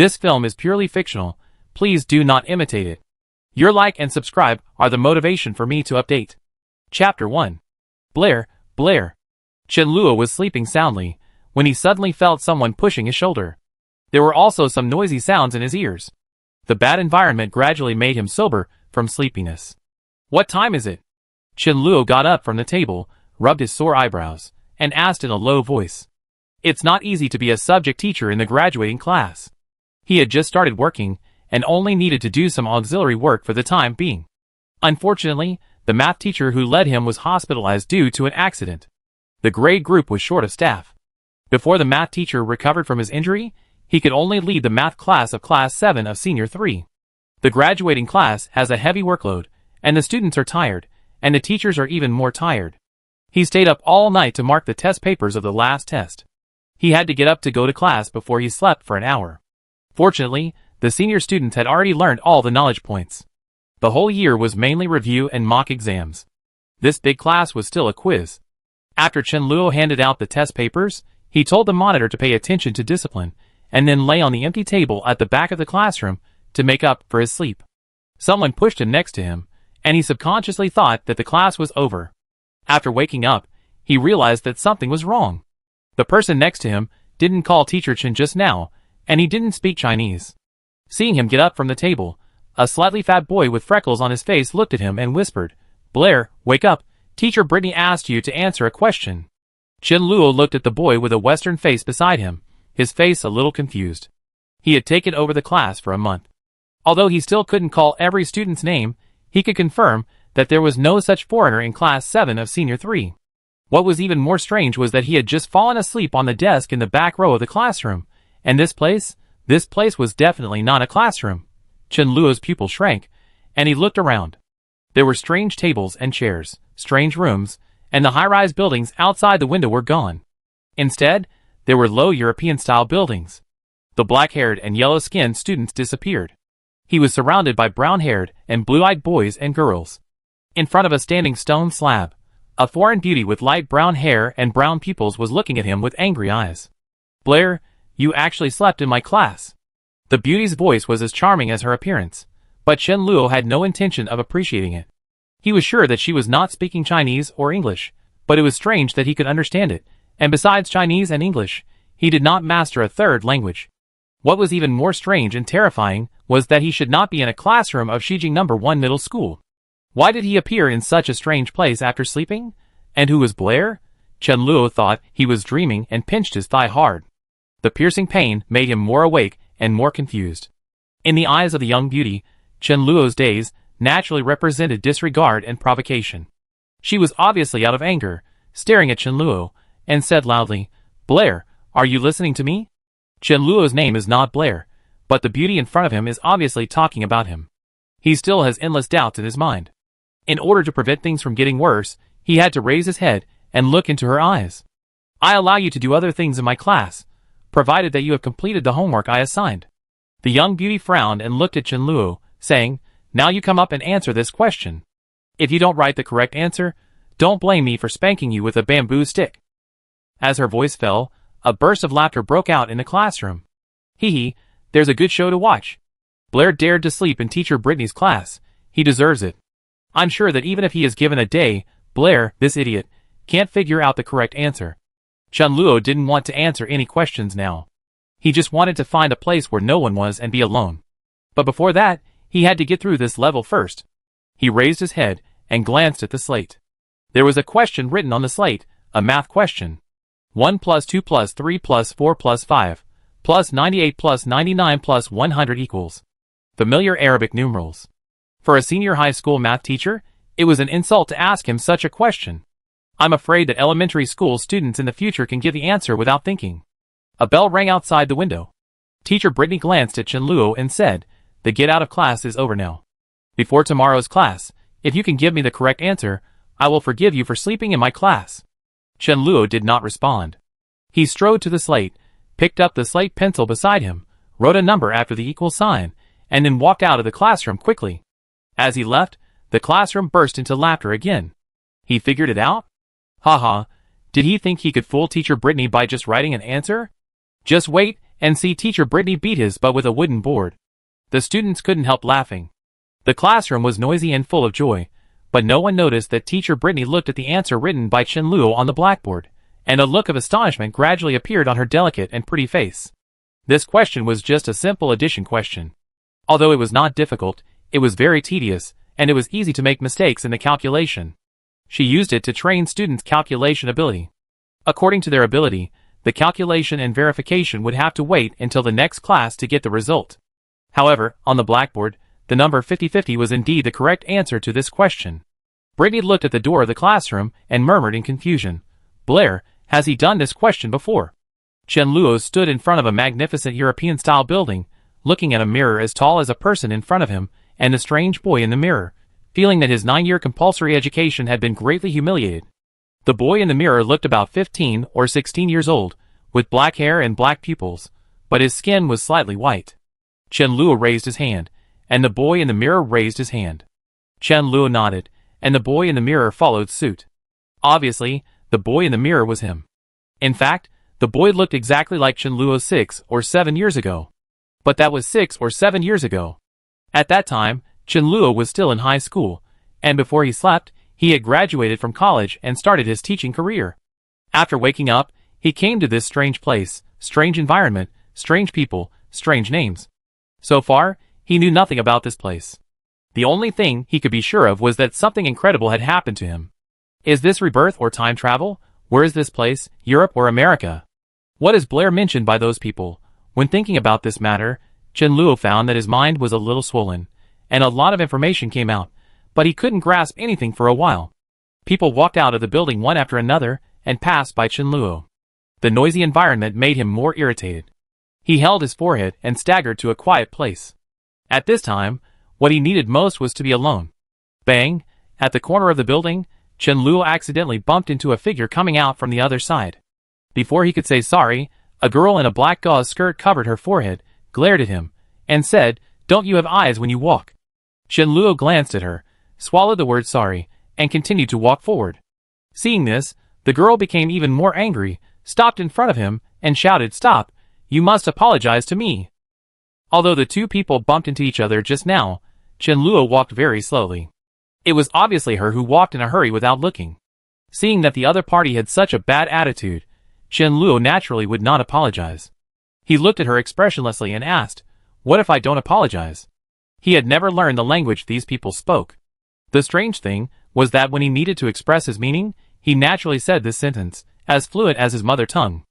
This film is purely fictional. Please do not imitate it. Your like and subscribe are the motivation for me to update. Chapter 1. Blair. Chen Luo was sleeping soundly when he suddenly felt someone pushing his shoulder. There were also some noisy sounds in his ears. The bad environment gradually made him sober from sleepiness. What time is it? Chen Luo got up from the table, rubbed his sore eyebrows, and asked in a low voice. It's not easy to be a subject teacher in the graduating class. He had just started working, and only needed to do some auxiliary work for the time being. Unfortunately, the math teacher who led him was hospitalized due to an accident. The grade group was short of staff. Before the math teacher recovered from his injury, he could only lead the math class of Class 7 of Senior 3. The graduating class has a heavy workload, and the students are tired, and the teachers are even more tired. He stayed up all night to mark the test papers of the last test. He had to get up to go to class before he slept for an hour. Fortunately, the senior students had already learned all the knowledge points. The whole year was mainly review and mock exams. This big class was still a quiz. After Chen Luo handed out the test papers, he told the monitor to pay attention to discipline, and then lay on the empty table at the back of the classroom to make up for his sleep. Someone pushed him next to him, and he subconsciously thought that the class was over. After waking up, he realized that something was wrong. The person next to him didn't call Teacher Chen just now, and he didn't speak Chinese. Seeing him get up from the table, a slightly fat boy with freckles on his face looked at him and whispered, "Blair, wake up. Teacher Britney asked you to answer a question." Chen Luo looked at the boy with a Western face beside him, his face a little confused. He had taken over the class for a month. Although he still couldn't call every student's name, he could confirm that there was no such foreigner in Class 7 of Senior 3. What was even more strange was that he had just fallen asleep on the desk in the back row of the classroom, and this place was definitely not a classroom. Chen Luo's pupil shrank, and he looked around. There were strange tables and chairs, strange rooms, and the high-rise buildings outside the window were gone. Instead, there were low European-style buildings. The black-haired and yellow-skinned students disappeared. He was surrounded by brown-haired and blue-eyed boys and girls. In front of a standing stone slab, a foreign beauty with light brown hair and brown pupils was looking at him with angry eyes. "Blair, you actually slept in my class." The beauty's voice was as charming as her appearance, but Chen Luo had no intention of appreciating it. He was sure that she was not speaking Chinese or English, but it was strange that he could understand it, and besides Chinese and English, he did not master a third language. What was even more strange and terrifying was that he should not be in a classroom of Shijing No. 1 middle school. Why did he appear in such a strange place after sleeping? And who was Blair? Chen Luo thought he was dreaming and pinched his thigh hard. The piercing pain made him more awake and more confused. In the eyes of the young beauty, Chen Luo's days naturally represented disregard and provocation. She was obviously out of anger, staring at Chen Luo, and said loudly, "Blair, are you listening to me?" Chen Luo's name is not Blair, but the beauty in front of him is obviously talking about him. He still has endless doubts in his mind. In order to prevent things from getting worse, he had to raise his head and look into her eyes. "I allow you to do other things in my class, provided that you have completed the homework I assigned." The young beauty frowned and looked at Chen Luo, saying, "Now you come up and answer this question. If you don't write the correct answer, don't blame me for spanking you with a bamboo stick." As her voice fell, a burst of laughter broke out in the classroom. "Hee, there's a good show to watch. Blair dared to sleep in Teacher Britney's class. He deserves it. I'm sure that even if he is given a day, Blair, this idiot, can't figure out the correct answer." Chen Luo didn't want to answer any questions now. He just wanted to find a place where no one was and be alone. But before that, he had to get through this level first. He raised his head and glanced at the slate. There was a question written on the slate, a math question. 1 plus 2 plus 3 plus 4 plus 5 plus 98 plus 99 plus 100 equals. Familiar Arabic numerals. For a senior high school math teacher, it was an insult to ask him such a question. I'm afraid that elementary school students in the future can give the answer without thinking. A bell rang outside the window. Teacher Britney glanced at Chen Luo and said, "The get out of class is over now. Before tomorrow's class, if you can give me the correct answer, I will forgive you for sleeping in my class." Chen Luo did not respond. He strode to the slate, picked up the slate pencil beside him, wrote a number after the equal sign, and then walked out of the classroom quickly. As he left, the classroom burst into laughter again. He figured it out? Haha, did he think he could fool Teacher Britney by just writing an answer? Just wait and see teacher Britney beat his butt with a wooden board. The students couldn't help laughing. The classroom was noisy and full of joy, but no one noticed that teacher Britney looked at the answer written by Chenluo on the blackboard, and a look of astonishment gradually appeared on her delicate and pretty face. This question was just a simple addition question. Although it was not difficult, it was very tedious, and it was easy to make mistakes in the calculation. She used it to train students' calculation ability. According to their ability, the calculation and verification would have to wait until the next class to get the result. However, on the blackboard, the number 50/50 was indeed the correct answer to this question. Britney looked at the door of the classroom and murmured in confusion, "Blair, has he done this question before?" Chenluo stood in front of a magnificent European-style building, looking at a mirror as tall as a person in front of him, and the strange boy in the mirror, feeling that his 9-year compulsory education had been greatly humiliated. The boy in the mirror looked about 15 or 16 years old, with black hair and black pupils, but his skin was slightly white. Chenluo raised his hand, and the boy in the mirror raised his hand. Chenluo nodded, and the boy in the mirror followed suit. Obviously, the boy in the mirror was him. In fact, the boy looked exactly like Chenluo 6 or 7 years ago. But that was 6 or 7 years ago. At that time, Chenluo was still in high school, and before he slept, he had graduated from college and started his teaching career. After waking up, he came to this strange place, strange environment, strange people, strange names. So far, he knew nothing about this place. The only thing he could be sure of was that something incredible had happened to him. Is this rebirth or time travel? Where is this place, Europe or America? What is Blair mentioned by those people? When thinking about this matter, Chenluo found that his mind was a little swollen, and a lot of information came out, but he couldn't grasp anything for a while. People walked out of the building one after another, and passed by Chenluo. The noisy environment made him more irritated. He held his forehead and staggered to a quiet place. At this time, what he needed most was to be alone. Bang! At the corner of the building, Chenluo accidentally bumped into a figure coming out from the other side. Before he could say sorry, a girl in a black gauze skirt covered her forehead, glared at him, and said, "Don't you have eyes when you walk?" Chenluo glanced at her, swallowed the word sorry, and continued to walk forward. Seeing this, the girl became even more angry, stopped in front of him, and shouted, "Stop! You must apologize to me." Although the two people bumped into each other just now, Chenluo walked very slowly. It was obviously her who walked in a hurry without looking. Seeing that the other party had such a bad attitude, Chenluo naturally would not apologize. He looked at her expressionlessly and asked, "What if I don't apologize?" He had never learned the language these people spoke. The strange thing was that when he needed to express his meaning, he naturally said this sentence, as fluent as his mother tongue.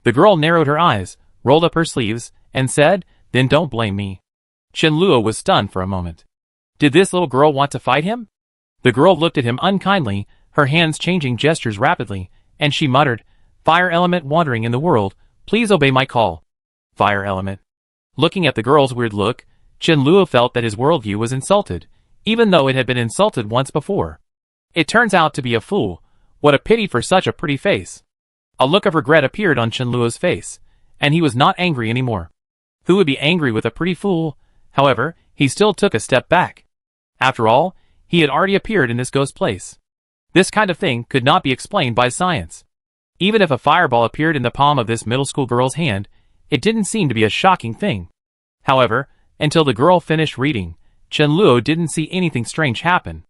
The girl narrowed her eyes, rolled up her sleeves, and said, "Then don't blame me." Chenluo was stunned for a moment. Did this little girl want to fight him? The girl looked at him unkindly, her hands changing gestures rapidly, and she muttered, "Fire element wandering in the world, please obey my call." Fire element. Looking at the girl's weird look, Chenluo felt that his worldview was insulted, even though it had been insulted once before. It turns out to be a fool. What a pity for such a pretty face. A look of regret appeared on Chenluo's face, and he was not angry anymore. Who would be angry with a pretty fool? However, he still took a step back. After all, he had already appeared in this ghost place. This kind of thing could not be explained by science. Even if a fireball appeared in the palm of this middle school girl's hand, it didn't seem to be a shocking thing. However, until the girl finished reading, Chenluo didn't see anything strange happen.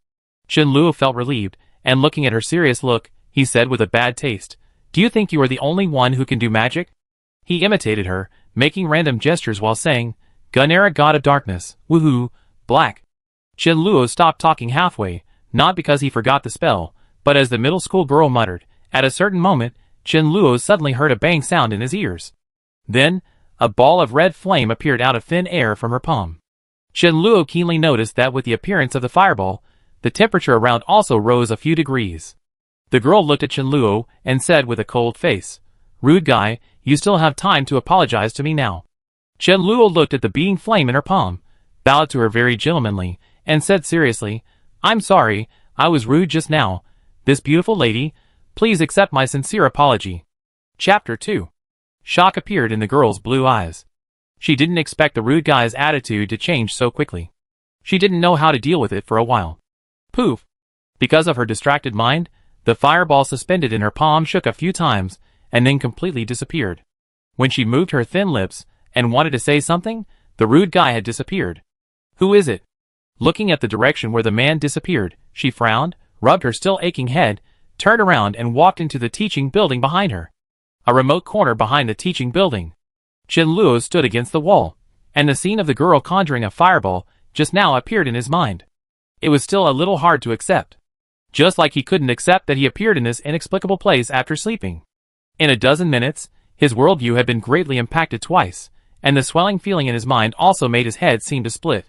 Chenluo felt relieved, and looking at her serious look, he said with a bad taste, "Do you think you are the only one who can do magic?" He imitated her, making random gestures while saying, "Gunera, god of darkness, woohoo, black." Chenluo stopped talking halfway, not because he forgot the spell, but as the middle school girl muttered. At a certain moment, Chenluo suddenly heard a bang sound in his ears. Then, a ball of red flame appeared out of thin air from her palm. Chenluo keenly noticed that with the appearance of the fireball, the temperature around also rose a few degrees. The girl looked at Chenluo and said with a cold face, "Rude guy, you still have time to apologize to me now." Chenluo looked at the beating flame in her palm, bowed to her very gentlemanly, and said seriously, "I'm sorry, I was rude just now. This beautiful lady, please accept my sincere apology." Chapter 2. Shock appeared in the girl's blue eyes. She didn't expect the rude guy's attitude to change so quickly. She didn't know how to deal with it for a while. Poof! Because of her distracted mind, the fireball suspended in her palm shook a few times, and then completely disappeared. When she moved her thin lips and wanted to say something, the rude guy had disappeared. Who is it? Looking at the direction where the man disappeared, she frowned, rubbed her still aching head, turned around and walked into the teaching building behind her. A remote corner behind the teaching building. Chen Luo stood against the wall, and the scene of the girl conjuring a fireball just now appeared in his mind. It was still a little hard to accept. Just like he couldn't accept that he appeared in this inexplicable place after sleeping. In a dozen minutes, his worldview had been greatly impacted twice, and the swelling feeling in his mind also made his head seem to split.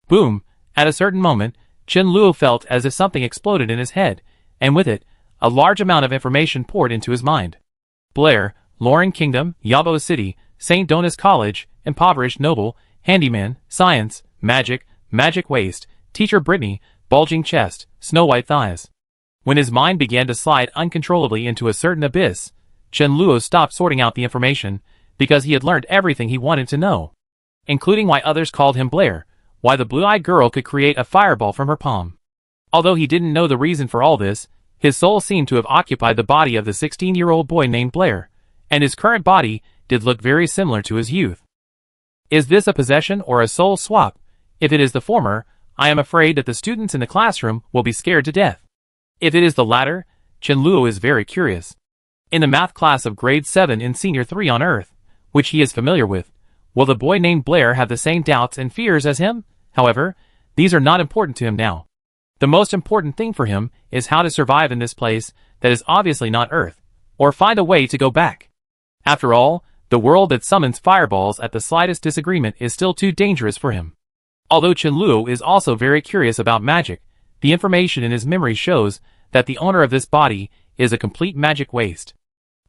Boom! At a certain moment, Chen Luo felt as if something exploded in his head, and with it, a large amount of information poured into his mind. Blair, Lauren Kingdom, Yabo City, St. Donis College, impoverished noble, handyman, science, magic, magic waste, teacher Britney, bulging chest, snow-white thighs. When his mind began to slide uncontrollably into a certain abyss, Chen Luo stopped sorting out the information, because he had learned everything he wanted to know. Including why others called him Blair, why the blue-eyed girl could create a fireball from her palm. Although he didn't know the reason for all this, his soul seemed to have occupied the body of the 16-year-old boy named Blair, and his current body did look very similar to his youth. Is this a possession or a soul swap? If it is the former, I am afraid that the students in the classroom will be scared to death. If it is the latter, Chen Luo is very curious. In the math class of grade 7 in Senior 3 on Earth, which he is familiar with, will the boy named Blair have the same doubts and fears as him? However, these are not important to him now. The most important thing for him is how to survive in this place that is obviously not Earth, or find a way to go back. After all, the world that summons fireballs at the slightest disagreement is still too dangerous for him. Although Chen Luo is also very curious about magic, the information in his memory shows that the owner of this body is a complete magic waste.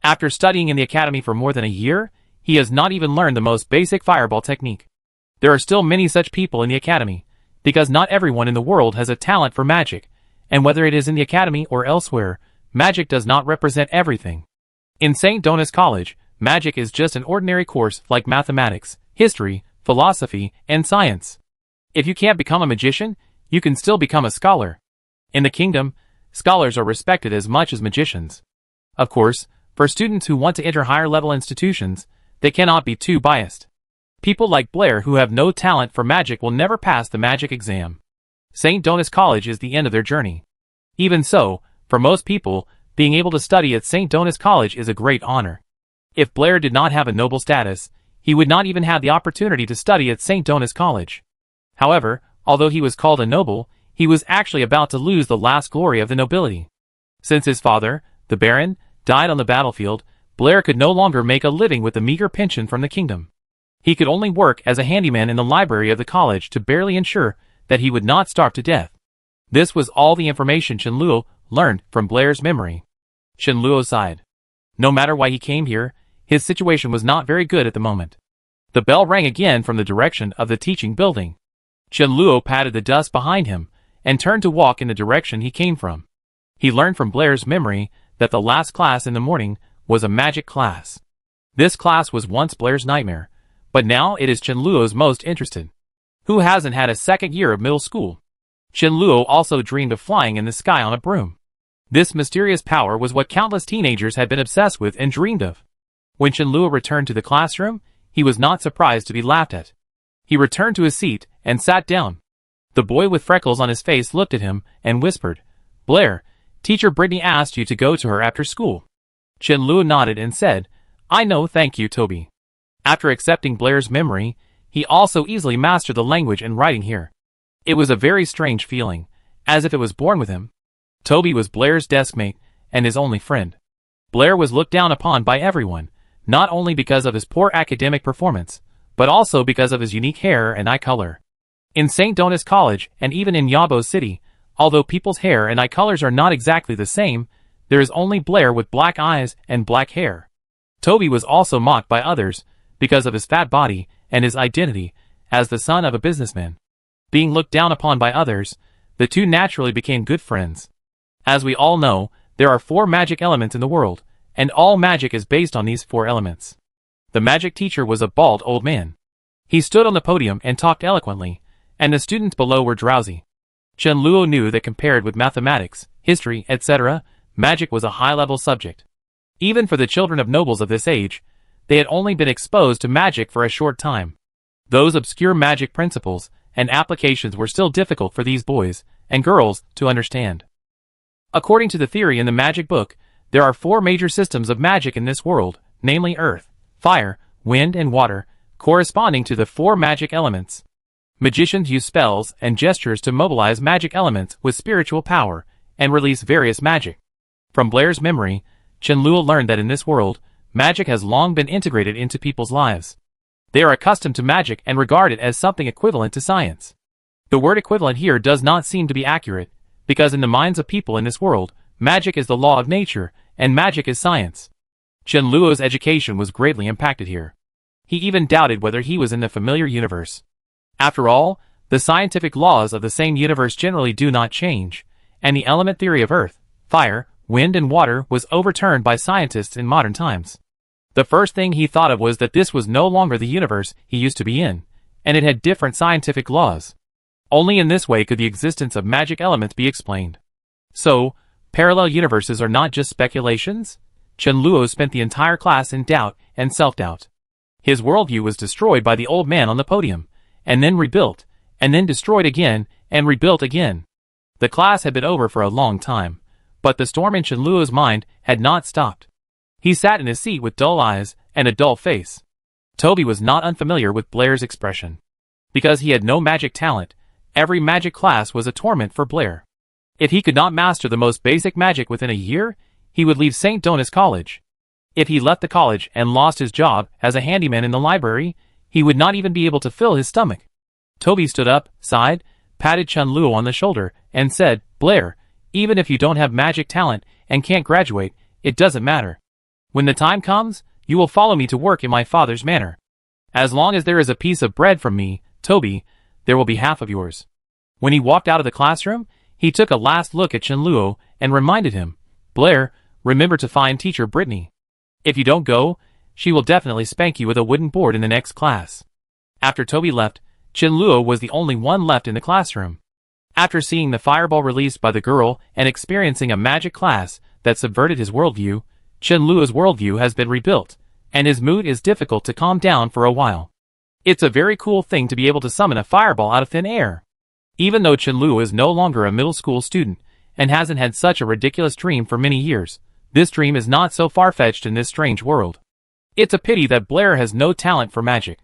After studying in the academy for more than a year, he has not even learned the most basic fireball technique. There are still many such people in the academy, because not everyone in the world has a talent for magic, and whether it is in the academy or elsewhere, magic does not represent everything. In St. Donis College, magic is just an ordinary course like mathematics, history, philosophy, and science. If you can't become a magician, you can still become a scholar. In the kingdom, scholars are respected as much as magicians. Of course, for students who want to enter higher-level institutions, they cannot be too biased. People like Blair who have no talent for magic will never pass the magic exam. St. Donis College is the end of their journey. Even so, for most people, being able to study at St. Donis College is a great honor. If Blair did not have a noble status, he would not even have the opportunity to study at St. Donis College. However, although he was called a noble, he was actually about to lose the last glory of the nobility. Since his father, the Baron, died on the battlefield, Blair could no longer make a living with the meager pension from the kingdom. He could only work as a handyman in the library of the college to barely ensure that he would not starve to death. This was all the information Chen Luo learned from Blair's memory. Chen Luo sighed. No matter why he came here, his situation was not very good at the moment. The bell rang again from the direction of the teaching building. Chen Luo patted the dust behind him and turned to walk in the direction he came from. He learned from Blair's memory that the last class in the morning was a magic class. This class was once Blair's nightmare, but now it is Chen Luo's most interested. Who hasn't had a second year of middle school? Chen Luo also dreamed of flying in the sky on a broom. This mysterious power was what countless teenagers had been obsessed with and dreamed of. When Chen Luo returned to the classroom, he was not surprised to be laughed at. He returned to his seat and sat down. The boy with freckles on his face looked at him and whispered, "Blair, Teacher Britney asked you to go to her after school." Chen Luo nodded and said, "I know, thank you, Toby." After accepting Blair's memory, he also easily mastered the language and writing here. It was a very strange feeling, as if it was born with him. Toby was Blair's deskmate and his only friend. Blair was looked down upon by everyone, not only because of his poor academic performance, but also because of his unique hair and eye color. In St. Donis College and even in Yabo City, although people's hair and eye colors are not exactly the same, there is only Blair with black eyes and black hair. Toby was also mocked by others because of his fat body and his identity as the son of a businessman. Being looked down upon by others, the two naturally became good friends. As we all know, there are 4 magic elements in the world, and all magic is based on these 4 elements. The magic teacher was a bald old man. He stood on the podium and talked eloquently, and the students below were drowsy. Chen Luo knew that compared with mathematics, history, etc., magic was a high-level subject. Even for the children of nobles of this age, they had only been exposed to magic for a short time. Those obscure magic principles and applications were still difficult for these boys and girls to understand. According to the theory in the magic book, there are 4 major systems of magic in this world, namely earth, fire, wind, and water, corresponding to the 4 magic elements. Magicians use spells and gestures to mobilize magic elements with spiritual power and release various magic. From Blair's memory, Chenluo learned that in this world, magic has long been integrated into people's lives. They are accustomed to magic and regard it as something equivalent to science. The word equivalent here does not seem to be accurate, because in the minds of people in this world, magic is the law of nature, and magic is science. Chenluo's education was greatly impacted here. He even doubted whether he was in the familiar universe. After all, the scientific laws of the same universe generally do not change, and the element theory of earth, fire, wind, and water was overturned by scientists in modern times. The first thing he thought of was that this was no longer the universe he used to be in, and it had different scientific laws. Only in this way could the existence of magic elements be explained. So, parallel universes are not just speculations? Chenluo spent the entire class in doubt and self-doubt. His worldview was destroyed by the old man on the podium, and then rebuilt, and then destroyed again, and rebuilt again. The class had been over for a long time, but the storm in Chenluo's mind had not stopped. He sat in his seat with dull eyes and a dull face. Toby was not unfamiliar with Blair's expression. Because he had no magic talent, every magic class was a torment for Blair. If he could not master the most basic magic within a year, he would leave St. Donis College. If he left the college and lost his job as a handyman in the library, he would not even be able to fill his stomach. Toby stood up, sighed, patted Chenluo on the shoulder, and said, "Blair, even if you don't have magic talent and can't graduate, it doesn't matter. When the time comes, you will follow me to work in my father's manor. As long as there is a piece of bread from me, Toby, there will be half of yours." When he walked out of the classroom, he took a last look at Chenluo and reminded him, "Blair, remember to find teacher Britney. If you don't go, she will definitely spank you with a wooden board in the next class." After Toby left, Chenluo was the only one left in the classroom. After seeing the fireball released by the girl and experiencing a magic class that subverted his worldview, Chenluo's worldview has been rebuilt, and his mood is difficult to calm down for a while. It's a very cool thing to be able to summon a fireball out of thin air. Even though Chenluo is no longer a middle school student, and hasn't had such a ridiculous dream for many years, this dream is not so far-fetched in this strange world. It's a pity that Blair has no talent for magic.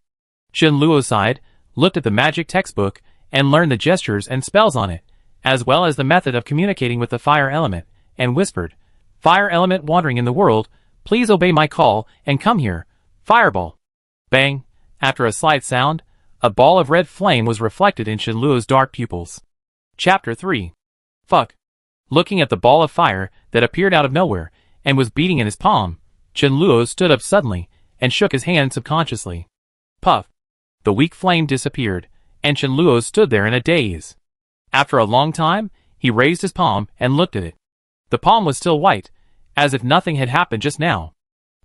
Chenluo sighed, looked at the magic textbook, and learned the gestures and spells on it, as well as the method of communicating with the fire element, and whispered, "Fire element wandering in the world, please obey my call and come here. Fireball." Bang! After a slight sound, a ball of red flame was reflected in Chenluo's dark pupils. Chapter 3. Fuck. Looking at the ball of fire that appeared out of nowhere and was beating in his palm, Chenluo stood up suddenly and shook his hand subconsciously. Puff. The weak flame disappeared, and Chenluo stood there in a daze. After a long time, he raised his palm and looked at it. The palm was still white, as if nothing had happened just now.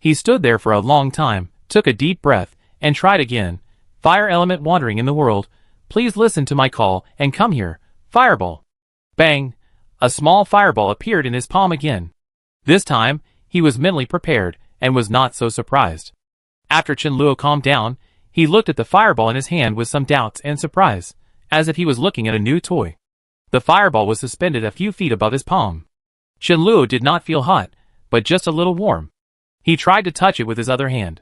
He stood there for a long time, took a deep breath, and tried again. "Fire element wandering in the world, please listen to my call and come here. Fireball." Bang! A small fireball appeared in his palm again. This time, he was mentally prepared and was not so surprised. After Chenluo calmed down, he looked at the fireball in his hand with some doubts and surprise, as if he was looking at a new toy. The fireball was suspended a few feet above his palm. Chenluo did not feel hot, but just a little warm. He tried to touch it with his other hand.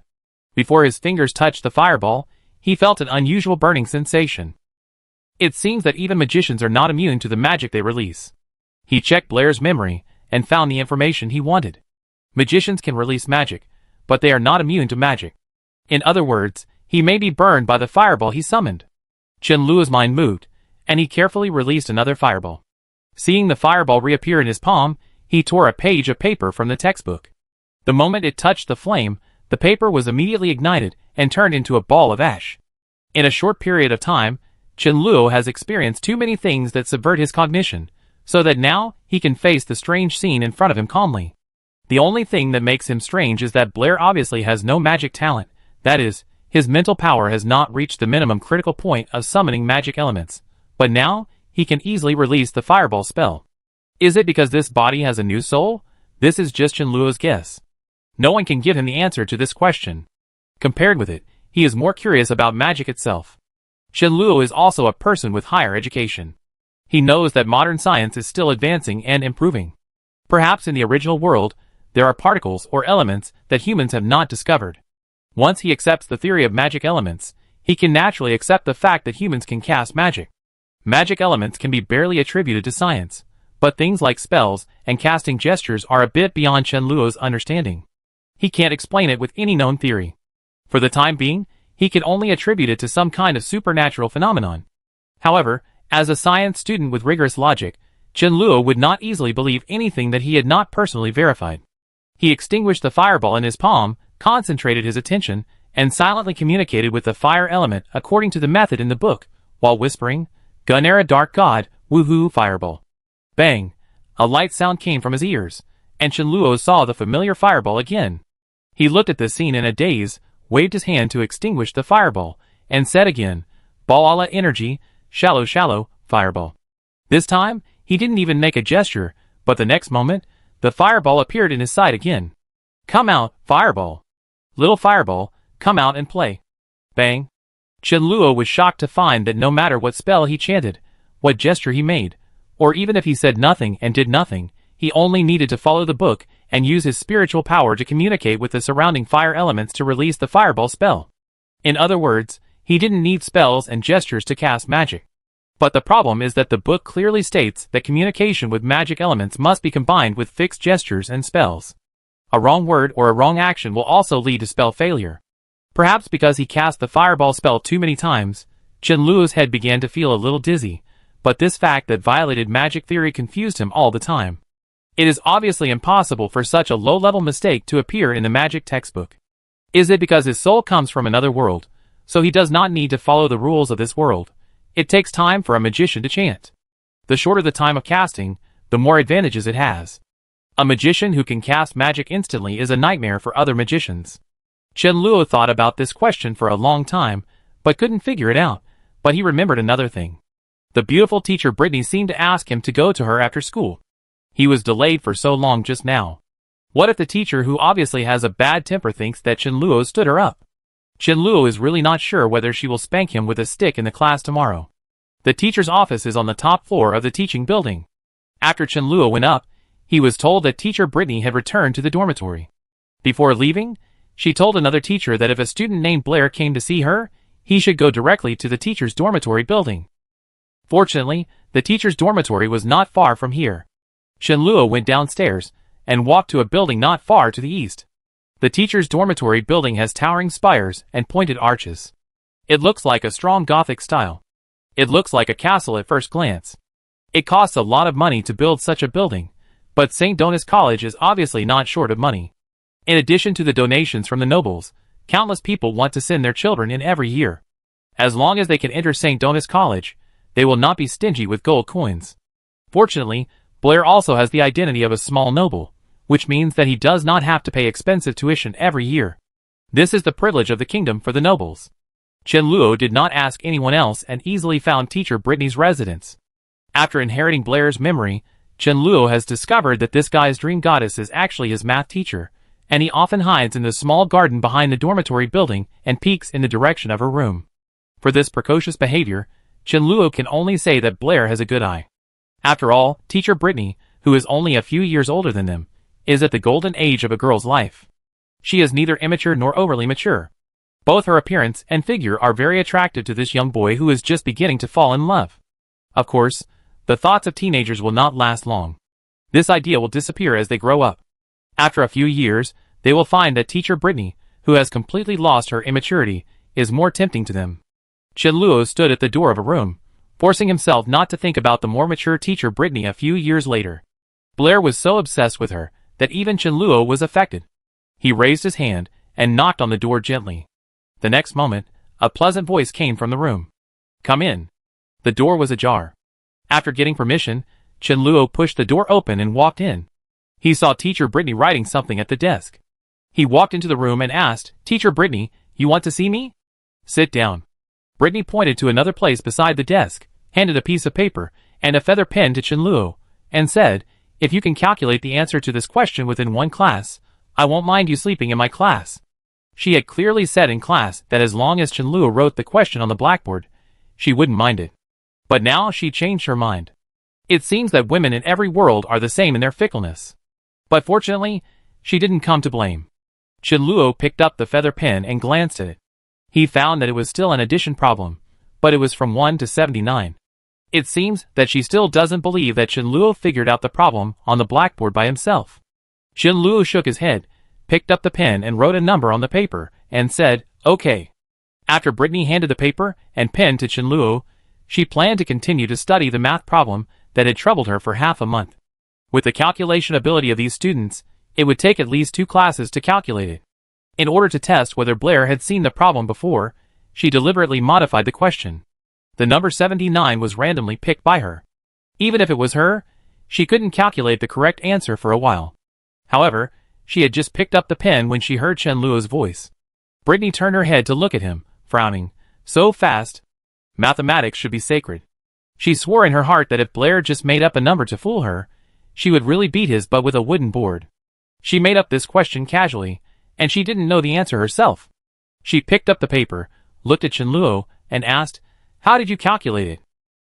Before his fingers touched the fireball, he felt an unusual burning sensation. It seems that even magicians are not immune to the magic they release. He checked Blair's memory and found the information he wanted. Magicians can release magic, but they are not immune to magic. In other words, he may be burned by the fireball he summoned. Chenluo's mind moved, and he carefully released another fireball. Seeing the fireball reappear in his palm, he tore a page of paper from the textbook. The moment it touched the flame, the paper was immediately ignited and turned into a ball of ash. In a short period of time, Chenluo has experienced too many things that subvert his cognition, so that now he can face the strange scene in front of him calmly. The only thing that makes him strange is that Blair obviously has no magic talent, that is, his mental power has not reached the minimum critical point of summoning magic elements, but now he can easily release the fireball spell. Is it because this body has a new soul? This is just Chenluo's guess. No one can give him the answer to this question. Compared with it, he is more curious about magic itself. Chen Luo is also a person with higher education. He knows that modern science is still advancing and improving. Perhaps in the original world, there are particles or elements that humans have not discovered. Once he accepts the theory of magic elements, he can naturally accept the fact that humans can cast magic. Magic elements can be barely attributed to science, but things like spells and casting gestures are a bit beyond Chen Luo's understanding. He can't explain it with any known theory. For the time being, he can only attribute it to some kind of supernatural phenomenon. However, as a science student with rigorous logic, Chen Luo would not easily believe anything that he had not personally verified. He extinguished the fireball in his palm, concentrated his attention, and silently communicated with the fire element according to the method in the book, while whispering, "Gunera dark god, woohoo fireball." Bang! A light sound came from his ears, and Chen Luo saw the familiar fireball again. He looked at this scene in a daze, waved his hand to extinguish the fireball, and said again, "Ball energy, shallow, fireball." This time, he didn't even make a gesture, but the next moment, the fireball appeared in his sight again. "Come out, fireball. Little fireball, come out and play." Bang! Chen Luo was shocked to find that no matter what spell he chanted, what gesture he made, or even if he said nothing and did nothing, he only needed to follow the book and use his spiritual power to communicate with the surrounding fire elements to release the fireball spell. In other words, he didn't need spells and gestures to cast magic. But the problem is that the book clearly states that communication with magic elements must be combined with fixed gestures and spells. A wrong word or a wrong action will also lead to spell failure. Perhaps because he cast the fireball spell too many times, Chen Luo's head began to feel a little dizzy, but this fact that violated magic theory confused him all the time. It is obviously impossible for such a low-level mistake to appear in the magic textbook. Is it because his soul comes from another world, so he does not need to follow the rules of this world? It takes time for a magician to chant. The shorter the time of casting, the more advantages it has. A magician who can cast magic instantly is a nightmare for other magicians. Chen Luo thought about this question for a long time, but couldn't figure it out, but he remembered another thing. The beautiful teacher Britney seemed to ask him to go to her after school. He was delayed for so long just now. What if the teacher who obviously has a bad temper thinks that Chen Luo stood her up? Chen Luo is really not sure whether she will spank him with a stick in the class tomorrow. The teacher's office is on the top floor of the teaching building. After Chen Luo went up, he was told that teacher Britney had returned to the dormitory. Before leaving, she told another teacher that if a student named Blair came to see her, he should go directly to the teacher's dormitory building. Fortunately, the teacher's dormitory was not far from here. Chen Luo went downstairs and walked to a building not far to the east. The teacher's dormitory building has towering spires and pointed arches. It looks like a strong Gothic style. It looks like a castle at first glance. It costs a lot of money to build such a building, but St. Donis College is obviously not short of money. In addition to the donations from the nobles, countless people want to send their children in every year. As long as they can enter St. Donis College, they will not be stingy with gold coins. Fortunately, Blair also has the identity of a small noble, which means that he does not have to pay expensive tuition every year. This is the privilege of the kingdom for the nobles. Chen Luo did not ask anyone else and easily found teacher Britney's residence. After inheriting Blair's memory, Chen Luo has discovered that this guy's dream goddess is actually his math teacher, and he often hides in the small garden behind the dormitory building and peeks in the direction of her room. For this precocious behavior, Chen Luo can only say that Blair has a good eye. After all, teacher Britney, who is only a few years older than them, is at the golden age of a girl's life. She is neither immature nor overly mature. Both her appearance and figure are very attractive to this young boy who is just beginning to fall in love. Of course, the thoughts of teenagers will not last long. This idea will disappear as they grow up. After a few years, they will find that teacher Britney, who has completely lost her immaturity, is more tempting to them. Chen Luo stood at the door of a room, forcing himself not to think about the more mature teacher Britney a few years later. Blair was so obsessed with her that even Chen Luo was affected. He raised his hand and knocked on the door gently. The next moment, a pleasant voice came from the room. "Come in." The door was ajar. After getting permission, Chen Luo pushed the door open and walked in. He saw teacher Britney writing something at the desk. He walked into the room and asked, "Teacher Britney, you want to see me?" "Sit down." Britney pointed to another place beside the desk, handed a piece of paper and a feather pen to Chen Luo, and said, "If you can calculate the answer to this question within one class, I won't mind you sleeping in my class." She had clearly said in class that as long as Chenluo wrote the question on the blackboard, she wouldn't mind it. But now she changed her mind. It seems that women in every world are the same in their fickleness. But fortunately, she didn't come to blame. Chenluo picked up the feather pen and glanced at it. He found that it was still an addition problem, but it was from 1 to 79. It seems that she still doesn't believe that Chenluo figured out the problem on the blackboard by himself. Chenluo shook his head, picked up the pen and wrote a number on the paper, and said, "Okay." After Britney handed the paper and pen to Chenluo, she planned to continue to study the math problem that had troubled her for half a month. With the calculation ability of these students, it would take at least 2 classes to calculate it. In order to test whether Blair had seen the problem before, she deliberately modified the question. The number 79 was randomly picked by her. Even if it was her, she couldn't calculate the correct answer for a while. However, she had just picked up the pen when she heard Chenluo's voice. Britney turned her head to look at him, frowning. So fast. Mathematics should be sacred. She swore in her heart that if Blair just made up a number to fool her, she would really beat his butt with a wooden board. She made up this question casually, and she didn't know the answer herself. She picked up the paper, looked at Chenluo, and asked, "How did you calculate it?"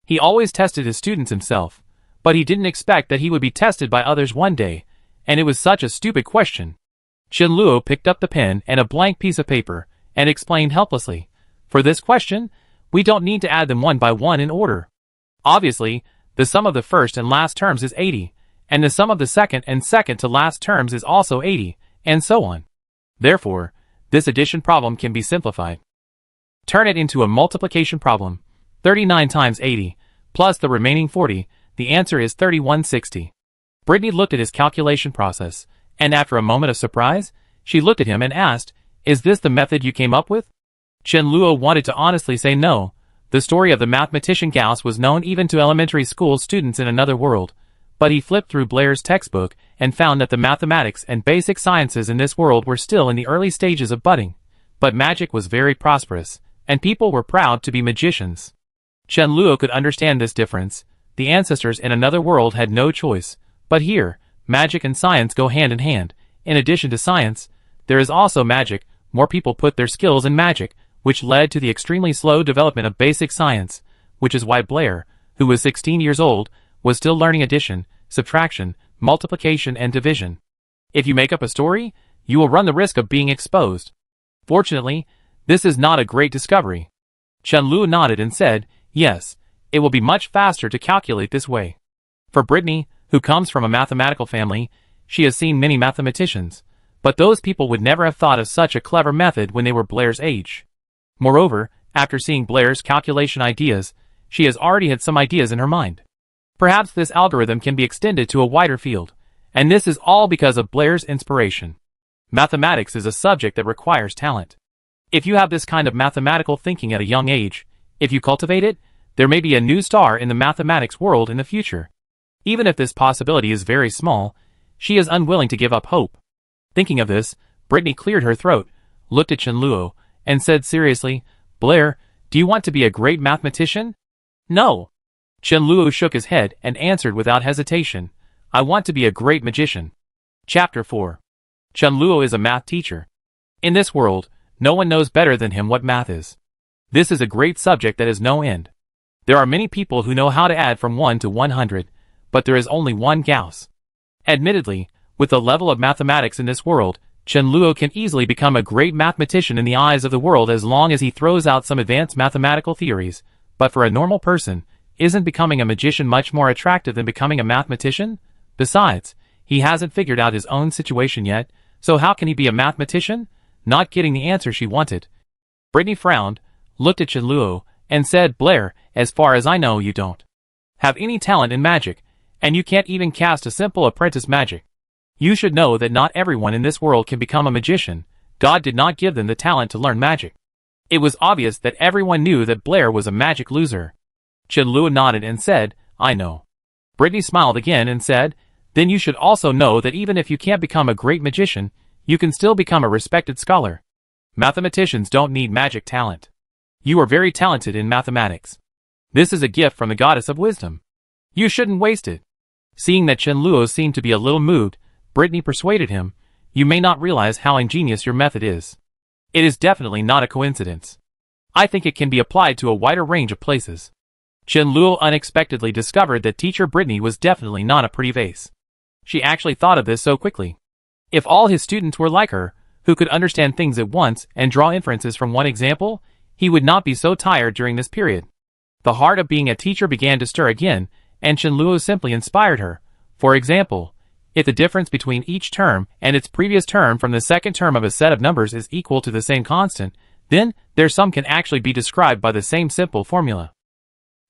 He always tested his students himself, but he didn't expect that he would be tested by others one day, and it was such a stupid question. Chenluo picked up the pen and a blank piece of paper, and explained helplessly, "For this question, we don't need to add them one by one in order. Obviously, the sum of the first and last terms is 80, and the sum of the second and second to last terms is also 80, and so on. Therefore, this addition problem can be simplified. Turn it into a multiplication problem. 39 times 80, plus the remaining 40, the answer is 3160. Britney looked at his calculation process, and after a moment of surprise, she looked at him and asked, "Is this the method you came up with?" Chenluo wanted to honestly say no. The story of the mathematician Gauss was known even to elementary school students in another world, but he flipped through Blair's textbook and found that the mathematics and basic sciences in this world were still in the early stages of budding, but magic was very prosperous, and people were proud to be magicians. Chenluo could understand this difference. The ancestors in another world had no choice, but here, magic and science go hand in hand. In addition to science, there is also magic. More people put their skills in magic, which led to the extremely slow development of basic science, which is why Blair, who was 16 years old, was still learning addition, subtraction, multiplication and division. If you make up a story, you will run the risk of being exposed. Fortunately, this is not a great discovery. Chenluo nodded and said, "Yes, it will be much faster to calculate this way." For Britney, who comes from a mathematical family, she has seen many mathematicians, but those people would never have thought of such a clever method when they were Blair's age. Moreover, after seeing Blair's calculation ideas, she has already had some ideas in her mind. Perhaps this algorithm can be extended to a wider field, and this is all because of Blair's inspiration. Mathematics is a subject that requires talent. If you have this kind of mathematical thinking at a young age, if you cultivate it, there may be a new star in the mathematics world in the future. Even if this possibility is very small, she is unwilling to give up hope. Thinking of this, Britney cleared her throat, looked at Chenluo, and said seriously, "Blair, do you want to be a great mathematician?" "No." Chenluo shook his head and answered without hesitation, "I want to be a great magician." Chapter 4. Chenluo is a math teacher. In this world, no one knows better than him what math is. This is a great subject that has no end. There are many people who know how to add from 1 to 100, but there is only one Gauss. Admittedly, with the level of mathematics in this world, Chenluo can easily become a great mathematician in the eyes of the world as long as he throws out some advanced mathematical theories, but for a normal person, isn't becoming a magician much more attractive than becoming a mathematician? Besides, he hasn't figured out his own situation yet, so how can he be a mathematician? Not getting the answer she wanted. Britney frowned, looked at Chenluo, and said, "Blair, as far as I know you don't have any talent in magic, and you can't even cast a simple apprentice magic. You should know that not everyone in this world can become a magician. God did not give them the talent to learn magic." It was obvious that everyone knew that Blair was a magic loser. Chenluo nodded and said, "I know." Britney smiled again and said, "Then you should also know that even if you can't become a great magician, you can still become a respected scholar. Mathematicians don't need magic talent. You are very talented in mathematics. This is a gift from the goddess of wisdom. You shouldn't waste it." Seeing that Chenluo seemed to be a little moved, Britney persuaded him, "You may not realize how ingenious your method is. It is definitely not a coincidence. I think it can be applied to a wider range of places. Chen-Luo unexpectedly discovered that teacher Britney was definitely not a pretty vase. She actually thought of this so quickly. If all his students were like her, who could understand things at once and draw inferences from one example, he would not be so tired during this period. The heart of being a teacher began to stir again, and Chen-Luo simply inspired her. For example, if the difference between each term and its previous term from the second term of a set of numbers is equal to the same constant, then their sum can actually be described by the same simple formula.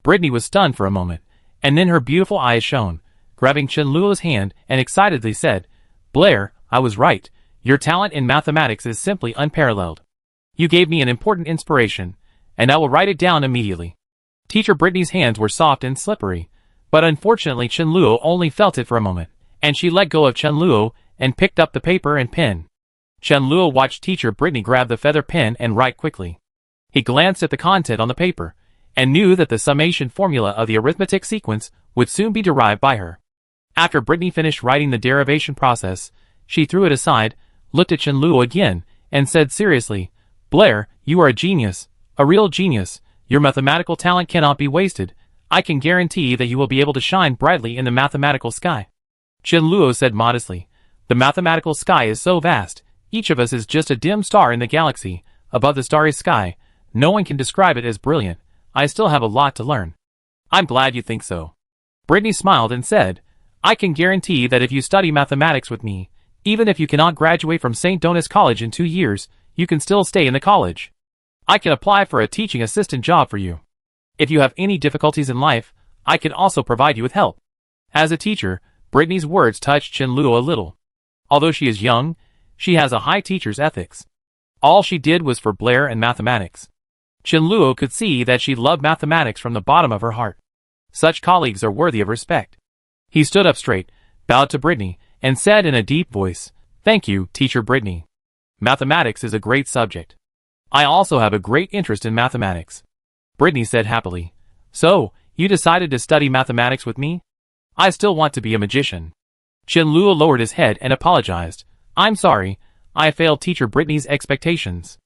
Britney was stunned for a moment, and then her beautiful eyes shone, grabbing Chen-Luo's hand and excitedly said, "Blair, I was right. Your talent in mathematics is simply unparalleled. You gave me an important inspiration, and I will write it down immediately." Teacher Britney's hands were soft and slippery, but unfortunately Chen-Luo only felt it for a moment, and she let go of Chen-Luo and picked up the paper and pen. Chen-Luo watched teacher Britney grab the feather pen and write quickly. He glanced at the content on the paper, and knew that the summation formula of the arithmetic sequence would soon be derived by her. After Britney finished writing the derivation process, she threw it aside, looked at Chen-Luo again, and said seriously, "Blair, you are a genius, a real genius. Your mathematical talent cannot be wasted. I can guarantee that you will be able to shine brightly in the mathematical sky." Chen-Luo said modestly, "The mathematical sky is so vast, each of us is just a dim star in the galaxy. Above the starry sky, no one can describe it as brilliant. I still have a lot to learn." "I'm glad you think so." Britney smiled and said, "I can guarantee that if you study mathematics with me, even if you cannot graduate from St. Donis College in 2 years, you can still stay in the college. I can apply for a teaching assistant job for you. If you have any difficulties in life, I can also provide you with help." As a teacher, Britney's words touched Chen-Luo a little. Although she is young, she has a high teacher's ethics. All she did was for Blair and mathematics. Chen-Luo could see that she loved mathematics from the bottom of her heart. Such colleagues are worthy of respect. He stood up straight, bowed to Britney, and said in a deep voice, "Thank you, teacher Britney. Mathematics is a great subject. I also have a great interest in mathematics." Britney said happily, "So, you decided to study mathematics with me? I still want to be a magician." Chen-Luo lowered his head and apologized. "I'm sorry, I failed teacher Britney's expectations."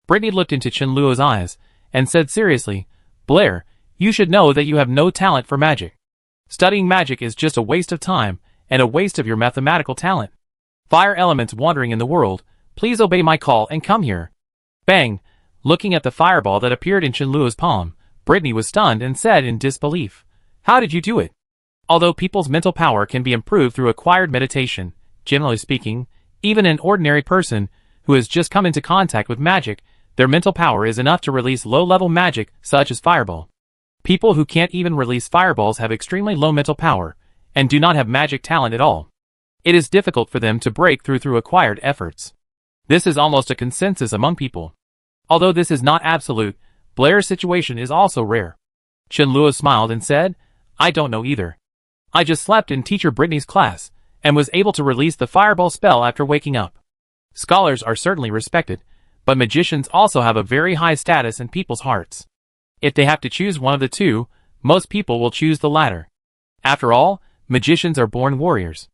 Britney looked into Chen-Luo's eyes, and said seriously, "Blair, you should know that you have no talent for magic. Studying magic is just a waste of time, and a waste of your mathematical talent. Fire elements wandering in the world, please obey my call and come here." Bang! Looking at the fireball that appeared in Chen-Luo's palm, Britney was stunned and said in disbelief, "How did you do it?" Although people's mental power can be improved through acquired meditation, generally speaking, even an ordinary person who has just come into contact with magic, their mental power is enough to release low-level magic such as fireball. People who can't even release fireballs have extremely low mental power, and do not have magic talent at all. It is difficult for them to break through acquired efforts. This is almost a consensus among people. Although this is not absolute, Blair's situation is also rare. Chen-Luo smiled and said, "I don't know either. I just slept in teacher Britney's class, and was able to release the fireball spell after waking up." Scholars are certainly respected, but magicians also have a very high status in people's hearts. If they have to choose one of the two, most people will choose the latter. After all, magicians are born warriors.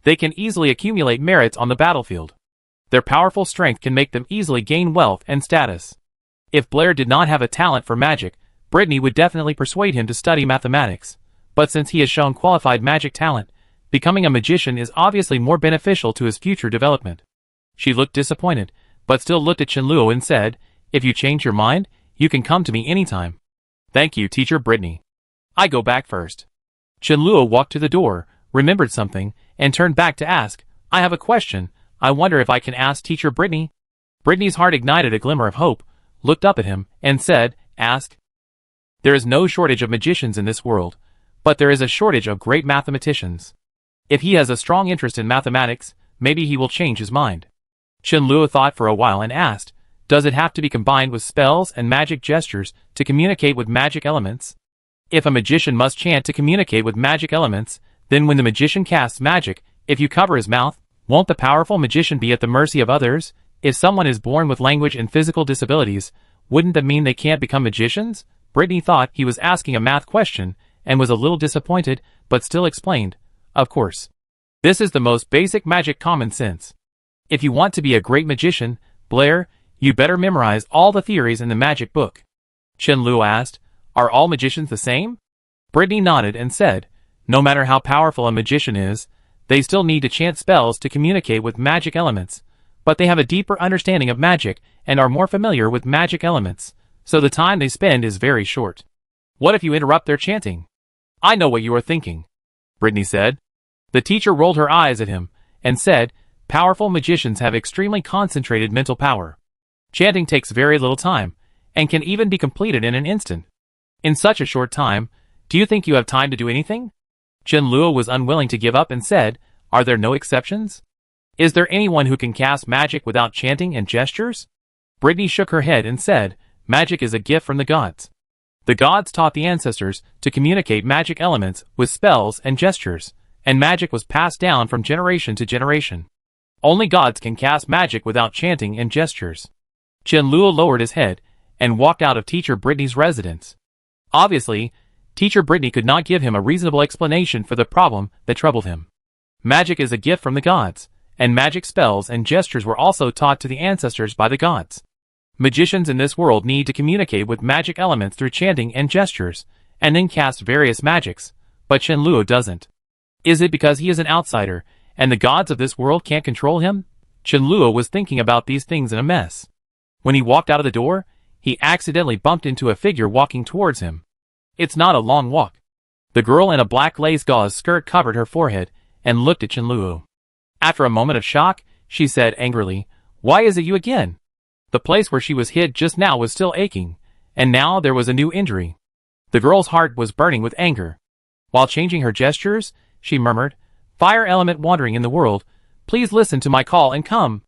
They can easily accumulate merits on the battlefield. Their powerful strength can make them easily gain wealth and status. If Blair did not have a talent for magic, Britney would definitely persuade him to study mathematics. But since he has shown qualified magic talent, becoming a magician is obviously more beneficial to his future development. She looked disappointed, but still looked at Chen-Luo and said, "If you change your mind, you can come to me anytime." "Thank you, teacher Britney. I go back first." Chen-Luo walked to the door, remembered something, and turned back to ask, "I have a question. I wonder if I can ask teacher Britney?" Britney's heart ignited a glimmer of hope, looked up at him, and said, "Ask." There is no shortage of magicians in this world, but there is a shortage of great mathematicians. If he has a strong interest in mathematics, maybe he will change his mind. Chen-Luo thought for a while and asked, "Does it have to be combined with spells and magic gestures to communicate with magic elements?" If a magician must chant to communicate with magic elements, then when the magician casts magic, if you cover his mouth, won't the powerful magician be at the mercy of others? If someone is born with language and physical disabilities, wouldn't that mean they can't become magicians? Britney thought he was asking a math question, and was a little disappointed, but still explained, "Of course. This is the most basic magic common sense. If you want to be a great magician, Blair, You better memorize all the theories in the magic book. Chen-Luo asked, Are all magicians the same? Britney nodded and said, No matter how powerful a magician is, they still need to chant spells to communicate with magic elements, but they have a deeper understanding of magic and are more familiar with magic elements, so the time they spend is very short. What if you interrupt their chanting? I know what you are thinking, Britney said. The teacher rolled her eyes at him and said, Powerful magicians have extremely concentrated mental power. Chanting takes very little time and can even be completed in an instant. In such a short time, do you think you have time to do anything? Chen-Luo was unwilling to give up and said, Are there no exceptions? Is there anyone who can cast magic without chanting and gestures? Britney shook her head and said, Magic is a gift from the gods. The gods taught the ancestors to communicate magic elements with spells and gestures, and magic was passed down from generation to generation. Only gods can cast magic without chanting and gestures. Chen-Luo lowered his head and walked out of Teacher Britney's residence. Obviously, Teacher Britney could not give him a reasonable explanation for the problem that troubled him. Magic is a gift from the gods, and magic spells and gestures were also taught to the ancestors by the gods. Magicians in this world need to communicate with magic elements through chanting and gestures, and then cast various magics, but Chen-Luo doesn't. Is it because he is an outsider, and the gods of this world can't control him? Chen-Luo was thinking about these things in a mess. When he walked out of the door, he accidentally bumped into a figure walking towards him. It's not a long walk. The girl in a black lace gauze skirt covered her forehead and looked at Chen-Luo. After a moment of shock, she said angrily, Why is it you again? The place where she was hid just now was still aching, and now there was a new injury. The girl's heart was burning with anger. While changing her gestures, she murmured, Fire element wandering in the world, please listen to my call and come.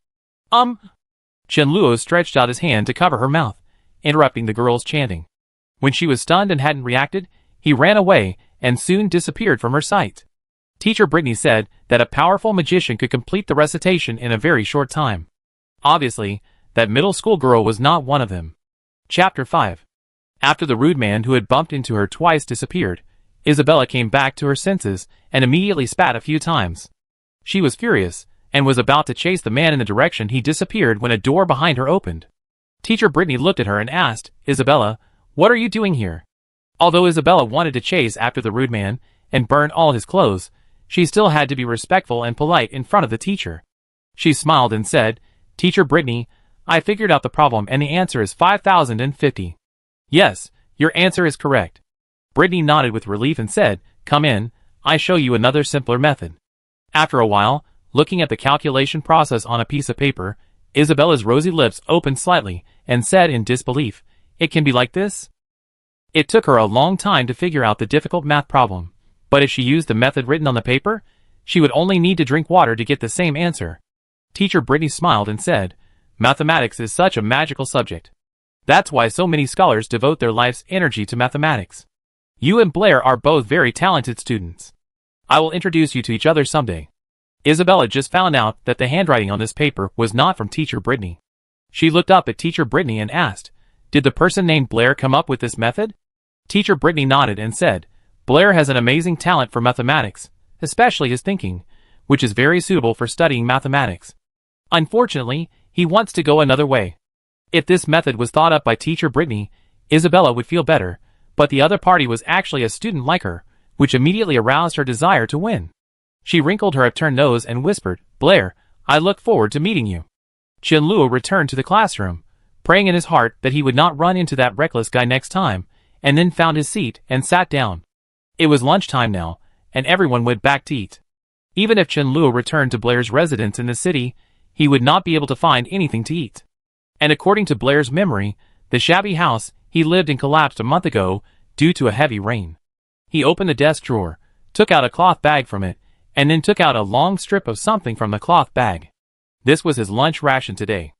Chen-Luo stretched out his hand to cover her mouth, interrupting the girl's chanting. When she was stunned and hadn't reacted, he ran away and soon disappeared from her sight. Teacher Britney said that a powerful magician could complete the recitation in a very short time. Obviously, that middle school girl was not one of them. Chapter 5. After the rude man who had bumped into her twice disappeared, Isabella came back to her senses and immediately spat a few times. She was furious and was about to chase the man in the direction he disappeared when a door behind her opened. Teacher Britney looked at her and asked, Isabella, what are you doing here? Although Isabella wanted to chase after the rude man and burn all his clothes, she still had to be respectful and polite in front of the teacher. She smiled and said, Teacher Britney, I figured out the problem and the answer is 5,050. Yes, your answer is correct. Britney nodded with relief and said, Come in, I show you another simpler method. After a while, looking at the calculation process on a piece of paper, Isabella's rosy lips opened slightly and said in disbelief, It can be like this? It took her a long time to figure out the difficult math problem, but if she used the method written on the paper, she would only need to drink water to get the same answer. Teacher Britney smiled and said, Mathematics is such a magical subject. That's why so many scholars devote their life's energy to mathematics. You and Blair are both very talented students. I will introduce you to each other someday. Isabella just found out that the handwriting on this paper was not from Teacher Britney. She looked up at Teacher Britney and asked, Did the person named Blair come up with this method? Teacher Britney nodded and said, Blair has an amazing talent for mathematics, especially his thinking, which is very suitable for studying mathematics. Unfortunately, he wants to go another way. If this method was thought up by Teacher Britney, Isabella would feel better, but the other party was actually a student like her, which immediately aroused her desire to win. She wrinkled her upturned nose and whispered, Blair, I look forward to meeting you. Chen-Luo returned to the classroom, praying in his heart that he would not run into that reckless guy next time, and then found his seat and sat down. It was lunchtime now, and everyone went back to eat. Even if Chen-Luo returned to Blair's residence in the city, he would not be able to find anything to eat. And according to Blair's memory, the shabby house he lived in collapsed a month ago due to a heavy rain. He opened the desk drawer, took out a cloth bag from it, and then took out a long strip of something from the cloth bag. This was his lunch ration today.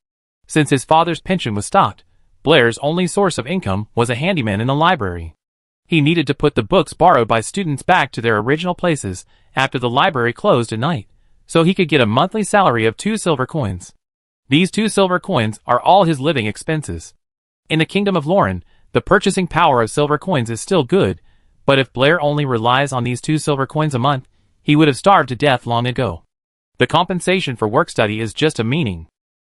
Since his father's pension was stopped, Blair's only source of income was a handyman in the library. He needed to put the books borrowed by students back to their original places after the library closed at night, so he could get a monthly salary of 2 silver coins. These 2 silver coins are all his living expenses. In the Kingdom of Lauren, the purchasing power of silver coins is still good, but if Blair only relies on these 2 silver coins a month, he would have starved to death long ago. The compensation for work study is just a meaning.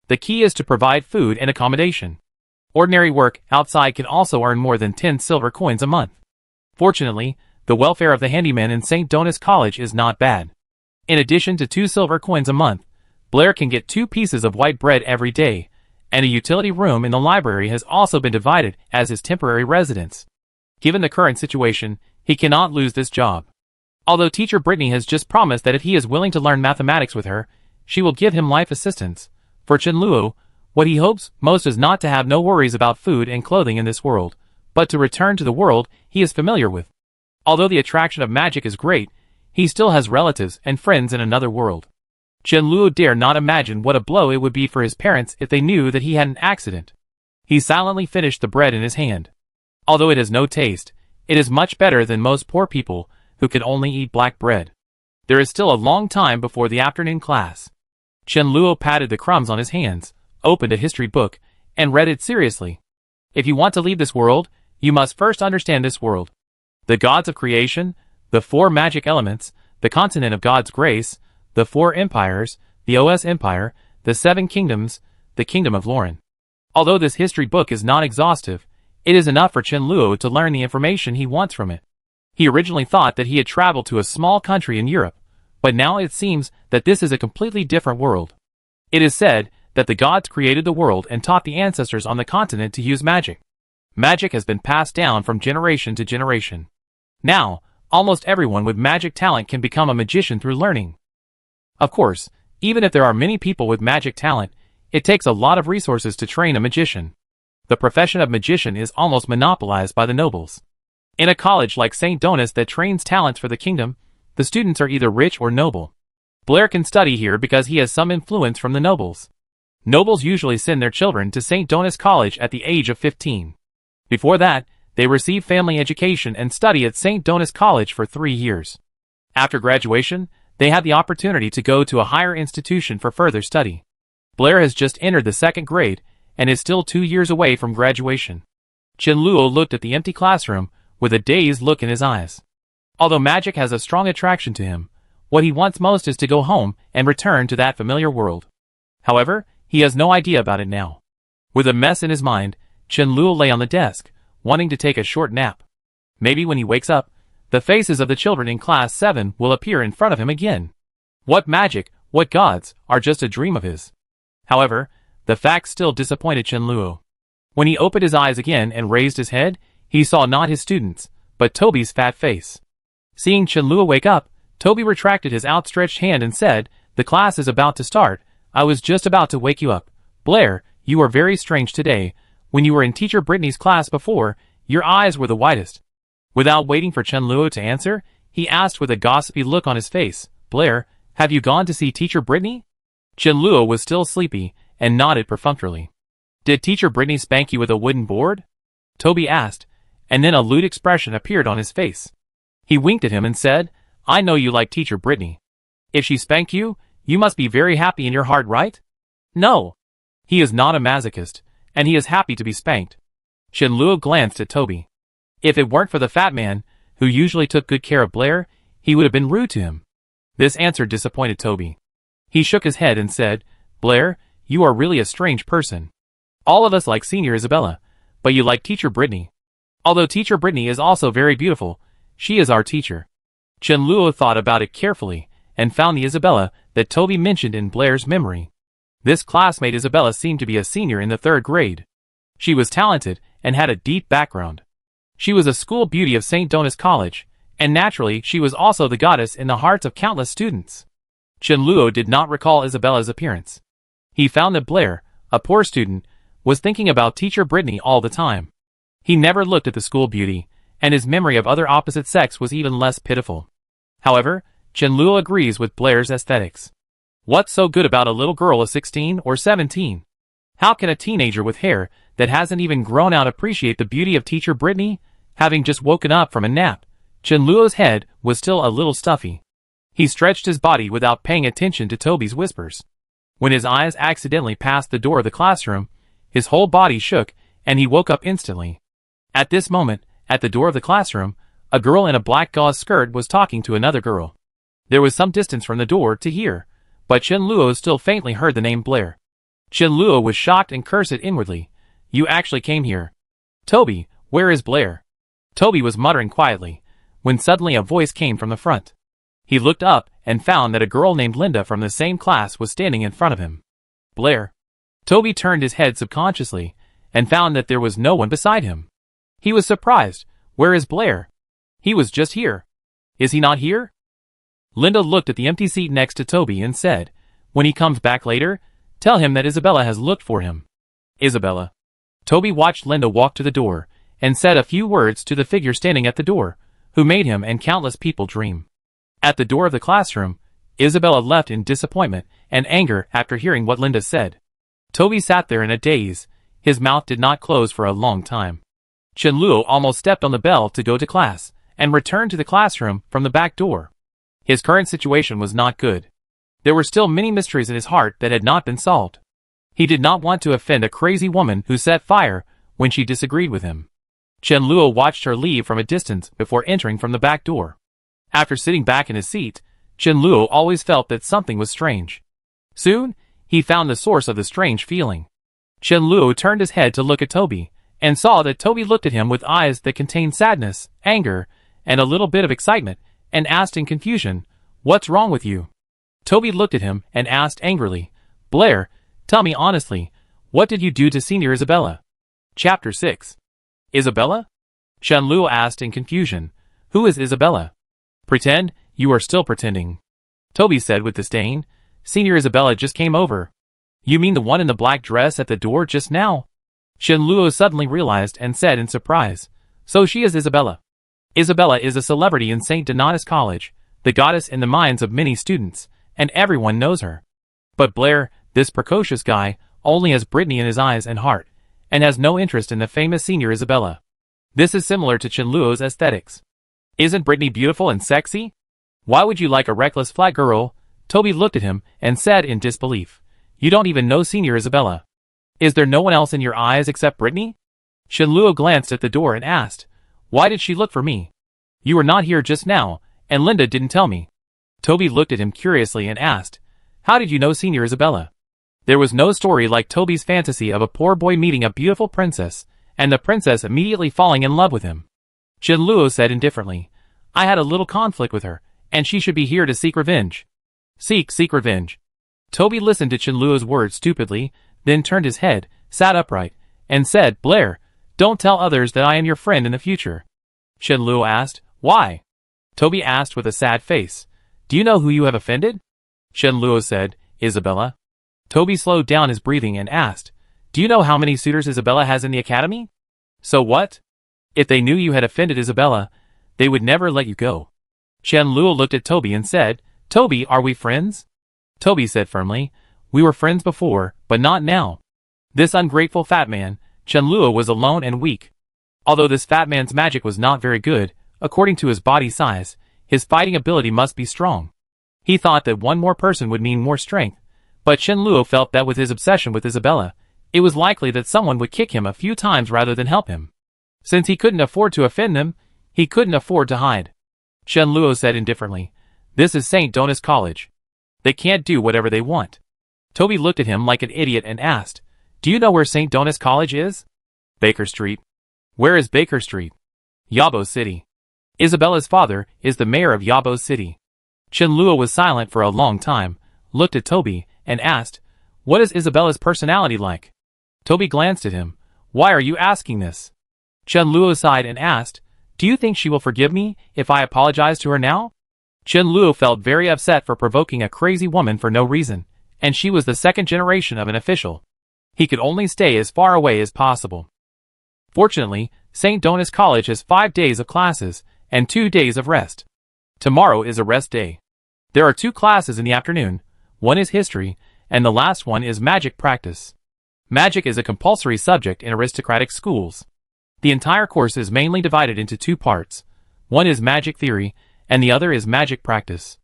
The key is to provide food and accommodation. Ordinary work outside can also earn more than 10 silver coins a month. Fortunately, the welfare of the handyman in St. Donis College is not bad. In addition to 2 silver coins a month, Blair can get 2 pieces of white bread every day, and a utility room in the library has also been divided as his temporary residence. Given the current situation, he cannot lose this job. Although teacher Britney has just promised that if he is willing to learn mathematics with her, she will give him life assistance. For Chen Luo, what he hopes most is not to have no worries about food and clothing in this world, but to return to the world he is familiar with. Although the attraction of magic is great, he still has relatives and friends in another world. Chen Luo dare not imagine what a blow it would be for his parents if they knew that he had an accident. He silently finished the bread in his hand. Although it has no taste, it is much better than most poor people who can only eat black bread. There is still a long time before the afternoon class. Chen Luo patted the crumbs on his hands, opened a history book, and read it seriously. If you want to leave this world, you must first understand this world. The gods of creation, the 4 magic elements, the continent of God's grace, the 4 empires, the OS Empire, the 7 kingdoms, the kingdom of Lauren. Although this history book is not exhaustive, it is enough for Chen Luo to learn the information he wants from it. He originally thought that he had traveled to a small country in Europe, but now it seems that this is a completely different world. It is said that the gods created the world and taught the ancestors on the continent to use magic. Magic has been passed down from generation to generation. Now, almost everyone with magic talent can become a magician through learning. Of course, even if there are many people with magic talent, it takes a lot of resources to train a magician. The profession of magician is almost monopolized by the nobles. In a college like St. Donis that trains talents for the kingdom, the students are either rich or noble. Blair can study here because he has some influence from the nobles. Nobles usually send their children to St. Donis College at the age of 15. Before that, they receive family education and study at St. Donis College for 3 years. After graduation, they have the opportunity to go to a higher institution for further study. Blair has just entered the 2nd grade and is still 2 years away from graduation. Chen Luo looked at the empty classroom with a dazed look in his eyes. Although magic has a strong attraction to him, what he wants most is to go home and return to that familiar world. However, he has no idea about it now. With a mess in his mind, Chen Luo lay on the desk, wanting to take a short nap. Maybe when he wakes up, the faces of the children in class 7 will appear in front of him again. What magic, what gods, are just a dream of his. However, the fact still disappointed Chen Luo. When he opened his eyes again and raised his head, he saw not his students, but Toby's fat face. Seeing Chen Luo wake up, Toby retracted his outstretched hand and said, "The class is about to start. I was just about to wake you up. Blair, you are very strange today. When you were in teacher Britney's class before, your eyes were the widest." Without waiting for Chen Luo to answer, he asked with a gossipy look on his face, "Blair, have you gone to see teacher Britney?" Chen Luo was still sleepy and nodded perfunctorily. "Did teacher Britney spank you with a wooden board?" Toby asked, and then a lewd expression appeared on his face. He winked at him and said, "I know you like teacher Britney. If she spanked you, you must be very happy in your heart, right?" "No. He is not a masochist, and he is happy to be spanked." Chen Luo glanced at Toby. If it weren't for the fat man, who usually took good care of Blair, he would have been rude to him. This answer disappointed Toby. He shook his head and said, "Blair, you are really a strange person. All of us like Senior Isabella, but you like teacher Britney. Although teacher Britney is also very beautiful, she is our teacher." Chen Luo thought about it carefully, and found the Isabella that Toby mentioned in Blair's memory. This classmate Isabella seemed to be a senior in the 3rd grade. She was talented and had a deep background. She was a school beauty of St. Donis College, and naturally she was also the goddess in the hearts of countless students. Chen Luo did not recall Isabella's appearance. He found that Blair, a poor student, was thinking about teacher Britney all the time. He never looked at the school beauty, and his memory of other opposite sex was even less pitiful. However, Chen Luo agrees with Blair's aesthetics. What's so good about a little girl of 16 or 17? How can a teenager with hair that hasn't even grown out appreciate the beauty of teacher Britney? Having just woken up from a nap, Chen Luo's head was still a little stuffy. He stretched his body without paying attention to Toby's whispers. When his eyes accidentally passed the door of the classroom, his whole body shook, and he woke up instantly. At this moment, at the door of the classroom, a girl in a black gauze skirt was talking to another girl. There was some distance from the door to hear, but Chen Luo still faintly heard the name Blair. Chenluo was shocked and cursed inwardly. You actually came here. Toby, where is Blair? Toby was muttering quietly, when suddenly a voice came from the front. He looked up and found that a girl named Linda from the same class was standing in front of him. Blair. Toby turned his head subconsciously and found that there was no one beside him. He was surprised. Where is Blair? He was just here. Is he not here? Linda looked at the empty seat next to Toby and said, when he comes back later, tell him that Isabella has looked for him. Isabella. Toby watched Linda walk to the door and said a few words to the figure standing at the door, who made him and countless people dream. At the door of the classroom, Isabella left in disappointment and anger after hearing what Linda said. Toby sat there in a daze. His mouth did not close for a long time. Chenluo almost stepped on the bell to go to class and returned to the classroom from the back door. His current situation was not good. There were still many mysteries in his heart that had not been solved. He did not want to offend a crazy woman who set fire when she disagreed with him. Chenluo watched her leave from a distance before entering from the back door. After sitting back in his seat, Chenluo always felt that something was strange. Soon, he found the source of the strange feeling. Chenluo turned his head to look at Toby, and saw that Toby looked at him with eyes that contained sadness, anger, and a little bit of excitement, and asked in confusion, "What's wrong with you?" Toby looked at him and asked angrily, "Blair, tell me honestly, what did you do to Senior Isabella?" Chapter 6. Isabella? Chenluo asked in confusion. Who is Isabella? Pretend? You are still pretending. Toby said with disdain. Senior Isabella just came over. You mean the one in the black dress at the door just now? Chenluo suddenly realized and said in surprise. So she is Isabella. Isabella is a celebrity in St. Donatus College, the goddess in the minds of many students, and everyone knows her. But Blair, this precocious guy, only has Britney in his eyes and heart, and has no interest in the famous Senior Isabella. This is similar to Chenluo's aesthetics. Isn't Britney beautiful and sexy? Why would you like a reckless flat girl? Toby looked at him and said in disbelief. You don't even know Senior Isabella. Is there no one else in your eyes except Britney? Chenluo glanced at the door and asked, Why did she look for me? You were not here just now, and Linda didn't tell me. Toby looked at him curiously and asked, How did you know Senior Isabella? There was no story like Toby's fantasy of a poor boy meeting a beautiful princess, and the princess immediately falling in love with him. Chenluo said indifferently, I had a little conflict with her, and she should be here to seek revenge. Seek revenge. Toby listened to Chenluo's words stupidly, then turned his head, sat upright, and said, Blair, don't tell others that I am your friend in the future. Chenluo asked, Why? Toby asked with a sad face, Do you know who you have offended? Chenluo said, Isabella. Toby slowed down his breathing and asked, Do you know how many suitors Isabella has in the academy? So what? If they knew you had offended Isabella, they would never let you go. Chenluo looked at Toby and said, Toby, are we friends? Toby said firmly, We were friends before, but not now. This ungrateful fat man, Chenluo, was alone and weak. Although this fat man's magic was not very good, according to his body size, his fighting ability must be strong. He thought that one more person would mean more strength, but Chenluo felt that with his obsession with Isabella, it was likely that someone would kick him a few times rather than help him. Since he couldn't afford to offend them, he couldn't afford to hide. Chenluo said indifferently, This is St. Donatus College. They can't do whatever they want. Toby looked at him like an idiot and asked, Do you know where St. Donatus College is? Baker Street. Where is Baker Street? Yabo City. Isabella's father is the mayor of Yabo City. Chenluo was silent for a long time, looked at Toby, and asked, What is Isabella's personality like? Toby glanced at him. Why are you asking this? Chenluo sighed and asked, Do you think she will forgive me if I apologize to her now? Chenluo felt very upset for provoking a crazy woman for no reason, and she was the second generation of an official. He could only stay as far away as possible. Fortunately, St. Donatus College has 5 days of classes and 2 days of rest. Tomorrow is a rest day. There are 2 classes in the afternoon. One is history, and the last one is magic practice. Magic is a compulsory subject in aristocratic schools. The entire course is mainly divided into 2 parts. One is magic theory, and the other is magic practice.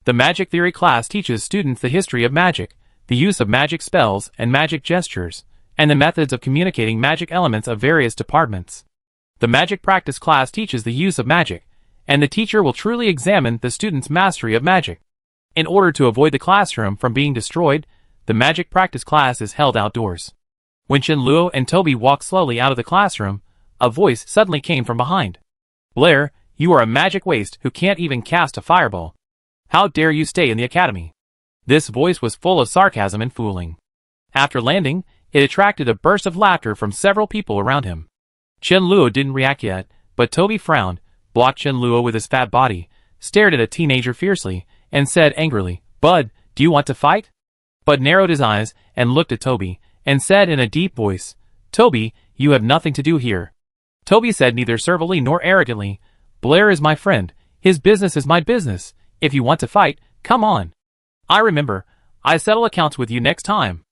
The magic theory class teaches students the history of magic, the use of magic spells and magic gestures, and the methods of communicating magic elements of various departments. The magic practice class teaches the use of magic, and the teacher will truly examine the student's mastery of magic. In order to avoid the classroom from being destroyed, the magic practice class is held outdoors. When Chenluo and Toby walked slowly out of the classroom, a voice suddenly came from behind. Blair, you are a magic waste who can't even cast a fireball. How dare you stay in the academy? This voice was full of sarcasm and fooling. After landing, it attracted a burst of laughter from several people around him. Chenluo didn't react yet, but Toby frowned, blocked Chenluo with his fat body, stared at a teenager fiercely, and said angrily, Bud, do you want to fight? Bud narrowed his eyes and looked at Toby, and said in a deep voice, Toby, you have nothing to do here. Toby said neither servilely nor arrogantly, Blair is my friend, his business is my business, if you want to fight, come on. I remember, I settle accounts with you next time.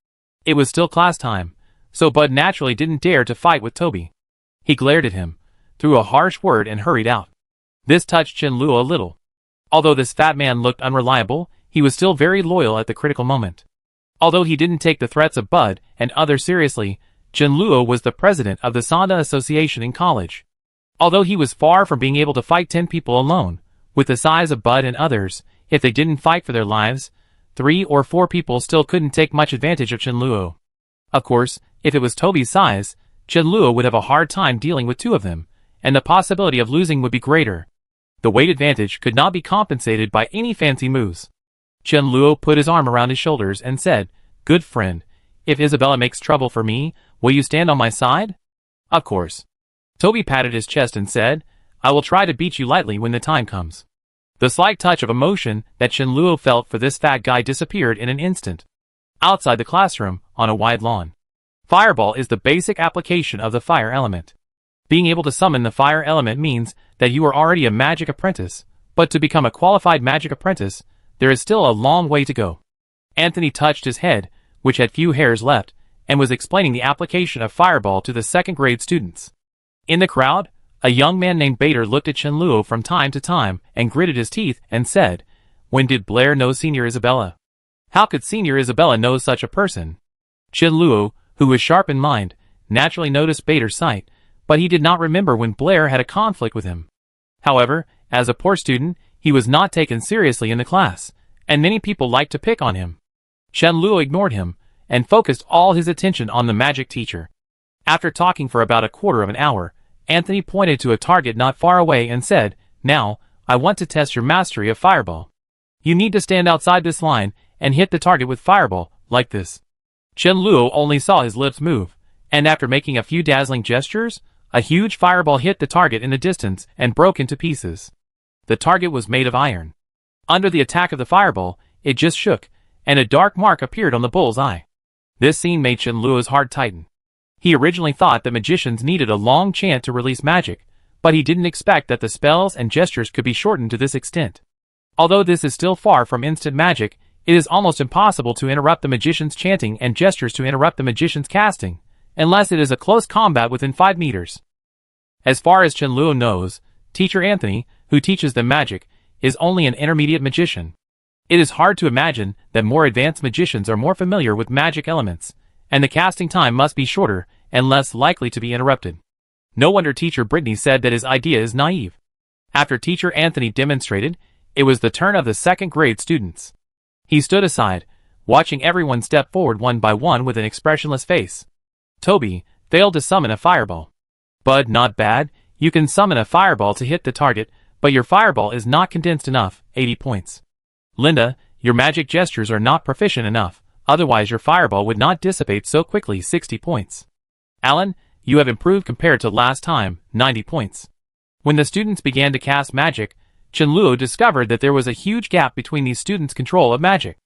It was still class time, so Bud naturally didn't dare to fight with Toby. He glared at him, threw a harsh word and hurried out. This touched Chenluo a little. Although this fat man looked unreliable, he was still very loyal at the critical moment. Although he didn't take the threats of Bud and others seriously, Chenluo was the president of the Sonda Association in college. Although he was far from being able to fight 10 people alone, with the size of Bud and others, if they didn't fight for their lives, 3 or 4 people still couldn't take much advantage of Chenluo. Of course, if it was Toby's size, Chenluo would have a hard time dealing with 2 of them, and the possibility of losing would be greater. The weight advantage could not be compensated by any fancy moves. Chenluo put his arm around his shoulders and said, Good friend, if Isabella makes trouble for me, will you stand on my side? Of course. Toby patted his chest and said, I will try to beat you lightly when the time comes. The slight touch of emotion that Chenluo felt for this fat guy disappeared in an instant. Outside the classroom, on a wide lawn. Fireball is the basic application of the fire element. Being able to summon the fire element means that you are already a magic apprentice, but to become a qualified magic apprentice, there is still a long way to go. Anthony touched his head, which had few hairs left, and was explaining the application of fireball to the 2nd grade students. In the crowd, a young man named Bader looked at Chenluo from time to time and gritted his teeth and said, When did Blair know Senior Isabella? How could Senior Isabella know such a person? Chenluo, who was sharp in mind, naturally noticed Bader's sight, but he did not remember when Blair had a conflict with him. However, as a poor student, he was not taken seriously in the class, and many people liked to pick on him. Chenluo ignored him, and focused all his attention on the magic teacher. After talking for about a quarter of an hour, Anthony pointed to a target not far away and said, Now, I want to test your mastery of fireball. You need to stand outside this line and hit the target with fireball, like this. Chenluo only saw his lips move, and after making a few dazzling gestures, a huge fireball hit the target in the distance and broke into pieces. The target was made of iron. Under the attack of the fireball, it just shook, and a dark mark appeared on the bull's eye. This scene made Chenluo's heart tighten. He originally thought that magicians needed a long chant to release magic, but he didn't expect that the spells and gestures could be shortened to this extent. Although this is still far from instant magic, it is almost impossible to interrupt the magician's chanting and gestures to interrupt the magician's casting, unless it is a close combat within 5 meters. As far as Chenluo knows, Teacher Anthony, who teaches them magic, is only an intermediate magician. It is hard to imagine that more advanced magicians are more familiar with magic elements, and the casting time must be shorter and less likely to be interrupted. No wonder Teacher Britney said that his idea is naive. After Teacher Anthony demonstrated, it was the turn of the 2nd grade students. He stood aside, watching everyone step forward one by one with an expressionless face. Toby failed to summon a fireball. Bud, not bad, you can summon a fireball to hit the target, but your fireball is not condensed enough, 80 points. Linda, your magic gestures are not proficient enough, otherwise your fireball would not dissipate so quickly, 60 points. Alan, you have improved compared to last time, 90 points. When the students began to cast magic, Chenluo discovered that there was a huge gap between these students' control of magic.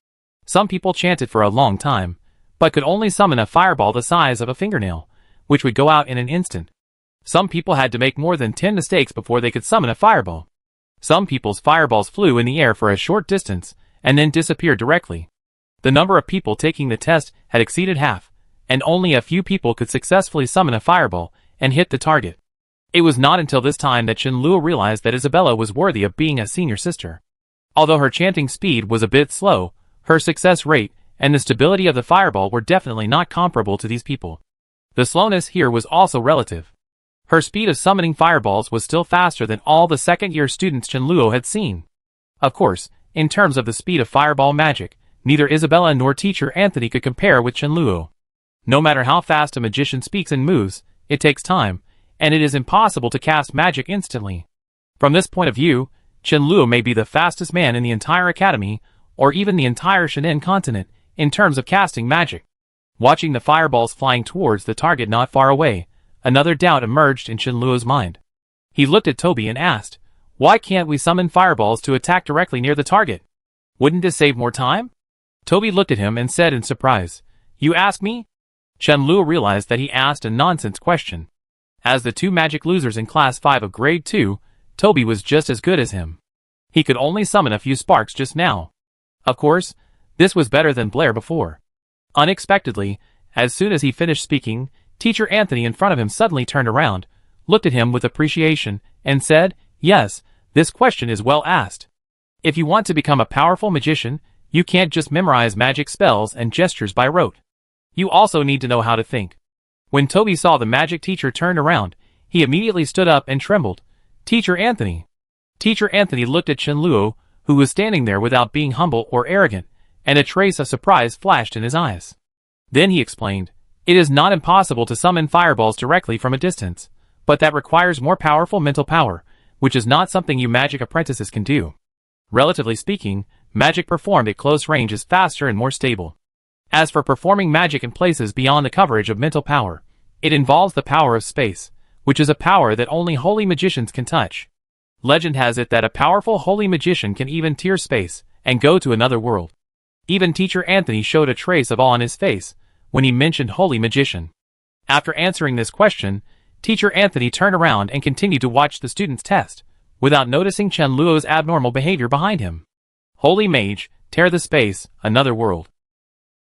Some people chanted for a long time, but could only summon a fireball the size of a fingernail, which would go out in an instant. Some people had to make more than 10 mistakes before they could summon a fireball. Some people's fireballs flew in the air for a short distance, and then disappeared directly. The number of people taking the test had exceeded half, and only a few people could successfully summon a fireball and hit the target. It was not until this time that Chenluo realized that Isabella was worthy of being a senior sister. Although her chanting speed was a bit slow, her success rate and the stability of the fireball were definitely not comparable to these people. The slowness here was also relative. Her speed of summoning fireballs was still faster than all the 2nd-year students Chenluo had seen. Of course, in terms of the speed of fireball magic, Neither Isabella nor teacher Anthony could compare with Chenluo. No matter how fast a magician speaks and moves, it takes time, and it is impossible to cast magic instantly. From this point of view, Chenluo may be the fastest man in the entire academy, or even the entire Shannon continent, in terms of casting magic. Watching the fireballs flying towards the target not far away, another doubt emerged in Chenluo's mind. He looked at Toby and asked, "Why can't we summon fireballs to attack directly near the target? Wouldn't this save more time?" Toby looked at him and said in surprise, "You ask me?" Chenluo realized that he asked a nonsense question. As the two magic losers in Class 5 of Grade 2, Toby was just as good as him. He could only summon a few sparks just now. Of course, this was better than Blair before. Unexpectedly, as soon as he finished speaking, Teacher Anthony in front of him suddenly turned around, looked at him with appreciation, and said, "Yes, this question is well asked. If you want to become a powerful magician, you can't just memorize magic spells and gestures by rote. You also need to know how to think." When Toby saw the magic teacher turn around, he immediately stood up and trembled. "Teacher Anthony." Teacher Anthony looked at Chenluo, who was standing there without being humble or arrogant, and a trace of surprise flashed in his eyes. Then he explained, "It is not impossible to summon fireballs directly from a distance, but that requires more powerful mental power, which is not something you magic apprentices can do. Relatively speaking, magic performed at close range is faster and more stable. As for performing magic in places beyond the coverage of mental power, it involves the power of space, which is a power that only holy magicians can touch. Legend has it that a powerful holy magician can even tear space and go to another world." Even Teacher Anthony showed a trace of awe on his face when he mentioned holy magician. After answering this question, Teacher Anthony turned around and continued to watch the students test, without noticing Chenluo's abnormal behavior behind him. Holy mage, tear the space, another world.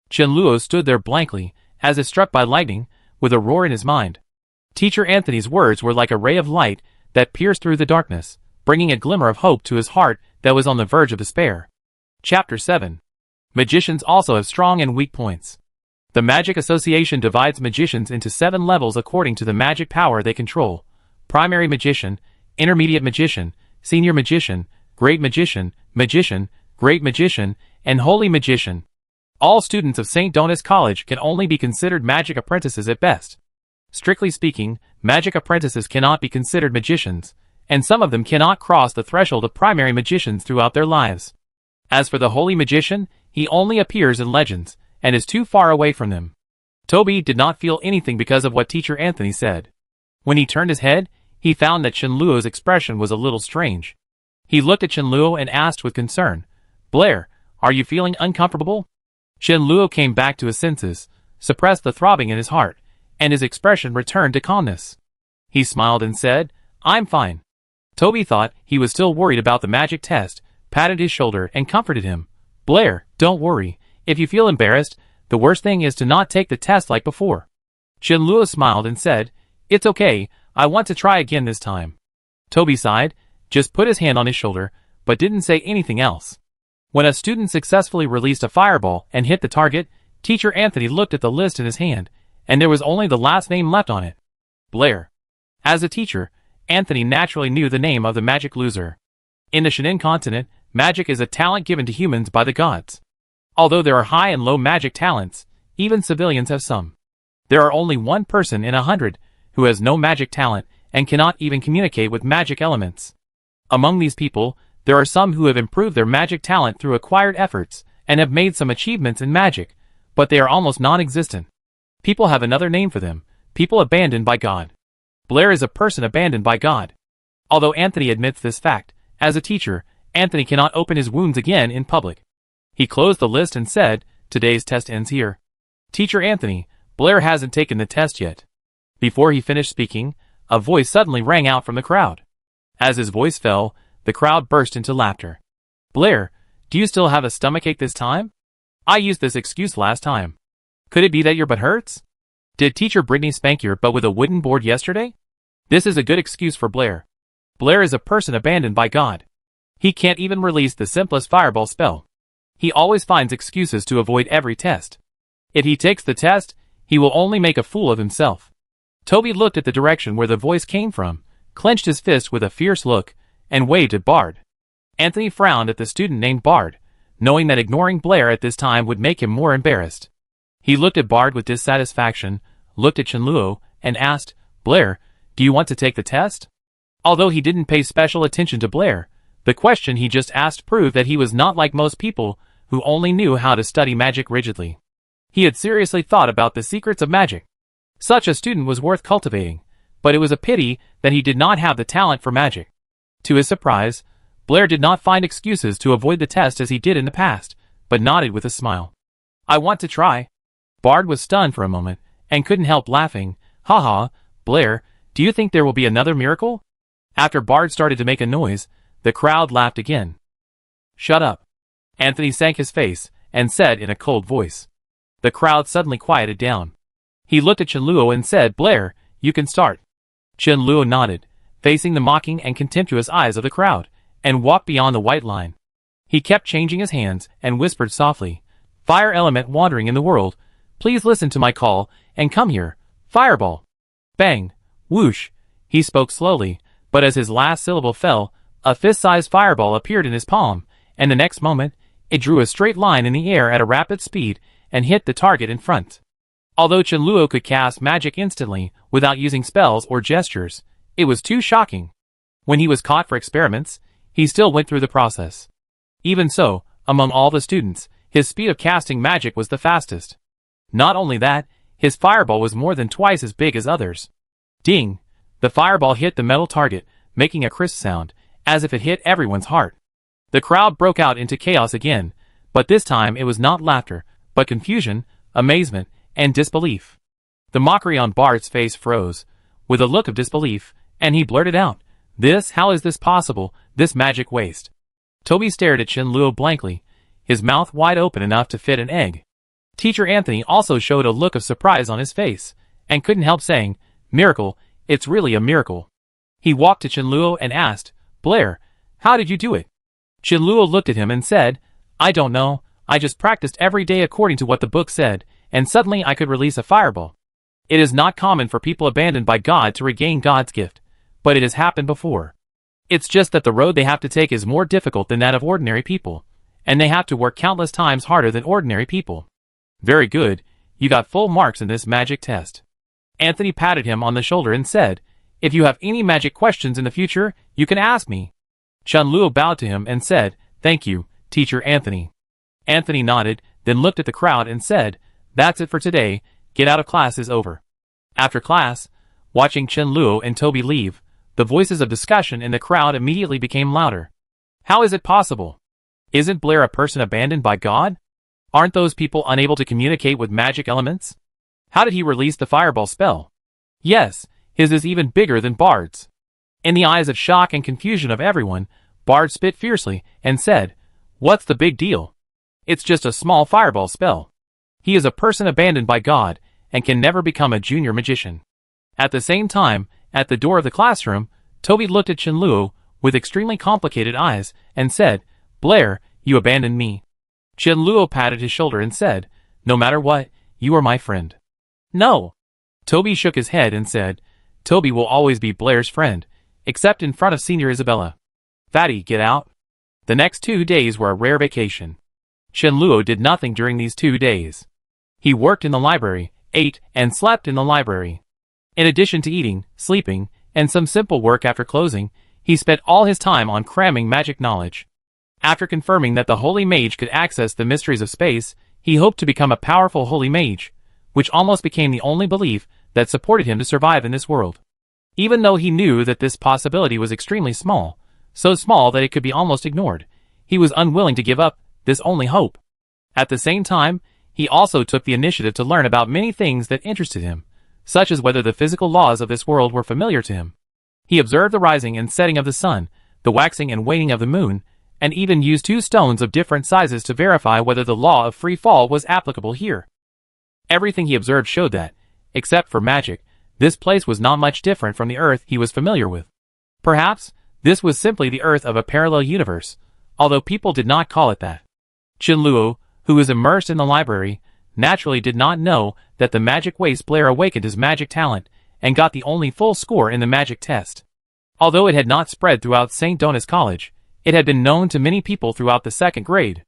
Chenluo stood there blankly, as if struck by lightning, with a roar in his mind. Teacher Anthony's words were like a ray of light that pierced through the darkness, bringing a glimmer of hope to his heart that was on the verge of despair. Chapter 7. Magicians also have strong and weak points. The Magic Association divides magicians into 7 levels according to the magic power they control: primary magician, intermediate magician, senior magician, great magician, magician, great magician, and holy magician. All students of St. Donis College can only be considered magic apprentices at best. Strictly speaking, magic apprentices cannot be considered magicians, and some of them cannot cross the threshold of primary magicians throughout their lives. As for the holy magician, he only appears in legends, and is too far away from them. Toby did not feel anything because of what Teacher Anthony said. When he turned his head, he found that Chenluo's expression was a little strange. He looked at Chenluo and asked with concern, "Blair, are you feeling uncomfortable?" Chenluo came back to his senses, suppressed the throbbing in his heart, and his expression returned to calmness. He smiled and said, "I'm fine." Toby thought he was still worried about the magic test, patted his shoulder and comforted him. "Blair, don't worry. If you feel embarrassed, the worst thing is to not take the test like before." Chenluo smiled and said, "It's okay, I want to try again this time." Toby sighed, just put his hand on his shoulder, but didn't say anything else. When a student successfully released a fireball and hit the target, Teacher Anthony looked at the list in his hand, and there was only the last name left on it: Blair. As a teacher, Anthony naturally knew the name of the magic loser. In the Shannon continent, magic is a talent given to humans by the gods. Although there are high and low magic talents, even civilians have some. There are only 1 person in 100 who has no magic talent and cannot even communicate with magic elements. Among these people, there are some who have improved their magic talent through acquired efforts and have made some achievements in magic, but they are almost non-existent. People have another name for them: people abandoned by God. Blair is a person abandoned by God. Although Anthony admits this fact, as a teacher, Anthony cannot open his wounds again in public. He closed the list and said, "Today's test ends here. Teacher Anthony, Blair hasn't taken the test yet." Before he finished speaking, a voice suddenly rang out from the crowd. As his voice fell, the crowd burst into laughter. "Blair, do you still have a stomachache this time? I used this excuse last time. Could it be that your butt hurts? Did Teacher Britney spank your butt with a wooden board yesterday?" This is a good excuse for Blair. Blair is a person abandoned by God. He can't even release the simplest fireball spell. He always finds excuses to avoid every test. If he takes the test, he will only make a fool of himself. Toby looked at the direction where the voice came from, clenched his fist with a fierce look, and waved at Bard. Anthony frowned at the student named Bard, knowing that ignoring Blair at this time would make him more embarrassed. He looked at Bard with dissatisfaction, looked at Chenluo, and asked, "Blair, do you want to take the test?" Although he didn't pay special attention to Blair, the question he just asked proved that he was not like most people who only knew how to study magic rigidly. He had seriously thought about the secrets of magic. Such a student was worth cultivating, but it was a pity that he did not have the talent for magic. To his surprise, Blair did not find excuses to avoid the test as he did in the past, but nodded with a smile. "I want to try." Bard was stunned for a moment, and couldn't help laughing. "Haha, Blair, do you think there will be another miracle?" After Bard started to make a noise, the crowd laughed again. "Shut up." Anthony sank his face, and said in a cold voice. The crowd suddenly quieted down. He looked at Chenluo and said, "Blair, you can start." Chenluo nodded, facing the mocking and contemptuous eyes of the crowd, and walked beyond the white line. He kept changing his hands, and whispered softly, "Fire element wandering in the world, please listen to my call, and come here. Fireball." Bang! Whoosh! He spoke slowly, but as his last syllable fell, a fist-sized fireball appeared in his palm, and the next moment, it drew a straight line in the air at a rapid speed, and hit the target in front. Although Chenluo could cast magic instantly, without using spells or gestures, it was too shocking. When he was caught for experiments, he still went through the process. Even so, among all the students, his speed of casting magic was the fastest. Not only that, his fireball was more than twice as big as others. Ding! The fireball hit the metal target, making a crisp sound, as if it hit everyone's heart. The crowd broke out into chaos again, but this time it was not laughter, but confusion, amazement, and disbelief. The mockery on Bard's face froze, with a look of disbelief, and he blurted out, how is this possible, this magic waste?" Toby stared at Chenluo blankly, his mouth wide open enough to fit an egg. Teacher Anthony also showed a look of surprise on his face, and couldn't help saying, "Miracle, it's really a miracle." He walked to Chenluo and asked, "Blair, how did you do it?" Chenluo looked at him and said, "I don't know, I just practiced every day according to what the book said, and suddenly I could release a fireball. It is not common for people abandoned by God to regain God's gift, but it has happened before. It's just that the road they have to take is more difficult than that of ordinary people, and they have to work countless times harder than ordinary people." "Very good, you got full marks in this magic test." Anthony patted him on the shoulder and said, "If you have any magic questions in the future, you can ask me." Chenluo bowed to him and said, "Thank you, Teacher Anthony." Anthony nodded, then looked at the crowd and said, "That's it for today, get out of class is over." After class, watching Chenluo and Toby leave, the voices of discussion in the crowd immediately became louder. "How is it possible? Isn't Blair a person abandoned by God? Aren't those people unable to communicate with magic elements? How did he release the fireball spell? Yes, his is even bigger than Bard's." In the eyes of shock and confusion of everyone, Bard spit fiercely and said, "What's the big deal? It's just a small fireball spell. He is a person abandoned by God, and can never become a junior magician." At the same time, at the door of the classroom, Toby looked at Chenluo with extremely complicated eyes, and said, "Blair, you abandoned me." Chenluo patted his shoulder and said, "No matter what, you are my friend." "No." Toby shook his head and said, "Toby will always be Blair's friend, except in front of Senior Isabella. Fatty, get out." The next 2 days were a rare vacation. Chenluo did nothing during these 2 days. He worked in the library, ate, and slept in the library. In addition to eating, sleeping, and some simple work after closing, he spent all his time on cramming magic knowledge. After confirming that the Holy Mage could access the mysteries of space, he hoped to become a powerful Holy Mage, which almost became the only belief that supported him to survive in this world. Even though he knew that this possibility was extremely small, so small that it could be almost ignored, he was unwilling to give up this only hope. At the same time, he also took the initiative to learn about many things that interested him, such as whether the physical laws of this world were familiar to him. He observed the rising and setting of the sun, the waxing and waning of the moon, and even used 2 stones of different sizes to verify whether the law of free fall was applicable here. Everything he observed showed that, except for magic, this place was not much different from the Earth he was familiar with. Perhaps, this was simply the Earth of a parallel universe, although people did not call it that. Chenluo, who was immersed in the library, naturally did not know that the magic waste Blair awakened his magic talent, and got the only full score in the magic test. Although it had not spread throughout St. Dona's College, it had been known to many people throughout the 2nd grade.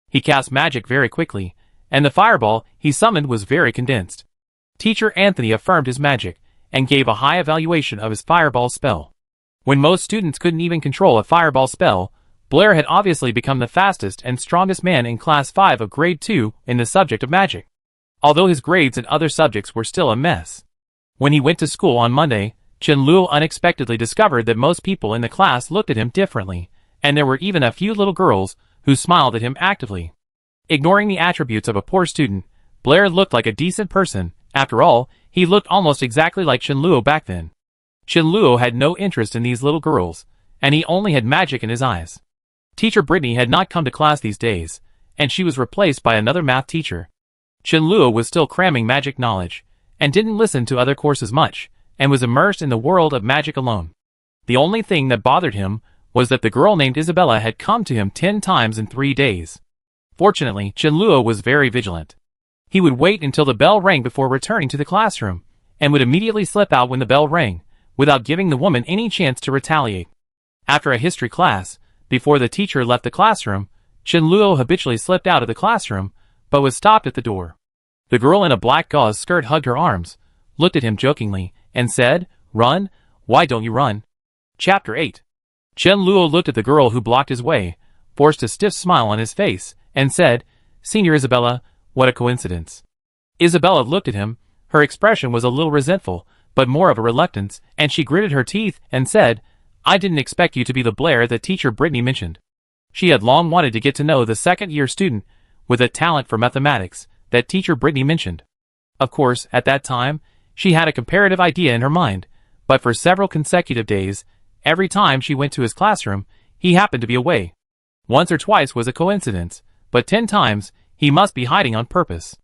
He cast magic very quickly, and the fireball he summoned was very condensed. Teacher Anthony affirmed his magic, and gave a high evaluation of his fireball spell. When most students couldn't even control a fireball spell, Blair had obviously become the fastest and strongest man in Class 5 of Grade 2 in the subject of magic, although his grades in other subjects were still a mess. When he went to school on Monday, Chen-Luo unexpectedly discovered that most people in the class looked at him differently, and there were even a few little girls who smiled at him actively. Ignoring the attributes of a poor student, Blair looked like a decent person. After all, he looked almost exactly like Chen-Luo back then. Chen-Luo had no interest in these little girls, and he only had magic in his eyes. Teacher Britney had not come to class these days, and she was replaced by another math teacher. Chen-Luo was still cramming magic knowledge, and didn't listen to other courses much, and was immersed in the world of magic alone. The only thing that bothered him was that the girl named Isabella had come to him 10 times in 3 days. Fortunately, Chen-Luo was very vigilant. He would wait until the bell rang before returning to the classroom, and would immediately slip out when the bell rang, without giving the woman any chance to retaliate. After a history class, before the teacher left the classroom, Chen-Luo habitually slipped out of the classroom, but was stopped at the door. The girl in a black gauze skirt hugged her arms, looked at him jokingly, and said, "Run? Why don't you run?" Chapter 8. Chen-Luo looked at the girl who blocked his way, forced a stiff smile on his face, and said, "Senior Isabella, what a coincidence." Isabella looked at him. Her expression was a little resentful, but more of a reluctance, and she gritted her teeth and said, "I didn't expect you to be the Blair that Teacher Britney mentioned." She had long wanted to get to know the second-year student with a talent for mathematics that Teacher Britney mentioned. Of course, at that time, she had a comparative idea in her mind, but for several consecutive days, every time she went to his classroom, he happened to be away. Once or twice was a coincidence, but 10 times, he must be hiding on purpose.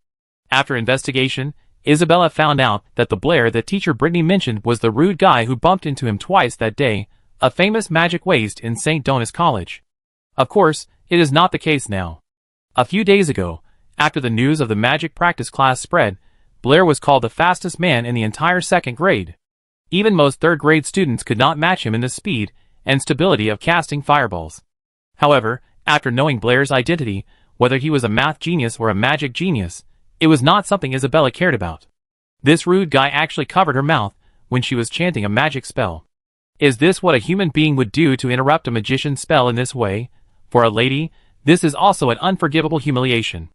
After investigation, Isabella found out that the Blair that Teacher Britney mentioned was the rude guy who bumped into him twice that day, a famous magic waste in St. Donis College. Of course, it is not the case now. A few days ago, after the news of the magic practice class spread, Blair was called the fastest man in the entire second grade. Even most third-grade students could not match him in the speed and stability of casting fireballs. However, after knowing Blair's identity, whether he was a math genius or a magic genius, it was not something Isabella cared about. This rude guy actually covered her mouth when she was chanting a magic spell. Is this what a human being would do to interrupt a magician's spell in this way? For a lady, this is also an unforgivable humiliation.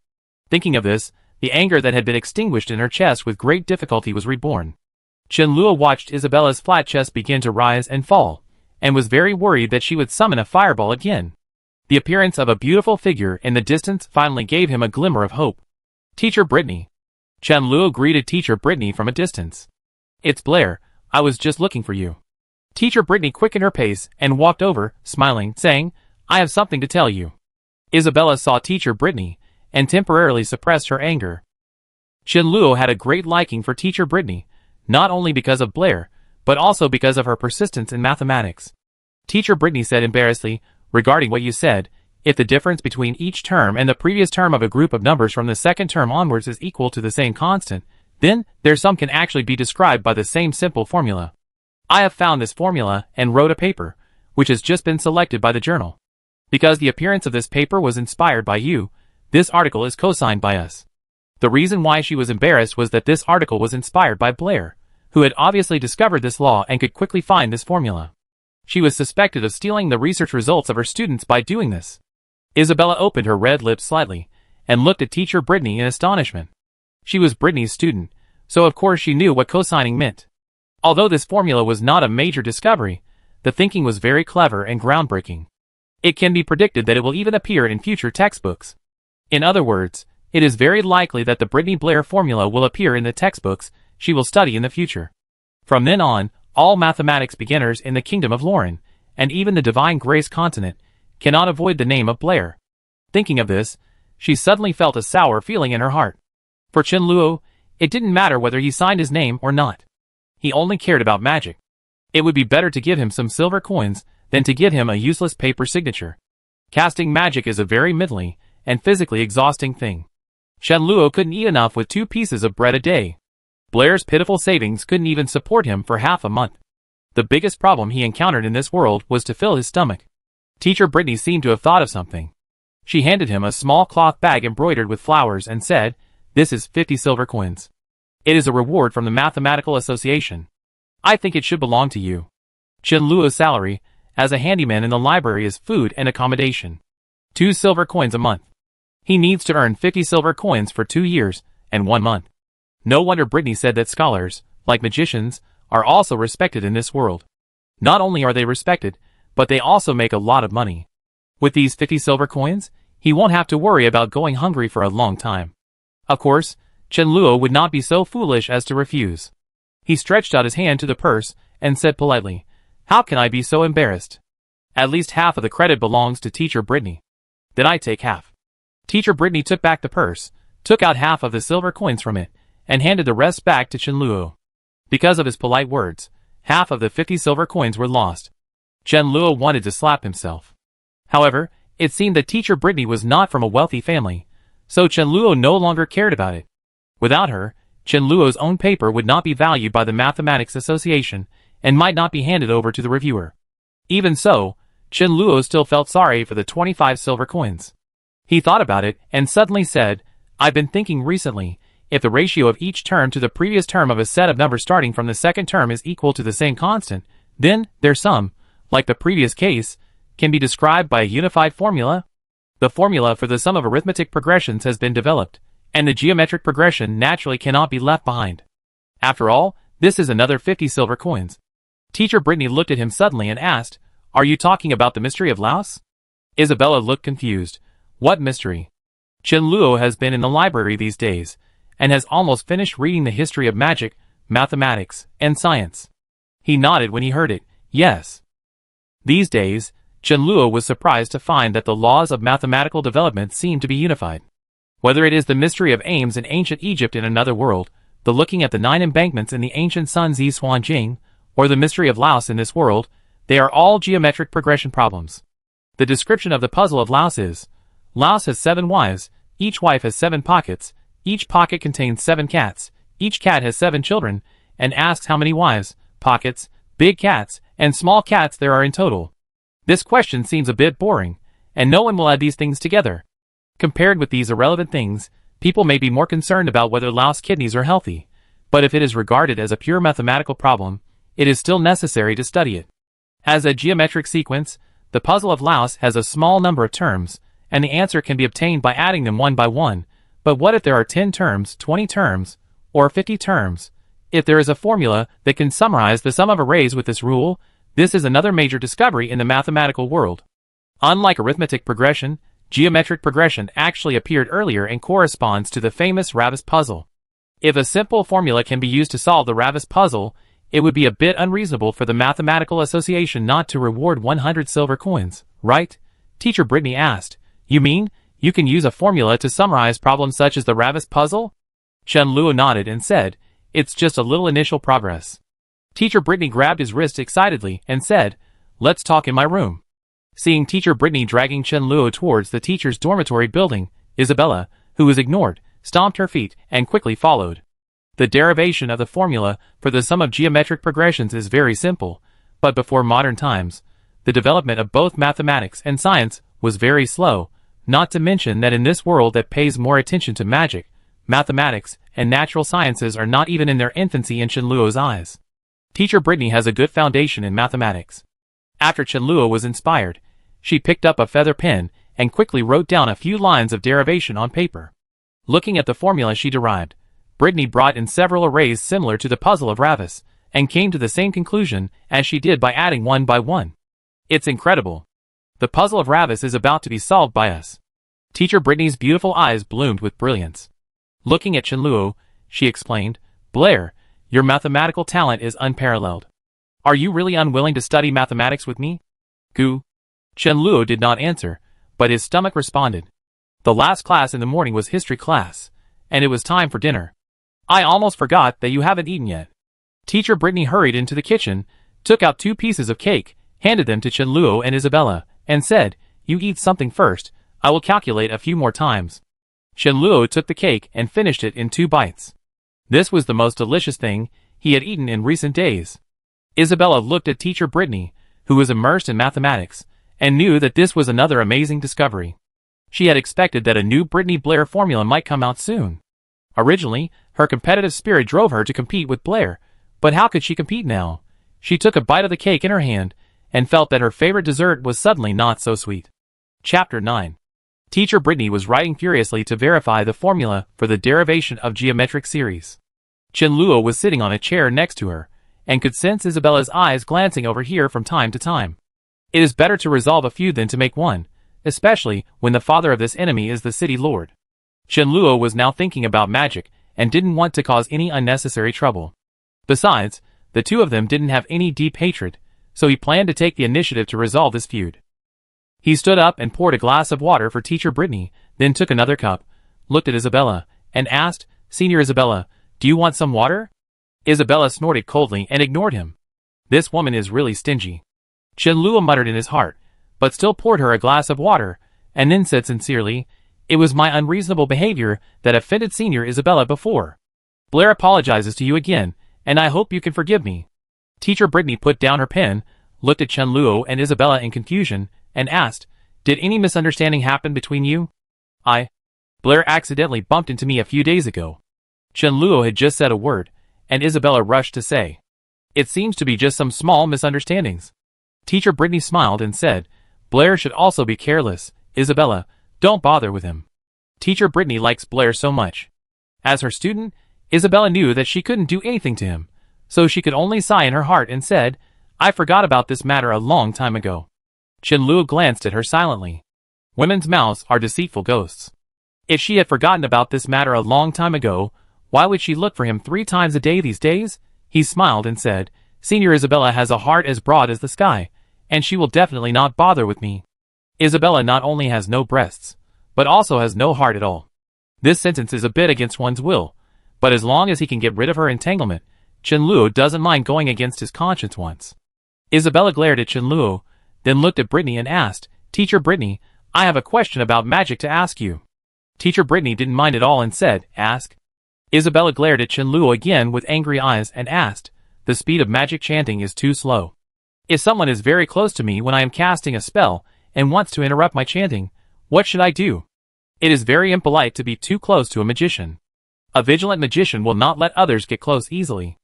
Thinking of this, the anger that had been extinguished in her chest with great difficulty was reborn. Chen-Luo watched Isabella's flat chest begin to rise and fall, and was very worried that she would summon a fireball again. The appearance of a beautiful figure in the distance finally gave him a glimmer of hope. Teacher Britney. Chen-Luo greeted Teacher Britney from a distance. "It's Blair, I was just looking for you." Teacher Britney quickened her pace and walked over, smiling, saying, "I have something to tell you." Isabella saw Teacher Britney, and temporarily suppressed her anger. Chen-Luo had a great liking for Teacher Britney, not only because of Blair, but also because of her persistence in mathematics. Teacher Britney said embarrassedly, "Regarding what you said, if the difference between each term and the previous term of a group of numbers from the second term onwards is equal to the same constant, then their sum can actually be described by the same simple formula. I have found this formula and wrote a paper, which has just been selected by the journal. Because the appearance of this paper was inspired by you, this article is co-signed by us." The reason why she was embarrassed was that this article was inspired by Blair, who had obviously discovered this law and could quickly find this formula. She was suspected of stealing the research results of her students by doing this. Isabella opened her red lips slightly, and looked at Teacher Britney in astonishment. She was Britney's student, so of course she knew what co-signing meant. Although this formula was not a major discovery, the thinking was very clever and groundbreaking. It can be predicted that it will even appear in future textbooks. In other words, it is very likely that the Britney Blair formula will appear in the textbooks she will study in the future. From then on, all mathematics beginners in the Kingdom of Lauren, and even the Divine Grace continent, cannot avoid the name of Blair. Thinking of this, she suddenly felt a sour feeling in her heart. For Chen-Luo, it didn't matter whether he signed his name or not. He only cared about magic. It would be better to give him some silver coins than to give him a useless paper signature. Casting magic is a very mentally and physically exhausting thing. Chen-Luo couldn't eat enough with 2 pieces of bread a day. Blair's pitiful savings couldn't even support him for half a month. The biggest problem he encountered in this world was to fill his stomach. Teacher Britney seemed to have thought of something. She handed him a small cloth bag embroidered with flowers and said, "This is 50 silver coins. It is a reward from the Mathematical Association. I think it should belong to you." Chen Luo's salary as a handyman in the library is food and accommodation. 2 silver coins a month. He needs to earn 50 silver coins for 2 years and 1 month. No wonder Britney said that scholars, like magicians, are also respected in this world. Not only are they respected, but they also make a lot of money. With these 50 silver coins, he won't have to worry about going hungry for a long time. Of course, Chen Luo would not be so foolish as to refuse. He stretched out his hand to the purse and said politely, "How can I be so embarrassed? At least half of the credit belongs to Teacher Britney. Then I take half." Teacher Britney took back the purse, took out half of the silver coins from it, and handed the rest back to Chen Luo. Because of his polite words, half of the 50 silver coins were lost. Chen Luo wanted to slap himself. However, it seemed that Teacher Britney was not from a wealthy family, so Chen Luo no longer cared about it. Without her, Chen Luo's own paper would not be valued by the Mathematics Association and might not be handed over to the reviewer. Even so, Chen Luo still felt sorry for the 25 silver coins. He thought about it and suddenly said, "I've been thinking recently, if the ratio of each term to the previous term of a set of numbers starting from the second term is equal to the same constant, then their sum, like the previous case, can be described by a unified formula." The formula for the sum of arithmetic progressions has been developed, and the geometric progression naturally cannot be left behind. After all, this is another 50 silver coins. Teacher Britney looked at him suddenly and asked, "Are you talking about the mystery of Laos?" Isabella looked confused. "What mystery?" Chen Luo has been in the library these days, and has almost finished reading the history of magic, mathematics, and science. He nodded when he heard it, "Yes." These days, Chen Luo was surprised to find that the laws of mathematical development seem to be unified. Whether it is the mystery of aims in ancient Egypt in another world, the looking at the 9 embankments in the ancient Sun Zi Xuan Jing, or the mystery of Laos in this world, they are all geometric progression problems. The description of the puzzle of Laos is, Laos has 7 wives, each wife has 7 pockets, each pocket contains 7 cats, each cat has 7 children, and asks how many wives, pockets, big cats, and small cats there are in total. This question seems a bit boring, and no one will add these things together. Compared with these irrelevant things, people may be more concerned about whether Laos' kidneys are healthy, but if it is regarded as a pure mathematical problem, it is still necessary to study it. As a geometric sequence, the puzzle of Laos has a small number of terms, and the answer can be obtained by adding them one by one. But what if there are 10 terms, 20 terms, or 50 terms? If there is a formula that can summarize the sum of arrays with this rule, this is another major discovery in the mathematical world. Unlike arithmetic progression, geometric progression actually appeared earlier and corresponds to the famous Ravis puzzle. If a simple formula can be used to solve the Ravis puzzle, it would be a bit unreasonable for the Mathematical Association not to reward 100 silver coins, right? Teacher Britney asked. "You mean, you can use a formula to summarize problems such as the Ravis puzzle?" Chen Luo nodded and said, "It's just a little initial progress." Teacher Britney grabbed his wrist excitedly and said, "Let's talk in my room." Seeing Teacher Britney dragging Chen Luo towards the teacher's dormitory building, Isabella, who was ignored, stomped her feet and quickly followed. The derivation of the formula for the sum of geometric progressions is very simple, but before modern times, the development of both mathematics and science was very slow, not to mention that in this world that pays more attention to magic, mathematics, and natural sciences are not even in their infancy in Chen Luo's eyes. Teacher Britney has a good foundation in mathematics. After Chen Luo was inspired, she picked up a feather pen and quickly wrote down a few lines of derivation on paper. Looking at the formula she derived, Britney brought in several arrays similar to the puzzle of Ravis, and came to the same conclusion as she did by adding one by one. It's incredible. The puzzle of Ravis is about to be solved by us. Teacher Britney's beautiful eyes bloomed with brilliance. Looking at Chen Luo, she explained, "Blair, your mathematical talent is unparalleled. Are you really unwilling to study mathematics with me?" "Gu." Chen Luo did not answer, but his stomach responded. The last class in the morning was history class, and it was time for dinner. "I almost forgot that you haven't eaten yet." Teacher Britney hurried into the kitchen, took out 2 pieces of cake, handed them to Chen Luo and Isabella, and said, "You eat something first, I will calculate a few more times." Chen Luo took the cake and finished it in 2 bites. This was the most delicious thing he had eaten in recent days. Isabella looked at Teacher Britney, who was immersed in mathematics, and knew that this was another amazing discovery. She had expected that a new Britney Blair formula might come out soon. Originally, her competitive spirit drove her to compete with Blair, but how could she compete now? She took a bite of the cake in her hand, and felt that her favorite dessert was suddenly not so sweet. Chapter 9. Teacher Britney was writing furiously to verify the formula for the derivation of geometric series. Chenluo was sitting on a chair next to her, and could sense Isabella's eyes glancing over here from time to time. It is better to resolve a feud than to make one, especially when the father of this enemy is the city lord. Chenluo was now thinking about magic, and didn't want to cause any unnecessary trouble. Besides, the two of them didn't have any deep hatred, so he planned to take the initiative to resolve this feud. He stood up and poured a glass of water for Teacher Britney, then took another cup, looked at Isabella, and asked, "Senior Isabella, do you want some water?" Isabella snorted coldly and ignored him. This woman is really stingy. Chenluo muttered in his heart, but still poured her a glass of water, and then said sincerely, "It was my unreasonable behavior that offended Senior Isabella before. Blair apologizes to you again, and I hope you can forgive me." Teacher Britney put down her pen, looked at Chenluo and Isabella in confusion, and asked, "Did any misunderstanding happen between you?" Blair accidentally bumped into me a few days ago." Chenluo had just said a word, and Isabella rushed to say, "It seems to be just some small misunderstandings." Teacher Britney smiled and said, "Blair should also be careless. Isabella, don't bother with him." Teacher Britney likes Blair so much. As her student, Isabella knew that she couldn't do anything to him, so she could only sigh in her heart and said, "I forgot about this matter a long time ago." Chenluo glanced at her silently. Women's mouths are deceitful ghosts. If she had forgotten about this matter a long time ago, why would she look for him 3 times a day these days? He smiled and said, "Senior Isabella has a heart as broad as the sky, and she will definitely not bother with me. Isabella not only has no breasts, but also has no heart at all." This sentence is a bit against one's will, but as long as he can get rid of her entanglement, Chenluo doesn't mind going against his conscience once. Isabella glared at Chenluo, then looked at Britney and asked, "Teacher Britney, I have a question about magic to ask you." Teacher Britney didn't mind at all and said, "Ask." Isabella glared at Chenluo again with angry eyes and asked, "The speed of magic chanting is too slow. If someone is very close to me when I am casting a spell and wants to interrupt my chanting, what should I do? It is very impolite to be too close to a magician. A vigilant magician will not let others get close easily."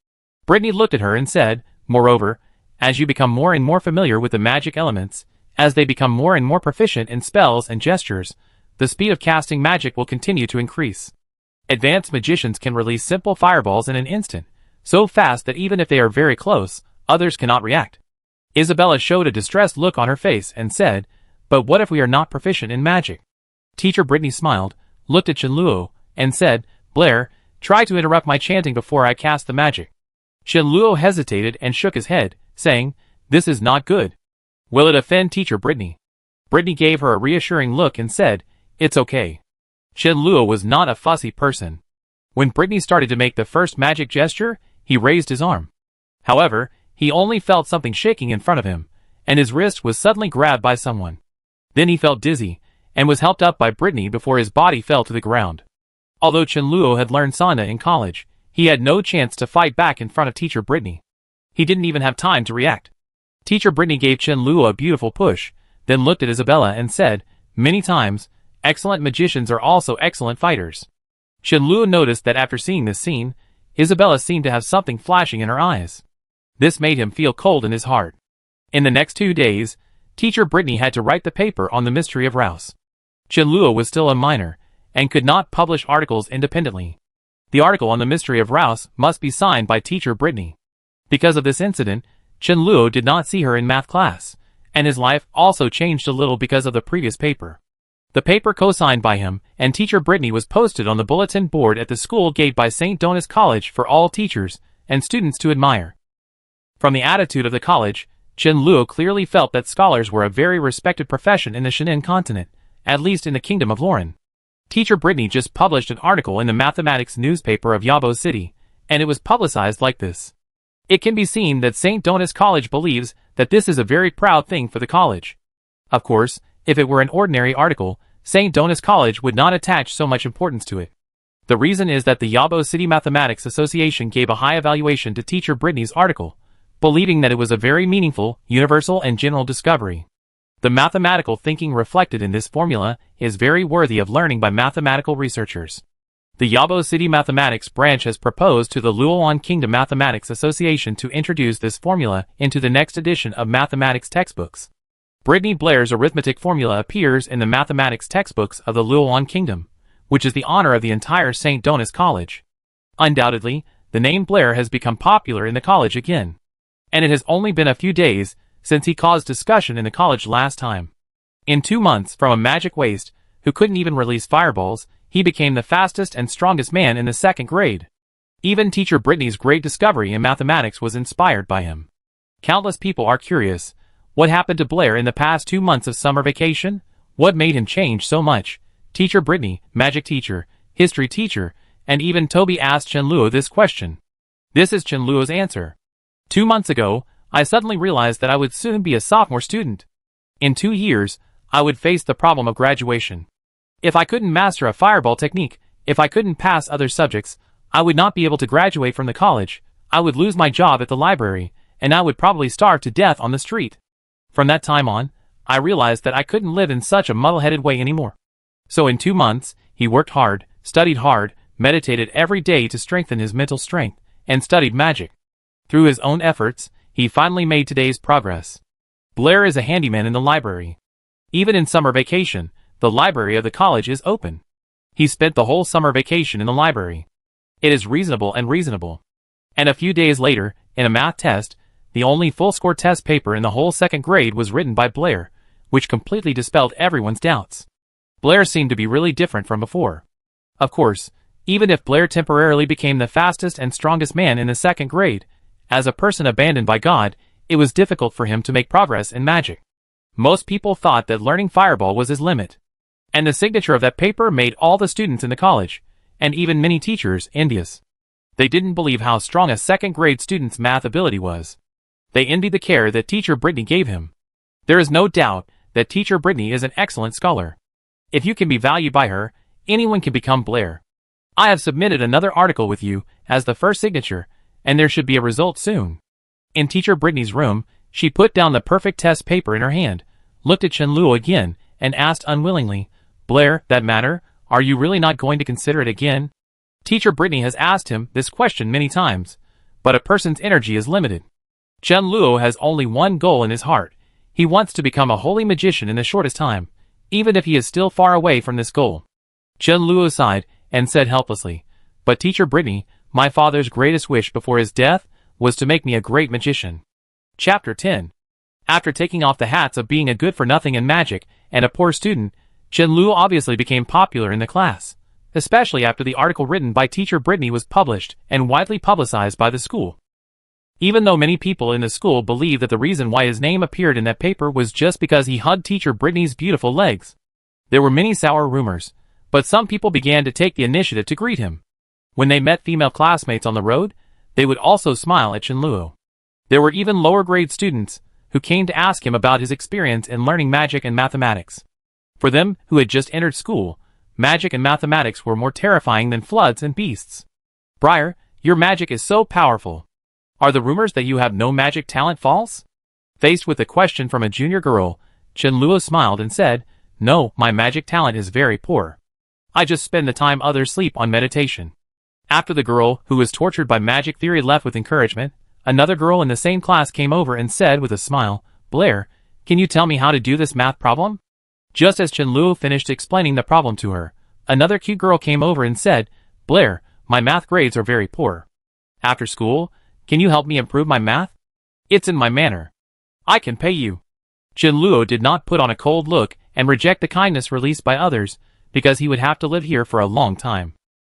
Britney looked at her and said, "Moreover, as you become more and more familiar with the magic elements, as they become more and more proficient in spells and gestures, the speed of casting magic will continue to increase. Advanced magicians can release simple fireballs in an instant, so fast that even if they are very close, others cannot react." Isabella showed a distressed look on her face and said, "But what if we are not proficient in magic?" Teacher Britney smiled, looked at Chenluo, and said, "Blair, try to interrupt my chanting before I cast the magic." Chenluo hesitated and shook his head, saying, "This is not good. Will it offend Teacher Britney?" Britney gave her a reassuring look and said, "It's okay." Chenluo was not a fussy person. When Britney started to make the first magic gesture, he raised his arm. However, he only felt something shaking in front of him, and his wrist was suddenly grabbed by someone. Then he felt dizzy, and was helped up by Britney before his body fell to the ground. Although Chenluo had learned Sana in college, he had no chance to fight back in front of Teacher Britney. He didn't even have time to react. Teacher Britney gave Chenluo a beautiful push, then looked at Isabella and said, "Many times, excellent magicians are also excellent fighters." Chenluo noticed that after seeing this scene, Isabella seemed to have something flashing in her eyes. This made him feel cold in his heart. In the next 2 days, Teacher Britney had to write the paper on the mystery of Rouse. Chenluo was still a minor, and could not publish articles independently. The article on the mystery of Rouse must be signed by Teacher Britney. Because of this incident, Chenluo did not see her in math class, and his life also changed a little because of the previous paper. The paper co-signed by him and Teacher Britney was posted on the bulletin board at the school gate by St. Donis College for all teachers and students to admire. From the attitude of the college, Chenluo clearly felt that scholars were a very respected profession in the Shannon continent, at least in the kingdom of Lauren. Teacher Britney just published an article in the mathematics newspaper of Yabo City, and it was publicized like this. It can be seen that St. Donis College believes that this is a very proud thing for the college. Of course, if it were an ordinary article, St. Donis College would not attach so much importance to it. The reason is that the Yabo City Mathematics Association gave a high evaluation to Teacher Britney's article, believing that it was a very meaningful, universal and general discovery. The mathematical thinking reflected in this formula is very worthy of learning by mathematical researchers. The Yabo City Mathematics branch has proposed to the Luolan Kingdom Mathematics Association to introduce this formula into the next edition of mathematics textbooks. Britney Blair's arithmetic formula appears in the mathematics textbooks of the Luolan Kingdom, which is the honor of the entire St. Donis College. Undoubtedly, the name Blair has become popular in the college again. And it has only been a few days since he caused discussion in the college last time. In 2 months, from a magic waste who couldn't even release fireballs, he became the fastest and strongest man in the 2nd grade. Even teacher Britney's great discovery in mathematics was inspired by him. Countless people are curious, what happened to Blair in the past 2 months of summer vacation? What made him change so much? Teacher Britney, magic teacher, history teacher, and even Toby asked Chen Luo this question. This is Chen Luo's answer. 2 months ago, I suddenly realized that I would soon be a sophomore student. In 2 years, I would face the problem of graduation. If I couldn't master a fireball technique, if I couldn't pass other subjects, I would not be able to graduate from the college, I would lose my job at the library, and I would probably starve to death on the street. From that time on, I realized that I couldn't live in such a muddle-headed way anymore. So in 2 months, he worked hard, studied hard, meditated every day to strengthen his mental strength, and studied magic. Through his own efforts, he finally made today's progress. Blair is a handyman in the library. Even in summer vacation, the library of the college is open. He spent the whole summer vacation in the library. It is reasonable. And a few days later, in a math test, the only full-score test paper in the whole 2nd grade was written by Blair, which completely dispelled everyone's doubts. Blair seemed to be really different from before. Of course, even if Blair temporarily became the fastest and strongest man in the 2nd grade, as a person abandoned by God, it was difficult for him to make progress in magic. Most people thought that learning fireball was his limit. And the signature of that paper made all the students in the college, and even many teachers, envious. They didn't believe how strong a 2nd grade student's math ability was. They envied the care that teacher Britney gave him. There is no doubt that teacher Britney is an excellent scholar. If you can be valued by her, anyone can become Blair. I have submitted another article with you as the first signature, and there should be a result soon. In teacher Britney's room, she put down the perfect test paper in her hand, looked at Chen Luo again, and asked unwillingly, Blair, that matter, are you really not going to consider it again? Teacher Britney has asked him this question many times, but a person's energy is limited. Chen Luo has only one goal in his heart. He wants to become a holy magician in the shortest time, even if he is still far away from this goal. Chen Luo sighed and said helplessly, but teacher Britney, my father's greatest wish before his death was to make me a great magician. Chapter 10. After taking off the hats of being a good-for-nothing in magic and a poor student, Chen Luo obviously became popular in the class, especially after the article written by teacher Britney was published and widely publicized by the school. Even though many people in the school believe that the reason why his name appeared in that paper was just because he hugged teacher Britney's beautiful legs. There were many sour rumors, but some people began to take the initiative to greet him. When they met female classmates on the road, they would also smile at Chen Luo. There were even lower-grade students who came to ask him about his experience in learning magic and mathematics. For them, who had just entered school, magic and mathematics were more terrifying than floods and beasts. Briar, your magic is so powerful. Are the rumors that you have no magic talent false? Faced with a question from a junior girl, Chen Luo smiled and said, No, my magic talent is very poor. I just spend the time others sleep on meditation. After the girl, who was tortured by magic theory, left with encouragement, another girl in the same class came over and said with a smile, Blair, can you tell me how to do this math problem? Just as Chen Luo finished explaining the problem to her, another cute girl came over and said, Blair, my math grades are very poor. After school, can you help me improve my math? It's in my manner. I can pay you. Chen Luo did not put on a cold look and reject the kindness released by others, because he would have to live here for a long time.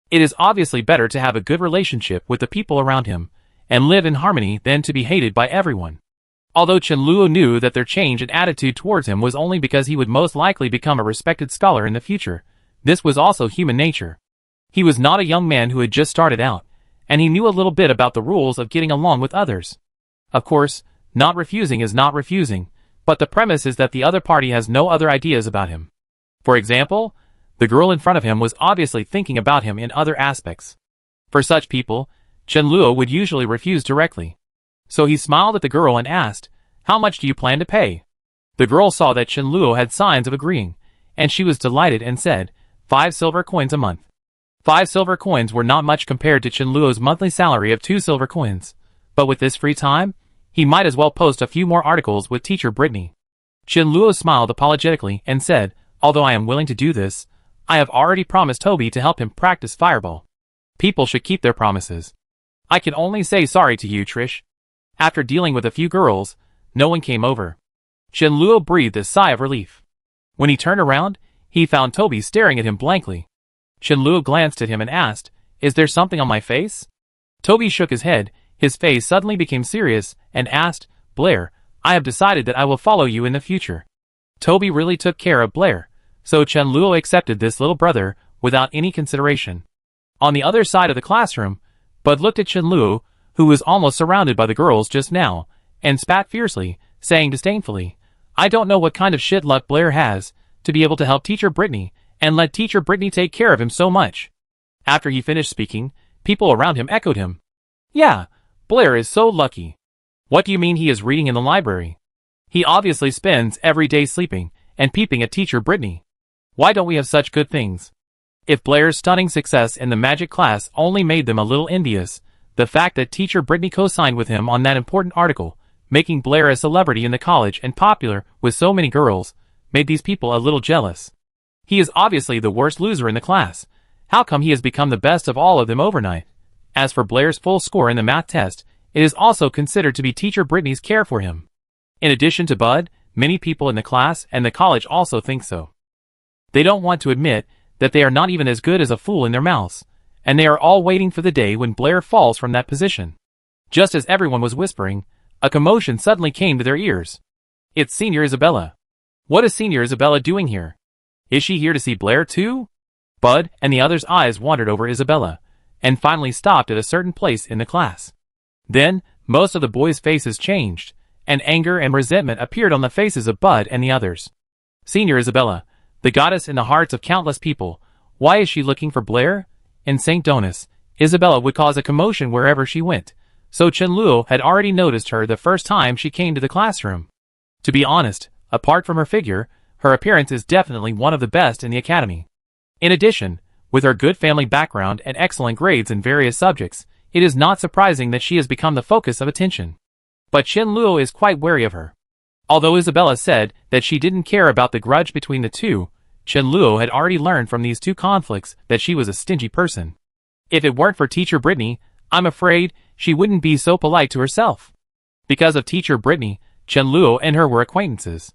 It is obviously better to have a good relationship with the people around him, and live in harmony than to be hated by everyone. Although Chen Luo knew that their change in attitude towards him was only because he would most likely become a respected scholar in the future, this was also human nature. He was not a young man who had just started out, and he knew a little bit about the rules of getting along with others. Of course, not refusing is not refusing, but the premise is that the other party has no other ideas about him. For example, the girl in front of him was obviously thinking about him in other aspects. For such people, Chen Luo would usually refuse directly. So he smiled at the girl and asked, How much do you plan to pay? The girl saw that Chenluo had signs of agreeing, and she was delighted and said, 5 silver coins a month. 5 silver coins were not much compared to Chenluo's monthly salary of 2 silver coins, but with this free time, he might as well post a few more articles with teacher Britney. Chenluo smiled apologetically and said, although I am willing to do this, I have already promised Toby to help him practice fireball. People should keep their promises. I can only say sorry to you, Trish. After dealing with a few girls, no one came over. Chenluo breathed a sigh of relief. When he turned around, he found Toby staring at him blankly. Chenluo glanced at him and asked, is there something on my face? Toby shook his head, his face suddenly became serious, and asked, Blair, I have decided that I will follow you in the future. Toby really took care of Blair, so Chenluo accepted this little brother without any consideration. On the other side of the classroom, Bud looked at Chenluo, who was almost surrounded by the girls just now, and spat fiercely, saying disdainfully, I don't know what kind of shit luck Blair has, to be able to help teacher Britney, and let teacher Britney take care of him so much. After he finished speaking, people around him echoed him. Yeah, Blair is so lucky. What do you mean he is reading in the library? He obviously spends every day sleeping, and peeping at teacher Britney. Why don't we have such good things? If Blair's stunning success in the magic class only made them a little envious, the fact that teacher Britney co-signed with him on that important article, making Blair a celebrity in the college and popular with so many girls, made these people a little jealous. He is obviously the worst loser in the class. How come he has become the best of all of them overnight? As for Blair's full score in the math test, it is also considered to be teacher Britney's care for him. In addition to Bud, many people in the class and the college also think so. They don't want to admit that they are not even as good as a fool in their mouths, and they are all waiting for the day when Blair falls from that position. Just as everyone was whispering, a commotion suddenly came to their ears. It's Senior Isabella. What is Senior Isabella doing here? Is she here to see Blair too? Bud and the others' eyes wandered over Isabella, and finally stopped at a certain place in the class. Then, most of the boys' faces changed, and anger and resentment appeared on the faces of Bud and the others. Senior Isabella, the goddess in the hearts of countless people, why is she looking for Blair? In St. Donis, Isabella would cause a commotion wherever she went, so Chenluo had already noticed her the first time she came to the classroom. To be honest, apart from her figure, her appearance is definitely one of the best in the academy. In addition, with her good family background and excellent grades in various subjects, it is not surprising that she has become the focus of attention. But Chenluo is quite wary of her. Although Isabella said that she didn't care about the grudge between the two, Chenluo had already learned from these two conflicts that she was a stingy person. If it weren't for teacher Britney, I'm afraid she wouldn't be so polite to herself. Because of teacher Britney, Chenluo and her were acquaintances.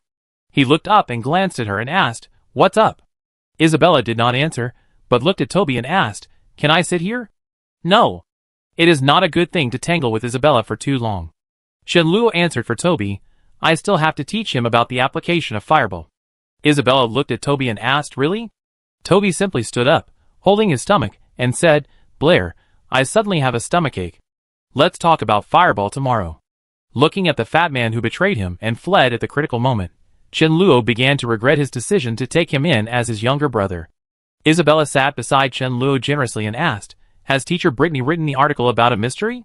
He looked up and glanced at her and asked, "What's up?" Isabella did not answer, but looked at Toby and asked, "Can I sit here?" "No. It is not a good thing to tangle with Isabella for too long." Chenluo answered for Toby, "I still have to teach him about the application of fireball." Isabella looked at Toby and asked, "Really?" Toby simply stood up, holding his stomach, and said, "Blair, I suddenly have a stomachache. Let's talk about fireball tomorrow." Looking at the fat man who betrayed him and fled at the critical moment, Chenluo began to regret his decision to take him in as his younger brother. Isabella sat beside Chenluo generously and asked, "Has teacher Britney written the article about a mystery?"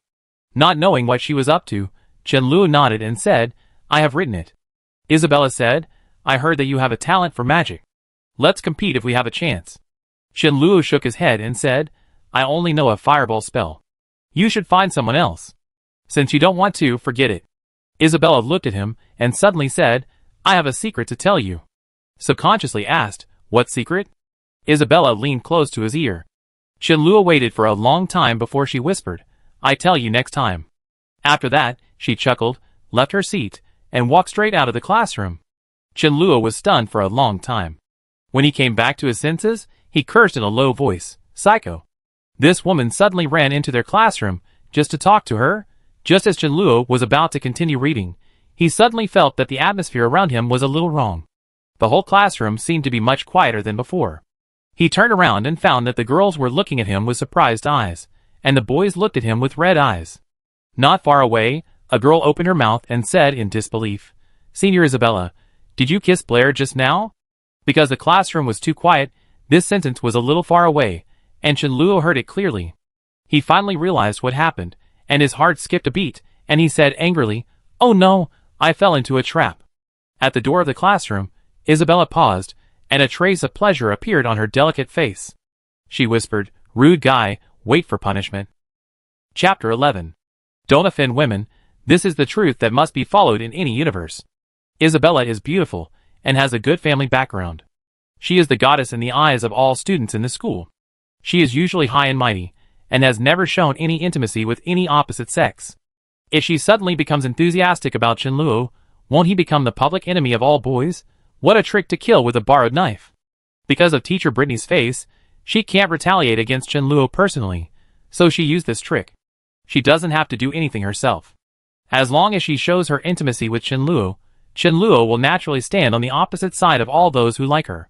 Not knowing what she was up to, Chenluo nodded and said, "I have written it." Isabella said, "I heard that you have a talent for magic. Let's compete if we have a chance." Chenluo shook his head and said, "I only know a fireball spell. You should find someone else. Since you don't want to, forget it." Isabella looked at him and suddenly said, "I have a secret to tell you." Subconsciously asked, "What secret?" Isabella leaned close to his ear. Chenluo waited for a long time before she whispered, "I tell you next time." After that, she chuckled, left her seat, and walked straight out of the classroom. Chenluo was stunned for a long time. When he came back to his senses, he cursed in a low voice, "Psycho." This woman suddenly ran into their classroom, just to talk to her. Just as Chenluo was about to continue reading, he suddenly felt that the atmosphere around him was a little wrong. The whole classroom seemed to be much quieter than before. He turned around and found that the girls were looking at him with surprised eyes, and the boys looked at him with red eyes. Not far away, a girl opened her mouth and said in disbelief, "Senior Isabella, did you kiss Blair just now?" Because the classroom was too quiet, this sentence was a little far away, and Chenluo heard it clearly. He finally realized what happened, and his heart skipped a beat, and he said angrily, "Oh no, I fell into a trap." At the door of the classroom, Isabella paused, and a trace of pleasure appeared on her delicate face. She whispered, "Rude guy, wait for punishment." Chapter 11. Don't offend women. This is the truth that must be followed in any universe. Isabella is beautiful, and has a good family background. She is the goddess in the eyes of all students in the school. She is usually high and mighty, and has never shown any intimacy with any opposite sex. If she suddenly becomes enthusiastic about Chenluo, won't he become the public enemy of all boys? What a trick to kill with a borrowed knife. Because of teacher Britney's face, she can't retaliate against Chenluo personally, so she used this trick. She doesn't have to do anything herself. As long as she shows her intimacy with Chenluo, Chenluo will naturally stand on the opposite side of all those who like her.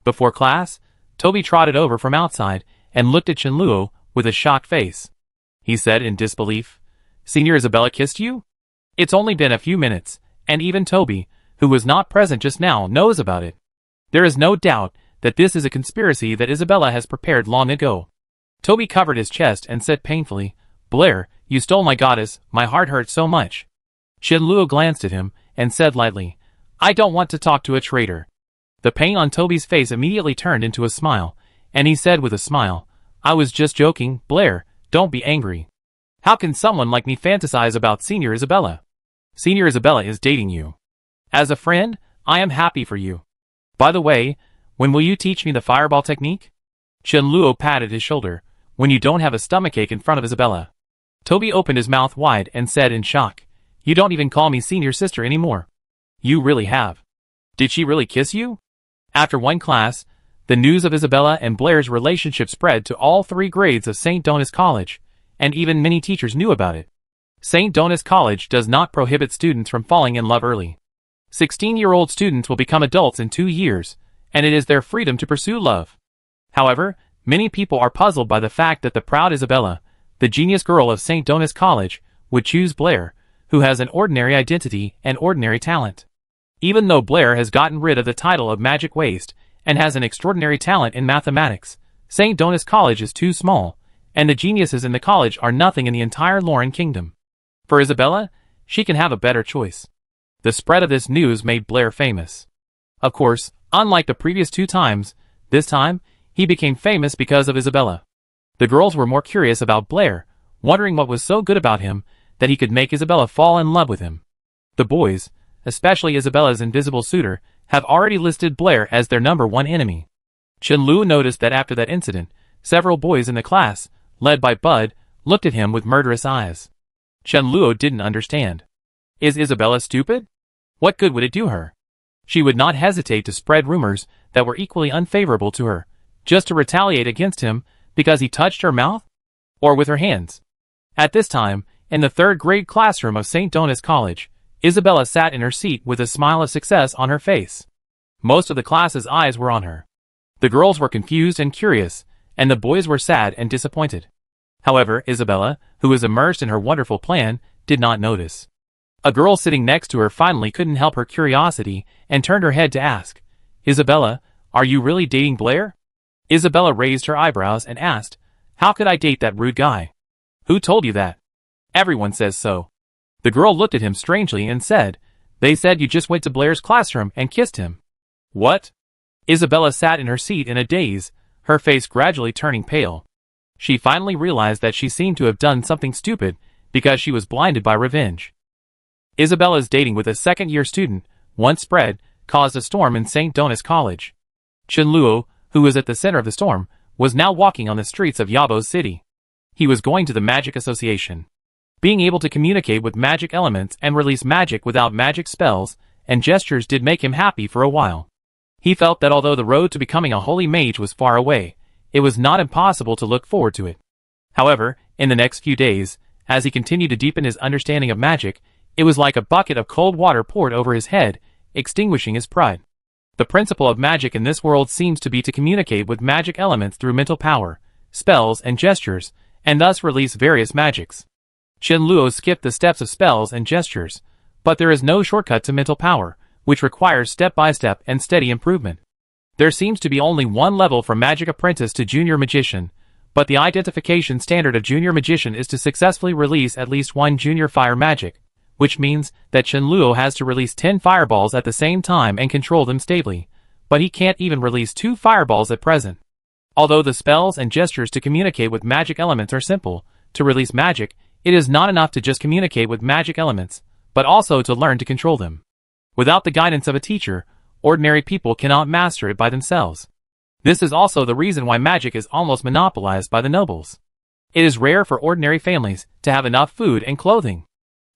Before class, Toby trotted over from outside and looked at Chenluo with a shocked face. He said in disbelief, "Senior Isabella kissed you?" It's only been a few minutes, and even Toby, who was not present just now, knows about it. There is no doubt that this is a conspiracy that Isabella has prepared long ago. Toby covered his chest and said painfully, "Blair, you stole my goddess, my heart hurts so much." Chenluo glanced at him and said lightly, "I don't want to talk to a traitor." The pain on Toby's face immediately turned into a smile, and he said with a smile, "I was just joking, Blair, don't be angry. How can someone like me fantasize about Senior Isabella? Senior Isabella is dating you. As a friend, I am happy for you. By the way, when will you teach me the fireball technique?" Chenluo patted his shoulder. "When you don't have a stomachache in front of Isabella." Toby opened his mouth wide and said in shock, "You don't even call me senior sister anymore." "You really have. Did she really kiss you?" After one class, the news of Isabella and Blair's relationship spread to all 3 grades of St. Donis College, and even many teachers knew about it. St. Donis College does not prohibit students from falling in love early. 16-year-old students will become adults in 2 years, and it is their freedom to pursue love. However, many people are puzzled by the fact that the proud Isabella, the genius girl of St. Donis College, would choose Blair, who has an ordinary identity and ordinary talent. Even though Blair has gotten rid of the title of magic waste and has an extraordinary talent in mathematics, St. Donis College is too small, and the geniuses in the college are nothing in the entire Lauren kingdom. For Isabella, she can have a better choice. The spread of this news made Blair famous. Of course, unlike the previous 2 times, this time, he became famous because of Isabella. The girls were more curious about Blair, wondering what was so good about him that he could make Isabella fall in love with him. The boys, especially Isabella's invisible suitor, have already listed Blair as their #1 enemy. Chenluo noticed that after that incident, several boys in the class, led by Bud, looked at him with murderous eyes. Chenluo didn't understand. Is Isabella stupid? What good would it do her? She would not hesitate to spread rumors that were equally unfavorable to her, just to retaliate against him because he touched her mouth? Or with her hands? At this time, in the 3rd grade classroom of St. Donis College, Isabella sat in her seat with a smile of success on her face. Most of the class's eyes were on her. The girls were confused and curious, and the boys were sad and disappointed. However, Isabella, who was immersed in her wonderful plan, did not notice. A girl sitting next to her finally couldn't help her curiosity and turned her head to ask, "Isabella, are you really dating Blair?" Isabella raised her eyebrows and asked, "How could I date that rude guy?" "Who told you that?" "Everyone says so." The girl looked at him strangely and said, "They said you just went to Blair's classroom and kissed him." "What?" Isabella sat in her seat in a daze, her face gradually turning pale. She finally realized that she seemed to have done something stupid because she was blinded by revenge. Isabella's dating with a 2nd-year student, once spread, caused a storm in St. Donis College. Chenluo, who was at the center of the storm, was now walking on the streets of Yabo City. He was going to the Magic Association. Being able to communicate with magic elements and release magic without magic spells and gestures did make him happy for a while. He felt that although the road to becoming a holy mage was far away, it was not impossible to look forward to it. However, in the next few days, as he continued to deepen his understanding of magic, it was like a bucket of cold water poured over his head, extinguishing his pride. The principle of magic in this world seems to be to communicate with magic elements through mental power, spells, and gestures, and thus release various magics. Chenluo skipped the steps of spells and gestures, but there is no shortcut to mental power, which requires step-by-step and steady improvement. There seems to be only one level from Magic Apprentice to Junior Magician, but the identification standard of Junior Magician is to successfully release at least one Junior Fire Magic, which means that Chen Luo has to release 10 fireballs at the same time and control them stably, but he can't even release 2 fireballs at present. Although the spells and gestures to communicate with magic elements are simple, to release magic, it is not enough to just communicate with magic elements, but also to learn to control them. Without the guidance of a teacher, ordinary people cannot master it by themselves. This is also the reason why magic is almost monopolized by the nobles. It is rare for ordinary families to have enough food and clothing.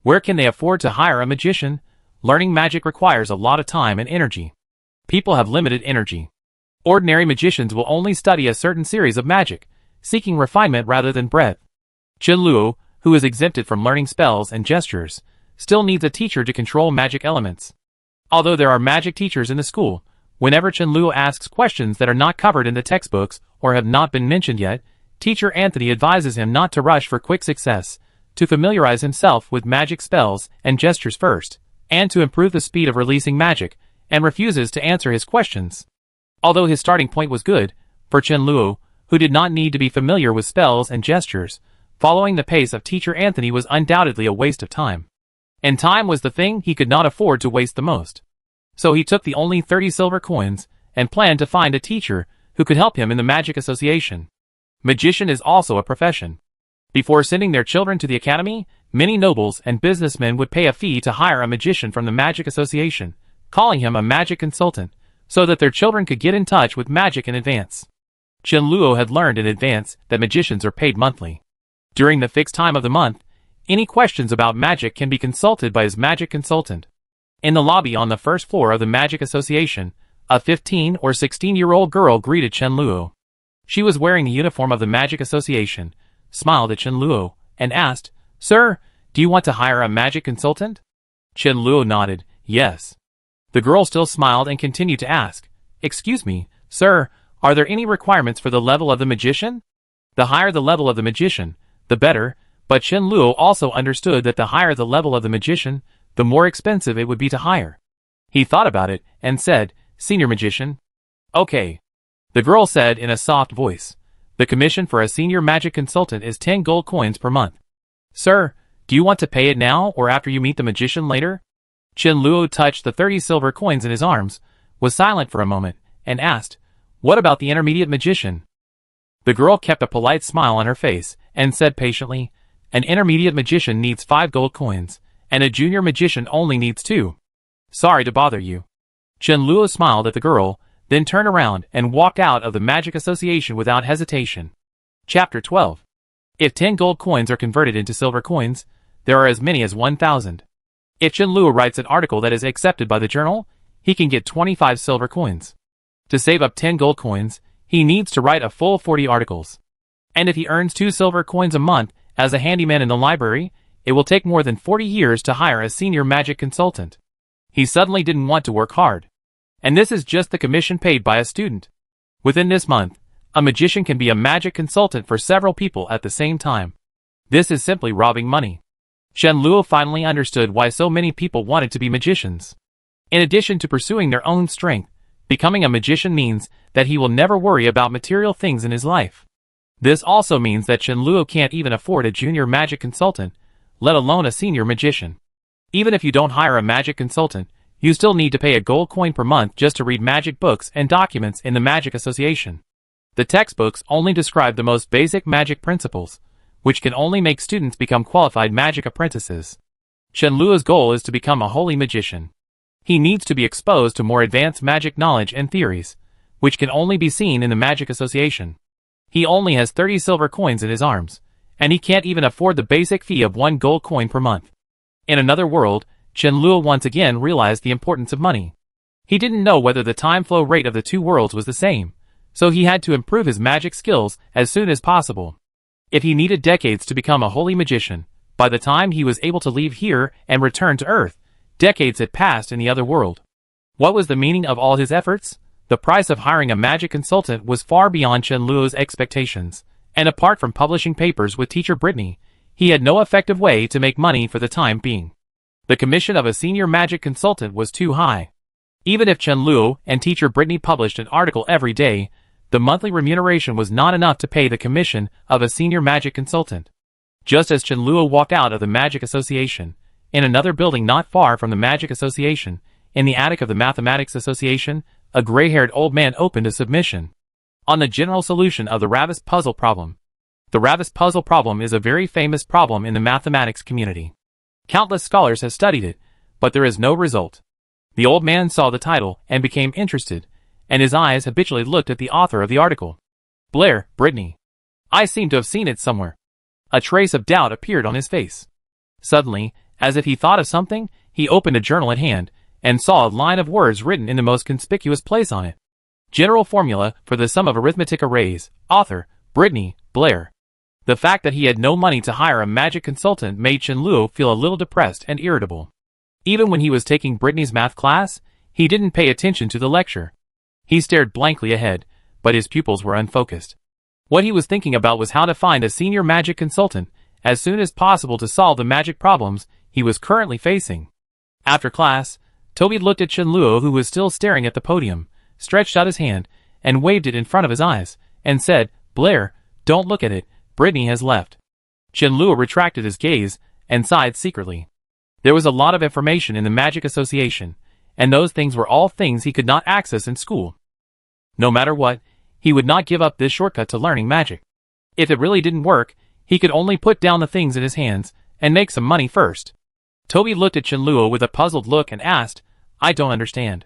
Where can they afford to hire a magician? Learning magic requires a lot of time and energy. People have limited energy. Ordinary magicians will only study a certain series of magic, seeking refinement rather than breadth. Chen Luo, who is exempted from learning spells and gestures, still needs a teacher to control magic elements. Although there are magic teachers in the school, whenever Chen Luo asks questions that are not covered in the textbooks or have not been mentioned yet, Teacher Anthony advises him not to rush for quick success, to familiarize himself with magic spells and gestures first, and to improve the speed of releasing magic, and refuses to answer his questions. Although his starting point was good, for Chen Luo, who did not need to be familiar with spells and gestures, following the pace of Teacher Anthony was undoubtedly a waste of time. And time was the thing he could not afford to waste the most. So he took the only 30 silver coins, and planned to find a teacher who could help him in the Magic Association. Magician is also a profession. Before sending their children to the academy, many nobles and businessmen would pay a fee to hire a magician from the Magic Association, calling him a magic consultant, so that their children could get in touch with magic in advance. Chen Luo had learned in advance that magicians are paid monthly. During the fixed time of the month, any questions about magic can be consulted by his magic consultant. In the lobby on the first floor of the Magic Association, a 15 or 16-year-old girl greeted Chen Luo. She was wearing the uniform of the Magic Association, smiled at Chen Luo, and asked, "Sir, do you want to hire a magic consultant?" Chen Luo nodded, yes. The girl still smiled and continued to ask, "Excuse me, sir, are there any requirements for the level of the magician?" The higher the level of the magician, the better, but Chen Luo also understood that the higher the level of the magician, the more expensive it would be to hire. He thought about it, and said, "Senior magician." "Okay." The girl said in a soft voice, "The commission for a senior magic consultant is 10 gold coins per month." "Sir, do you want to pay it now or after you meet the magician later?" Chen Luo touched the 30 silver coins in his arms, was silent for a moment, and asked, "What about the intermediate magician?" The girl kept a polite smile on her face, and said patiently, "An intermediate magician needs 5 gold coins, and a junior magician only needs 2. Sorry to bother you." Chen Luo smiled at the girl, then turned around and walked out of the Magic Association without hesitation. Chapter 12. If 10 gold coins are converted into silver coins, there are as many as 1,000. If Chen Luo writes an article that is accepted by the journal, he can get 25 silver coins. To save up 10 gold coins, he needs to write a full 40 articles. And if he earns 2 silver coins a month as a handyman in the library, it will take more than 40 years to hire a senior magic consultant. He suddenly didn't want to work hard. And this is just the commission paid by a student. Within this month, a magician can be a magic consultant for several people at the same time. This is simply robbing money. Chen Luo finally understood why so many people wanted to be magicians. In addition to pursuing their own strength, becoming a magician means that he will never worry about material things in his life. This also means that Chen Luo can't even afford a junior magic consultant, let alone a senior magician. Even if you don't hire a magic consultant, you still need to pay a gold coin per month just to read magic books and documents in the Magic Association. The textbooks only describe the most basic magic principles, which can only make students become qualified magic apprentices. Chen Luo's goal is to become a holy magician. He needs to be exposed to more advanced magic knowledge and theories, which can only be seen in the Magic Association. He only has 30 silver coins in his arms, and he can't even afford the basic fee of 1 gold coin per month. In another world, Chen Luo once again realized the importance of money. He didn't know whether the time flow rate of the 2 worlds was the same, so he had to improve his magic skills as soon as possible. If he needed decades to become a holy magician, by the time he was able to leave here and return to Earth, decades had passed in the other world. What was the meaning of all his efforts? The price of hiring a magic consultant was far beyond Chen Luo's expectations, and apart from publishing papers with teacher Britney, he had no effective way to make money for the time being. The commission of a senior magic consultant was too high. Even if Chen Luo and teacher Britney published an article every day, the monthly remuneration was not enough to pay the commission of a senior magic consultant. Just as Chen Luo walked out of the Magic Association, In another building not far from the Magic Association, in the attic of the Mathematics Association, a gray-haired old man opened a submission on the general solution of the Ravis puzzle problem. The Ravis puzzle problem is a very famous problem in the mathematics community. Countless scholars have studied it, but there is no result. The old man saw the title and became interested, and his eyes habitually looked at the author of the article. Blair, Britney. I seem to have seen it somewhere. A trace of doubt appeared on his face. Suddenly, as if he thought of something, he opened a journal at hand, and saw a line of words written in the most conspicuous place on it. General formula for the sum of arithmetic arrays, author, Britney, Blair. The fact that he had no money to hire a magic consultant made Chen-Luo feel a little depressed and irritable. Even when he was taking Britney's math class, he didn't pay attention to the lecture. He stared blankly ahead, but his pupils were unfocused. What he was thinking about was how to find a senior magic consultant as soon as possible to solve the magic problems he was currently facing. After class, Toby looked at Chen-Luo, who was still staring at the podium, stretched out his hand, and waved it in front of his eyes, and said, Blair, don't look at it, Britney has left. Chen-Luo retracted his gaze, and sighed secretly. There was a lot of information in the Magic Association, and those things were all things he could not access in school. No matter what, he would not give up this shortcut to learning magic. If it really didn't work, he could only put down the things in his hands, and make some money first. Toby looked at Chen-Luo with a puzzled look and asked, I don't understand.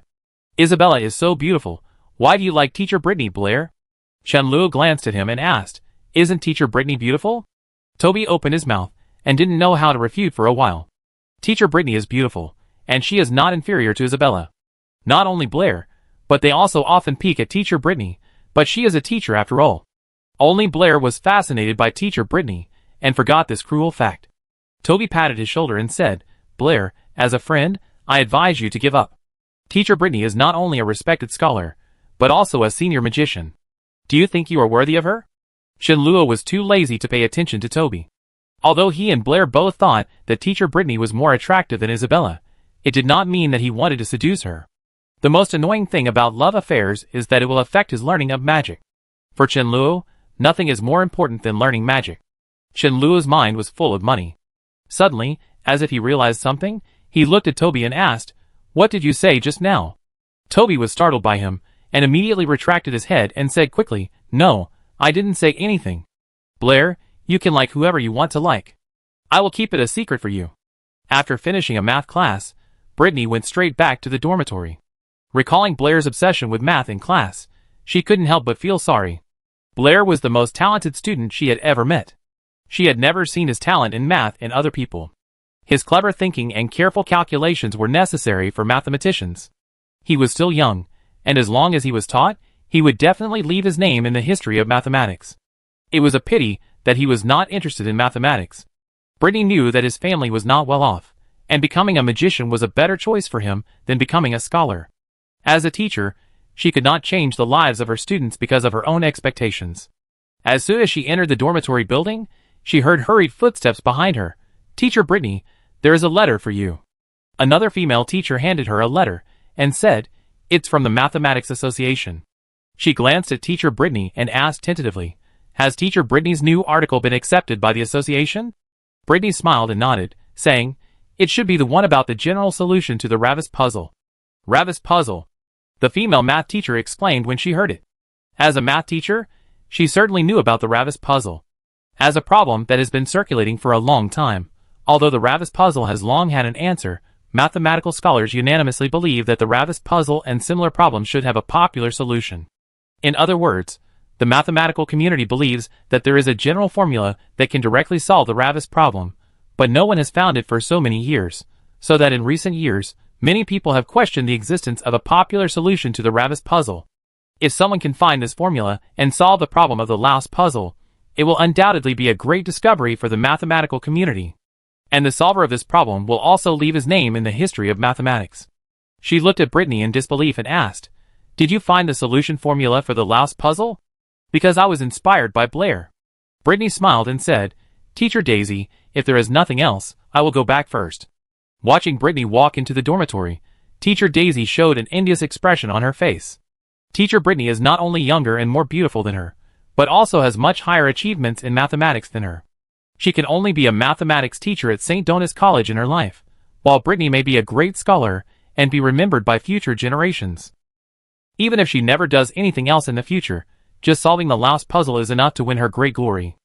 Isabella is so beautiful, why do you like Teacher Britney, Blair? Chen-Luo glanced at him and asked, Isn't Teacher Britney beautiful? Toby opened his mouth, and didn't know how to refute for a while. Teacher Britney is beautiful, and she is not inferior to Isabella. Not only Blair, but they also often peek at Teacher Britney, but she is a teacher after all. Only Blair was fascinated by Teacher Britney, and forgot this cruel fact. Toby patted his shoulder and said, Blair, as a friend, I advise you to give up. Teacher Britney is not only a respected scholar, but also a senior magician. Do you think you are worthy of her? Chen-Luo was too lazy to pay attention to Toby. Although he and Blair both thought that Teacher Britney was more attractive than Isabella, it did not mean that he wanted to seduce her. The most annoying thing about love affairs is that it will affect his learning of magic. For Chen-Luo, nothing is more important than learning magic. Chen-Luo's mind was full of money. Suddenly, as if he realized something, he looked at Toby and asked, What did you say just now? Toby was startled by him, and immediately retracted his head and said quickly, No, I didn't say anything. Blair, you can like whoever you want to like. I will keep it a secret for you. After finishing a math class, Britney went straight back to the dormitory. Recalling Blair's obsession with math in class, she couldn't help but feel sorry. Blair was the most talented student she had ever met. She had never seen his talent in math in other people. His clever thinking and careful calculations were necessary for mathematicians. He was still young, and as long as he was taught, he would definitely leave his name in the history of mathematics. It was a pity that he was not interested in mathematics. Britney knew that his family was not well off, and becoming a magician was a better choice for him than becoming a scholar. As a teacher, she could not change the lives of her students because of her own expectations. As soon as she entered the dormitory building, she heard hurried footsteps behind her. Teacher Britney, there is a letter for you. Another female teacher handed her a letter, and said, It's from the Mathematics Association. She glanced at Teacher Britney and asked tentatively, Has Teacher Britney's new article been accepted by the association? Britney smiled and nodded, saying, It should be the one about the general solution to the Ravis puzzle. Ravis puzzle. The female math teacher explained when she heard it. As a math teacher, she certainly knew about the Ravis puzzle. As a problem that has been circulating for a long time, although the Ravis puzzle has long had an answer, mathematical scholars unanimously believe that the Ravis puzzle and similar problems should have a popular solution. In other words, the mathematical community believes that there is a general formula that can directly solve the Ravis problem, but no one has found it for so many years, so that in recent years, many people have questioned the existence of a popular solution to the Ravis puzzle. If someone can find this formula and solve the problem of the Laos puzzle, it will undoubtedly be a great discovery for the mathematical community. And the solver of this problem will also leave his name in the history of mathematics. She looked at Britney in disbelief and asked, Did you find the solution formula for the Laos puzzle? Because I was inspired by Blair. Britney smiled and said, Teacher Daisy, if there is nothing else, I will go back first. Watching Britney walk into the dormitory, Teacher Daisy showed an envious expression on her face. Teacher Britney is not only younger and more beautiful than her, but also has much higher achievements in mathematics than her. She can only be a mathematics teacher at St. Dona's College in her life, while Britney may be a great scholar and be remembered by future generations. Even if she never does anything else in the future, just solving the louse puzzle is enough to win her great glory.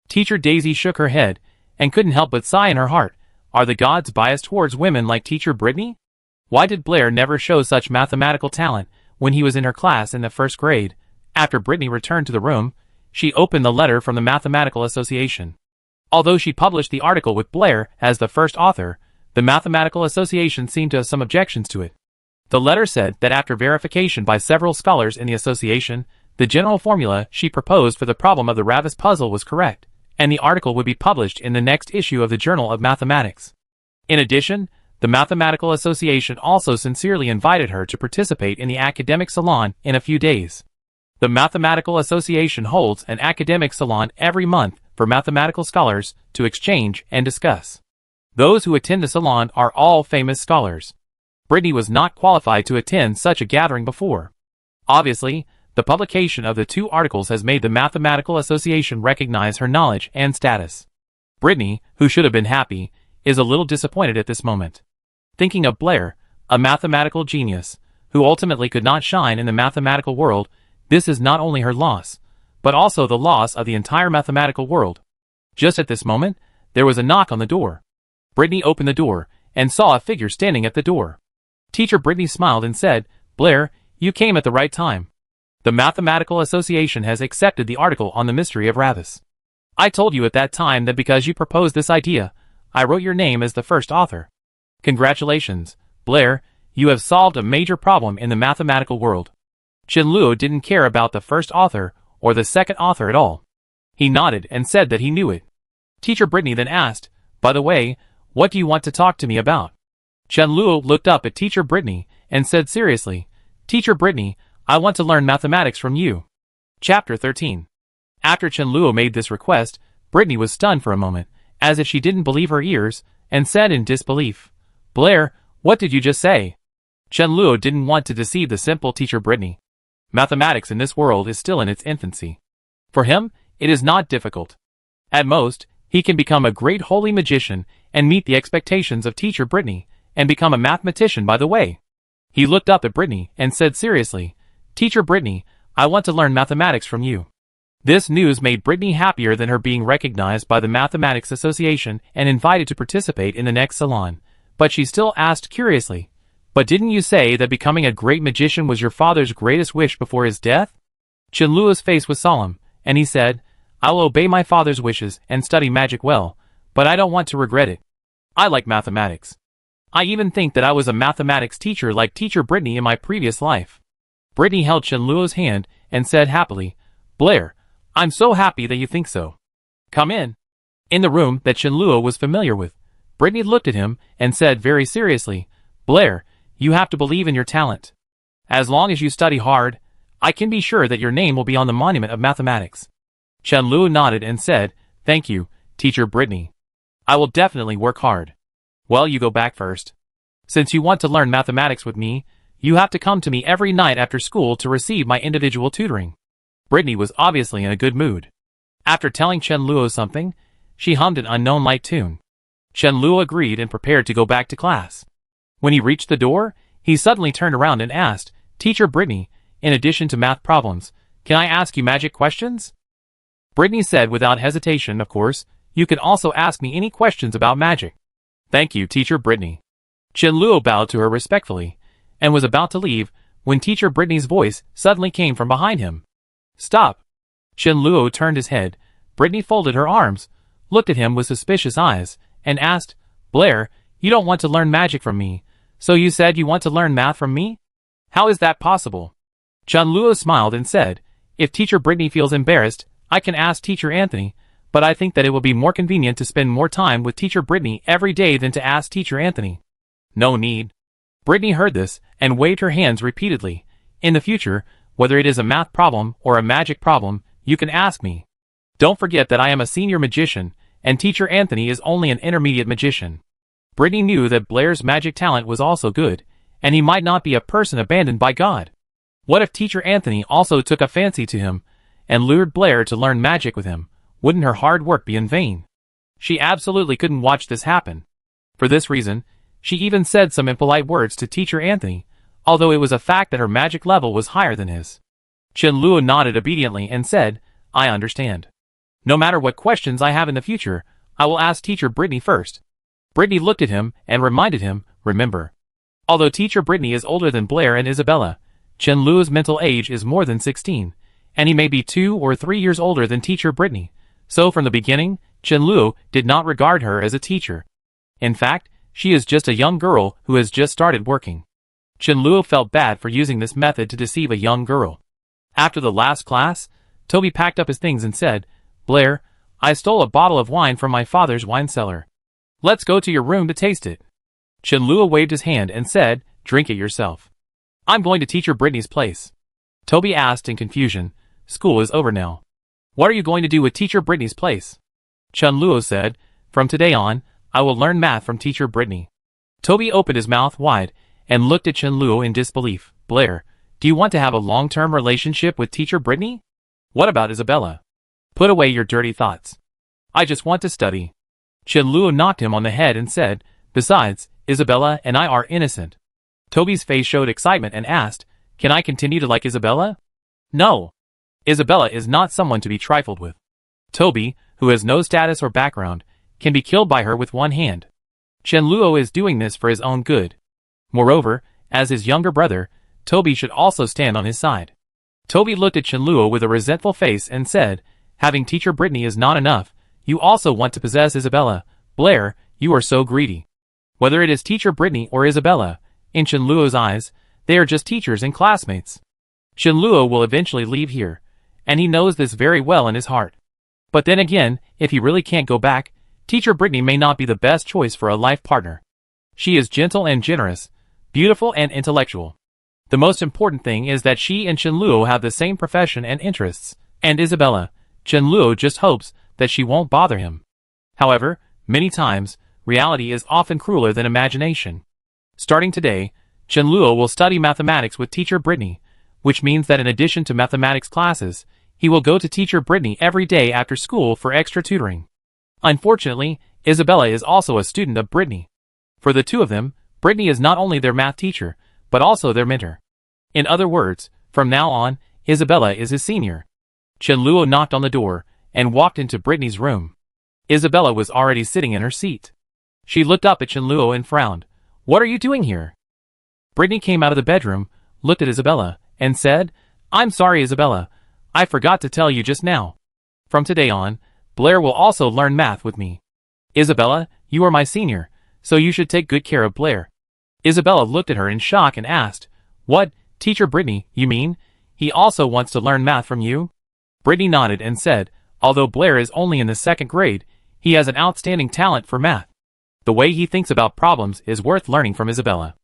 Teacher Daisy shook her head and couldn't help but sigh in her heart. Are the gods biased towards women like Teacher Britney? Why did Blair never show such mathematical talent when he was in her class in the first grade? After Britney returned to the room, she opened the letter from the Mathematical Association. Although she published the article with Blair as the first author, the Mathematical Association seemed to have some objections to it. The letter said that after verification by several scholars in the association, the general formula she proposed for the problem of the Ravis puzzle was correct, and the article would be published in the next issue of the Journal of Mathematics. In addition, the Mathematical Association also sincerely invited her to participate in the academic salon in a few days. The Mathematical Association holds an academic salon every month for mathematical scholars to exchange and discuss. Those who attend the salon are all famous scholars. Britney was not qualified to attend such a gathering before. Obviously, the publication of the two articles has made the Mathematical Association recognize her knowledge and status. Britney, who should have been happy, is a little disappointed at this moment. Thinking of Blair, a mathematical genius, who ultimately could not shine in the mathematical world, this is not only her loss, but also the loss of the entire mathematical world. Just at this moment, there was a knock on the door. Britney opened the door and saw a figure standing at the door. Teacher Britney smiled and said, "Blair, you came at the right time. The Mathematical Association has accepted the article on the mystery of Ravis. I told you at that time that because you proposed this idea, I wrote your name as the first author. Congratulations, Blair, you have solved a major problem in the mathematical world." Chenluo didn't care about the first author or the second author at all. He nodded and said that he knew it. Teacher Britney then asked, "By the way, what do you want to talk to me about?" Chenluo looked up at Teacher Britney and said seriously, "Teacher Britney, I want to learn mathematics from you." Chapter 13. After Chenluo made this request, Britney was stunned for a moment, as if she didn't believe her ears, and said in disbelief, "Blair, what did you just say?" Chenluo didn't want to deceive the simple Teacher Britney. Mathematics in this world is still in its infancy. For him, it is not difficult. At most, he can become a great holy magician and meet the expectations of Teacher Britney, and become a mathematician by the way. He looked up at Britney and said seriously, "Teacher Britney, I want to learn mathematics from you." This news made Britney happier than her being recognized by the Mathematics Association and invited to participate in the next salon, but she still asked curiously, "But didn't you say that becoming a great magician was your father's greatest wish before his death?" Chenluo's face was solemn, and he said, "I'll obey my father's wishes and study magic well, but I don't want to regret it. I like mathematics. I even think that I was a mathematics teacher like Teacher Britney in my previous life." Britney held Chenluo's hand and said happily, "Blair, I'm so happy that you think so. Come in." In the room that Chenluo was familiar with, Britney looked at him and said very seriously, "Blair, you have to believe in your talent. As long as you study hard, I can be sure that your name will be on the monument of mathematics." Chenluo nodded and said, "Thank you, Teacher Britney. I will definitely work hard." "Well, you go back first. Since you want to learn mathematics with me, you have to come to me every night after school to receive my individual tutoring." Britney was obviously in a good mood. After telling Chenluo something, she hummed an unknown light tune. Chenluo agreed and prepared to go back to class. When he reached the door, he suddenly turned around and asked, "Teacher Britney, in addition to math problems, can I ask you magic questions?" Britney said without hesitation, "Of course, you can also ask me any questions about magic." "Thank you, Teacher Britney." Chenluo bowed to her respectfully, and was about to leave, when Teacher Britney's voice suddenly came from behind him. "Stop." Chenluo turned his head. Britney folded her arms, looked at him with suspicious eyes, and asked, "Blair, you don't want to learn magic from me, so you said you want to learn math from me? How is that possible?" Chenluo smiled and said, "If Teacher Britney feels embarrassed, I can ask Teacher Anthony, but I think that it will be more convenient to spend more time with Teacher Britney every day than to ask Teacher Anthony." "No need." Britney heard this and waved her hands repeatedly. "In the future, whether it is a math problem or a magic problem, you can ask me. Don't forget that I am a senior magician, and Teacher Anthony is only an intermediate magician." Britney knew that Blair's magic talent was also good, and he might not be a person abandoned by God. What if Teacher Anthony also took a fancy to him, and lured Blair to learn magic with him? Wouldn't her hard work be in vain? She absolutely couldn't watch this happen. For this reason, She even said some impolite words to teacher Anthony, although it was a fact that her magic level was higher than his. Chen-Luo nodded obediently and said, I understand. No matter what questions I have in the future, I will ask teacher Britney first. Britney looked at him and reminded him, remember. Although teacher Britney is older than Blair and Isabella, Chen-Luo's mental age is more than 16, and he may be 2 or 3 years older than teacher Britney, so from the beginning, Chen-Luo did not regard her as a teacher. In fact, she is just a young girl who has just started working. Chen-Luo felt bad for using this method to deceive a young girl. After the last class, Toby packed up his things and said, Blair, I stole a bottle of wine from my father's wine cellar. Let's go to your room to taste it. Chen-Luo waved his hand and said, drink it yourself. I'm going to teacher Britney's place. Toby asked in confusion, school is over now. What are you going to do with teacher Britney's place? Chen-Luo said, from today on, I will learn math from teacher Britney. Toby opened his mouth wide and looked at Chen-Luo in disbelief. Blair, do you want to have a long-term relationship with teacher Britney? What about Isabella? Put away your dirty thoughts. I just want to study. Chen-Luo knocked him on the head and said, besides, Isabella and I are innocent. Toby's face showed excitement and asked, can I continue to like Isabella? No. Isabella is not someone to be trifled with. Toby, who has no status or background, can be killed by her with one hand. Chen-Luo is doing this for his own good. Moreover, as his younger brother, Toby should also stand on his side. Toby looked at Chen-Luo with a resentful face and said, having teacher Britney is not enough, you also want to possess Isabella. Blair, you are so greedy. Whether it is teacher Britney or Isabella, in Chen-Luo's eyes, they are just teachers and classmates. Chen-Luo will eventually leave here, and he knows this very well in his heart. But then again, if he really can't go back, teacher Britney may not be the best choice for a life partner. She is gentle and generous, beautiful and intellectual. The most important thing is that she and Chen-Luo have the same profession and interests, and Isabella, Chen-Luo just hopes that she won't bother him. However, many times, reality is often crueler than imagination. Starting today, Chen-Luo will study mathematics with teacher Britney, which means that in addition to mathematics classes, he will go to teacher Britney every day after school for extra tutoring. Unfortunately, Isabella is also a student of Britney. For the two of them, Britney is not only their math teacher, but also their mentor. In other words, from now on, Isabella is his senior. Chen-Luo knocked on the door and walked into Britney's room. Isabella was already sitting in her seat. She looked up at Chen-Luo and frowned. What are you doing here? Britney came out of the bedroom, looked at Isabella, and said, I'm sorry, Isabella. I forgot to tell you just now. From today on, Blair will also learn math with me. Isabella, you are my senior, so you should take good care of Blair. Isabella looked at her in shock and asked, what, teacher Britney, you mean? He also wants to learn math from you? Britney nodded and said, although Blair is only in the 2nd grade, he has an outstanding talent for math. The way he thinks about problems is worth learning from Isabella.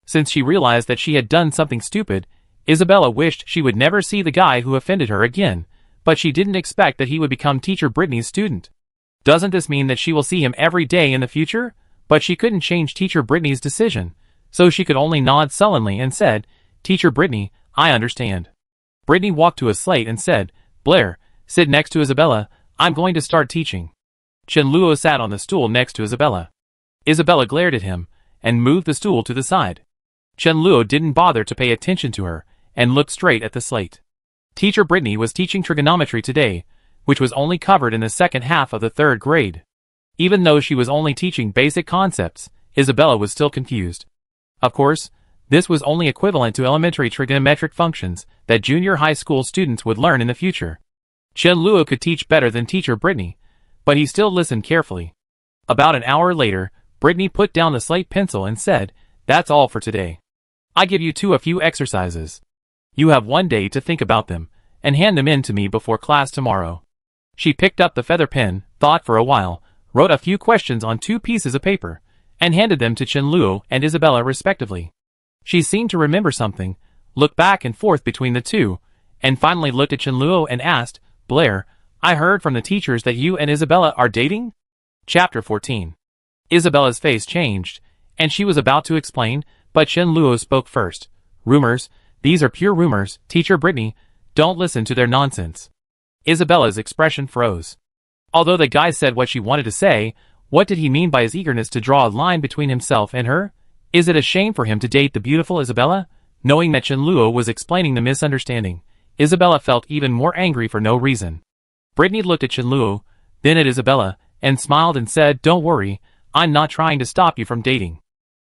Since she realized that she had done something stupid, Isabella wished she would never see the guy who offended her again, but she didn't expect that he would become teacher Britney's student. Doesn't this mean that she will see him every day in the future? But she couldn't change teacher Britney's decision, so she could only nod sullenly and said, teacher Britney, I understand. Britney walked to a slate and said, Blair, sit next to Isabella, I'm going to start teaching. Chen-Luo sat on the stool next to Isabella. Isabella glared at him, and moved the stool to the side. Chen-Luo didn't bother to pay attention to her, and looked straight at the slate. Teacher Britney was teaching trigonometry today, which was only covered in the 2nd half of the 3rd grade. Even though she was only teaching basic concepts, Isabella was still confused. Of course, this was only equivalent to elementary trigonometric functions that junior high school students would learn in the future. Chen-Luo could teach better than teacher Britney, but he still listened carefully. About an hour later, Britney put down the slate pencil and said, that's all for today. I give you a few exercises. You have 1 day to think about them, and hand them in to me before class tomorrow. She picked up the feather pen, thought for a while, wrote a few questions on 2 pieces of paper, and handed them to Chen-Luo and Isabella respectively. She seemed to remember something, looked back and forth between the two, and finally looked at Chen-Luo and asked, Blair, I heard from the teachers that you and Isabella are dating? Chapter 14. Isabella's face changed, and she was about to explain, but Chen-Luo spoke first. Rumors, these are pure rumors, teacher Britney, don't listen to their nonsense. Isabella's expression froze. Although the guy said what she wanted to say, What did he mean by his eagerness to draw a line between himself and her? Is it a shame for him to date the beautiful Isabella? Knowing that Qianluo was explaining the misunderstanding, Isabella felt even more angry for no reason. Britney looked at Qianluo, then at Isabella, and smiled and said, "Don't worry, I'm not trying to stop you from dating.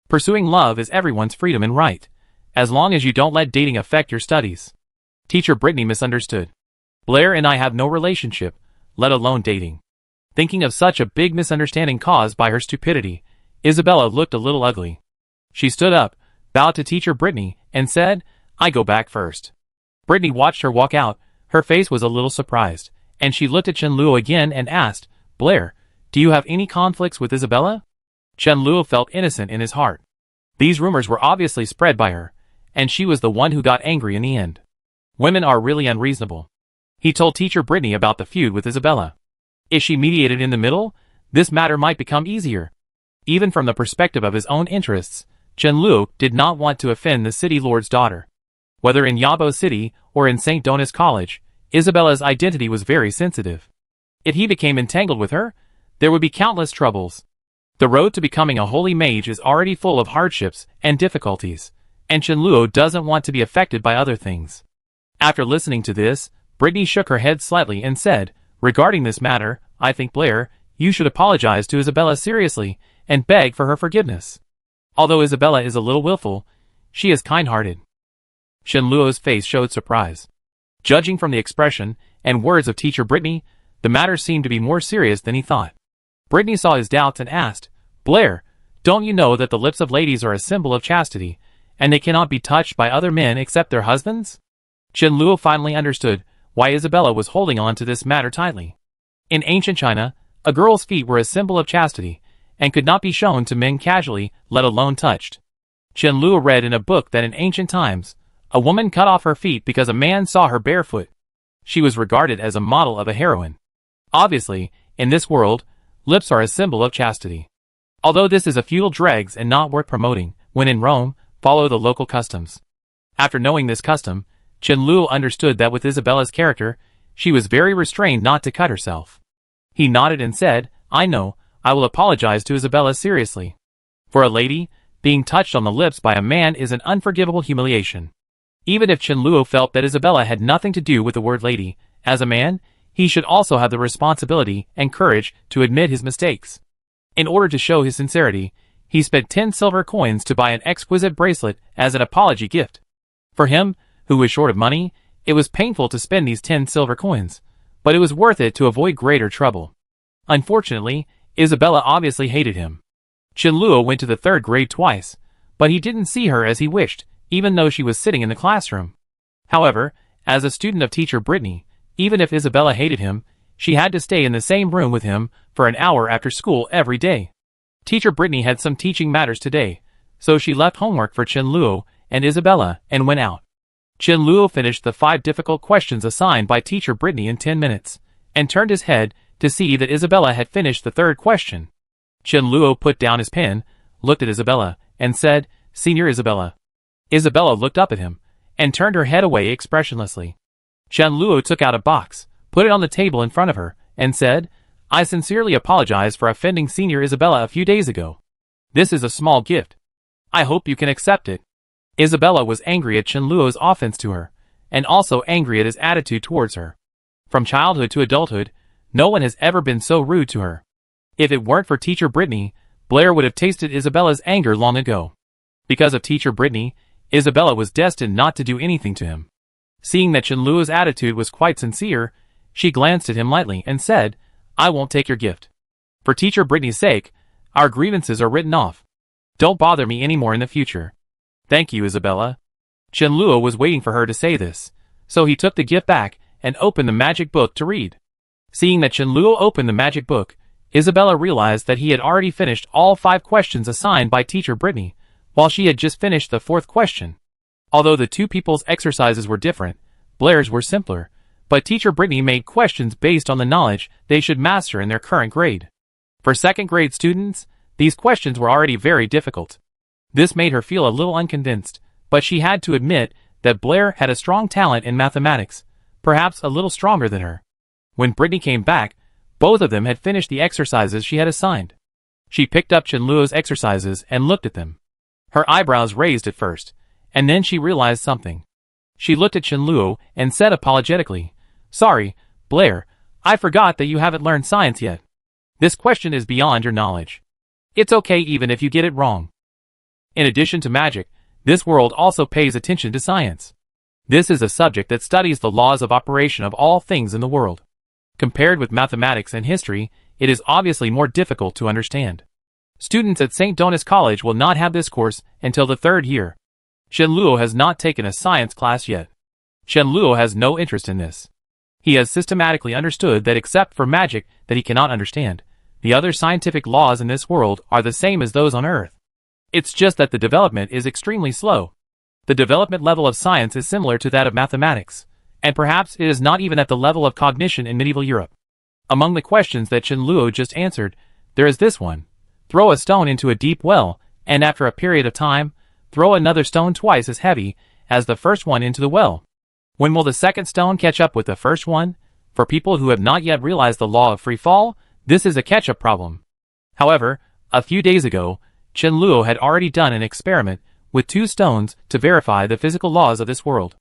Pursuing love is everyone's freedom and right, as long as you don't let dating affect your studies." Teacher Britney misunderstood. "Blair and I have no relationship, let alone dating." Thinking of such a big misunderstanding caused by her stupidity, Isabella looked a little ugly. She stood up, bowed to Teacher Britney, and said, "I go back first." Britney watched her walk out. Her face was a little surprised, and she looked at Qianluo again and asked, "Blair, do you have any conflicts with Isabella?" Qianluo felt innocent in his heart. These rumors were obviously spread by her, and she was the one who got angry in the end. Women are really unreasonable. He told Teacher Britney about the feud with Isabella. If she mediated in the middle, this matter might become easier. Even from the perspective of his own interests, Qianluo did not want to offend the city lord's daughter. Whether in Yabo City or in St. Donis College, Isabella's identity was very sensitive. If he became entangled with her, there would be countless troubles. The road to becoming a holy mage is already full of hardships and difficulties, and Qianluo doesn't want to be affected by other things. After listening to this, Britney shook her head slightly and said, "Regarding this matter, I think Blair, you should apologize to Isabella seriously and beg for her forgiveness. Although Isabella is a little willful, she is kind-hearted." Qianluo's face showed surprise. Judging from the expression and words of Teacher Britney, the matter seemed to be more serious than he thought. Britney saw his doubts and asked, "Blair, don't you know that the lips of ladies are a symbol of chastity, and they cannot be touched by other men except their husbands?" Qianluo finally understood why Isabella was holding on to this matter tightly. In ancient China, a girl's feet were a symbol of chastity, and could not be shown to men casually, let alone touched. Qianluo read in a book that in ancient times, a woman cut off her feet because a man saw her barefoot. She was regarded as a model of a heroine. Obviously, in this world, lips are a symbol of chastity. Although this is a feudal dregs and not worth promoting, when in Rome, follow the local customs. After knowing this custom, Qianluo understood that with Isabella's character, she was very restrained not to cut herself. He nodded and said, "I know, I will apologize to Isabella seriously." For a lady, being touched on the lips by a man is an unforgivable humiliation. Even if Qianluo felt that Isabella had nothing to do with the word lady, as a man, he should also have the responsibility and courage to admit his mistakes. In order to show his sincerity, he spent 10 silver coins to buy an exquisite bracelet as an apology gift. For him, who was short of money, it was painful to spend these 10 silver coins, but it was worth it to avoid greater trouble. Unfortunately, Isabella obviously hated him. Qianluo went to the 3rd grade twice, but he didn't see her as he wished, even though she was sitting in the classroom. However, as a student of Teacher Britney, even if Isabella hated him, she had to stay in the same room with him for an hour after school every day. Teacher Britney had some teaching matters today, so she left homework for Qianluo and Isabella and went out. Qianluo finished the 5 difficult questions assigned by Teacher Britney in 10 minutes, and turned his head to see that Isabella had finished the 3rd question. Qianluo put down his pen, looked at Isabella, and said, "Senior Isabella." Isabella looked up at him, and turned her head away expressionlessly. Qianluo took out a box, put it on the table in front of her, and said, "I sincerely apologize for offending Senior Isabella a few days ago. This is a small gift. I hope you can accept it." Isabella was angry at Qianluo's offense to her, and also angry at his attitude towards her. From childhood to adulthood, no one has ever been so rude to her. If it weren't for Teacher Britney, Blair would have tasted Isabella's anger long ago. Because of Teacher Britney, Isabella was destined not to do anything to him. Seeing that Qianluo's attitude was quite sincere, she glanced at him lightly and said, "I won't take your gift. For Teacher Britney's sake, our grievances are written off. Don't bother me anymore in the future." "Thank you, Isabella." Qianluo was waiting for her to say this, so he took the gift back and opened the magic book to read. Seeing that Qianluo opened the magic book, Isabella realized that he had already finished all 5 questions assigned by Teacher Britney, while she had just finished the 4th question. Although the 2 people's exercises were different, Blair's were simpler, but Teacher Britney made questions based on the knowledge they should master in their current grade. For 2nd grade students, these questions were already very difficult. This made her feel a little unconvinced, but she had to admit that Blair had a strong talent in mathematics, perhaps a little stronger than her. When Britney came back, both of them had finished the exercises she had assigned. She picked up Chenluo's exercises and looked at them. Her eyebrows raised at first, and then she realized something. She looked at Chenluo and said apologetically, "Sorry, Blair, I forgot that you haven't learned science yet. This question is beyond your knowledge. It's okay even if you get it wrong." In addition to magic, this world also pays attention to science. This is a subject that studies the laws of operation of all things in the world. Compared with mathematics and history, it is obviously more difficult to understand. Students at St. Donis College will not have this course until the 3rd year. Chenluo has not taken a science class yet. Chenluo has no interest in this. He has systematically understood that except for magic that he cannot understand, the other scientific laws in this world are the same as those on Earth. It's just that the development is extremely slow. The development level of science is similar to that of mathematics, and perhaps it is not even at the level of cognition in medieval Europe. Among the questions that Chenluo just answered, there is this one. Throw a stone into a deep well, and after a period of time, throw another stone twice as heavy as the first one into the well. When will the second stone catch up with the first one? For people who have not yet realized the law of free fall, this is a catch-up problem. However, a few days ago, Chenluo had already done an experiment with 2 stones to verify the physical laws of this world.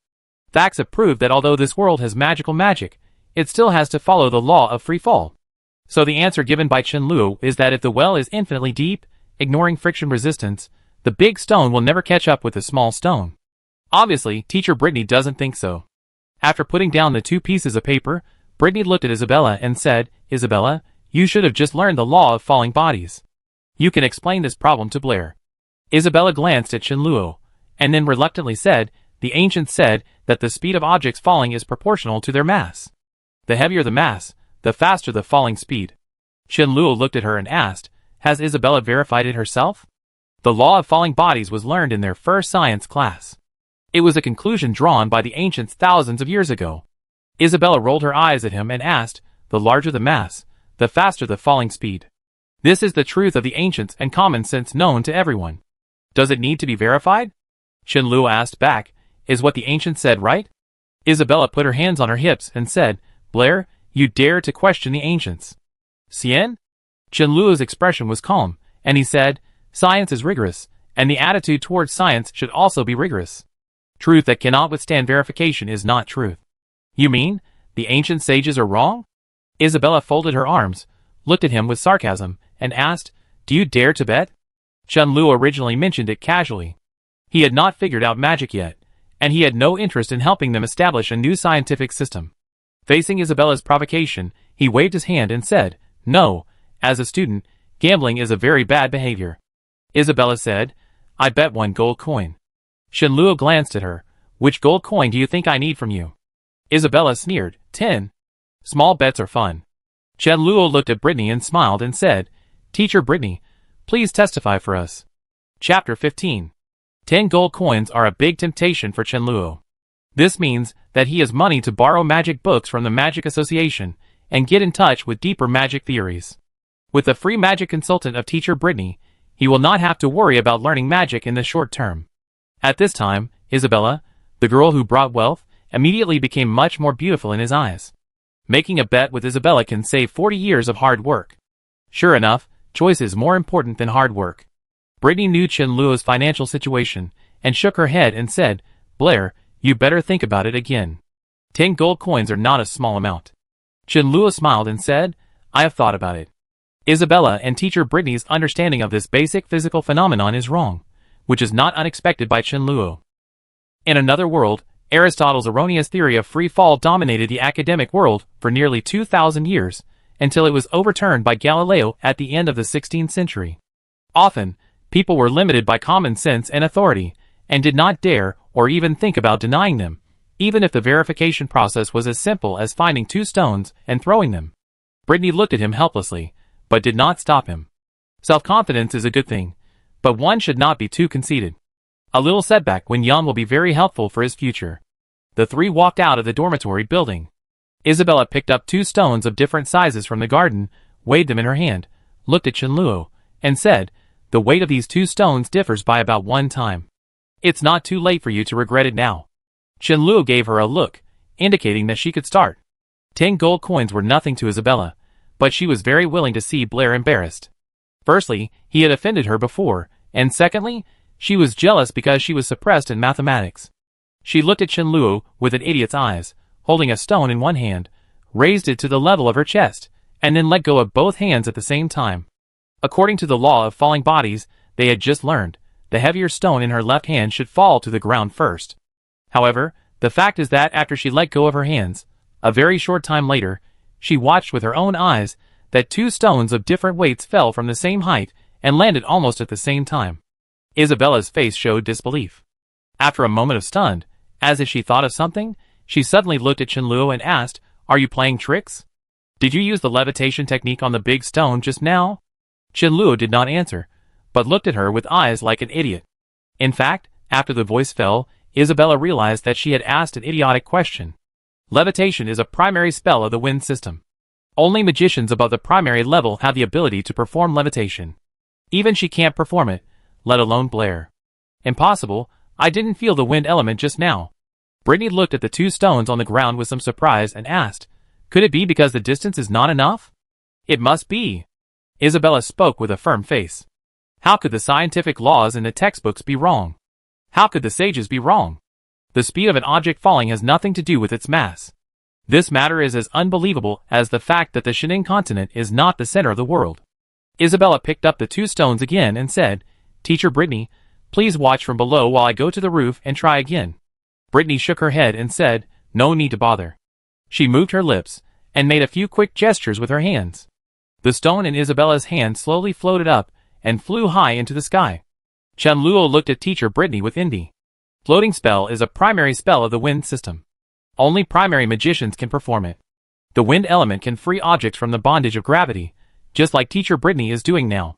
Facts have proved that although this world has magical magic, it still has to follow the law of free fall. So the answer given by Chenluo is that if the well is infinitely deep, ignoring friction resistance, the big stone will never catch up with the small stone. Obviously, teacher Britney doesn't think so. After putting down the 2 pieces of paper, Britney looked at Isabella and said, "Isabella, you should have just learned the law of falling bodies. You can explain this problem to Blair." Isabella glanced at Chenluo, and then reluctantly said, "The ancients said that the speed of objects falling is proportional to their mass. The heavier the mass, the faster the falling speed." Chenluo looked at her and asked, "Has Isabella verified it herself?" The law of falling bodies was learned in their first science class. It was a conclusion drawn by the ancients thousands of years ago. Isabella rolled her eyes at him and asked, "The larger the mass, the faster the falling speed. This is the truth of the ancients and common sense known to everyone. Does it need to be verified?" Chenluo asked back, "Is what the ancients said right?" Isabella put her hands on her hips and said, "Blair, you dare to question the ancients." "Sien?" Chenluo's expression was calm, and he said, "Science is rigorous, and the attitude towards science should also be rigorous. Truth that cannot withstand verification is not truth." "You mean, the ancient sages are wrong?" Isabella folded her arms, looked at him with sarcasm, and asked, "Do you dare to bet?" Chenluo originally mentioned it casually. He had not figured out magic yet, and he had no interest in helping them establish a new scientific system. Facing Isabella's provocation, he waved his hand and said, "No, as a student, gambling is a very bad behavior." Isabella said, "I bet 1 gold coin." Chenluo glanced at her. "Which gold coin do you think I need from you?" Isabella sneered, 10. Small bets are fun." Chenluo looked at Britney and smiled and said, "Teacher Britney, please testify for us." Chapter 15. 10 gold coins are a big temptation for Chenluo. This means that he has money to borrow magic books from the Magic Association and get in touch with deeper magic theories. With the free magic consultant of teacher Britney, he will not have to worry about learning magic in the short term. At this time, Isabella, the girl who brought wealth, immediately became much more beautiful in his eyes. Making a bet with Isabella can save 40 years of hard work. Sure enough, choice is more important than hard work. Britney knew Chenluo's financial situation, and shook her head and said, "Blair, you better think about it again. 10 gold coins are not a small amount." Chenluo smiled and said, "I have thought about it." Isabella and teacher Britney's understanding of this basic physical phenomenon is wrong, which is not unexpected by Chenluo. In another world, Aristotle's erroneous theory of free fall dominated the academic world for nearly 2,000 years, until it was overturned by Galileo at the end of the 16th century. Often, people were limited by common sense and authority, and did not dare or even think about denying them, even if the verification process was as simple as finding 2 stones and throwing them. Britney looked at him helplessly, but did not stop him. Self-confidence is a good thing, but one should not be too conceited. A little setback when young will be very helpful for his future. The 3 walked out of the dormitory building. Isabella picked up 2 stones of different sizes from the garden, weighed them in her hand, looked at Chenluo, and said, "The weight of these 2 stones differs by about 1 time. It's not too late for you to regret it now." Chenluo gave her a look, indicating that she could start. 10 gold coins were nothing to Isabella, but she was very willing to see Blair embarrassed. Firstly, he had offended her before, and secondly, she was jealous because she was suppressed in mathematics. She looked at Chenluo with an idiot's eyes, holding a stone in one hand, raised it to the level of her chest, and then let go of both hands at the same time. According to the law of falling bodies they had just learned, the heavier stone in her left hand should fall to the ground first. However, the fact is that after she let go of her hands, a very short time later, she watched with her own eyes that two stones of different weights fell from the same height and landed almost at the same time. Isabella's face showed disbelief. After a moment of stunned, as if she thought of something, she suddenly looked at Chenluo and asked, "Are you playing tricks? Did you use the levitation technique on the big stone just now?" Chenluo did not answer, but looked at her with eyes like an idiot. In fact, after the voice fell, Isabella realized that she had asked an idiotic question. Levitation is a primary spell of the wind system. Only magicians above the primary level have the ability to perform levitation. Even she can't perform it, let alone Blair. Impossible, I didn't feel the wind element just now. Britney looked at the two stones on the ground with some surprise and asked, "Could it be because the distance is not enough?" "It must be." Isabella spoke with a firm face. How could the scientific laws in the textbooks be wrong? How could the sages be wrong? The speed of an object falling has nothing to do with its mass. This matter is as unbelievable as the fact that the Shining continent is not the center of the world. Isabella picked up the two stones again and said, "Teacher Britney, please watch from below while I go to the roof and try again." Britney shook her head and said, "No need to bother." She moved her lips and made a few quick gestures with her hands. The stone in Isabella's hand slowly floated up and flew high into the sky. Chenluo looked at Teacher Britney with envy. Floating spell is a primary spell of the wind system. Only primary magicians can perform it. The wind element can free objects from the bondage of gravity, just like Teacher Britney is doing now.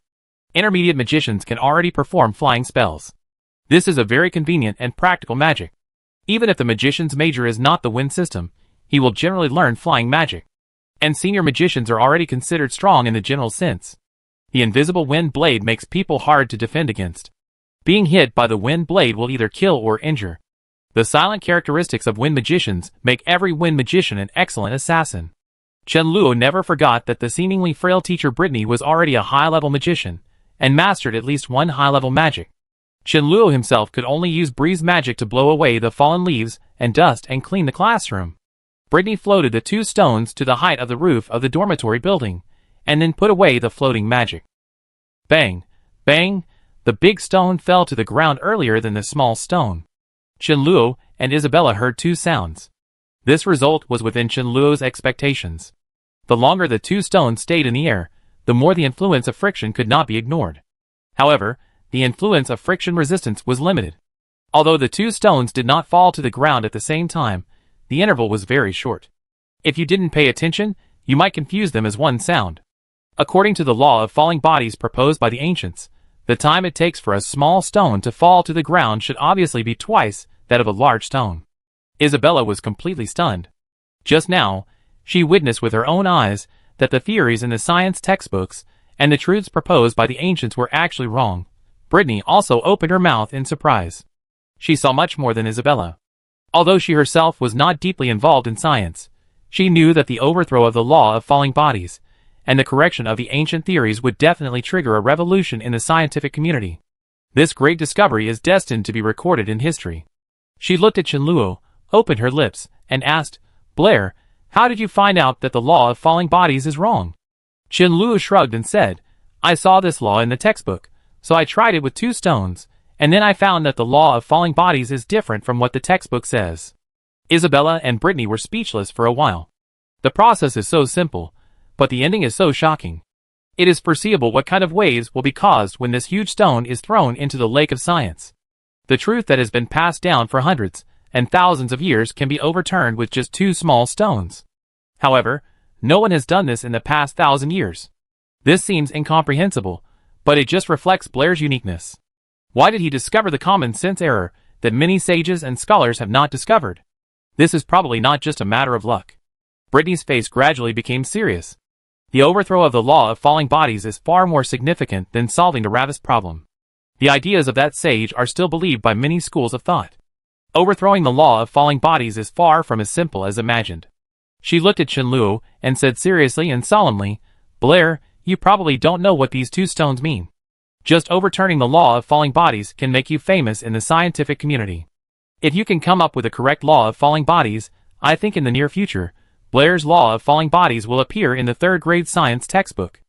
Intermediate magicians can already perform flying spells. This is a very convenient and practical magic. Even if the magician's major is not the wind system, he will generally learn flying magic. And senior magicians are already considered strong in the general sense. The invisible wind blade makes people hard to defend against. Being hit by the wind blade will either kill or injure. The silent characteristics of wind magicians make every wind magician an excellent assassin. Chenluo never forgot that the seemingly frail Teacher Britney was already a high-level magician, and mastered at least one high-level magic. Chenluo himself could only use breeze magic to blow away the fallen leaves and dust and clean the classroom. Britney floated the two stones to the height of the roof of the dormitory building, and then put away the floating magic. Bang! Bang! The big stone fell to the ground earlier than the small stone. Chenluo and Isabella heard two sounds. This result was within Chenluo's expectations. The longer the two stones stayed in the air, the more the influence of friction could not be ignored. However, the influence of friction resistance was limited. Although the two stones did not fall to the ground at the same time, the interval was very short. If you didn't pay attention, you might confuse them as one sound. According to the law of falling bodies proposed by the ancients, the time it takes for a small stone to fall to the ground should obviously be twice that of a large stone. Isabella was completely stunned. Just now, she witnessed with her own eyes that the theories in the science textbooks and the truths proposed by the ancients were actually wrong. Britney also opened her mouth in surprise. She saw much more than Isabella. Although she herself was not deeply involved in science, she knew that the overthrow of the law of falling bodies and the correction of the ancient theories would definitely trigger a revolution in the scientific community. This great discovery is destined to be recorded in history. She looked at Chenluo, opened her lips, and asked, "Blair, how did you find out that the law of falling bodies is wrong?" Chenluo shrugged and said, "I saw this law in the textbook, so I tried it with two stones, and then I found that the law of falling bodies is different from what the textbook says." Isabella and Britney were speechless for a while. The process is so simple, but the ending is so shocking. It is foreseeable what kind of waves will be caused when this huge stone is thrown into the lake of science. The truth that has been passed down for hundreds and thousands of years can be overturned with just two small stones. However, no one has done this in the past 1,000 years. This seems incomprehensible, but it just reflects Blair's uniqueness. Why did he discover the common sense error that many sages and scholars have not discovered? This is probably not just a matter of luck. Britney's face gradually became serious. The overthrow of the law of falling bodies is far more significant than solving the Ravis problem. The ideas of that sage are still believed by many schools of thought. Overthrowing the law of falling bodies is far from as simple as imagined. She looked at Chenluo and said seriously and solemnly, "Blair, you probably don't know what these 2 stones mean. Just overturning the law of falling bodies can make you famous in the scientific community. If you can come up with a correct law of falling bodies, I think in the near future, Blair's law of falling bodies will appear in the 3rd grade science textbook.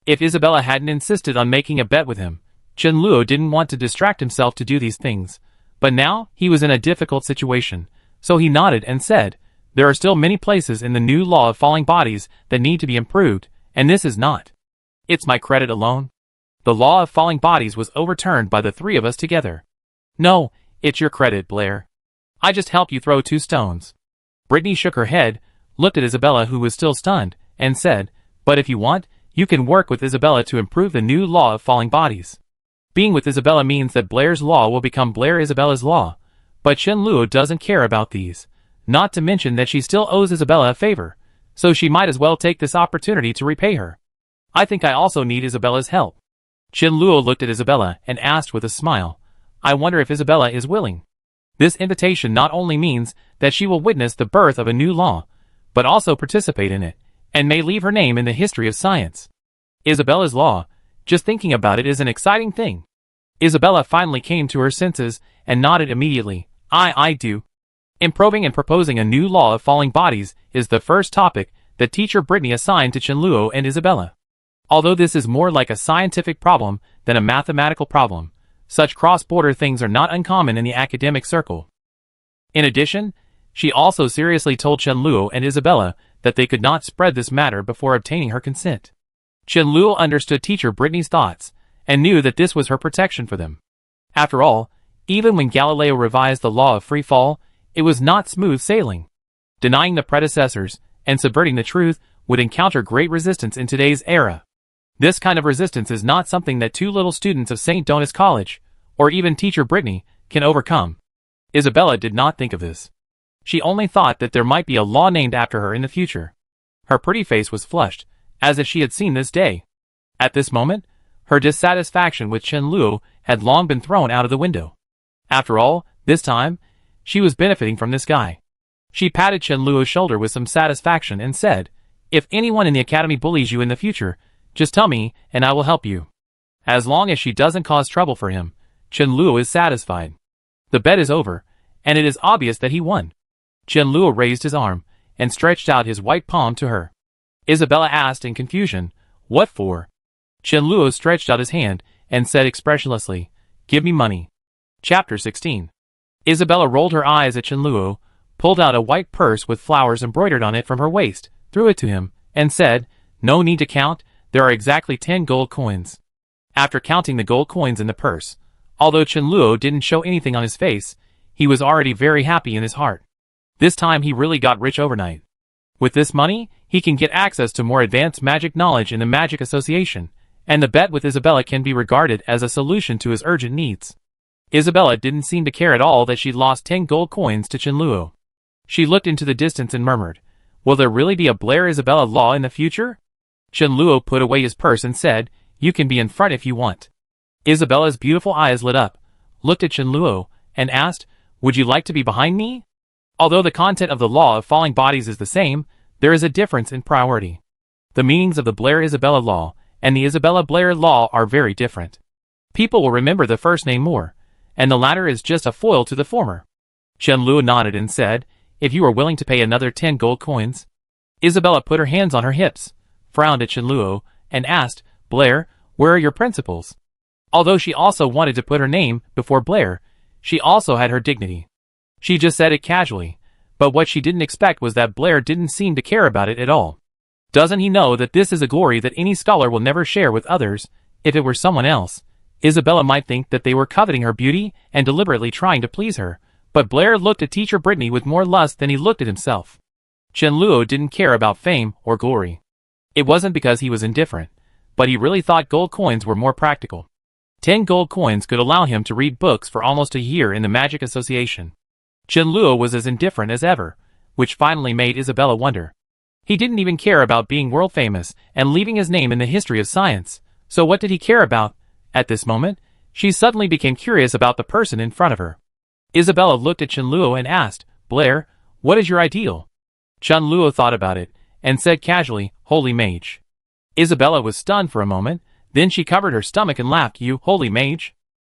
If Isabella hadn't insisted on making a bet with him, Chen-Luo didn't want to distract himself to do these things. But now, he was in a difficult situation, so he nodded and said, there are still many places in the new law of falling bodies that need to be improved, and this is not. It's my credit alone. The law of falling bodies was overturned by the 3 of us together. No, it's your credit, Blair. I just helped you throw 2 stones. Britney shook her head, looked at Isabella who was still stunned, and said, but if you want, you can work with Isabella to improve the new law of falling bodies. Being with Isabella means that Blair's law will become Isabella's law, but Chen-Luo doesn't care about these, not to mention that she still owes Isabella a favor, so she might as well take this opportunity to repay her. I think I also need Isabella's help. Chen-Luo looked at Isabella and asked with a smile, I wonder if Isabella is willing. This invitation not only means that she will witness the birth of a new law, but also participate in it, and may leave her name in the history of science. Isabella's law, just thinking about it is an exciting thing. Isabella finally came to her senses and nodded immediately. I do. Improving and proposing a new law of falling bodies is the first topic that teacher Britney assigned to Chen-Luo and Isabella. Although this is more like a scientific problem than a mathematical problem, such cross-border things are not uncommon in the academic circle. In addition, she also seriously told Chen-Luo and Isabella that they could not spread this matter before obtaining her consent. Chen-Luo understood teacher Britney's thoughts and knew that this was her protection for them. After all, even when Galileo revised the law of free fall, it was not smooth sailing. Denying the predecessors and subverting the truth would encounter great resistance in today's era. This kind of resistance is not something that 2 little students of St. Donis College, or even teacher Britney, can overcome. Isabella did not think of this. She only thought that there might be a law named after her in the future. Her pretty face was flushed, as if she had seen this day. At this moment, her dissatisfaction with Chen-Luo had long been thrown out of the window. After all, this time, she was benefiting from this guy. She patted Chen-Luo's shoulder with some satisfaction and said, if anyone in the academy bullies you in the future, just tell me, and I will help you. As long as she doesn't cause trouble for him, Chen-Luo is satisfied. The bet is over, and it is obvious that he won. Chen-Luo raised his arm, and stretched out his white palm to her. Isabella asked in confusion, what for? Chen-Luo stretched out his hand, and said expressionlessly, give me money. Chapter 16. Isabella rolled her eyes at Chen-Luo, pulled out a white purse with flowers embroidered on it from her waist, threw it to him, and said, no need to count, there are exactly 10 gold coins. After counting the gold coins in the purse, although Chen-Luo didn't show anything on his face, he was already very happy in his heart. This time he really got rich overnight. With this money, he can get access to more advanced magic knowledge in the Magic Association, and the bet with Isabella can be regarded as a solution to his urgent needs. Isabella didn't seem to care at all that she'd lost 10 gold coins to Chen-Luo. She looked into the distance and murmured, will there really be a Blair-Isabella law in the future? Chen-Luo put away his purse and said, you can be in front if you want. Isabella's beautiful eyes lit up, looked at Chen-Luo, and asked, would you like to be behind me? Although the content of the law of falling bodies is the same, there is a difference in priority. The meanings of the Blair-Isabella law and the Isabella-Blair law are very different. People will remember the first name more, and the latter is just a foil to the former. Chen-Luo nodded and said, if you are willing to pay another 10 gold coins. Isabella put her hands on her hips, frowned at Chen-Luo, and asked, Blair, where are your principles? Although she also wanted to put her name before Blair, she also had her dignity. She just said it casually, but what she didn't expect was that Blair didn't seem to care about it at all. Doesn't he know that this is a glory that any scholar will never share with others? If it were someone else, Isabella might think that they were coveting her beauty and deliberately trying to please her, but Blair looked at teacher Britney with more lust than he looked at himself. Chen-Luo didn't care about fame or glory. It wasn't because he was indifferent, but he really thought gold coins were more practical. 10 gold coins could allow him to read books for almost a year in the Magic Association. Chen-Luo was as indifferent as ever, which finally made Isabella wonder. He didn't even care about being world famous and leaving his name in the history of science, so what did he care about? At this moment, she suddenly became curious about the person in front of her. Isabella looked at Chen-Luo and asked, Blair, what is your ideal? Chen-Luo thought about it, and said casually, Holy Mage. Isabella was stunned for a moment, then she covered her stomach and laughed. You holy mage?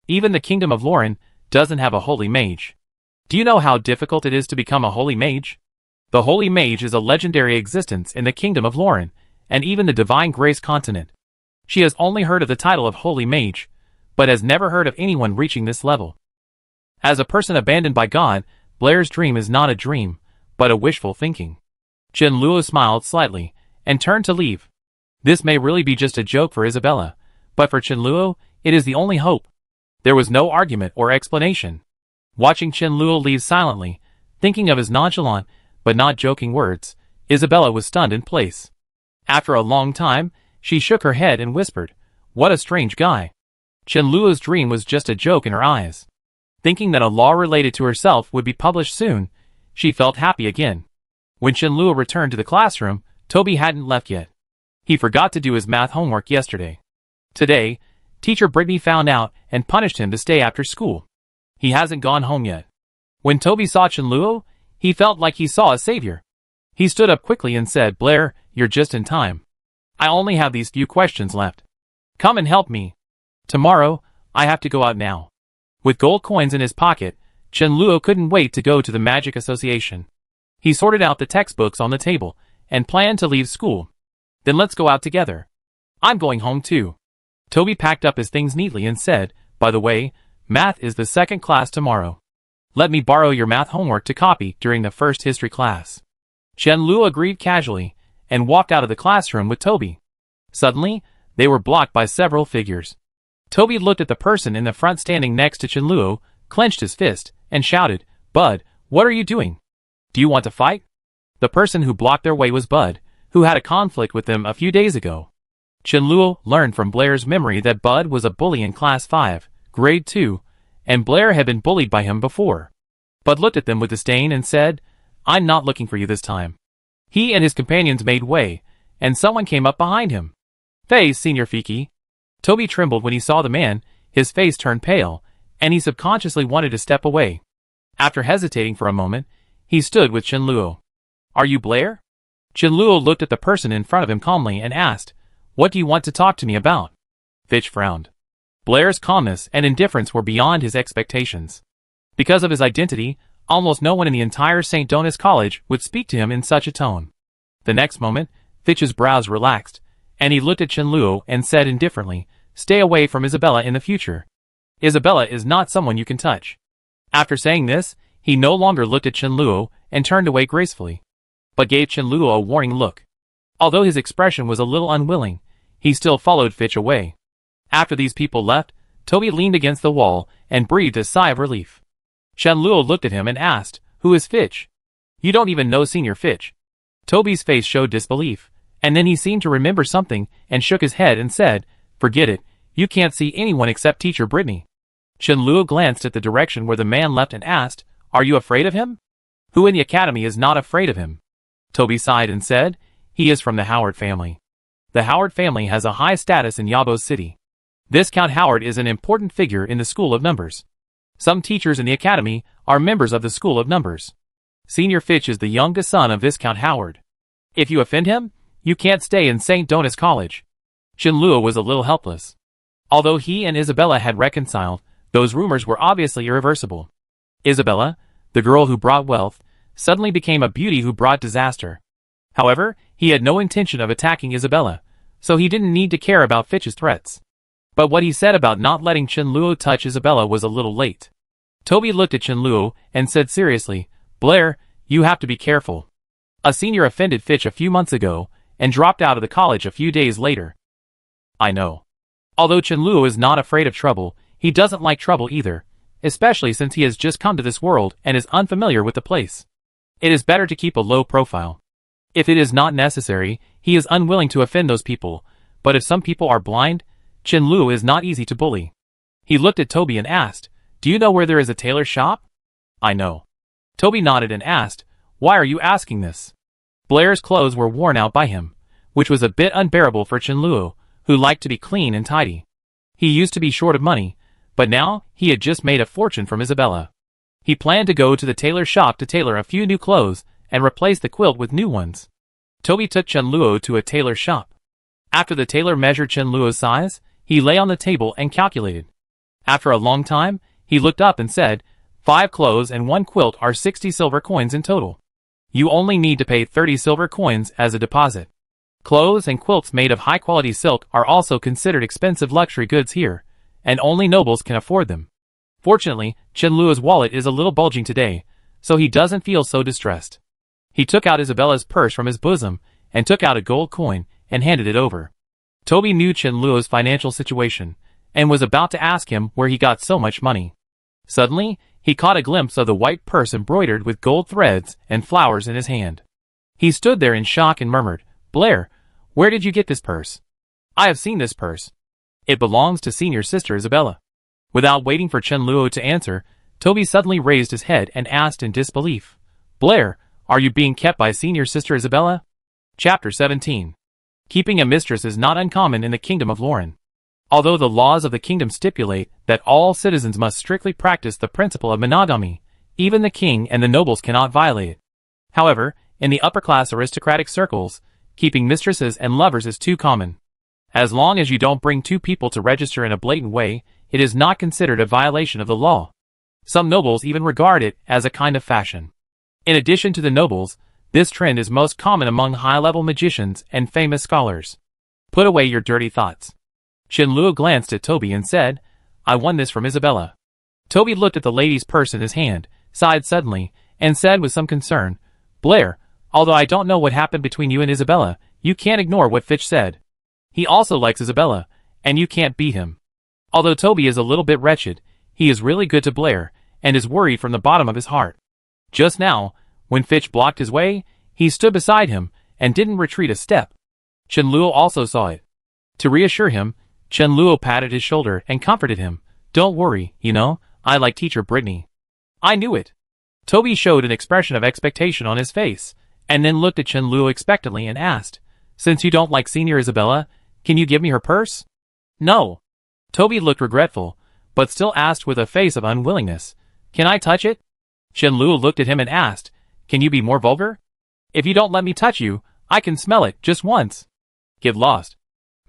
Even the kingdom of Lauren doesn't have a holy mage. Do you know how difficult it is to become a holy mage? The holy mage is a legendary existence in the kingdom of Lauren, and even the divine grace continent. She has only heard of the title of holy mage, but has never heard of anyone reaching this level. As a person abandoned by God, Blair's dream is not a dream, but a wishful thinking. Chenluo smiled slightly, and turned to leave. This may really be just a joke for Isabella, but for Chenluo, it is the only hope. There was no argument or explanation. Watching Chenluo leave silently, thinking of his nonchalant, but not joking words, Isabella was stunned in place. After a long time, she shook her head and whispered, "What a strange guy." Chenluo's dream was just a joke in her eyes. Thinking that a law related to herself would be published soon, she felt happy again. When Chenluo returned to the classroom, Toby hadn't left yet. He forgot to do his math homework yesterday. Today, teacher Britney found out and punished him to stay after school. He hasn't gone home yet. When Toby saw Chenluo, he felt like he saw a savior. He stood up quickly and said, "Blair, you're just in time. I only have these few questions left. Come and help me. Tomorrow, I have to go out now." With gold coins in his pocket, Chenluo couldn't wait to go to the Magic Association. He sorted out the textbooks on the table and planned to leave school. "Then let's go out together. I'm going home too." Toby packed up his things neatly and said, "By the way, math is the second class tomorrow. Let me borrow your math homework to copy during the first history class." Chenluo agreed casually and walked out of the classroom with Toby. Suddenly, they were blocked by several figures. Toby looked at the person in the front standing next to Chenluo, clenched his fist, and shouted, "Bud, what are you doing? Do you want to fight?" The person who blocked their way was Bud, who had a conflict with them a few days ago. Chenluo learned from Blair's memory that Bud was a bully in Class 5, Grade 2, and Blair had been bullied by him before. Bud looked at them with disdain and said, "I'm not looking for you this time." He and his companions made way, and someone came up behind him. "Face, Senior Fiki." Toby trembled when he saw the man, his face turned pale, and he subconsciously wanted to step away. After hesitating for a moment, he stood with Chenluo. "Are you Blair?" Chenluo looked at the person in front of him calmly and asked, "What do you want to talk to me about?" Fitch frowned. Blair's calmness and indifference were beyond his expectations. Because of his identity, almost no one in the entire St. Donis College would speak to him in such a tone. The next moment, Fitch's brows relaxed, and he looked at Chenluo and said indifferently, "Stay away from Isabella in the future. Isabella is not someone you can touch." After saying this, he no longer looked at Chenluo and turned away gracefully, but gave Chenluo a warning look. Although his expression was a little unwilling, he still followed Fitch away. After these people left, Toby leaned against the wall and breathed a sigh of relief. Chenluo looked at him and asked, "Who is Fitch? You don't even know Senior Fitch." Toby's face showed disbelief, and then he seemed to remember something and shook his head and said, "Forget it, you can't see anyone except Teacher Britney." Chenluo glanced at the direction where the man left and asked, "Are you afraid of him? Who in the academy is not afraid of him?" Toby sighed and said, "He is from the Howard family. The Howard family has a high status in Yabo City. This Count Howard is an important figure in the School of Numbers. Some teachers in the academy are members of the School of Numbers. Senior Fitch is the youngest son of Viscount Howard. If you offend him, you can't stay in St. Donis College." Chenluo was a little helpless. Although he and Isabella had reconciled, those rumors were obviously irreversible. Isabella, the girl who brought wealth, suddenly became a beauty who brought disaster. However, he had no intention of attacking Isabella, so he didn't need to care about Fitch's threats. But what he said about not letting Chenluo touch Isabella was a little late. Toby looked at Chenluo and said seriously, "Blair, you have to be careful. A senior offended Fitch a few months ago and dropped out of the college a few days later." "I know." Although Chenluo is not afraid of trouble, he doesn't like trouble either, especially since he has just come to this world and is unfamiliar with the place. It is better to keep a low profile. If it is not necessary, he is unwilling to offend those people, but if some people are blind, Chenluo is not easy to bully. He looked at Toby and asked, "Do you know where there is a tailor shop?" "I know." Toby nodded and asked, "Why are you asking this?" Blair's clothes were worn out by him, which was a bit unbearable for Chenluo, who liked to be clean and tidy. He used to be short of money, but now he had just made a fortune from Isabella. He planned to go to the tailor shop to tailor a few new clothes and replace the quilt with new ones. Toby took Chenluo to a tailor shop. After the tailor measured Chen Luo's size, he lay on the table and calculated. After a long time, he looked up and said, 5 clothes and 1 quilt are 60 silver coins in total. You only need to pay 30 silver coins as a deposit. Clothes and quilts made of high-quality silk are also considered expensive luxury goods here, and only nobles can afford them. Fortunately, Chen Luo's wallet is a little bulging today, so he doesn't feel so distressed. He took out Isabella's purse from his bosom and took out a gold coin and handed it over. Toby knew Chen Luo's financial situation and was about to ask him where he got so much money. Suddenly, he caught a glimpse of the white purse embroidered with gold threads and flowers in his hand. He stood there in shock and murmured, "Blair, where did you get this purse?" "I have seen this purse. It belongs to senior sister Isabella." Without waiting for Chen Luo to answer, Toby suddenly raised his head and asked in disbelief, "Blair, are you being kept by senior sister Isabella?" Chapter 17. Keeping a mistress is not uncommon in the kingdom of Lauren. Although the laws of the kingdom stipulate that all citizens must strictly practice the principle of monogamy, even the king and the nobles cannot violate it. However, in the upper-class aristocratic circles, keeping mistresses and lovers is too common. As long as you don't bring 2 people to register in a blatant way, it is not considered a violation of the law. Some nobles even regard it as a kind of fashion. In addition to the nobles, this trend is most common among high-level magicians and famous scholars. Put away your dirty thoughts. Chen Luo glanced at Toby and said, "I won this from Isabella." Toby looked at the lady's purse in his hand, sighed suddenly, and said with some concern, "Blair, although I don't know what happened between you and Isabella, you can't ignore what Fitch said. He also likes Isabella, and you can't beat him." Although Toby is a little bit wretched, he is really good to Blair, and is worried from the bottom of his heart. Just now, when Fitch blocked his way, he stood beside him, and didn't retreat a step. Chen Luo also saw it. To reassure him, Chen Luo patted his shoulder and comforted him. "Don't worry, you know, I like teacher Britney." "I knew it." Toby showed an expression of expectation on his face, and then looked at Chen Luo expectantly and asked, "Since you don't like senior Isabella, can you give me her purse?" "No." Toby looked regretful, but still asked with a face of unwillingness, "Can I touch it?" Chen Luo looked at him and asked, "Can you be more vulgar? If you don't let me touch you, I can smell it just once." Get lost.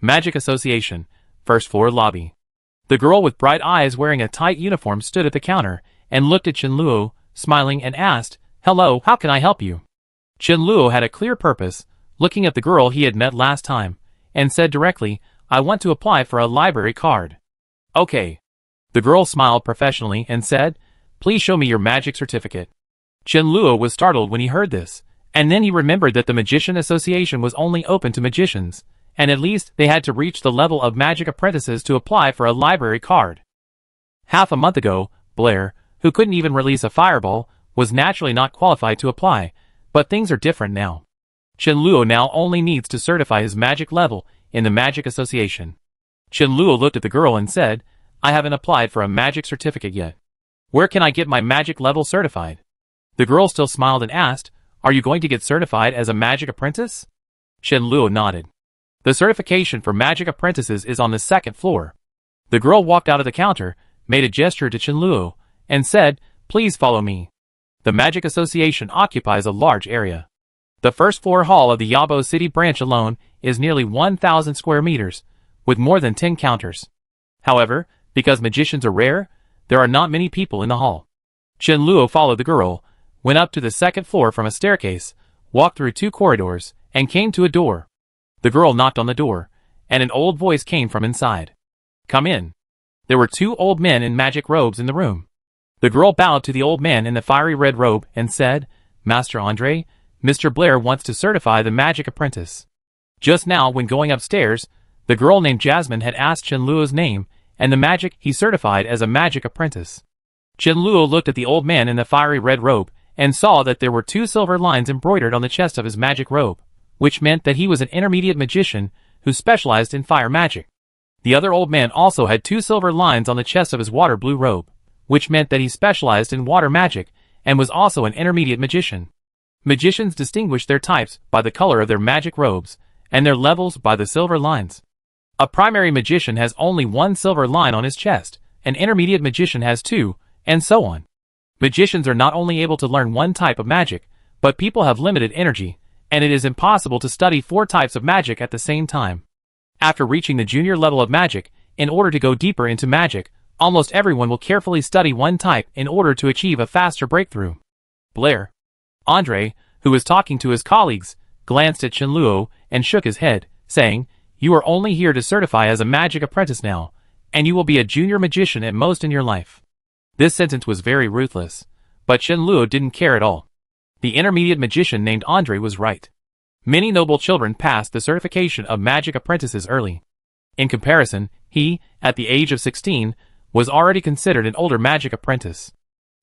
Magic Association, first floor lobby. The girl with bright eyes wearing a tight uniform stood at the counter and looked at Chen Luo, smiling and asked, "Hello, how can I help you?" Chen Luo had a clear purpose, looking at the girl he had met last time, and said directly, "I want to apply for a library card." "Okay." The girl smiled professionally and said, "Please show me your magic certificate." Chen Luo was startled when he heard this, and then he remembered that the Magician Association was only open to magicians, and at least they had to reach the level of magic apprentices to apply for a library card. Half a month ago, Blair, who couldn't even release a fireball, was naturally not qualified to apply, but things are different now. Chen Luo now only needs to certify his magic level in the Magic Association. Chen Luo looked at the girl and said, "I haven't applied for a magic certificate yet. Where can I get my magic level certified?" The girl still smiled and asked, "Are you going to get certified as a magic apprentice?" Chen Luo nodded. The certification for magic apprentices is on the 2nd floor. The girl walked out of the counter, made a gesture to Chen Luo, and said, "Please follow me." The Magic Association occupies a large area. The first floor hall of the Yabo City branch alone is nearly 1,000 square meters, with more than 10 counters. However, because magicians are rare, there are not many people in the hall. Chen Luo followed the girl, went up to the 2nd floor from a staircase, walked through 2 corridors, and came to a door. The girl knocked on the door, and an old voice came from inside. "Come in." There were 2 old men in magic robes in the room. The girl bowed to the old man in the fiery red robe and said, "Master Andre, Mr. Blair wants to certify the magic apprentice." Just now, when going upstairs, the girl named Jasmine had asked Chen Luo's name and the magic he certified as a magic apprentice. Chen Luo looked at the old man in the fiery red robe and saw that there were 2 silver lines embroidered on the chest of his magic robe, which meant that he was an intermediate magician who specialized in fire magic. The other old man also had 2 silver lines on the chest of his water blue robe, which meant that he specialized in water magic and was also an intermediate magician. Magicians distinguish their types by the color of their magic robes, and their levels by the silver lines. A primary magician has only 1 silver line on his chest, an intermediate magician has 2, and so on. Magicians are not only able to learn 1 type of magic, but people have limited energy, and it is impossible to study 4 types of magic at the same time. After reaching the junior level of magic, in order to go deeper into magic, almost everyone will carefully study one type in order to achieve a faster breakthrough. Blair. Andre, who was talking to his colleagues, glanced at Chenluo and shook his head, saying, "You are only here to certify as a magic apprentice now, and you will be a junior magician at most in your life." This sentence was very ruthless, but Chenluo didn't care at all. The intermediate magician named Andre was right. Many noble children passed the certification of magic apprentices early. In comparison, he, at the age of 16, was already considered an older magic apprentice.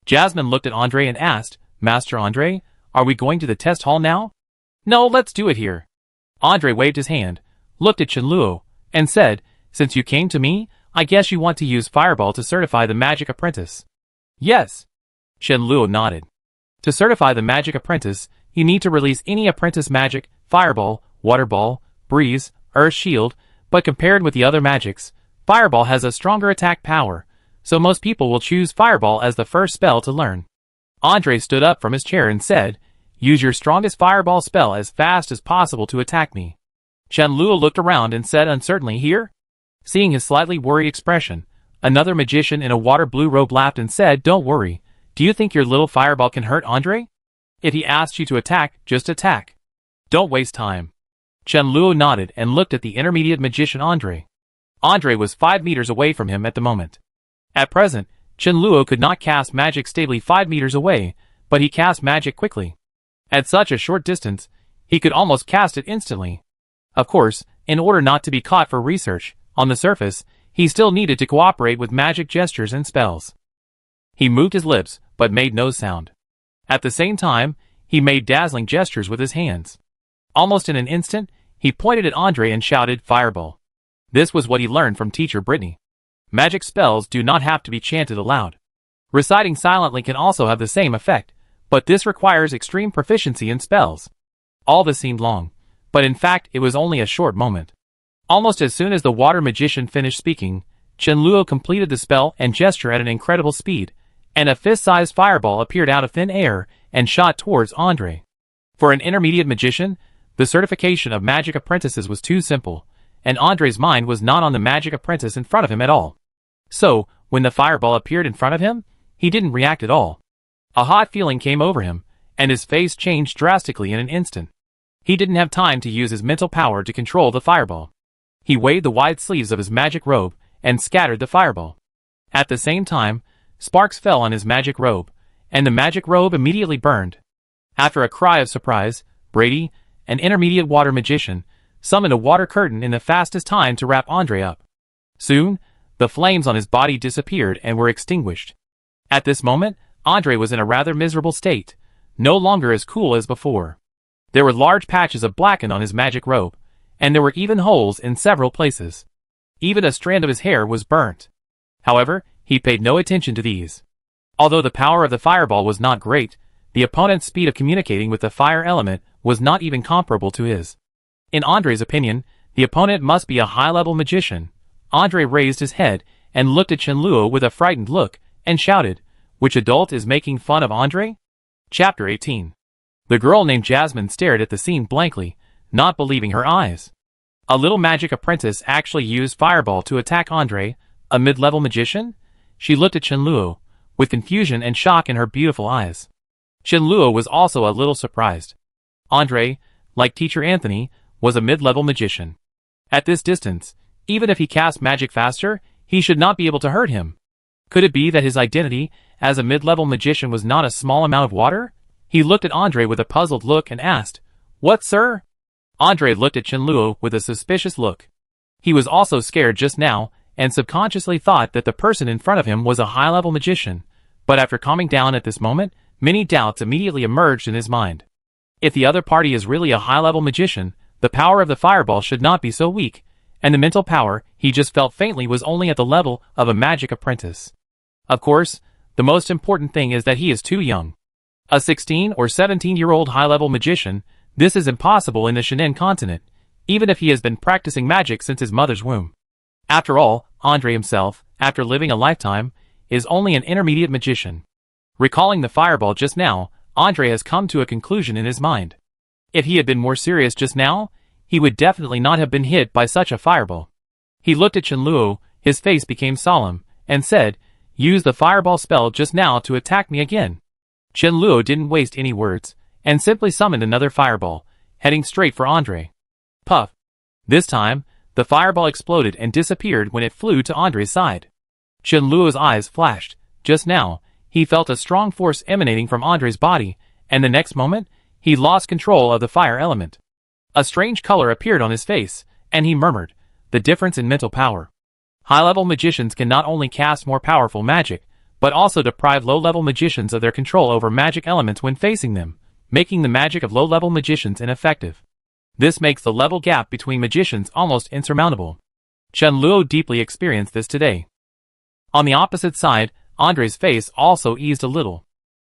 Jasmine looked at Andre and asked, "Master Andre, are we going to the test hall now?" "No, let's do it here." Andre waved his hand, looked at Chenluo, and said, "Since you came to me, I guess you want to use Fireball to certify the magic apprentice." "Yes." Chenluo nodded. To certify the magic apprentice, you need to release any apprentice magic, Fireball, Water Ball, Breeze, Earth Shield, but compared with the other magics, Fireball has a stronger attack power, so most people will choose Fireball as the first spell to learn. Andre stood up from his chair and said, "Use your strongest Fireball spell as fast as possible to attack me." Chenluo looked around and said uncertainly, "Here?" Seeing his slightly worried expression, another magician in a water blue robe laughed and said, "Don't worry. Do you think your little Fireball can hurt Andre? If he asks you to attack, just attack. Don't waste time." Chenluo nodded and looked at the intermediate magician Andre. Andre was 5 meters away from him at the moment. At present, Chenluo could not cast magic stably 5 meters away, but he cast magic quickly. At such a short distance, he could almost cast it instantly. Of course, in order not to be caught for research, on the surface, he still needed to cooperate with magic gestures and spells. He moved his lips, but made no sound. At the same time, he made dazzling gestures with his hands. Almost in an instant, he pointed at Andre and shouted, "Fireball." This was what he learned from teacher Britney. Magic spells do not have to be chanted aloud. Reciting silently can also have the same effect, but this requires extreme proficiency in spells. All this seemed long, but in fact it was only a short moment. Almost as soon as the water magician finished speaking, Chenluo completed the spell and gesture at an incredible speed, and a fist-sized fireball appeared out of thin air and shot towards Andre. For an intermediate magician, the certification of magic apprentices was too simple, and Andre's mind was not on the magic apprentice in front of him at all. So, when the fireball appeared in front of him, he didn't react at all. A hot feeling came over him, and his face changed drastically in an instant. He didn't have time to use his mental power to control the fireball. He waved the wide sleeves of his magic robe and scattered the fireball. At the same time, sparks fell on his magic robe, and the magic robe immediately burned. After a cry of surprise, Brady, an intermediate water magician, summoned a water curtain in the fastest time to wrap Andre up. Soon, the flames on his body disappeared and were extinguished. At this moment, Andre was in a rather miserable state, no longer as cool as before. There were large patches of blackened on his magic robe, and there were even holes in several places. Even a strand of his hair was burnt. However, he paid no attention to these. Although the power of the fireball was not great, the opponent's speed of communicating with the fire element was not even comparable to his. In Andre's opinion, the opponent must be a high-level magician. Andre raised his head and looked at Chenluo with a frightened look and shouted, "Which adult is making fun of Andre?" Chapter 18. The girl named Jasmine stared at the scene blankly, not believing her eyes. A little magic apprentice actually used Fireball to attack Andre, a mid-level magician? She looked at Chenluo, with confusion and shock in her beautiful eyes. Chenluo was also a little surprised. Andre, like teacher Anthony, was a mid-level magician. At this distance, even if he cast magic faster, he should not be able to hurt him. Could it be that his identity as a mid-level magician was not a small amount of water? He looked at Andre with a puzzled look and asked, "What, sir?" Andre looked at Chenluo with a suspicious look. He was also scared just now, and subconsciously thought that the person in front of him was a high-level magician, but after calming down at this moment, many doubts immediately emerged in his mind. If the other party is really a high-level magician, the power of the fireball should not be so weak, and the mental power he just felt faintly was only at the level of a magic apprentice. Of course, the most important thing is that he is too young. A 16 or 17-year-old high-level magician, this is impossible in the Shinan continent, even if he has been practicing magic since his mother's womb. After all, Andre himself, after living a lifetime, is only an intermediate magician. Recalling the fireball just now, Andre has come to a conclusion in his mind. If he had been more serious just now, he would definitely not have been hit by such a fireball. He looked at Chenluo, his face became solemn, and said, "Use the fireball spell just now to attack me again." Chenluo didn't waste any words, and simply summoned another fireball, heading straight for Andre. Puff! This time, the fireball exploded and disappeared when it flew to Andre's side. Chenluo's eyes flashed. Just now, he felt a strong force emanating from Andre's body, and the next moment, he lost control of the fire element. A strange color appeared on his face, and he murmured, "The difference in mental power. High-level magicians can not only cast more powerful magic, but also deprive low-level magicians of their control over magic elements when facing them, making the magic of low-level magicians ineffective. This makes the level gap between magicians almost insurmountable." Chenluo deeply experienced this today. On the opposite side, Andre's face also eased a little.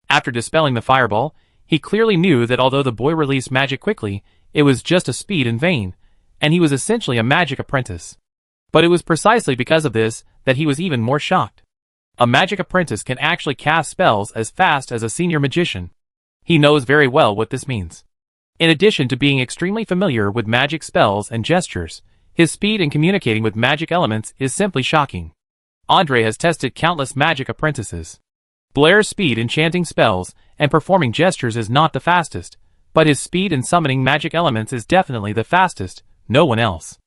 After dispelling the fireball, he clearly knew that although the boy released magic quickly, it was just a speed in vain, and he was essentially a magic apprentice. But it was precisely because of this that he was even more shocked. A magic apprentice can actually cast spells as fast as a senior magician. He knows very well what this means. In addition to being extremely familiar with magic spells and gestures, his speed in communicating with magic elements is simply shocking. Andre has tested countless magic apprentices. Blair's speed in chanting spells and performing gestures is not the fastest, but his speed in summoning magic elements is definitely the fastest, no one else.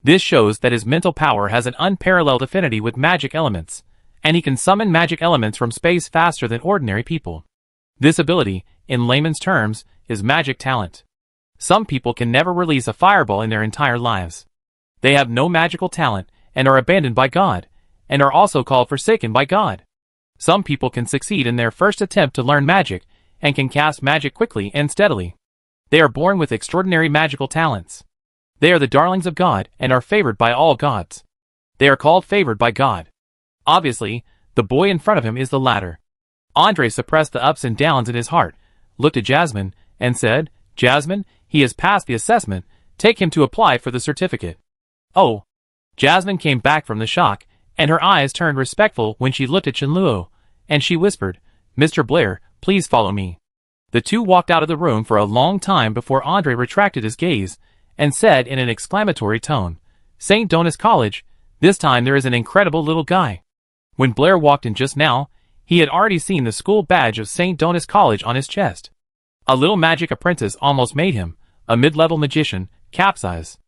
This shows that his mental power has an unparalleled affinity with magic elements, and he can summon magic elements from space faster than ordinary people. This ability, in layman's terms, is magic talent. Some people can never release a fireball in their entire lives. They have no magical talent and are abandoned by God, and are also called forsaken by God. Some people can succeed in their first attempt to learn magic, and can cast magic quickly and steadily. They are born with extraordinary magical talents. They are the darlings of God and are favored by all gods. They are called favored by God. Obviously, the boy in front of him is the latter. Andre suppressed the ups and downs in his heart, looked at Jasmine, and said, "Jasmine, he has passed the assessment, take him to apply for the certificate." "Oh." Jasmine came back from the shock, and her eyes turned respectful when she looked at Chenluo, and she whispered, "Mr. Blair, please follow me." The two walked out of the room for a long time before Andre retracted his gaze, and said in an exclamatory tone, "St. Donis College, this time there is an incredible little guy." When Blair walked in just now, he had already seen the school badge of St. Donis College on his chest. A little magic apprentice almost made him, a mid-level magician, capsize.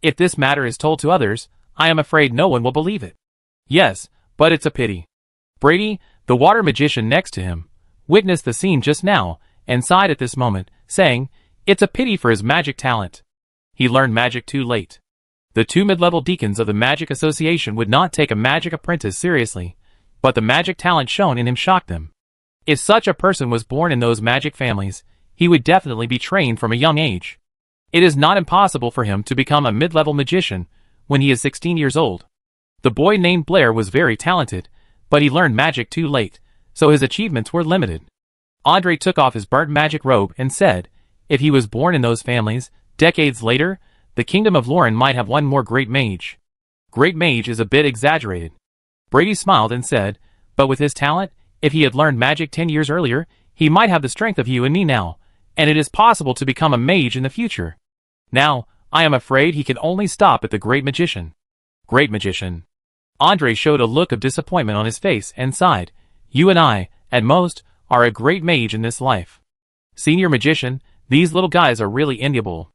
If this matter is told to others, I am afraid no one will believe it. Yes, but it's a pity. Brady, the water magician next to him, witnessed the scene just now, and sighed at this moment, saying, "It's a pity for his magic talent. He learned magic too late." The two mid-level deacons of the Magic Association would not take a magic apprentice seriously, but the magic talent shown in him shocked them. If such a person was born in those magic families, he would definitely be trained from a young age. It is not impossible for him to become a mid-level magician when he is 16 years old. The boy named Blair was very talented, but he learned magic too late, so his achievements were limited. Andre took off his burnt magic robe and said, if he was born in those families, decades later, the kingdom of Lauren might have one more great mage. Great mage is a bit exaggerated. Brady smiled and said, but with his talent, if he had learned magic 10 years earlier, he might have the strength of you and me now, and it is possible to become a mage in the future. Now, I am afraid he can only stop at the great magician. Great magician. Andre showed a look of disappointment on his face and sighed. You and I, at most, are a great mage in this life. Senior magician, these little guys are really enviable.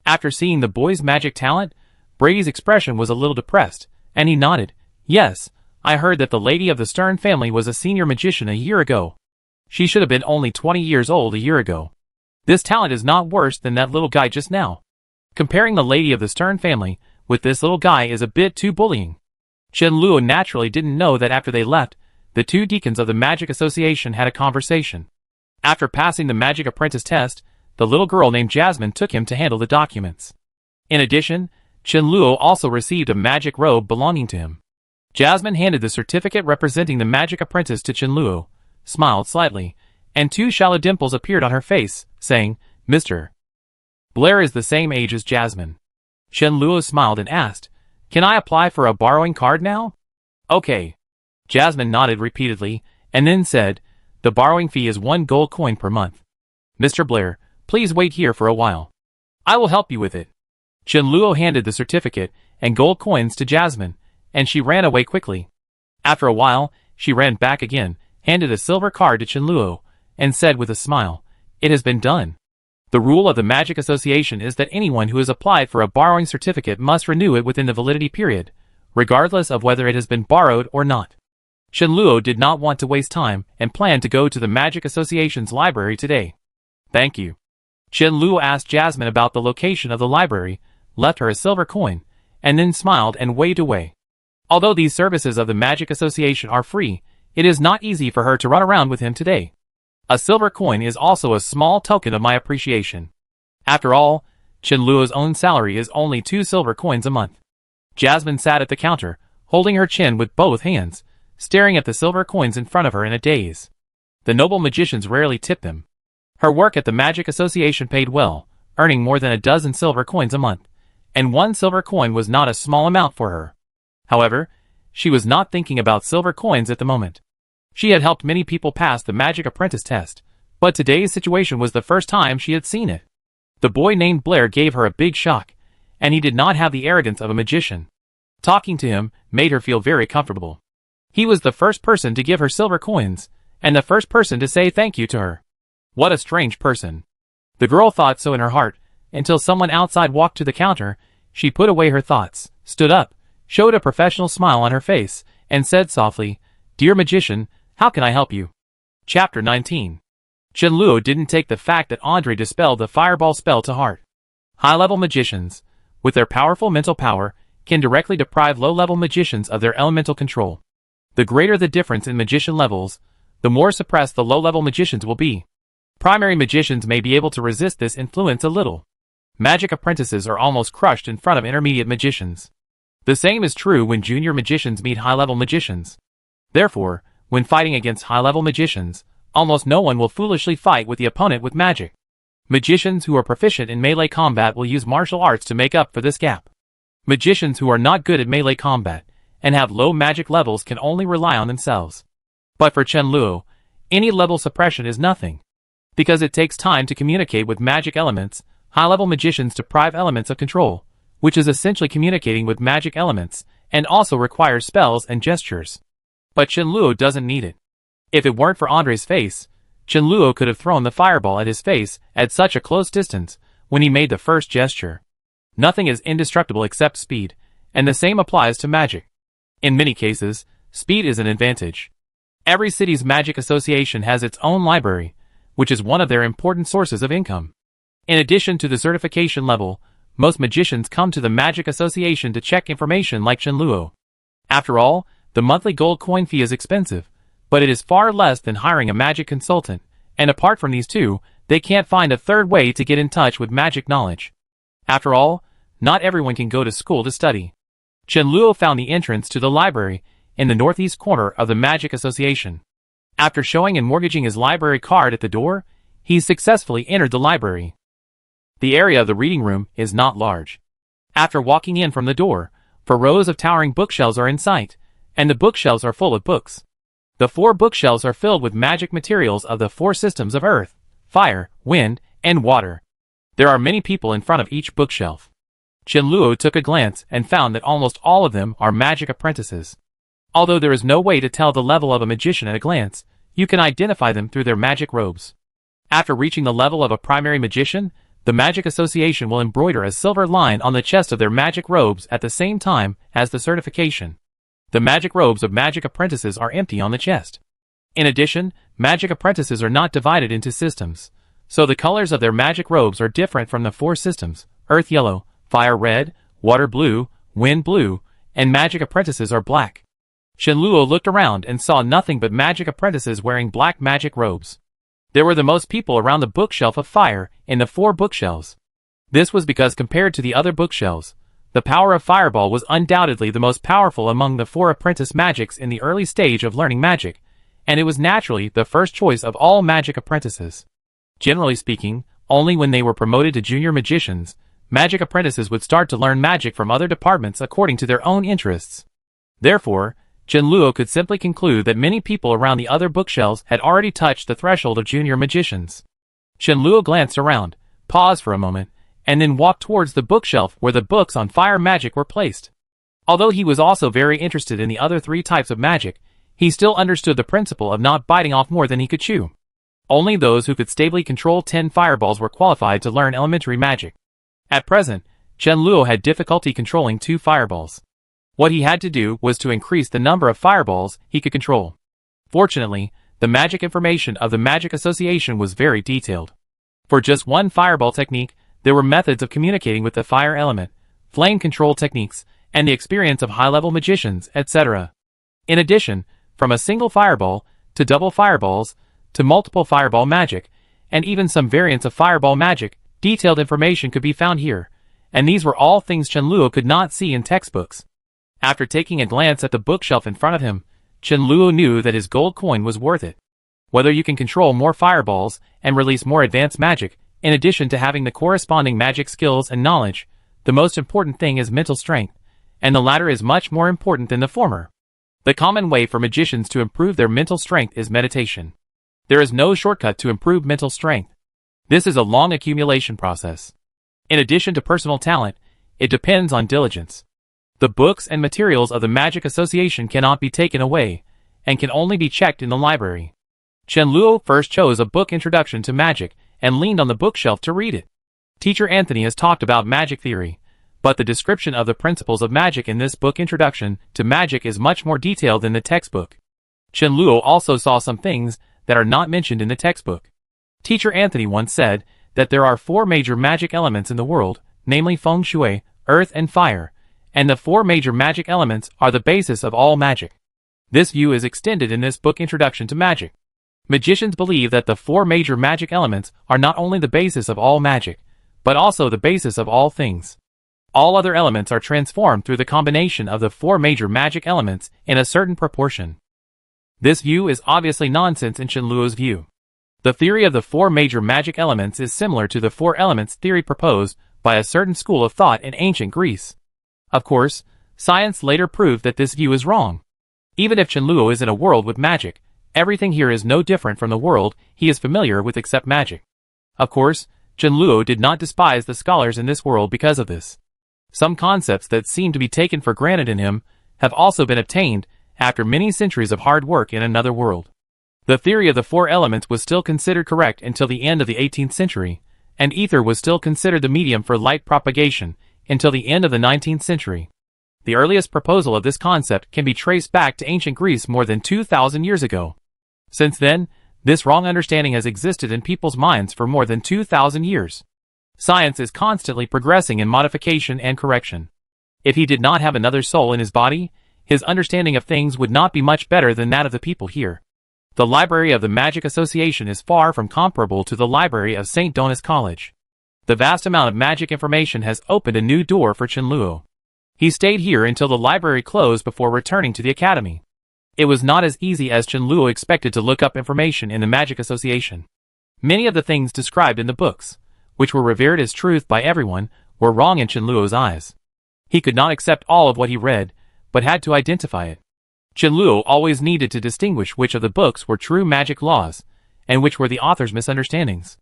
After seeing the boy's magic talent, Brady's expression was a little depressed, and he nodded. Yes, I heard that the lady of the Stern family was a senior magician a year ago. She should have been only 20 years old a year ago. This talent is not worse than that little guy just now. Comparing the lady of the Stern family with this little guy is a bit too bullying. Chenluo naturally didn't know that after they left, the two deacons of the Magic Association had a conversation. After passing the Magic Apprentice test, the little girl named Jasmine took him to handle the documents. In addition, Chenluo also received a magic robe belonging to him. Jasmine handed the certificate representing the Magic Apprentice to Chenluo, smiled slightly, and two shallow dimples appeared on her face, saying, Mr. Blair is the same age as Jasmine. Chenluo smiled and asked, Can I apply for a borrowing card now? Okay. Jasmine nodded repeatedly, and then said, The borrowing fee is 1 gold coin per month. Mr. Blair, please wait here for a while. I will help you with it. Luo handed the certificate and gold coins to Jasmine, and she ran away quickly. After a while, she ran back again, handed a silver card to Luo, and said with a smile, "It has been done." The rule of the Magic Association is that anyone who has applied for a borrowing certificate must renew it within the validity period, regardless of whether it has been borrowed or not. Luo did not want to waste time and planned to go to the Magic Association's library today. "Thank you." Luo asked Jasmine about the location of the library, left her a silver coin, and then smiled and waved away. Although these services of the Magic Association are free, it is not easy for her to run around with him today. A silver coin is also a small token of my appreciation. After all, Luo's own salary is only 2 silver coins a month. Jasmine sat at the counter, holding her chin with both hands, staring at the silver coins in front of her in a daze. The noble magicians rarely tip them. Her work at the Magic Association paid well, earning more than a dozen silver coins a month, and 1 silver coin was not a small amount for her. However, she was not thinking about silver coins at the moment. She had helped many people pass the Magic Apprentice test, but today's situation was the first time she had seen it. The boy named Blair gave her a big shock, and he did not have the arrogance of a magician. Talking to him made her feel very comfortable. He was the first person to give her silver coins, and the first person to say thank you to her. What a strange person. The girl thought so in her heart, until someone outside walked to the counter. She put away her thoughts, stood up, showed a professional smile on her face, and said softly, "Dear magician, how can I help you?" Chapter 19. Luo didn't take the fact that Andre dispelled the fireball spell to heart. High-level magicians, with their powerful mental power, can directly deprive low-level magicians of their elemental control. The greater the difference in magician levels, the more suppressed the low-level magicians will be. Primary magicians may be able to resist this influence a little. Magic apprentices are almost crushed in front of intermediate magicians. The same is true when junior magicians meet high-level magicians. Therefore, when fighting against high-level magicians, almost no one will foolishly fight with the opponent with magic. Magicians who are proficient in melee combat will use martial arts to make up for this gap. Magicians who are not good at melee combat and have low magic levels can only rely on themselves. But for Luo, any level suppression is nothing. Because it takes time to communicate with magic elements, high-level magicians deprive elements of control, which is essentially communicating with magic elements, and also requires spells and gestures. But Luo doesn't need it. If it weren't for Andre's face, Luo could have thrown the fireball at his face at such a close distance when he made the first gesture. Nothing is indestructible except speed, and the same applies to magic. In many cases, speed is an advantage. Every city's magic association has its own library, which is one of their important sources of income. In addition to the certification level, most magicians come to the Magic Association to check information like Luo. After all, the monthly gold coin fee is expensive, but it is far less than hiring a magic consultant, and apart from these two, they can't find a third way to get in touch with magic knowledge. After all, not everyone can go to school to study. Luo found the entrance to the library in the northeast corner of the Magic Association. After showing and mortgaging his library card at the door, he successfully entered the library. The area of the reading room is not large. After walking in from the door, 4 rows of towering bookshelves are in sight, and the bookshelves are full of books. The 4 bookshelves are filled with magic materials of the 4 systems of earth, fire, wind, and water. There are many people in front of each bookshelf. Luo took a glance and found that almost all of them are magic apprentices. Although there is no way to tell the level of a magician at a glance, you can identify them through their magic robes. After reaching the level of a primary magician, the Magic Association will embroider a silver line on the chest of their magic robes at the same time as the certification. The magic robes of magic apprentices are empty on the chest. In addition, magic apprentices are not divided into systems, so the colors of their magic robes are different from the 4 systems: earth yellow, fire red, water blue, wind blue, and magic apprentices are black. Luo looked around and saw nothing but magic apprentices wearing black magic robes. There were the most people around the bookshelf of fire in the 4 bookshelves. This was because compared to the other bookshelves, the power of fireball was undoubtedly the most powerful among the 4 apprentice magics in the early stage of learning magic, and it was naturally the first choice of all magic apprentices. Generally speaking, only when they were promoted to junior magicians, magic apprentices would start to learn magic from other departments according to their own interests. Therefore, Luo could simply conclude that many people around the other bookshelves had already touched the threshold of junior magicians. Luo glanced around, paused for a moment, and then walked towards the bookshelf where the books on fire magic were placed. Although he was also very interested in the other 3 types of magic, he still understood the principle of not biting off more than he could chew. Only those who could stably control 10 fireballs were qualified to learn elementary magic. At present, Chen Luo had difficulty controlling 2 fireballs. What he had to do was to increase the number of fireballs he could control. Fortunately, the magic information of the Magic Association was very detailed. For just 1 fireball technique, there were methods of communicating with the fire element, flame control techniques, and the experience of high-level magicians, etc. In addition, from a single fireball, to double fireballs, to multiple fireball magic, and even some variants of fireball magic, detailed information could be found here, and these were all things Chen Luo could not see in textbooks. After taking a glance at the bookshelf in front of him, Chen Luo knew that his gold coin was worth it. Whether you can control more fireballs and release more advanced magic, in addition to having the corresponding magic skills and knowledge, the most important thing is mental strength, and the latter is much more important than the former. The common way for magicians to improve their mental strength is meditation. There is no shortcut to improve mental strength. This is a long accumulation process. In addition to personal talent, it depends on diligence. The books and materials of the Magic Association cannot be taken away, and can only be checked in the library. Chen Luo first chose a book Introduction to Magic, and leaned on the bookshelf to read it. Teacher Anthony has talked about magic theory, but the description of the principles of magic in this book Introduction to Magic is much more detailed than the textbook. Chen Luo also saw some things that are not mentioned in the textbook. Teacher Anthony once said that there are 4 major magic elements in the world, namely feng shui, earth and fire, and the 4 major magic elements are the basis of all magic. This view is extended in this book Introduction to Magic. Magicians believe that the 4 major magic elements are not only the basis of all magic, but also the basis of all things. All other elements are transformed through the combination of the 4 major magic elements in a certain proportion. This view is obviously nonsense in Chen Luo's view. The theory of the 4 major magic elements is similar to the 4 elements theory proposed by a certain school of thought in ancient Greece. Of course, science later proved that this view is wrong. Even if Chen Luo is in a world with magic, everything here is no different from the world he is familiar with except magic. Of course, Chen Luo did not despise the scholars in this world because of this. Some concepts that seem to be taken for granted in him have also been obtained after many centuries of hard work in another world. The theory of the 4 elements was still considered correct until the end of the 18th century, and ether was still considered the medium for light propagation until the end of the 19th century. The earliest proposal of this concept can be traced back to ancient Greece more than 2,000 years ago. Since then, this wrong understanding has existed in people's minds for more than 2,000 years. Science is constantly progressing in modification and correction. If he did not have another soul in his body, his understanding of things would not be much better than that of the people here. The library of the Magic Association is far from comparable to the library of St. Donis College. The vast amount of magic information has opened a new door for Chen Luo. He stayed here until the library closed before returning to the academy. It was not as easy as Chen Luo expected to look up information in the Magic Association. Many of the things described in the books, which were revered as truth by everyone, were wrong in Chen Luo's eyes. He could not accept all of what he read, but had to identify it. Chen Luo always needed to distinguish which of the books were true magic laws, and which were the author's misunderstandings.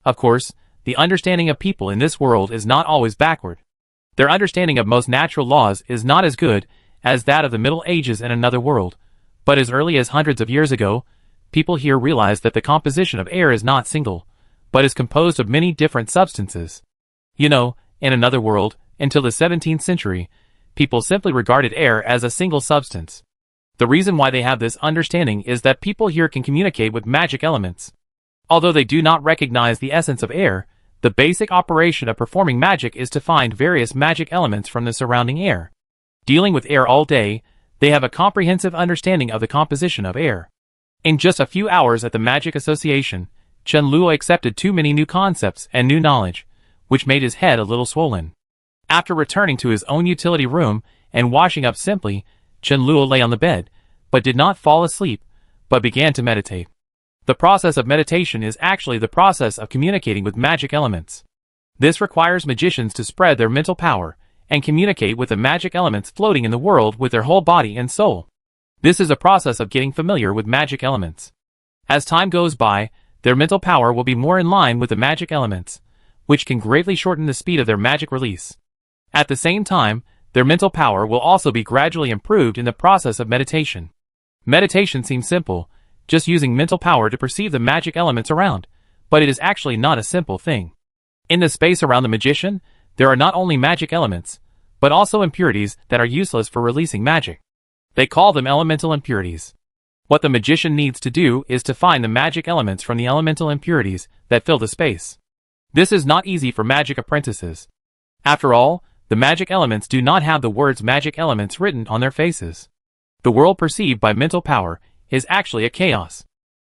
Of course, the understanding of people in this world is not always backward. Their understanding of most natural laws is not as good as that of the Middle Ages in another world, but as early as hundreds of years ago, people here realized that the composition of air is not single, but is composed of many different substances. You know, in another world, until the 17th century, people simply regarded air as a single substance. The reason why they have this understanding is that people here can communicate with magic elements. Although they do not recognize the essence of air, the basic operation of performing magic is to find various magic elements from the surrounding air. Dealing with air all day, they have a comprehensive understanding of the composition of air. In just a few hours at the Magic Association, Chen Luo accepted too many new concepts and new knowledge, which made his head a little swollen. After returning to his own utility room and washing up simply, Chen Luo lay on the bed, but did not fall asleep, but began to meditate. The process of meditation is actually the process of communicating with magic elements. This requires magicians to spread their mental power and communicate with the magic elements floating in the world with their whole body and soul. This is a process of getting familiar with magic elements. As time goes by, their mental power will be more in line with the magic elements, which can greatly shorten the speed of their magic release. At the same time, their mental power will also be gradually improved in the process of meditation. Meditation seems simple, just using mental power to perceive the magic elements around, but it is actually not a simple thing. In the space around the magician, there are not only magic elements, but also impurities that are useless for releasing magic. They call them elemental impurities. What the magician needs to do is to find the magic elements from the elemental impurities that fill the space. This is not easy for magic apprentices. After all, the magic elements do not have the words magic elements written on their faces. The world perceived by mental power is actually a chaos.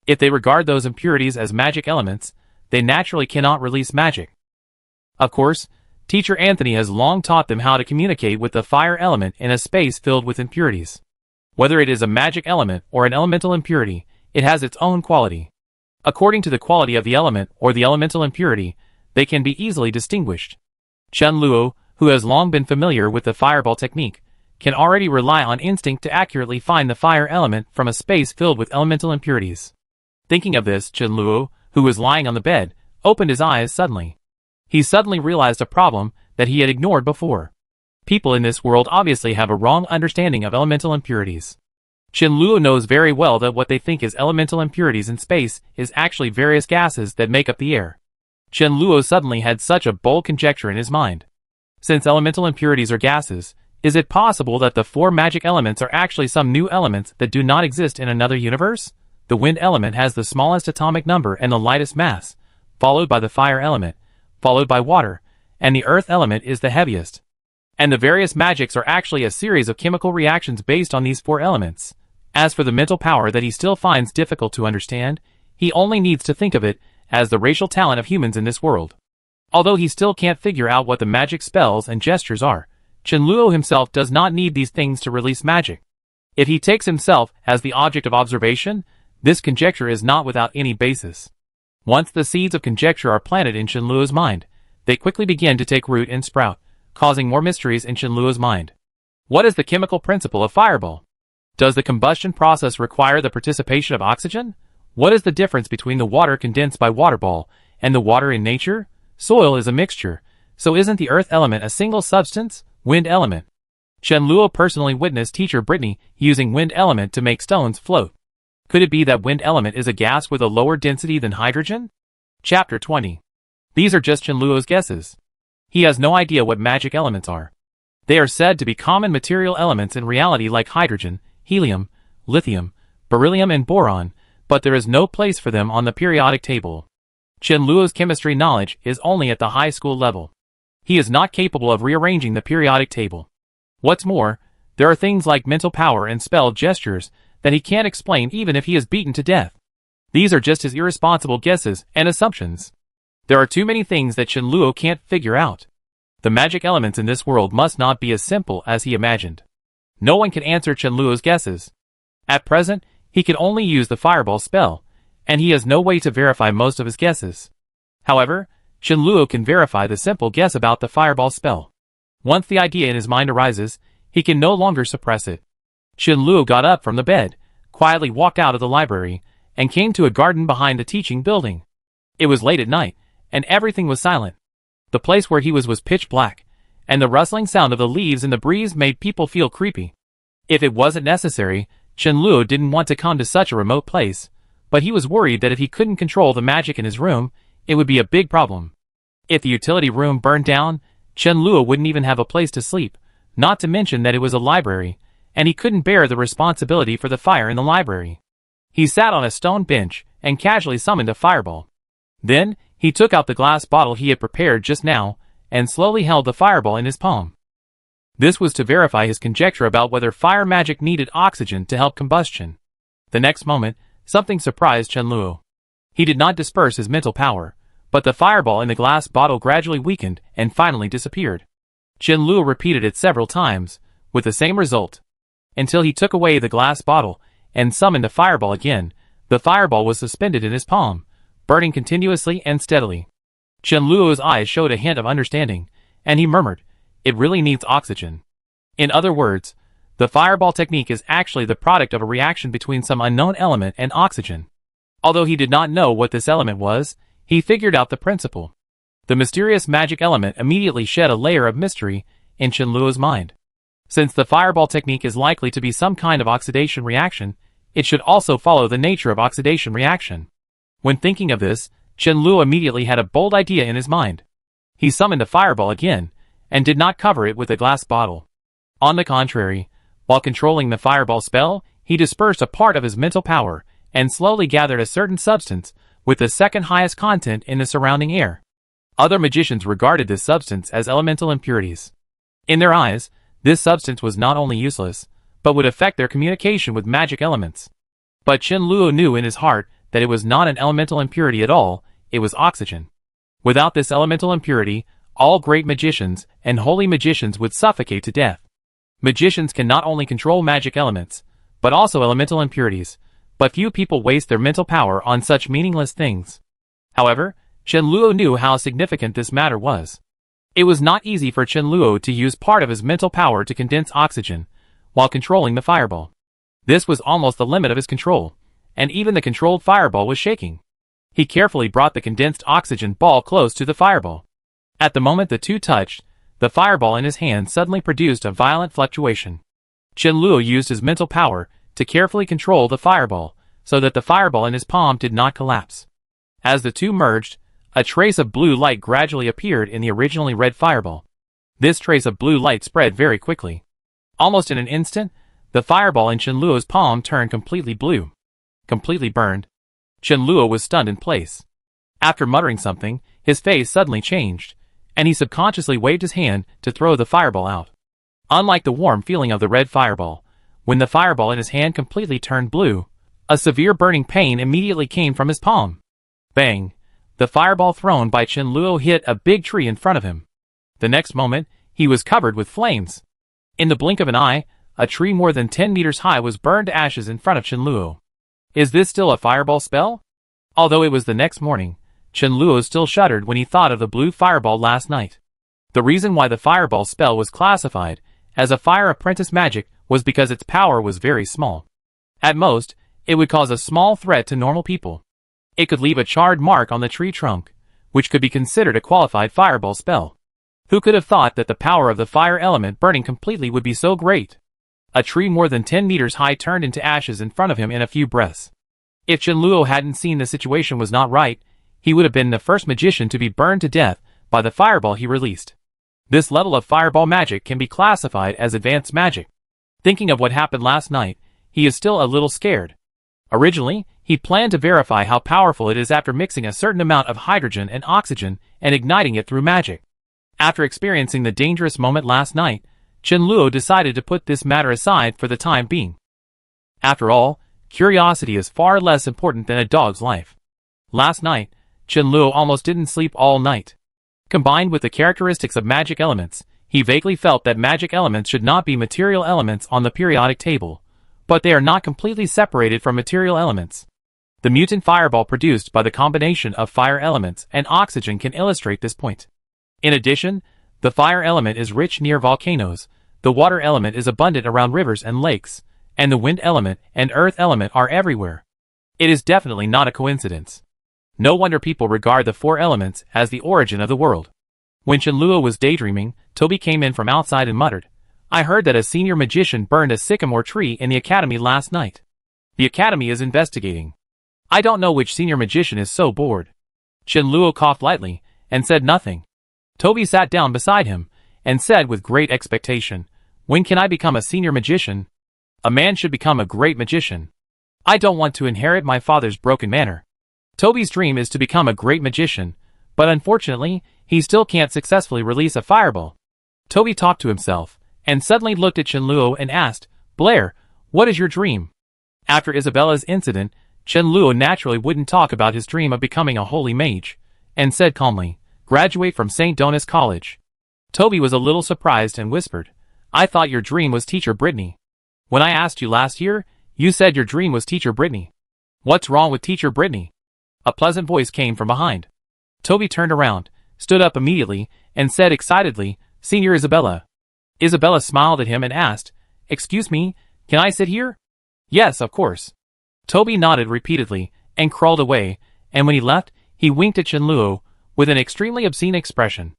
If they regard those impurities as magic elements, they naturally cannot release magic. Of course, Teacher Anthony has long taught them how to communicate with the fire element in a space filled with impurities. Whether it is a magic element or an elemental impurity, it has its own quality. According to the quality of the element or the elemental impurity, they can be easily distinguished. Chen Luo, who has long been familiar with the fireball technique, can already rely on instinct to accurately find the fire element from a space filled with elemental impurities. Thinking of this, Chen Luo, who was lying on the bed, opened his eyes suddenly. He suddenly realized a problem that he had ignored before. People in this world obviously have a wrong understanding of elemental impurities. Chen Luo knows very well that what they think is elemental impurities in space is actually various gases that make up the air. Chen Luo suddenly had such a bold conjecture in his mind. Since elemental impurities are gases, is it possible that the four magic elements are actually some new elements that do not exist in another universe? The wind element has the smallest atomic number and the lightest mass, followed by the fire element, followed by water, and the earth element is the heaviest. And the various magics are actually a series of chemical reactions based on these four elements. As for the mental power that he still finds difficult to understand, he only needs to think of it as the racial talent of humans in this world. Although he still can't figure out what the magic spells and gestures are, Chen Luo himself does not need these things to release magic. If he takes himself as the object of observation, this conjecture is not without any basis. Once the seeds of conjecture are planted in Chen Luo's mind, they quickly begin to take root and sprout, causing more mysteries in Chen Luo's mind. What is the chemical principle of fireball? Does the combustion process require the participation of oxygen? What is the difference between the water condensed by waterball and the water in nature? Soil is a mixture, so isn't the earth element a single substance? Wind element. Chen Luo personally witnessed teacher Britney using wind element to make stones float. Could it be that wind element is a gas with a lower density than hydrogen? Chapter 20. These are just Chen Luo's guesses. He has no idea what magic elements are. They are said to be common material elements in reality like hydrogen, helium, lithium, beryllium and boron, but there is no place for them on the periodic table. Chen Luo's chemistry knowledge is only at the high school level. He is not capable of rearranging the periodic table. What's more, there are things like mental power and spell gestures that he can't explain even if he is beaten to death. These are just his irresponsible guesses and assumptions. There are too many things that Chen Luo can't figure out. The magic elements in this world must not be as simple as he imagined. No one can answer Chen Luo's guesses. At present, he can only use the fireball spell, and he has no way to verify most of his guesses. However, Chen Luo can verify the simple guess about the fireball spell. Once the idea in his mind arises, he can no longer suppress it. Chen Luo got up from the bed, quietly walked out of the library, and came to a garden behind the teaching building. It was late at night, and everything was silent. The place where he was pitch black, and the rustling sound of the leaves in the breeze made people feel creepy. If it wasn't necessary, Chen Luo didn't want to come to such a remote place, but he was worried that if he couldn't control the magic in his room, it would be a big problem. If the utility room burned down, Chen Luo wouldn't even have a place to sleep, not to mention that it was a library, and he couldn't bear the responsibility for the fire in the library. He sat on a stone bench and casually summoned a fireball. Then, he took out the glass bottle he had prepared just now, and slowly held the fireball in his palm. This was to verify his conjecture about whether fire magic needed oxygen to help combustion. The next moment, something surprised Chen Luo. He did not disperse his mental power, but the fireball in the glass bottle gradually weakened and finally disappeared. Chen Luo repeated it several times, with the same result. Until he took away the glass bottle and summoned a fireball again, the fireball was suspended in his palm, burning continuously and steadily. Chen Luo's eyes showed a hint of understanding, and he murmured, "It really needs oxygen." In other words, the fireball technique is actually the product of a reaction between some unknown element and oxygen. Although he did not know what this element was, he figured out the principle. The mysterious magic element immediately shed a layer of mystery in Qianluo's mind. Since the fireball technique is likely to be some kind of oxidation reaction, it should also follow the nature of oxidation reaction. When thinking of this, Qianluo immediately had a bold idea in his mind. He summoned a fireball again, and did not cover it with a glass bottle. On the contrary, while controlling the fireball spell, he dispersed a part of his mental power, and slowly gathered a certain substance with the second highest content in the surrounding air. Other magicians regarded this substance as elemental impurities. In their eyes, this substance was not only useless, but would affect their communication with magic elements. But Qianluo knew in his heart that it was not an elemental impurity at all, it was oxygen. Without this elemental impurity, all great magicians and holy magicians would suffocate to death. Magicians can not only control magic elements, but also elemental impurities, but few people waste their mental power on such meaningless things. However, Qianluo knew how significant this matter was. It was not easy for Qianluo to use part of his mental power to condense oxygen, while controlling the fireball. This was almost the limit of his control, and even the controlled fireball was shaking. He carefully brought the condensed oxygen ball close to the fireball. At the moment the two touched, the fireball in his hand suddenly produced a violent fluctuation. Qianluo used his mental power to carefully control the fireball, so that the fireball in his palm did not collapse. As the two merged, a trace of blue light gradually appeared in the originally red fireball. This trace of blue light spread very quickly. Almost in an instant, the fireball in Qianluo's palm turned completely blue. Completely burned. Qianluo was stunned in place. After muttering something, his face suddenly changed, and he subconsciously waved his hand to throw the fireball out. Unlike the warm feeling of the red fireball, when the fireball in his hand completely turned blue, a severe burning pain immediately came from his palm. Bang! The fireball thrown by Qianluo hit a big tree in front of him. The next moment, he was covered with flames. In the blink of an eye, a tree more than 10 meters high was burned to ashes in front of Qianluo. Is this still a fireball spell? Although it was the next morning, Qianluo still shuddered when he thought of the blue fireball last night. The reason why the fireball spell was classified as a fire apprentice magic was because its power was very small. At most, it would cause a small threat to normal people. It could leave a charred mark on the tree trunk, which could be considered a qualified fireball spell. Who could have thought that the power of the fire element burning completely would be so great? A tree more than 10 meters high turned into ashes in front of him in a few breaths. If Qianluo hadn't seen the situation was not right, he would have been the first magician to be burned to death by the fireball he released. This level of fireball magic can be classified as advanced magic. Thinking of what happened last night, he is still a little scared. Originally, he planned to verify how powerful it is after mixing a certain amount of hydrogen and oxygen and igniting it through magic. After experiencing the dangerous moment last night, Qianluo decided to put this matter aside for the time being. After all, curiosity is far less important than a dog's life. Last night, Qianluo almost didn't sleep all night. Combined with the characteristics of magic elements, he vaguely felt that magic elements should not be material elements on the periodic table, but they are not completely separated from material elements. The mutant fireball produced by the combination of fire elements and oxygen can illustrate this point. In addition, the fire element is rich near volcanoes, the water element is abundant around rivers and lakes, and the wind element and earth element are everywhere. It is definitely not a coincidence. No wonder people regard the four elements as the origin of the world. When Qianluo was daydreaming, Toby came in from outside and muttered, "I heard that a senior magician burned a sycamore tree in the academy last night. The academy is investigating. I don't know which senior magician is so bored." Qianluo coughed lightly, and said nothing. Toby sat down beside him, and said with great expectation, "When can I become a senior magician? A man should become a great magician. I don't want to inherit my father's broken manner." Toby's dream is to become a great magician, but unfortunately, he still can't successfully release a fireball. Toby talked to himself, and suddenly looked at Qianluo and asked, "Blair, what is your dream?" After Isabella's incident, Qianluo naturally wouldn't talk about his dream of becoming a holy mage, and said calmly, "Graduate from St. Donis College." Toby was a little surprised and whispered, "I thought your dream was Teacher Britney. When I asked you last year, you said your dream was Teacher Britney. What's wrong with Teacher Britney?" A pleasant voice came from behind. Toby turned around, stood up immediately, and said excitedly, "Senior Isabella." Isabella smiled at him and asked, "Excuse me, can I sit here?" "Yes, of course." Toby nodded repeatedly, and crawled away, and when he left, he winked at Qianluo, with an extremely obscene expression.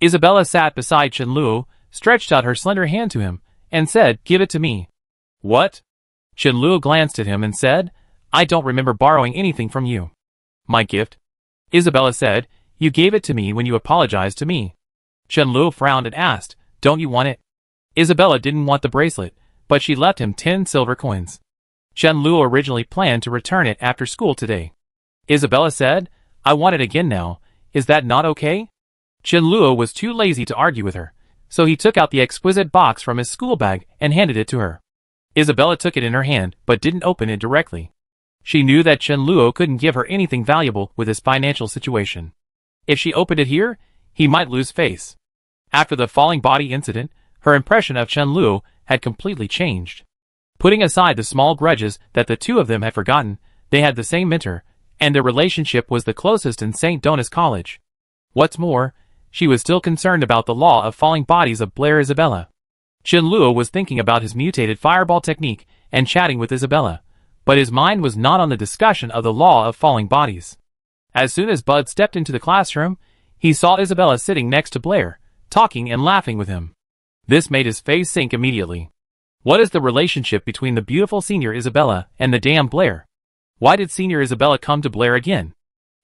Isabella sat beside Chenluo, stretched out her slender hand to him, and said, "Give it to me." "What?" Chenluo glanced at him and said, "I don't remember borrowing anything from you." "My gift?" Isabella said, "You gave it to me when you apologized to me." Chenluo frowned and asked, "Don't you want it?" Isabella didn't want the bracelet, but she left him 10 silver coins. Chenluo originally planned to return it after school today. Isabella said, "I want it again now, is that not okay?" Chenluo was too lazy to argue with her, so he took out the exquisite box from his school bag and handed it to her. Isabella took it in her hand but didn't open it directly. She knew that Chenluo couldn't give her anything valuable with his financial situation. If she opened it here, he might lose face. After the falling body incident, her impression of Chenluo had completely changed. Putting aside the small grudges that the two of them had forgotten, they had the same mentor, and their relationship was the closest in St. Donis College. What's more, she was still concerned about the law of falling bodies of Blair Isabella. Chenluo was thinking about his mutated fireball technique and chatting with Isabella, but his mind was not on the discussion of the law of falling bodies. As soon as Bud stepped into the classroom, he saw Isabella sitting next to Blair, talking and laughing with him. This made his face sink immediately. What is the relationship between the beautiful Senior Isabella and the damn Blair? Why did Senior Isabella come to Blair again?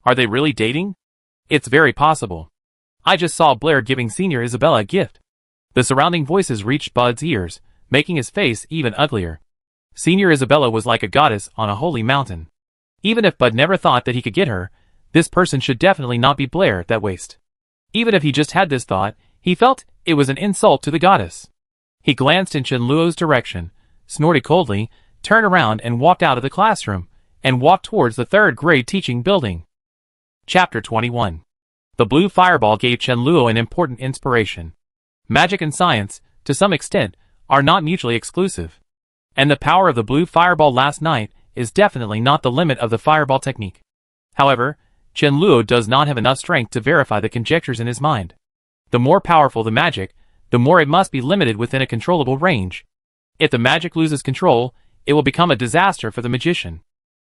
Are they really dating? It's very possible. I just saw Blair giving Senior Isabella a gift. The surrounding voices reached Bud's ears, making his face even uglier. Senior Isabella was like a goddess on a holy mountain. Even if Bud never thought that he could get her, this person should definitely not be Blair that waste. Even if he just had this thought, he felt it was an insult to the goddess. He glanced in Chenluo's direction, snorted coldly, turned around and walked out of the classroom, and walked towards the 3rd grade teaching building. Chapter 21. The blue fireball gave Chenluo an important inspiration. Magic and science, to some extent, are not mutually exclusive. And the power of the blue fireball last night is definitely not the limit of the fireball technique. However, Chenluo does not have enough strength to verify the conjectures in his mind. The more powerful the magic, the more it must be limited within a controllable range. If the magic loses control, it will become a disaster for the magician.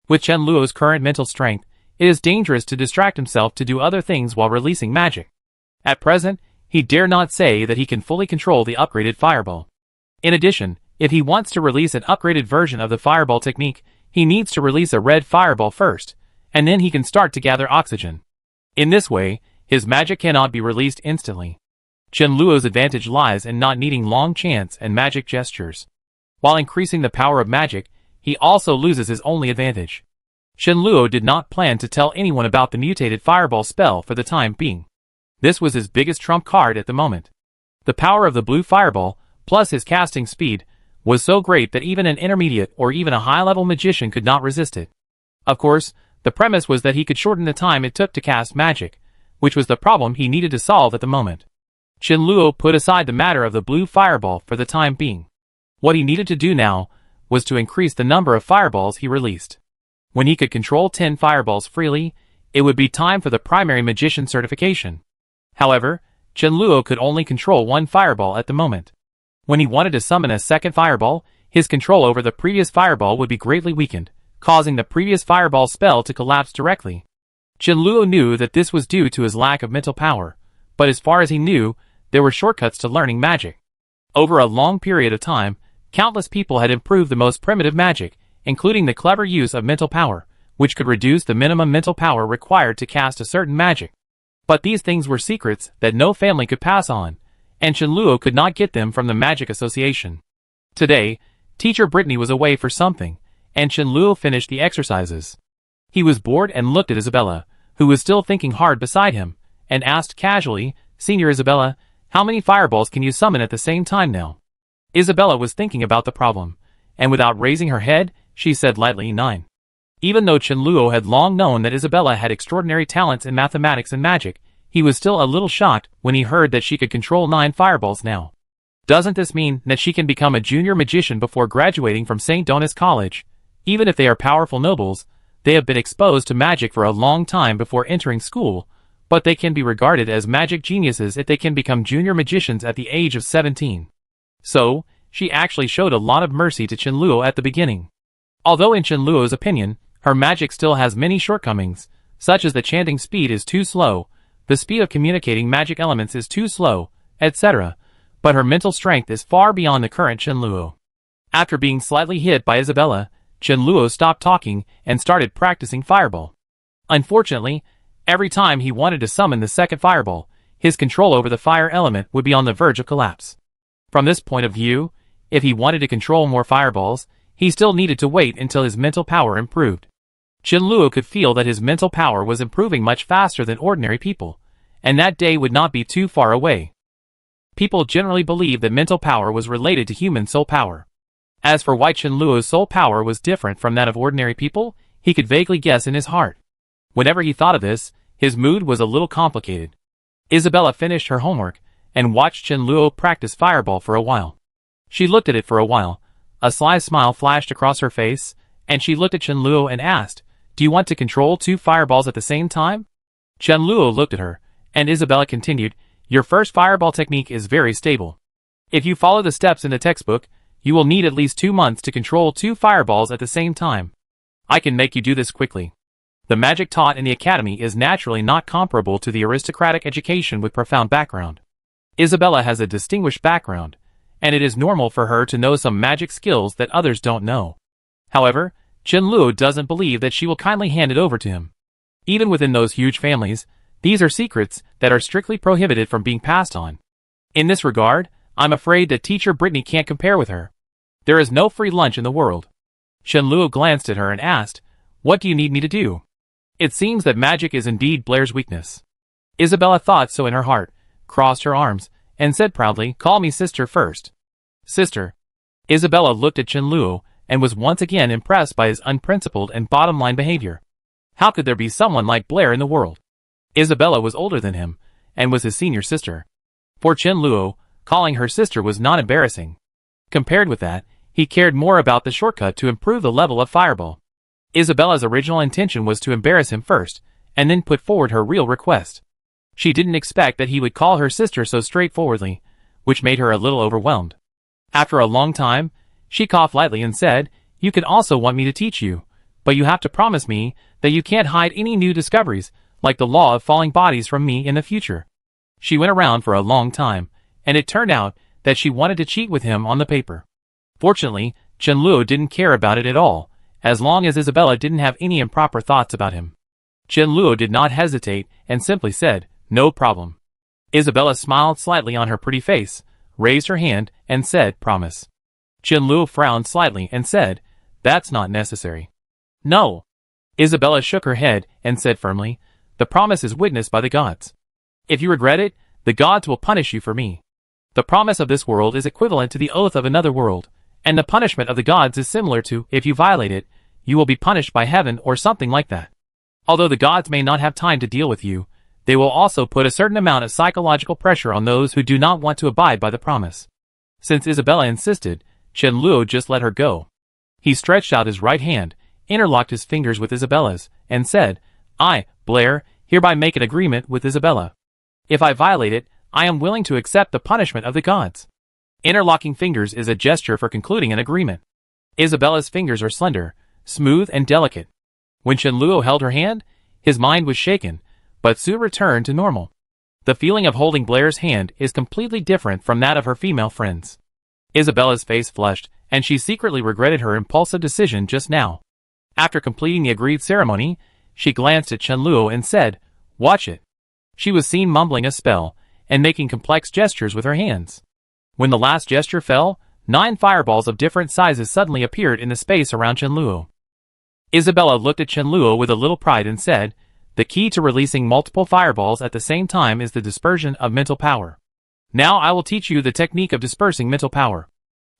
With Chenluo's current mental strength, it is dangerous to distract himself to do other things while releasing magic. At present, he dare not say that he can fully control the upgraded fireball. In addition, if he wants to release an upgraded version of the fireball technique, he needs to release a red fireball first, and then he can start to gather oxygen. In this way, his magic cannot be released instantly. Chenluo's advantage lies in not needing long chants and magic gestures. While increasing the power of magic, he also loses his only advantage. Chenluo did not plan to tell anyone about the mutated fireball spell for the time being. This was his biggest trump card at the moment. The power of the blue fireball, plus his casting speed, was so great that even an intermediate or even a high-level magician could not resist it. Of course, the premise was that he could shorten the time it took to cast magic, which was the problem he needed to solve at the moment. Chenluo put aside the matter of the blue fireball for the time being. What he needed to do now was to increase the number of fireballs he released. When he could control 10 fireballs freely, it would be time for the primary magician certification. However, Chenluo could only control 1 fireball at the moment. When he wanted to summon a second fireball, his control over the previous fireball would be greatly weakened, causing the previous fireball spell to collapse directly. Chenluo knew that this was due to his lack of mental power, but as far as he knew, there were shortcuts to learning magic. Over a long period of time, countless people had improved the most primitive magic, including the clever use of mental power, which could reduce the minimum mental power required to cast a certain magic. But these things were secrets that no family could pass on, and Chenluo could not get them from the Magic Association. Today, teacher Britney was away for something, and Chenluo finished the exercises. He was bored and looked at Isabella, who was still thinking hard beside him, and asked casually, "Senior Isabella, how many fireballs can you summon at the same time now?" Isabella was thinking about the problem, and without raising her head, she said lightly 9. Even though Chenluo had long known that Isabella had extraordinary talents in mathematics and magic, he was still a little shocked when he heard that she could control 9 fireballs now. Doesn't this mean that she can become a junior magician before graduating from St. Donis College? Even if they are powerful nobles, they have been exposed to magic for a long time before entering school, but they can be regarded as magic geniuses if they can become junior magicians at the age of 17. So, she actually showed a lot of mercy to Chenluo at the beginning. Although in Chenluo's opinion, her magic still has many shortcomings, such as the chanting speed is too slow, the speed of communicating magic elements is too slow, etc., but her mental strength is far beyond the current Chenluo. After being slightly hit by Isabella, Chenluo stopped talking and started practicing Fireball. Unfortunately, every time he wanted to summon the second Fireball, his control over the fire element would be on the verge of collapse. From this point of view, if he wanted to control more Fireballs, he still needed to wait until his mental power improved. Chenluo could feel that his mental power was improving much faster than ordinary people, and that day would not be too far away. People generally believe that mental power was related to human soul power. As for why Chenluo's soul power was different from that of ordinary people, he could vaguely guess in his heart. Whenever he thought of this, his mood was a little complicated. Isabella finished her homework and watched Chenluo practice Fireball for a while. She looked at it for a while. A sly smile flashed across her face, and she looked at Chenluo and asked, "Do you want to control 2 Fireballs at the same time?" Chenluo looked at her, and Isabella continued, "Your first Fireball technique is very stable. If you follow the steps in the textbook, you will need at least 2 months to control 2 Fireballs at the same time. I can make you do this quickly." The magic taught in the academy is naturally not comparable to the aristocratic education with profound background. Isabella has a distinguished background, and it is normal for her to know some magic skills that others don't know. However, Chenluo doesn't believe that she will kindly hand it over to him. Even within those huge families, these are secrets that are strictly prohibited from being passed on. In this regard, I'm afraid that teacher Britney can't compare with her. There is no free lunch in the world. Chenluo glanced at her and asked, "What do you need me to do?" It seems that magic is indeed Blair's weakness. Isabella thought so in her heart, crossed her arms, and said proudly, "Call me sister first." "Sister." Isabella looked at Chenluo and was once again impressed by his unprincipled and bottom-line behavior. How could there be someone like Blair in the world? Isabella was older than him, and was his senior sister. For Chenluo, calling her sister was not embarrassing. Compared with that, he cared more about the shortcut to improve the level of Fireball. Isabella's original intention was to embarrass him first, and then put forward her real request. She didn't expect that he would call her sister so straightforwardly, which made her a little overwhelmed. After a long time, she coughed lightly and said, "You can also want me to teach you, but you have to promise me that you can't hide any new discoveries, like the law of falling bodies, from me in the future." She went around for a long time, and it turned out that she wanted to cheat with him on the paper. Fortunately, Chenluo didn't care about it at all, as long as Isabella didn't have any improper thoughts about him. Chenluo did not hesitate and simply said, "No problem." Isabella smiled slightly on her pretty face, raised her hand, and said, "Promise." Chenluo frowned slightly and said, "That's not necessary." "No." Isabella shook her head and said firmly, "The promise is witnessed by the gods. If you regret it, the gods will punish you for me. The promise of this world is equivalent to the oath of another world, and the punishment of the gods is similar to, if you violate it, you will be punished by heaven or something like that. Although the gods may not have time to deal with you, they will also put a certain amount of psychological pressure on those who do not want to abide by the promise." Since Isabella insisted, Chenluo just let her go. He stretched out his right hand, interlocked his fingers with Isabella's, and said, "I, Blair, hereby make an agreement with Isabella. If I violate it, I am willing to accept the punishment of the gods." Interlocking fingers is a gesture for concluding an agreement. Isabella's fingers are slender, smooth and delicate. When Chenluo held her hand, his mind was shaken, but soon returned to normal. The feeling of holding Blair's hand is completely different from that of her female friends. Isabella's face flushed, and she secretly regretted her impulsive decision just now. After completing the agreed ceremony, she glanced at Chenluo and said, "Watch it." She was seen mumbling a spell and making complex gestures with her hands. When the last gesture fell, 9 fireballs of different sizes suddenly appeared in the space around Chenluo. Isabella looked at Chenluo with a little pride and said, "The key to releasing multiple fireballs at the same time is the dispersion of mental power. Now I will teach you the technique of dispersing mental power."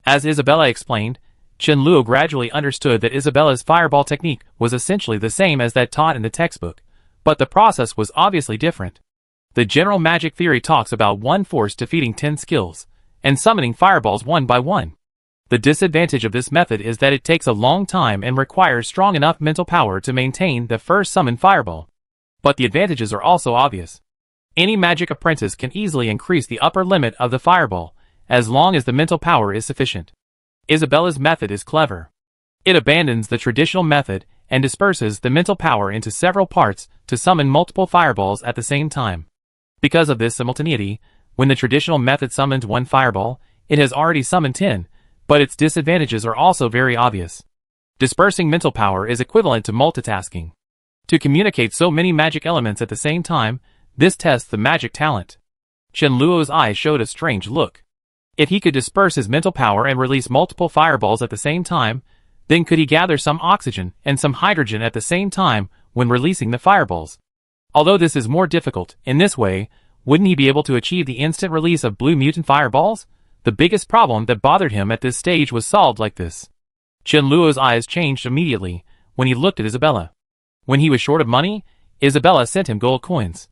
As Isabella explained, Chenluo gradually understood that Isabella's fireball technique was essentially the same as that taught in the textbook, but the process was obviously different. The general magic theory talks about one force defeating 10 skills, and summoning fireballs one by one. The disadvantage of this method is that it takes a long time and requires strong enough mental power to maintain the first summoned fireball. But the advantages are also obvious. Any magic apprentice can easily increase the upper limit of the fireball, as long as the mental power is sufficient. Isabella's method is clever. It abandons the traditional method and disperses the mental power into several parts to summon multiple fireballs at the same time. Because of this simultaneity, when the traditional method summons one fireball, it has already summoned 10, but its disadvantages are also very obvious. Dispersing mental power is equivalent to multitasking. To communicate so many magic elements at the same time, this tests the magic talent. Chen Luo's eyes showed a strange look. If he could disperse his mental power and release multiple fireballs at the same time, then could he gather some oxygen and some hydrogen at the same time when releasing the fireballs? Although this is more difficult, in this way, wouldn't he be able to achieve the instant release of blue mutant fireballs? The biggest problem that bothered him at this stage was solved like this. Chen Luo's eyes changed immediately when he looked at Isabella. When he was short of money, Isabella sent him gold coins.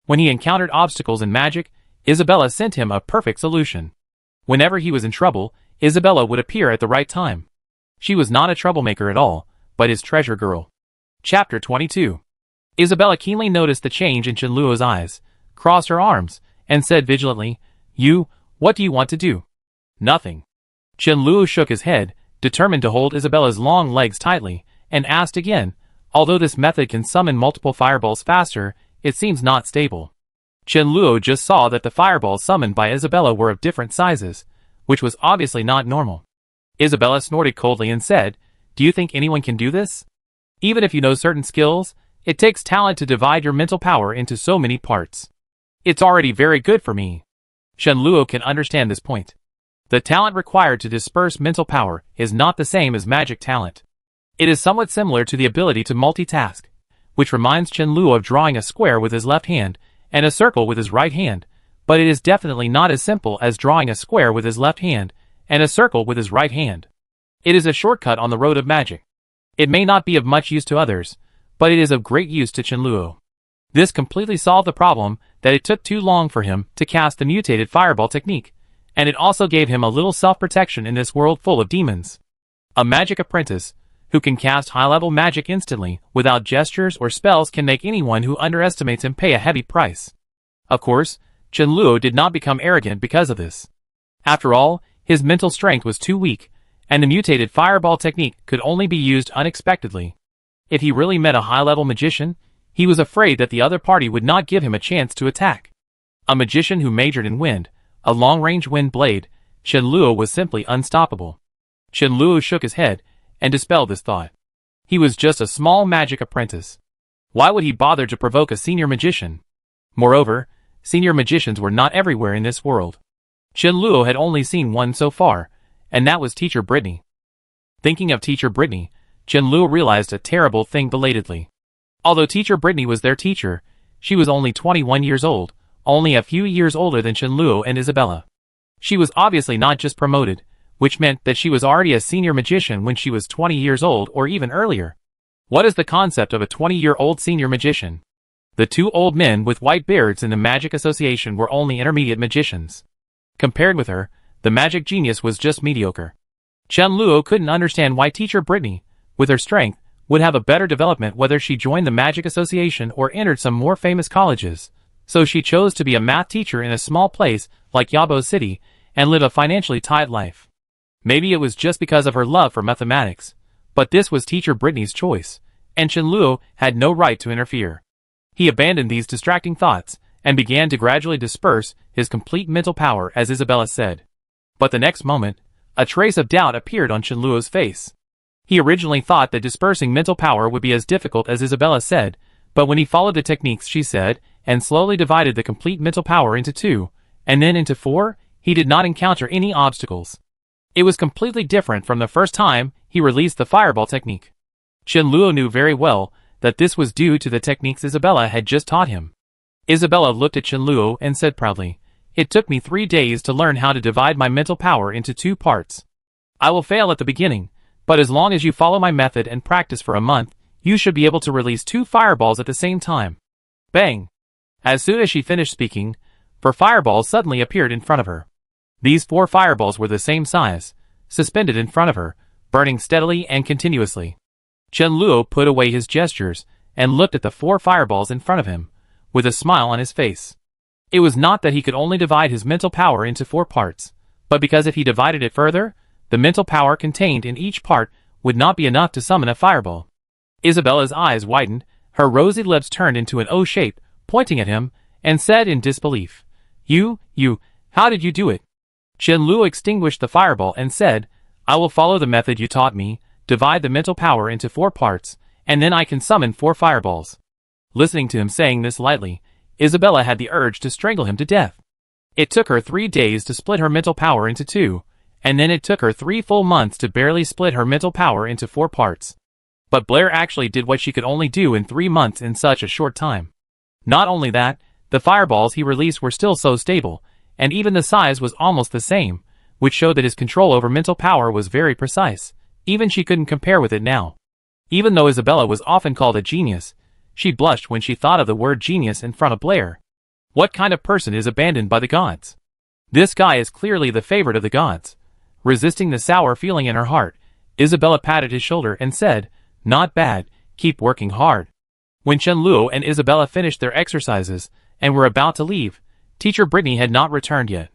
When he encountered obstacles in magic, Isabella sent him a perfect solution. Whenever he was in trouble, Isabella would appear at the right time. She was not a troublemaker at all, but his treasure girl. Chapter 22. Isabella keenly noticed the change in Chen Luo's eyes, crossed her arms, and said vigilantly, "You, what do you want to do?" "Nothing." Chen Luo shook his head, determined to hold Isabella's long legs tightly, and asked again, "Although this method can summon multiple fireballs faster, it seems not stable." Chen Luo just saw that the fireballs summoned by Isabella were of different sizes, which was obviously not normal. Isabella snorted coldly and said, "Do you think anyone can do this? Even if you know certain skills, it takes talent to divide your mental power into so many parts. It's already very good for me." Chen Luo can understand this point. The talent required to disperse mental power is not the same as magic talent. It is somewhat similar to the ability to multitask, which reminds Chen Luo of drawing a square with his left hand and a circle with his right hand, but it is definitely not as simple as drawing a square with his left hand and a circle with his right hand. It is a shortcut on the road of magic. It may not be of much use to others, but it is of great use to Chen Luo. This completely solved the problem that it took too long for him to cast the mutated fireball technique, and it also gave him a little self-protection in this world full of demons. A magic apprentice, who can cast high-level magic instantly without gestures or spells, can make anyone who underestimates him pay a heavy price. Of course, Chen Luo did not become arrogant because of this. After all, his mental strength was too weak, and the mutated fireball technique could only be used unexpectedly. If he really met a high-level magician, he was afraid that the other party would not give him a chance to attack. A magician who majored in wind, a long-range wind blade, Chen Luo was simply unstoppable. Chen Luo shook his head and dispelled this thought. He was just a small magic apprentice. Why would he bother to provoke a senior magician? Moreover, senior magicians were not everywhere in this world. Chen Luo had only seen one so far, and that was Teacher Britney. Thinking of Teacher Britney, Chen Luo realized a terrible thing belatedly. Although Teacher Britney was their teacher, she was only 21 years old, only a few years older than Chen Luo and Isabella. She was obviously not just promoted, which meant that she was already a senior magician when she was 20 years old or even earlier. What is the concept of a 20-year-old senior magician? The two old men with white beards in the Magic Association were only intermediate magicians. Compared with her, the magic genius was just mediocre. Chen Luo couldn't understand why Teacher Britney, with her strength, would have a better development whether she joined the Magic Association or entered some more famous colleges, so she chose to be a math teacher in a small place like Yabo City and live a financially tight life. Maybe it was just because of her love for mathematics, but this was Teacher Britney's choice, and Chen Luo had no right to interfere. He abandoned these distracting thoughts and began to gradually disperse his complete mental power as Isabella said. But the next moment, a trace of doubt appeared on Chen Luo's face. He originally thought that dispersing mental power would be as difficult as Isabella said, but when he followed the techniques she said, and slowly divided the complete mental power into 2, and then into 4, he did not encounter any obstacles. It was completely different from the first time he released the fireball technique. Chen Luo knew very well that this was due to the techniques Isabella had just taught him. Isabella looked at Chen Luo and said proudly, "It took me 3 days to learn how to divide my mental power into 2 parts. I will fail at the beginning, but as long as you follow my method and practice for a month, you should be able to release 2 fireballs at the same time." Bang! As soon as she finished speaking, 4 fireballs suddenly appeared in front of her. These 4 fireballs were the same size, suspended in front of her, burning steadily and continuously. Chen Luo put away his gestures and looked at the 4 fireballs in front of him, with a smile on his face. It was not that he could only divide his mental power into 4 parts, but because if he divided it further, the mental power contained in each part would not be enough to summon a fireball. Isabella's eyes widened, her rosy lips turned into an O shape, pointing at him, and said in disbelief, You, how did you do it? Chen-Luo extinguished the fireball and said, I will follow the method you taught me, divide the mental power into 4 parts, and then I can summon 4 fireballs. Listening to him saying this lightly, Isabella had the urge to strangle him to death. It took her 3 days to split her mental power into 2, and then it took her 3 full months to barely split her mental power into 4 parts. But Blair actually did what she could only do in 3 months in such a short time. Not only that, the fireballs he released were still so stable, and even the size was almost the same, which showed that his control over mental power was very precise. Even she couldn't compare with it now. Even though Isabella was often called a genius, she blushed when she thought of the word genius in front of Blair. What kind of person is abandoned by the gods? This guy is clearly the favorite of the gods. Resisting the sour feeling in her heart, Isabella patted his shoulder and said, Not bad, keep working hard. When Chen-Luo and Isabella finished their exercises and were about to leave, Teacher Britney had not returned yet.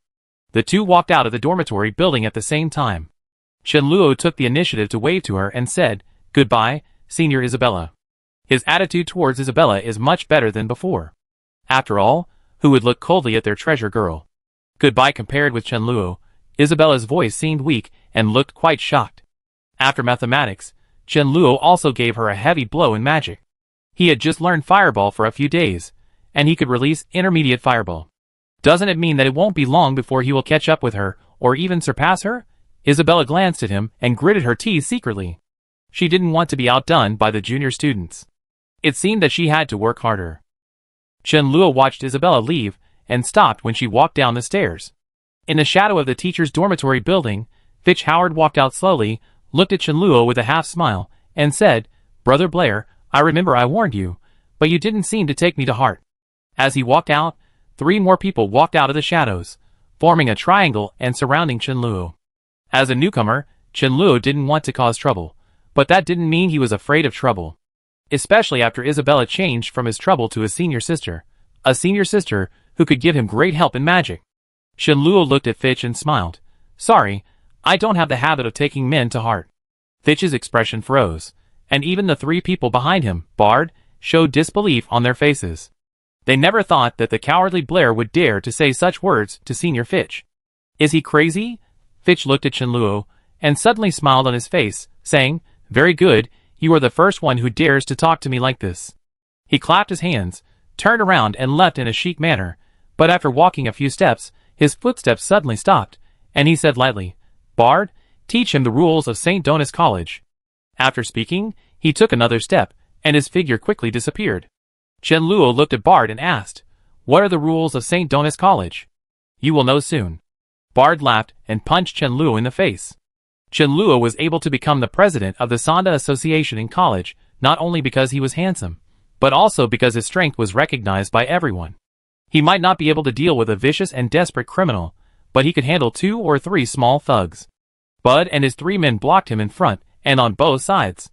The two walked out of the dormitory building at the same time. Chen-Luo took the initiative to wave to her and said, Goodbye, Senior Isabella. His attitude towards Isabella is much better than before. After all, who would look coldly at their treasure girl? Goodbye. Compared with Chen-Luo, Isabella's voice seemed weak and looked quite shocked. After mathematics, Chen-Luo also gave her a heavy blow in magic. He had just learned Fireball for a few days, and he could release Intermediate Fireball. Doesn't it mean that it won't be long before he will catch up with her, or even surpass her? Isabella glanced at him and gritted her teeth secretly. She didn't want to be outdone by the junior students. It seemed that she had to work harder. Chen-Luo watched Isabella leave, and stopped when she walked down the stairs. In the shadow of the teacher's dormitory building, Fitch Howard walked out slowly, looked at Chen-Luo with a half-smile, and said, Brother Blair, I remember I warned you, but you didn't seem to take me to heart. As he walked out, 3 more people walked out of the shadows, forming a triangle and surrounding Chen-Luo. As a newcomer, Chen-Luo didn't want to cause trouble, but that didn't mean he was afraid of trouble. Especially after Isabella changed from his trouble to his senior sister, a senior sister who could give him great help in magic. Chen-Luo looked at Fitch and smiled. Sorry, I don't have the habit of taking men to heart. Fitch's expression froze, and even the 3 people behind him, Bard, showed disbelief on their faces. They never thought that the cowardly Blair would dare to say such words to Senior Fitch. Is he crazy? Fitch looked at Chen-Luo, and suddenly smiled on his face, saying, Very good, you are the first one who dares to talk to me like this. He clapped his hands, turned around and left in a chic manner, but after walking a few steps, his footsteps suddenly stopped, and he said lightly, Bard, teach him the rules of St. Donis College. After speaking, he took another step, and his figure quickly disappeared. Chen-Luo looked at Bard and asked, What are the rules of St. Donis College? You will know soon. Bard laughed and punched Chen-Luo in the face. Chen-Luo was able to become the president of the Sonda Association in college, not only because he was handsome, but also because his strength was recognized by everyone. He might not be able to deal with a vicious and desperate criminal, but he could handle 2 or 3 small thugs. Bud and his 3 men blocked him in front and on both sides.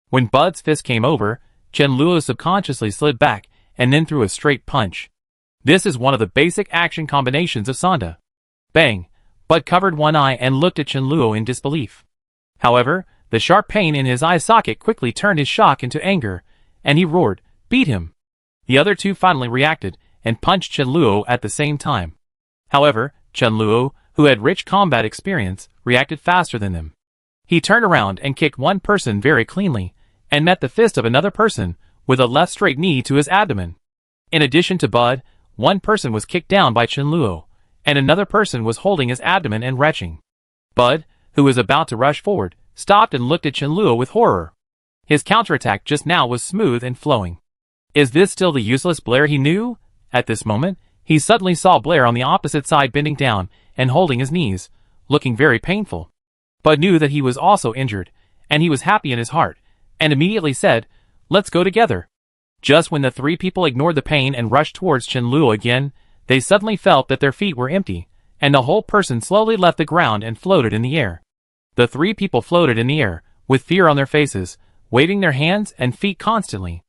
When Bud's fist came over, Chen-Luo subconsciously slid back and then threw a straight punch. This is one of the basic action combinations of Sonda. Bang! Bud covered one eye and looked at Chen-Luo in disbelief. However, the sharp pain in his eye socket quickly turned his shock into anger, and he roared, Beat him! The other 2 finally reacted and punched Chen-Luo at the same time. However, Chen-Luo, who had rich combat experience, reacted faster than them. He turned around and kicked one person very cleanly, and met the fist of another person with a left straight knee to his abdomen. In addition to Bud, one person was kicked down by Chen-Luo, and another person was holding his abdomen and retching. Bud, who was about to rush forward, stopped and looked at Chen-Luo with horror. His counterattack just now was smooth and flowing. Is this still the useless Blair he knew? At this moment, he suddenly saw Blair on the opposite side bending down and holding his knees, looking very painful. Bud knew that he was also injured, and he was happy in his heart, and immediately said, Let's go together. Just when the 3 people ignored the pain and rushed towards Chen-Luo again, they suddenly felt that their feet were empty, and the whole person slowly left the ground and floated in the air. The 3 people floated in the air, with fear on their faces, waving their hands and feet constantly.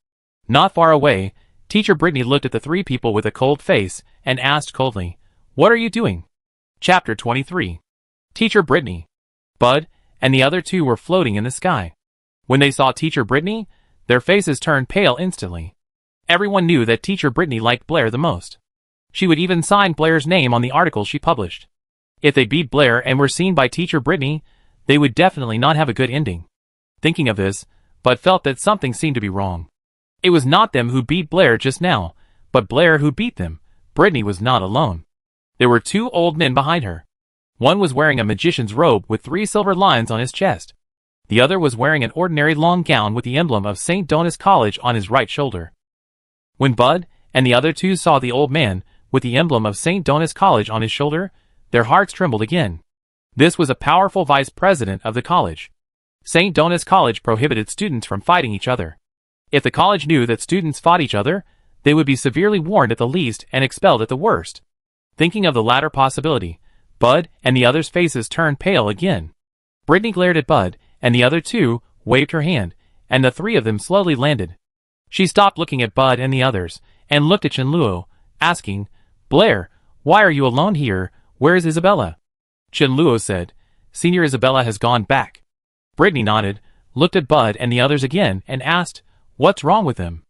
Not far away, Teacher Britney looked at the 3 people with a cold face, and asked coldly, What are you doing? Chapter 23. Teacher Britney. Bud and the other 2 were floating in the sky. When they saw Teacher Britney, their faces turned pale instantly. Everyone knew that Teacher Britney liked Blair the most. She would even sign Blair's name on the articles she published. If they beat Blair and were seen by teacher Britney, they would definitely not have a good ending. Thinking of this, Bud felt that something seemed to be wrong. It was not them who beat Blair just now, but Blair who beat them. Britney was not alone. There were two old men behind her. One was wearing a magician's robe with 3 silver lines on his chest. The other was wearing an ordinary long gown with the emblem of St. Dona's College on his right shoulder. When Bud and the other two saw the old man with the emblem of St. Dona's College on his shoulder, their hearts trembled again. This was a powerful vice president of the college. St. Dona's College prohibited students from fighting each other. If the college knew that students fought each other, they would be severely warned at the least and expelled at the worst. Thinking of the latter possibility, Bud and the others' faces turned pale again. Britney glared at Bud, and the other two waved her hand, and the 3 of them slowly landed. She stopped looking at Bud and the others, and looked at Chenluo, asking, "Blair, why are you alone here? Where is Isabella?" Chenluo said, "Senior Isabella has gone back." Britney nodded, looked at Bud and the others again, and asked, "What's wrong with them?"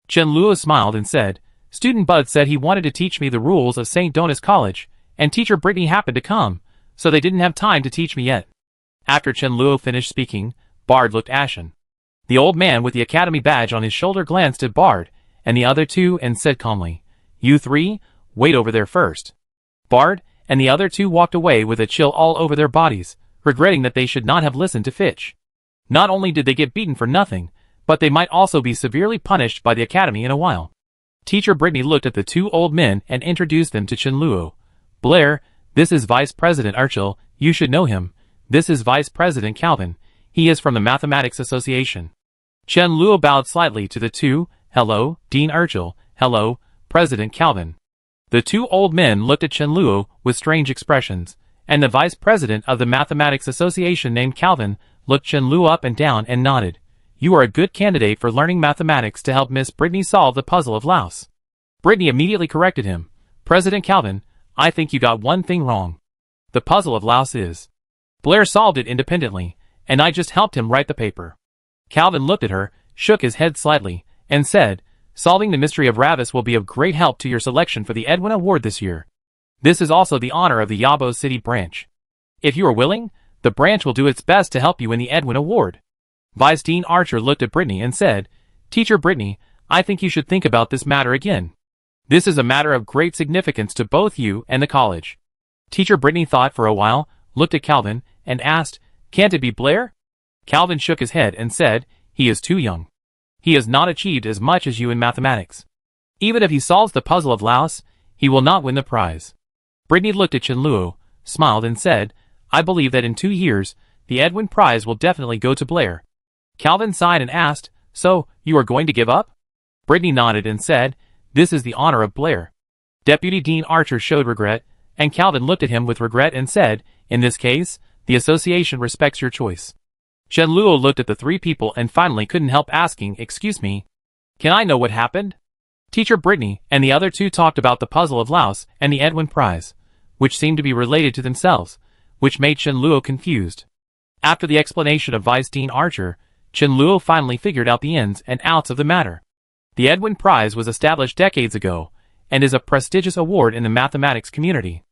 Chenluo smiled and said, "Student Bud said he wanted to teach me the rules of St. Dona's College, and teacher Britney happened to come, so they didn't have time to teach me yet." After Chenluo finished speaking, Bard looked ashen. The old man with the academy badge on his shoulder glanced at Bard and the other two and said calmly, "You 3, wait over there first." Bard and the other two walked away with a chill all over their bodies, regretting that they should not have listened to Fitch. Not only did they get beaten for nothing, but they might also be severely punished by the academy in a while. Teacher Britney looked at the 2 old men and introduced them to Chenluo. "Blair, this is Vice President Urchel, you should know him. This is Vice President Calvin, he is from the Mathematics Association." Chenluo bowed slightly to the 2, "Hello, Dean Urchel, hello, President Calvin." The 2 old men looked at Chenluo with strange expressions, and the Vice President of the Mathematics Association named Calvin looked Chenluo up and down and nodded. "You are a good candidate for learning mathematics to help Miss Britney solve the puzzle of Laos." Britney immediately corrected him. "President Calvin, I think you got one thing wrong. The puzzle of Laos is. Blair solved it independently, and I just helped him write the paper." Calvin looked at her, shook his head slightly, and said, "Solving the mystery of Ravis will be of great help to your selection for the Edwin Award this year. This is also the honor of the Yabo City branch. If you are willing, the branch will do its best to help you win the Edwin Award." Vice Dean Archer looked at Britney and said, "Teacher Britney, I think you should think about this matter again. This is a matter of great significance to both you and the college." Teacher Britney thought for a while, looked at Calvin, and asked, "Can't it be Blair?" Calvin shook his head and said, "He is too young. He has not achieved as much as you in mathematics. Even if he solves the puzzle of Laos, he will not win the prize." Britney looked at Chenluo, smiled and said, "I believe that in 2 years, the Edwin Prize will definitely go to Blair." Calvin sighed and asked, "So, you are going to give up?" Britney nodded and said, "This is the honor of Blair." Deputy Dean Archer showed regret, and Calvin looked at him with regret and said, "In this case, the association respects your choice." Chenluo looked at the 3 people and finally couldn't help asking, "Excuse me, can I know what happened?" Teacher Britney and the other 2 talked about the puzzle of Laos and the Edwin Prize, which seemed to be related to themselves, which made Chenluo confused. After the explanation of Vice Dean Archer, Chenluo finally figured out the ins and outs of the matter. The Edwin Prize was established decades ago, and is a prestigious award in the mathematics community.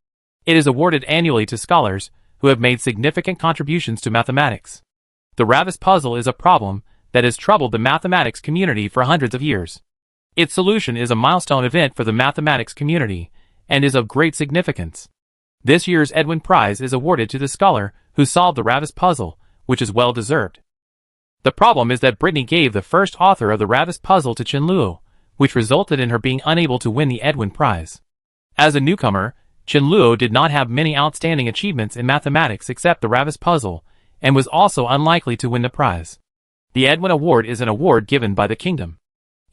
It is awarded annually to scholars who have made significant contributions to mathematics. The Ravis puzzle is a problem that has troubled the mathematics community for hundreds of years. Its solution is a milestone event for the mathematics community, and is of great significance. This year's Edwin Prize is awarded to the scholar who solved the Ravis puzzle, which is well deserved. The problem is that Britney gave the first author of the Ravis puzzle to Chenluo, which resulted in her being unable to win the Edwin Prize. As a newcomer, Chenluo did not have many outstanding achievements in mathematics except the Ravis puzzle, and was also unlikely to win the prize. The Edwin Award is an award given by the kingdom.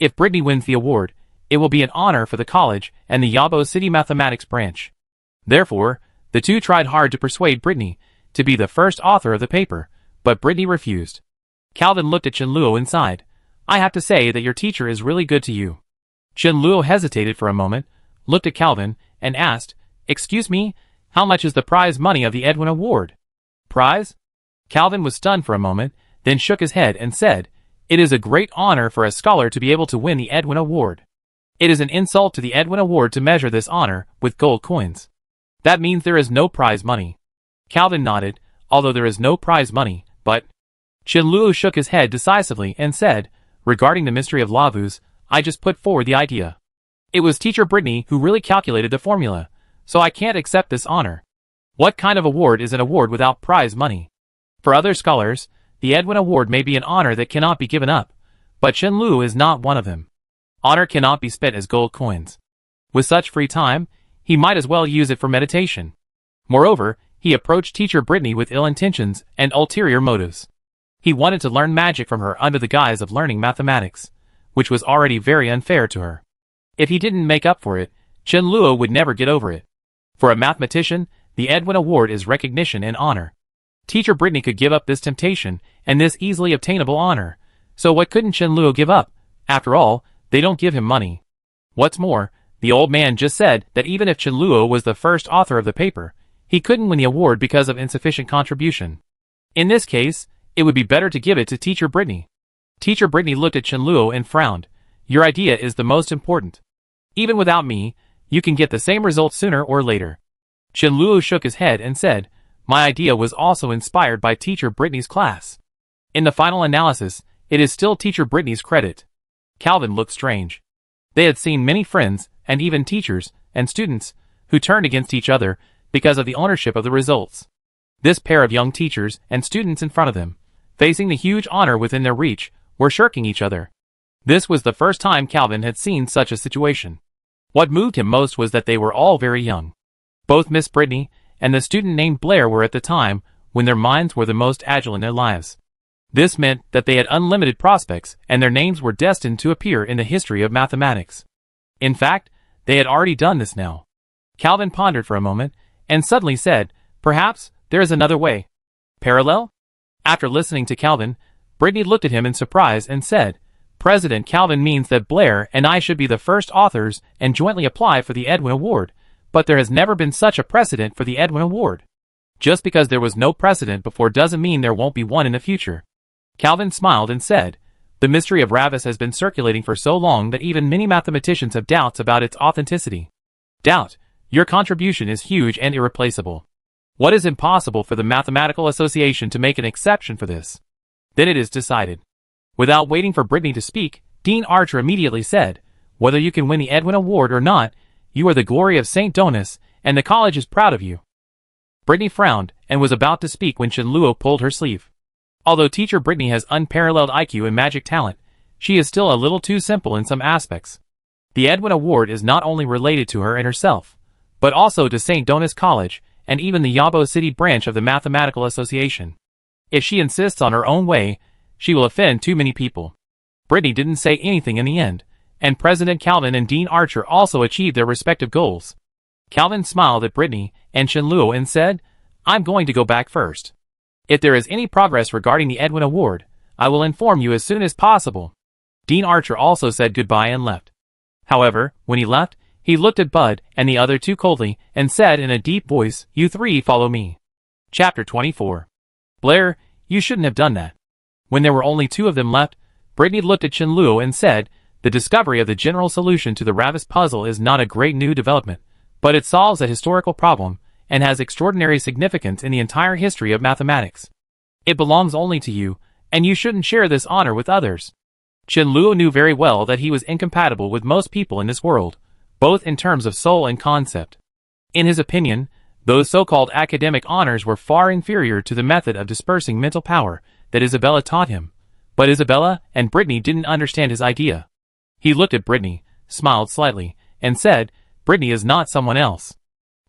If Britney wins the award, it will be an honor for the college and the Yabo City Mathematics branch. Therefore, the 2 tried hard to persuade Britney to be the first author of the paper, but Britney refused. Calvin looked at Chenluo and sighed, "I have to say that your teacher is really good to you." Chenluo hesitated for a moment, looked at Calvin, and asked, "Excuse me, how much is the prize money of the Edwin Award?" "Prize?" Calvin was stunned for a moment, then shook his head and said, "It is a great honor for a scholar to be able to win the Edwin Award. It is an insult to the Edwin Award to measure this honor with gold coins. That means there is no prize money. Calvin nodded, although there is no prize money, but... Chenluo shook his head decisively and said, regarding the mystery of lavus, I just put forward the idea. It was teacher Britney who really calculated the formula, so I can't accept this honor. What kind of award is an award without prize money? For other scholars, the Edwin Award may be an honor that cannot be given up, but Chenluo is not one of them. Honor cannot be spent as gold coins. With such free time, he might as well use it for meditation. Moreover, he approached teacher Britney with ill intentions and ulterior motives. He wanted to learn magic from her under the guise of learning mathematics, which was already very unfair to her. If he didn't make up for it, Chenluo would never get over it. For a mathematician, the Edwin Award is recognition and honor. Teacher Britney could give up this temptation and this easily obtainable honor, so what couldn't Chenluo give up? After all, they don't give him money. What's more, the old man just said that even if Chenluo was the first author of the paper, he couldn't win the award because of insufficient contribution. In this case, it would be better to give it to teacher Britney. Teacher Britney looked at Chenluo and frowned. Your idea is the most important. Even without me, you can get the same result sooner or later. Chenluo shook his head and said, my idea was also inspired by teacher Britney's class. In the final analysis, it is still teacher Britney's credit. Calvin looked strange. They had seen many friends, and even teachers, and students, who turned against each other because of the ownership of the results. This pair of young teachers and students in front of them, facing the huge honor within their reach, were shirking each other. This was the first time Calvin had seen such a situation. What moved him most was that they were all very young. Both Miss Britney and the student named Blair were at the time when their minds were the most agile in their lives. This meant that they had unlimited prospects and their names were destined to appear in the history of mathematics. In fact, they had already done this now. Calvin pondered for a moment and suddenly said, perhaps there is another way. Parallel? After listening to Calvin, Britney looked at him in surprise and said, President Calvin means that Blair and I should be the first authors and jointly apply for the Edwin Award, but there has never been such a precedent for the Edwin Award. Just because there was no precedent before doesn't mean there won't be one in the future. Calvin smiled and said, the mystery of Ravis has been circulating for so long that even many mathematicians have doubts about its authenticity. Doubt, your contribution is huge and irreplaceable. What is impossible for the Mathematical Association to make an exception for this? Then it is decided. Without waiting for Britney to speak, Dean Archer immediately said, whether you can win the Edwin Award or not, you are the glory of St. Donis, and the college is proud of you. Britney frowned and was about to speak when Chenluo pulled her sleeve. Although teacher Britney has unparalleled IQ and magic talent, she is still a little too simple in some aspects. The Edwin Award is not only related to her and herself, but also to St. Donis College and even the Yabo City branch of the Mathematical Association. If she insists on her own way, she will offend too many people. Britney didn't say anything in the end, and President Calvin and Dean Archer also achieved their respective goals. Calvin smiled at Britney and Chenluo and said, I'm going to go back first. If there is any progress regarding the Edwin Award, I will inform you as soon as possible. Dean Archer also said goodbye and left. However, when he left, he looked at Bud and the other two coldly and said in a deep voice, you three follow me. Chapter 24. Blair, you shouldn't have done that. When there were only two of them left, Britney looked at Chenluo and said, the discovery of the general solution to the Ravis puzzle is not a great new development, but it solves a historical problem and has extraordinary significance in the entire history of mathematics. It belongs only to you, and you shouldn't share this honor with others. Chenluo knew very well that he was incompatible with most people in this world, both in terms of soul and concept. In his opinion, those so-called academic honors were far inferior to the method of dispersing mental power that Isabella taught him, but Isabella and Britney didn't understand his idea. He looked at Britney, smiled slightly, and said, Britney is not someone else.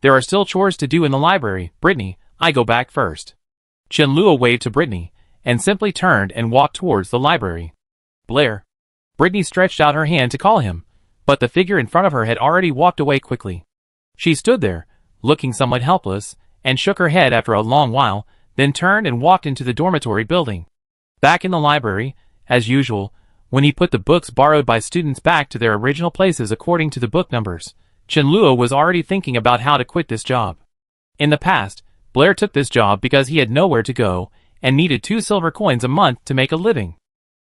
There are still chores to do in the library, Britney, I go back first. Chenluo waved to Britney, and simply turned and walked towards the library. Blair. Britney stretched out her hand to call him, but the figure in front of her had already walked away quickly. She stood there, looking somewhat helpless, and shook her head after a long while, then turned and walked into the dormitory building. Back in the library, as usual, when he put the books borrowed by students back to their original places according to the book numbers, Chenluo was already thinking about how to quit this job. In the past, Blair took this job because he had nowhere to go and needed 2 silver coins a month to make a living.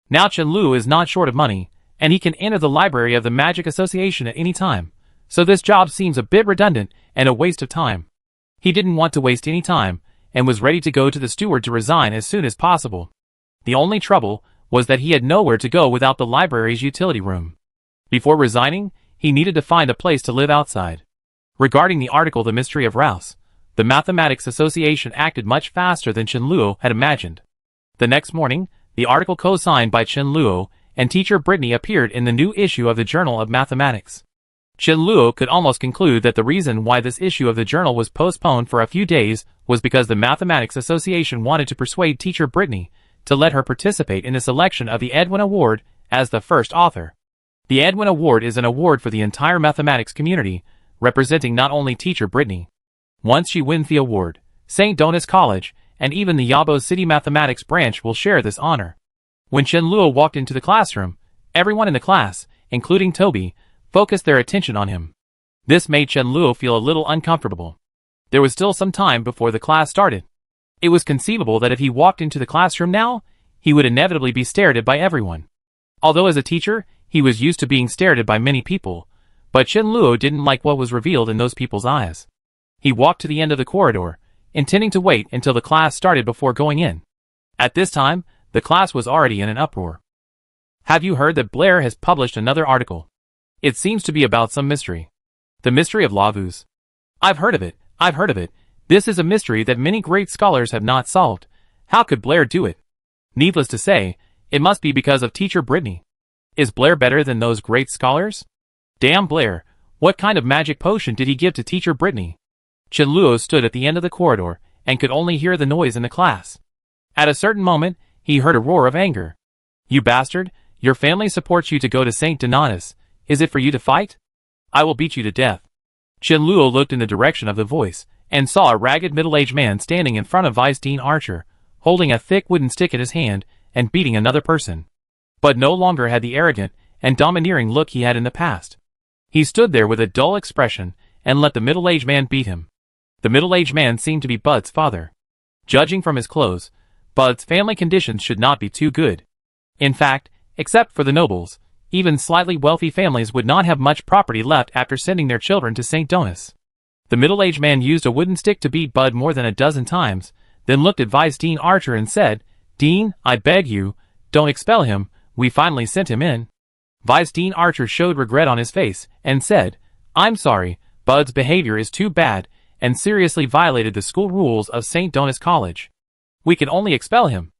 Now Chenluo is not short of money, and he can enter the library of the Magic Association at any time, so this job seems a bit redundant and a waste of time. He didn't want to waste any time, and was ready to go to the steward to resign as soon as possible. The only trouble was that he had nowhere to go without the library's utility room. Before resigning, he needed to find a place to live outside. Regarding the article The Mystery of Rouse, the Mathematics Association acted much faster than Chen Luo had imagined. The next morning, the article co-signed by Chen Luo and teacher Britney appeared in the new issue of the Journal of Mathematics. Chen Luo could almost conclude that the reason why this issue of the journal was postponed for a few days was because the Mathematics Association wanted to persuade teacher Britney to let her participate in the selection of the Edwin Award as the first author. The Edwin Award is an award for the entire mathematics community, representing not only teacher Britney. Once she wins the award, St. Donis College and even the Yabo City Mathematics branch will share this honor. When Chen Luo walked into the classroom, everyone in the class, including Toby, focused their attention on him. This made Chen Luo feel a little uncomfortable. There was still some time before the class started. It was conceivable that if he walked into the classroom now, he would inevitably be stared at by everyone. Although as a teacher, he was used to being stared at by many people, but Chen Luo didn't like what was revealed in those people's eyes. He walked to the end of the corridor, intending to wait until the class started before going in. At this time, the class was already in an uproar. Have you heard that Blair has published another article? It seems to be about some mystery. The mystery of Lavus. I've heard of it. This is a mystery that many great scholars have not solved. How could Blair do it? Needless to say, it must be because of teacher Britney. Is Blair better than those great scholars? Damn Blair, what kind of magic potion did he give to teacher Britney? Chen Luo stood at the end of the corridor and could only hear the noise in the class. At a certain moment, he heard a roar of anger. You bastard, your family supports you to go to St. Donatus. Is it for you to fight? I will beat you to death. Chen Luo looked in the direction of the voice and saw a ragged middle-aged man standing in front of Vice Dean Archer, holding a thick wooden stick in his hand and beating another person. But no longer had the arrogant and domineering look he had in the past. He stood there with a dull expression and let the middle-aged man beat him. The middle-aged man seemed to be Bud's father. Judging from his clothes, Bud's family conditions should not be too good. In fact, except for the nobles, even slightly wealthy families would not have much property left after sending their children to St. Donis. The middle-aged man used a wooden stick to beat Bud more than a dozen times, then looked at Vice Dean Archer and said, Dean, I beg you, don't expel him, we finally sent him in. Vice Dean Archer showed regret on his face and said, I'm sorry, Bud's behavior is too bad and seriously violated the school rules of St. Donis College. We can only expel him.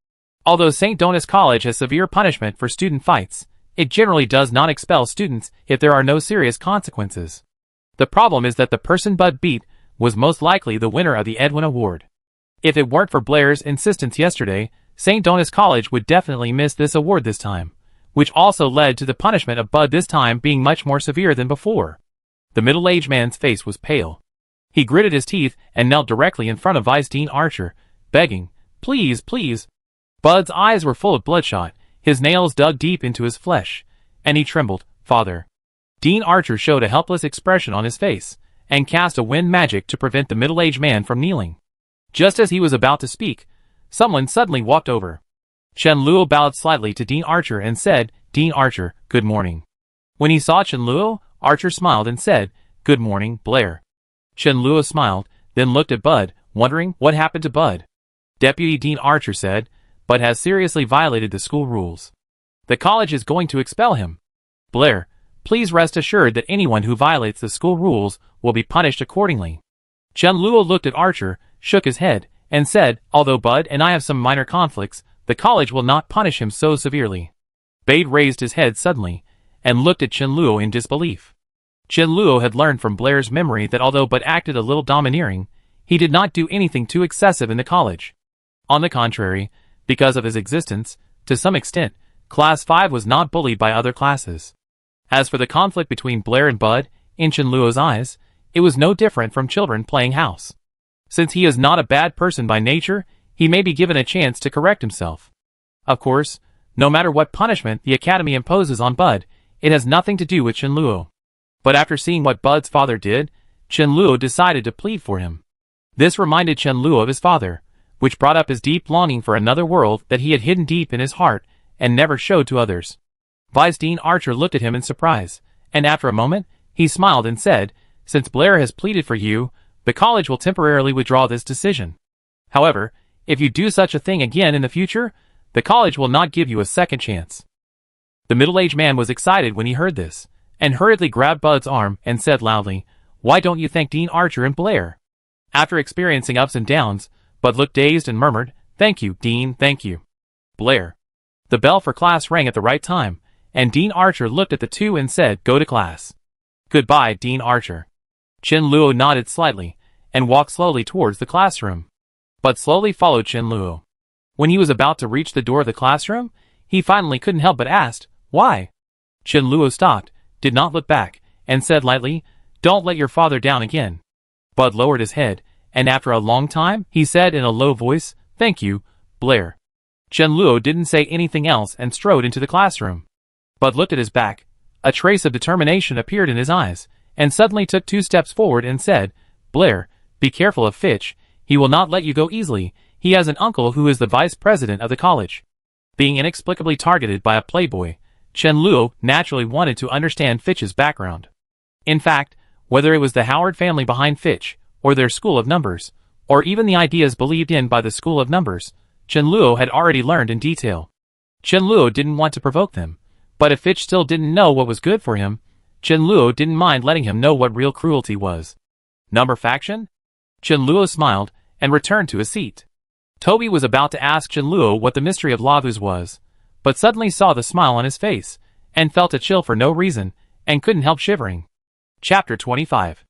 Although St. Donis College has severe punishment for student fights, it generally does not expel students if there are no serious consequences. The problem is that the person Bud beat was most likely the winner of the Edwin Award. If it weren't for Blair's insistence yesterday, St. Donis College would definitely miss this award this time, which also led to the punishment of Bud this time being much more severe than before. The middle-aged man's face was pale. He gritted his teeth and knelt directly in front of Vice Dean Archer, begging, Please, please. Bud's eyes were full of bloodshot, his nails dug deep into his flesh, and he trembled, Father. Dean Archer showed a helpless expression on his face, and cast a wind magic to prevent the middle-aged man from kneeling. Just as he was about to speak, someone suddenly walked over. Chen Luo bowed slightly to Dean Archer and said, Dean Archer, good morning. When he saw Chen Luo, Archer smiled and said, Good morning, Blair. Chen Luo smiled, then looked at Bud, wondering what happened to Bud. Deputy Dean Archer said, Bud has seriously violated the school rules. The college is going to expel him. Blair, please rest assured that anyone who violates the school rules will be punished accordingly. Chen Luo looked at Archer, shook his head, and said, Although Bud and I have some minor conflicts, the college will not punish him so severely. Bade raised his head suddenly, and looked at Chen Luo in disbelief. Chen Luo had learned from Blair's memory that although Bud acted a little domineering, he did not do anything too excessive in the college. On the contrary, because of his existence, to some extent, Class 5 was not bullied by other classes. As for the conflict between Blair and Bud, in Chen Luo's eyes, it was no different from children playing house. Since he is not a bad person by nature, he may be given a chance to correct himself. Of course, no matter what punishment the Academy imposes on Bud, it has nothing to do with Chen Luo. But after seeing what Bud's father did, Chen Luo decided to plead for him. This reminded Chen Luo of his father, which brought up his deep longing for another world that he had hidden deep in his heart and never showed to others. Vice Dean Archer looked at him in surprise, and after a moment, he smiled and said, "Since Blair has pleaded for you, the college will temporarily withdraw this decision. However, if you do such a thing again in the future, the college will not give you a second chance." The middle-aged man was excited when he heard this, and hurriedly grabbed Bud's arm and said loudly, "Why don't you thank Dean Archer and Blair?" After experiencing ups and downs, Bud looked dazed and murmured, "Thank you, Dean, thank you, Blair." The bell for class rang at the right time, and Dean Archer looked at the two and said, "Go to class." "Goodbye, Dean Archer." Chen Luo nodded slightly, and walked slowly towards the classroom. Bud slowly followed Chen Luo. When he was about to reach the door of the classroom, he finally couldn't help but ask, "Why?" Chen Luo stopped, did not look back, and said lightly, "Don't let your father down again." Bud lowered his head, and after a long time, he said in a low voice, "Thank you, Blair." Chen Luo didn't say anything else and strode into the classroom. Bud looked at his back. A trace of determination appeared in his eyes, and suddenly took 2 steps forward and said, "Blair, be careful of Fitch. He will not let you go easily. He has an uncle who is the vice president of the college." Being inexplicably targeted by a playboy, Chen Luo naturally wanted to understand Fitch's background. In fact, whether it was the Howard family behind Fitch, or their school of numbers, or even the ideas believed in by the school of numbers, Chen Luo had already learned in detail. Chen Luo didn't want to provoke them, but if Fitch still didn't know what was good for him, Chen Luo didn't mind letting him know what real cruelty was. Number faction? Chen Luo smiled, and returned to his seat. Toby was about to ask Chen Luo what the mystery of Lavus was, but suddenly saw the smile on his face, and felt a chill for no reason, and couldn't help shivering. Chapter 25.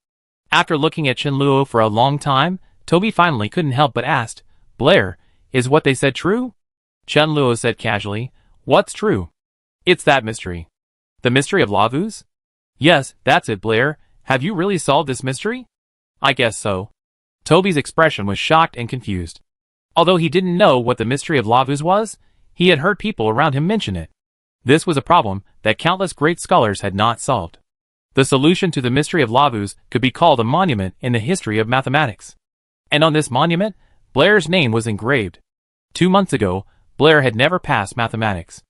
After looking at Chen Luo for a long time, Toby finally couldn't help but asked, "Blair, is what they said true?" Chen Luo said casually, "What's true?" "It's that mystery." "The mystery of Lavus?" "Yes, that's it, Blair. Have you really solved this mystery?" "I guess so." Toby's expression was shocked and confused. Although he didn't know what the mystery of Lavus was, he had heard people around him mention it. This was a problem that countless great scholars had not solved. The solution to the mystery of Lavus could be called a monument in the history of mathematics. And on this monument, Blair's name was engraved. 2 months ago, Blair had never passed mathematics.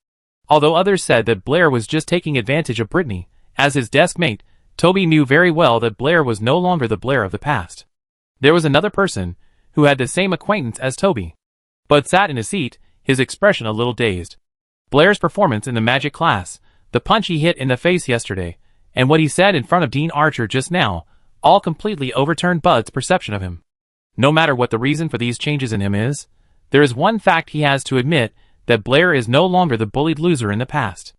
Although others said that Blair was just taking advantage of Britney as his desk mate, Toby knew very well that Blair was no longer the Blair of the past. There was another person who had the same acquaintance as Toby. Bud sat in his seat, his expression a little dazed. Blair's performance in the magic class, the punch he hit in the face yesterday, and what he said in front of Dean Archer just now, all completely overturned Bud's perception of him. No matter what the reason for these changes in him is, there is one fact he has to admit, that Blair is no longer the bullied loser in the past.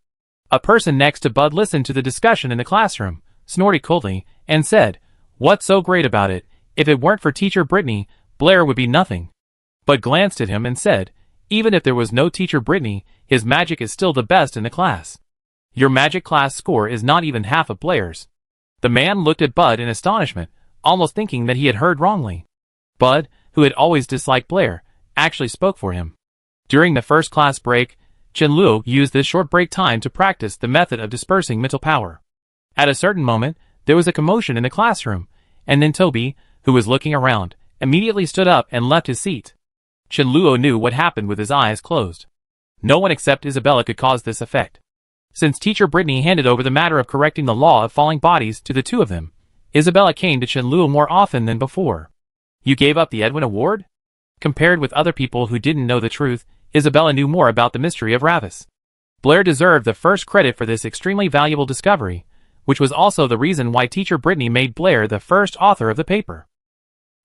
A person next to Bud listened to the discussion in the classroom, snorted coldly, and said, "What's so great about it? If it weren't for Teacher Britney, Blair would be nothing." Bud glanced at him and said, "Even if there was no Teacher Britney, his magic is still the best in the class. Your magic class score is not even half of Blair's." The man looked at Bud in astonishment, almost thinking that he had heard wrongly. Bud, who had always disliked Blair, actually spoke for him. During the first class break, Chen Luo used this short break time to practice the method of dispersing mental power. At a certain moment, there was a commotion in the classroom, and then Toby, who was looking around, immediately stood up and left his seat. Chen Luo knew what happened with his eyes closed. No one except Isabella could cause this effect. Since Teacher Britney handed over the matter of correcting the law of falling bodies to the two of them, Isabella came to Chen Luo more often than before. "You gave up the Edwin Award?" Compared with other people who didn't know the truth, Isabella knew more about the mystery of Ravus. Blair deserved the first credit for this extremely valuable discovery, which was also the reason why Teacher Britney made Blair the first author of the paper.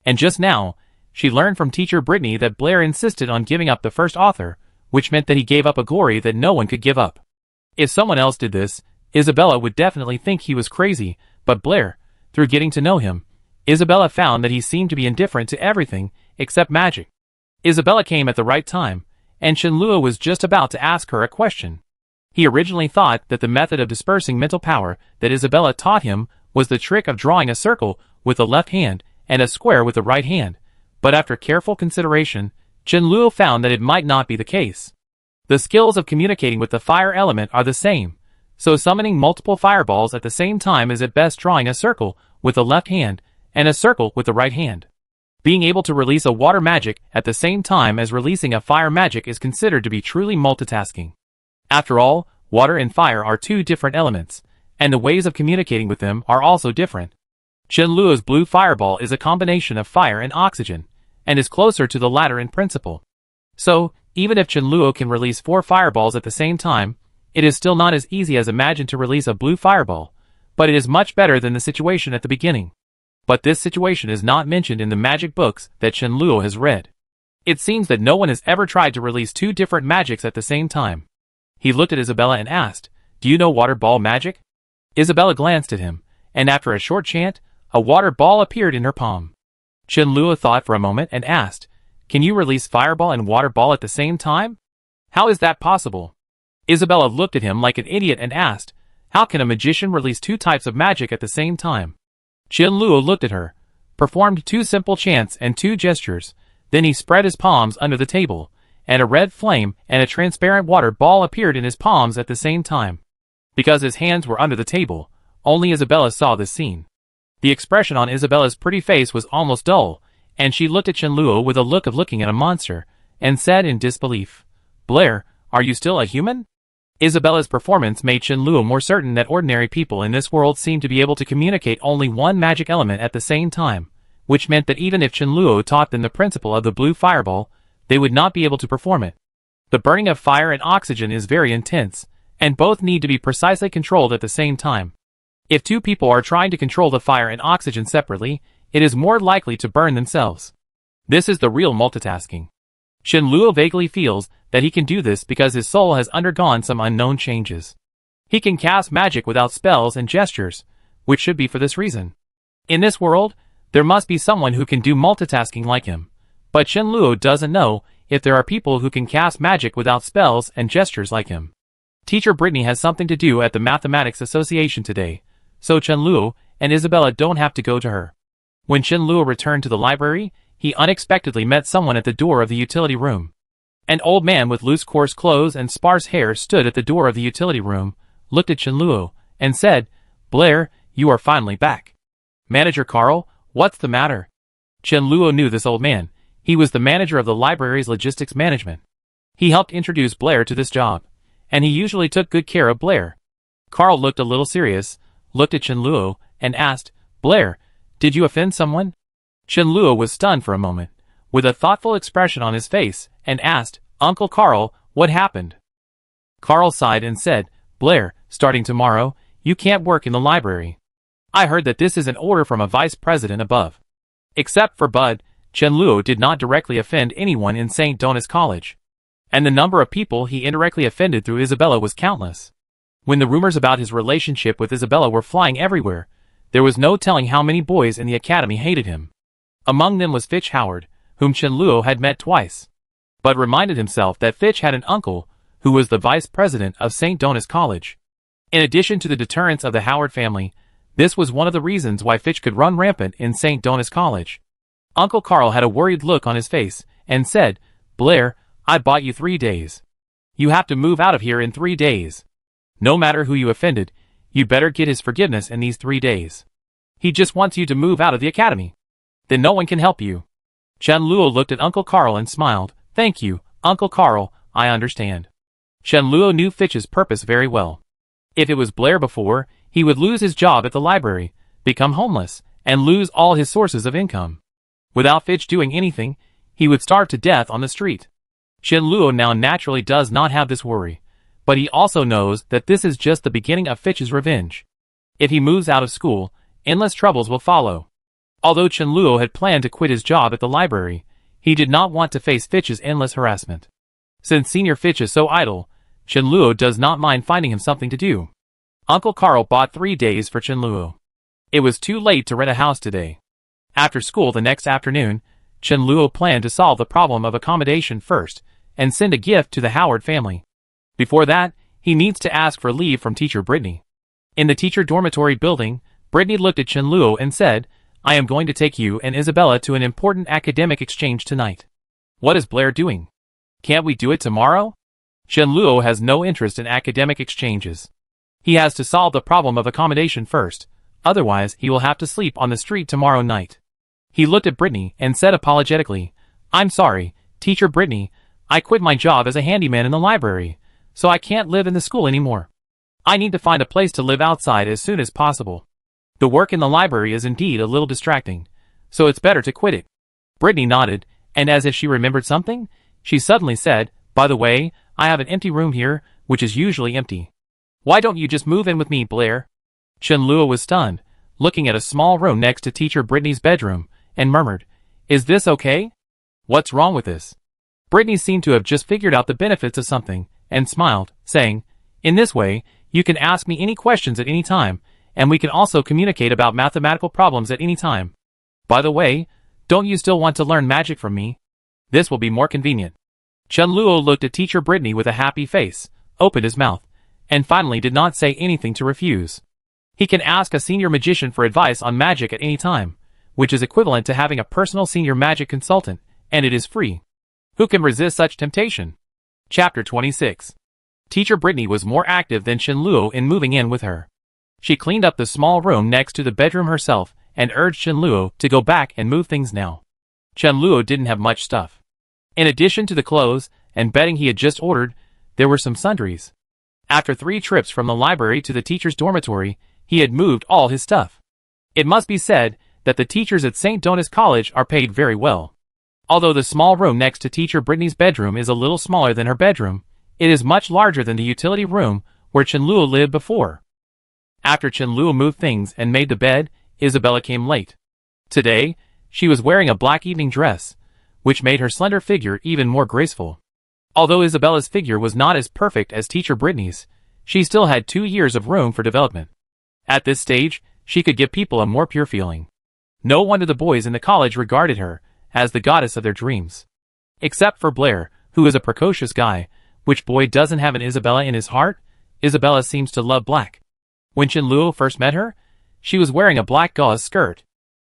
And just now, she learned from Teacher Britney that Blair insisted on giving up the first author, which meant that he gave up a glory that no one could give up. If someone else did this, Isabella would definitely think he was crazy, but Blair, through getting to know him, Isabella found that he seemed to be indifferent to everything except magic. Isabella came at the right time, and Chen Luo was just about to ask her a question. He originally thought that the method of dispersing mental power that Isabella taught him was the trick of drawing a circle with the left hand and a square with the right hand, but after careful consideration, Chen Luo found that it might not be the case. The skills of communicating with the fire element are the same, so summoning multiple fireballs at the same time is at best drawing a circle with the left hand and a circle with the right hand. Being able to release a water magic at the same time as releasing a fire magic is considered to be truly multitasking. After all, Water and fire are two different elements, and the ways of communicating with them are also different. Chenluo's blue fireball is a combination of fire and oxygen, and is closer to the latter in principle. So, even if Chenluo can release 4 fireballs at the same time, it is still not as easy as imagined to release a blue fireball, but it is much better than the situation at the beginning. But this situation is not mentioned in the magic books that Chenluo has read. It seems that no one has ever tried to release 2 different magics at the same time. He looked at Isabella and asked, "Do you know water ball magic?" Isabella glanced at him, and after a short chant, a water ball appeared in her palm. Chenluo thought for a moment and asked, "Can you release fireball and water ball at the same time? How is that possible?" Isabella looked at him like an idiot and asked, "How can a magician release 2 types of magic at the same time?" Chenluo looked at her, performed 2 simple chants and 2 gestures, then he spread his palms under the table, and a red flame and a transparent water ball appeared in his palms at the same time. Because his hands were under the table, only Isabella saw this scene. The expression on Isabella's pretty face was almost dull, and she looked at Chenluo with a look of looking at a monster, and said in disbelief, "Blair, are you still a human?" Isabella's performance made Chenluo more certain that ordinary people in this world seem to be able to communicate only one magic element at the same time, which meant that even if Chenluo taught them the principle of the blue fireball, they would not be able to perform it. The burning of fire and oxygen is very intense, and both need to be precisely controlled at the same time. If 2 people are trying to control the fire and oxygen separately, it is more likely to burn themselves. This is the real multitasking. Chenluo vaguely feels that he can do this because his soul has undergone some unknown changes. He can cast magic without spells and gestures, which should be for this reason. In this world, there must be someone who can do multitasking like him, but Chenluo doesn't know if there are people who can cast magic without spells and gestures like him. Teacher Britney has something to do at the Mathematics Association today, so Chenluo and Isabella don't have to go to her. When Chenluo returned to the library, he unexpectedly met someone at the door of the utility room. An old man with loose coarse clothes and sparse hair stood at the door of the utility room, looked at Chenluo, and said, "Blair, you are finally back." "Manager Carl, what's the matter?" Chenluo knew this old man. He was the manager of the library's logistics management. He helped introduce Blair to this job, and he usually took good care of Blair. Carl looked a little serious, looked at Chenluo, and asked, "Blair, did you offend someone?" Chenluo was stunned for a moment, with a thoughtful expression on his face, and asked, "Uncle Carl, what happened?" Carl sighed and said, "Blair, starting tomorrow, you can't work in the library. I heard that this is an order from a vice president above." Except for Bud, Chenluo did not directly offend anyone in St. Donis College, and the number of people he indirectly offended through Isabella was countless. When the rumors about his relationship with Isabella were flying everywhere, there was no telling how many boys in the academy hated him. Among them was Fitch Howard, whom Chenluo had met twice. Bud reminded himself that Fitch had an uncle, who was the vice president of St. Donis College. In addition to the deterrence of the Howard family, this was one of the reasons why Fitch could run rampant in St. Donis College. Uncle Carl had a worried look on his face, and said, "Blair, I bought you 3 days. You have to move out of here in 3 days. No matter who you offended, you better get his forgiveness in these 3 days. He just wants you to move out of the academy. Then no one can help you." Chenluo looked at Uncle Carl and smiled. "Thank you, Uncle Carl, I understand." Chenluo knew Fitch's purpose very well. If it was Blair before, he would lose his job at the library, become homeless, and lose all his sources of income. Without Fitch doing anything, he would starve to death on the street. Chenluo now naturally does not have this worry, but he also knows that this is just the beginning of Fitch's revenge. If he moves out of school, endless troubles will follow. Although Chenluo had planned to quit his job at the library, he did not want to face Fitch's endless harassment. Since Senior Fitch is so idle, Chenluo does not mind finding him something to do. Uncle Carl bought 3 days for Chenluo. It was too late to rent a house today. After school the next afternoon, Chenluo planned to solve the problem of accommodation first, and send a gift to the Howard family. Before that, he needs to ask for leave from Teacher Britney. In the teacher dormitory building, Britney looked at Chenluo and said, "I am going to take you and Isabella to an important academic exchange tonight." "What is Blair doing? Can't we do it tomorrow?" Chenluo has no interest in academic exchanges. He has to solve the problem of accommodation first, otherwise he will have to sleep on the street tomorrow night. He looked at Britney and said apologetically, "I'm sorry, Teacher Britney, I quit my job as a handyman in the library, so I can't live in the school anymore. I need to find a place to live outside as soon as possible. The work in the library is indeed a little distracting, so it's better to quit it." Britney nodded, and as if she remembered something, she suddenly said, "By the way, I have an empty room here, which is usually empty. Why don't you just move in with me, Blair?" Chenluo was stunned, looking at a small room next to teacher Britney's bedroom, and murmured, "Is this okay? What's wrong with this?" Britney seemed to have just figured out the benefits of something, and smiled, saying, "In this way, you can ask me any questions at any time, and we can also communicate about mathematical problems at any time. By the way, don't you still want to learn magic from me? This will be more convenient." Chenluo looked at teacher Britney with a happy face, opened his mouth, and finally did not say anything to refuse. He can ask a senior magician for advice on magic at any time, which is equivalent to having a personal senior magic consultant, and it is free. Who can resist such temptation? Chapter 26. Teacher Britney was more active than Chenluo in moving in with her. She cleaned up the small room next to the bedroom herself and urged Chenluo to go back and move things now. Chenluo didn't have much stuff. In addition to the clothes and bedding he had just ordered, there were some sundries. After 3 trips from the library to the teacher's dormitory, he had moved all his stuff. It must be said that the teachers at St. Donis College are paid very well. Although the small room next to teacher Britney's bedroom is a little smaller than her bedroom, it is much larger than the utility room where Chenluo lived before. After Chenluo moved things and made the bed, Isabella came late. Today, she was wearing a black evening dress, which made her slender figure even more graceful. Although Isabella's figure was not as perfect as teacher Britney's, she still had 2 years of room for development. At this stage, she could give people a more pure feeling. No wonder the boys in the college regarded her as the goddess of their dreams. Except for Blair, who is a precocious guy. Which boy doesn't have an Isabella in his heart? Isabella seems to love black. When Chenluo first met her, she was wearing a black gauze skirt.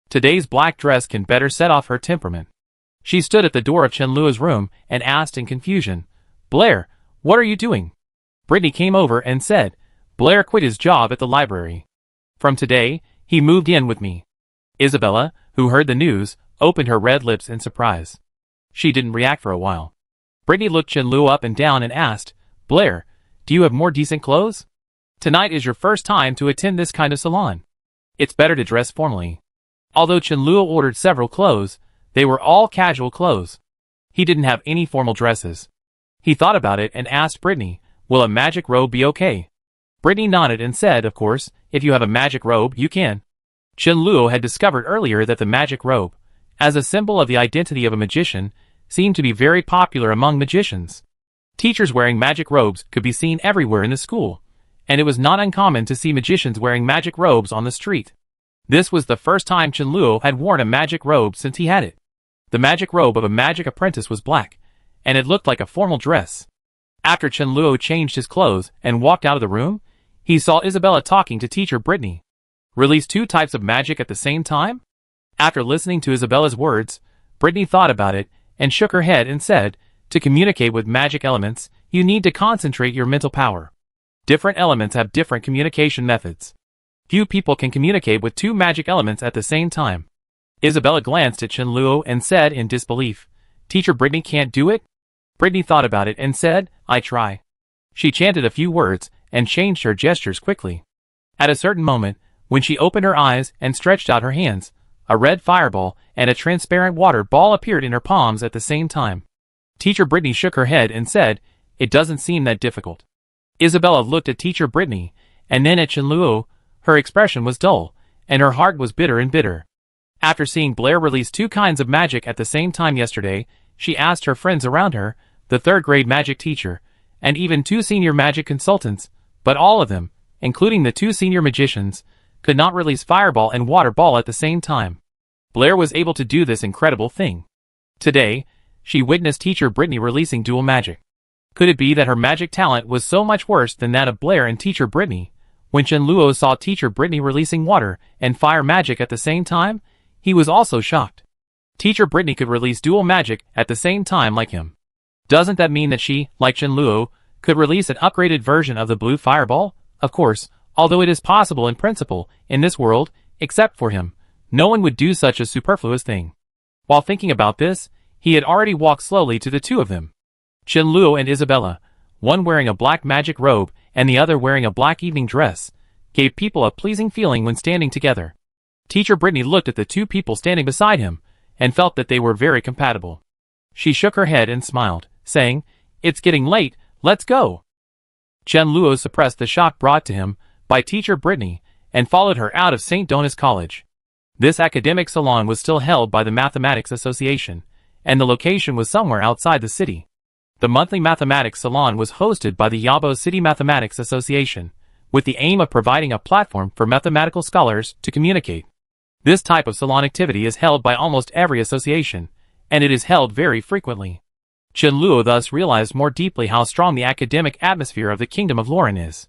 Today's black dress can better set off her temperament. She stood at the door of Chenluo's room and asked in confusion, "Blair, what are you doing?" Britney came over and said, "Blair quit his job at the library. From today, he moved in with me." Isabella, who heard the news, opened her red lips in surprise. She didn't react for a while. Britney looked Chenluo up and down and asked, "Blair, do you have more decent clothes? Tonight is your first time to attend this kind of salon. It's better to dress formally." Although Chenluo ordered several clothes, they were all casual clothes. He didn't have any formal dresses. He thought about it and asked Britney, "Will a magic robe be okay?" Britney nodded and said, "Of course, if you have a magic robe, you can." Chenluo had discovered earlier that the magic robe, as a symbol of the identity of a magician, seemed to be very popular among magicians. Teachers wearing magic robes could be seen everywhere in the school, and it was not uncommon to see magicians wearing magic robes on the street. This was the first time Chenluo had worn a magic robe since he had it. The magic robe of a magic apprentice was black, and it looked like a formal dress. After Chenluo changed his clothes and walked out of the room, he saw Isabella talking to teacher Britney. Release 2 types of magic at the same time? After listening to Isabella's words, Britney thought about it and shook her head and said, "To communicate with magic elements, you need to concentrate your mental power. Different elements have different communication methods. Few people can communicate with 2 magic elements at the same time." Isabella glanced at Chenluo and said in disbelief, "Teacher Britney can't do it?" Britney thought about it and said, "I try." She chanted a few words and changed her gestures quickly. At a certain moment, when she opened her eyes and stretched out her hands, a red fireball and a transparent water ball appeared in her palms at the same time. Teacher Britney shook her head and said, "It doesn't seem that difficult." Isabella looked at teacher Britney, and then at Chenluo. Her expression was dull, and her heart was bitter and bitter. After seeing Blair release 2 kinds of magic at the same time yesterday, she asked her friends around her, the 3rd grade magic teacher, and even 2 senior magic consultants, but all of them, including the 2 senior magicians, could not release fireball and water ball at the same time. Blair was able to do this incredible thing. Today, she witnessed teacher Britney releasing dual magic. Could it be that her magic talent was so much worse than that of Blair and teacher Britney? When Chenluo saw teacher Britney releasing water and fire magic at the same time, he was also shocked. Teacher Britney could release dual magic at the same time like him. Doesn't that mean that she, like Chenluo, could release an upgraded version of the blue fireball? Of course, although it is possible in principle, in this world, except for him, no one would do such a superfluous thing. While thinking about this, he had already walked slowly to the 2 of them. Chenluo and Isabella, one wearing a black magic robe and the other wearing a black evening dress, gave people a pleasing feeling when standing together. Teacher Britney looked at the two people standing beside him and felt that they were very compatible. She shook her head and smiled, saying, "It's getting late, let's go." Chen Luo suppressed the shock brought to him by Teacher Britney and followed her out of St. Dona's College. This academic salon was still held by the Mathematics Association, and the location was somewhere outside the city. The monthly mathematics salon was hosted by the Yabo City Mathematics Association, with the aim of providing a platform for mathematical scholars to communicate. This type of salon activity is held by almost every association, and it is held very frequently. Chen Luo thus realized more deeply how strong the academic atmosphere of the Kingdom of Lauren is.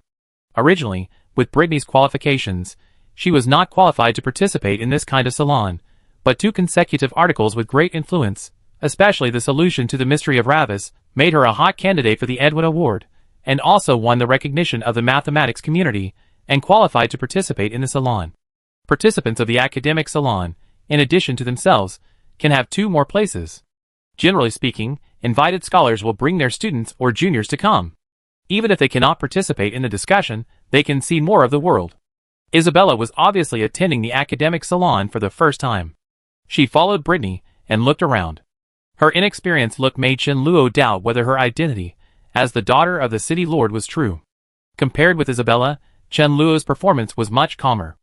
Originally, with Britney's qualifications, she was not qualified to participate in this kind of salon, but 2 consecutive articles with great influence, especially the solution to the mystery of Ravis, made her a hot candidate for the Edwin Award, and also won the recognition of the mathematics community, and qualified to participate in the salon. Participants of the academic salon, in addition to themselves, can have 2 more places. Generally speaking, invited scholars will bring their students or juniors to come. Even if they cannot participate in the discussion, they can see more of the world. Isabella was obviously attending the academic salon for the first time. She followed Britney and looked around. Her inexperienced look made Chen Luo doubt whether her identity, as the daughter of the city lord, was true. Compared with Isabella, Chen Luo's performance was much calmer.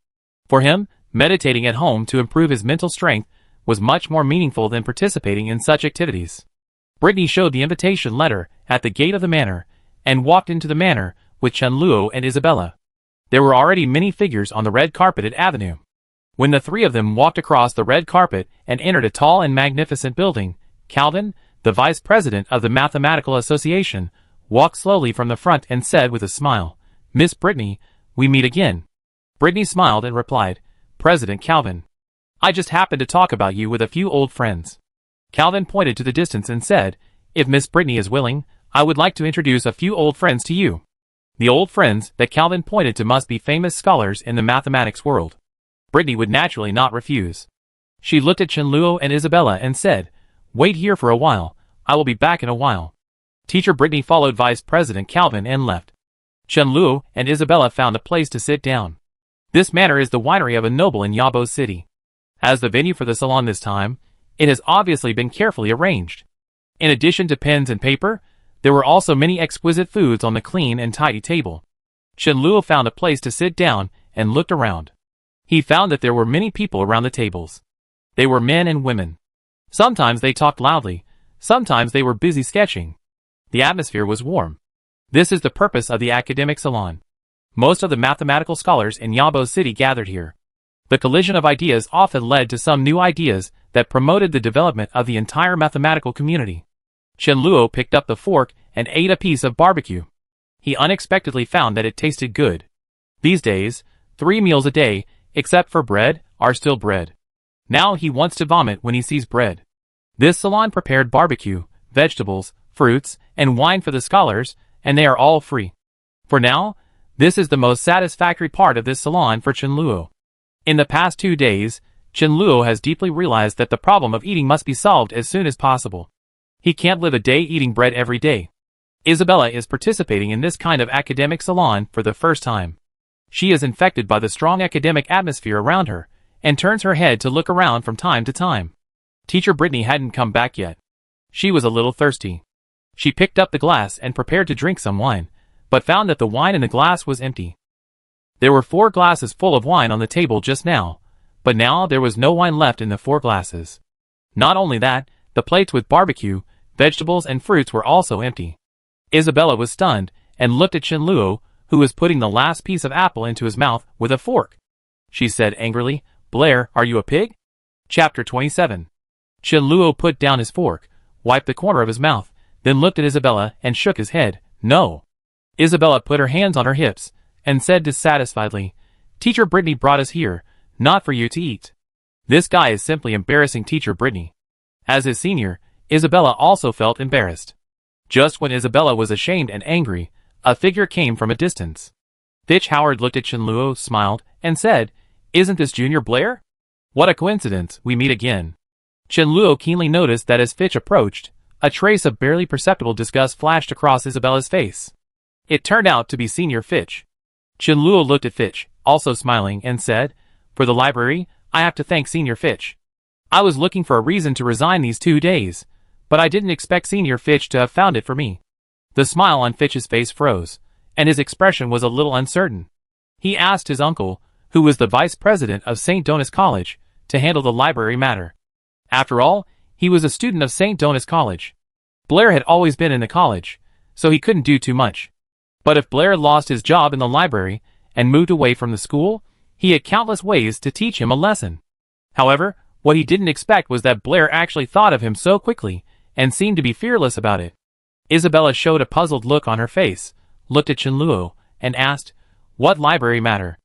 For him, meditating at home to improve his mental strength was much more meaningful than participating in such activities. Britney showed the invitation letter at the gate of the manor, and walked into the manor with Chen Luo and Isabella. There were already many figures on the red carpeted avenue. When the 3 of them walked across the red carpet and entered a tall and magnificent building, Calvin, the vice president of the Mathematical Association, walked slowly from the front and said with a smile, "Miss Britney, we meet again." Britney smiled and replied, "President Calvin, I just happened to talk about you with a few old friends." Calvin pointed to the distance and said, "If Miss Britney is willing, I would like to introduce a few old friends to you." The old friends that Calvin pointed to must be famous scholars in the mathematics world. Britney would naturally not refuse. She looked at Chen Luo and Isabella and said, "Wait here for a while, I will be back in a while." Teacher Britney followed Vice President Calvin and left. Chen Luo and Isabella found a place to sit down. This manor is the winery of a noble in Yabo City. As the venue for the salon this time, it has obviously been carefully arranged. In addition to pens and paper, there were also many exquisite foods on the clean and tidy table. Chen Luo found a place to sit down and looked around. He found that there were many people around the tables. They were men and women. Sometimes they talked loudly, sometimes they were busy sketching. The atmosphere was warm. This is the purpose of the academic salon. Most of the mathematical scholars in Yabo City gathered here. The collision of ideas often led to some new ideas that promoted the development of the entire mathematical community. Chen Luo picked up the fork and ate a piece of barbecue. He unexpectedly found that it tasted good. These days, 3 meals a day, except for bread, are still bread. Now he wants to vomit when he sees bread. This salon prepared barbecue, vegetables, fruits, and wine for the scholars, and they are all free. For now, this is the most satisfactory part of this salon for Chen Luo. In the past 2 days, Chen Luo has deeply realized that the problem of eating must be solved as soon as possible. He can't live a day eating bread every day. Isabella is participating in this kind of academic salon for the first time. She is infected by the strong academic atmosphere around her, and turns her head to look around from time to time. Teacher Britney hadn't come back yet. She was a little thirsty. She picked up the glass and prepared to drink some wine, but found that the wine in the glass was empty. There were 4 glasses full of wine on the table just now, but now there was no wine left in the 4 glasses. Not only that, the plates with barbecue, vegetables and fruits were also empty. Isabella was stunned, and looked at Chen Luo, who was putting the last piece of apple into his mouth with a fork. She said angrily, "Blair, are you a pig?" Chapter 27. Chen Luo put down his fork, wiped the corner of his mouth, then looked at Isabella and shook his head. "No." Isabella put her hands on her hips, and said dissatisfiedly, "Teacher Britney brought us here, not for you to eat." This guy is simply embarrassing Teacher Britney. As his senior, Isabella also felt embarrassed. Just when Isabella was ashamed and angry, a figure came from a distance. Fitch Howard looked at Chen Luo, smiled, and said, "Isn't this Junior Blair? What a coincidence, we meet again." Chen Luo keenly noticed that as Fitch approached, A trace of barely perceptible disgust flashed across Isabella's face. It turned out to be Senior Fitch. Chenluo looked at Fitch, also smiling, and said, "For the library, I have to thank Senior Fitch. I was looking for a reason to resign these 2 days, but I didn't expect Senior Fitch to have found it for me." The smile on Fitch's face froze, and his expression was a little uncertain. He asked his uncle, who was the vice president of St. Donis College, to handle the library matter. After all, he was a student of St. Donis College. Blair had always been in the college, so he couldn't do too much. But if Blair lost his job in the library and moved away from the school, he had countless ways to teach him a lesson. However, what he didn't expect was that Blair actually thought of him so quickly and seemed to be fearless about it. Isabella showed a puzzled look on her face, looked at Chenluo, and asked, "What library matter?"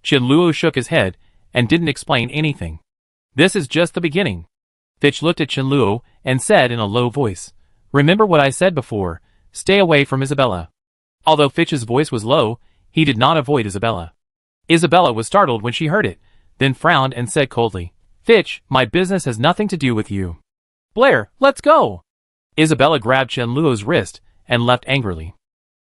Chenluo shook his head and didn't explain anything. "This is just the beginning." Fitch looked at Chenluo and said in a low voice, "Remember what I said before, stay away from Isabella." Although Fitch's voice was low, he did not avoid Isabella. Isabella was startled when she heard it, then frowned and said coldly, "Fitch, my business has nothing to do with you." "Blair, let's go!" Isabella grabbed Chenluo's wrist and left angrily.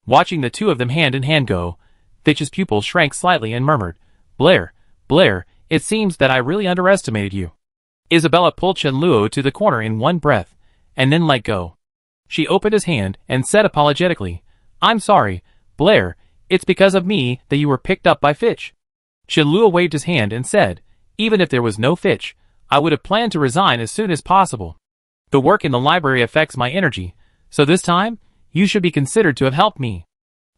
Watching the two of them hand in hand go, Fitch's pupil shrank slightly and murmured, Blair, it seems that I really underestimated you." Isabella pulled Chenluo to the corner in one breath, and then let go. She opened his hand and said apologetically, "I'm sorry, Blair, it's because of me that you were picked up by Fitch." Chenluo waved his hand and said, "Even if there was no Fitch, I would have planned to resign as soon as possible. The work in the library affects my energy, so this time, you should be considered to have helped me."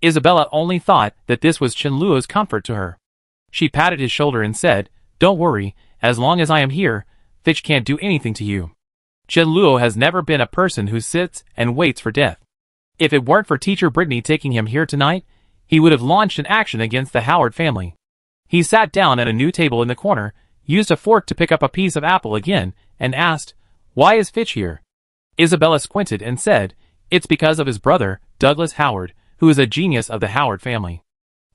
Isabella only thought that this was Chenluo's comfort to her. She patted his shoulder and said, "Don't worry, as long as I am here, Fitch can't do anything to you." Chenluo has never been a person who sits and waits for death. If it weren't for teacher Britney taking him here tonight, he would have launched an action against the Howard family. He sat down at a new table in the corner, used a fork to pick up a piece of apple again, and asked, "Why is Fitch here?" Isabella squinted and said, "It's because of his brother, Douglas Howard, who is a genius of the Howard family.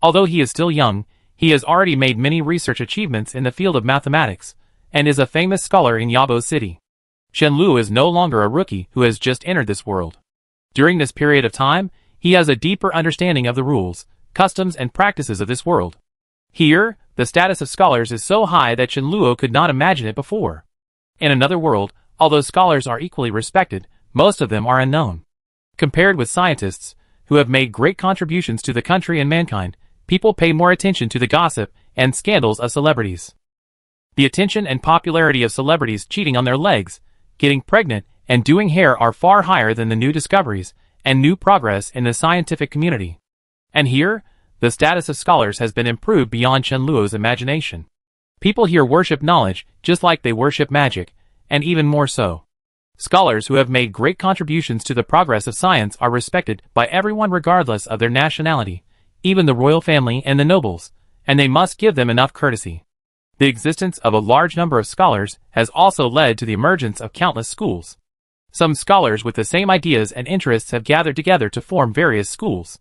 Although he is still young, he has already made many research achievements in the field of mathematics, and is a famous scholar in Yabo City. Chenluo is no longer a rookie who has just entered this world. During this period of time, he has a deeper understanding of the rules, customs and practices of this world. Here, the status of scholars is so high that Chenluo could not imagine it before. In another world, although scholars are equally respected, most of them are unknown. Compared with scientists, who have made great contributions to the country and mankind, people pay more attention to the gossip and scandals of celebrities. The attention and popularity of celebrities cheating on their legs, getting pregnant, and doing hair are far higher than the new discoveries and new progress in the scientific community. And here, the status of scholars has been improved beyond Chenluo's imagination. People here worship knowledge just like they worship magic, and even more so. Scholars who have made great contributions to the progress of science are respected by everyone regardless of their nationality, even the royal family and the nobles, and they must give them enough courtesy. The existence of a large number of scholars has also led to the emergence of countless schools. Some scholars with the same ideas and interests have gathered together to form various schools.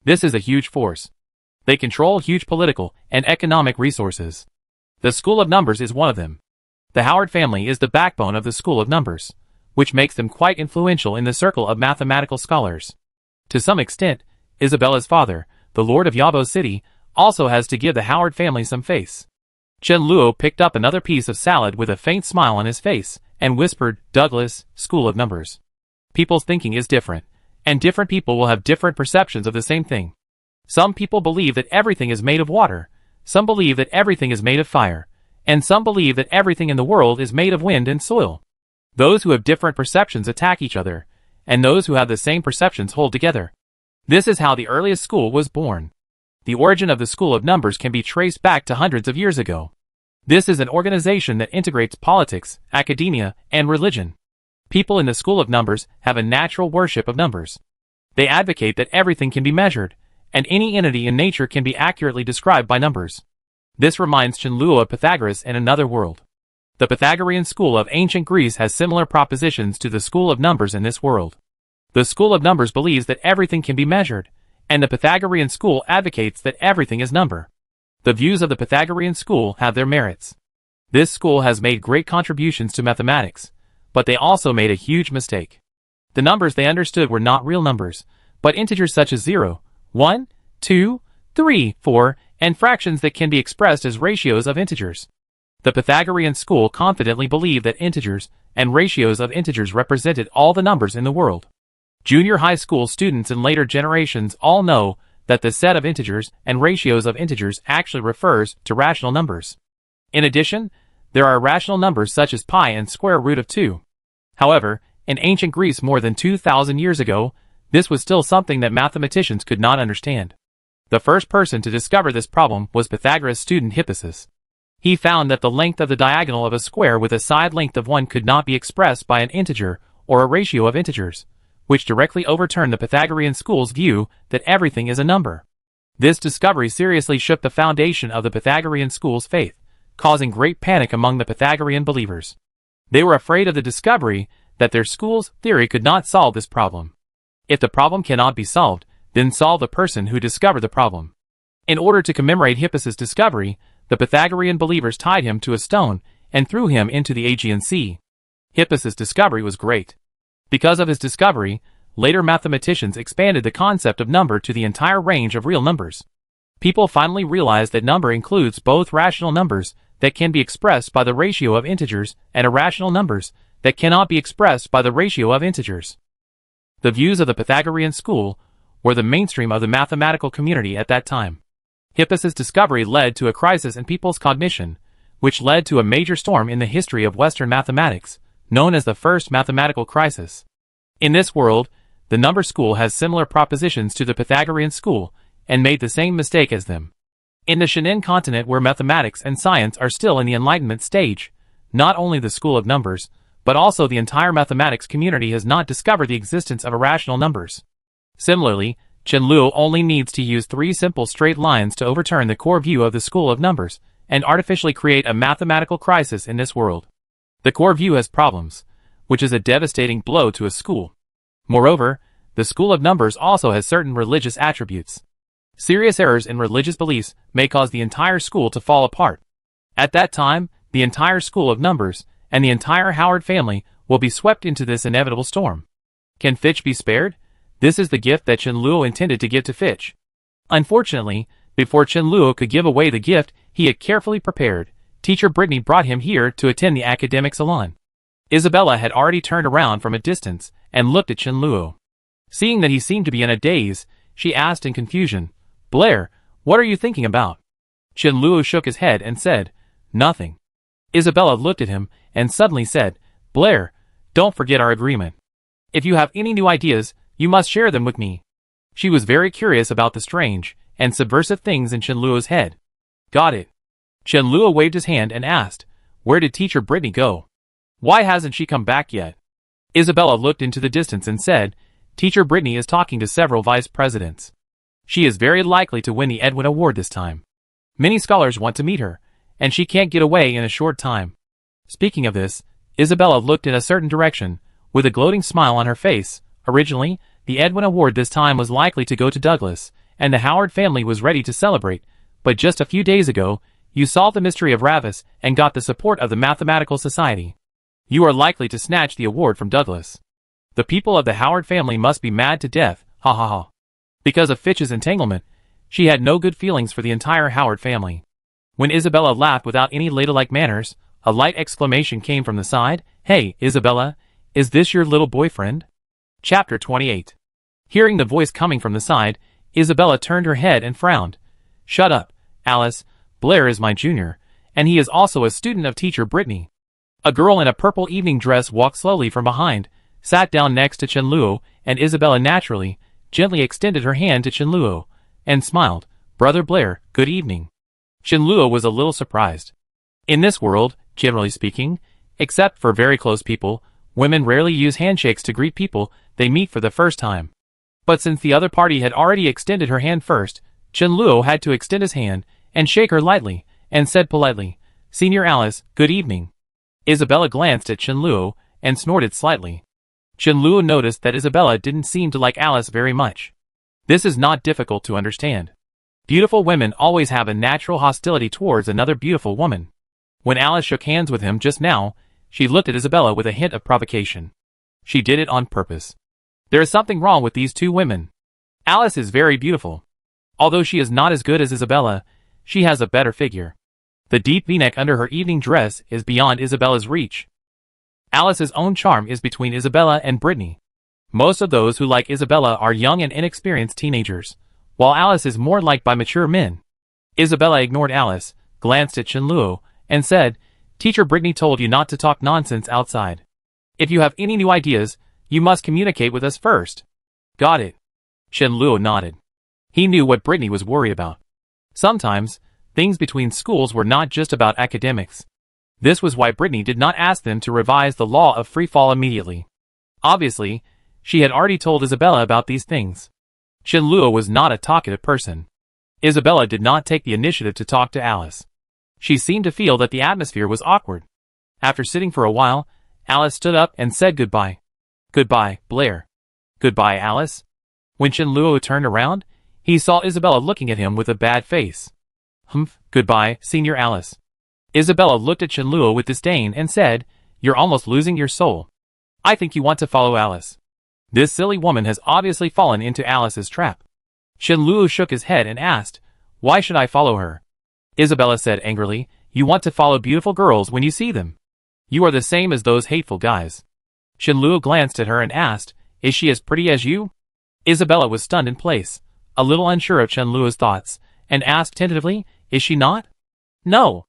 This is a huge force. They control huge political and economic resources. The School of Numbers is one of them. The Howard family is the backbone of the School of Numbers, which makes them quite influential in the circle of mathematical scholars. To some extent, Isabella's father, the Lord of Yabo City, also has to give the Howard family some face. Chenluo picked up another piece of salad with a faint smile on his face, and whispered, "Douglas, School of Numbers. People's thinking is different, and different people will have different perceptions of the same thing. Some people believe that everything is made of water, some believe that everything is made of fire, and some believe that everything in the world is made of wind and soil. Those who have different perceptions attack each other, and those who have the same perceptions hold together. This is how the earliest school was born. The origin of the School of Numbers can be traced back to hundreds of years ago. This is an organization that integrates politics, academia, and religion. People in the School of Numbers have a natural worship of numbers. They advocate that everything can be measured, and any entity in nature can be accurately described by numbers. This reminds Chenluo of Pythagoras in another world. The Pythagorean school of ancient Greece has similar propositions to the School of Numbers in this world. The School of Numbers believes that everything can be measured, and the Pythagorean school advocates that everything is number. The views of the Pythagorean school have their merits. This school has made great contributions to mathematics, but they also made a huge mistake. The numbers they understood were not real numbers, but integers such as 0, 1, 2, 3, 4, and fractions that can be expressed as ratios of integers. The Pythagorean school confidently believed that integers and ratios of integers represented all the numbers in the world. Junior high school students in later generations all know that the set of integers and ratios of integers actually refers to rational numbers. In addition, there are irrational numbers such as pi and square root of 2. However, in ancient Greece more than 2,000 years ago, this was still something that mathematicians could not understand. The first person to discover this problem was Pythagoras' student Hippasus. He found that the length of the diagonal of a square with a side length of 1 could not be expressed by an integer or a ratio of integers, which directly overturned the Pythagorean school's view that everything is a number. This discovery seriously shook the foundation of the Pythagorean school's faith, causing great panic among the Pythagorean believers. They were afraid of the discovery that their school's theory could not solve this problem. If the problem cannot be solved, then solve the person who discovered the problem. In order to commemorate Hippasus' discovery, the Pythagorean believers tied him to a stone and threw him into the Aegean Sea. Hippasus' discovery was great. Because of his discovery, later mathematicians expanded the concept of number to the entire range of real numbers. People finally realized that number includes both rational numbers that can be expressed by the ratio of integers and irrational numbers that cannot be expressed by the ratio of integers. The views of the Pythagorean school were the mainstream of the mathematical community at that time. Hippasus' discovery led to a crisis in people's cognition, which led to a major storm in the history of Western mathematics, known as the First Mathematical Crisis. In this world, the number school has similar propositions to the Pythagorean school and made the same mistake as them. In the Shannon continent where mathematics and science are still in the Enlightenment stage, not only the school of numbers, but also the entire mathematics community has not discovered the existence of irrational numbers. Similarly, Chen-Luo only needs to use 3 simple straight lines to overturn the core view of the school of numbers and artificially create a mathematical crisis in this world. The core view has problems, which is a devastating blow to a school. Moreover, the school of numbers also has certain religious attributes. Serious errors in religious beliefs may cause the entire school to fall apart. At that time, the entire school of numbers and the entire Howard family will be swept into this inevitable storm. Can Fitch be spared? This is the gift that Chen-Luo intended to give to Fitch. Unfortunately, before Chen-Luo could give away the gift he had carefully prepared, teacher Britney brought him here to attend the academic salon. Isabella had already turned around from a distance and looked at Chen-Luo. Seeing that he seemed to be in a daze, she asked in confusion, "Blair, what are you thinking about?" Chen-Luo shook his head and said, "Nothing." Isabella looked at him and suddenly said, "Blair, don't forget our agreement. If you have any new ideas, you must share them with me." She was very curious about the strange and subversive things in Chen-Luo's head. "Got it." Chen-Luo waved his hand and asked, "Where did teacher Britney go? Why hasn't she come back yet?" Isabella looked into the distance and said, "Teacher Britney is talking to several vice presidents. She is very likely to win the Edwin Award this time. Many scholars want to meet her, and she can't get away in a short time." Speaking of this, Isabella looked in a certain direction, with a gloating smile on her face. Originally, the Edwin Award this time was likely to go to Douglas, and the Howard family was ready to celebrate, but just a few days ago, you solved the mystery of Ravis and got the support of the Mathematical Society. You are likely to snatch the award from Douglas. The people of the Howard family must be mad to death, ha ha ha. Because of Fitch's entanglement, she had no good feelings for the entire Howard family. When Isabella laughed without any ladylike manners, a light exclamation came from the side. "Hey, Isabella, is this your little boyfriend?" Chapter 28. Hearing the voice coming from the side, Isabella turned her head and frowned. "Shut up, Alice. Blair is my junior, and he is also a student of teacher Britney." A girl in a purple evening dress walked slowly from behind, sat down next to Chen-Luo, and Isabella naturally, gently extended her hand to Chen-Luo, and smiled. "Brother Blair, good evening." Chen-Luo was a little surprised. In this world, generally speaking, except for very close people, women rarely use handshakes to greet people they meet for the first time. But since the other party had already extended her hand first, Chen-Luo had to extend his hand and shake her lightly, and said politely, "Senior Alice, good evening." Isabella glanced at Chen-Luo and snorted slightly. Chen-Luo noticed that Isabella didn't seem to like Alice very much. This is not difficult to understand. Beautiful women always have a natural hostility towards another beautiful woman. When Alice shook hands with him just now, she looked at Isabella with a hint of provocation. She did it on purpose. There is something wrong with these two women. Alice is very beautiful. Although she is not as good as Isabella, she has a better figure. The deep V-neck under her evening dress is beyond Isabella's reach. Alice's own charm is between Isabella and Britney. Most of those who like Isabella are young and inexperienced teenagers, while Alice is more liked by mature men. Isabella ignored Alice, glanced at Chenluo, and said, "Teacher Britney told you not to talk nonsense outside. If you have any new ideas, you must communicate with us first." "Got it." Chenluo nodded. He knew what Britney was worried about. Sometimes, things between schools were not just about academics. This was why Britney did not ask them to revise the law of free fall immediately. Obviously, she had already told Isabella about these things. Chenluo was not a talkative person. Isabella did not take the initiative to talk to Alice. She seemed to feel that the atmosphere was awkward. After sitting for a while, Alice stood up and said goodbye. "Goodbye, Blair." "Goodbye, Alice." When Chenluo turned around, he saw Isabella looking at him with a bad face. "Humph, goodbye, Senior Alice." Isabella looked at Chenluo with disdain and said, "You're almost losing your soul. I think you want to follow Alice. This silly woman has obviously fallen into Alice's trap." Chenluo shook his head and asked, "Why should I follow her?" Isabella said angrily, "You want to follow beautiful girls when you see them. You are the same as those hateful guys." Chenluo glanced at her and asked, "Is she as pretty as you?" Isabella was stunned in place, a little unsure of Chenluo's thoughts, and asked tentatively, "Is she not?" "No."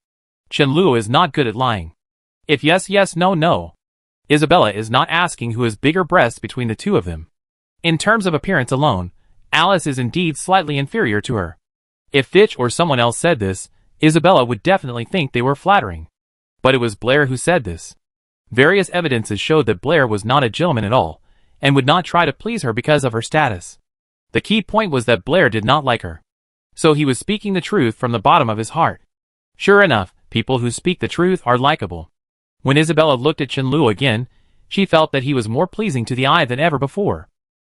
Chenluo is not good at lying. If yes, yes, no, no. Isabella is not asking who has bigger breasts between the two of them. In terms of appearance alone, Alice is indeed slightly inferior to her. If Fitch or someone else said this, Isabella would definitely think they were flattering. But it was Blair who said this. Various evidences showed that Blair was not a gentleman at all, and would not try to please her because of her status. The key point was that Blair did not like her. So he was speaking the truth from the bottom of his heart. Sure enough, people who speak the truth are likable. When Isabella looked at Chenluo again, she felt that he was more pleasing to the eye than ever before.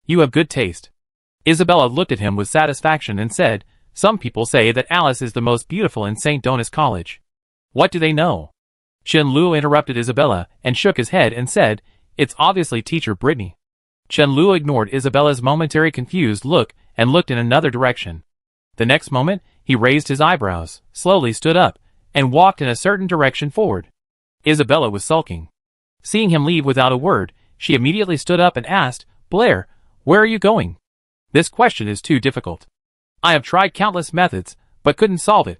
"You have good taste." Isabella looked at him with satisfaction and said, "Some people say that Alice is the most beautiful in St. Donis College. What do they know?" Chenluo interrupted Isabella and shook his head and said, "It's obviously Teacher Britney." Chenluo ignored Isabella's momentary confused look and looked in another direction. The next moment, he raised his eyebrows, slowly stood up, and walked in a certain direction forward. Isabella was sulking. Seeing him leave without a word, she immediately stood up and asked, "Blair, where are you going?" "This question is too difficult. I have tried countless methods, but couldn't solve it.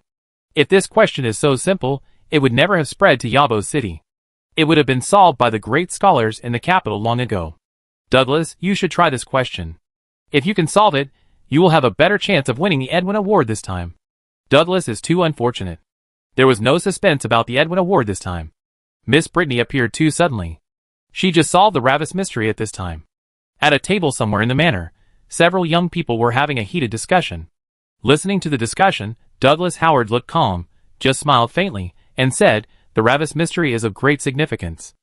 If this question is so simple, it would never have spread to Yabo City. It would have been solved by the great scholars in the capital long ago. Douglas, you should try this question. If you can solve it, you will have a better chance of winning the Edwin Award this time." Douglas is too unfortunate. There was no suspense about the Edwin Award this time. Miss Britney appeared too suddenly. She just solved the Ravis mystery at this time. At a table somewhere in the manor, several young people were having a heated discussion. Listening to the discussion, Douglas Howard looked calm, just smiled faintly, and said, "The Ravis mystery is of great significance.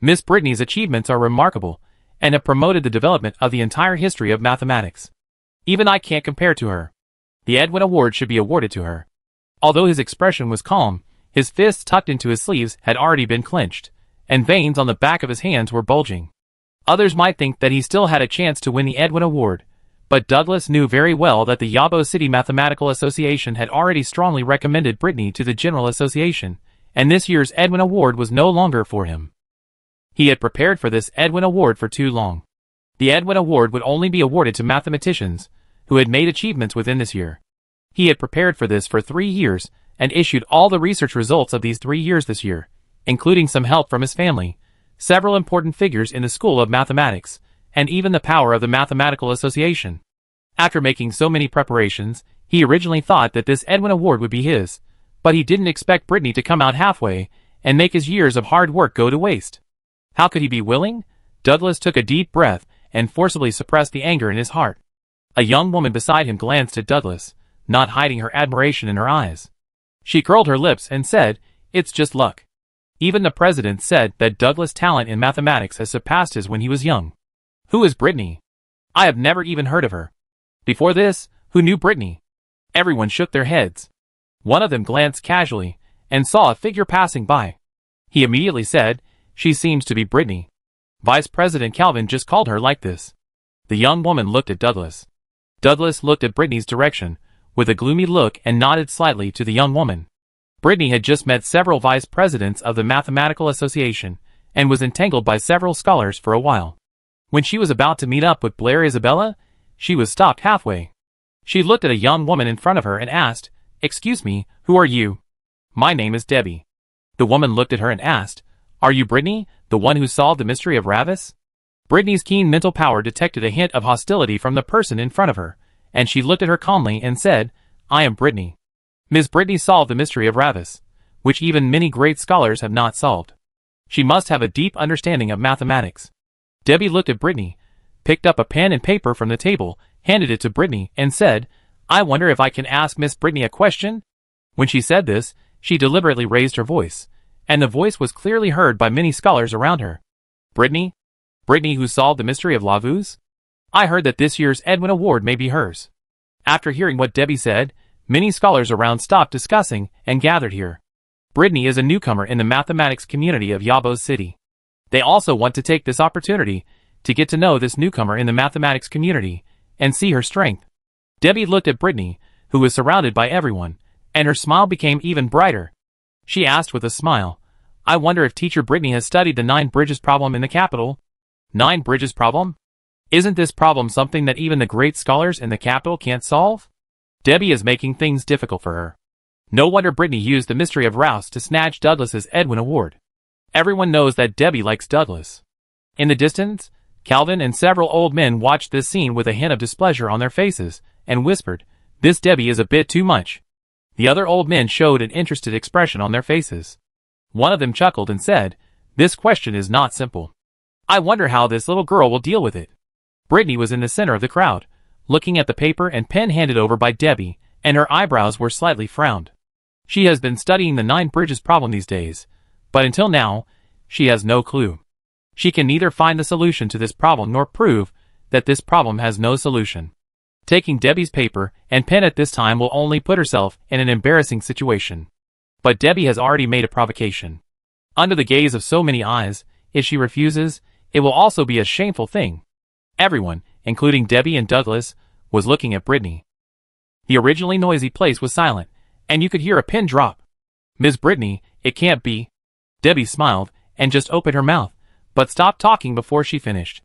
Miss Britney's achievements are remarkable, and have promoted the development of the entire history of mathematics. Even I can't compare to her. The Edwin Award should be awarded to her." Although his expression was calm, his fists tucked into his sleeves had already been clenched, and veins on the back of his hands were bulging. Others might think that he still had a chance to win the Edwin Award, but Douglas knew very well that the Yabo City Mathematical Association had already strongly recommended Britney to the General Association, and this year's Edwin Award was no longer for him. He had prepared for this Edwin Award for too long. The Edwin Award would only be awarded to mathematicians who had made achievements within this year. He had prepared for this for 3 years, and issued all the research results of these 3 years this year, including some help from his family, several important figures in the School of Mathematics, and even the power of the Mathematical Association. After making so many preparations, he originally thought that this Edwin Award would be his, but he didn't expect Britney to come out halfway and make his years of hard work go to waste. How could he be willing? Douglas took a deep breath and forcibly suppressed the anger in his heart. A young woman beside him glanced at Douglas, not hiding her admiration in her eyes. She curled her lips and said, "It's just luck." Even the president said that Douglas' talent in mathematics has surpassed his when he was young. Who is Britney? I have never even heard of her. Before this, who knew Britney? Everyone shook their heads. One of them glanced casually and saw a figure passing by. He immediately said, "She seems to be Britney. Vice President Calvin just called her like this." The young woman looked at Douglas. Douglas looked at Britney's direction, with a gloomy look, and nodded slightly to the young woman. Britney had just met several vice presidents of the Mathematical Association, and was entangled by several scholars for a while. When she was about to meet up with Blair Isabella, she was stopped halfway. She looked at a young woman in front of her and asked, "Excuse me, who are you?" "My name is Debbie." The woman looked at her and asked, "Are you Britney, the one who solved the mystery of Ravis?" Britney's keen mental power detected a hint of hostility from the person in front of her, and she looked at her calmly and said, "I am Britney. Ms. Britney solved the mystery of Ravis, which even many great scholars have not solved. She must have a deep understanding of mathematics." Debbie looked at Britney, picked up a pen and paper from the table, handed it to Britney, and said, "I wonder if I can ask Miss Britney a question?" When she said this, she deliberately raised her voice, and the voice was clearly heard by many scholars around her. "Britney? Britney who solved the mystery of Lavuz? I heard that this year's Edwin Award may be hers." After hearing what Debbie said, many scholars around stopped discussing and gathered here. Britney is a newcomer in the mathematics community of Yabos City. They also want to take this opportunity to get to know this newcomer in the mathematics community and see her strength. Debbie looked at Britney, who was surrounded by everyone, and her smile became even brighter. She asked with a smile, "I wonder if teacher Britney has studied the 9 bridges problem in the capital?" 9 bridges problem? Isn't this problem something that even the great scholars in the capital can't solve? Debbie is making things difficult for her. No wonder Britney used the mystery of Rouse to snatch Douglas's Edwin Award. Everyone knows that Debbie likes Douglas. In the distance, Calvin and several old men watched this scene with a hint of displeasure on their faces, and whispered, "This Debbie is a bit too much." The other old men showed an interested expression on their faces. One of them chuckled and said, "This question is not simple. I wonder how this little girl will deal with it." Britney was in the center of the crowd, looking at the paper and pen handed over by Debbie, and her eyebrows were slightly frowned. She has been studying the 9 bridges problem these days, but until now, she has no clue. She can neither find the solution to this problem nor prove that this problem has no solution. Taking Debbie's paper and pen at this time will only put herself in an embarrassing situation. But Debbie has already made a provocation. Under the gaze of so many eyes, if she refuses, it will also be a shameful thing. Everyone, including Debbie and Douglas, was looking at Britney. The originally noisy place was silent, and you could hear a pin drop. "Ms. Britney, it can't be." Debbie smiled and just opened her mouth, but stopped talking before she finished.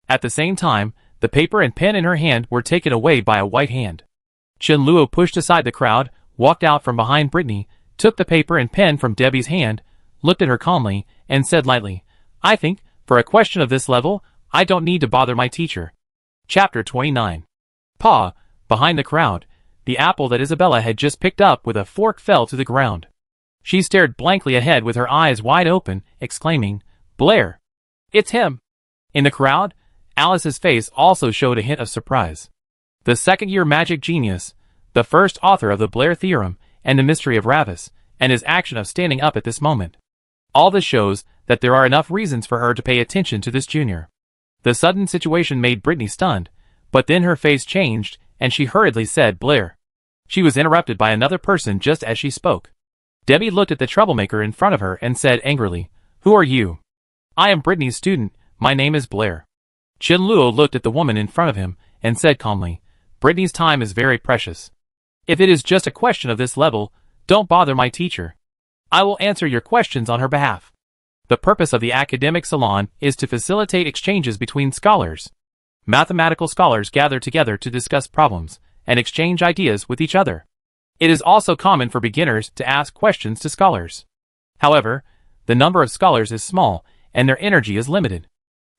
At the same time, the paper and pen in her hand were taken away by a white hand. Chen Luo pushed aside the crowd, walked out from behind Britney, took the paper and pen from Debbie's hand, looked at her calmly, and said lightly, "I think, for a question of this level, I don't need to bother my teacher." Chapter 29. Pa, behind the crowd, the apple that Isabella had just picked up with a fork fell to the ground. She stared blankly ahead with her eyes wide open, exclaiming, "Blair! It's him!" In the crowd, Alice's face also showed a hint of surprise. The second-year magic genius, the first author of the Blair Theorem and the mystery of Ravis, and his action of standing up at this moment. All this shows that there are enough reasons for her to pay attention to this junior. The sudden situation made Britney stunned, but then her face changed, and she hurriedly said, "Blair." She was interrupted by another person just as she spoke. Debbie looked at the troublemaker in front of her and said angrily, "Who are you?" "I am Britney's student, my name is Blair." Chen Luo looked at the woman in front of him and said calmly, "Britney's time is very precious. If it is just a question of this level, don't bother my teacher. I will answer your questions on her behalf." The purpose of the academic salon is to facilitate exchanges between scholars. Mathematical scholars gather together to discuss problems and exchange ideas with each other. It is also common for beginners to ask questions to scholars. However, the number of scholars is small and their energy is limited.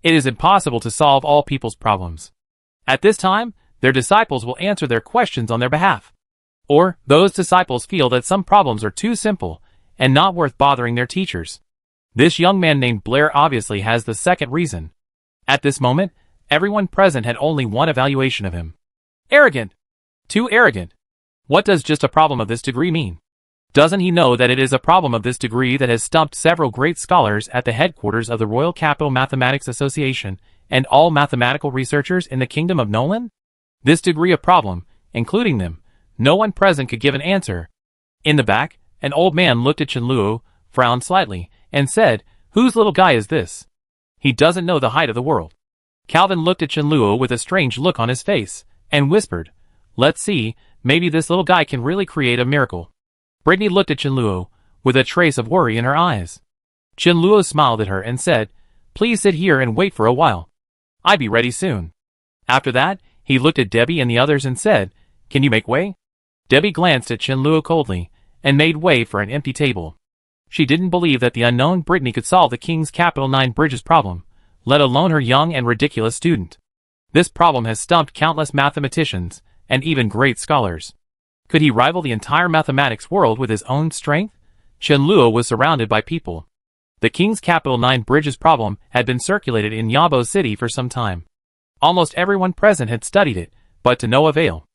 It is impossible to solve all people's problems. At this time, their disciples will answer their questions on their behalf. Or, those disciples feel that some problems are too simple and not worth bothering their teachers. This young man named Blair obviously has the second reason. At this moment, everyone present had only one evaluation of him. Arrogant! Too arrogant! What does just a problem of this degree mean? Doesn't he know that it is a problem of this degree that has stumped several great scholars at the headquarters of the Royal Capital Mathematics Association and all mathematical researchers in the Kingdom of Nolan? This degree of problem, including them, no one present could give an answer. In the back, an old man looked at Chen Luo, frowned slightly, and said, "Whose little guy is this? He doesn't know the height of the world." Calvin looked at Chenluo with a strange look on his face, and whispered, "Let's see, maybe this little guy can really create a miracle." Britney looked at Chenluo, with a trace of worry in her eyes. Chenluo smiled at her and said, "Please sit here and wait for a while. I'll be ready soon." After that, he looked at Debbie and the others and said, "Can you make way?" Debbie glanced at Chenluo coldly, and made way for an empty table. She didn't believe that the unknown Britney could solve the King's Capital 9 Bridges problem, let alone her young and ridiculous student. This problem has stumped countless mathematicians, and even great scholars. Could he rival the entire mathematics world with his own strength? Chenluo was surrounded by people. The King's Capital 9 Bridges problem had been circulated in Yabo City for some time. Almost everyone present had studied it, but to no avail.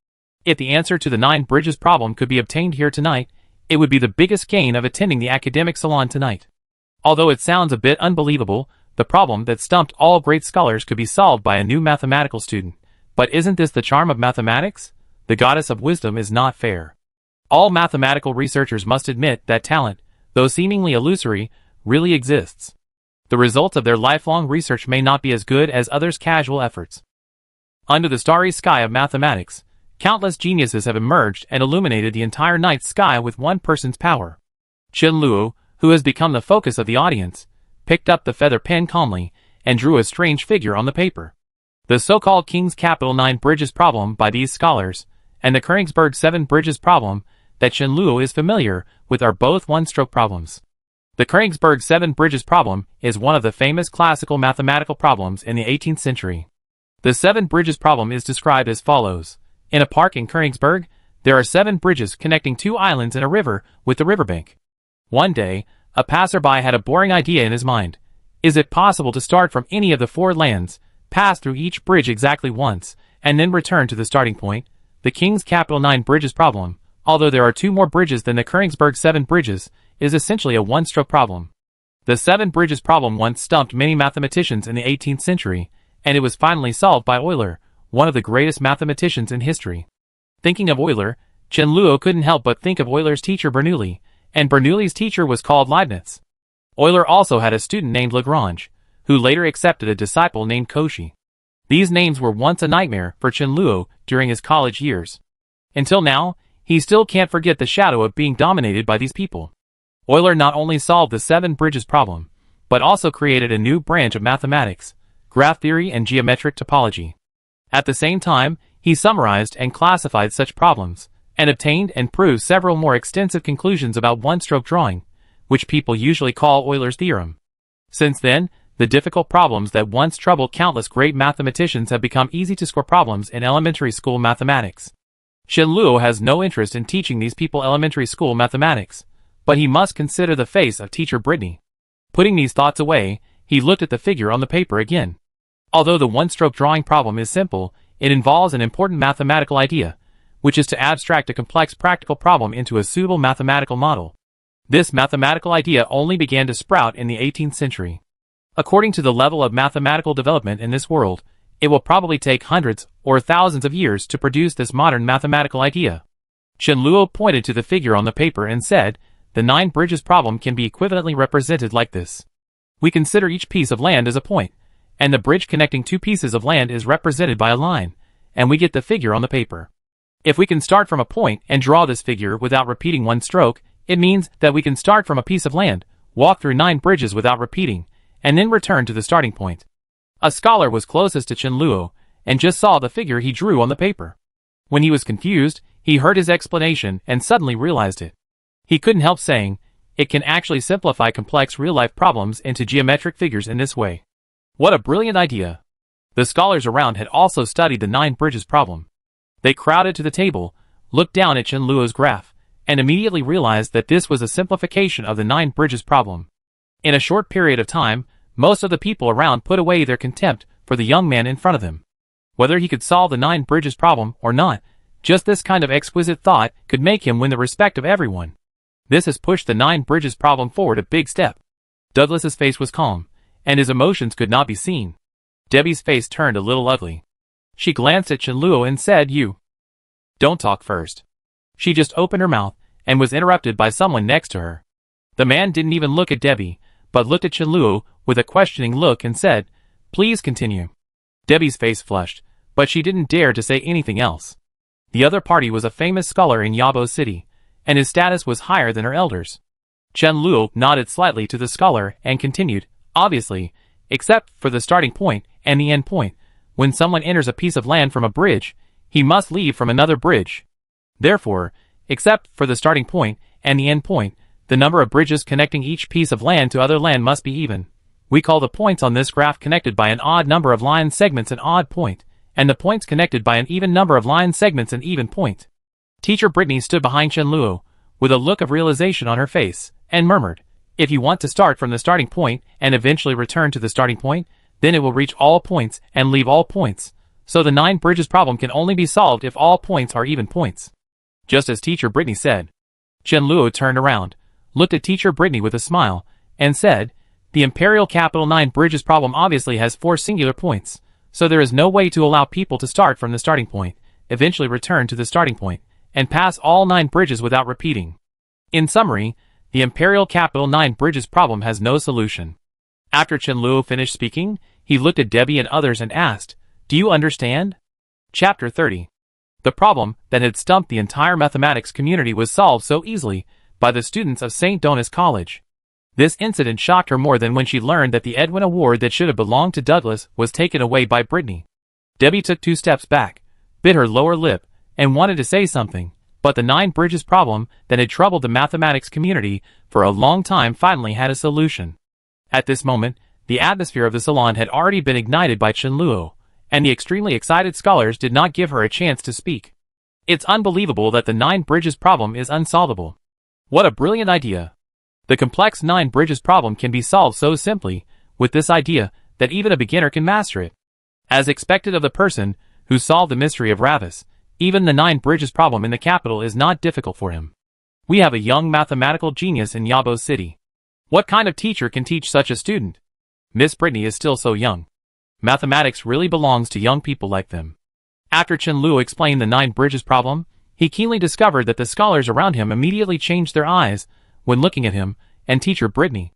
If the answer to the 9 Bridges problem could be obtained here tonight, it would be the biggest gain of attending the academic salon tonight. Although it sounds a bit unbelievable, the problem that stumped all great scholars could be solved by a new mathematical student. But isn't this the charm of mathematics? The goddess of wisdom is not fair. All mathematical researchers must admit that talent, though seemingly illusory, really exists. The results of their lifelong research may not be as good as others' casual efforts. Under the starry sky of mathematics, countless geniuses have emerged and illuminated the entire night sky with one person's power. Chenluo, who has become the focus of the audience, picked up the feather pen calmly and drew a strange figure on the paper. The so-called King's Capital 9 Bridges problem by these scholars, and the Königsberg 7 Bridges problem that Chenluo is familiar with are both one-stroke problems. The Königsberg 7 Bridges problem is one of the famous classical mathematical problems in the 18th century. The 7 Bridges problem is described as follows. In a park in Königsberg, there are 7 bridges connecting 2 islands and a river with the riverbank. One day, a passerby had a boring idea in his mind. Is it possible to start from any of the 4 lands, pass through each bridge exactly once, and then return to the starting point? The King's Capital 9 Bridges problem, although there are 2 more bridges than the Königsberg 7 Bridges, is essentially a one-stroke problem. The 7 Bridges problem once stumped many mathematicians in the 18th century, and it was finally solved by Euler, one of the greatest mathematicians in history. Thinking of Euler, Chenluo couldn't help but think of Euler's teacher Bernoulli, and Bernoulli's teacher was called Leibniz. Euler also had a student named Lagrange, who later accepted a disciple named Cauchy. These names were once a nightmare for Chenluo during his college years. Until now, he still can't forget the shadow of being dominated by these people. Euler not only solved the 7 Bridges problem, but also created a new branch of mathematics, graph theory and geometric topology. At the same time, he summarized and classified such problems, and obtained and proved several more extensive conclusions about one-stroke drawing, which people usually call Euler's theorem. Since then, the difficult problems that once troubled countless great mathematicians have become easy-to-score problems in elementary school mathematics. Chenluo has no interest in teaching these people elementary school mathematics, but he must consider the face of teacher Britney. Putting these thoughts away, he looked at the figure on the paper again. Although the one-stroke drawing problem is simple, it involves an important mathematical idea, which is to abstract a complex practical problem into a suitable mathematical model. This mathematical idea only began to sprout in the 18th century. According to the level of mathematical development in this world, it will probably take hundreds or thousands of years to produce this modern mathematical idea. Chenluo pointed to the figure on the paper and said, "The 9 Bridges problem can be equivalently represented like this. We consider each piece of land as a point, and the bridge connecting 2 pieces of land is represented by a line, and we get the figure on the paper. If we can start from a point and draw this figure without repeating one stroke, it means that we can start from a piece of land, walk through 9 bridges without repeating, and then return to the starting point." A scholar was closest to Chenluo, and just saw the figure he drew on the paper. When he was confused, he heard his explanation and suddenly realized it. He couldn't help saying, "It can actually simplify complex real-life problems into geometric figures in this way." What a brilliant idea! The scholars around had also studied the 9 Bridges problem. They crowded to the table, looked down at Chenluo's graph, and immediately realized that this was a simplification of the 9 Bridges problem. In a short period of time, most of the people around put away their contempt for the young man in front of them. Whether he could solve the 9 Bridges problem or not, just this kind of exquisite thought could make him win the respect of everyone. This has pushed the 9 Bridges problem forward a big step. Douglas's face was calm, and his emotions could not be seen. Debbie's face turned a little ugly. She glanced at Chenluo and said, "You don't talk first." She just opened her mouth, and was interrupted by someone next to her. The man didn't even look at Debbie, but looked at Chenluo with a questioning look and said, "Please continue." Debbie's face flushed, but she didn't dare to say anything else. The other party was a famous scholar in Yabo City, and his status was higher than her elders. Chen Luo nodded slightly to the scholar and continued, obviously, except for the starting point and the end point, when someone enters a piece of land from a bridge, he must leave from another bridge. Therefore, except for the starting point and the end point, the number of bridges connecting each piece of land to other land must be even. We call the points on this graph connected by an odd number of line segments an odd point, and the points connected by an even number of line segments an even point. Teacher Britney stood behind Chen Luo, with a look of realization on her face, and murmured, if you want to start from the starting point and eventually return to the starting point, then it will reach all points and leave all points, so the 9 bridges problem can only be solved if all points are even points. Just as Teacher Britney said. Chen Luo turned around, looked at Teacher Britney with a smile, and said, the imperial capital 9 bridges problem obviously has 4 singular points, so there is no way to allow people to start from the starting point, eventually return to the starting point, and pass all 9 bridges without repeating. In summary, the imperial capital 9 bridges problem has no solution. After Chen Luo finished speaking, he looked at Debbie and others and asked, do you understand? Chapter 30. The problem that had stumped the entire mathematics community was solved so easily by the students of St. Donis College. This incident shocked her more than when she learned that the Edwin Award that should have belonged to Douglas was taken away by Britney. Debbie took 2 steps back, bit her lower lip, and wanted to say something, but the 9 bridges problem that had troubled the mathematics community for a long time finally had a solution. At this moment, the atmosphere of the salon had already been ignited by Chen Luo, and the extremely excited scholars did not give her a chance to speak. It's unbelievable that the 9 bridges problem is unsolvable. What a brilliant idea! The complex 9 bridges problem can be solved so simply, with this idea, that even a beginner can master it. As expected of the person who solved the mystery of Ravis, even the 9 bridges problem in the capital is not difficult for him. We have a young mathematical genius in Yabo City. What kind of teacher can teach such a student? Miss Britney is still so young. Mathematics really belongs to young people like them. After Chen Luo explained the 9 bridges problem, he keenly discovered that the scholars around him immediately changed their eyes when looking at him and Teacher Britney.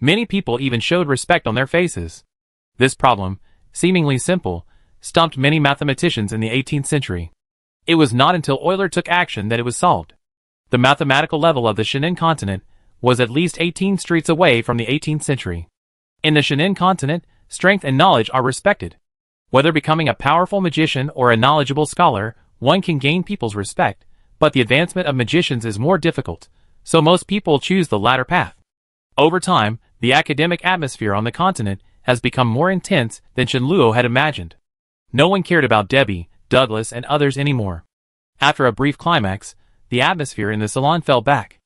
Many people even showed respect on their faces. This problem, seemingly simple, stumped many mathematicians in the 18th century. It was not until Euler took action that it was solved. The mathematical level of the Shenan continent was at least 18 streets away from the 18th century. In the Shenan continent, strength and knowledge are respected. Whether becoming a powerful magician or a knowledgeable scholar, one can gain people's respect, but the advancement of magicians is more difficult, so most people choose the latter path. Over time, the academic atmosphere on the continent has become more intense than Chen Luo had imagined. No one cared about Debbie, Douglas, and others anymore. After a brief climax, the atmosphere in the salon fell back.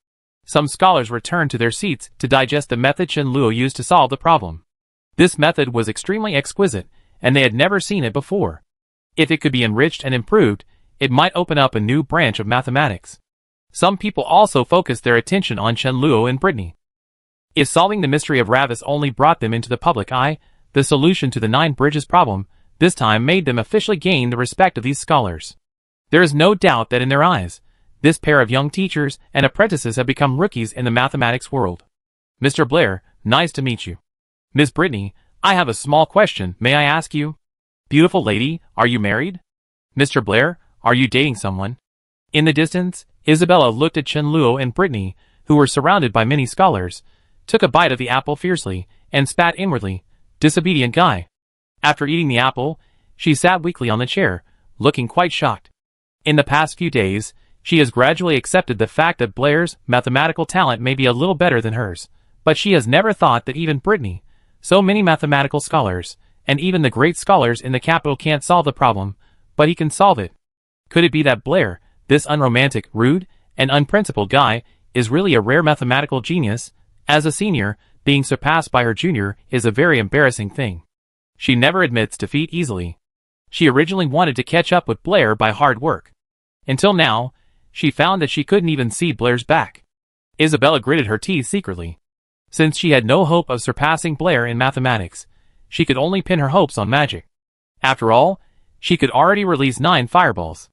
Some scholars returned to their seats to digest the method Chen Luo used to solve the problem. This method was extremely exquisite, and they had never seen it before. If it could be enriched and improved, it might open up a new branch of mathematics. Some people also focused their attention on Chen Luo and Britney. If solving the mystery of Ravis only brought them into the public eye, the solution to the 9 bridges problem this time made them officially gain the respect of these scholars. There is no doubt that in their eyes, this pair of young teachers and apprentices have become rookies in the mathematics world. Mr. Blair, nice to meet you. Miss Britney, I have a small question, may I ask you? Beautiful lady, are you married? Mr. Blair, are you dating someone? In the distance, Isabella looked at Chen Luo and Britney, who were surrounded by many scholars, took a bite of the apple fiercely, and spat inwardly, disobedient guy. After eating the apple, she sat weakly on the chair, looking quite shocked. In the past few days, she has gradually accepted the fact that Blair's mathematical talent may be a little better than hers, but she has never thought that even Britney, so many mathematical scholars, and even the great scholars in the capital can't solve the problem, but he can solve it. Could it be that Blair, this unromantic, rude, and unprincipled guy, is really a rare mathematical genius? As a senior, being surpassed by her junior is a very embarrassing thing. She never admits defeat easily. She originally wanted to catch up with Blair by hard work. Until now, she found that she couldn't even see Blair's back. Isabella gritted her teeth secretly. Since she had no hope of surpassing Blair in mathematics, she could only pin her hopes on magic. After all, she could already release 9 fireballs.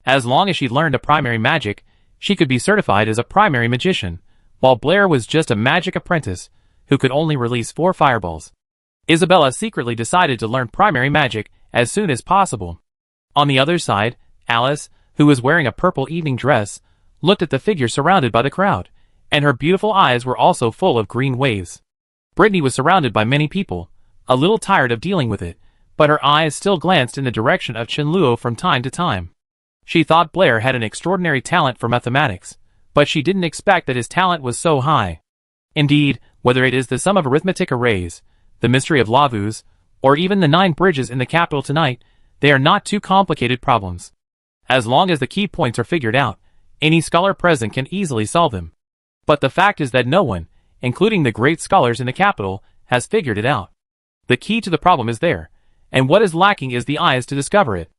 As long as she learned a primary magic, she could be certified as a primary magician, while Blair was just a magic apprentice who could only release 4 fireballs. Isabella secretly decided to learn primary magic as soon as possible. On the other side, Alice, who was wearing a purple evening dress, looked at the figure surrounded by the crowd, and her beautiful eyes were also full of green waves. Britney was surrounded by many people, a little tired of dealing with it, but her eyes still glanced in the direction of Chenluo from time to time. She thought Blair had an extraordinary talent for mathematics, but she didn't expect that his talent was so high. Indeed, whether it is the sum of arithmetic arrays, the mystery of lavus, or even the 9 bridges in the capital tonight, they are not too complicated problems. As long as the key points are figured out, any scholar present can easily solve them. But the fact is that no one, including the great scholars in the capital, has figured it out. The key to the problem is there, and what is lacking is the eyes to discover it.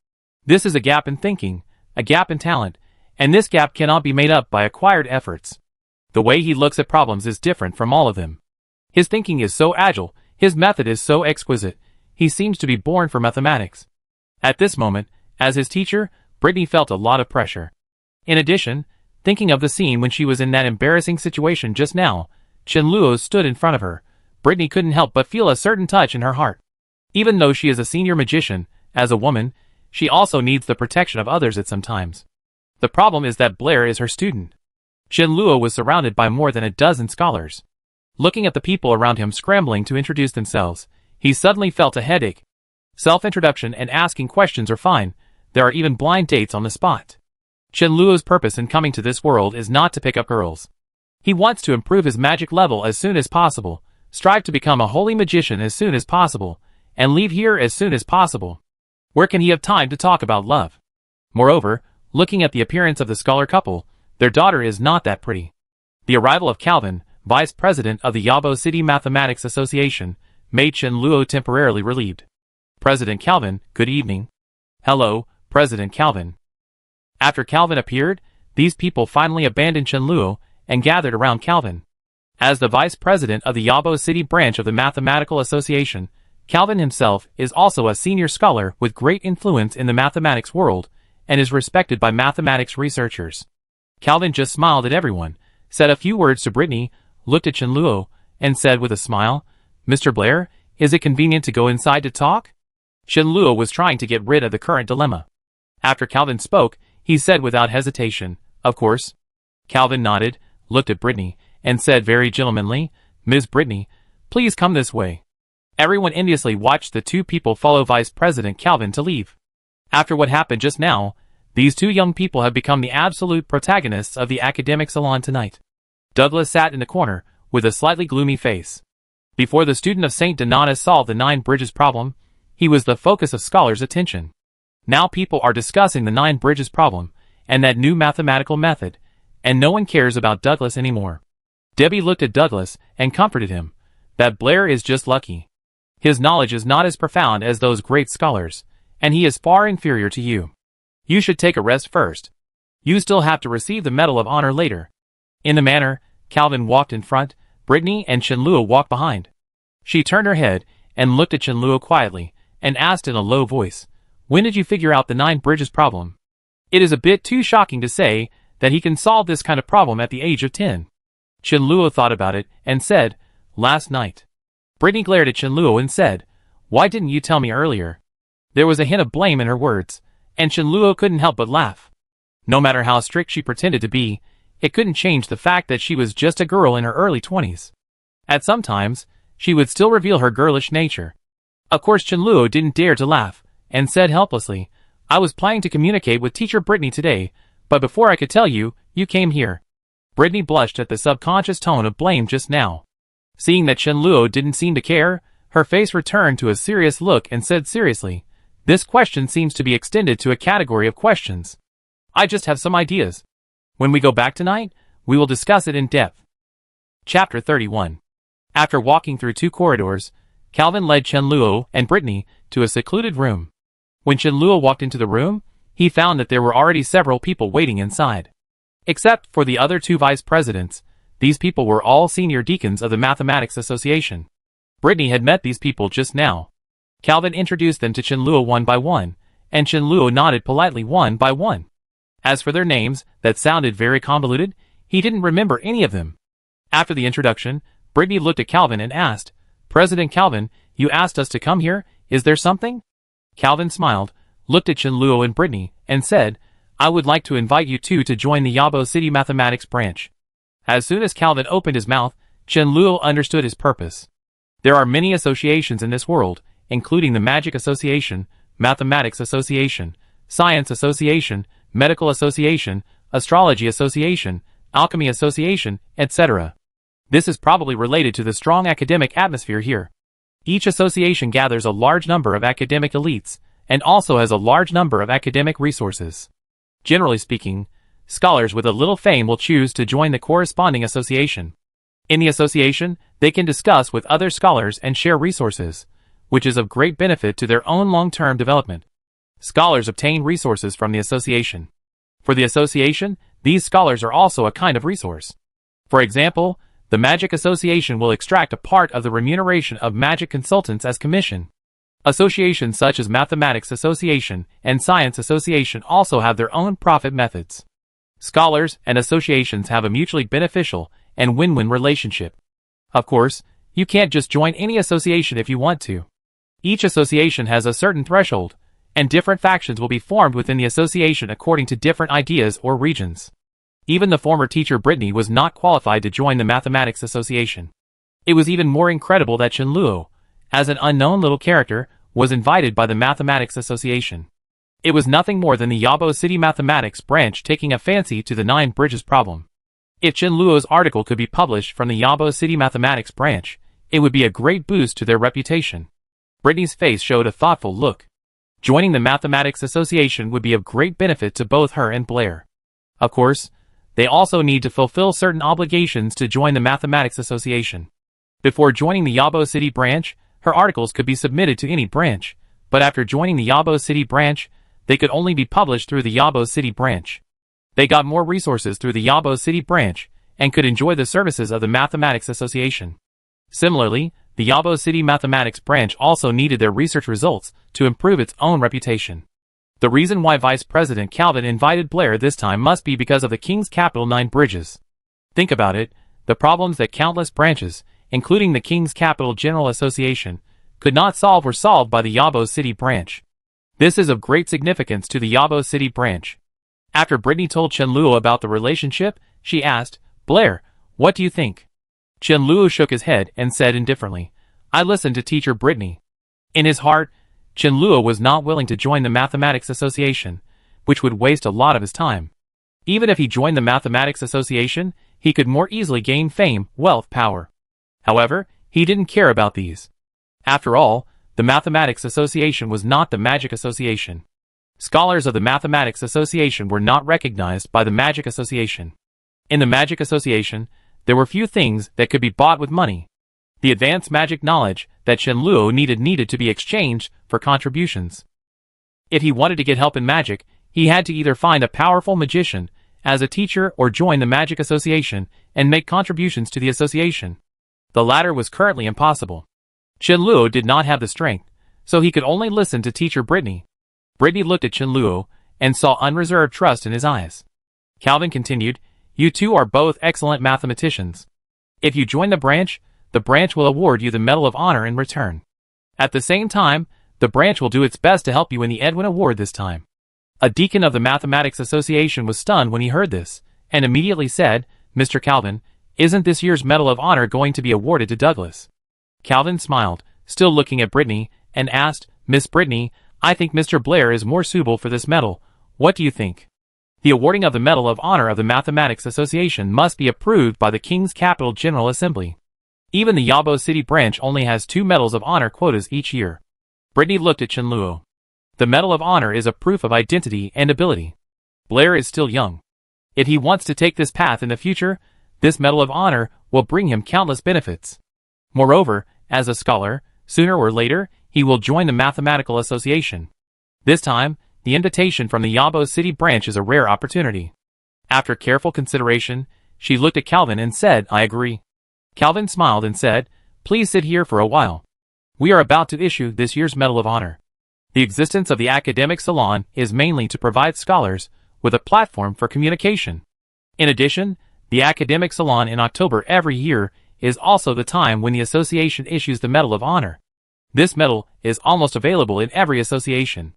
This is a gap in thinking, a gap in talent, and this gap cannot be made up by acquired efforts. The way he looks at problems is different from all of them. His thinking is so agile, his method is so exquisite, he seems to be born for mathematics. At this moment, as his teacher, Britney felt a lot of pressure. In addition, thinking of the scene when she was in that embarrassing situation just now, Chenluo stood in front of her, Britney couldn't help but feel a certain touch in her heart. Even though she is a senior magician, as a woman, she also needs the protection of others at some times. The problem is that Blair is her student. Chenluo was surrounded by more than a dozen scholars. Looking at the people around him scrambling to introduce themselves, he suddenly felt a headache. Self-introduction and asking questions are fine, there are even blind dates on the spot. Chenluo's purpose in coming to this world is not to pick up girls. He wants to improve his magic level as soon as possible, strive to become a holy magician as soon as possible, and leave here as soon as possible. Where can he have time to talk about love? Moreover, looking at the appearance of the scholar couple, their daughter is not that pretty. The arrival of Calvin, vice president of the Yabo City Mathematics Association, made Chenluo temporarily relieved. President Calvin, good evening. Hello, President Calvin. After Calvin appeared, these people finally abandoned Chenluo and gathered around Calvin. As the vice president of the Yabo City branch of the Mathematical Association, Calvin himself is also a senior scholar with great influence in the mathematics world and is respected by mathematics researchers. Calvin just smiled at everyone, said a few words to Britney, looked at Chenluo, and said with a smile, "Mr. Blair, is it convenient to go inside to talk?" Chenluo was trying to get rid of the current dilemma. After Calvin spoke, he said without hesitation, "Of course." Calvin nodded, looked at Britney, and said very gentlemanly, "Ms. Britney, please come this way." Everyone enviously watched the two people follow Vice President Calvin to leave. After what happened just now, these two young people have become the absolute protagonists of the academic salon tonight. Douglas sat in the corner, with a slightly gloomy face. Before the student of St. Donatus solved the 9 bridges problem, he was the focus of scholars' attention. Now people are discussing the 9 bridges problem, and that new mathematical method, and no one cares about Douglas anymore. Debbie looked at Douglas and comforted him. That Blair is just lucky. His knowledge is not as profound as those great scholars, and he is far inferior to you. You should take a rest first. You still have to receive the Medal of Honor later. In the manner, Calvin walked in front, Britney and Chenluo walked behind. She turned her head and looked at Chenluo quietly, and asked in a low voice, "When did you figure out the 9 bridges problem?" It is a bit too shocking to say that he can solve this kind of problem at the age of 10. Chenluo thought about it and said, "Last night." Britney glared at Chenluo and said, "Why didn't you tell me earlier?" There was a hint of blame in her words, and Chenluo couldn't help but laugh. No matter how strict she pretended to be, it couldn't change the fact that she was just a girl in her early 20s. At some times, she would still reveal her girlish nature. Of course Chenluo didn't dare to laugh, and said helplessly, "I was planning to communicate with teacher Britney today, but before I could tell you, you came here." Britney blushed at the subconscious tone of blame just now. Seeing that Chenluo didn't seem to care, her face returned to a serious look and said seriously, "This question seems to be extended to a category of questions. I just have some ideas. When we go back tonight, we will discuss it in depth." Chapter 31. After walking through 2 corridors, Calvin led Chenluo and Britney to a secluded room. When Chenluo walked into the room, he found that there were already several people waiting inside. Except for the other 2 vice presidents, these people were all senior deacons of the Mathematics Association. Britney had met these people just now. Calvin introduced them to Chenluo one by one, and Chenluo nodded politely one by one. As for their names, that sounded very convoluted, he didn't remember any of them. After the introduction, Britney looked at Calvin and asked, "President Calvin, you asked us to come here, is there something?" Calvin smiled, looked at Chenluo and Britney, and said, I would like to invite you two to join the Yabo City Mathematics branch. As soon as Calvin opened his mouth, Chenluo understood his purpose. There are many associations in this world, including the Magic Association, Mathematics Association, Science Association, Medical Association, Astrology Association, Alchemy Association, etc. This is probably related to the strong academic atmosphere here. Each association gathers a large number of academic elites, and also has a large number of academic resources. Generally speaking, scholars with a little fame will choose to join the corresponding association. In the association, they can discuss with other scholars and share resources, which is of great benefit to their own long-term development. Scholars obtain resources from the association. For the association, these scholars are also a kind of resource. For example, the Magic Association will extract a part of the remuneration of magic consultants as commission. Associations such as Mathematics Association and Science Association also have their own profit methods. Scholars and associations have a mutually beneficial and win-win relationship. Of course, you can't just join any association if you want to. Each association has a certain threshold, and different factions will be formed within the association according to different ideas or regions. Even the former teacher Britney was not qualified to join the Mathematics Association. It was even more incredible that Chenluo, as an unknown little character, was invited by the Mathematics Association. It was nothing more than the Yabo City Mathematics branch taking a fancy to the 9 bridges problem. If Chenluo's article could be published from the Yabo City Mathematics branch, it would be a great boost to their reputation. Britney's face showed a thoughtful look. Joining the Mathematics Association would be of great benefit to both her and Blair. Of course, they also need to fulfill certain obligations to join the Mathematics Association. Before joining the Yabo City branch, her articles could be submitted to any branch, but after joining the Yabo City branch, they could only be published through the Yabo City branch. They got more resources through the Yabo City branch, and could enjoy the services of the Mathematics Association. Similarly, the Yabo City Mathematics branch also needed their research results to improve its own reputation. The reason why Vice President Calvin invited Blair this time must be because of the King's Capital 9 bridges. Think about it, the problems that countless branches, including the King's Capital General Association, could not solve were solved by the Yabo City branch. This is of great significance to the Yabo City branch. After Britney told Chenluo about the relationship, she asked, Blair, what do you think? Chenluo shook his head and said indifferently, I listened to teacher Britney. In his heart, Chenluo was not willing to join the Mathematics Association, which would waste a lot of his time. Even if he joined the Mathematics Association, he could more easily gain fame, wealth, power. However, he didn't care about these. After all, the Mathematics Association was not the Magic Association. Scholars of the Mathematics Association were not recognized by the Magic Association. In the Magic Association, there were few things that could be bought with money. The advanced magic knowledge that Chenluo needed to be exchanged for contributions. If he wanted to get help in magic, he had to either find a powerful magician as a teacher or join the Magic Association and make contributions to the association. The latter was currently impossible. Chenluo did not have the strength, so he could only listen to teacher Britney. Britney looked at Chenluo and saw unreserved trust in his eyes. Calvin continued, You two are both excellent mathematicians. If you join the branch will award you the Medal of Honor in return. At the same time, the branch will do its best to help you in the Edwin Award this time. A deacon of the Mathematics Association was stunned when he heard this, and immediately said, Mr. Calvin, isn't this year's Medal of Honor going to be awarded to Douglas? Calvin smiled, still looking at Britney, and asked, Miss Britney, I think Mr. Blair is more suitable for this medal. What do you think? The awarding of the Medal of Honor of the Mathematics Association must be approved by the King's Capital General Assembly. Even the Yabo City branch only has 2 Medals of Honor quotas each year. Britney looked at Chenluo. The Medal of Honor is a proof of identity and ability. Blair is still young. If he wants to take this path in the future, this Medal of Honor will bring him countless benefits. Moreover, as a scholar, sooner or later, he will join the Mathematical Association. This time, the invitation from the Yabo City branch is a rare opportunity. After careful consideration, she looked at Calvin and said, I agree. Calvin smiled and said, Please sit here for a while. We are about to issue this year's Medal of Honor. The existence of the academic salon is mainly to provide scholars with a platform for communication. In addition, the academic salon in October every year is also the time when the association issues the Medal of Honor. This medal is almost available in every association.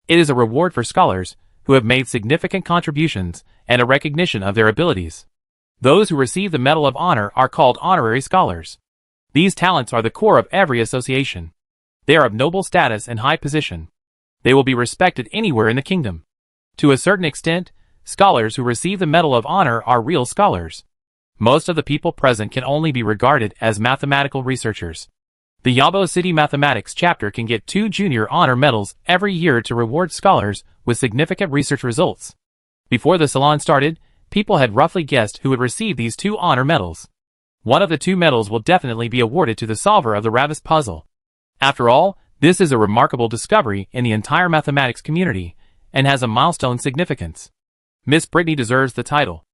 It is a reward for scholars who have made significant contributions and a recognition of their abilities. Those who receive the Medal of Honor are called honorary scholars. These talents are the core of every association. They are of noble status and high position. They will be respected anywhere in the kingdom. To a certain extent, scholars who receive the Medal of Honor are real scholars. Most of the people present can only be regarded as mathematical researchers. The Yabo City Mathematics chapter can get 2 junior honor medals every year to reward scholars with significant research results. Before the salon started, people had roughly guessed who would receive these 2 honor medals. One of the 2 medals will definitely be awarded to the solver of the Ravis puzzle. After all, this is a remarkable discovery in the entire mathematics community, and has a milestone significance. Miss Britney deserves the title.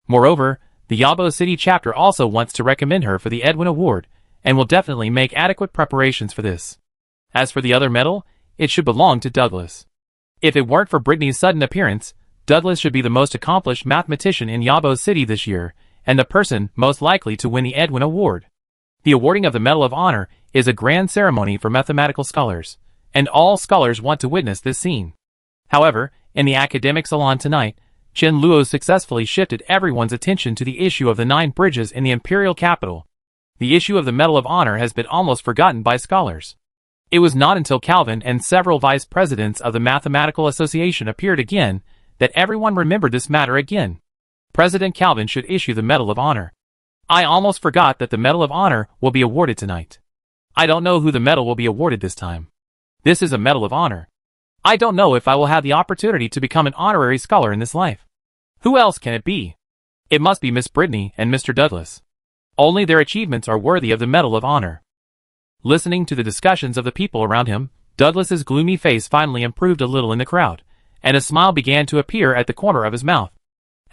Moreover, the Yabo City chapter also wants to recommend her for the Edwin Award, and will definitely make adequate preparations for this. As for the other medal, it should belong to Douglas. If it weren't for Britney's sudden appearance, Douglas should be the most accomplished mathematician in Yabo City this year, and the person most likely to win the Edwin Award. The awarding of the Medal of Honor is a grand ceremony for mathematical scholars, and all scholars want to witness this scene. However, in the academic salon tonight, Chen Luo successfully shifted everyone's attention to the issue of the 9 bridges in the imperial capital. The issue of the Medal of Honor has been almost forgotten by scholars. It was not until Calvin and several vice presidents of the Mathematical Association appeared again that everyone remembered this matter again. President Calvin should issue the Medal of Honor. I almost forgot that the Medal of Honor will be awarded tonight. I don't know who the medal will be awarded this time. This is a Medal of Honor. I don't know if I will have the opportunity to become an honorary scholar in this life. Who else can it be? It must be Miss Britney and Mr. Douglas. Only their achievements are worthy of the Medal of Honor. Listening to the discussions of the people around him, Douglas's gloomy face finally improved a little in the crowd, and a smile began to appear at the corner of his mouth.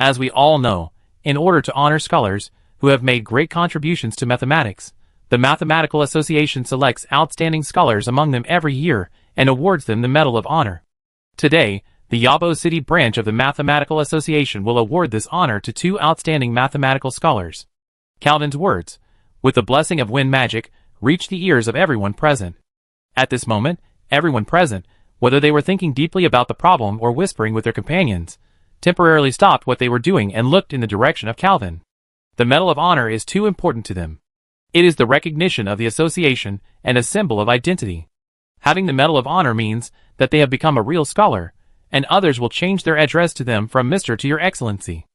As we all know, in order to honor scholars who have made great contributions to mathematics, the Mathematical Association selects outstanding scholars among them every year and awards them the Medal of Honor. Today, the Yabo City branch of the Mathematical Association will award this honor to 2 outstanding mathematical scholars. Calvin's words, with the blessing of wind magic, reached the ears of everyone present. At this moment, everyone present, whether they were thinking deeply about the problem or whispering with their companions, temporarily stopped what they were doing and looked in the direction of Calvin. The Medal of Honor is too important to them. It is the recognition of the association and a symbol of identity. Having the Medal of Honor means that they have become a real scholar, and others will change their address to them from Mr. to Your Excellency.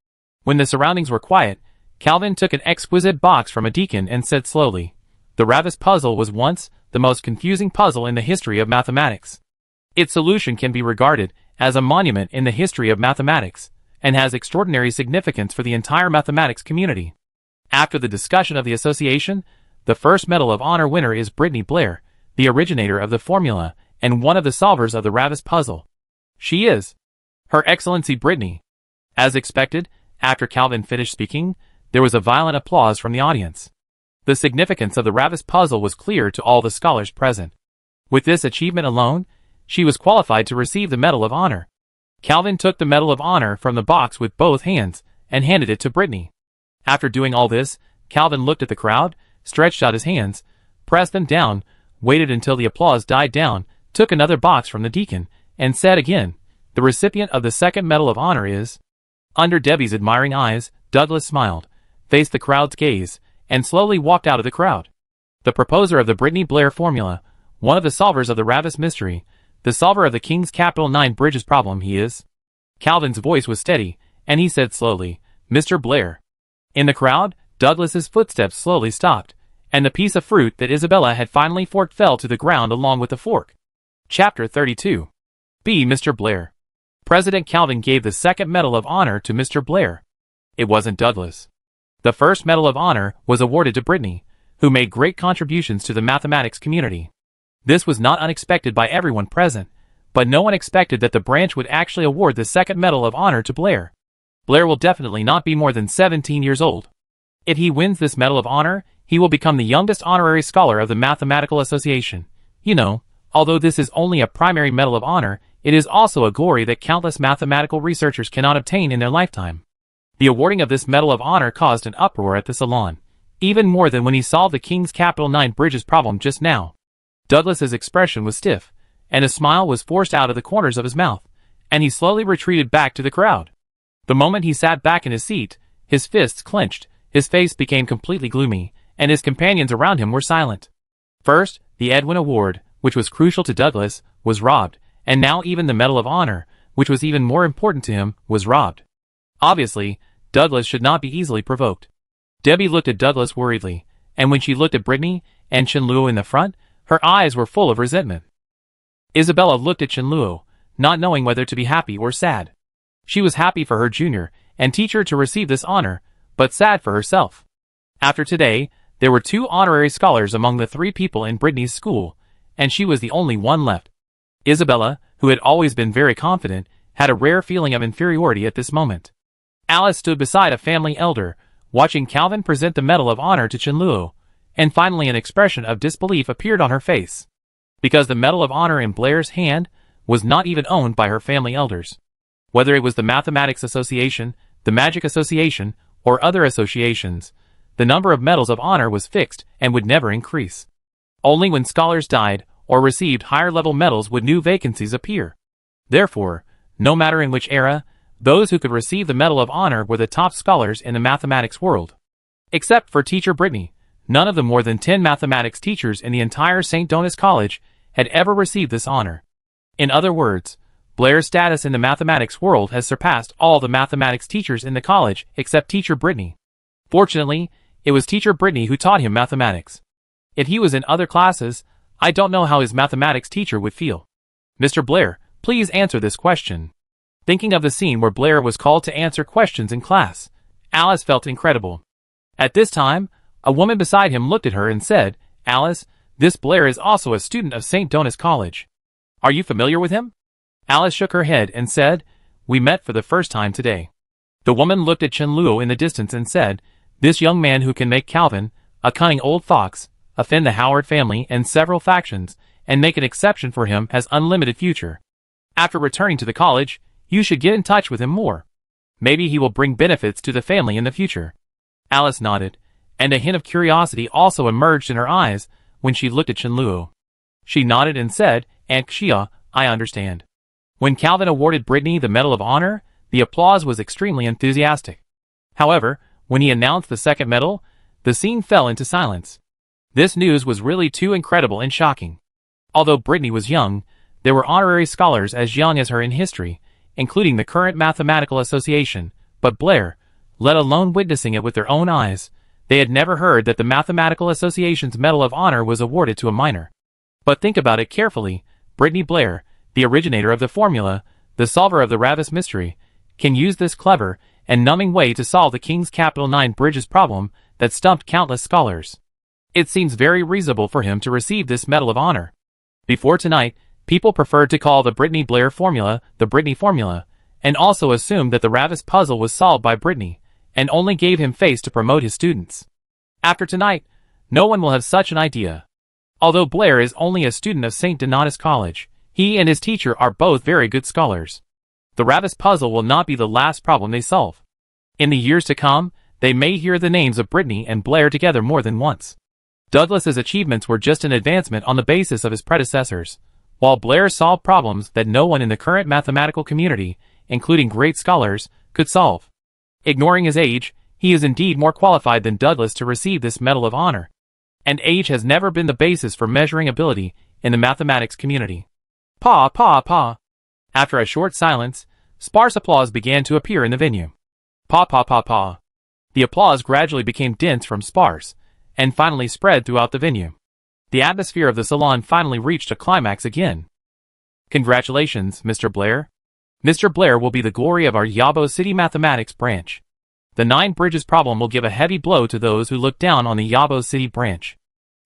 When the surroundings were quiet, Calvin took an exquisite box from a deacon and said slowly, "The Ravis puzzle was once the most confusing puzzle in the history of mathematics. Its solution can be regarded as a monument in the history of mathematics, and has extraordinary significance for the entire mathematics community." After the discussion of the association, the first Medal of Honor winner is Britney Blair, the originator of the formula and one of the solvers of the Ravis puzzle. She is Her Excellency Britney. As expected, after Calvin finished speaking, there was a violent applause from the audience. The significance of the Ravis puzzle was clear to all the scholars present. With this achievement alone, she was qualified to receive the Medal of Honor. Calvin took the Medal of Honor from the box with both hands and handed it to Britney. After doing all this, Calvin looked at the crowd, stretched out his hands, pressed them down, waited until the applause died down, took another box from the deacon, and said again, "The recipient of the second Medal of Honor is..." Under Debbie's admiring eyes, Douglas smiled, faced the crowd's gaze, and slowly walked out of the crowd. The proposer of the Britney Blair formula, one of the solvers of the Ravis mystery, the solver of the King's Capital 9 Bridges problem he is. Calvin's voice was steady, and he said slowly, "Mr. Blair." In the crowd, Douglas's footsteps slowly stopped, and the piece of fruit that Isabella had finally forked fell to the ground along with the fork. Chapter 32. B. Mr. Blair. President Calvin gave the second Medal of Honor to Mr. Blair. It wasn't Douglas. The first Medal of Honor was awarded to Britney, who made great contributions to the mathematics community. This was not unexpected by everyone present, but no one expected that the branch would actually award the second Medal of Honor to Blair. Blair will definitely not be more than 17 years old. If he wins this Medal of Honor, he will become the youngest honorary scholar of the Mathematical Association. You know, although this is only a primary Medal of Honor, it is also a glory that countless mathematical researchers cannot obtain in their lifetime. The awarding of this Medal of Honor caused an uproar at the salon, even more than when he solved the King's Capital 9 Bridges problem just now. Douglas's expression was stiff, and a smile was forced out of the corners of his mouth, and he slowly retreated back to the crowd. The moment he sat back in his seat, his fists clenched, his face became completely gloomy, and his companions around him were silent. First, the Edwin Award, which was crucial to Douglas, was robbed, and now even the Medal of Honor, which was even more important to him, was robbed. Obviously, Douglas should not be easily provoked. Debbie looked at Douglas worriedly, and when she looked at Britney and Chinluo in the front, her eyes were full of resentment. Isabella looked at Chinluo, not knowing whether to be happy or sad. She was happy for her junior and teacher to receive this honor, but sad for herself. After today, there were 2 honorary scholars among the 3 people in Britney's school, and she was the only one left. Isabella, who had always been very confident, had a rare feeling of inferiority at this moment. Alice stood beside a family elder, watching Calvin present the Medal of Honor to Chinluo, and finally an expression of disbelief appeared on her face. Because the Medal of Honor in Blair's hand was not even owned by her family elders. Whether it was the Mathematics Association, the Magic Association, or other associations, the number of medals of honor was fixed and would never increase. Only when scholars died or received higher-level medals would new vacancies appear. Therefore, no matter in which era, those who could receive the Medal of Honor were the top scholars in the mathematics world. Except for teacher Britney, none of the more than 10 mathematics teachers in the entire St. Donis College had ever received this honor. In other words, Blair's status in the mathematics world has surpassed all the mathematics teachers in the college except teacher Britney. Fortunately, it was teacher Britney who taught him mathematics. If he was in other classes, I don't know how his mathematics teacher would feel. Mr. Blair, please answer this question. Thinking of the scene where Blair was called to answer questions in class, Alice felt incredible. At this time, a woman beside him looked at her and said, "Alice, this Blair is also a student of St. Donis College. Are you familiar with him?" Alice shook her head and said, "We met for the first time today." The woman looked at Chinluo in the distance and said, "This young man who can make Calvin, a cunning old fox, offend the Howard family and several factions, and make an exception for him has unlimited future. After returning to the college, you should get in touch with him more. Maybe he will bring benefits to the family in the future." Alice nodded, and a hint of curiosity also emerged in her eyes when she looked at Chinluo. She nodded and said, "Aunt Xia, I understand." When Calvin awarded Britney the Medal of Honor, the applause was extremely enthusiastic. However, when he announced the second medal, the scene fell into silence. This news was really too incredible and shocking. Although Britney was young, there were honorary scholars as young as her in history, including the current Mathematical Association, but Blair, let alone witnessing it with their own eyes, they had never heard that the Mathematical Association's Medal of Honor was awarded to a minor. But think about it carefully, Britney Blair, the originator of the formula, the solver of the Ravis mystery, can use this clever and numbing way to solve the King's Capital 9 Bridges problem that stumped countless scholars. It seems very reasonable for him to receive this Medal of Honor. Before tonight, people preferred to call the Britney Blair formula the Britney formula, and also assumed that the Ravis puzzle was solved by Britney, and only gave him face to promote his students. After tonight, no one will have such an idea. Although Blair is only a student of St. Donatus College, he and his teacher are both very good scholars. The Ravis puzzle will not be the last problem they solve. In the years to come, they may hear the names of Britney and Blair together more than once. Douglas's achievements were just an advancement on the basis of his predecessors, while Blair solved problems that no one in the current mathematical community, including great scholars, could solve. Ignoring his age, he is indeed more qualified than Douglas to receive this Medal of Honor. And age has never been the basis for measuring ability in the mathematics community. Pa, pa, pa. After a short silence, sparse applause began to appear in the venue. Pa, pa, pa, pa. The applause gradually became dense from sparse, and finally spread throughout the venue. The atmosphere of the salon finally reached a climax again. "Congratulations, Mr. Blair. Mr. Blair will be the glory of our Yabo City Mathematics branch. The 9 Bridges problem will give a heavy blow to those who look down on the Yabo City branch."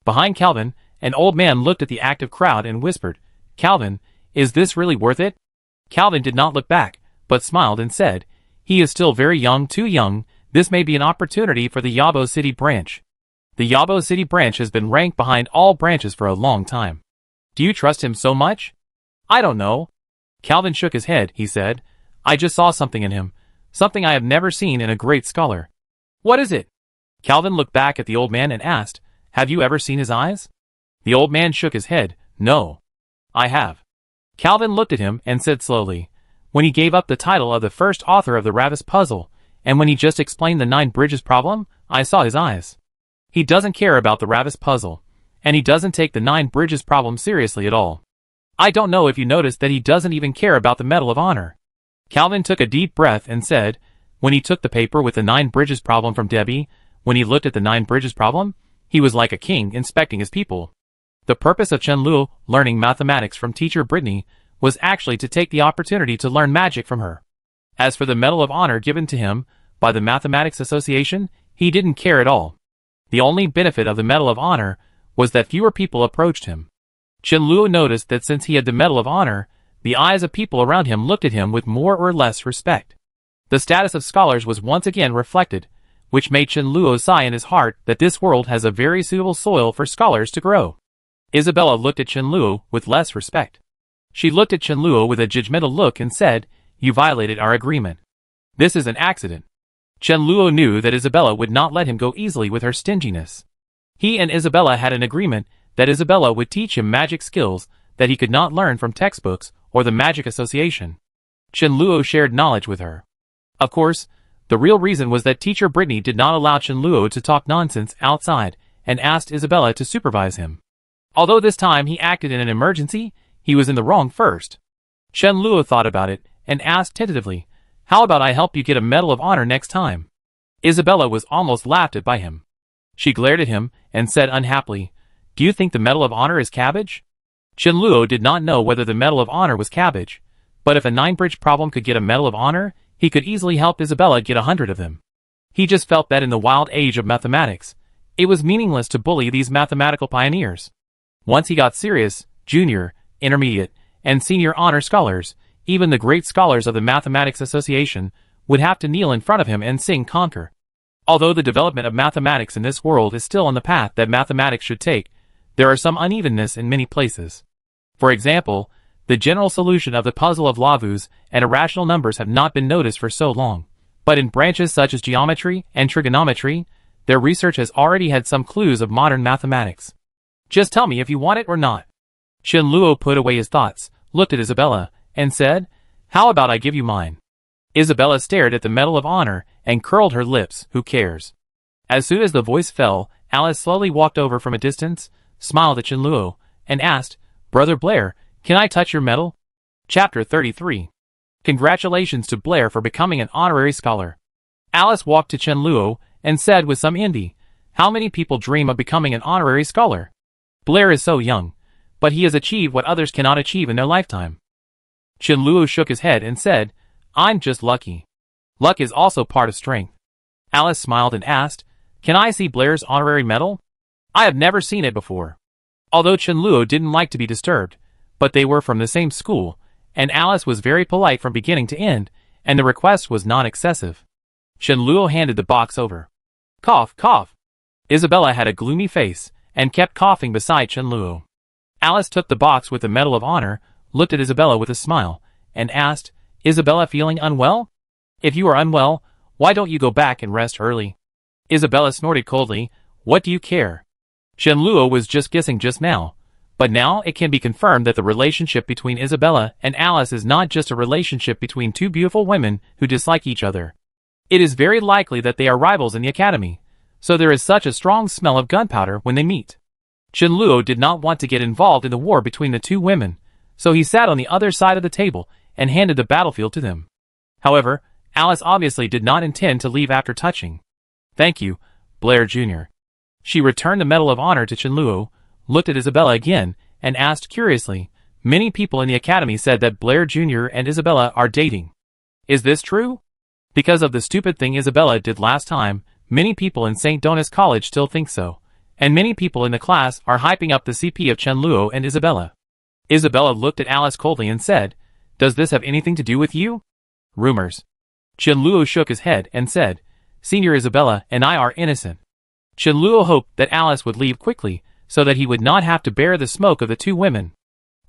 Behind Calvin, an old man looked at the active crowd and whispered, "Calvin, is this really worth it?" Calvin did not look back, but smiled and said, "He is still very young, too young. This may be an opportunity for the Yabo City branch. The Yabo City branch has been ranked behind all branches for a long time. Do you trust him so much?" "I don't know." Calvin shook his head, he said. "I just saw something in him, something I have never seen in a great scholar." "What is it?" Calvin looked back at the old man and asked, "Have you ever seen his eyes?" The old man shook his head. No. I have. Calvin looked at him and said slowly, when he gave up the title of the first author of the Ravis puzzle, and when he just explained the 9 bridges problem, I saw his eyes. He doesn't care about the Ravis puzzle, and he doesn't take the 9 bridges problem seriously at all. I don't know if you noticed that he doesn't even care about the Medal of Honor. Calvin took a deep breath and said, when he took the paper with the 9 bridges problem from Debbie, when he looked at the 9 bridges problem, he was like a king inspecting his people. The purpose of Chen Luo learning mathematics from teacher Britney was actually to take the opportunity to learn magic from her. As for the Medal of Honor given to him by the Mathematics Association, he didn't care at all. The only benefit of the Medal of Honor was that fewer people approached him. Chen Luo noticed that since he had the Medal of Honor, the eyes of people around him looked at him with more or less respect. The status of scholars was once again reflected, which made Chen Luo sigh in his heart that this world has a very suitable soil for scholars to grow. Isabella looked at Chen Luo with less respect. She looked at Chen Luo with a judgmental look and said, "You violated our agreement. This is an accident." Chen Luo knew that Isabella would not let him go easily with her stinginess. He and Isabella had an agreement that Isabella would teach him magic skills that he could not learn from textbooks or the Magic Association. Chen Luo shared knowledge with her. Of course, the real reason was that teacher Britney did not allow Chen Luo to talk nonsense outside and asked Isabella to supervise him. Although this time he acted in an emergency, he was in the wrong first. Chen Luo thought about it and asked tentatively, "How about I help you get a Medal of Honor next time?" Isabella was almost laughed at by him. She glared at him and said unhappily, "Do you think the Medal of Honor is cabbage?" Chen Luo did not know whether the Medal of Honor was cabbage, but if a 9-bridge problem could get a Medal of Honor, he could easily help Isabella get 100 of them. He just felt that in the wild age of mathematics, it was meaningless to bully these mathematical pioneers. Once he got serious, junior, intermediate, and senior honor scholars, even the great scholars of the Mathematics Association, would have to kneel in front of him and sing conquer. Although the development of mathematics in this world is still on the path that mathematics should take, there are some unevenness in many places. For example, the general solution of the puzzle of Lavues and irrational numbers have not been noticed for so long, but in branches such as geometry and trigonometry, their research has already had some clues of modern mathematics. Just tell me if you want it or not. Chen Luo put away his thoughts, looked at Isabella, and said, "How about I give you mine?" Isabella stared at the Medal of Honor and curled her lips. Who cares? As soon as the voice fell, Alice slowly walked over from a distance, smiled at Chen Luo, and asked, "Brother Blair, can I touch your medal?" Chapter 33. Congratulations to Blair for becoming an honorary scholar. Alice walked to Chen Luo and said with some envy, "How many people dream of becoming an honorary scholar? Blair is so young, but he has achieved what others cannot achieve in their lifetime." Chen Luo shook his head and said, "I'm just lucky. Luck is also part of strength." Alice smiled and asked, "Can I see Blair's honorary medal? I have never seen it before." Although Chen Luo didn't like to be disturbed, but they were from the same school, and Alice was very polite from beginning to end, and the request was not excessive. Chen Luo handed the box over. Cough, cough. Isabella had a gloomy face, and kept coughing beside Chen Luo. Alice took the box with the Medal of Honor, looked at Isabella with a smile, and asked, "Isabella feeling unwell? If you are unwell, why don't you go back and rest early?" Isabella snorted coldly, "What do you care?" Chen Luo was just guessing just now, but now it can be confirmed that the relationship between Isabella and Alice is not just a relationship between two beautiful women who dislike each other. It is very likely that they are rivals in the academy, so there is such a strong smell of gunpowder when they meet. Chen Luo did not want to get involved in the war between the two women, so he sat on the other side of the table and handed the battlefield to them. However, Alice obviously did not intend to leave after touching. "Thank you, Blair Jr." She returned the Medal of Honor to Chen Luo, looked at Isabella again, and asked curiously, "Many people in the academy said that Blair Jr. and Isabella are dating. Is this true? Because of the stupid thing Isabella did last time, many people in St. Donis College still think so, and many people in the class are hyping up the CP of Chen Luo and Isabella." Isabella looked at Alice coldly and said, "Does this have anything to do with you?" "Rumors." Chen Luo shook his head and said, "Senior Isabella and I are innocent." Chen Luo hoped that Alice would leave quickly, so that he would not have to bear the smoke of the two women.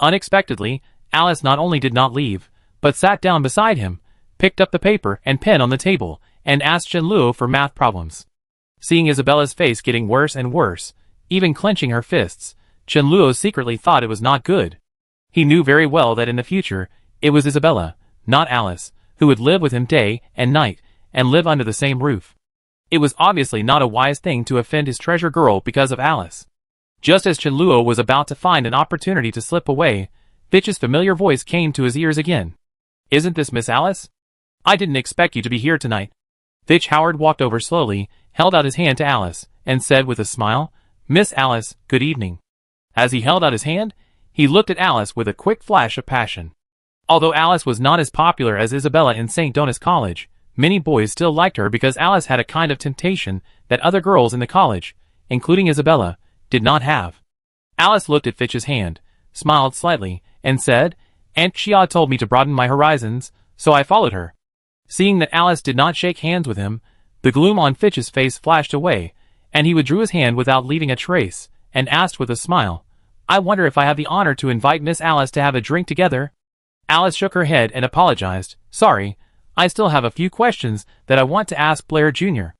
Unexpectedly, Alice not only did not leave, but sat down beside him, picked up the paper and pen on the table, and asked Chen Luo for math problems. Seeing Isabella's face getting worse and worse, even clenching her fists, Chenluo secretly thought it was not good. He knew very well that in the future, it was Isabella, not Alice, who would live with him day and night, and live under the same roof. It was obviously not a wise thing to offend his treasure girl because of Alice. Just as Chenluo was about to find an opportunity to slip away, Fitch's familiar voice came to his ears again. "Isn't this Miss Alice? I didn't expect you to be here tonight." Fitch Howard walked over slowly, held out his hand to Alice, and said with a smile, "Miss Alice, good evening." As he held out his hand, he looked at Alice with a quick flash of passion. Although Alice was not as popular as Isabella in St. Donis College, many boys still liked her because Alice had a kind of temptation that other girls in the college, including Isabella, did not have. Alice looked at Fitch's hand, smiled slightly, and said, "Aunt Chia told me to broaden my horizons, so I followed her." Seeing that Alice did not shake hands with him, the gloom on Fitch's face flashed away, and he withdrew his hand without leaving a trace, and asked with a smile, "I wonder if I have the honor to invite Miss Alice to have a drink together?" Alice shook her head and apologized. "Sorry, I still have a few questions that I want to ask Blair Jr."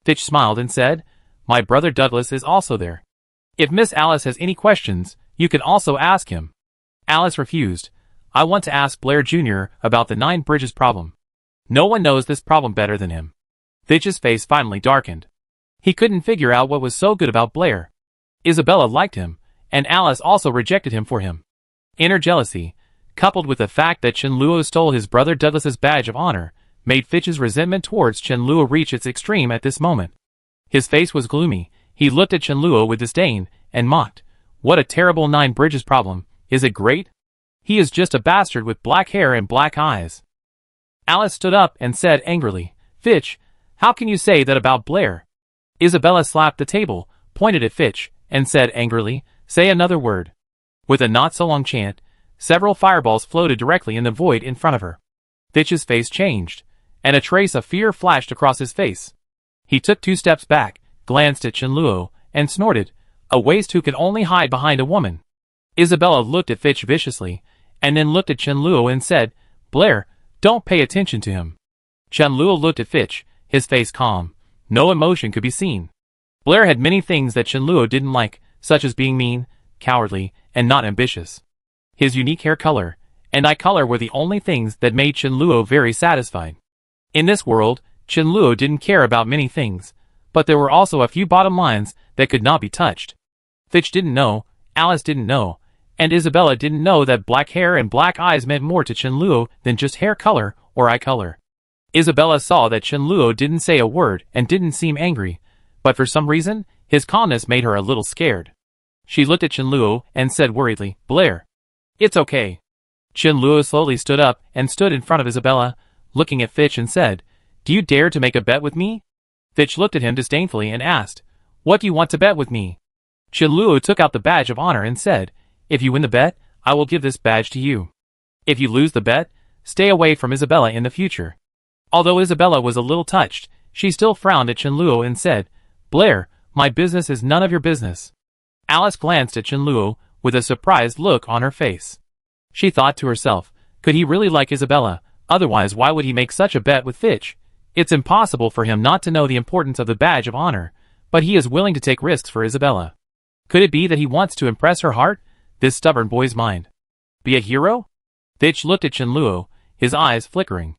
Fitch smiled and said, "My brother Douglas is also there. If Miss Alice has any questions, you can also ask him." Alice refused. "I want to ask Blair Jr. about the 9 Bridges problem. No one knows this problem better than him." Fitch's face finally darkened. He couldn't figure out what was so good about Blair. Isabella liked him, and Alice also rejected him for him. Inner jealousy, coupled with the fact that Chenluo stole his brother Douglas's badge of honor, made Fitch's resentment towards Chenluo reach its extreme at this moment. His face was gloomy. He looked at Chenluo with disdain, and mocked. "What a terrible 9 Bridges problem. Is it great? He is just a bastard with black hair and black eyes." Alice stood up and said angrily, "Fitch, how can you say that about Blair?" Isabella slapped the table, pointed at Fitch, and said angrily, "Say another word." With a not-so-long chant, several fireballs floated directly in the void in front of her. Fitch's face changed, and a trace of fear flashed across his face. He took 2 steps back, glanced at Chenluo, and snorted, "A waste who can only hide behind a woman." Isabella looked at Fitch viciously, and then looked at Chenluo and said, "Blair, don't pay attention to him." Chenluo looked at Fitch, his face calm. No emotion could be seen. Blair had many things that Chenluo didn't like, such as being mean, cowardly, and not ambitious. His unique hair color and eye color were the only things that made Chenluo very satisfied. In this world, Chenluo didn't care about many things, but there were also a few bottom lines that could not be touched. Fitch didn't know, Alice didn't know, and Isabella didn't know that black hair and black eyes meant more to Chenluo than just hair color or eye color. Isabella saw that Chenluo didn't say a word and didn't seem angry, but for some reason, his calmness made her a little scared. She looked at Chenluo and said worriedly, "Blair. It's okay." Chenluo slowly stood up and stood in front of Isabella, looking at Fitch and said, "Do you dare to make a bet with me?" Fitch looked at him disdainfully and asked, "What do you want to bet with me?" Chenluo took out the badge of honor and said, "If you win the bet, I will give this badge to you. If you lose the bet, stay away from Isabella in the future." Although Isabella was a little touched, she still frowned at Chenluo and said, "Blair, my business is none of your business." Alice glanced at Chenluo with a surprised look on her face. She thought to herself, could he really like Isabella? Otherwise, why would he make such a bet with Fitch? It's impossible for him not to know the importance of the badge of honor, but he is willing to take risks for Isabella. Could it be that he wants to impress her heart, this stubborn boy's mind? Be a hero? Fitch looked at Chenluo, his eyes flickering.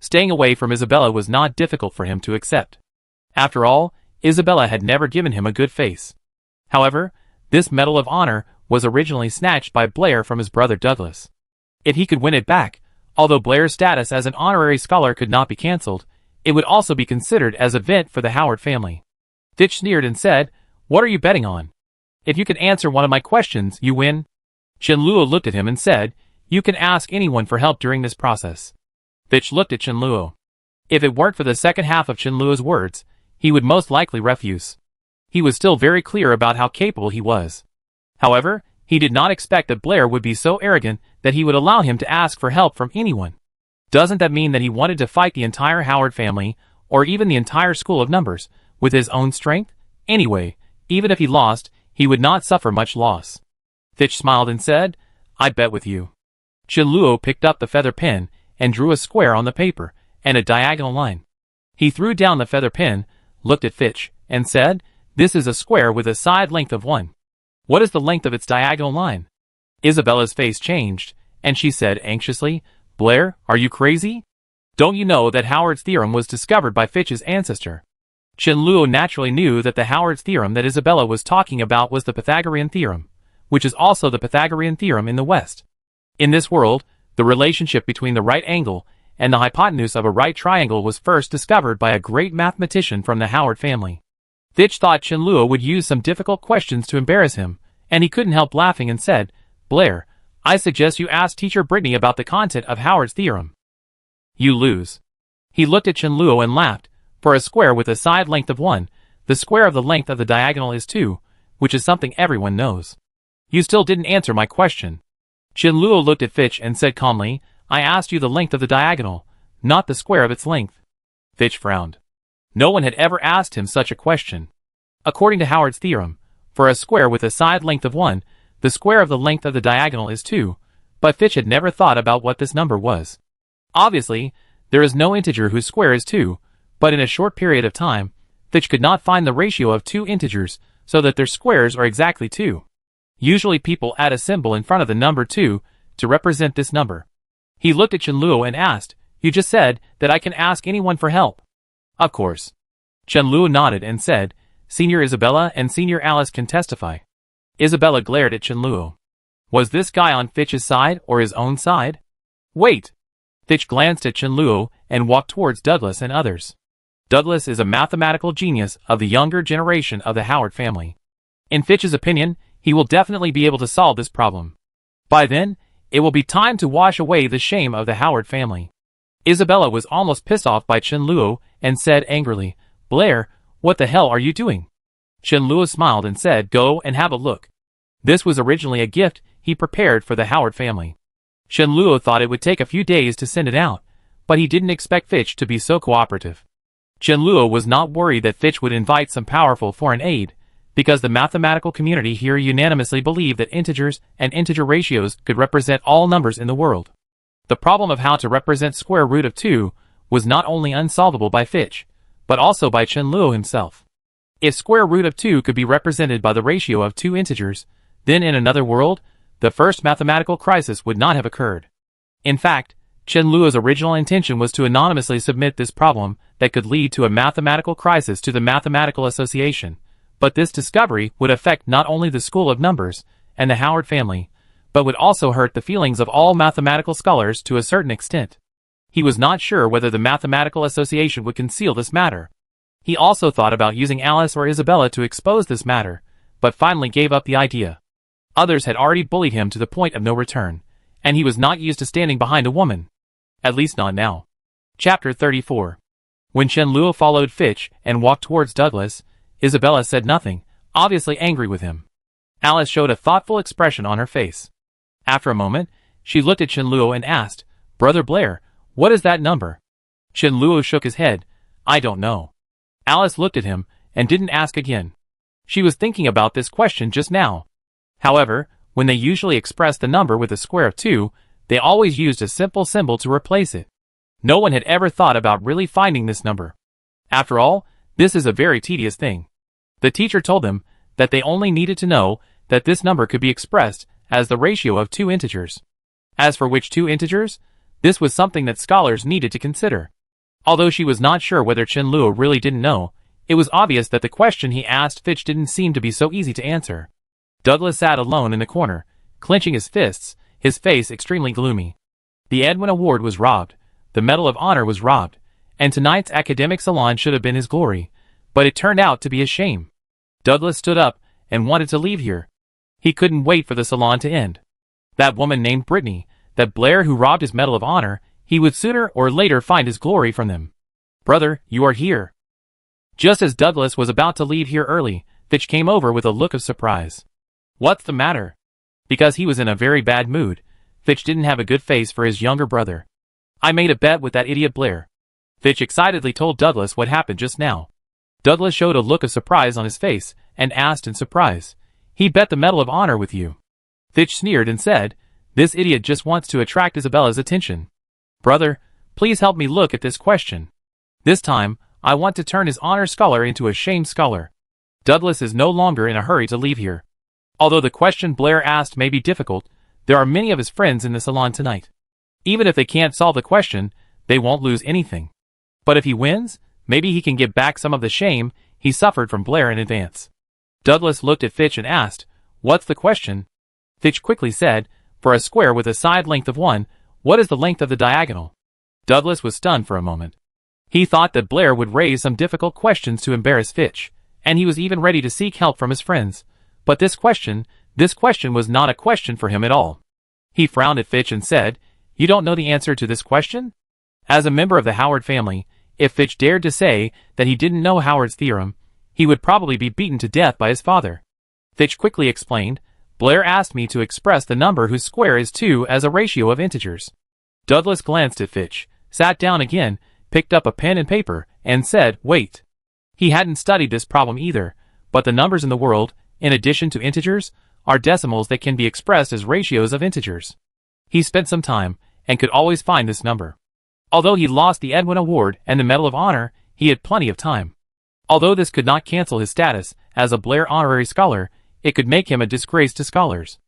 Staying away from Isabella was not difficult for him to accept. After all, Isabella had never given him a good face. However, this Medal of Honor was originally snatched by Blair from his brother Douglas. If he could win it back, although Blair's status as an honorary scholar could not be cancelled, it would also be considered as a vent for the Howard family. Fitch sneered and said, "What are you betting on? If you can answer one of my questions, you win." Chenluo looked at him and said, "You can ask anyone for help during this process." Fitch looked at Chenluo. If it weren't for the second half of Chenluo's words, he would most likely refuse. He was still very clear about how capable he was. However, he did not expect that Blair would be so arrogant that he would allow him to ask for help from anyone. Doesn't that mean that he wanted to fight the entire Howard family, or even the entire school of numbers, with his own strength? Anyway, even if he lost, he would not suffer much loss. Fitch smiled and said, "I bet with you." Chenluo picked up the feather pen and drew a square on the paper, and a diagonal line. He threw down the feather pen, looked at Fitch, and said, "This is a square with a side length of 1. What is the length of its diagonal line? Isabella's face changed, and she said anxiously, Blair, are you crazy? Don't you know that Howard's theorem was discovered by Fitch's ancestor? Chen-Luo naturally knew that the Howard's theorem that Isabella was talking about was the Pythagorean theorem, which is also the Pythagorean theorem in the West. In this world, the relationship between the right angle and the hypotenuse of a right triangle was first discovered by a great mathematician from the Howard family. Fitch thought Chen-Luo would use some difficult questions to embarrass him, and he couldn't help laughing and said, Blair, I suggest you ask teacher Britney about the content of Howard's theorem. You lose. He looked at Chen-Luo and laughed. For a square with a side length of 1, the square of the length of the diagonal is 2, which is something everyone knows. You still didn't answer my question. Chen-Luo looked at Fitch and said calmly, I asked you the length of the diagonal, not the square of its length. Fitch frowned. No one had ever asked him such a question. According to Howard's theorem, for a square with a side length of 1, the square of the length of the diagonal is 2, but Fitch had never thought about what this number was. Obviously, there is no integer whose square is 2, but in a short period of time, Fitch could not find the ratio of two integers so that their squares are exactly 2. Usually people add a symbol in front of the number 2 to represent this number. He looked at Chen-Luo and asked, You just said that I can ask anyone for help. Of course. Chen-Luo nodded and said, Senior Isabella and Senior Alice can testify. Isabella glared at Chen-Luo. Was this guy on Fitch's side or his own side? Wait! Fitch glanced at Chen-Luo and walked towards Douglas and others. Douglas is a mathematical genius of the younger generation of the Howard family. In Fitch's opinion, he will definitely be able to solve this problem. By then, it will be time to wash away the shame of the Howard family. Isabella was almost pissed off by Chen-Luo and said angrily, Blair, what the hell are you doing? Chen-Luo smiled and said, Go and have a look. This was originally a gift he prepared for the Howard family. Chen-Luo thought it would take a few days to send it out, but he didn't expect Fitch to be so cooperative. Chen-Luo was not worried that Fitch would invite some powerful foreign aid, because the mathematical community here unanimously believed that integers and integer ratios could represent all numbers in the world. The problem of how to represent square root of 2 was not only unsolvable by Fitch, but also by Chen-Luo himself. If square root of 2 could be represented by the ratio of two integers, then in another world, the first mathematical crisis would not have occurred. In fact, Chen-Luo's original intention was to anonymously submit this problem that could lead to a mathematical crisis to the Mathematical Association, but this discovery would affect not only the School of Numbers and the Howard family, but would also hurt the feelings of all mathematical scholars to a certain extent. He was not sure whether the Mathematical Association would conceal this matter. He also thought about using Alice or Isabella to expose this matter, but finally gave up the idea. Others had already bullied him to the point of no return, and he was not used to standing behind a woman. At least not now. Chapter 34. When Chen-Luo followed Fitch and walked towards Douglas, Isabella said nothing, obviously angry with him. Alice showed a thoughtful expression on her face. After a moment, she looked at Chen-Luo and asked, Brother Blair, what is that number? Chen-Luo shook his head, I don't know. Alice looked at him and didn't ask again. She was thinking about this question just now. However, when they usually expressed the number with a square of 2, they always used a simple symbol to replace it. No one had ever thought about really finding this number. After all, this is a very tedious thing. The teacher told them that they only needed to know that this number could be expressed as the ratio of two integers. As for which two integers, this was something that scholars needed to consider. Although she was not sure whether Chen-Luo really didn't know, it was obvious that the question he asked Fitch didn't seem to be so easy to answer. Douglas sat alone in the corner, clenching his fists, his face extremely gloomy. The Edwin Award was robbed, the Medal of Honor was robbed, and tonight's academic salon should have been his glory, but it turned out to be his shame. Douglas stood up and wanted to leave here. He couldn't wait for the salon to end. That woman named Britney, that Blair who robbed his Medal of Honor, he would sooner or later find his glory from them. Brother, you are here. Just as Douglas was about to leave here early, Fitch came over with a look of surprise. What's the matter? Because he was in a very bad mood, Fitch didn't have a good face for his younger brother. I made a bet with that idiot Blair. Fitch excitedly told Douglas what happened just now. Douglas showed a look of surprise on his face and asked in surprise, He bet the Medal of Honor with you. Fitch sneered and said, This idiot just wants to attract Isabella's attention. Brother, please help me look at this question. This time, I want to turn his honor scholar into a shame scholar. Douglas is no longer in a hurry to leave here. Although the question Blair asked may be difficult, there are many of his friends in the salon tonight. Even if they can't solve the question, they won't lose anything. But if he wins, maybe he can get back some of the shame he suffered from Blair in advance. Douglas looked at Fitch and asked, "What's the question?" Fitch quickly said, "For a square with a side length of 1, what is the length of the diagonal?" Douglas was stunned for a moment. He thought that Blair would raise some difficult questions to embarrass Fitch, and he was even ready to seek help from his friends. But this question was not a question for him at all. He frowned at Fitch and said, "You don't know the answer to this question?" As a member of the Howard family, if Fitch dared to say that he didn't know Howard's theorem, he would probably be beaten to death by his father. Fitch quickly explained, "Blair asked me to express the number whose square is 2 as a ratio of integers." Douglas glanced at Fitch, sat down again, picked up a pen and paper, and said, "Wait." He hadn't studied this problem either, but the numbers in the world, in addition to integers, are decimals that can be expressed as ratios of integers. He spent some time, and could always find this number. Although he lost the Edwin Award and the Medal of Honor, he had plenty of time. Although this could not cancel his status as a Blair Honorary Scholar, it could make him a disgrace to scholars.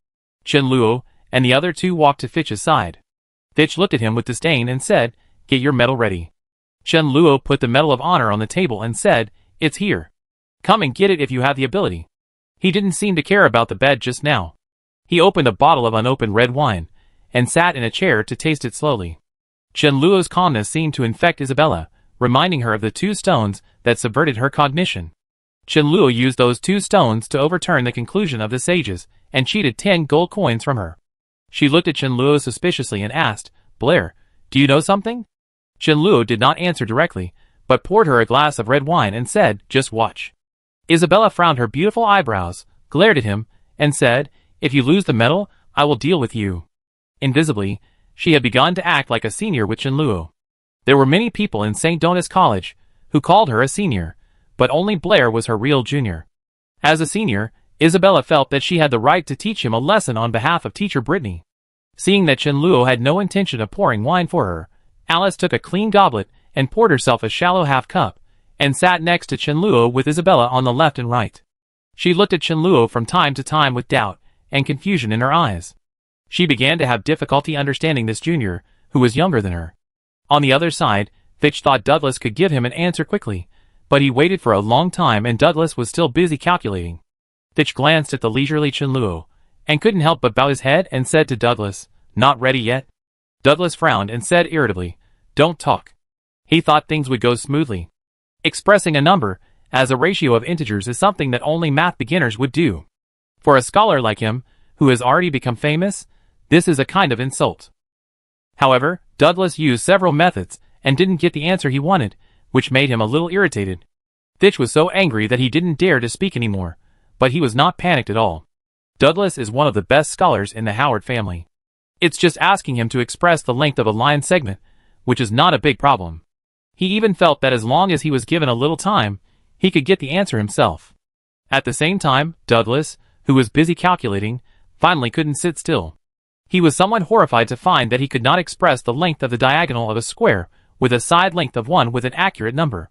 Chen Luo and the other two walked to Fitch's side. Fitch looked at him with disdain and said, "Get your medal ready." Chen Luo put the Medal of Honor on the table and said, "It's here. Come and get it if you have the ability." He didn't seem to care about the bed just now. He opened a bottle of unopened red wine, and sat in a chair to taste it slowly. Chen Luo's calmness seemed to infect Isabella, reminding her of the 2 stones that subverted her cognition. Chen Luo used those 2 stones to overturn the conclusion of the sages, and cheated 10 gold coins from her. She looked at Chen Luo suspiciously and asked, "Blair, do you know something?" Chen Luo did not answer directly, but poured her a glass of red wine and said, "Just watch." Isabella frowned her beautiful eyebrows, glared at him, and said, "If you lose the medal, I will deal with you." Invisibly, she had begun to act like a senior with Chen Luo. There were many people in St. Dona's College who called her a senior, but only Blair was her real junior. As a senior, Isabella felt that she had the right to teach him a lesson on behalf of teacher Britney. Seeing that Chen Luo had no intention of pouring wine for her, Alice took a clean goblet and poured herself a shallow half-cup, and sat next to Chen Luo with Isabella on the left and right. She looked at Chen Luo from time to time with doubt and confusion in her eyes. She began to have difficulty understanding this junior, who was younger than her. On the other side, Fitch thought Douglas could give him an answer quickly, but he waited for a long time and Douglas was still busy calculating. Fitch glanced at the leisurely Chen Luo, and couldn't help but bow his head and said to Douglas, "Not ready yet?" Douglas frowned and said irritably, "Don't talk." He thought things would go smoothly. Expressing a number as a ratio of integers is something that only math beginners would do. For a scholar like him, who has already become famous, this is a kind of insult. However, Douglas used several methods and didn't get the answer he wanted, which made him a little irritated. Fitch was so angry that he didn't dare to speak anymore, but he was not panicked at all. Douglas is one of the best scholars in the Howard family. It's just asking him to express the length of a line segment, which is not a big problem. He even felt that as long as he was given a little time, he could get the answer himself. At the same time, Douglas, who was busy calculating, finally couldn't sit still. He was somewhat horrified to find that he could not express the length of the diagonal of a square with a side length of 1 with an accurate number.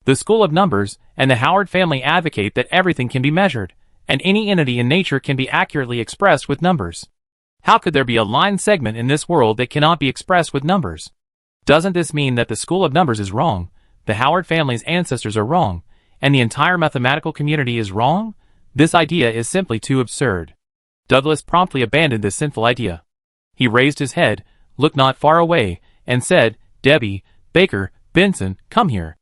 The School of Numbers and the Howard family advocate that everything can be measured, and any entity in nature can be accurately expressed with numbers. How could there be a line segment in this world that cannot be expressed with numbers? Doesn't this mean that the School of Numbers is wrong, the Howard family's ancestors are wrong, and the entire mathematical community is wrong? This idea is simply too absurd. Douglas promptly abandoned this sinful idea. He raised his head, looked not far away, and said, "Debbie, Baker, Benson, come here."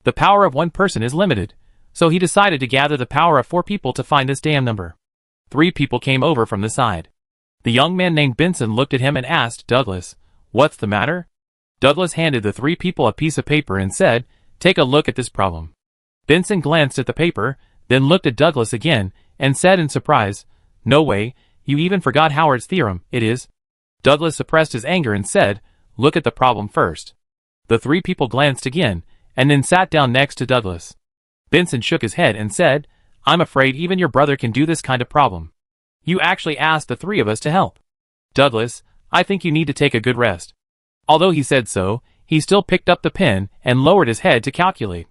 The power of one person is limited, so he decided to gather the power of 4 people to find this damn number. 3 people came over from the side. The young man named Benson looked at him and asked Douglas, "What's the matter?" Douglas handed the 3 people a piece of paper and said, "Take a look at this problem." Benson glanced at the paper, then looked at Douglas again, and said in surprise, "No way, you even forgot Howard's theorem, it is." Douglas suppressed his anger and said, "Look at the problem first." The 3 people glanced again, and then sat down next to Douglas. Benson shook his head and said, "I'm afraid even your brother can do this kind of problem. You actually asked the 3 of us to help. Douglas, I think you need to take a good rest." Although he said so, he still picked up the pen and lowered his head to calculate.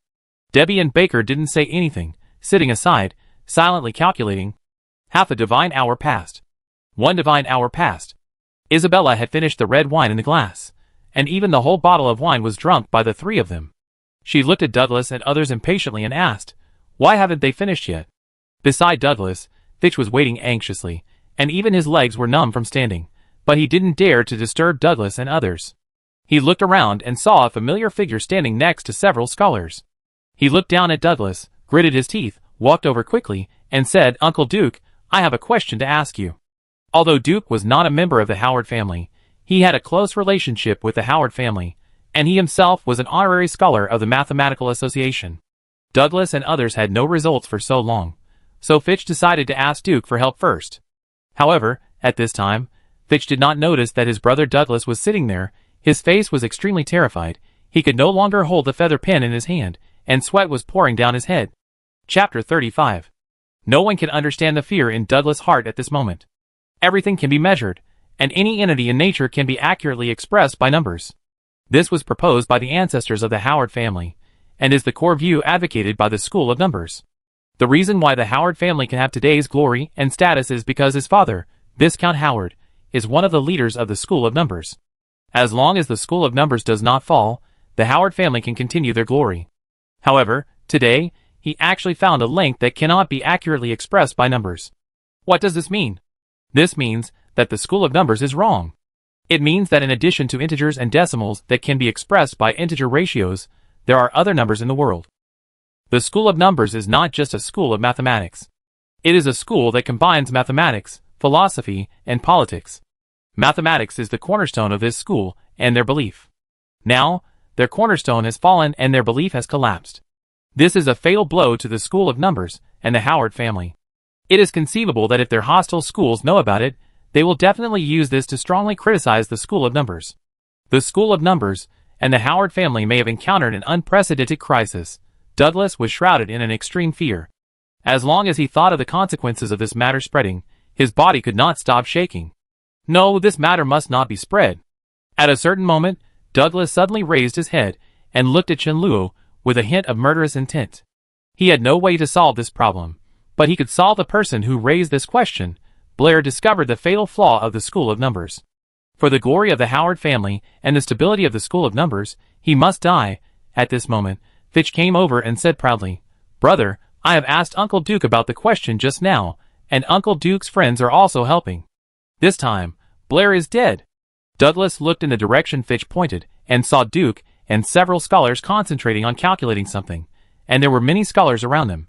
Debbie and Baker didn't say anything, sitting aside, silently calculating. Half a divine hour passed. 1 divine hour passed. Isabella had finished the red wine in the glass, and even the whole bottle of wine was drunk by the 3 of them. She looked at Douglas and others impatiently and asked, "Why haven't they finished yet?" Beside Douglas, Fitch was waiting anxiously, and even his legs were numb from standing, but he didn't dare to disturb Douglas and others. He looked around and saw a familiar figure standing next to several scholars. He looked down at Douglas, gritted his teeth, walked over quickly, and said, "Uncle Duke, I have a question to ask you." Although Duke was not a member of the Howard family, he had a close relationship with the Howard family, and he himself was an honorary scholar of the Mathematical Association. Douglas and others had no results for so long, so Fitch decided to ask Duke for help first. However, at this time, Fitch did not notice that his brother Douglas was sitting there. His face was extremely terrified. He could no longer hold the feather pen in his hand, and sweat was pouring down his head. Chapter 35. No one can understand the fear in Douglas' heart at this moment. Everything can be measured, and any entity in nature can be accurately expressed by numbers. This was proposed by the ancestors of the Howard family, and is the core view advocated by the School of Numbers. The reason why the Howard family can have today's glory and status is because his father, Viscount Howard, is one of the leaders of the School of Numbers. As long as the School of Numbers does not fall, the Howard family can continue their glory. However, today, he actually found a length that cannot be accurately expressed by numbers. What does this mean? This means that the School of Numbers is wrong. It means that in addition to integers and decimals that can be expressed by integer ratios, there are other numbers in the world. The School of Numbers is not just a school of mathematics. It is a school that combines mathematics, philosophy, and politics. Mathematics is the cornerstone of this school and their belief. Now, their cornerstone has fallen and their belief has collapsed. This is a fatal blow to the School of Numbers and the Howard family. It is conceivable that if their hostile schools know about it, they will definitely use this to strongly criticize the School of Numbers. The School of Numbers and the Howard family may have encountered an unprecedented crisis. Douglas was shrouded in an extreme fear. As long as he thought of the consequences of this matter spreading, his body could not stop shaking. No, this matter must not be spread. At a certain moment, Douglas suddenly raised his head and looked at Chen Luo with a hint of murderous intent. He had no way to solve this problem, but he could solve the person who raised this question. Blair discovered the fatal flaw of the School of Numbers. For the glory of the Howard family and the stability of the School of Numbers, he must die. At this moment, Fitch came over and said proudly, "Brother, I have asked Uncle Duke about the question just now, and Uncle Duke's friends are also helping. This time, Blair is dead." Douglas looked in the direction Fitch pointed, and saw Duke and several scholars concentrating on calculating something, and there were many scholars around them.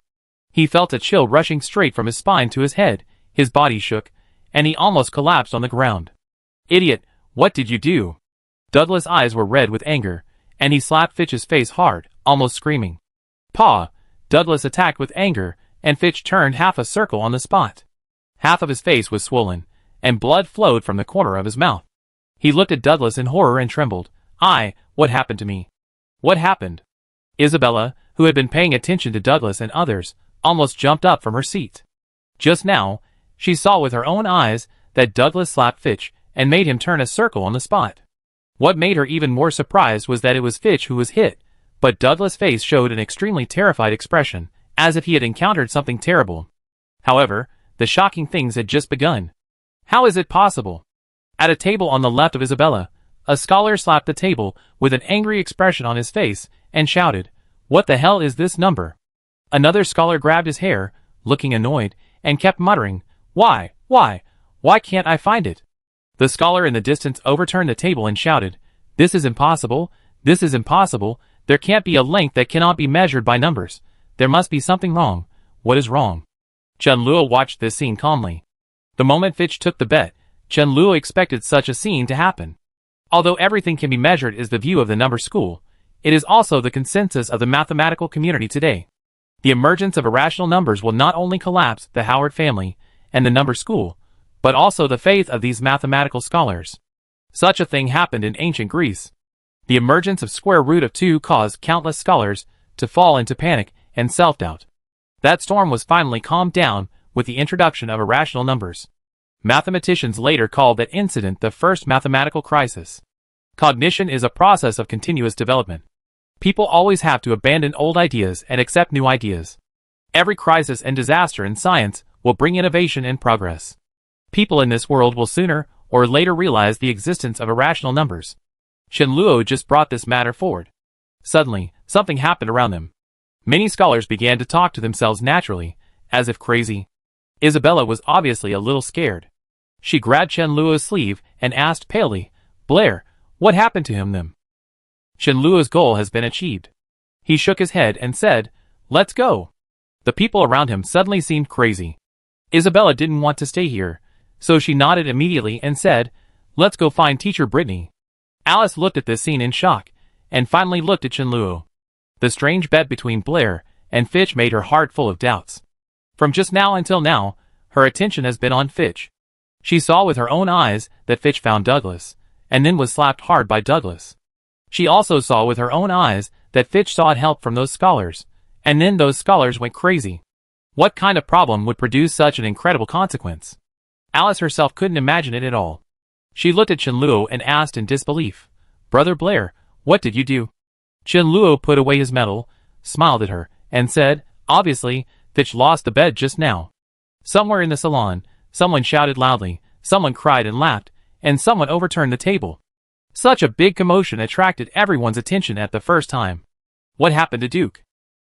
He felt a chill rushing straight from his spine to his head, his body shook, and he almost collapsed on the ground. "Idiot, what did you do?" Douglas' eyes were red with anger, and he slapped Fitch's face hard, almost screaming. "Paw!" Douglas attacked with anger, and Fitch turned half a circle on the spot. Half of his face was swollen, and blood flowed from the corner of his mouth. He looked at Douglas in horror and trembled. What happened to me? What happened?" Isabella, who had been paying attention to Douglas and others, almost jumped up from her seat. Just now, she saw with her own eyes that Douglas slapped Fitch and made him turn a circle on the spot. What made her even more surprised was that it was Fitch who was hit, but Douglas' face showed an extremely terrified expression, as if he had encountered something terrible. However, the shocking things had just begun. How is it possible? At a table on the left of Isabella, a scholar slapped the table with an angry expression on his face and shouted, "What the hell is this number?" Another scholar grabbed his hair, looking annoyed, and kept muttering, Why can't I find it?" The scholar in the distance overturned the table and shouted, "This is impossible, this is impossible, there can't be a length that cannot be measured by numbers. There must be something wrong. What is wrong?" Chen Luo watched this scene calmly. The moment Fitch took the bet, Chen Luo expected such a scene to happen. Although everything can be measured is the view of the number school, it is also the consensus of the mathematical community today. The emergence of irrational numbers will not only collapse the Howard family and the number school, but also the faith of these mathematical scholars. Such a thing happened in ancient Greece. The emergence of square root of 2 caused countless scholars to fall into panic and self-doubt. That storm was finally calmed down with the introduction of irrational numbers. Mathematicians later called that incident the first mathematical crisis. Cognition is a process of continuous development. People always have to abandon old ideas and accept new ideas. Every crisis and disaster in science will bring innovation and progress. People in this world will sooner or later realize the existence of irrational numbers. Chen Luo just brought this matter forward. Suddenly, something happened around them. Many scholars began to talk to themselves naturally, as if crazy. Isabella was obviously a little scared. She grabbed Chen Luo's sleeve and asked palely, "Blair, what happened to him then?" Chen Luo's goal has been achieved. He shook his head and said, "Let's go." The people around him suddenly seemed crazy. Isabella didn't want to stay here, so she nodded immediately and said, "Let's go find teacher Britney." Alice looked at this scene in shock, and finally looked at Chen Luo. The strange bet between Blair and Fitch made her heart full of doubts. From just now until now, her attention has been on Fitch. She saw with her own eyes that Fitch found Douglas, and then was slapped hard by Douglas. She also saw with her own eyes that Fitch sought help from those scholars, and then those scholars went crazy. What kind of problem would produce such an incredible consequence? Alice herself couldn't imagine it at all. She looked at Chen Luo and asked in disbelief, "Brother Blair, what did you do?" Chen Luo put away his medal, smiled at her, and said, "Obviously, Fitch lost the bet just now." Somewhere in the salon, someone shouted loudly, someone cried and laughed, and someone overturned the table. Such a big commotion attracted everyone's attention at the first time. What happened to Duke?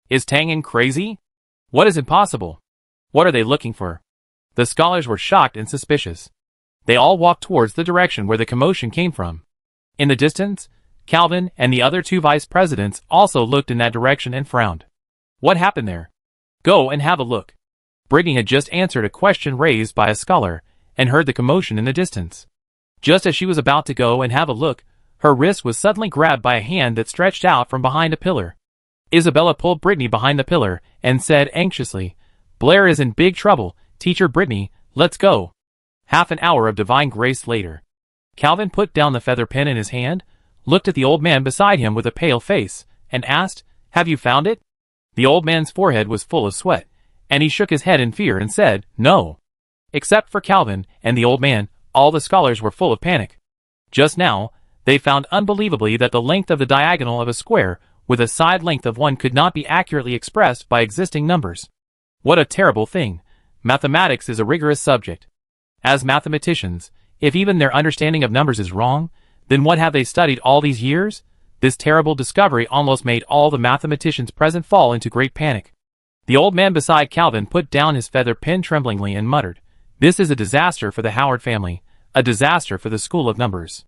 Is Tangin crazy? What is impossible? What are they looking for? The scholars were shocked and suspicious. They all walked towards the direction where the commotion came from. In the distance, Calvin and the other two vice presidents also looked in that direction and frowned. What happened there? Go and have a look. Britney had just answered a question raised by a scholar and heard the commotion in the distance. Just as she was about to go and have a look, her wrist was suddenly grabbed by a hand that stretched out from behind a pillar. Isabella pulled Britney behind the pillar and said anxiously, "Blair is in big trouble, teacher Britney, let's go." Half an hour of divine grace later. Calvin put down the feather pen in his hand, looked at the old man beside him with a pale face, and asked, "Have you found it?" The old man's forehead was full of sweat, and he shook his head in fear and said, "No." Except for Calvin and the old man, all the scholars were full of panic. Just now, they found unbelievably that the length of the diagonal of a square with a side length of 1 could not be accurately expressed by existing numbers. What a terrible thing. Mathematics is a rigorous subject. As mathematicians, if even their understanding of numbers is wrong, then what have they studied all these years? This terrible discovery almost made all the mathematicians present fall into great panic. The old man beside Calvin put down his feather pen tremblingly and muttered, "This is a disaster for the Howard family, a disaster for the School of Numbers."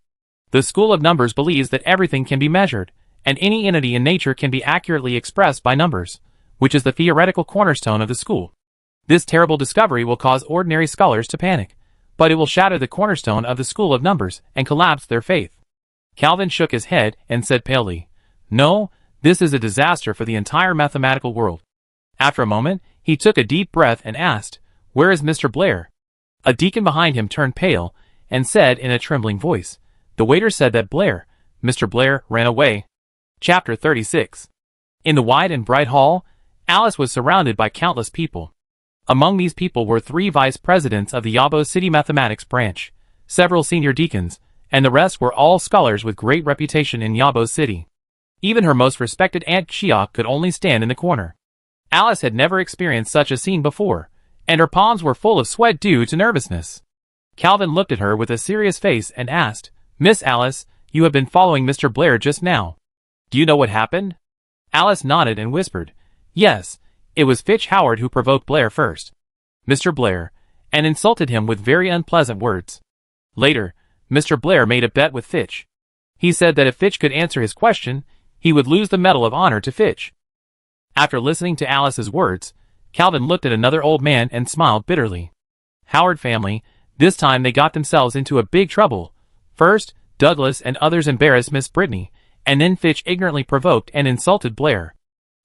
The School of Numbers believes that everything can be measured, and any entity in nature can be accurately expressed by numbers, which is the theoretical cornerstone of the school. This terrible discovery will cause ordinary scholars to panic, but it will shatter the cornerstone of the School of Numbers and collapse their faith. Calvin shook his head and said palely, "No, this is a disaster for the entire mathematical world." After a moment, he took a deep breath and asked, "Where is Mr. Blair?" A deacon behind him turned pale and said in a trembling voice, "The waiter said that Mr. Blair, ran away." Chapter 36. In the wide and bright hall, Alice was surrounded by countless people. Among these people were 3 vice presidents of the Yabo City Mathematics branch, several senior deacons, and the rest were all scholars with great reputation in Yabo City. Even her most respected Aunt Xia could only stand in the corner. Alice had never experienced such a scene before, and her palms were full of sweat due to nervousness. Calvin looked at her with a serious face and asked, "Miss Alice, you have been following Mr. Blair just now. Do you know what happened?" Alice nodded and whispered, "Yes, it was Fitch Howard who provoked Blair first. Mr. Blair, and insulted him with very unpleasant words. Later, Mr. Blair made a bet with Fitch. He said that if Fitch could answer his question, he would lose the Medal of Honor to Fitch." After listening to Alice's words, Calvin looked at another old man and smiled bitterly. Howard family, this time they got themselves into a big trouble. First, Douglas and others embarrassed Miss Britney, and then Fitch ignorantly provoked and insulted Blair.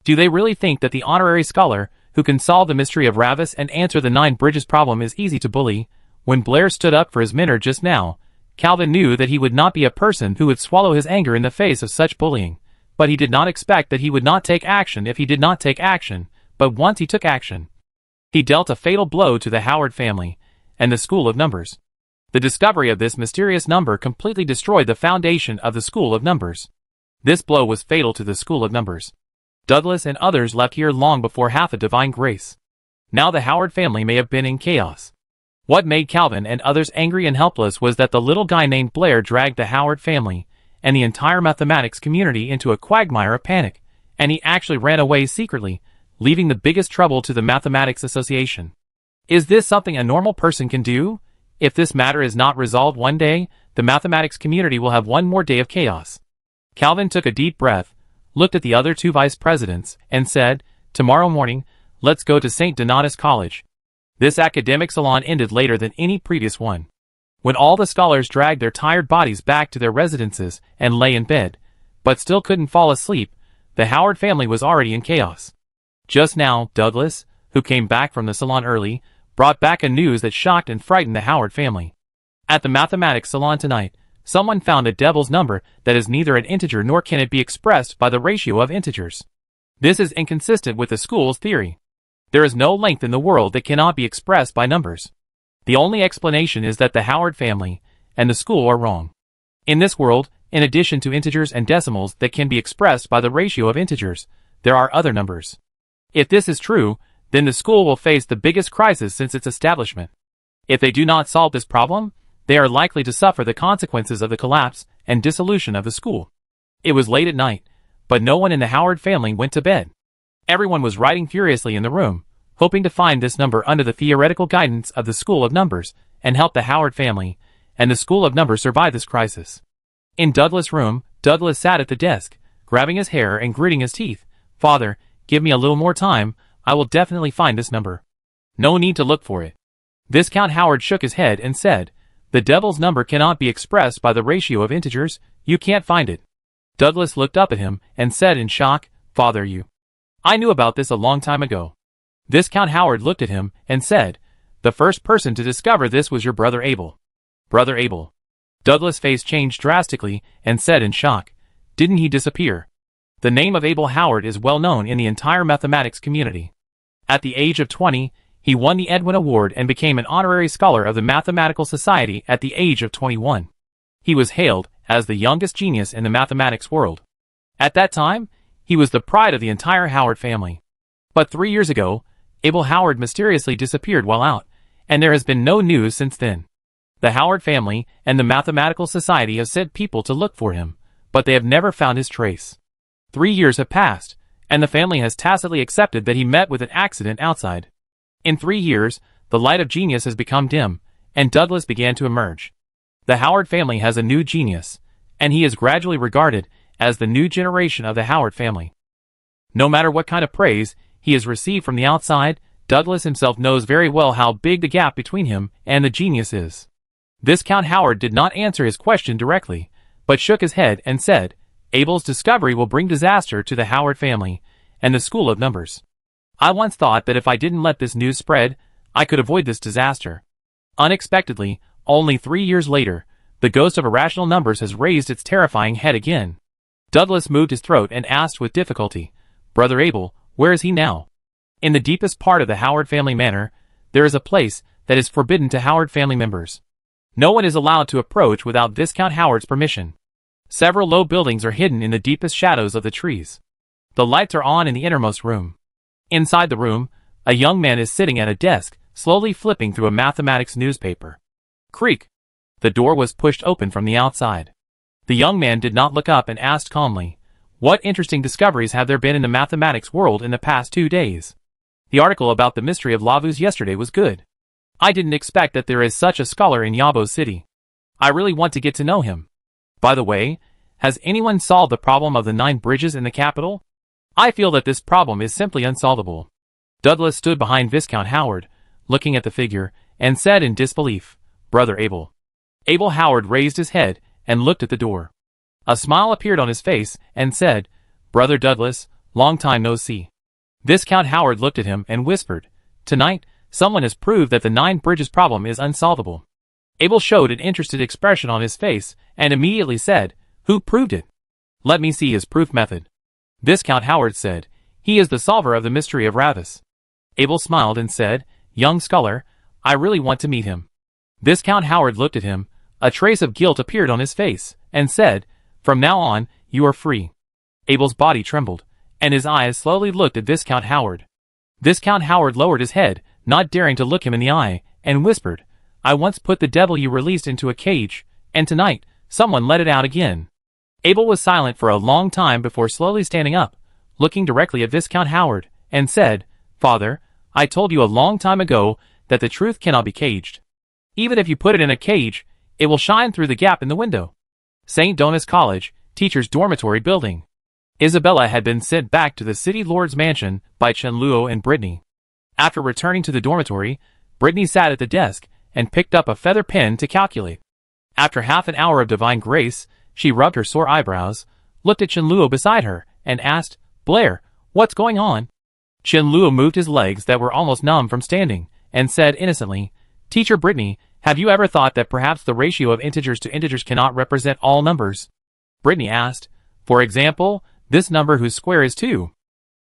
Do they really think that the honorary scholar, who can solve the mystery of Ravis and answer the 9 bridges problem, is easy to bully? When Blair stood up for his mentor just now, Calvin knew that he would not be a person who would swallow his anger in the face of such bullying, but he did not expect that he would not take action if he did not take action, but once he took action, he dealt a fatal blow to the Howard family and the School of Numbers. The discovery of this mysterious number completely destroyed the foundation of the School of Numbers. This blow was fatal to the School of Numbers. Douglas and others left here long before half a divine grace. Now the Howard family may have been in chaos. What made Calvin and others angry and helpless was that the little guy named Blair dragged the Howard family and the entire mathematics community into a quagmire of panic, and he actually ran away secretly, leaving the biggest trouble to the Mathematics Association. Is this something a normal person can do? If this matter is not resolved one day, the mathematics community will have one more day of chaos. Calvin took a deep breath, looked at the other two vice presidents, and said, "Tomorrow morning, let's go to St. Donatus College." This academic salon ended later than any previous one. When all the scholars dragged their tired bodies back to their residences and lay in bed, but still couldn't fall asleep, the Howard family was already in chaos. Just now, Douglas, who came back from the salon early, brought back a news that shocked and frightened the Howard family. At the mathematics salon tonight, someone found a devil's number that is neither an integer nor can it be expressed by the ratio of integers. This is inconsistent with the school's theory. There is no length in the world that cannot be expressed by numbers. The only explanation is that the Howard family and the school are wrong. In this world, in addition to integers and decimals that can be expressed by the ratio of integers, there are other numbers. If this is true, then the school will face the biggest crisis since its establishment. If they do not solve this problem, they are likely to suffer the consequences of the collapse and dissolution of the school. It was late at night, but no one in the Howard family went to bed. Everyone was writing furiously in the room, hoping to find this number under the theoretical guidance of the School of Numbers and help the Howard family and the School of Numbers survive this crisis. In Douglas' room, Douglas sat at the desk, grabbing his hair and gritting his teeth. "Father, give me a little more time, I will definitely find this number." "No need to look for it." Viscount Howard shook his head and said, "The devil's number cannot be expressed by the ratio of integers, you can't find it." Douglas looked up at him and said in shock, "Father, I knew about this a long time ago." Viscount Howard looked at him and said, "The first person to discover this was your brother Abel." "Brother Abel?" Douglas' face changed drastically and said in shock, "Didn't he disappear?" The name of Abel Howard is well known in the entire mathematics community. At the age of 20, he won the Edwin Award and became an honorary scholar of the Mathematical Society at the age of 21. He was hailed as the youngest genius in the mathematics world. At that time, he was the pride of the entire Howard family. But 3 years ago, Abel Howard mysteriously disappeared while out, and there has been no news since then. The Howard family and the Mathematical Society have sent people to look for him, but they have never found his trace. 3 years have passed, and the family has tacitly accepted that he met with an accident outside. In 3 years, the light of genius has become dim, and Douglas began to emerge. The Howard family has a new genius, and he is gradually regarded as the new generation of the Howard family. No matter what kind of praise he has received from the outside, Douglas himself knows very well how big the gap between him and the genius is. Viscount Howard did not answer his question directly, but shook his head and said, "Abel's discovery will bring disaster to the Howard family and the School of Numbers. I once thought that if I didn't let this news spread, I could avoid this disaster." Unexpectedly, only 3 years later, the ghost of irrational numbers has raised its terrifying head again. Douglas moved his throat and asked with difficulty, "Brother Abel, where is he now?" In the deepest part of the Howard family manor, there is a place that is forbidden to Howard family members. No one is allowed to approach without Viscount Howard's permission. Several low buildings are hidden in the deepest shadows of the trees. The lights are on in the innermost room. Inside the room, a young man is sitting at a desk, slowly flipping through a mathematics newspaper. Creak! The door was pushed open from the outside. The young man did not look up and asked calmly, "What interesting discoveries have there been in the mathematics world in the past 2 days? The article about the mystery of Lavus yesterday was good. I didn't expect that there is such a scholar in Yabo City. I really want to get to know him. By the way, has anyone solved the problem of the 9 bridges in the capital? I feel that this problem is simply unsolvable." Douglas stood behind Viscount Howard, looking at the figure, and said in disbelief, "Brother Abel." Abel Howard raised his head and looked at the door. A smile appeared on his face and said, "Brother Douglas, long time no see." Viscount Howard looked at him and whispered, "Tonight, someone has proved that the 9 bridges problem is unsolvable." Abel showed an interested expression on his face and immediately said, "Who proved it?" "Let me see his proof method." Viscount Howard said, "He is the solver of the mystery of Ravus." Abel smiled and said, "Young scholar, I really want to meet him." Viscount Howard looked at him. A trace of guilt appeared on his face, and said, "From now on, you are free." Abel's body trembled, and his eyes slowly looked at Viscount Howard. Viscount Howard lowered his head, not daring to look him in the eye, and whispered, "I once put the devil you released into a cage, and tonight, someone let it out again." Abel was silent for a long time before slowly standing up, looking directly at Viscount Howard, and said, "Father, I told you a long time ago that the truth cannot be caged. Even if you put it in a cage, it will shine through the gap in the window." St. Donis College, teacher's dormitory building. Isabella had been sent back to the city lord's mansion by Chenluo and Britney. After returning to the dormitory, Britney sat at the desk and picked up a feather pen to calculate. After half an hour of divine grace, she rubbed her sore eyebrows, looked at Chenluo beside her, and asked, "Blair, what's going on?" Chenluo moved his legs that were almost numb from standing, and said innocently, "Teacher Britney, have you ever thought that perhaps the ratio of integers to integers cannot represent all numbers?" Britney asked, "For example, this number whose square is 2.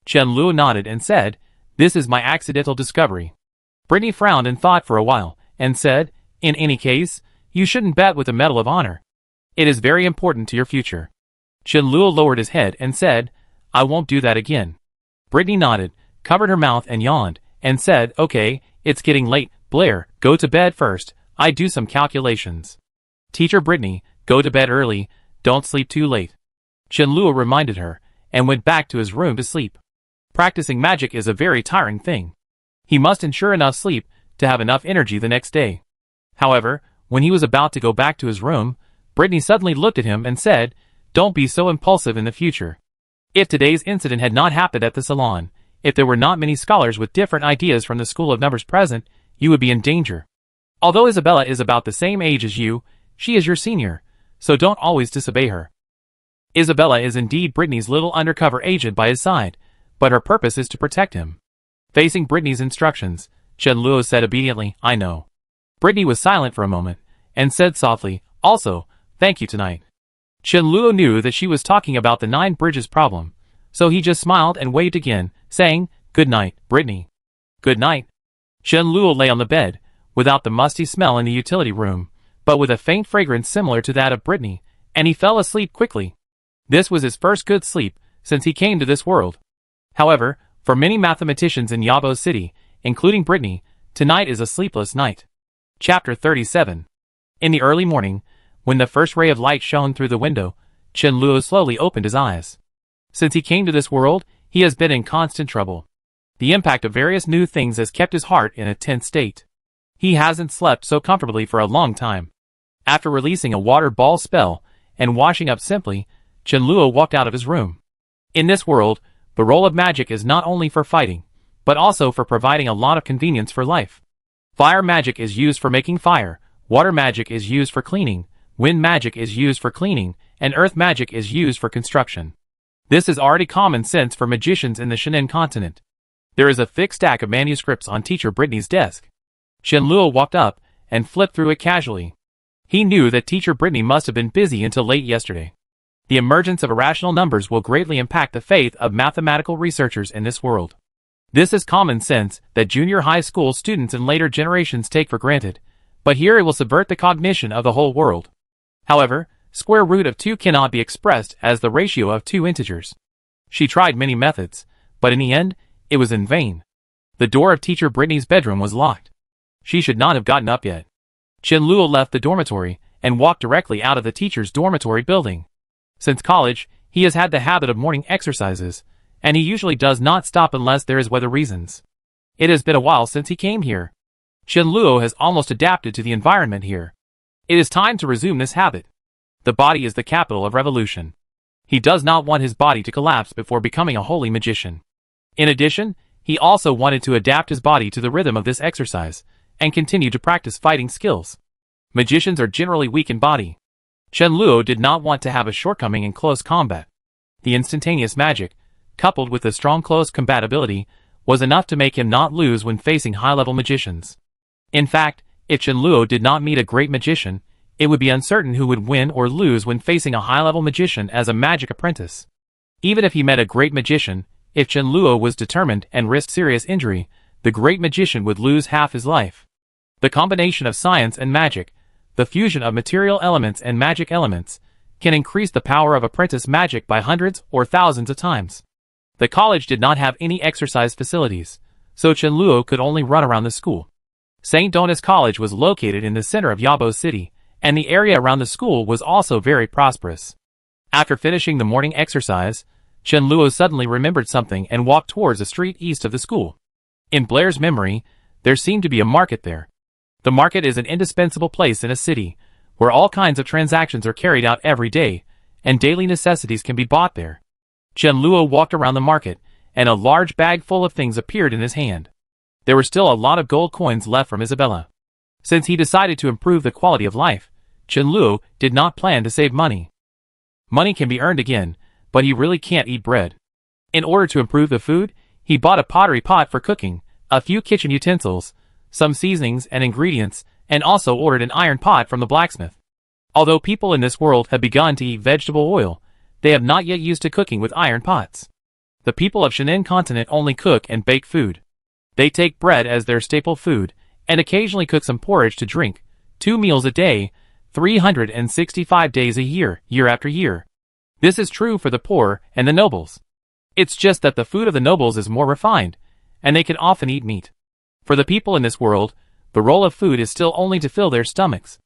Chenluo nodded and said, "This is my accidental discovery." Britney frowned and thought for a while, and said, "In any case, you shouldn't bet with the Medal of Honor. It is very important to your future." Chenluo lowered his head and said, "I won't do that again." Britney nodded, covered her mouth and yawned, and said, "Okay, it's getting late, Blair, go to bed first, I do some calculations." "Teacher Britney, go to bed early, don't sleep too late." Chenluo reminded her, and went back to his room to sleep. Practicing magic is a very tiring thing. He must ensure enough sleep to have enough energy the next day. However, when he was about to go back to his room, Britney suddenly looked at him and said, "Don't be so impulsive in the future. If today's incident had not happened at the salon, if there were not many scholars with different ideas from the school of numbers present, you would be in danger. Although Isabella is about the same age as you, she is your senior, so don't always disobey her." Isabella is indeed Britney's little undercover agent by his side, but her purpose is to protect him. Facing Britney's instructions, Chenluo said obediently, "I know." Britney was silent for a moment, and said softly, "Also, thank you tonight." Chenluo knew that she was talking about the 9 bridges problem, so he just smiled and waved again, saying, "Good night, Britney." "Good night." Chenluo lay on the bed, without the musty smell in the utility room, but with a faint fragrance similar to that of Britney, and he fell asleep quickly. This was his first good sleep since he came to this world. However, for many mathematicians in Yabo City, including Britney, tonight is a sleepless night. Chapter 37. In the early morning, when the first ray of light shone through the window, Chenluo slowly opened his eyes. Since he came to this world, he has been in constant trouble. The impact of various new things has kept his heart in a tense state. He hasn't slept so comfortably for a long time. After releasing a water ball spell and washing up simply, Chenluo walked out of his room. In this world, the role of magic is not only for fighting, but also for providing a lot of convenience for life. Fire magic is used for making fire, water magic is used for cleaning, wind magic is used for cleaning, and earth magic is used for construction. This is already common sense for magicians in the Shannon continent. There is a thick stack of manuscripts on teacher Britney's desk. Chenluo walked up and flipped through it casually. He knew that teacher Britney must have been busy until late yesterday. The emergence of irrational numbers will greatly impact the faith of mathematical researchers in this world. This is common sense that junior high school students in later generations take for granted, but here it will subvert the cognition of the whole world. However, square root of 2 cannot be expressed as the ratio of 2 integers. She tried many methods, but in the end, it was in vain. The door of teacher Britney's bedroom was locked. She should not have gotten up yet. Chenluo left the dormitory and walked directly out of the teacher's dormitory building. Since college, he has had the habit of morning exercises, and he usually does not stop unless there is weather reasons. It has been a while since he came here. Chenluo has almost adapted to the environment here. It is time to resume this habit. The body is the capital of revolution. He does not want his body to collapse before becoming a holy magician. In addition, he also wanted to adapt his body to the rhythm of this exercise, and continue to practice fighting skills. Magicians are generally weak in body. Chenluo did not want to have a shortcoming in close combat. The instantaneous magic, coupled with the strong close compatibility, was enough to make him not lose when facing high-level magicians. In fact, if Chenluo did not meet a great magician, it would be uncertain who would win or lose when facing a high-level magician as a magic apprentice. Even if he met a great magician, if Chenluo was determined and risked serious injury, the great magician would lose half his life. The combination of science and magic, the fusion of material elements and magic elements, can increase the power of apprentice magic by hundreds or thousands of times. The college did not have any exercise facilities, so Chenluo could only run around the school. St. Donis College was located in the center of Yabo City, and the area around the school was also very prosperous. After finishing the morning exercise, Chenluo suddenly remembered something and walked towards the street east of the school. In Blair's memory, there seemed to be a market there. The market is an indispensable place in a city, where all kinds of transactions are carried out every day, and daily necessities can be bought there. Chenluo walked around the market, and a large bag full of things appeared in his hand. There were still a lot of gold coins left from Isabella. Since he decided to improve the quality of life, Chenluo did not plan to save money. Money can be earned again, but he really can't eat bread. In order to improve the food, he bought a pottery pot for cooking, a few kitchen utensils, some seasonings and ingredients, and also ordered an iron pot from the blacksmith. Although people in this world have begun to eat vegetable oil, they have not yet used to cooking with iron pots. The people of Shannon continent only cook and bake food. They take bread as their staple food, and occasionally cook some porridge to drink, 2 meals a day, 365 days a year, year after year. This is true for the poor and the nobles. It's just that the food of the nobles is more refined, and they can often eat meat. For the people in this world, the role of food is still only to fill their stomachs.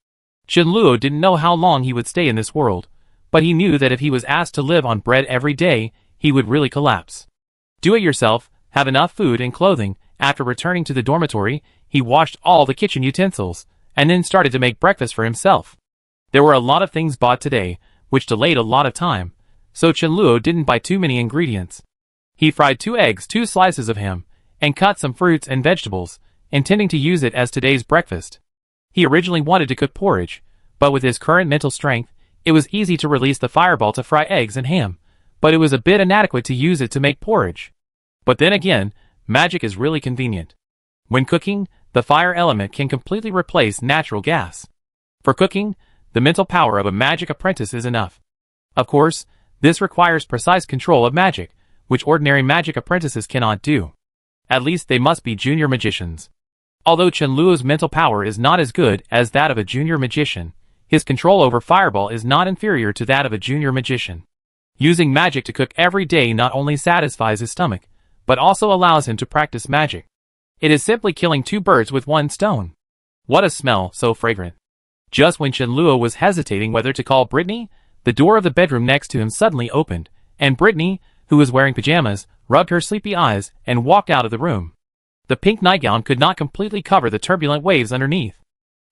Chenluo didn't know how long he would stay in this world, but he knew that if he was asked to live on bread every day, he would really collapse. Do it yourself, have enough food and clothing. After returning to the dormitory, he washed all the kitchen utensils, and then started to make breakfast for himself. There were a lot of things bought today, which delayed a lot of time, so Chenluo didn't buy too many ingredients. He fried 2 eggs, 2 slices of ham, and cut some fruits and vegetables, intending to use it as today's breakfast. He originally wanted to cook porridge, but with his current mental strength, it was easy to release the fireball to fry eggs and ham, but it was a bit inadequate to use it to make porridge. But then again, magic is really convenient. When cooking, the fire element can completely replace natural gas. For cooking, the mental power of a magic apprentice is enough. Of course, this requires precise control of magic, which ordinary magic apprentices cannot do. At least they must be junior magicians. Although Chenluo's mental power is not as good as that of a junior magician, his control over fireball is not inferior to that of a junior magician. Using magic to cook every day not only satisfies his stomach, but also allows him to practice magic. It is simply killing 2 birds with 1 stone. What a smell, so fragrant. Just when Chenluo was hesitating whether to call Britney, the door of the bedroom next to him suddenly opened, and Britney, who was wearing pajamas, rubbed her sleepy eyes and walked out of the room. The pink nightgown could not completely cover the turbulent waves underneath.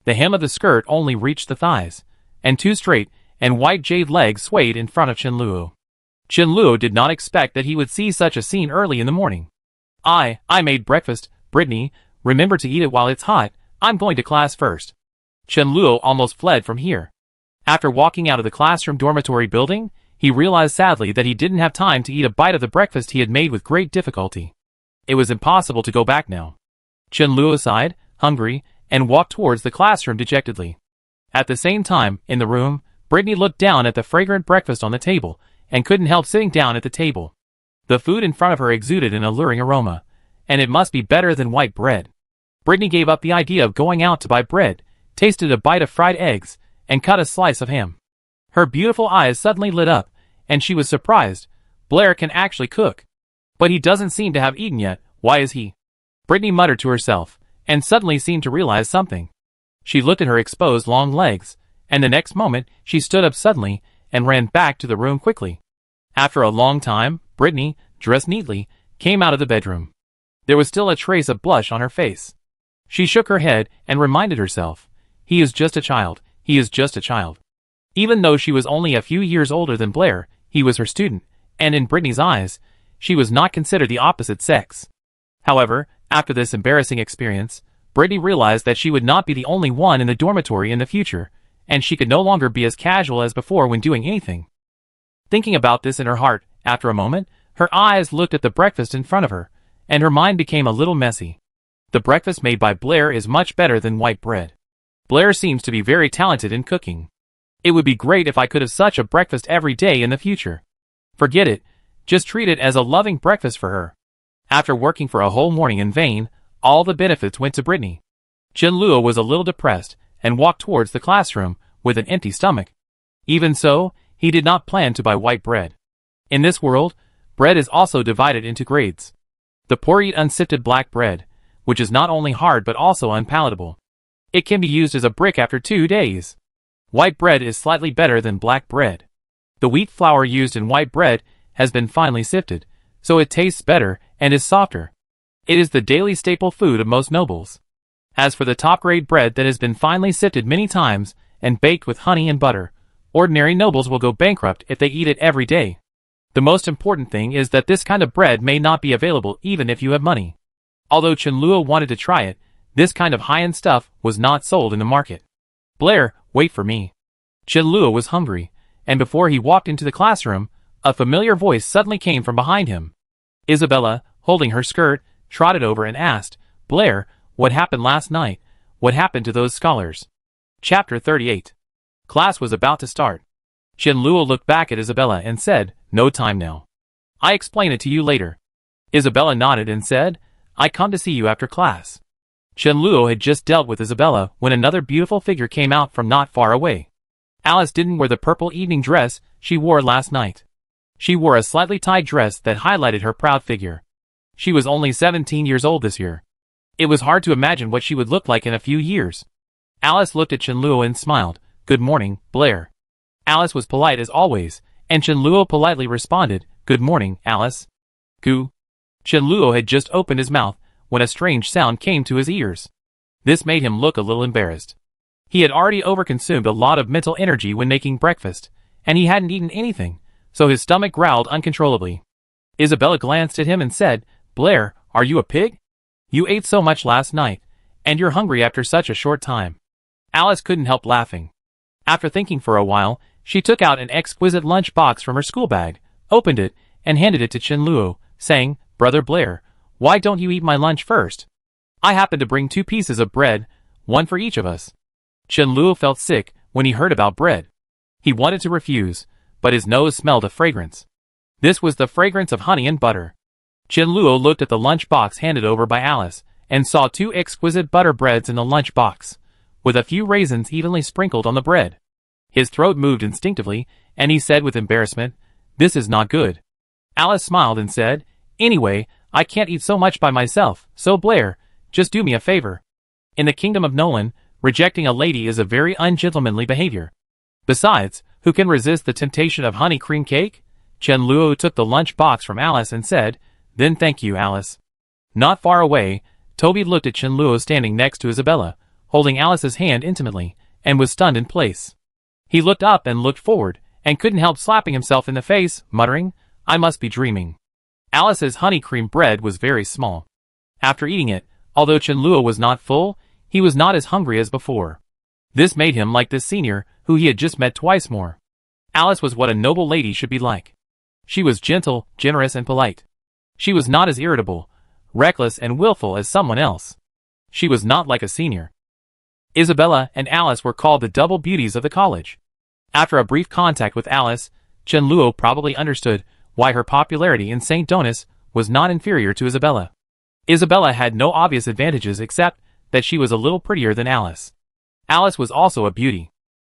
The hem of the skirt only reached the thighs, and 2 straight and white jade legs swayed in front of Chenluo. Chenluo did not expect that he would see such a scene early in the morning. I made breakfast, Britney, remember to eat it while it's hot, I'm going to class first. Chenluo almost fled from here. After walking out of the classroom dormitory building, he realized sadly that he didn't have time to eat a bite of the breakfast he had made with great difficulty. It was impossible to go back now. Chenluo sighed, hungry, and walked towards the classroom dejectedly. At the same time, in the room, Britney looked down at the fragrant breakfast on the table, and couldn't help sitting down at the table. The food in front of her exuded an alluring aroma, and it must be better than white bread. Britney gave up the idea of going out to buy bread, tasted a bite of fried eggs, and cut a slice of ham. Her beautiful eyes suddenly lit up, and she was surprised. Blair can actually cook. But he doesn't seem to have eaten yet, why is he? Britney muttered to herself, and suddenly seemed to realize something. She looked at her exposed long legs, and the next moment she stood up suddenly and ran back to the room quickly. After a long time, Britney, dressed neatly, came out of the bedroom. There was still a trace of blush on her face. She shook her head and reminded herself, he is just a child, he is just a child. Even though she was only a few years older than Blair, he was her student, and in Britney's eyes, she was not considered the opposite sex. However, after this embarrassing experience, Britney realized that she would not be the only one in the dormitory in the future, and she could no longer be as casual as before when doing anything. Thinking about this in her heart, after a moment, her eyes looked at the breakfast in front of her, and her mind became a little messy. The breakfast made by Blair is much better than white bread. Blair seems to be very talented in cooking. It would be great if I could have such a breakfast every day in the future. Forget it, just treat it as a loving breakfast for her. After working for a whole morning in vain, all the benefits went to Britney. Chenluo was a little depressed, and walked towards the classroom with an empty stomach. Even so, he did not plan to buy white bread. In this world, bread is also divided into grades. The poor eat unsifted black bread, which is not only hard but also unpalatable. It can be used as a brick after 2 days. White bread is slightly better than black bread. The wheat flour used in white bread has been finely sifted, so it tastes better and is softer. It is the daily staple food of most nobles. As for the top-grade bread that has been finely sifted many times and baked with honey and butter, ordinary nobles will go bankrupt if they eat it every day. The most important thing is that this kind of bread may not be available even if you have money. Although Chenluo wanted to try it, this kind of high-end stuff was not sold in the market. Blair, wait for me. Chenluo was hungry, and before he walked into the classroom, a familiar voice suddenly came from behind him. Isabella, holding her skirt, trotted over and asked, Blair, what happened last night? What happened to those scholars? Chapter 38. Class was about to start. Chenluo looked back at Isabella and said, No time now. I explain it to you later. Isabella nodded and said, I come to see you after class. Chenluo had just dealt with Isabella when another beautiful figure came out from not far away. Alice didn't wear the purple evening dress she wore last night. She wore a slightly tied dress that highlighted her proud figure. She was only 17 years old this year. It was hard to imagine what she would look like in a few years. Alice looked at Chenluo and smiled. Good morning, Blair. Alice was polite as always, and Chenluo politely responded, Good morning, Alice. Goo. Chenluo had just opened his mouth when a strange sound came to his ears. This made him look a little embarrassed. He had already overconsumed a lot of mental energy when making breakfast, and he hadn't eaten anything, so his stomach growled uncontrollably. Isabella glanced at him and said, Blair, are you a pig? You ate so much last night, and you're hungry after such a short time. Alice couldn't help laughing. After thinking for a while, she took out an exquisite lunch box from her school bag, opened it, and handed it to Chenluo, saying, Brother Blair, why don't you eat my lunch first? I happen to bring 2 pieces of bread, one for each of us. Chenluo felt sick when he heard about bread. He wanted to refuse, but his nose smelled a fragrance. This was the fragrance of honey and butter. Chenluo looked at the lunch box handed over by Alice, and saw 2 exquisite butter breads in the lunch box, with a few raisins evenly sprinkled on the bread. His throat moved instinctively, and he said with embarrassment, This is not good. Alice smiled and said, Anyway, I can't eat so much by myself, so Blair, just do me a favor. In the kingdom of Nolan, rejecting a lady is a very ungentlemanly behavior. Besides, who can resist the temptation of honey cream cake? Chenluo took the lunch box from Alice and said, Then thank you, Alice. Not far away, Toby looked at Chenluo standing next to Isabella, holding Alice's hand intimately, and was stunned in place. He looked up and looked forward, and couldn't help slapping himself in the face, muttering, I must be dreaming. Alice's honey cream bread was very small. After eating it, although Chenluo was not full, he was not as hungry as before. This made him like this senior, who he had just met twice more. Alice was what a noble lady should be like. She was gentle, generous, and polite. She was not as irritable, reckless, and willful as someone else. She was not like a senior. Isabella and Alice were called the double beauties of the college. After a brief contact with Alice, Chenluo probably understood why her popularity in St. Donis was not inferior to Isabella. Isabella had no obvious advantages except that she was a little prettier than Alice. Alice was also a beauty.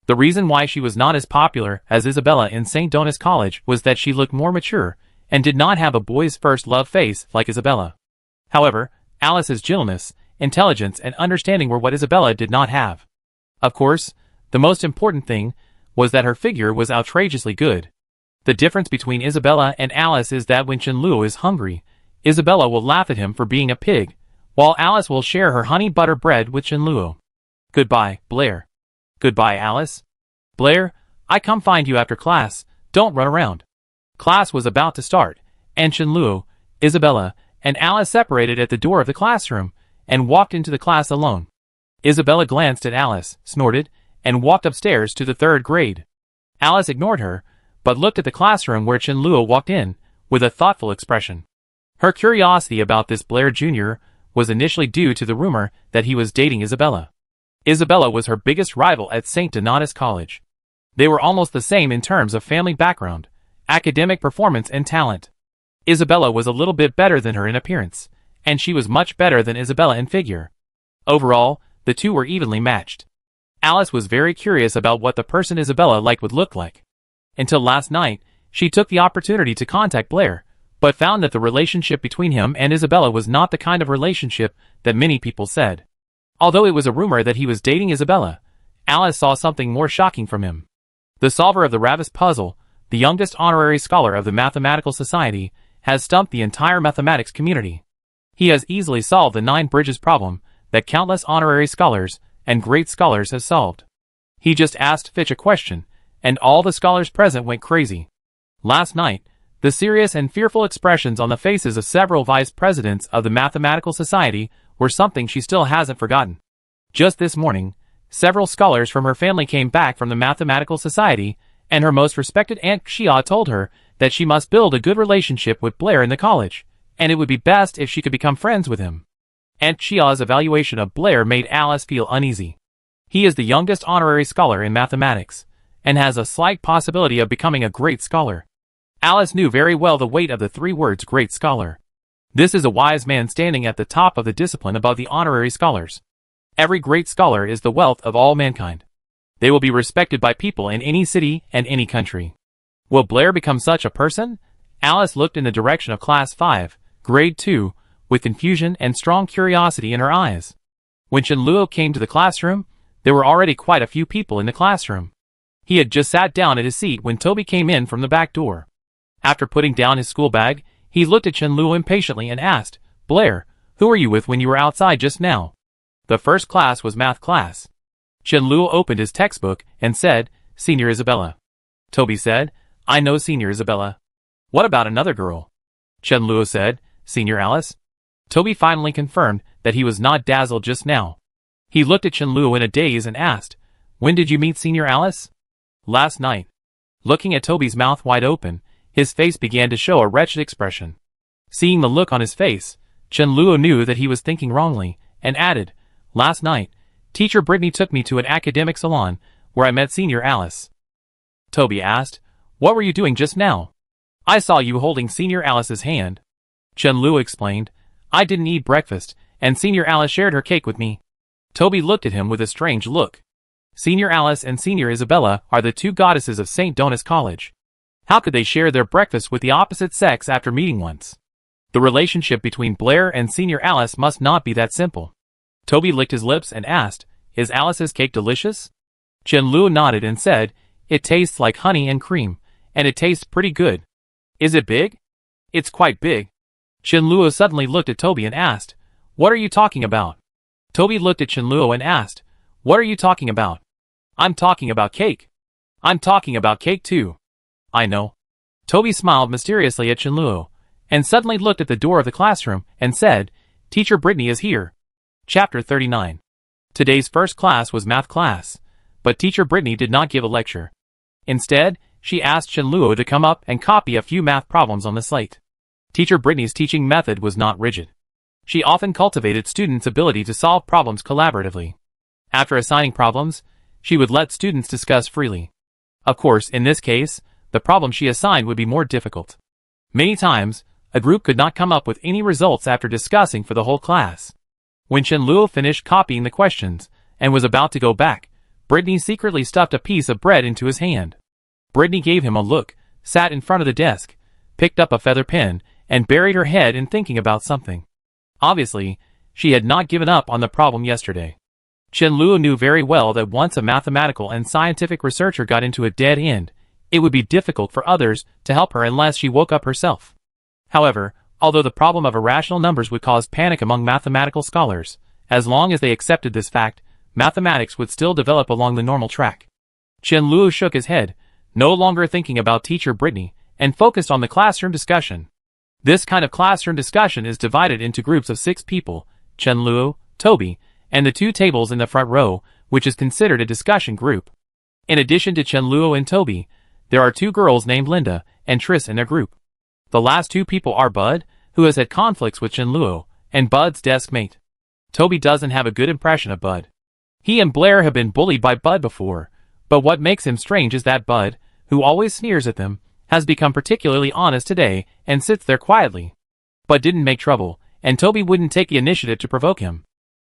The reason why she was not as popular as Isabella in St. Donis College was that she looked more mature and did not have a boy's first love face like Isabella. However, Alice's gentleness, intelligence, and understanding were what Isabella did not have. Of course, the most important thing was that her figure was outrageously good. The difference between Isabella and Alice is that when Chenluo is hungry, Isabella will laugh at him for being a pig, while Alice will share her honey butter bread with Chenluo. Goodbye, Blair. Goodbye, Alice. Blair, I come find you after class, don't run around. Class was about to start, and Chenluo, Isabella, and Alice separated at the door of the classroom, and walked into the class alone. Isabella glanced at Alice, snorted, and walked upstairs to the 3rd grade. Alice ignored her, but looked at the classroom where Chenluo walked in, with a thoughtful expression. Her curiosity about this Blair Jr. was initially due to the rumor that he was dating Isabella. Isabella was her biggest rival at St. Donatus College. They were almost the same in terms of family background, academic performance, and talent. Isabella was a little bit better than her in appearance, and she was much better than Isabella in figure. Overall, the two were evenly matched. Alice was very curious about what the person Isabella liked would look like. Until last night, she took the opportunity to contact Blair, but found that the relationship between him and Isabella was not the kind of relationship that many people said. Although it was a rumor that he was dating Isabella, Alice saw something more shocking from him. The solver of the Ravis puzzle, the youngest honorary scholar of the Mathematical Society, has stumped the entire mathematics community. He has easily solved the 9 bridges problem that countless honorary scholars and great scholars have solved. He just asked Fitch a question, and all the scholars present went crazy. Last night, the serious and fearful expressions on the faces of several vice presidents of the Mathematical Society were something she still hasn't forgotten. Just this morning, several scholars from her family came back from the Mathematical Society, and her most respected Aunt Xia told her that she must build a good relationship with Blair in the college, and it would be best if she could become friends with him. Aunt Xia's evaluation of Blair made Alice feel uneasy. He is the youngest honorary scholar in mathematics, and has a slight possibility of becoming a great scholar. Alice knew very well the weight of the 3 words great scholar. This is a wise man standing at the top of the discipline above the honorary scholars. Every great scholar is the wealth of all mankind. They will be respected by people in any city and any country. Will Blair become such a person? Alice looked in the direction of Class 5, Grade 2, with confusion and strong curiosity in her eyes. When Chen-Luo came to the classroom, there were already quite a few people in the classroom. He had just sat down at his seat when Toby came in from the back door. After putting down his school bag, he looked at Chen-Luo impatiently and asked, "Blair, who were you with when you were outside just now?" The first class was math class. Chen-Luo opened his textbook and said, "Senior Isabella." Toby said, "I know Senior Isabella." "What about another girl?" Chen-Luo said, "Senior Alice." Toby finally confirmed that he was not dazzled just now. He looked at Chen-Luo in a daze and asked, "When did you meet Senior Alice?" "Last night." Looking at Toby's mouth wide open, his face began to show a wretched expression. Seeing the look on his face, Chen-Luo knew that he was thinking wrongly, and added, "Last night, Teacher Britney took me to an academic salon, where I met Senior Alice." Toby asked, "What were you doing just now?" "I saw you holding Senior Alice's hand." Chen-Luo explained, "I didn't eat breakfast, and Senior Alice shared her cake with me." Toby looked at him with a strange look. Senior Alice and Senior Isabella are the 2 goddesses of St. Dona's College. How could they share their breakfast with the opposite sex after meeting once? The relationship between Blair and Senior Alice must not be that simple. Toby licked his lips and asked, "Is Alice's cake delicious?" Chen-Luo nodded and said, "It tastes like honey and cream, and it tastes pretty good." "Is it big?" "It's quite big." Chen-Luo suddenly looked at Toby and asked, "What are you talking about?" Toby looked at Chen-Luo and asked, "What are you talking about?" "I'm talking about cake." "I'm talking about cake too." "I know." Toby smiled mysteriously at Chen-Luo, and suddenly looked at the door of the classroom and said, "Teacher Britney is here." Chapter 39. Today's first class was math class, but Teacher Britney did not give a lecture. Instead, she asked Chen-Luo to come up and copy a few math problems on the slate. Teacher Britney's teaching method was not rigid. She often cultivated students' ability to solve problems collaboratively. After assigning problems, she would let students discuss freely. Of course, in this case, the problem she assigned would be more difficult. Many times, a group could not come up with any results after discussing for the whole class. When Chen-Luo finished copying the questions and was about to go back, Britney secretly stuffed a piece of bread into his hand. Britney gave him a look, sat in front of the desk, picked up a feather pen, and buried her head in thinking about something. Obviously, she had not given up on the problem yesterday. Chen-Luo knew very well that once a mathematical and scientific researcher got into a dead end, it would be difficult for others to help her unless she woke up herself. However, although the problem of irrational numbers would cause panic among mathematical scholars, as long as they accepted this fact, mathematics would still develop along the normal track. Chen-Luo shook his head, no longer thinking about Teacher Britney, and focused on the classroom discussion. This kind of classroom discussion is divided into groups of 6 people, Chen-Luo, Toby, and the 2 tables in the front row, which is considered a discussion group. In addition to Chen-Luo and Toby, there are 2 girls named Linda and Tris in their group. The last 2 people are Bud, who has had conflicts with Chen-Luo, and Bud's desk mate. Toby doesn't have a good impression of Bud. He and Blair have been bullied by Bud before, but what makes him strange is that Bud, who always sneers at them, has become particularly honest today and sits there quietly. Bud didn't make trouble, and Toby wouldn't take the initiative to provoke him.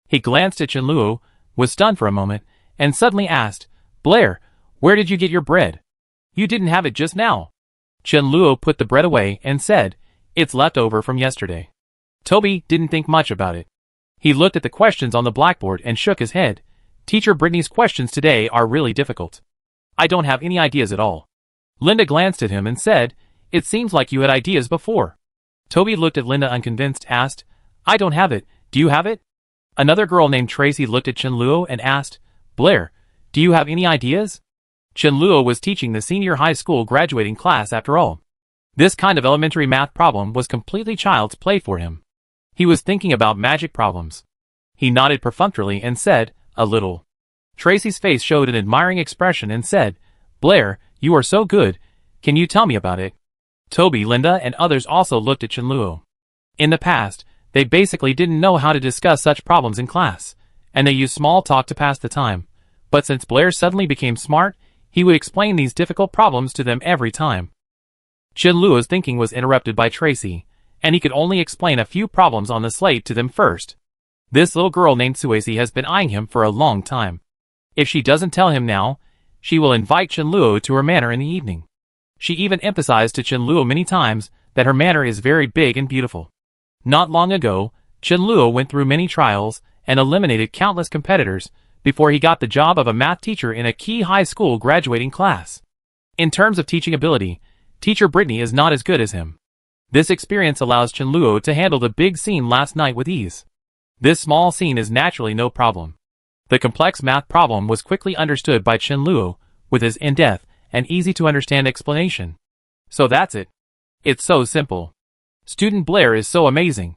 He glanced at Chen-Luo, was stunned for a moment, and suddenly asked, "Blair, where did you get your bread? You didn't have it just now." Chen-Luo put the bread away and said, It's left over from yesterday. Toby didn't think much about it. He looked at the questions on the blackboard and shook his head. Teacher Britney's questions today are really difficult. I don't have any ideas at all. Linda glanced at him and said, "It seems like you had ideas before." Toby looked at Linda unconvinced, asked, "I don't have it. Do you have it?" Another girl named Tracy looked at Chenluo and asked, "Blair, do you have any ideas?" Chenluo was teaching the senior high school graduating class after all. This kind of elementary math problem was completely child's play for him. He was thinking about magic problems. He nodded perfunctorily and said, "A little." Tracy's face showed an admiring expression and said, "Blair, you are so good. Can you tell me about it?" Toby, Linda, and others also looked at Chenluo. In the past, they basically didn't know how to discuss such problems in class, and they used small talk to pass the time. But since Blair suddenly became smart, he would explain these difficult problems to them every time. Chenluo's thinking was interrupted by Tracy, and he could only explain a few problems on the slate to them first. This little girl named Suesi has been eyeing him for a long time. If she doesn't tell him now, she will invite Chenluo to her manor in the evening. She even emphasized to Chenluo many times that her manor is very big and beautiful. Not long ago, Chenluo went through many trials and eliminated countless competitors before he got the job of a math teacher in a key high school graduating class. In terms of teaching ability, Teacher Britney is not as good as him. This experience allows Chenluo to handle the big scene last night with ease. This small scene is naturally no problem. The complex math problem was quickly understood by Chenluo with his in-depth and easy-to-understand explanation. So that's it. It's so simple. Student Blair is so amazing.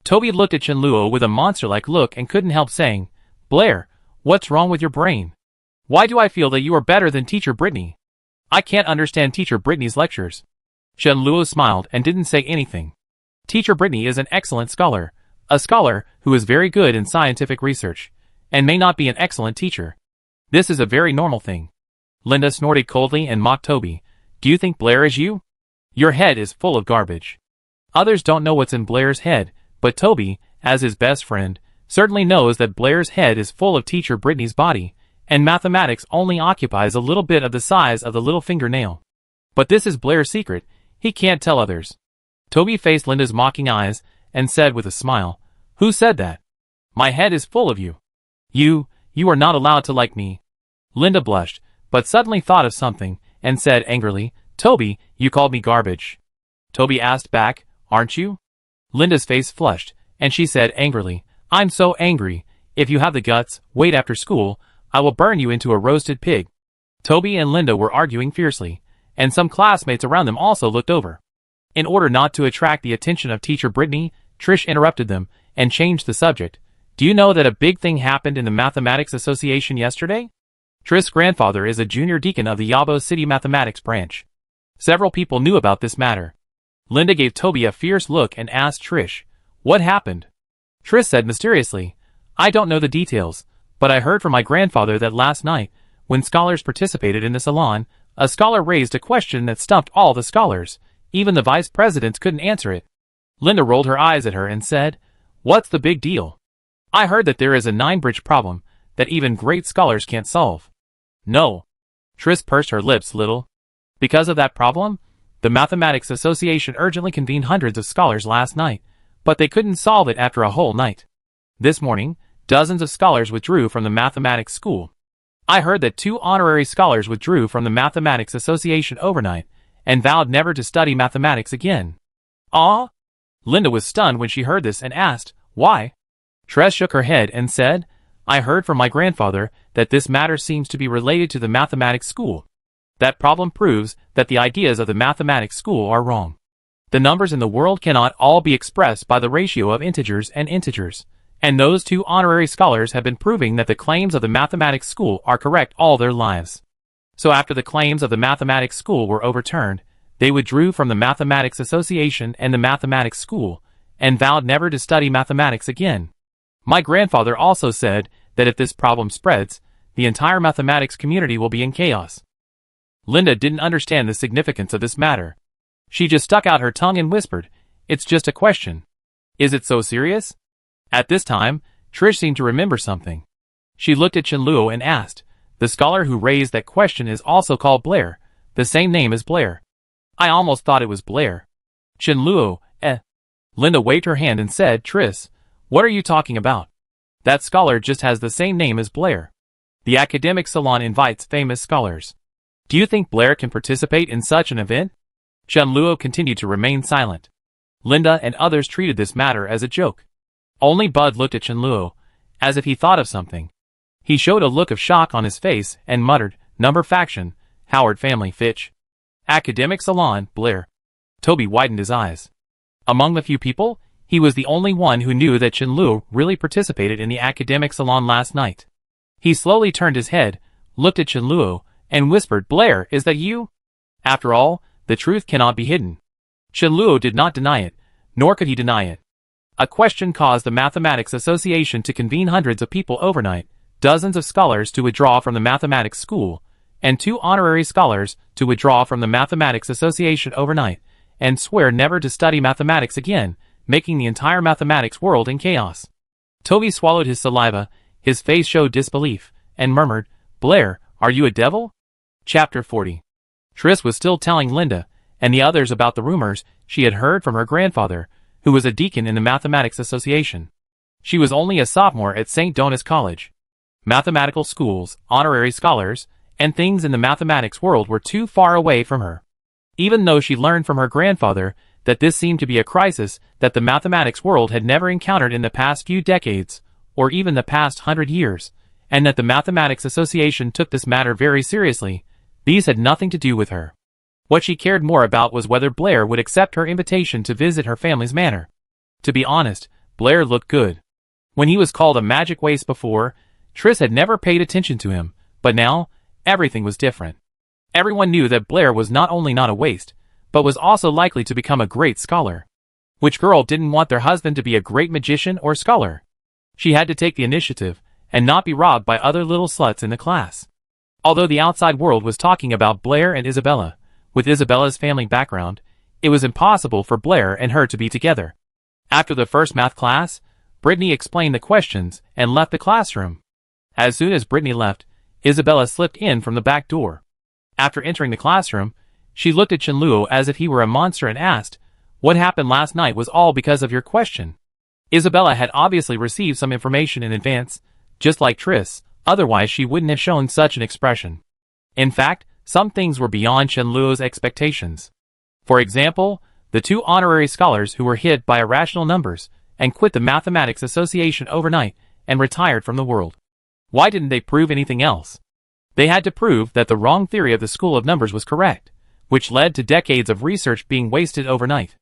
Toby looked at Chenluo with a monster-like look and couldn't help saying, "Blair, what's wrong with your brain? Why do I feel that you are better than Teacher Britney? I can't understand Teacher Britney's lectures." Chenluo smiled and didn't say anything. Teacher Britney is an excellent scholar, a scholar who is very good in scientific research, and may not be an excellent teacher. This is a very normal thing. Linda snorted coldly and mocked Toby. "Do you think Blair is you? Your head is full of garbage." Others don't know what's in Blair's head, but Toby, as his best friend, certainly knows that Blair's head is full of Teacher Britney's body, and mathematics only occupies a little bit of the size of the little fingernail. But this is Blair's secret. He can't tell others. Toby faced Linda's mocking eyes and said with a smile, "Who said that? My head is full of you. You are not allowed to like me." Linda blushed, but suddenly thought of something, and said angrily, "Toby, you called me garbage." Toby asked back, "Aren't you?" Linda's face flushed, and she said angrily, "I'm so angry. If you have the guts, wait after school. I will burn you into a roasted pig." Toby and Linda were arguing fiercely, and some classmates around them also looked over. In order not to attract the attention of Teacher Britney, Trish interrupted them and changed the subject. "Do you know that a big thing happened in the Mathematics Association yesterday?" Trish's grandfather is a junior deacon of the Yabo City Mathematics branch. Several people knew about this matter. Linda gave Toby a fierce look and asked Trish, "What happened?" Trish said mysteriously, "I don't know the details, but I heard from my grandfather that last night, when scholars participated in the salon, a scholar raised a question that stumped all the scholars. Even the vice presidents couldn't answer it." Linda rolled her eyes at her and said, "What's the big deal? I heard that there is a 9-bridge problem that even great scholars can't solve." "No." Trish pursed her lips a little. "Because of that problem, the Mathematics Association urgently convened hundreds of scholars last night, but they couldn't solve it after a whole night. This morning, dozens of scholars withdrew from the mathematics school. I heard that 2 honorary scholars withdrew from the Mathematics Association overnight and vowed never to study mathematics again." "Ah?" Linda was stunned when she heard this and asked, "Why?" Trish shook her head and said, "I heard from my grandfather that this matter seems to be related to the mathematics school. That problem proves that the ideas of the mathematics school are wrong. The numbers in the world cannot all be expressed by the ratio of integers, and those 2 honorary scholars have been proving that the claims of the mathematics school are correct all their lives. So after the claims of the mathematics school were overturned, they withdrew from the Mathematics Association and the mathematics school, and vowed never to study mathematics again. My grandfather also said that if this problem spreads, the entire mathematics community will be in chaos." Linda didn't understand the significance of this matter. She just stuck out her tongue and whispered, "It's just a question. Is it so serious?" At this time, Trish seemed to remember something. She looked at Chenluo and asked, "The scholar who raised that question is also called Blair, the same name as Blair." "I almost thought it was Blair." Chenluo, Linda waved her hand and said, Tris, what are you talking about? That scholar just has the same name as Blair. The academic salon invites famous scholars. Do you think Blair can participate in such an event? Chunluo continued to remain silent. Linda and others treated this matter as a joke. Only Bud looked at Chunluo, as if he thought of something. He showed a look of shock on his face and muttered, Number faction, Howard family Fitch. Academic salon, Blair. Toby widened his eyes. Among the few people, he was the only one who knew that Chunluo really participated in the academic salon last night. He slowly turned his head, looked at Chunluo, and whispered, Blair, is that you? After all, the truth cannot be hidden. Chunluo did not deny it, nor could he deny it. A question caused the Mathematics Association to convene hundreds of people overnight, dozens of scholars to withdraw from the mathematics school, and 2 honorary scholars to withdraw from the Mathematics Association overnight, and swear never to study mathematics again, making the entire mathematics world in chaos. Toby swallowed his saliva, his face showed disbelief, and murmured, Blair, are you a devil? Chapter 40. Tris was still telling Linda and the others about the rumors she had heard from her grandfather, who was a deacon in the Mathematics Association. She was only a sophomore at St. Dona's College. Mathematical schools, honorary scholars, and things in the mathematics world were too far away from her. Even though she learned from her grandfather that this seemed to be a crisis that the mathematics world had never encountered in the past few decades, or even the past 100 years, and that the Mathematics Association took this matter very seriously, these had nothing to do with her. What she cared more about was whether Blair would accept her invitation to visit her family's manor. To be honest, Blair looked good. When he was called a magic waste before, Tris had never paid attention to him, but now, everything was different. Everyone knew that Blair was not only not a waste, but was also likely to become a great scholar. Which girl didn't want their husband to be a great magician or scholar? She had to take the initiative, and not be robbed by other little sluts in the class. Although the outside world was talking about Blair and Isabella, with Isabella's family background, it was impossible for Blair and her to be together. After the first math class, Britney explained the questions and left the classroom. As soon as Britney left, Isabella slipped in from the back door. After entering the classroom, she looked at Chunluo as if he were a monster and asked, What happened last night was all because of your question. Isabella had obviously received some information in advance, just like Tris, otherwise she wouldn't have shown such an expression. In fact, some things were beyond Chunluo's expectations. For example, the 2 honorary scholars who were hit by irrational numbers and quit the Mathematics Association overnight and retired from the world. Why didn't they prove anything else? They had to prove that the wrong theory of the school of numbers was correct, which led to decades of research being wasted overnight.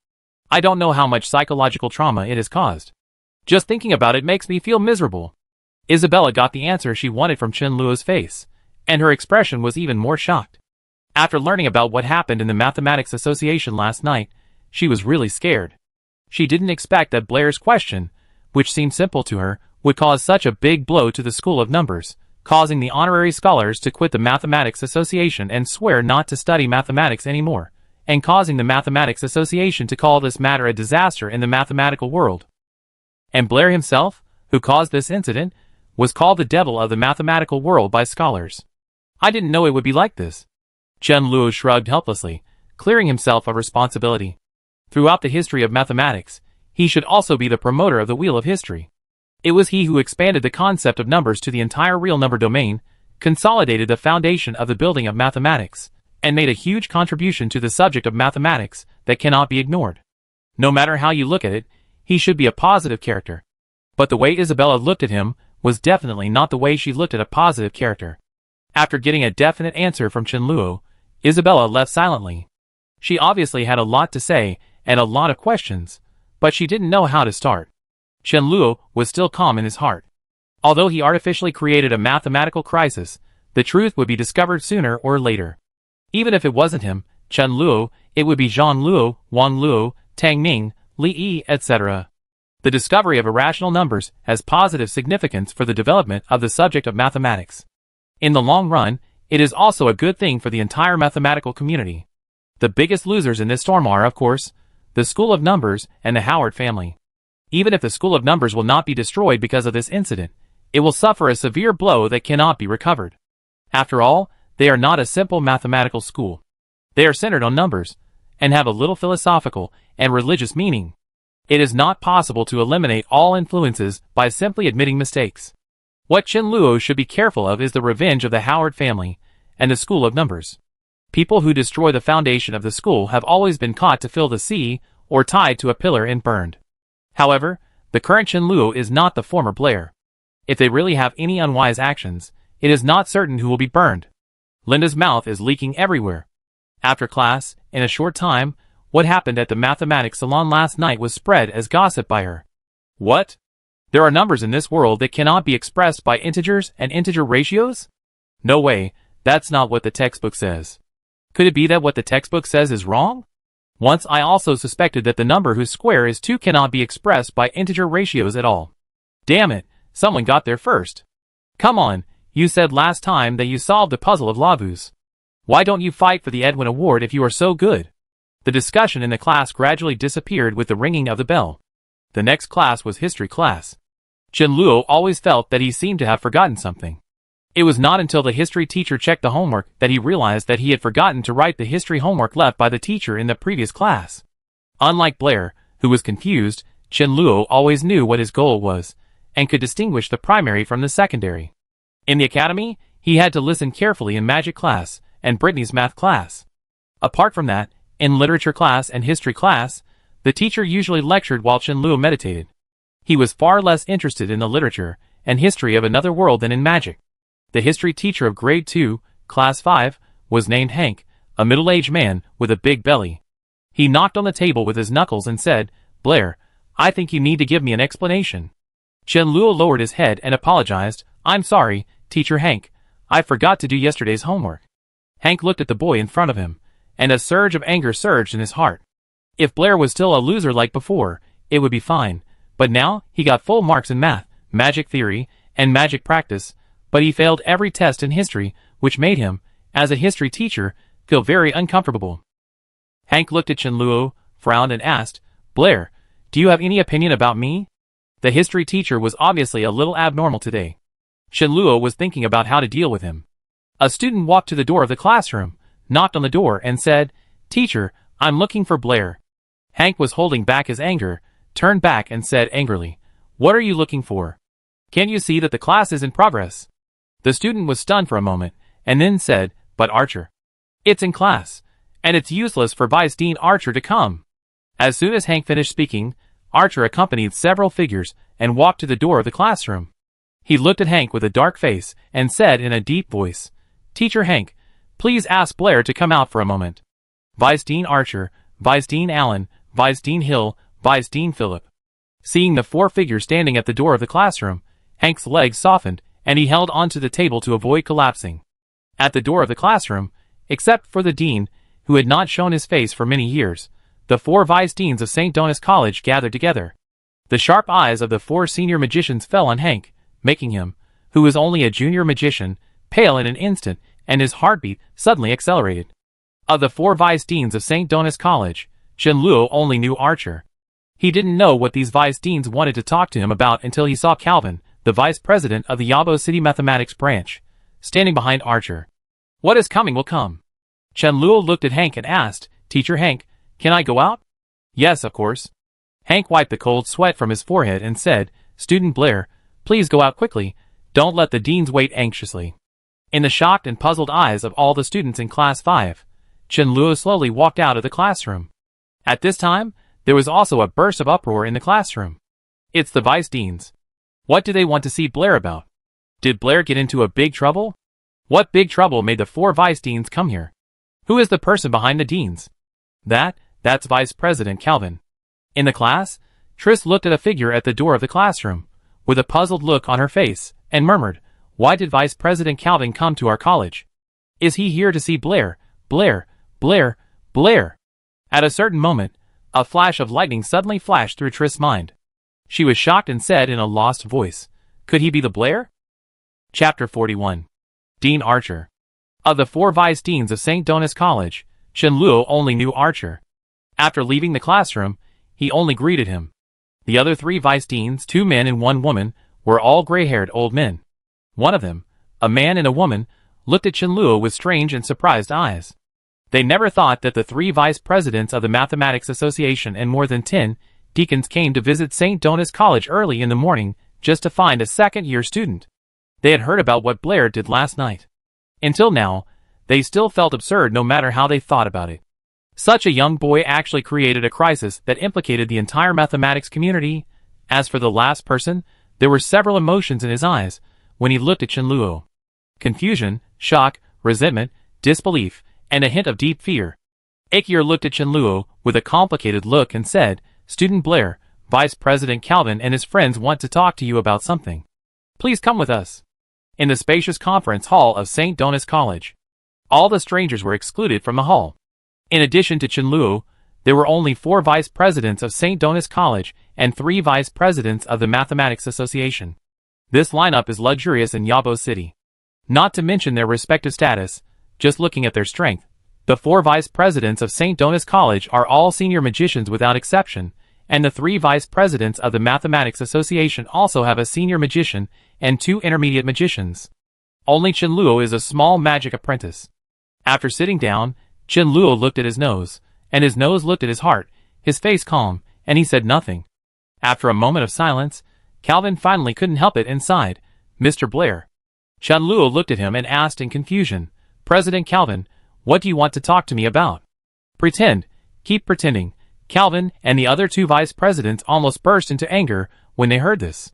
I don't know how much psychological trauma it has caused. Just thinking about it makes me feel miserable. Isabella got the answer she wanted from Chunluo's face, and her expression was even more shocked. After learning about what happened in the Mathematics Association last night, she was really scared. She didn't expect that Blair's question, which seemed simple to her, would cause such a big blow to the school of numbers, causing the honorary scholars to quit the Mathematics Association and swear not to study mathematics anymore, and causing the Mathematics Association to call this matter a disaster in the mathematical world. And Blair himself, who caused this incident, was called the devil of the mathematical world by scholars. I didn't know it would be like this. Chunluo shrugged helplessly, clearing himself of responsibility. Throughout the history of mathematics, he should also be the promoter of the wheel of history. It was he who expanded the concept of numbers to the entire real number domain, consolidated the foundation of the building of mathematics, and made a huge contribution to the subject of mathematics that cannot be ignored. No matter how you look at it, he should be a positive character. But the way Isabella looked at him was definitely not the way she looked at a positive character. After getting a definite answer from Chunluo, Isabella left silently. She obviously had a lot to say and a lot of questions, but she didn't know how to start. Chunluo was still calm in his heart. Although he artificially created a mathematical crisis, the truth would be discovered sooner or later. Even if it wasn't him, Chunluo, it would be Zhang Luo, Wang Luo, Tang Ning, Li Yi, etc. The discovery of irrational numbers has positive significance for the development of the subject of mathematics. In the long run, it is also a good thing for the entire mathematical community. The biggest losers in this storm are, of course, the School of Numbers and the Howard family. Even if the School of Numbers will not be destroyed because of this incident, it will suffer a severe blow that cannot be recovered. After all, they are not a simple mathematical school. They are centered on numbers, and have a little philosophical and religious meaning. It is not possible to eliminate all influences by simply admitting mistakes. What Chen Luo should be careful of is the revenge of the Howard family and the school of numbers. People who destroy the foundation of the school have always been caught to fill the sea or tied to a pillar and burned. However, the current Chen Luo is not the former Blair. If they really have any unwise actions, it is not certain who will be burned. Linda's mouth is leaking everywhere. After class, in a short time, what happened at the mathematics salon last night was spread as gossip by her. What? There are numbers in this world that cannot be expressed by integers and integer ratios? No way, that's not what the textbook says. Could it be that what the textbook says is wrong? Once I also suspected that the number whose square is 2 cannot be expressed by integer ratios at all. Damn it, someone got there first. Come on, you said last time that you solved the puzzle of Lavus. Why don't you fight for the Edwin Award if you are so good? The discussion in the class gradually disappeared with the ringing of the bell. The next class was history class. Chen Luo always felt that he seemed to have forgotten something. It was not until the history teacher checked the homework that he realized that he had forgotten to write the history homework left by the teacher in the previous class. Unlike Blair, who was confused, Chen Luo always knew what his goal was, and could distinguish the primary from the secondary. In the academy, he had to listen carefully in magic class and Britney's math class. Apart from that, in literature class and history class, the teacher usually lectured while Chen Luo meditated. He was far less interested in the literature and history of another world than in magic. The history teacher of grade 2, class 5, was named Hank, a middle-aged man with a big belly. He knocked on the table with his knuckles and said, "Blair, I think you need to give me an explanation." Chen Luo lowered his head and apologized. "I'm sorry, Teacher Hank. I forgot to do yesterday's homework." Hank looked at the boy in front of him, and a surge of anger surged in his heart. If Blair was still a loser like before, it would be fine, but now he got full marks in math, magic theory, and magic practice, but he failed every test in history, which made him, as a history teacher, feel very uncomfortable. Hank looked at Chen Luo, frowned and asked, "Blair, do you have any opinion about me?" The history teacher was obviously a little abnormal today. Chen Luo was thinking about how to deal with him. A student walked to the door of the classroom, knocked on the door and said, "Teacher, I'm looking for Blair." Hank was holding back his anger, turned back and said angrily, "What are you looking for? Can't you see that the class is in progress?" The student was stunned for a moment, and then said, "But Archer. It's in class, and it's useless for Vice Dean Archer to come." As soon as Hank finished speaking, Archer accompanied several figures and walked to the door of the classroom. He looked at Hank with a dark face and said in a deep voice, "Teacher Hank, please ask Blair to come out for a moment." Vice Dean Archer, Vice Dean Allen, Vice Dean Hill, Vice Dean Phillip. Seeing the 4 figures standing at the door of the classroom, Hank's legs softened, and he held onto the table to avoid collapsing. At the door of the classroom, except for the dean, who had not shown his face for many years, the 4 vice deans of St. Donis College gathered together. The sharp eyes of the 4 senior magicians fell on Hank, making him, who was only a junior magician, pale in an instant, and his heartbeat suddenly accelerated. Of the 4 vice deans of St. Donis College, Chen Luo only knew Archer. He didn't know what these vice deans wanted to talk to him about until he saw Calvin, the vice president of the Yabo City Mathematics branch, standing behind Archer. "What is coming will come." Chen Luo looked at Hank and asked, "Teacher Hank, can I go out?" "Yes, of course." Hank wiped the cold sweat from his forehead and said, "Student Blair, please go out quickly. Don't let the deans wait anxiously." In the shocked and puzzled eyes of all the students in Class 5, Chen Luo slowly walked out of the classroom. At this time, there was also a burst of uproar in the classroom. "It's the vice deans. What do they want to see Blair about? Did Blair get into a big trouble? What big trouble made the 4 vice deans come here? Who is the person behind the deans?" That's Vice President Calvin. In the class, Triss looked at a figure at the door of the classroom, with a puzzled look on her face, and murmured, "Why did Vice President Calvin come to our college? Is he here to see Blair, Blair, Blair, Blair?" At a certain moment, a flash of lightning suddenly flashed through Triss' mind. She was shocked and said in a lost voice, "Could he be the Blair?" Chapter 41. Dean Archer. Of the 4 vice deans of St. Donis College, Chen Luo only knew Archer. After leaving the classroom, he only greeted him. The other 3 vice deans, 2 men and 1 woman, were all gray-haired old men. One of them, a man and a woman, looked at Chen Luo with strange and surprised eyes. They never thought that the 3 vice presidents of the Mathematics Association and more than 10 deacons came to visit St. Dona's College early in the morning just to find a second-year student. They had heard about what Blair did last night. Until now, they still felt absurd no matter how they thought about it. Such a young boy actually created a crisis that implicated the entire mathematics community. As for the last person, there were several emotions in his eyes when he looked at Chenluo. Confusion, shock, resentment, disbelief, and a hint of deep fear. Achior looked at Chenluo with a complicated look and said, "Student Blair, Vice President Calvin and his friends want to talk to you about something. Please come with us." In the spacious conference hall of St. Dona's College, all the strangers were excluded from the hall. In addition to Chenluo, there were only 4 vice presidents of St. Dona's College and 3 vice presidents of the Mathematics Association. This lineup is luxurious in Yabo City. Not to mention their respective status, just looking at their strength, the 4 vice presidents of St. Dona's College are all senior magicians without exception, and the 3 vice presidents of the Mathematics Association also have a senior magician and 2 intermediate magicians. Only Chenluo is a small magic apprentice. After sitting down, Chenluo looked at his nose, and his nose looked at his heart, his face calm, and he said nothing. After a moment of silence, Calvin finally couldn't help it and sighed, "Mr. Blair." Chenluo looked at him and asked in confusion, "President Calvin, what do you want to talk to me about?" "Pretend. Keep pretending." Calvin and the other 2 vice presidents almost burst into anger when they heard this.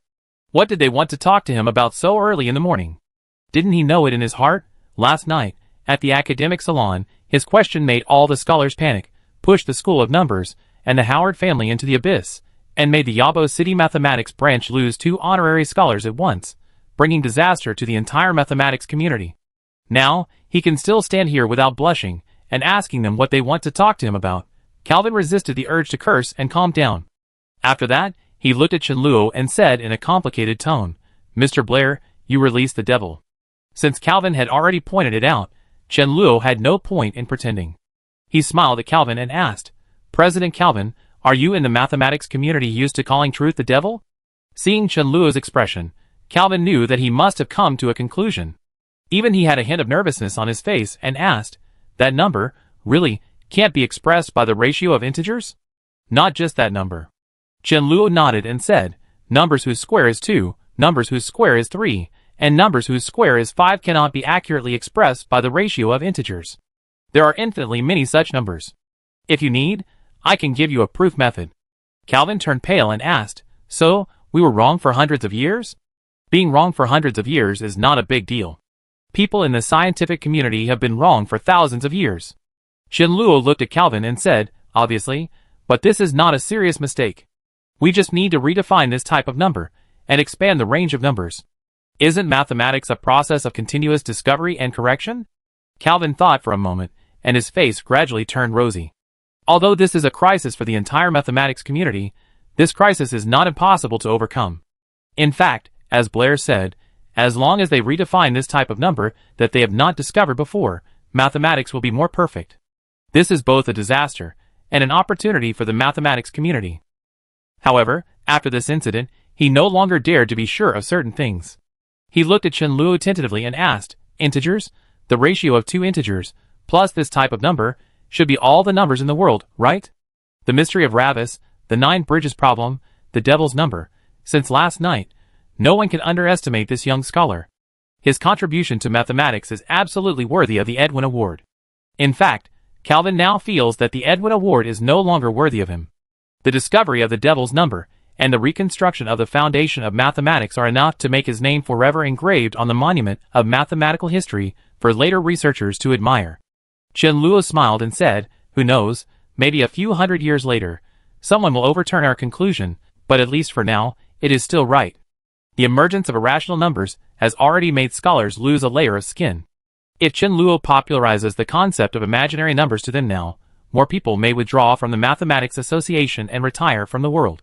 What did they want to talk to him about so early in the morning? Didn't he know it in his heart? Last night, at the academic salon, his question made all the scholars panic, pushed the School of Numbers and the Howard family into the abyss, and made the Yabo City Mathematics branch lose 2 honorary scholars at once, bringing disaster to the entire mathematics community. Now, he can still stand here without blushing, and asking them what they want to talk to him about. Calvin resisted the urge to curse and calmed down. After that, he looked at Chenluo and said in a complicated tone, "Mr. Blair, you released the devil." Since Calvin had already pointed it out, Chenluo had no point in pretending. He smiled at Calvin and asked, "President Calvin, are you in the mathematics community used to calling truth the devil?" Seeing Chenluo's expression, Calvin knew that he must have come to a conclusion. Even he had a hint of nervousness on his face and asked, "That number, really, can't be expressed by the ratio of integers?" "Not just that number." Chenluo nodded and said, "Numbers whose square is 2, numbers whose square is 3, and numbers whose square is 5 cannot be accurately expressed by the ratio of integers. There are infinitely many such numbers. If you need, I can give you a proof method." Calvin turned pale and asked, "So, we were wrong for hundreds of years?" Being wrong for hundreds of years is not a big deal. People in the scientific community have been wrong for thousands of years. Chenluo looked at Calvin and said, "Obviously, but this is not a serious mistake. We just need to redefine this type of number, and expand the range of numbers. Isn't mathematics a process of continuous discovery and correction?" Calvin thought for a moment, and his face gradually turned rosy. Although this is a crisis for the entire mathematics community, this crisis is not impossible to overcome. In fact, as Blair said, as long as they redefine this type of number that they have not discovered before, mathematics will be more perfect. This is both a disaster and an opportunity for the mathematics community. However, after this incident, he no longer dared to be sure of certain things. He looked at Chenluo tentatively and asked, "Integers? The ratio of 2 integers, plus this type of number, should be all the numbers in the world, right? The mystery of Ravis, the 9 bridges problem, the devil's number. Since last night, no one can underestimate this young scholar. His contribution to mathematics is absolutely worthy of the Edwin Award." In fact, Calvin now feels that the Edwin Award is no longer worthy of him. The discovery of the devil's number and the reconstruction of the foundation of mathematics are enough to make his name forever engraved on the monument of mathematical history for later researchers to admire. Chenluo smiled and said, "Who knows, maybe a few hundred years later, someone will overturn our conclusion, but at least for now, it is still right. The emergence of irrational numbers has already made scholars lose a layer of skin. If Chenluo popularizes the concept of imaginary numbers to them now, more people may withdraw from the Mathematics Association and retire from the world."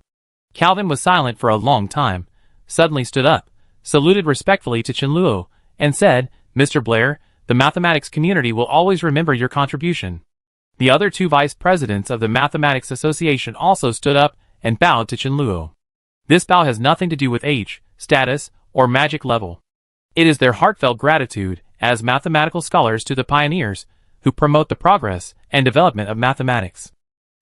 Calvin was silent for a long time, suddenly stood up, saluted respectfully to Chenluo, and said, "Mr. Blair, the mathematics community will always remember your contribution." The other 2 vice presidents of the Mathematics Association also stood up and bowed to Chenluo. This bow has nothing to do with age, status, or magic level. It is their heartfelt gratitude as mathematical scholars to the pioneers who promote the progress and development of mathematics.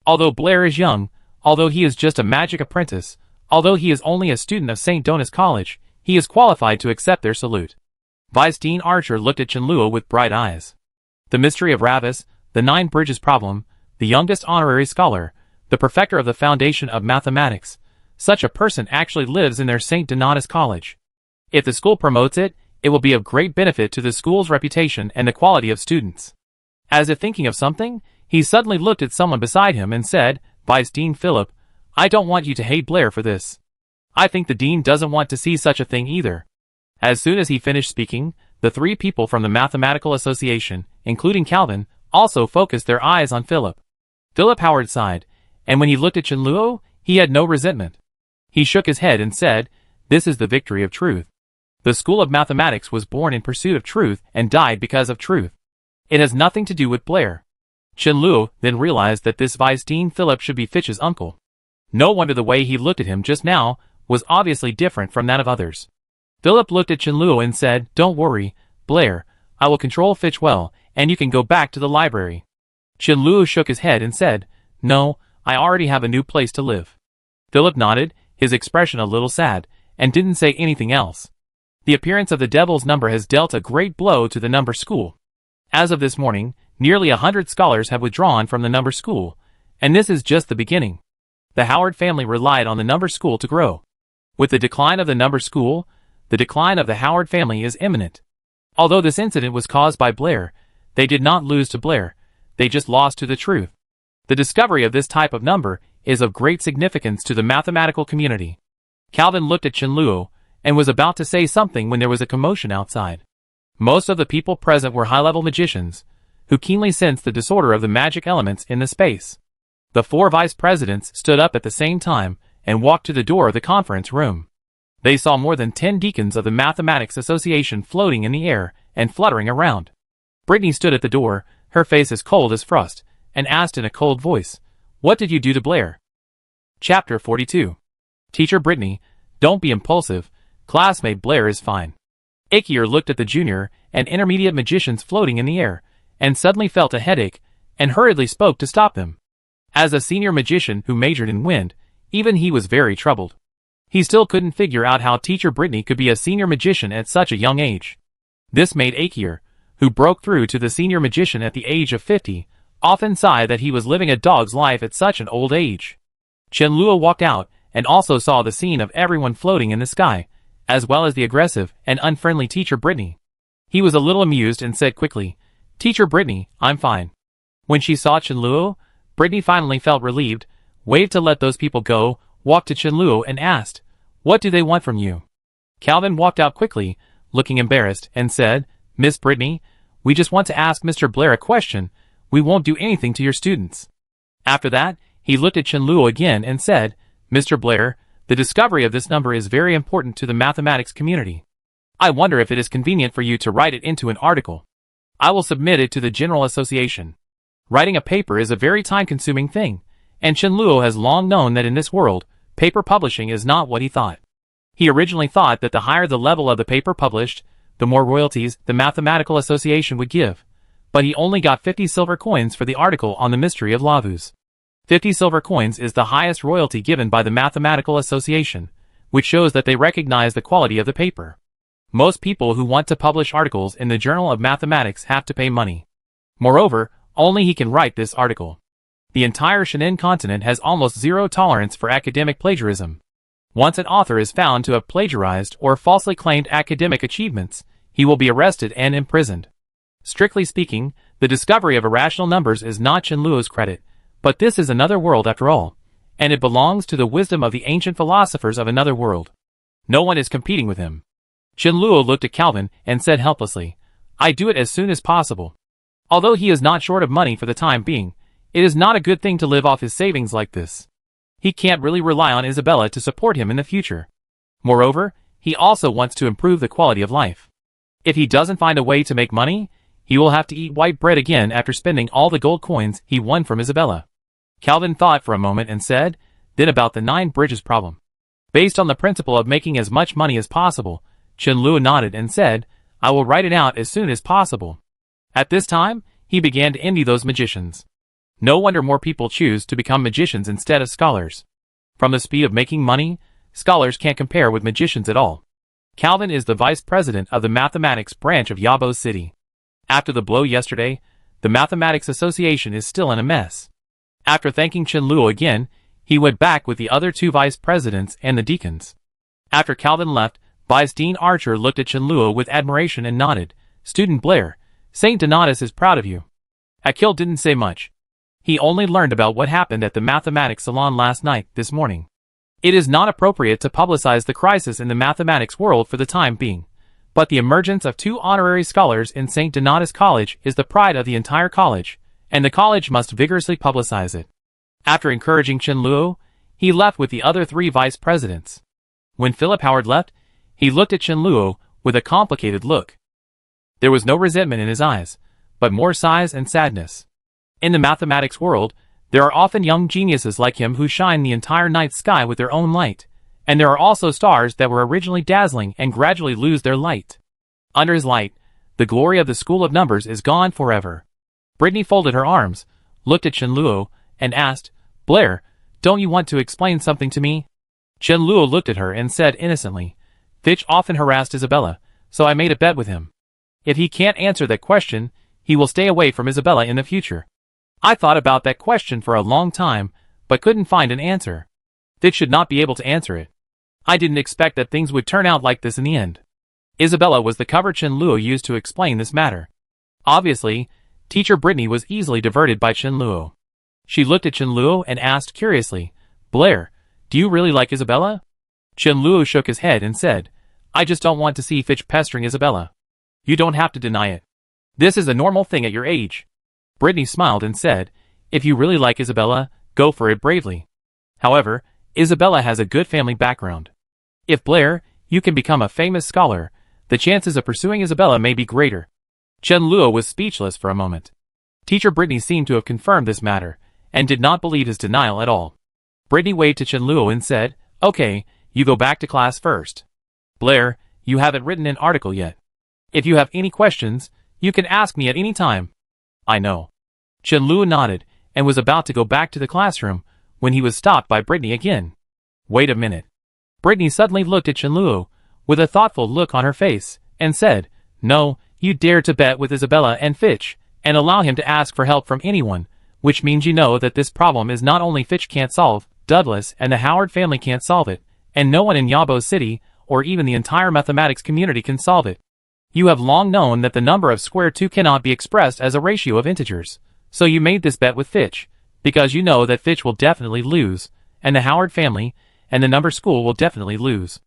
Although Blair is young, Although he is just a magic apprentice, although he is only a student of St. Donis College, he is qualified to accept their salute. Vice Dean Archer looked at Chenluo with bright eyes. The mystery of Ravis, the 9 bridges problem, the youngest honorary scholar, the perfecter of the foundation of mathematics. Such a person actually lives in their St. Donatus College. If the school promotes it, it will be of great benefit to the school's reputation and the quality of students. As if thinking of something, he suddenly looked at someone beside him and said, Vice Dean Philip, I don't want you to hate Blair for this. I think the dean doesn't want to see such a thing either. As soon as he finished speaking, the 3 people from the Mathematical Association, including Calvin, also focused their eyes on Philip. Philip Howard sighed, and when he looked at Chenluo, he had no resentment. He shook his head and said, This is the victory of truth. The School of Mathematics was born in pursuit of truth and died because of truth. It has nothing to do with Blair. Chenluo then realized that this Vice Dean Philip should be Fitch's uncle. No wonder the way he looked at him just now was obviously different from that of others. Philip looked at Chenluo and said, Don't worry, Blair, I will control Fitch well, and you can go back to the library. Chenluo shook his head and said, No, I already have a new place to live. Philip nodded, his expression a little sad, and didn't say anything else. The appearance of the devil's number has dealt a great blow to the number school. As of this morning, nearly 100 scholars have withdrawn from the number school, and this is just the beginning. The Howard family relied on the number school to grow. With the decline of the number school, the decline of the Howard family is imminent. Although this incident was caused by Blair, they did not lose to Blair, they just lost to the truth. The discovery of this type of number is of great significance to the mathematical community. Calvin looked at Chenluo and was about to say something when there was a commotion outside. Most of the people present were high-level magicians, who keenly sensed the disorder of the magic elements in the space. The 4 vice presidents stood up at the same time and walked to the door of the conference room. They saw more than 10 deacons of the Mathematics Association floating in the air and fluttering around. Britney stood at the door, her face as cold as frost, and asked in a cold voice, What did you do to Blair? Chapter 42. Teacher Britney, don't be impulsive, classmate Blair is fine. Achior looked at the junior and intermediate magicians floating in the air, and suddenly felt a headache, and hurriedly spoke to stop them. As a senior magician who majored in wind, even he was very troubled. He still couldn't figure out how Teacher Britney could be a senior magician at such a young age. This made Achior, who broke through to the senior magician at the age of 50, often sigh that he was living a dog's life at such an old age. Chenluo walked out and also saw the scene of everyone floating in the sky, as well as the aggressive and unfriendly Teacher Britney. He was a little amused and said quickly, Teacher Britney, I'm fine. When she saw Chenluo, Britney finally felt relieved, waved to let those people go, walked to Chenluo and asked, What do they want from you? Calvin walked out quickly, looking embarrassed, and said, Miss Britney, we just want to ask Mr. Blair a question. We won't do anything to your students. After that, he looked at Chenluo again and said, Mr. Blair, the discovery of this number is very important to the mathematics community. I wonder if it is convenient for you to write it into an article. I will submit it to the General Association. Writing a paper is a very time-consuming thing, and Chenluo has long known that in this world, paper publishing is not what he thought. He originally thought that the higher the level of the paper published, the more royalties the Mathematical Association would give, but he only got 50 silver coins for the article on the mystery of Lavus. 50 silver coins is the highest royalty given by the Mathematical Association, which shows that they recognize the quality of the paper. Most people who want to publish articles in the Journal of Mathematics have to pay money. Moreover, only he can write this article. The entire Shannon continent has almost zero tolerance for academic plagiarism. Once an author is found to have plagiarized or falsely claimed academic achievements, he will be arrested and imprisoned. Strictly speaking, the discovery of irrational numbers is not Chenluo's credit, but this is another world after all, and it belongs to the wisdom of the ancient philosophers of another world. No one is competing with him. Chenluo looked at Calvin and said helplessly, I do it as soon as possible. Although he is not short of money for the time being, it is not a good thing to live off his savings like this. He can't really rely on Isabella to support him in the future. Moreover, he also wants to improve the quality of life. If he doesn't find a way to make money, he will have to eat white bread again after spending all the gold coins he won from Isabella. Calvin thought for a moment and said, then about the 9 bridges problem. Based on the principle of making as much money as possible, Chenluo nodded and said, I will write it out as soon as possible. At this time, he began to envy those magicians. No wonder more people choose to become magicians instead of scholars. From the speed of making money, scholars can't compare with magicians at all. Calvin is the vice president of the mathematics branch of Yabo City. After the blow yesterday, the Mathematics Association is still in a mess. After thanking Chen Luo again, he went back with the other two vice presidents and the deacons. After Calvin left, Vice Dean Archer looked at Chen Luo with admiration and nodded. Student Blair, St. Donatus is proud of you. Akil didn't say much. He only learned about what happened at the mathematics salon last night, this morning. It is not appropriate to publicize the crisis in the mathematics world for the time being. But the emergence of two honorary scholars in St. Donatus College is the pride of the entire college, and the college must vigorously publicize it. After encouraging Chen Luo, he left with the other three vice presidents. When Philip Howard left, he looked at Chen Luo with a complicated look. There was no resentment in his eyes, but more sighs and sadness. In the mathematics world, there are often young geniuses like him who shine the entire night sky with their own light, and there are also stars that were originally dazzling and gradually lose their light. Under his light, the glory of the School of Numbers is gone forever. Britney folded her arms, looked at Chen Luo, and asked, Blair, don't you want to explain something to me? Chen Luo looked at her and said innocently, Fitch often harassed Isabella, so I made a bet with him. If he can't answer that question, he will stay away from Isabella in the future. I thought about that question for a long time, but couldn't find an answer. Fitch should not be able to answer it. I didn't expect that things would turn out like this in the end. Isabella was the cover Chen Luo used to explain this matter. Obviously, teacher Britney was easily diverted by Chen Luo. She looked at Chen Luo and asked curiously, Blair, do you really like Isabella? Chen Luo shook his head and said, I just don't want to see Fitch pestering Isabella. You don't have to deny it. This is a normal thing at your age. Britney smiled and said, if you really like Isabella, go for it bravely. However, Isabella has a good family background. If Blair, you can become a famous scholar, the chances of pursuing Isabella may be greater. Chen Luo was speechless for a moment. Teacher Britney seemed to have confirmed this matter, and did not believe his denial at all. Britney waved to Chen Luo and said, okay, you go back to class first. Blair, you haven't written an article yet. If you have any questions, you can ask me at any time. I know. Chen Luo nodded, and was about to go back to the classroom, when he was stopped by Britney again. Wait a minute. Britney suddenly looked at Chen Luo, with a thoughtful look on her face, and said, no, you dare to bet with Isabella and Fitch, and allow him to ask for help from anyone, which means you know that this problem is not only Fitch can't solve, Douglas and the Howard family can't solve it, and no one in Yabo City, or even the entire mathematics community can solve it. You have long known that the number of square 2 cannot be expressed as a ratio of integers, so you made this bet with Fitch, because you know that Fitch will definitely lose, and the Howard family, and the number school will definitely lose.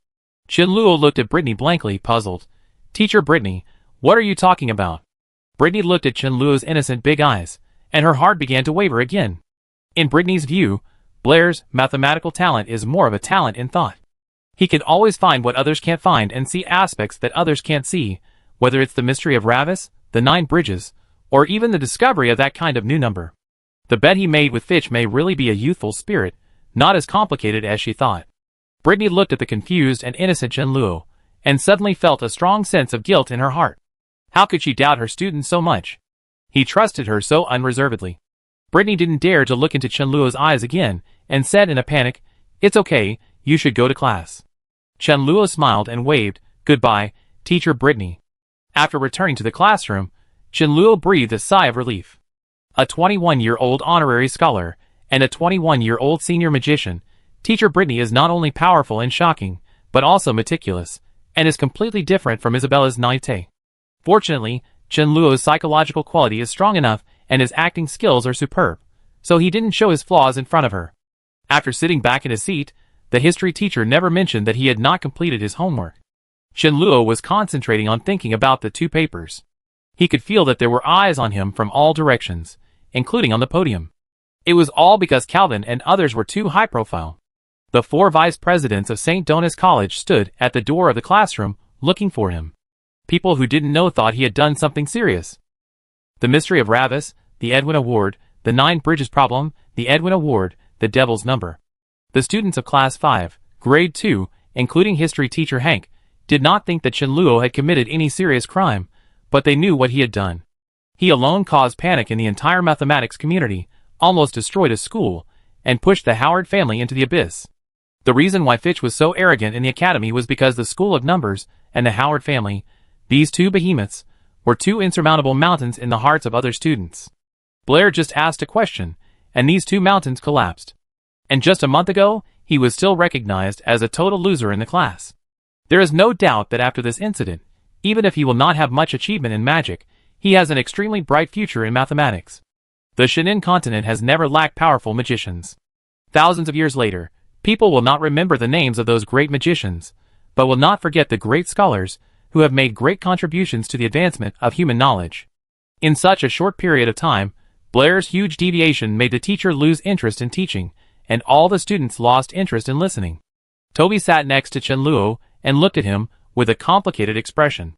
Chen Luo looked at Britney blankly, puzzled. Teacher Britney, what are you talking about? Britney looked at Chen Luo's innocent big eyes, and her heart began to waver again. In Britney's view, Blair's mathematical talent is more of a talent in thought. He can always find what others can't find and see aspects that others can't see, whether it's the mystery of Ravis, the 9 bridges, or even the discovery of that kind of new number. The bet he made with Fitch may really be a youthful spirit, not as complicated as she thought. Britney looked at the confused and innocent Chen Luo, and suddenly felt a strong sense of guilt in her heart. How could she doubt her student so much? He trusted her so unreservedly. Britney didn't dare to look into Chen Luo's eyes again, and said in a panic, It's okay, you should go to class. Chen Luo smiled and waved, Goodbye, Teacher Britney. After returning to the classroom, Chen Luo breathed a sigh of relief. A 21-year-old honorary scholar, and a 21-year-old senior magician, Teacher Britney is not only powerful and shocking, but also meticulous, and is completely different from Isabella's naivete. Fortunately, Chen Luo's psychological quality is strong enough, and his acting skills are superb, so he didn't show his flaws in front of her. After sitting back in his seat, the history teacher never mentioned that he had not completed his homework. Chen Luo was concentrating on thinking about the 2 papers. He could feel that there were eyes on him from all directions, including on the podium. It was all because Calvin and others were too high profile. The 4 vice presidents of St. Donatus College stood at the door of the classroom, looking for him. People who didn't know thought he had done something serious. The mystery of Ravis, the Edwin Award, the 9 bridges problem, the Edwin Award, the devil's number. The students of Class 5, Grade 2, including history teacher Hank, did not think that Chen Luo had committed any serious crime, but they knew what he had done. He alone caused panic in the entire mathematics community, almost destroyed a school, and pushed the Howard family into the abyss. The reason why Fitch was so arrogant in the academy was because the School of Numbers and the Howard family, these two behemoths, were two insurmountable mountains in the hearts of other students. Blair just asked a question, and these two mountains collapsed. And just a month ago, he was still recognized as a total loser in the class. There is no doubt that after this incident, even if he will not have much achievement in magic, he has an extremely bright future in mathematics. The Shinin continent has never lacked powerful magicians. Thousands of years later, people will not remember the names of those great magicians, but will not forget the great scholars who have made great contributions to the advancement of human knowledge. In such a short period of time, Blair's huge deviation made the teacher lose interest in teaching, and all the students lost interest in listening. Toby sat next to Chenluo and looked at him with a complicated expression.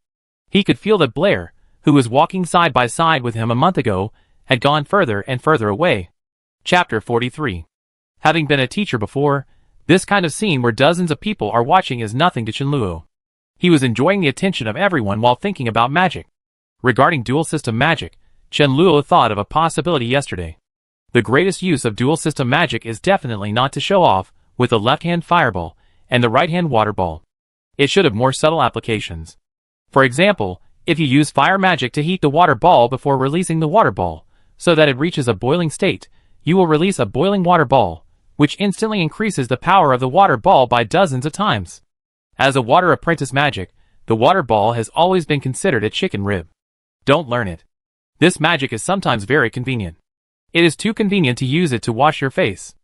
He could feel that Blair, who was walking side by side with him a month ago, had gone further and further away. Chapter 43. Having been a teacher before, this kind of scene where dozens of people are watching is nothing to Chenluo. He was enjoying the attention of everyone while thinking about magic. Regarding dual system magic, Chenluo thought of a possibility yesterday. The greatest use of dual system magic is definitely not to show off with the left-hand fireball and the right-hand water ball. It should have more subtle applications. For example, if you use fire magic to heat the water ball before releasing the water ball, so that it reaches a boiling state, you will release a boiling water ball, which instantly increases the power of the water ball by dozens of times. As a water apprentice magic, the water ball has always been considered a chicken rib. Don't learn it. This magic is sometimes very convenient. It is too convenient to use it to wash your face.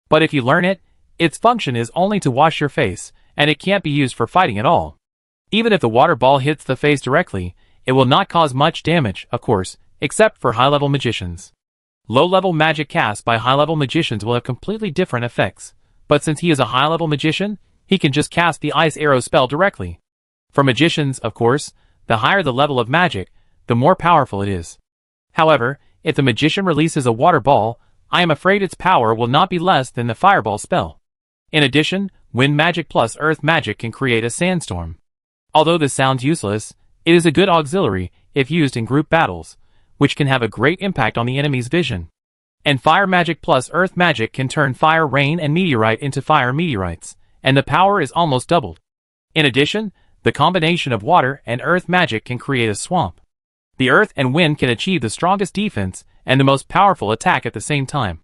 But if you learn it, its function is only to wash your face, and it can't be used for fighting at all. Even if the water ball hits the face directly, it will not cause much damage, of course, except for high-level magicians. Low-level magic cast by high-level magicians will have completely different effects, but since he is a high-level magician, he can just cast the ice arrow spell directly. For magicians, of course, the higher the level of magic, the more powerful it is. However, if the magician releases a water ball, I am afraid its power will not be less than the fireball spell. In addition, wind magic plus earth magic can create a sandstorm. Although this sounds useless, it is a good auxiliary if used in group battles, which can have a great impact on the enemy's vision. And fire magic plus earth magic can turn fire rain and meteorite into fire meteorites, and the power is almost doubled. In addition, the combination of water and earth magic can create a swamp. The earth and wind can achieve the strongest defense and the most powerful attack at the same time.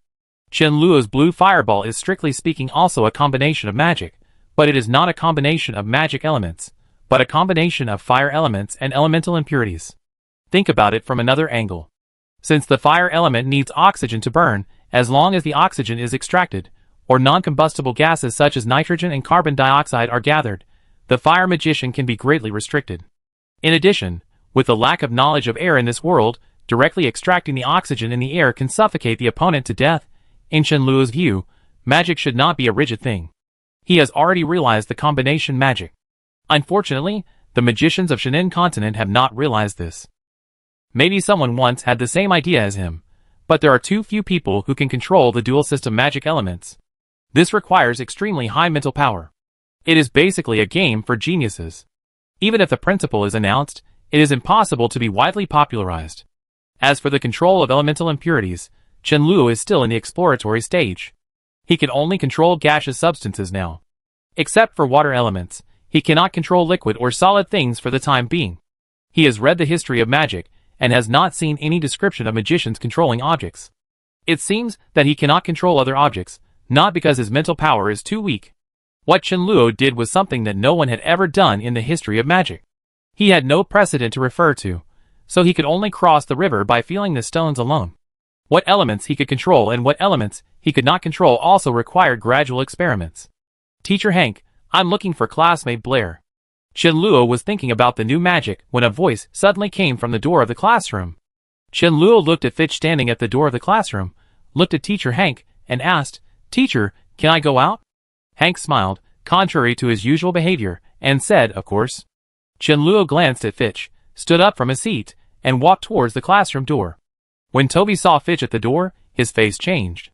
Chenluo's blue fireball is strictly speaking also a combination of magic, but it is not a combination of magic elements, but a combination of fire elements and elemental impurities. Think about it from another angle. Since the fire element needs oxygen to burn, as long as the oxygen is extracted, or non-combustible gases such as nitrogen and carbon dioxide are gathered, the fire magician can be greatly restricted. In addition, with the lack of knowledge of air in this world, directly extracting the oxygen in the air can suffocate the opponent to death. In Chenluo's view, magic should not be a rigid thing. He has already realized the combination magic. Unfortunately, the magicians of Shinin continent have not realized this. Maybe someone once had the same idea as him, but there are too few people who can control the dual system magic elements. This requires extremely high mental power. It is basically a game for geniuses. Even if the principle is announced, it is impossible to be widely popularized. As for the control of elemental impurities, Chenluo is still in the exploratory stage. He can only control gaseous substances now. Except for water elements, he cannot control liquid or solid things for the time being. He has read the history of magic, and has not seen any description of magicians controlling objects. It seems that he cannot control other objects, not because his mental power is too weak. What Chenluo did was something that no one had ever done in the history of magic. He had no precedent to refer to, so he could only cross the river by feeling the stones alone. What elements he could control and what elements he could not control also required gradual experiments. Teacher Hank, I'm looking for classmate Blair. Chenluo was thinking about the new magic when a voice suddenly came from the door of the classroom. Chenluo looked at Fitch standing at the door of the classroom, looked at Teacher Hank, and asked, "Teacher, can I go out?" Hank smiled, contrary to his usual behavior, and said, "Of course." Chenluo glanced at Fitch, stood up from his seat, and walked towards the classroom door. When Toby saw Fitch at the door, his face changed.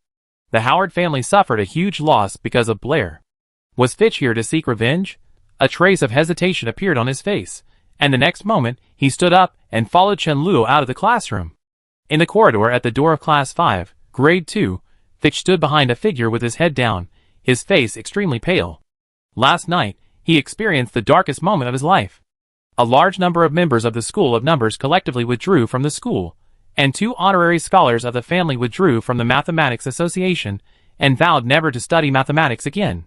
The Howard family suffered a huge loss because of Blair. Was Fitch here to seek revenge? A trace of hesitation appeared on his face, and the next moment, he stood up and followed Chenluo out of the classroom. In the corridor at the door of Class 5, Grade 2. Fitch stood behind a figure with his head down, his face extremely pale. Last night, he experienced the darkest moment of his life. A large number of members of the School of Numbers collectively withdrew from the school, and 2 honorary scholars of the family withdrew from the Mathematics Association and vowed never to study mathematics again.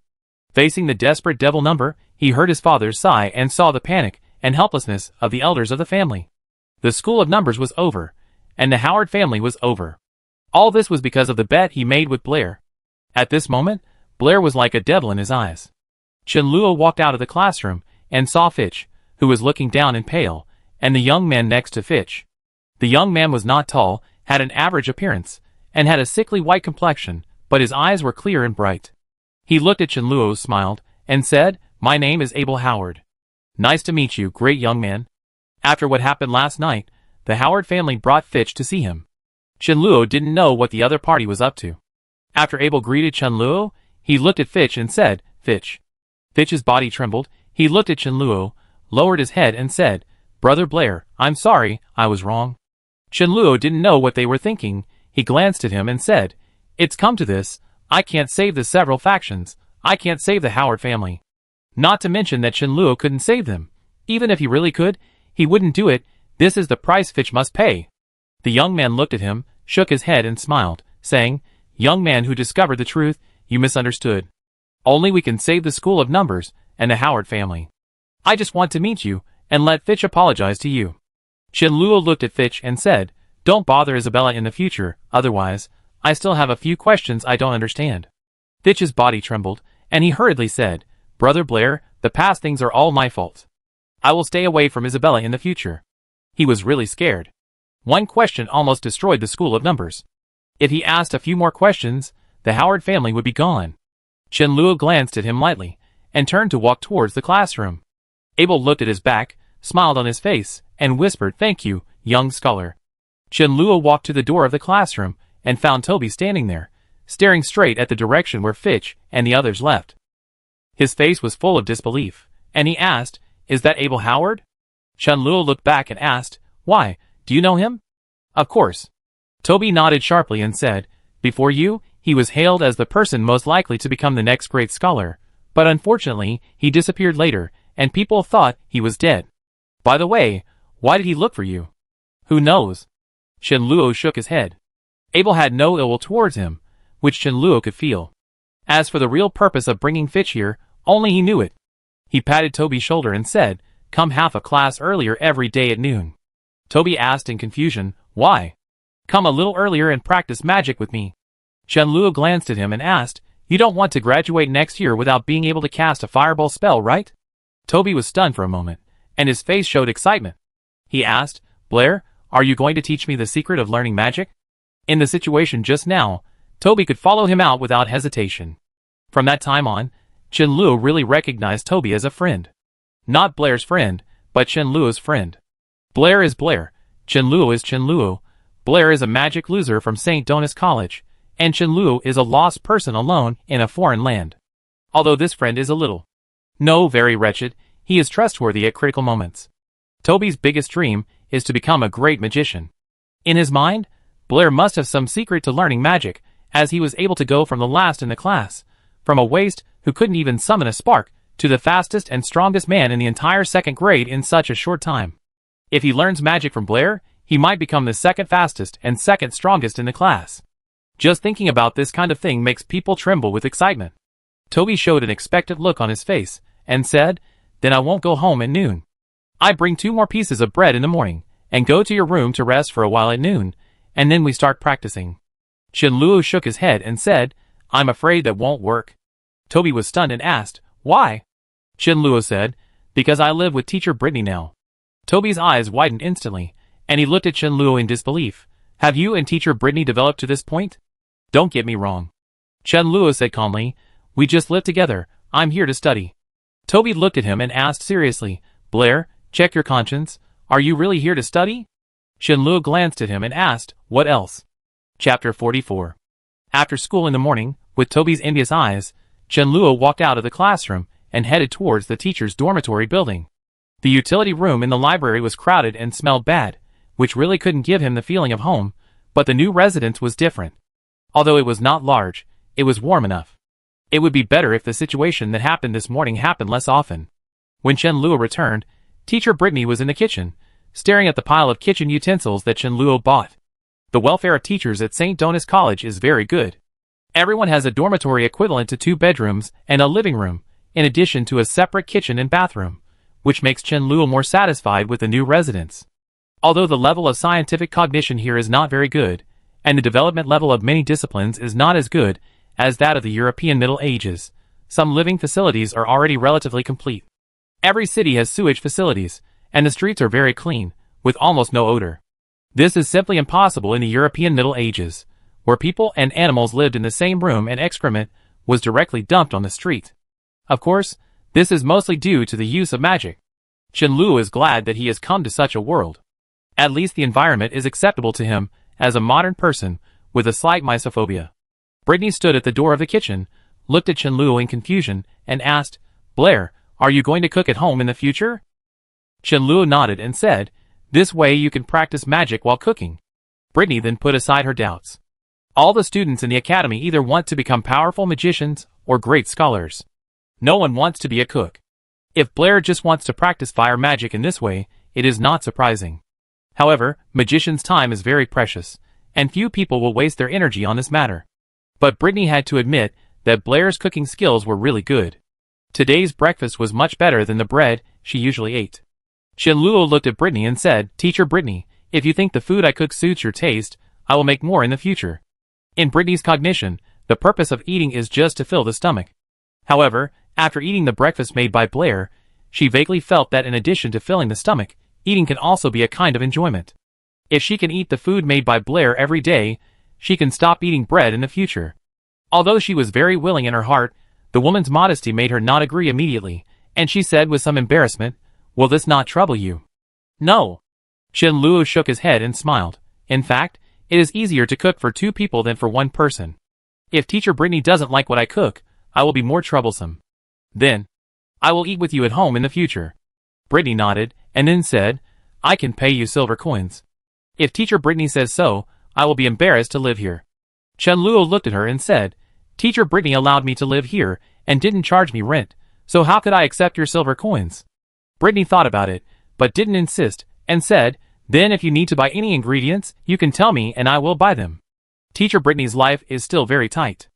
Facing the desperate devil number, he heard his father's sigh and saw the panic and helplessness of the elders of the family. The School of Numbers was over, and the Howard family was over. All this was because of the bet he made with Blair. At this moment, Blair was like a devil in his eyes. Chenluo walked out of the classroom and saw Fitch, who was looking down and pale, and the young man next to Fitch. The young man was not tall, had an average appearance, and had a sickly white complexion, but his eyes were clear and bright. He looked at Chenluo, smiled, and said, "My name is Abel Howard. Nice to meet you, great young man." After what happened last night, the Howard family brought Fitch to see him. Chenluo didn't know what the other party was up to. After Abel greeted Chenluo, he looked at Fitch and said, "Fitch." Fitch's body trembled. He looked at Chenluo, lowered his head and said, "Brother Blair, I'm sorry, I was wrong." Chenluo didn't know what they were thinking. He glanced at him and said, "It's come to this, I can't save the several factions, I can't save the Howard family." Not to mention that Chenluo couldn't save them. Even if he really could, he wouldn't do it. This is the price Fitch must pay. The young man looked at him, shook his head and smiled, saying, "Young man who discovered the truth, you misunderstood. Only we can save the School of Numbers and the Howard family. I just want to meet you and let Fitch apologize to you." Chenluo looked at Fitch and said, "Don't bother Isabella in the future, otherwise, I still have a few questions I don't understand." Fitch's body trembled, and he hurriedly said, "Brother Blair, the past things are all my fault. I will stay away from Isabella in the future." He was really scared. One question almost destroyed the School of Numbers. If he asked a few more questions, the Howard family would be gone. Chenluo glanced at him lightly, and turned to walk towards the classroom. Abel looked at his back, smiled on his face, and whispered, "Thank you, young scholar." Chenluo walked to the door of the classroom, and found Toby standing there, staring straight at the direction where Fitch and the others left. His face was full of disbelief, and he asked, "Is that Abel Howard?" Chenluo looked back and asked, "Why, do you know him?" "Of course." Toby nodded sharply and said, "Before you, he was hailed as the person most likely to become the next great scholar, but unfortunately, he disappeared later, and people thought he was dead. By the way, why did he look for you?" "Who knows?" Chenluo shook his head. Abel had no ill will towards him, which Chenluo could feel. As for the real purpose of bringing Fitch here, only he knew it. He patted Toby's shoulder and said, "Come half a class earlier every day at noon." Toby asked in confusion, "Why?" "Come a little earlier and practice magic with me." Chenluo glanced at him and asked, "You don't want to graduate next year without being able to cast a fireball spell, right?" Toby was stunned for a moment, and his face showed excitement. He asked, "Blair, are you going to teach me the secret of learning magic?" In the situation just now, Toby could follow him out without hesitation. From that time on, Chenluo really recognized Toby as a friend. Not Blair's friend, but Chenluo's friend. Blair is Blair, Chenluo is Chenluo. Blair is a magic loser from St. Donis College, and Chenluo is a lost person alone in a foreign land. Although this friend is a little, no, very wretched, he is trustworthy at critical moments. Toby's biggest dream is to become a great magician. In his mind, Blair must have some secret to learning magic, as he was able to go from the last in the class, from a waste who couldn't even summon a spark, to the fastest and strongest man in the entire second grade in such a short time. If he learns magic from Blair, he might become the second fastest and second strongest in the class. Just thinking about this kind of thing makes people tremble with excitement. Toby showed an expectant look on his face, and said, "Then I won't go home at noon. I bring 2 more pieces of bread in the morning, and go to your room to rest for a while at noon, and then we start practicing." Chenluo shook his head and said, "I'm afraid that won't work." Toby was stunned and asked, "Why?" Chenluo said, "Because I live with teacher Britney now." Toby's eyes widened instantly, and he looked at Chenluo in disbelief. "Have you and teacher Britney developed to this point?" "Don't get me wrong," Chenluo said calmly. "We just live together, I'm here to study." Toby looked at him and asked seriously, "Blair, check your conscience, are you really here to study?" Chenluo glanced at him and asked, "What else?" Chapter 44. After school in the morning, with Toby's envious eyes, Chenluo walked out of the classroom and headed towards the teacher's dormitory building. The utility room in the library was crowded and smelled bad, which really couldn't give him the feeling of home, but the new residence was different. Although it was not large, it was warm enough. It would be better if the situation that happened this morning happened less often. When Chen Luo returned, teacher Britney was in the kitchen, staring at the pile of kitchen utensils that Chen Luo bought. The welfare of teachers at St. Donis College is very good. Everyone has a dormitory equivalent to 2 bedrooms and a living room, in addition to a separate kitchen and bathroom, which makes Chen Luo more satisfied with the new residence. Although the level of scientific cognition here is not very good, and the development level of many disciplines is not as good as that of the European Middle Ages, some living facilities are already relatively complete. Every city has sewage facilities, and the streets are very clean, with almost no odor. This is simply impossible in the European Middle Ages, where people and animals lived in the same room and excrement was directly dumped on the street. Of course, this is mostly due to the use of magic. Chen Luo is glad that he has come to such a world. At least the environment is acceptable to him as a modern person with a slight mysophobia. Britney stood at the door of the kitchen, looked at Chen Luo in confusion, and asked, "Blair, are you going to cook at home in the future?" Chen Luo nodded and said, "This way you can practice magic while cooking." Britney then put aside her doubts. All the students in the academy either want to become powerful magicians or great scholars. No one wants to be a cook. If Blair just wants to practice fire magic in this way, it is not surprising. However, magicians' time is very precious, and few people will waste their energy on this matter. But Britney had to admit that Blair's cooking skills were really good. Today's breakfast was much better than the bread she usually ate. Chen Luo looked at Britney and said, "Teacher Britney, if you think the food I cook suits your taste, I will make more in the future." In Britney's cognition, the purpose of eating is just to fill the stomach. However, after eating the breakfast made by Blair, she vaguely felt that in addition to filling the stomach, eating can also be a kind of enjoyment. If she can eat the food made by Blair every day, she can stop eating bread in the future. Although she was very willing in her heart, the woman's modesty made her not agree immediately, and she said with some embarrassment, "Will this not trouble you?" "No." Chen Luo shook his head and smiled. "In fact, it is easier to cook for 2 people than for 1 person. If teacher Britney doesn't like what I cook, I will be more troublesome. Then, I will eat with you at home in the future." Britney nodded, and then said, "I can pay you silver coins. If teacher Britney says so, I will be embarrassed to live here." Chen Luo looked at her and said, "Teacher Britney allowed me to live here and didn't charge me rent, so how could I accept your silver coins?" Britney thought about it, but didn't insist, and said, "Then if you need to buy any ingredients, you can tell me and I will buy them." Teacher Britney's life is still very tight.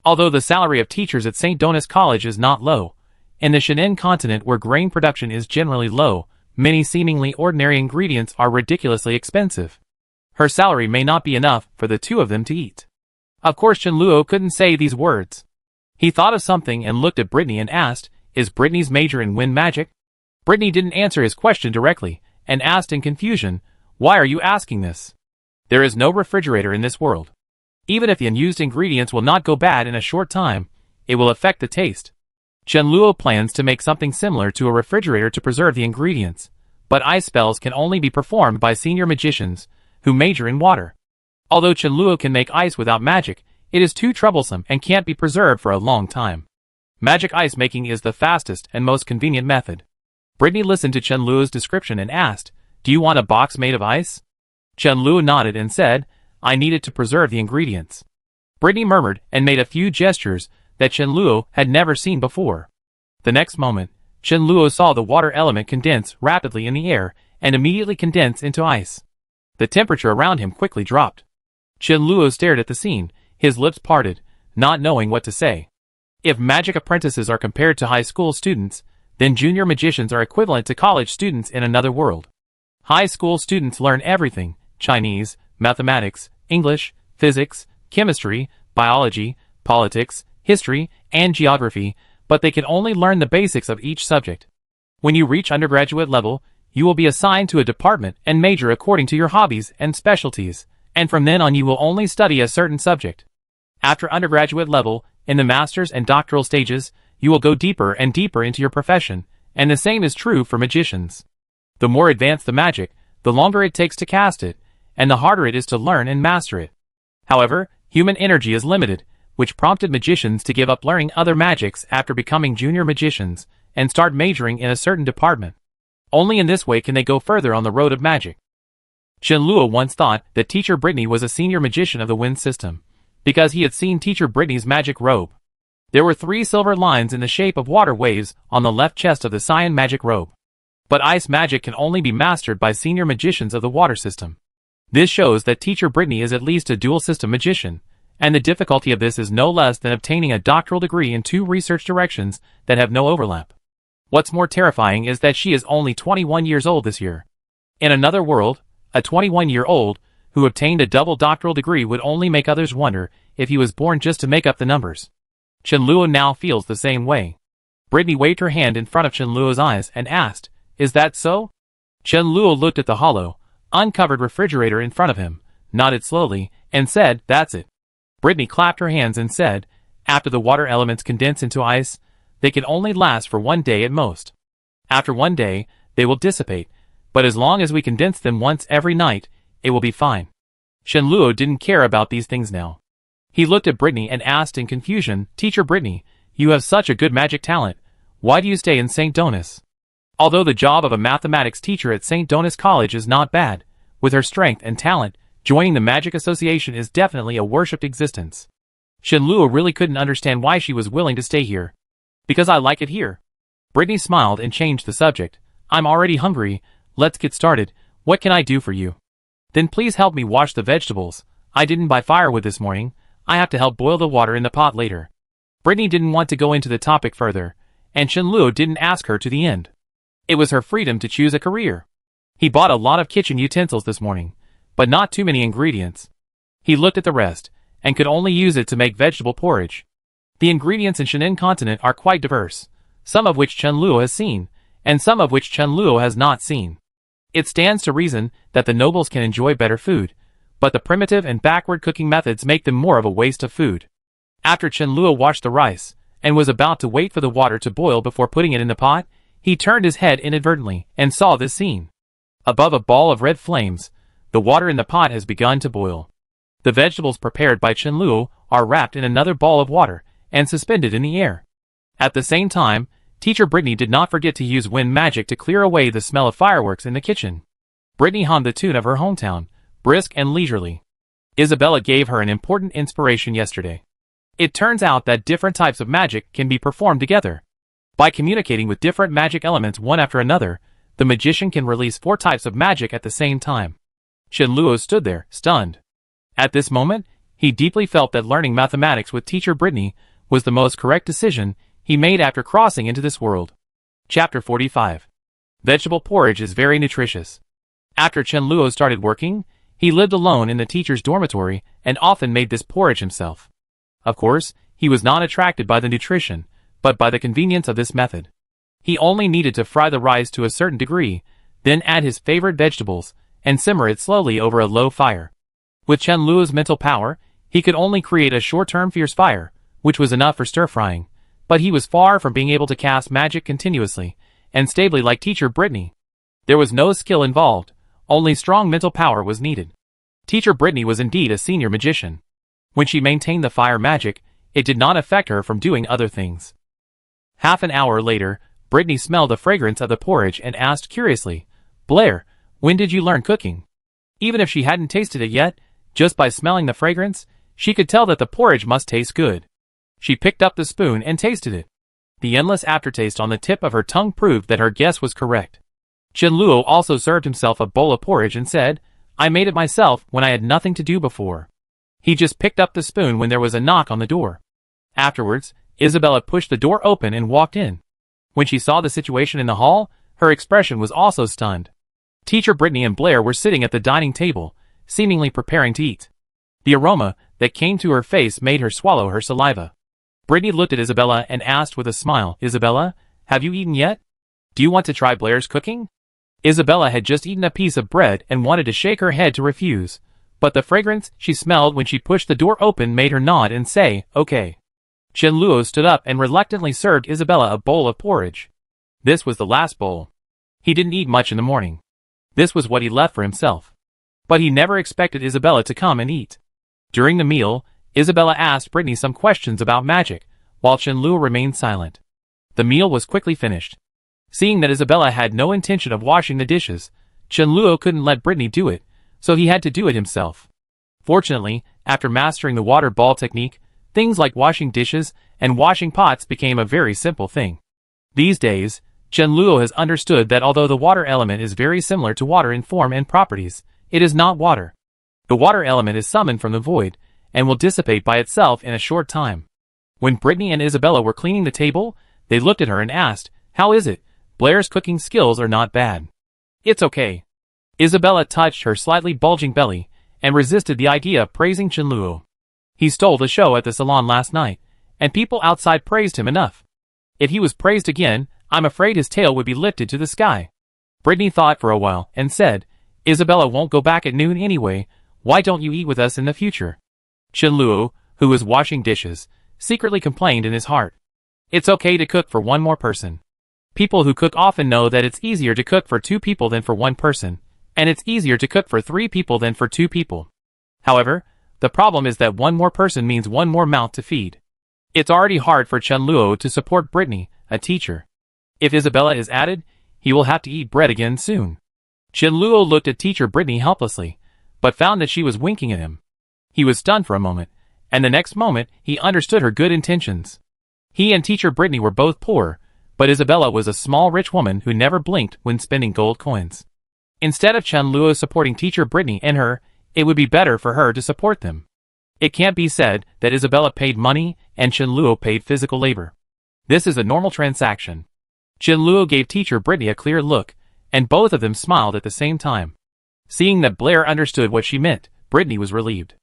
Although the salary of teachers at St. Donis College is not low, in the Shannon continent where grain production is generally low, many seemingly ordinary ingredients are ridiculously expensive. Her salary may not be enough for the 2 of them to eat. Of course Chen Luo couldn't say these words. He thought of something and looked at Britney and asked, "Is Britney's major in wind magic?" Britney didn't answer his question directly, and asked in confusion, "Why are you asking this? There is no refrigerator in this world. Even if the unused ingredients will not go bad in a short time, it will affect the taste." Chen Luo plans to make something similar to a refrigerator to preserve the ingredients, but ice spells can only be performed by senior magicians who major in water. Although Chen Luo can make ice without magic, it is too troublesome and can't be preserved for a long time. Magic ice making is the fastest and most convenient method. Britney listened to Chen Luo's description and asked, "Do you want a box made of ice?" Chen Luo nodded and said, "I need it to preserve the ingredients." Britney murmured and made a few gestures that Chen Luo had never seen before. The next moment, Chen Luo saw the water element condense rapidly in the air and immediately condense into ice. The temperature around him quickly dropped. Chen Luo stared at the scene, his lips parted, not knowing what to say. If magic apprentices are compared to high school students, then junior magicians are equivalent to college students in another world. High school students learn everything: Chinese, mathematics, English, physics, chemistry, biology, politics, history, and geography, but they can only learn the basics of each subject. When you reach undergraduate level, you will be assigned to a department and major according to your hobbies and specialties, and from then on you will only study a certain subject. After undergraduate level, in the master's and doctoral stages, you will go deeper and deeper into your profession, and the same is true for magicians. The more advanced the magic, the longer it takes to cast it, and the harder it is to learn and master it. However, human energy is limited, which prompted magicians to give up learning other magics after becoming junior magicians, and start majoring in a certain department. Only in this way can they go further on the road of magic. Chen Luo once thought that teacher Britney was a senior magician of the wind system, because he had seen Teacher Britney's magic robe. There were 3 silver lines in the shape of water waves on the left chest of the cyan magic robe. But ice magic can only be mastered by senior magicians of the water system. This shows that Teacher Britney is at least a dual system magician, and the difficulty of this is no less than obtaining a doctoral degree in 2 research directions that have no overlap. What's more terrifying is that she is only 21 years old this year. In another world, a 21-year-old who obtained a double doctoral degree would only make others wonder if he was born just to make up the numbers. Chenluo now feels the same way. Britney waved her hand in front of Chenluo's eyes and asked, "Is that so?" Chenluo looked at the hollow, uncovered refrigerator in front of him, nodded slowly, and said, "That's it." Britney clapped her hands and said, "After the water elements condense into ice, they can only last for 1 day at most. After 1 day, they will dissipate, but as long as we condense them once every night, it will be fine." Chenluo didn't care about these things now. He looked at Britney and asked in confusion, "Teacher Britney, you have such a good magic talent. Why do you stay in St. Donis?" Although the job of a mathematics teacher at St. Donis College is not bad, with her strength and talent, joining the Magic Association is definitely a worshipped existence. Chenluo really couldn't understand why she was willing to stay here. "Because I like it here." Britney smiled and changed the subject. "I'm already hungry, let's get started. What can I do for you?" "Then please help me wash the vegetables. I didn't buy firewood this morning. I have to help boil the water in the pot later." Britney didn't want to go into the topic further, and Chenluo didn't ask her to the end. It was her freedom to choose a career. He bought a lot of kitchen utensils this morning, but not too many ingredients. He looked at the rest, and could only use it to make vegetable porridge. The ingredients in Shenin continent are quite diverse, some of which Chenluo has seen, and some of which Chenluo has not seen. It stands to reason that the nobles can enjoy better food, but the primitive and backward cooking methods make them more of a waste of food. After Chenluo washed the rice, and was about to wait for the water to boil before putting it in the pot, he turned his head inadvertently, and saw this scene. Above a ball of red flames, the water in the pot has begun to boil. The vegetables prepared by Chenluo are wrapped in another ball of water, and suspended in the air. At the same time, Teacher Britney did not forget to use wind magic to clear away the smell of fireworks in the kitchen. Britney hummed the tune of her hometown, brisk and leisurely. Isabella gave her an important inspiration yesterday. It turns out that different types of magic can be performed together. By communicating with different magic elements one after another, the magician can release 4 types of magic at the same time. Chenluo stood there, stunned. At this moment, he deeply felt that learning mathematics with Teacher Britney was the most correct decision he made after crossing into this world. Chapter 45. Vegetable porridge is very nutritious. After Chenluo started working, he lived alone in the teacher's dormitory and often made this porridge himself. Of course, he was not attracted by the nutrition, but by the convenience of this method. He only needed to fry the rice to a certain degree, then add his favorite vegetables, and simmer it slowly over a low fire. With Chenluo's mental power, he could only create a short-term fierce fire, which was enough for stir-frying, but he was far from being able to cast magic continuously and stably like Teacher Britney. There was no skill involved, only strong mental power was needed. Teacher Britney was indeed a senior magician. When she maintained the fire magic, it did not affect her from doing other things. Half an hour later, Britney smelled the fragrance of the porridge and asked curiously, "Blair, when did you learn cooking?" Even if she hadn't tasted it yet, just by smelling the fragrance, she could tell that the porridge must taste good. She picked up the spoon and tasted it. The endless aftertaste on the tip of her tongue proved that her guess was correct. Chenluo also served himself a bowl of porridge and said, "I made it myself when I had nothing to do before." He just picked up the spoon when there was a knock on the door. Afterwards, Isabella pushed the door open and walked in. When she saw the situation in the hall, her expression was also stunned. Teacher Britney and Blair were sitting at the dining table, seemingly preparing to eat. The aroma that came to her face made her swallow her saliva. Britney looked at Isabella and asked with a smile, "Isabella, have you eaten yet? Do you want to try Blair's cooking?" Isabella had just eaten a piece of bread and wanted to shake her head to refuse, but the fragrance she smelled when she pushed the door open made her nod and say, "Okay." Chenluo stood up and reluctantly served Isabella a bowl of porridge. This was the last bowl. He didn't eat much in the morning. This was what he left for himself. But he never expected Isabella to come and eat. During the meal, Isabella asked Britney some questions about magic, while Chenluo remained silent. The meal was quickly finished. Seeing that Isabella had no intention of washing the dishes, Chenluo couldn't let Britney do it, so he had to do it himself. Fortunately, After mastering the water ball technique, things like washing dishes and washing pots became a very simple thing. These days, Chenluo has understood that although the water element is very similar to water in form and properties, it is not water. The water element is summoned from the void, and will dissipate by itself in a short time. When Britney and Isabella were cleaning the table, they looked at her and asked, "How is it? Blair's cooking skills are not bad." "It's okay." Isabella touched her slightly bulging belly, and resisted the idea of praising Chenluo. He stole the show at the salon last night, and people outside praised him enough. If he was praised again, I'm afraid his tail would be lifted to the sky. Britney thought for a while, and said, "Isabella won't go back at noon anyway, why don't you eat with us in the future?" Chenluo, who was washing dishes, secretly complained in his heart. It's okay to cook for one more person. People who cook often know that it's easier to cook for 2 people than for 1 person, and it's easier to cook for 3 people than for 2 people. However, the problem is that 1 more person means 1 more mouth to feed. It's already hard for Chenluo to support Britney, a teacher. If Isabella is added, he will have to eat bread again soon. Chenluo looked at teacher Britney helplessly, but found that she was winking at him. He was stunned for a moment, and the next moment he understood her good intentions. He and teacher Britney were both poor, but Isabella was a small rich woman who never blinked when spending gold coins. Instead of Chenluo supporting teacher Britney and her, it would be better for her to support them. It can't be said that Isabella paid money and Chenluo paid physical labor. This is a normal transaction. Chenluo gave teacher Britney a clear look, and both of them smiled at the same time. Seeing that Blair understood what she meant, Britney was relieved.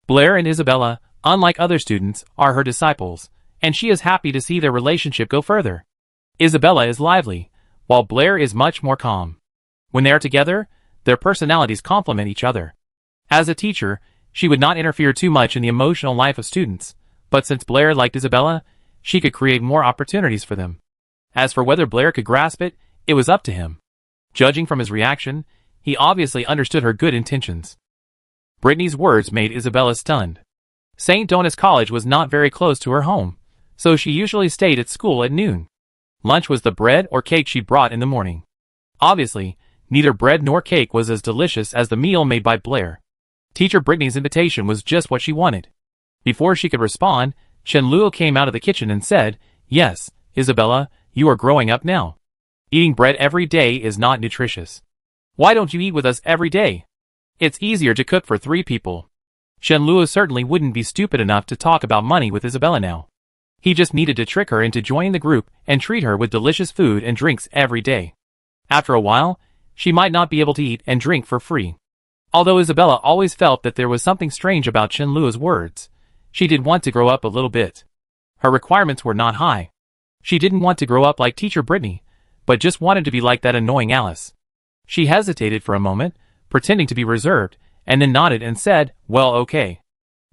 Blair and Isabella, unlike other students, are her disciples, and she is happy to see their relationship go further. Isabella is lively, while Blair is much more calm. When they are together, their personalities complement each other. As a teacher, she would not interfere too much in the emotional life of students, but since Blair liked Isabella, she could create more opportunities for them. As for whether Blair could grasp it, it was up to him. Judging from his reaction, he obviously understood her good intentions. Britney's words made Isabella stunned. St. Dona's College was not very close to her home, so she usually stayed at school at noon. Lunch was the bread or cake she brought in the morning. Obviously, neither bread nor cake was as delicious as the meal made by Blair. Teacher Britney's invitation was just what she wanted. Before she could respond, Chenluo came out of the kitchen and said, "Yes, Isabella, you are growing up now. Eating bread every day is not nutritious. Why don't you eat with us every day? It's easier to cook for 3 people." Chenluo certainly wouldn't be stupid enough to talk about money with Isabella now. He just needed to trick her into joining the group and treat her with delicious food and drinks every day. After a while, she might not be able to eat and drink for free. Although Isabella always felt that there was something strange about Chenluo's words, she did want to grow up a little bit. Her requirements were not high. She didn't want to grow up like teacher Britney, but just wanted to be like that annoying Alice. She hesitated for a moment, pretending to be reserved, and then nodded and said, "Well, okay."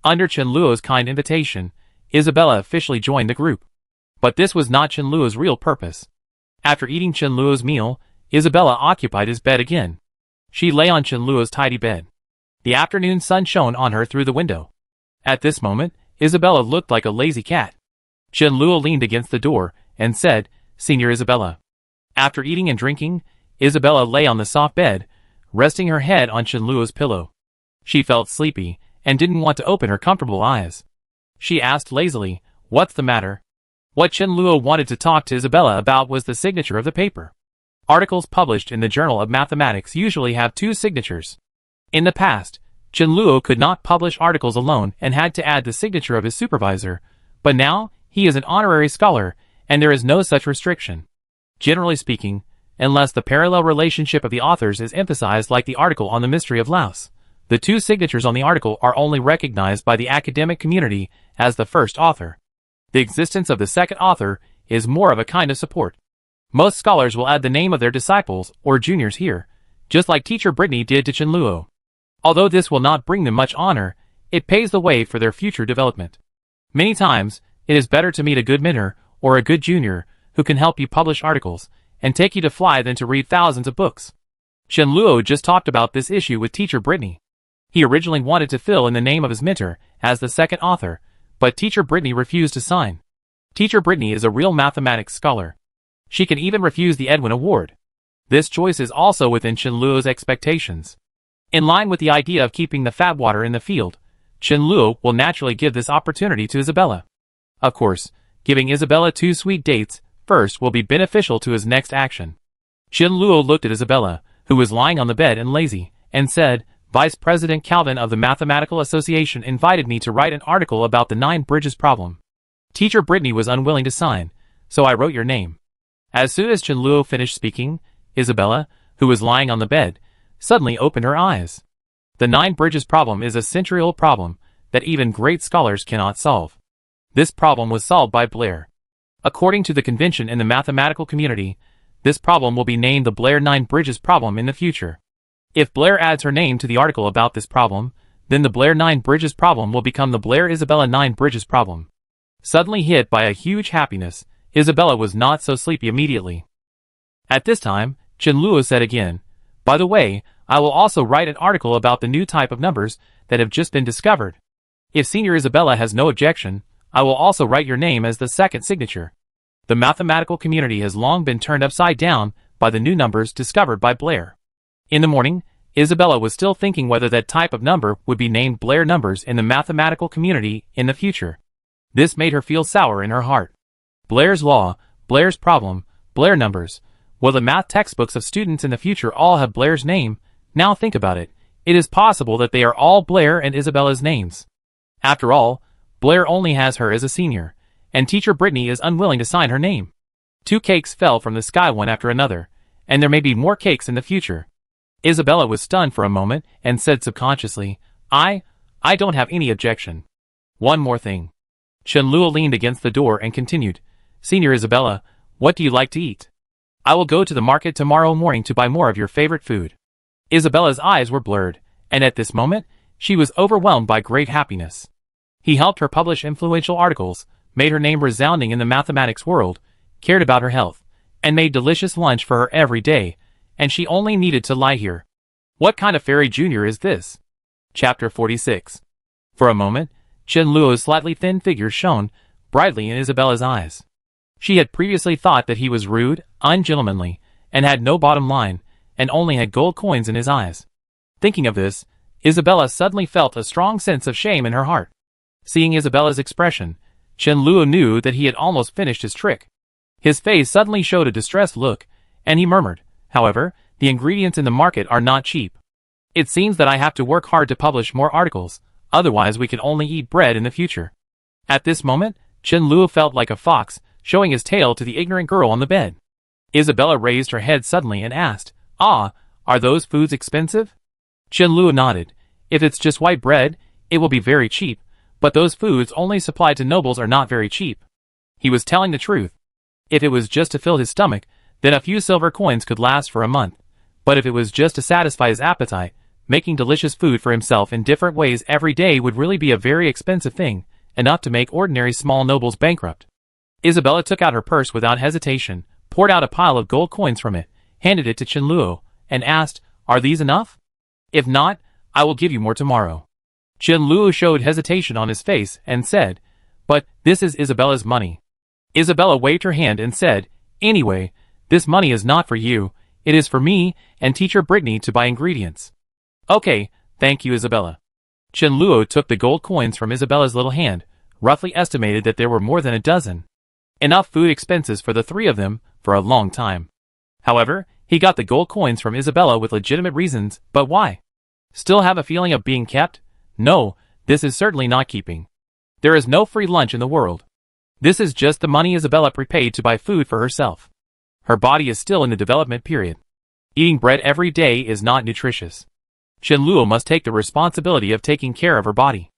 Under Chenluo's kind invitation, Isabella officially joined the group. But this was not Chenluo's real purpose. After eating Chenluo's meal, Isabella occupied his bed again. She lay on Chenluo's tidy bed. The afternoon sun shone on her through the window. At this moment, Isabella looked like a lazy cat. Chenluo leaned against the door and said, "Senior Isabella." After eating and drinking, Isabella lay on the soft bed, resting her head on Chenluo's pillow. She felt sleepy and didn't want to open her comfortable eyes. She asked lazily, "What's the matter?" What Chenluo wanted to talk to Isabella about was the signature of the paper. Articles published in the Journal of Mathematics usually have 2 signatures. In the past, Chenluo could not publish articles alone and had to add the signature of his supervisor, but now he is an honorary scholar, and there is no such restriction. Generally speaking, unless the parallel relationship of the authors is emphasized like the article on the mystery of Laos, the 2 signatures on the article are only recognized by the academic community as the first author. The existence of the second author is more of a kind of support. Most scholars will add the name of their disciples or juniors here, just like teacher Britney did to Chenluo. Although this will not bring them much honor, it paves the way for their future development. Many times, it is better to meet a good mentor or a good junior who can help you publish articles and take you to fly than to read thousands of books. Chenluo just talked about this issue with teacher Britney. He originally wanted to fill in the name of his mentor as the second author, but teacher Britney refused to sign. Teacher Britney is a real mathematics scholar. She can even refuse the Edwin Award. This choice is also within Chenluo's expectations. In line with the idea of keeping the fat water in the field, Chenluo will naturally give this opportunity to Isabella. Of course, giving Isabella 2 sweet dates first will be beneficial to his next action. Chenluo looked at Isabella, who was lying on the bed and lazy, and said, Vice President Calvin of the Mathematical Association invited me to write an article about the 9 bridges problem. Teacher Britney was unwilling to sign, so I wrote your name. As soon as Chenluo finished speaking, Isabella, who was lying on the bed, suddenly opened her eyes. The 9 bridges problem is a century-old problem that even great scholars cannot solve. This problem was solved by Blair. According to the convention in the mathematical community, this problem will be named the Blair 9 bridges problem in the future. If Blair adds her name to the article about this problem, then the Blair 9 bridges problem will become the Blair Isabella 9 bridges problem. Suddenly hit by a huge happiness, Isabella was not so sleepy immediately. At this time, Chenluo said again, By the way, I will also write an article about the new type of numbers that have just been discovered. If Senior Isabella has no objection, I will also write your name as the second signature. The mathematical community has long been turned upside down by the new numbers discovered by Blair. In the morning, Isabella was still thinking whether that type of number would be named Blair numbers in the mathematical community in the future. This made her feel sour in her heart. Blair's law, Blair's problem, Blair numbers. Will the math textbooks of students in the future all have Blair's name? Now think about it. It is possible that they are all Blair and Isabella's names. After all, Blair only has her as a senior, and Teacher Britney is unwilling to sign her name. 2 cakes fell from the sky one after another, and there may be more cakes in the future. Isabella was stunned for a moment and said subconsciously, I don't have any objection. One more thing. Chenluo leaned against the door and continued, Senior Isabella, what do you like to eat? I will go to the market tomorrow morning to buy more of your favorite food. Isabella's eyes were blurred, and at this moment, she was overwhelmed by great happiness. He helped her publish influential articles, made her name resounding in the mathematics world, cared about her health, and made delicious lunch for her every day, and she only needed to lie here. What kind of fairy junior is this? Chapter 46. For a moment, Chenluo's slightly thin figure shone brightly in Isabella's eyes. She had previously thought that he was rude, ungentlemanly, and had no bottom line, and only had gold coins in his eyes. Thinking of this, Isabella suddenly felt a strong sense of shame in her heart. Seeing Isabella's expression, Chenluo knew that he had almost finished his trick. His face suddenly showed a distressed look, and he murmured, However, the ingredients in the market are not cheap. It seems that I have to work hard to publish more articles, otherwise we can only eat bread in the future. At this moment, Chenluo felt like a fox, showing his tail to the ignorant girl on the bed. Isabella raised her head suddenly and asked, are those foods expensive? Chenluo nodded. If it's just white bread, it will be very cheap, but those foods only supplied to nobles are not very cheap. He was telling the truth. If it was just to fill his stomach, then a few silver coins could last for a month. But if it was just to satisfy his appetite, making delicious food for himself in different ways every day would really be a very expensive thing, enough to make ordinary small nobles bankrupt. Isabella took out her purse without hesitation, poured out a pile of gold coins from it, handed it to Chenluo, and asked, Are these enough? If not, I will give you more tomorrow. Chenluo showed hesitation on his face and said, But this is Isabella's money. Isabella waved her hand and said, Anyway, this money is not for you, it is for me and Teacher Britney to buy ingredients. Okay, thank you Isabella. Chenluo took the gold coins from Isabella's little hand, roughly estimated that there were more than a dozen. Enough food expenses for the 3 of them for a long time. However, he got the gold coins from Isabella with legitimate reasons, but why? Still have a feeling of being kept? No, this is certainly not keeping. There is no free lunch in the world. This is just the money Isabella prepaid to buy food for herself. Her body is still in the development period. Eating bread every day is not nutritious. Chenluo must take the responsibility of taking care of her body.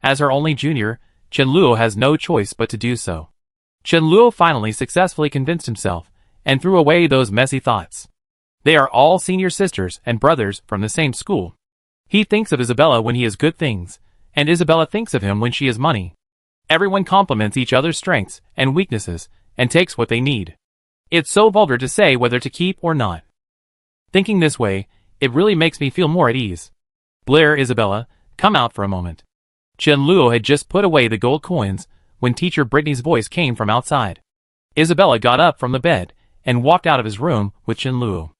As her only junior, Chenluo has no choice but to do so. Chenluo finally successfully convinced himself, and threw away those messy thoughts. They are all senior sisters and brothers from the same school. He thinks of Isabella when he has good things, and Isabella thinks of him when she has money. Everyone complements each other's strengths and weaknesses, and takes what they need. It's so vulgar to say whether to keep or not. Thinking this way, it really makes me feel more at ease. Blair, Isabella, come out for a moment. Chenluo had just put away the gold coins when Teacher Britney's voice came from outside. Isabella got up from the bed and walked out of his room with Chenluo.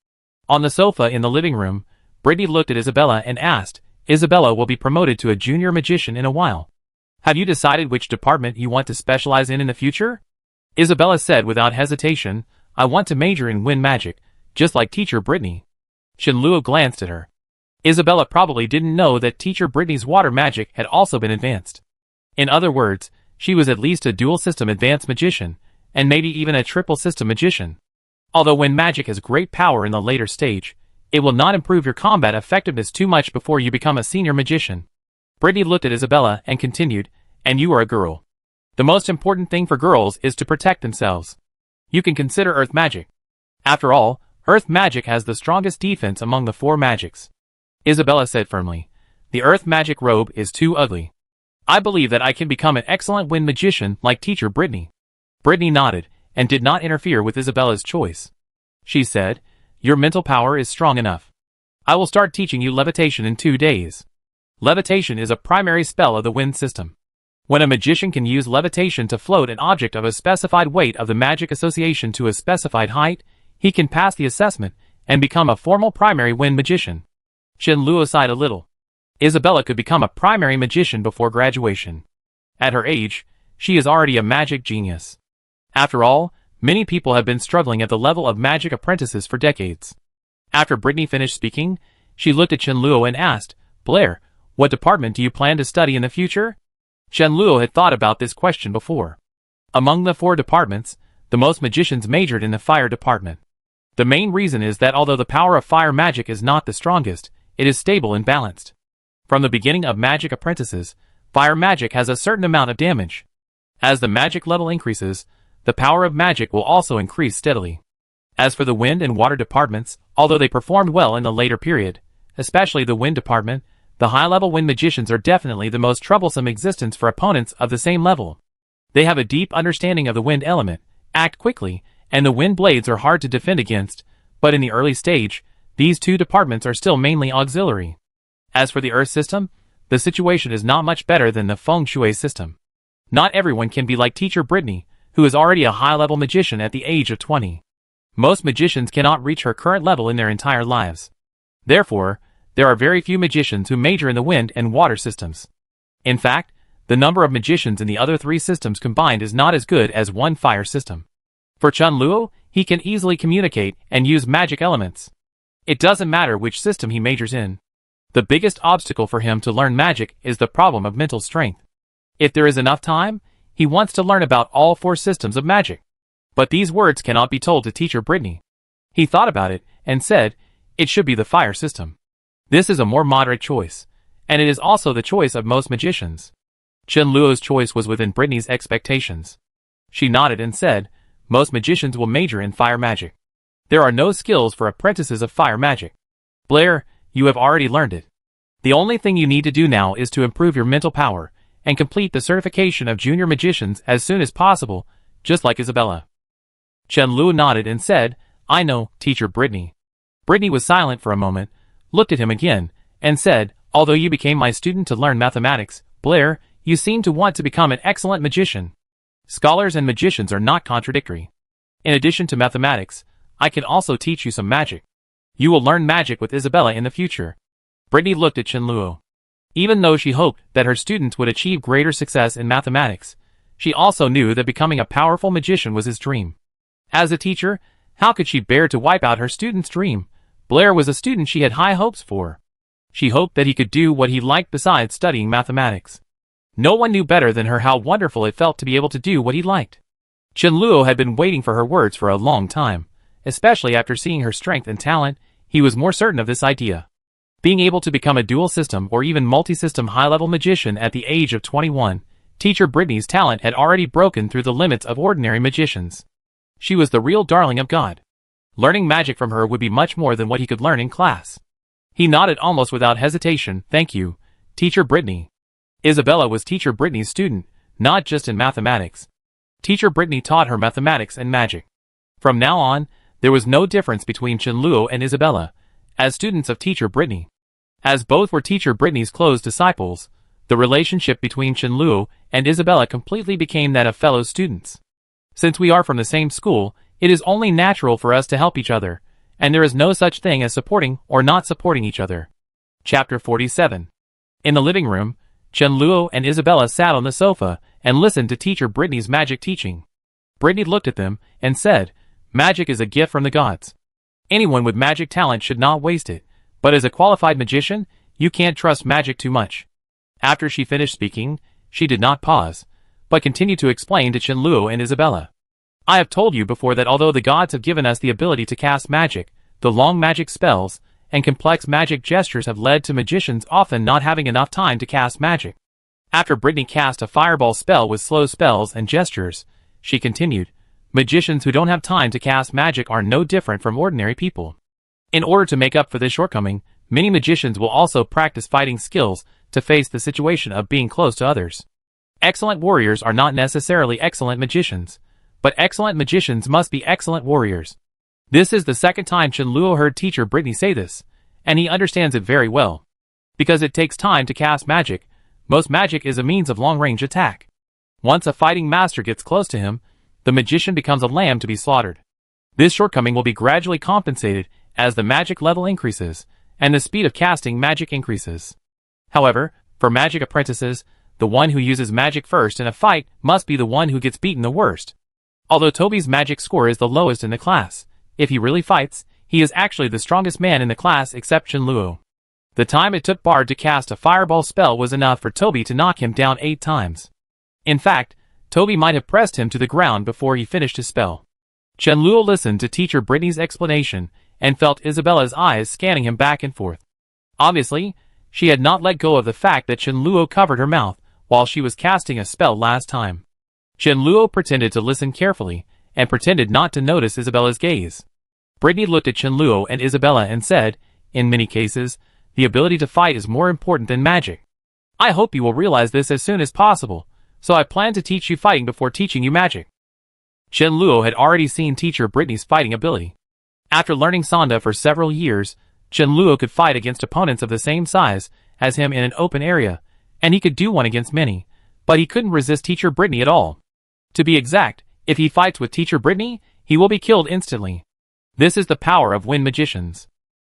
On the sofa in the living room, Britney looked at Isabella and asked, Isabella will be promoted to a junior magician in a while. Have you decided which department you want to specialize in the future? Isabella said without hesitation, I want to major in wind magic, just like teacher Britney. Chenluo glanced at her. Isabella probably didn't know that teacher Britney's water magic had also been advanced. In other words, she was at least a dual system advanced magician, and maybe even a triple system magician. Although wind magic has great power in the later stage, it will not improve your combat effectiveness too much before you become a senior magician. Britney looked at Isabella and continued, and you are a girl. The most important thing for girls is to protect themselves. You can consider earth magic. After all, earth magic has the strongest defense among the 4 magics. Isabella said firmly, the earth magic robe is too ugly. I believe that I can become an excellent wind magician like teacher Britney. Britney nodded, and did not interfere with Isabella's choice. She said, your mental power is strong enough. I will start teaching you levitation in 2 days. Levitation is a primary spell of the wind system. When a magician can use levitation to float an object of a specified weight of the magic association to a specified height, he can pass the assessment and become a formal primary wind magician. Chenluo sighed a little. Isabella could become a primary magician before graduation. At her age, she is already a magic genius. After all, many people have been struggling at the level of magic apprentices for decades. After Britney finished speaking, she looked at Chenluo and asked, Blair, what department do you plan to study in the future? Chenluo had thought about this question before. Among the 4 departments, the most magicians majored in the fire department. The main reason is that although the power of fire magic is not the strongest, it is stable and balanced. From the beginning of magic apprentices, fire magic has a certain amount of damage. As the magic level increases, the power of magic will also increase steadily. As for the wind and water departments, although they performed well in the later period, especially the wind department, the high-level wind magicians are definitely the most troublesome existence for opponents of the same level. They have a deep understanding of the wind element, act quickly, and the wind blades are hard to defend against, but in the early stage, these 2 departments are still mainly auxiliary. As for the earth system, the situation is not much better than the feng shui system. Not everyone can be like teacher Britney, who is already a high-level magician at the age of 20. Most magicians cannot reach her current level in their entire lives. Therefore, there are very few magicians who major in the wind and water systems. In fact, the number of magicians in the other 3 systems combined is not as good as one fire system. For Chenluo, he can easily communicate and use magic elements. It doesn't matter which system he majors in. The biggest obstacle for him to learn magic is the problem of mental strength. If there is enough time, he wants to learn about all 4 systems of magic. But these words cannot be told to teacher Britney. He thought about it and said, it should be the fire system. This is a more moderate choice, and it is also the choice of most magicians. Chenluo's choice was within Britney's expectations. She nodded and said, most magicians will major in fire magic. There are no skills for apprentices of fire magic. Blair, you have already learned it. The only thing you need to do now is to improve your mental power and complete the certification of junior magicians as soon as possible, just like Isabella. Chenluo nodded and said, I know, teacher Britney. Britney was silent for a moment, looked at him again, and said, although you became my student to learn mathematics, Blair, you seem to want to become an excellent magician. Scholars and magicians are not contradictory. In addition to mathematics, I can also teach you some magic. You will learn magic with Isabella in the future. Britney looked at Chenluo. Even though she hoped that her students would achieve greater success in mathematics, she also knew that becoming a powerful magician was his dream. As a teacher, how could she bear to wipe out her student's dream? Blair was a student she had high hopes for. She hoped that he could do what he liked besides studying mathematics. No one knew better than her how wonderful it felt to be able to do what he liked. Chenluo had been waiting for her words for a long time. Especially after seeing her strength and talent, he was more certain of this idea. Being able to become a dual system or even multi-system high-level magician at the age of 21, teacher Britney's talent had already broken through the limits of ordinary magicians. She was the real darling of God. Learning magic from her would be much more than what he could learn in class. He nodded almost without hesitation, thank you, teacher Britney. Isabella was teacher Britney's student, not just in mathematics. Teacher Britney taught her mathematics and magic. From now on, there was no difference between Chenluo and Isabella, as students of teacher Britney. As both were teacher Britney's close disciples, the relationship between Chenluo and Isabella completely became that of fellow students. Since we are from the same school, it is only natural for us to help each other, and there is no such thing as supporting or not supporting each other. Chapter 47. In the living room, Chenluo and Isabella sat on the sofa and listened to teacher Britney's magic teaching. Britney looked at them and said, "Magic is a gift from the gods. Anyone with magic talent should not waste it, but as a qualified magician, you can't trust magic too much." After she finished speaking, she did not pause, but continued to explain to Chenluo and Isabella. "I have told you before that although the gods have given us the ability to cast magic, the long magic spells and complex magic gestures have led to magicians often not having enough time to cast magic." After Britney cast a fireball spell with slow spells and gestures, she continued, "Magicians who don't have time to cast magic are no different from ordinary people. In order to make up for this shortcoming, many magicians will also practice fighting skills to face the situation of being close to others. Excellent warriors are not necessarily excellent magicians, but excellent magicians must be excellent warriors." This is the second time Chenluo heard teacher Britney say this, and he understands it very well. Because it takes time to cast magic, most magic is a means of long-range attack. Once a fighting master gets close to him, the magician becomes a lamb to be slaughtered. This shortcoming will be gradually compensated as the magic level increases, and the speed of casting magic increases. However, for magic apprentices, the one who uses magic first in a fight must be the one who gets beaten the worst. Although Toby's magic score is the lowest in the class, if he really fights, he is actually the strongest man in the class except Chenluo. The time it took Bard to cast a fireball spell was enough for Toby to knock him down 8 times. In fact, Toby might have pressed him to the ground before he finished his spell. Chenluo listened to teacher Britney's explanation and felt Isabella's eyes scanning him back and forth. Obviously, she had not let go of the fact that Chenluo covered her mouth while she was casting a spell last time. Chenluo pretended to listen carefully and pretended not to notice Isabella's gaze. Britney looked at Chenluo and Isabella and said, "In many cases, the ability to fight is more important than magic. I hope you will realize this as soon as possible, so I plan to teach you fighting before teaching you magic." Chenluo had already seen teacher Britney's fighting ability. After learning Sanda for several years, Chenluo could fight against opponents of the same size as him in an open area, and he could do one against many, but he couldn't resist teacher Britney at all. To be exact, if he fights with teacher Britney, he will be killed instantly. This is the power of wind magicians.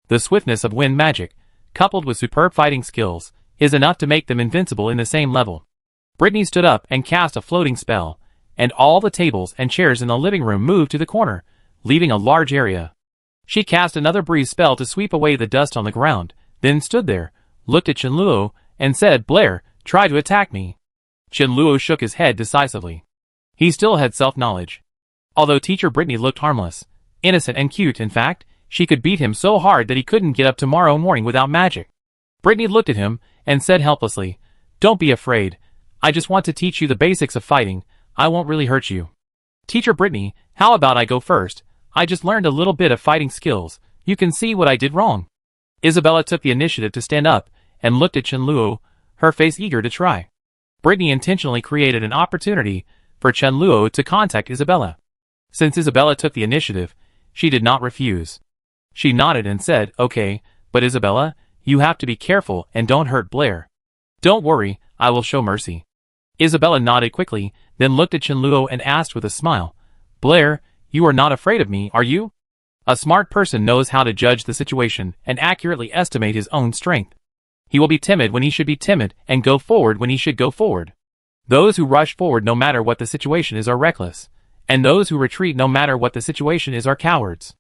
The swiftness of wind magic, coupled with superb fighting skills, is enough to make them invincible in the same level. Britney stood up and cast a floating spell, and all the tables and chairs in the living room moved to the corner, leaving a large area. She cast another breeze spell to sweep away the dust on the ground, then stood there, looked at Chenluo, and said, "Blair, try to attack me." Chenluo shook his head decisively. He still had self-knowledge. Although teacher Britney looked harmless, innocent and cute, in fact, she could beat him so hard that he couldn't get up tomorrow morning without magic. Britney looked at him and said helplessly, "Don't be afraid. I just want to teach you the basics of fighting. I won't really hurt you." "Teacher Britney, how about I go first? I just learned a little bit of fighting skills. You can see what I did wrong." Isabella took the initiative to stand up and looked at Chenluo, her face eager to try. Britney intentionally created an opportunity for Chenluo to contact Isabella. Since Isabella took the initiative, she did not refuse. She nodded and said, "Okay, but Isabella, you have to be careful and don't hurt Blair." "Don't worry, I will show mercy." Isabella nodded quickly, then looked at Chenluo and asked with a smile, "Blair, you are not afraid of me, are you?" A smart person knows how to judge the situation and accurately estimate his own strength. He will be timid when he should be timid and go forward when he should go forward. Those who rush forward no matter what the situation is are reckless, and those who retreat no matter what the situation is are cowards.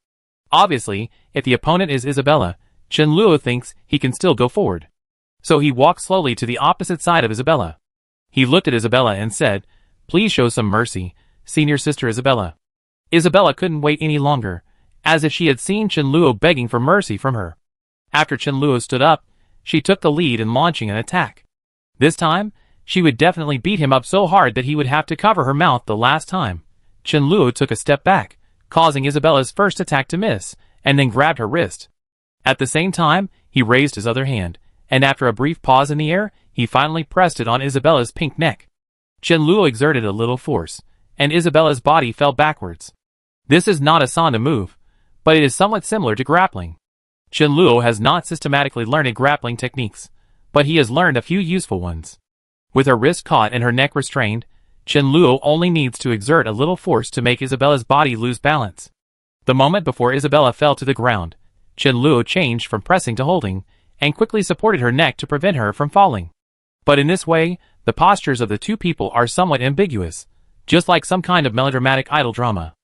Obviously, if the opponent is Isabella, Chenluo thinks he can still go forward. So he walked slowly to the opposite side of Isabella. He looked at Isabella and said, "Please show some mercy, senior sister Isabella." Isabella couldn't wait any longer, as if she had seen Chenluo begging for mercy from her. After Chenluo stood up, she took the lead in launching an attack. This time, she would definitely beat him up so hard that he would have to cover her mouth the last time. Chenluo took a step back, causing Isabella's first attack to miss, and then grabbed her wrist. At the same time, he raised his other hand, and after a brief pause in the air, he finally pressed it on Isabella's pink neck. Chenluo exerted a little force, and Isabella's body fell backwards. This is not a Sanda move, but it is somewhat similar to grappling. Chenluo has not systematically learned grappling techniques, but he has learned a few useful ones. With her wrist caught and her neck restrained, Chenluo only needs to exert a little force to make Isabella's body lose balance. The moment before Isabella fell to the ground, Chenluo changed from pressing to holding, and quickly supported her neck to prevent her from falling. But in this way, the postures of the two people are somewhat ambiguous, just like some kind of melodramatic idol drama.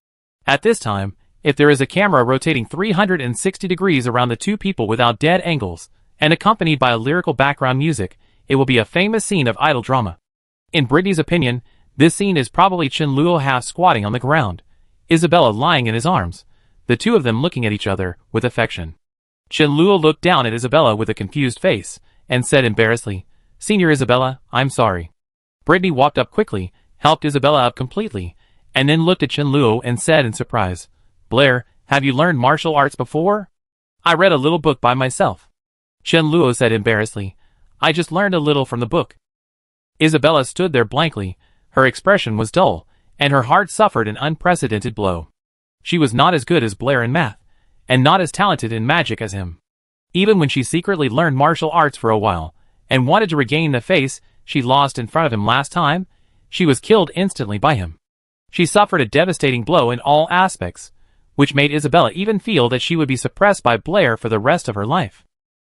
At this time, if there is a camera rotating 360 degrees around the two people without dead angles, and accompanied by a lyrical background music, it will be a famous scene of idol drama. In Britney's opinion, this scene is probably Chen-Luo half squatting on the ground, Isabella lying in his arms, the two of them looking at each other with affection. Chen-Luo looked down at Isabella with a confused face, and said embarrassedly, "Senior Isabella, I'm sorry." Britney walked up quickly, helped Isabella up completely, and then looked at Chen-Luo and said in surprise, "Blair, have you learned martial arts before?" "I read a little book by myself." Chen-Luo said embarrassedly, "I just learned a little from the book." Isabella stood there blankly, her expression was dull, and her heart suffered an unprecedented blow. She was not as good as Blair in math, and not as talented in magic as him. Even when she secretly learned martial arts for a while, and wanted to regain the face she lost in front of him last time, she was killed instantly by him. She suffered a devastating blow in all aspects, which made Isabella even feel that she would be suppressed by Blair for the rest of her life.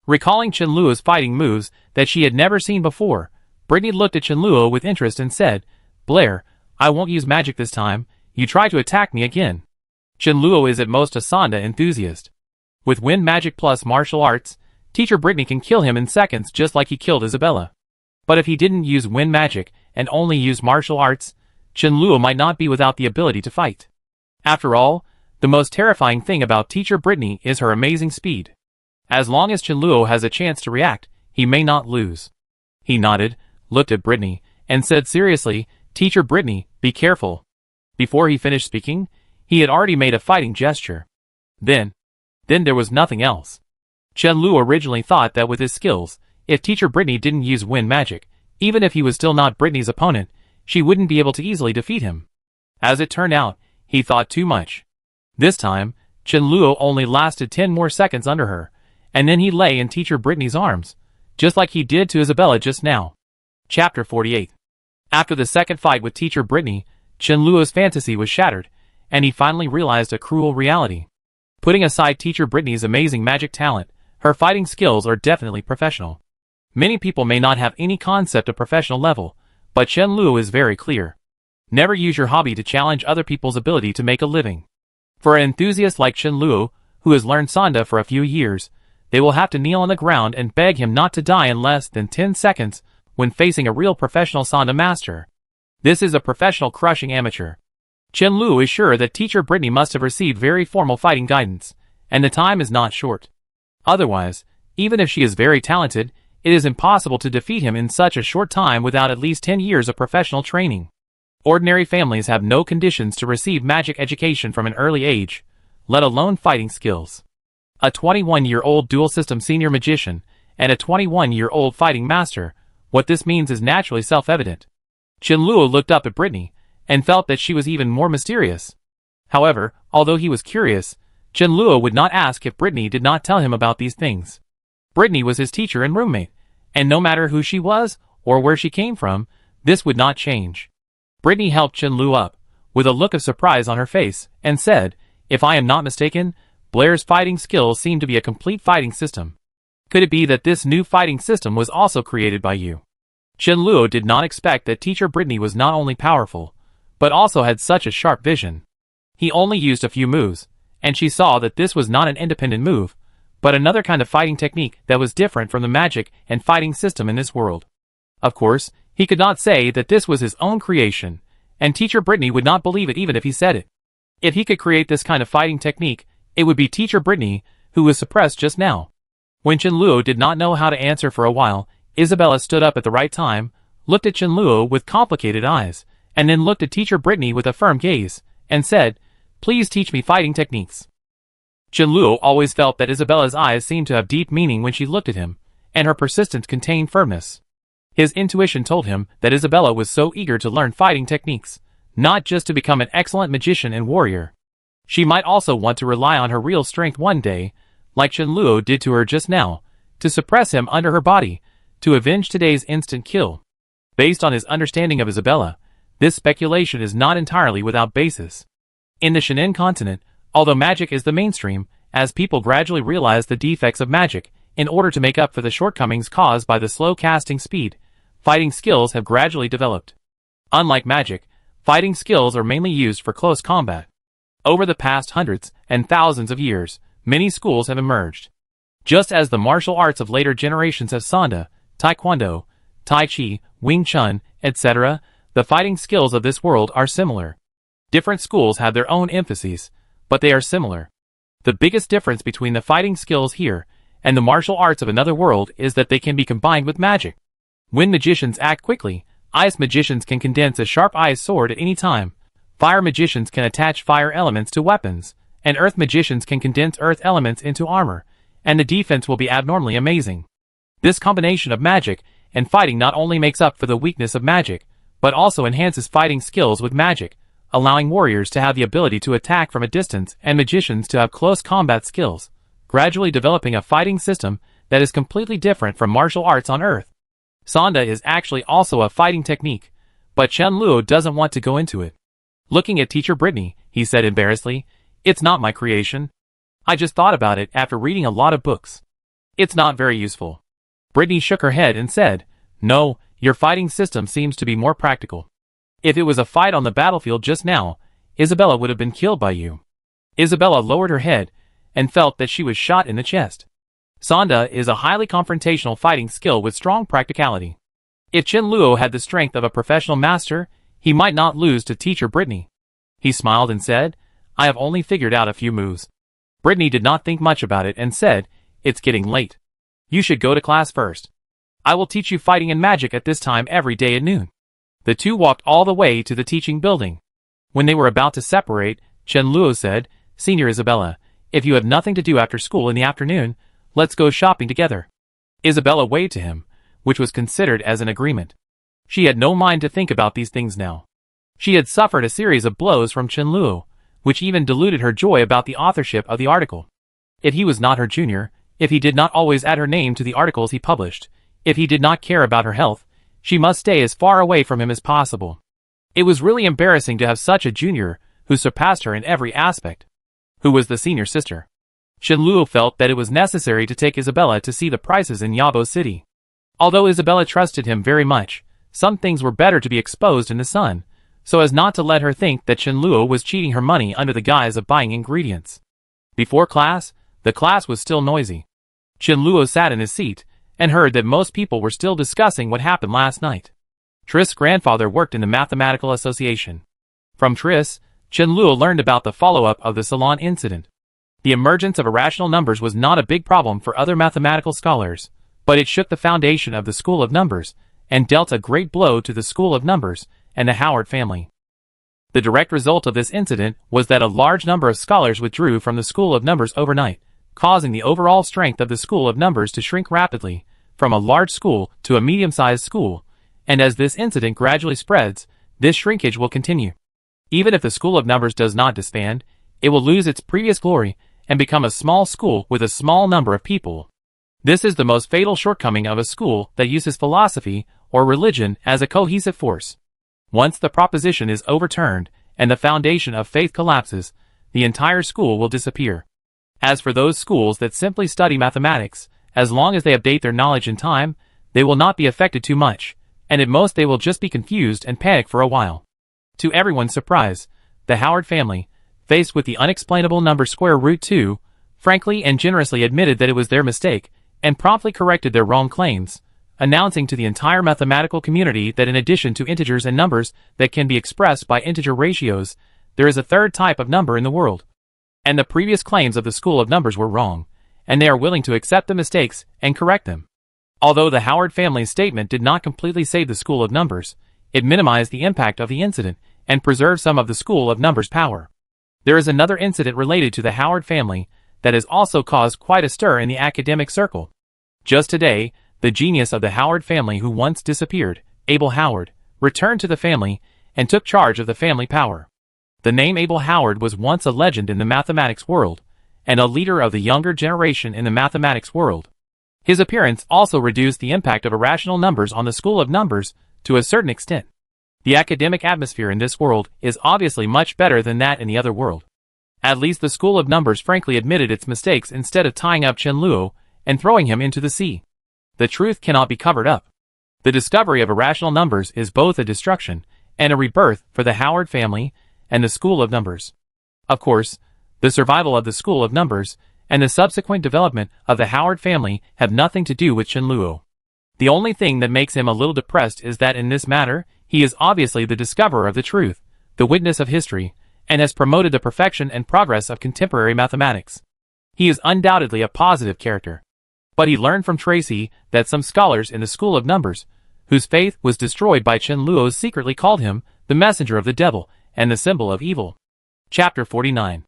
Recalling Chen-Luo's fighting moves that she had never seen before, Britney looked at Chen-Luo with interest and said, "Blair, I won't use magic this time, you try to attack me again." Chen-Luo is at most a Sanda enthusiast. With wind magic plus martial arts, Teacher Britney can kill him in seconds just like he killed Isabella. But if he didn't use wind magic and only used martial arts, Chen-Luo might not be without the ability to fight. After all, the most terrifying thing about Teacher Britney is her amazing speed. As long as Chen-Luo has a chance to react, he may not lose. He nodded, looked at Britney, and said seriously, "Teacher Britney, be careful." Before he finished speaking, he had already made a fighting gesture. Then there was nothing else. Chen-Luo originally thought that with his skills, if Teacher Britney didn't use wind magic, even if he was still not Britney's opponent, she wouldn't be able to easily defeat him. As it turned out, he thought too much. This time, Chen-Luo only lasted 10 more seconds under her, and then he lay in Teacher Britney's arms, just like he did to Isabella just now. Chapter 48. After the second fight with Teacher Britney, Chen-Luo's fantasy was shattered, and he finally realized a cruel reality. Putting aside Teacher Britney's amazing magic talent, her fighting skills are definitely professional. Many people may not have any concept of professional level, but Chen-Luo is very clear. Never use your hobby to challenge other people's ability to make a living. For an enthusiast like Chen-Luo, who has learned Sanda for a few years, they will have to kneel on the ground and beg him not to die in less than 10 seconds when facing a real professional Sanda master. This is a professional crushing amateur. Chen-Luo is sure that Teacher Britney must have received very formal fighting guidance, and the time is not short. Otherwise, even if she is very talented, it is impossible to defeat him in such a short time without at least 10 years of professional training. Ordinary families have no conditions to receive magic education from an early age, let alone fighting skills. A 21-year-old dual-system senior magician, and a 21-year-old fighting master, what this means is naturally self-evident. Chen-Luo looked up at Britney, and felt that she was even more mysterious. However, although he was curious, Chen-Luo would not ask if Britney did not tell him about these things. Britney was his teacher and roommate, and no matter who she was, or where she came from, this would not change. Britney helped Chen-Luo up, with a look of surprise on her face, and said, "If I am not mistaken, Blair's fighting skills seem to be a complete fighting system. Could it be that this new fighting system was also created by you?" Chen-Luo did not expect that Teacher Britney was not only powerful, but also had such a sharp vision. He only used a few moves, and she saw that this was not an independent move, but another kind of fighting technique that was different from the magic and fighting system in this world. Of course, he could not say that this was his own creation, and Teacher Britney would not believe it even if he said it. If he could create this kind of fighting technique, it would be Teacher Britney, who was suppressed just now. When Chen-Luo did not know how to answer for a while, Isabella stood up at the right time, looked at Chen-Luo with complicated eyes, and then looked at Teacher Britney with a firm gaze, and said, "Please teach me fighting techniques." Chen-Luo always felt that Isabella's eyes seemed to have deep meaning when she looked at him, and her persistence contained firmness. His intuition told him that Isabella was so eager to learn fighting techniques, not just to become an excellent magician and warrior. She might also want to rely on her real strength one day, like Chen-Luo did to her just now, to suppress him under her body, to avenge today's instant kill. Based on his understanding of Isabella, this speculation is not entirely without basis. In the Shenan continent, although magic is the mainstream, as people gradually realize the defects of magic, In order to make up for the shortcomings caused by the slow casting speed, fighting skills have gradually developed. Unlike magic, fighting skills are mainly used for close combat. Over the past hundreds and thousands of years, many schools have emerged. Just as the martial arts of later generations have Sanda, Taekwondo, Tai Chi, Wing Chun, etc., the fighting skills of this world are similar. Different schools have their own emphases, but they are similar. The biggest difference between the fighting skills here and the martial arts of another world is that they can be combined with magic. When magicians act quickly, ice magicians can condense a sharp ice sword at any time, fire magicians can attach fire elements to weapons, and earth magicians can condense earth elements into armor, and the defense will be abnormally amazing. This combination of magic and fighting not only makes up for the weakness of magic, but also enhances fighting skills with magic, allowing warriors to have the ability to attack from a distance and magicians to have close combat skills, gradually developing a fighting system that is completely different from martial arts on Earth. Sanda is actually also a fighting technique, but Chen Luo doesn't want to go into it. Looking at teacher Britney, he said embarrassedly, "It's not my creation. I just thought about it after reading a lot of books. It's not very useful." Britney shook her head and said, "No, your fighting system seems to be more practical. If it was a fight on the battlefield just now, Isabella would have been killed by you." Isabella lowered her head and felt that she was shot in the chest. Sanda is a highly confrontational fighting skill with strong practicality. If Chen Luo had the strength of a professional master, he might not lose to teacher Britney. He smiled and said, "I have only figured out a few moves." Britney did not think much about it and said, "It's getting late. You should go to class first. I will teach you fighting and magic at this time every day at noon." The two walked all the way to the teaching building. When they were about to separate, Chen Luo said, "Senior Isabella, if you have nothing to do after school in the afternoon, let's go shopping together." Isabella waved to him, which was considered as an agreement. She had no mind to think about these things now. She had suffered a series of blows from Chen Luo, which even diluted her joy about the authorship of the article. If he was not her junior, if he did not always add her name to the articles he published, if he did not care about her health, she must stay as far away from him as possible. It was really embarrassing to have such a junior who surpassed her in every aspect. Who was the senior sister? Chen Luo felt that it was necessary to take Isabella to see the prices in Yabo City. Although Isabella trusted him very much, some things were better to be exposed in the sun, so as not to let her think that Chen Luo was cheating her money under the guise of buying ingredients. Before class, the class was still noisy. Chen Luo sat in his seat and heard that most people were still discussing what happened last night. Tris' grandfather worked in the Mathematical Association. From Tris, Chen Luo learned about the follow-up of the salon incident. The emergence of irrational numbers was not a big problem for other mathematical scholars, but it shook the foundation of the School of Numbers and dealt a great blow to the School of Numbers and the Howard family. The direct result of this incident was that a large number of scholars withdrew from the School of Numbers overnight, causing the overall strength of the School of Numbers to shrink rapidly, from a large school to a medium-sized school, and as this incident gradually spreads, this shrinkage will continue. Even if the School of Numbers does not disband, it will lose its previous glory and become a small school with a small number of people. This is the most fatal shortcoming of a school that uses philosophy or religion as a cohesive force. Once the proposition is overturned and the foundation of faith collapses, the entire school will disappear. As for those schools that simply study mathematics, as long as they update their knowledge in time, they will not be affected too much, and at most they will just be confused and panic for a while. To everyone's surprise, the Howard family, faced with the unexplainable number square root 2, frankly and generously admitted that it was their mistake, and promptly corrected their wrong claims, announcing to the entire mathematical community that in addition to integers and numbers that can be expressed by integer ratios, there is a third type of number in the world. And the previous claims of the School of Numbers were wrong, and they are willing to accept the mistakes and correct them. Although the Howard family's statement did not completely save the School of Numbers, it minimized the impact of the incident and preserved some of the School of Numbers' power. There is another incident related to the Howard family that has also caused quite a stir in the academic circle. Just today, the genius of the Howard family who once disappeared, Abel Howard, returned to the family and took charge of the family power. The name Abel Howard was once a legend in the mathematics world, and a leader of the younger generation in the mathematics world. His appearance also reduced the impact of irrational numbers on the School of Numbers to a certain extent. The academic atmosphere in this world is obviously much better than that in the other world. At least the School of Numbers frankly admitted its mistakes instead of tying up Chen Luo and throwing him into the sea. The truth cannot be covered up. The discovery of irrational numbers is both a destruction and a rebirth for the Howard family and the school of numbers. Of course, the survival of the school of numbers and the subsequent development of the Howard family have nothing to do with Chen Luo. The only thing that makes him a little depressed is that in this matter, he is obviously the discoverer of the truth, the witness of history, and has promoted the perfection and progress of contemporary mathematics. He is undoubtedly a positive character. But he learned from Tracy that some scholars in the school of numbers, whose faith was destroyed by Chen Luo, secretly called him the messenger of the devil and the symbol of evil. Chapter 49.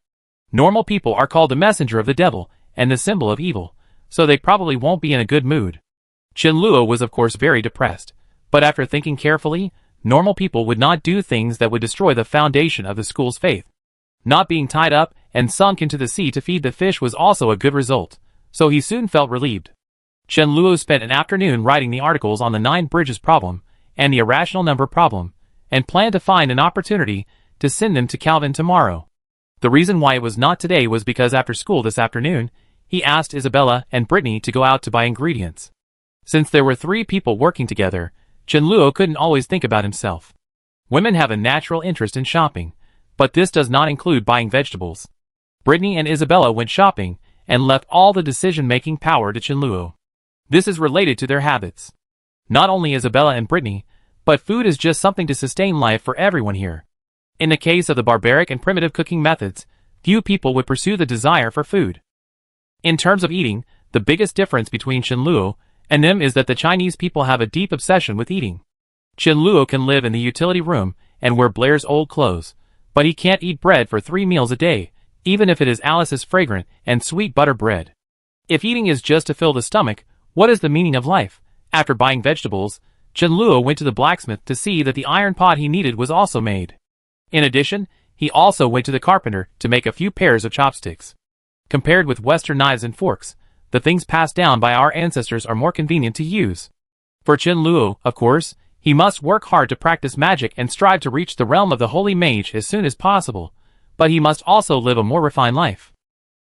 Normal people are called the messenger of the devil and the symbol of evil, so they probably won't be in a good mood. Chen Luo was of course very depressed, but after thinking carefully, normal people would not do things that would destroy the foundation of the school's faith. Not being tied up and sunk into the sea to feed the fish was also a good result, so he soon felt relieved. Chen Luo spent an afternoon writing the articles on the 9 bridges problem and the irrational number problem, and planned to find an opportunity to send them to Calvin tomorrow. The reason why it was not today was because after school this afternoon, he asked Isabella and Britney to go out to buy ingredients. Since there were 3 people working together, Chen Luo couldn't always think about himself. Women have a natural interest in shopping, but this does not include buying vegetables. Britney and Isabella went shopping and left all the decision-making power to Chen Luo. This is related to their habits. Not only Isabella and Britney, but food is just something to sustain life for everyone here. In the case of the barbaric and primitive cooking methods, few people would pursue the desire for food. In terms of eating, the biggest difference between Chen Luo and them is that the Chinese people have a deep obsession with eating. Chen Luo can live in the utility room and wear Blair's old clothes, but he can't eat bread for 3 meals a day, even if it is Alice's fragrant and sweet butter bread. If eating is just to fill the stomach, what is the meaning of life? After buying vegetables, Chen Luo went to the blacksmith to see that the iron pot he needed was also made. In addition, he also went to the carpenter to make a few pairs of chopsticks. Compared with Western knives and forks, the things passed down by our ancestors are more convenient to use. For Chen Luo, of course, he must work hard to practice magic and strive to reach the realm of the holy mage as soon as possible, but he must also live a more refined life.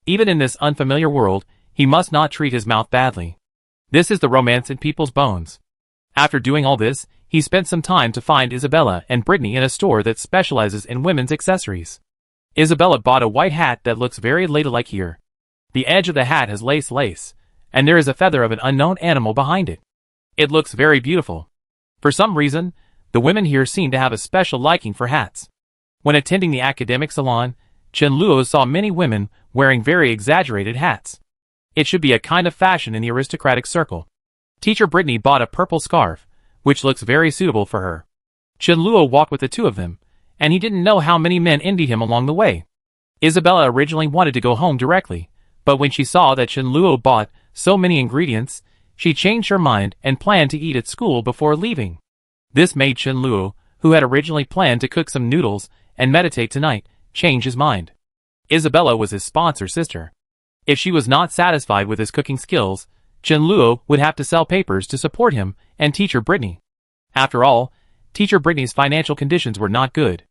Even in this unfamiliar world, he must not treat his mouth badly. This is the romance in people's bones. After doing all this, he spent some time to find Isabella and Britney in a store that specializes in women's accessories. Isabella bought a white hat that looks very ladylike here. The edge of the hat has lace, and there is a feather of an unknown animal behind it. It looks very beautiful. For some reason, the women here seem to have a special liking for hats. When attending the academic salon, Chen Luo saw many women wearing very exaggerated hats. It should be a kind of fashion in the aristocratic circle. Teacher Britney bought a purple scarf, which looks very suitable for her. Chen Luo walked with the 2 of them, and he didn't know how many men envied him along the way. Isabella originally wanted to go home directly, but when she saw that Chen Luo bought so many ingredients, she changed her mind and planned to eat at school before leaving. This made Chen Luo, who had originally planned to cook some noodles and meditate tonight, change his mind. Isabella was his sponsor sister. If she was not satisfied with his cooking skills, Chen Luo would have to sell papers to support him and teacher Britney. After all, teacher Britney's financial conditions were not good.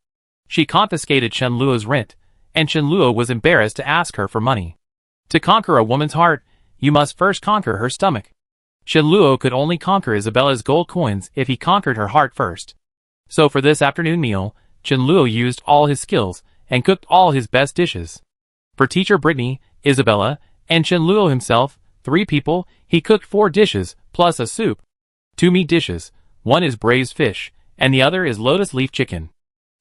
She confiscated Chen Luo's rent, and Chen Luo was embarrassed to ask her for money. To conquer a woman's heart, you must first conquer her stomach. Chen Luo could only conquer Isabella's gold coins if he conquered her heart first. So for this afternoon meal, Chen Luo used all his skills and cooked all his best dishes. For teacher Britney, Isabella, and Chen Luo himself, 3 people, he cooked 4 dishes, plus a soup. 2 meat dishes, one is braised fish, and the other is lotus leaf chicken.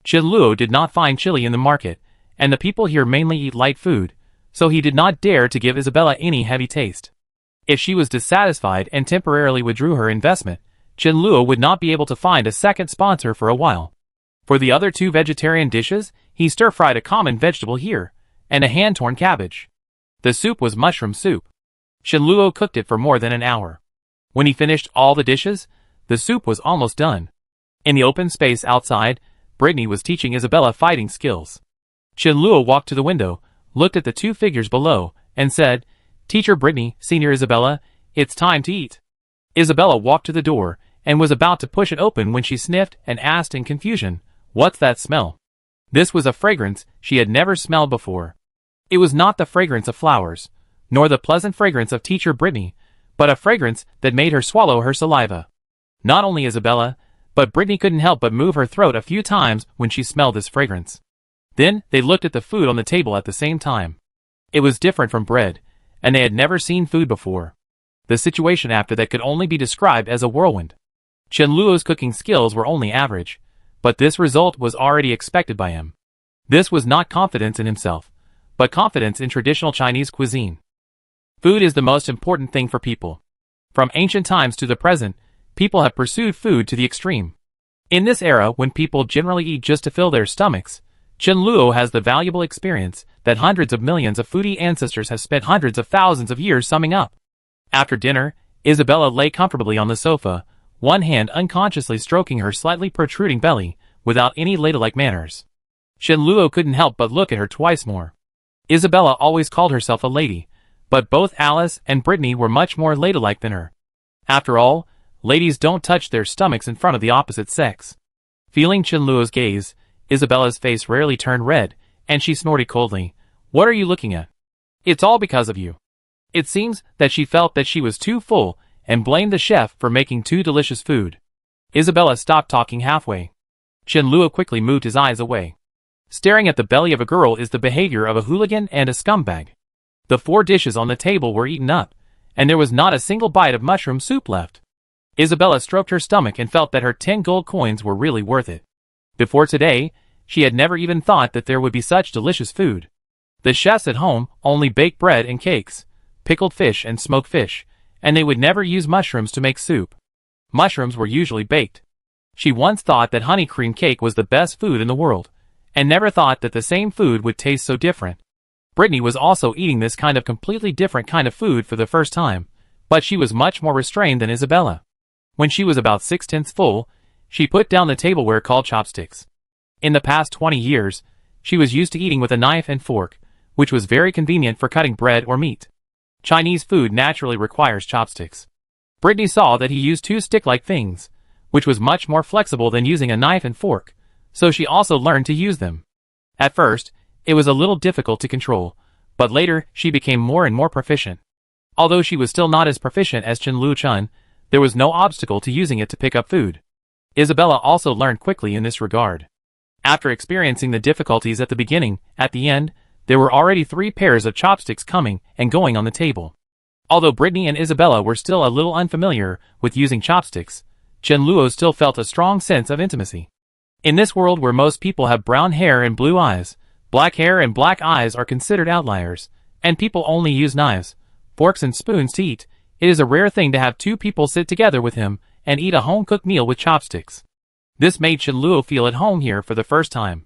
Chen Luo did not find chili in the market, and the people here mainly eat light food, so he did not dare to give Isabella any heavy taste. If she was dissatisfied and temporarily withdrew her investment, Chen Luo would not be able to find a second sponsor for a while. For the other 2 vegetarian dishes, he stir-fried a common vegetable here, and a hand-torn cabbage. The soup was mushroom soup. Chen Luo cooked it for more than an hour. When he finished all the dishes, the soup was almost done. In the open space outside, Britney was teaching Isabella fighting skills. Chen Luo walked to the window, looked at the 2 figures below, and said, "Teacher Britney, Senior Isabella, it's time to eat." Isabella walked to the door, and was about to push it open when she sniffed and asked in confusion, "What's that smell?" This was a fragrance she had never smelled before. It was not the fragrance of flowers, nor the pleasant fragrance of teacher Britney, but a fragrance that made her swallow her saliva. Not only Isabella, but Britney couldn't help but move her throat a few times when she smelled this fragrance. Then they looked at the food on the table at the same time. It was different from bread, and they had never seen food before. The situation after that could only be described as a whirlwind. Chen Luo's cooking skills were only average, but this result was already expected by him. This was not confidence in himself, but confidence in traditional Chinese cuisine. Food is the most important thing for people. From ancient times to the present, people have pursued food to the extreme. In this era, when people generally eat just to fill their stomachs, Chen Luo has the valuable experience that hundreds of millions of foodie ancestors have spent hundreds of thousands of years summing up. After dinner, Isabella lay comfortably on the sofa, one hand unconsciously stroking her slightly protruding belly, without any ladylike manners. Chen Luo couldn't help but look at her twice more. Isabella always called herself a lady, but both Alice and Britney were much more ladylike than her. After all, ladies don't touch their stomachs in front of the opposite sex. Feeling Chen Luo's gaze, Isabella's face rarely turned red, and she snorted coldly, "What are you looking at? It's all because of you." It seems that she felt that she was too full, and blamed the chef for making too delicious food. Isabella stopped talking halfway. Chen Luo quickly moved his eyes away. Staring at the belly of a girl is the behavior of a hooligan and a scumbag. The 4 dishes on the table were eaten up, and there was not a single bite of mushroom soup left. Isabella stroked her stomach and felt that her 10 gold coins were really worth it. Before today, she had never even thought that there would be such delicious food. The chefs at home only bake bread and cakes, pickled fish and smoked fish, and they would never use mushrooms to make soup. Mushrooms were usually baked. She once thought that honey cream cake was the best food in the world, and never thought that the same food would taste so different. Britney was also eating this kind of completely different kind of food for the first time, but she was much more restrained than Isabella. When she was about 6/10 full, she put down the tableware called chopsticks. In the past 20 years, she was used to eating with a knife and fork, which was very convenient for cutting bread or meat. Chinese food naturally requires chopsticks. Britney saw that he used 2 stick-like things, which was much more flexible than using a knife and fork, so she also learned to use them. At first, it was a little difficult to control, but later she became more and more proficient. Although she was still not as proficient as Chen Luo, there was no obstacle to using it to pick up food. Isabella also learned quickly in this regard. After experiencing the difficulties at the beginning, at the end, there were already 3 pairs of chopsticks coming and going on the table. Although Britney and Isabella were still a little unfamiliar with using chopsticks, Chen Luo still felt a strong sense of intimacy. In this world where most people have brown hair and blue eyes, black hair and black eyes are considered outliers, and people only use knives, forks and spoons to eat, it is a rare thing to have 2 people sit together with him and eat a home-cooked meal with chopsticks. This made Chen Luo feel at home here for the first time.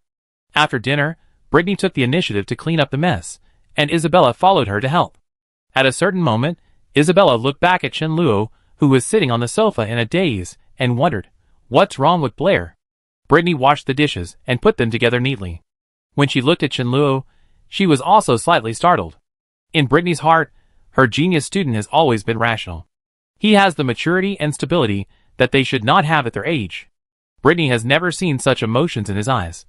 After dinner, Britney took the initiative to clean up the mess, and Isabella followed her to help. At a certain moment, Isabella looked back at Chen Luo, who was sitting on the sofa in a daze, and wondered, "What's wrong with Blair?" Britney washed the dishes and put them together neatly. When she looked at Chen Luo, she was also slightly startled. In Britney's heart, her genius student has always been rational. He has the maturity and stability that they should not have at their age. Britney has never seen such emotions in his eyes.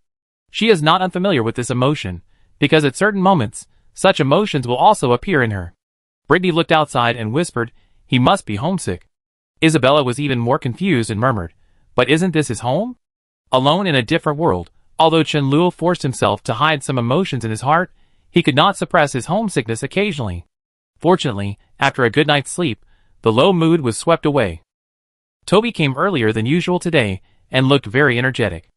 She is not unfamiliar with this emotion, because at certain moments, such emotions will also appear in her. Britney looked outside and whispered, "He must be homesick." Isabella was even more confused and murmured, "But isn't this his home?" Alone in a different world, although Chen Luo forced himself to hide some emotions in his heart, he could not suppress his homesickness occasionally. Fortunately, after a good night's sleep, the low mood was swept away. Toby came earlier than usual today, and looked very energetic.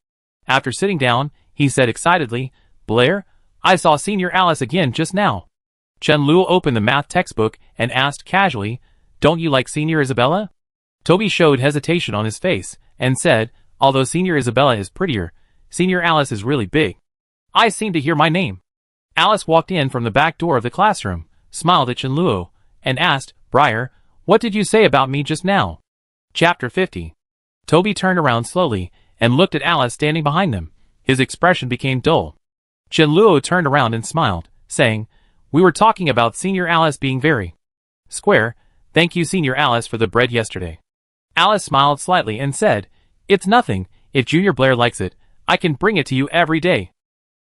After sitting down, he said excitedly, "Blair, I saw Senior Alice again just now." Chen Luo opened the math textbook and asked casually, "Don't you like Senior Isabella?" Toby showed hesitation on his face, and said, "Although Senior Isabella is prettier, Senior Alice is really big." "I seem to hear my name." Alice walked in from the back door of the classroom, smiled at Chen Luo, and asked, "Briar, what did you say about me just now?" Chapter 50. Toby turned around slowly, and looked at Alice standing behind them. His expression became dull. Chen Luo turned around and smiled, saying, "We were talking about Senior Alice being very square. Thank you Senior Alice for the bread yesterday." Alice smiled slightly and said, "It's nothing, if Junior Blair likes it, I can bring it to you every day.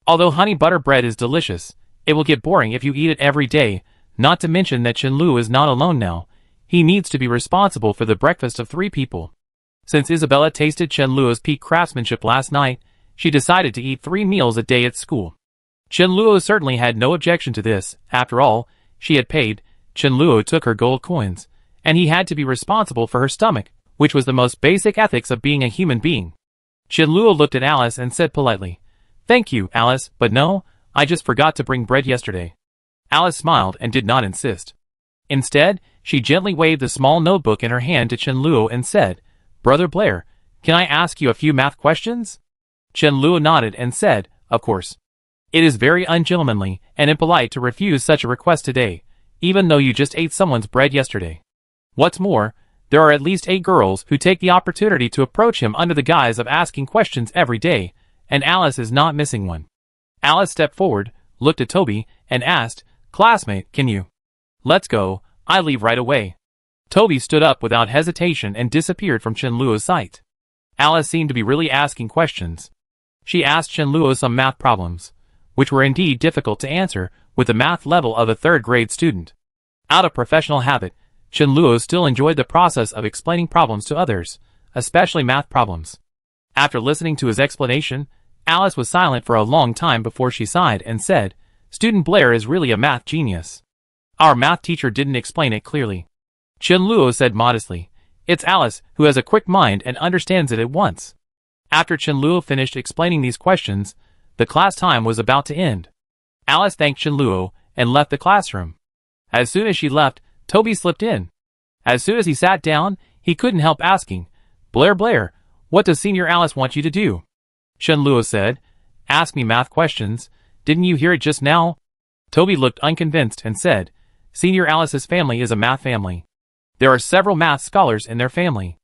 Although honey butter bread is delicious, it will get boring if you eat it every day, Not to mention that Chenlu is not alone now. He needs to be responsible for the breakfast of 3 people. Since Isabella tasted Chenluo's peak craftsmanship last night, she decided to eat 3 meals a day at school. Chenluo certainly had no objection to this. After all, she had paid. Chenluo took her gold coins, and he had to be responsible for her stomach, which was the most basic ethics of being a human being. Chenluo looked at Alice and said politely, "Thank you, Alice, but no, I just forgot to bring bread yesterday." Alice smiled and did not insist. Instead, she gently waved the small notebook in her hand to Chenluo and said, "Brother Blair, can I ask you a few math questions?" Chenluo nodded and said, "Of course. It is very ungentlemanly and impolite to refuse such a request today, even though you just ate someone's bread yesterday. What's more, there are at least 8 girls who take the opportunity to approach him under the guise of asking questions every day, and Alice is not missing one." Alice stepped forward, looked at Toby, and asked, "Classmate, can you?" "Let's go, I leave right away." Toby stood up without hesitation and disappeared from Chenluo's sight. Alice seemed to be really asking questions. She asked Chenluo some math problems, which were indeed difficult to answer with the math level of a 3rd grade student. Out of professional habit, Chenluo still enjoyed the process of explaining problems to others, especially math problems. After listening to his explanation, Alice was silent for a long time before she sighed and said, "Student Blair is really a math genius. Our math teacher didn't explain it clearly." Chenluo said modestly, "It's Alice who has a quick mind and understands it at once." After Chenluo finished explaining these questions, the class time was about to end. Alice thanked Chenluo and left the classroom. As soon as she left, Toby slipped in. As soon as he sat down, he couldn't help asking, Blair, what does Senior Alice want you to do?" Chenluo said, "Ask me math questions. Didn't you hear it just now?" Toby looked unconvinced and said, "Senior Alice's family is a math family. There are several math scholars in their family.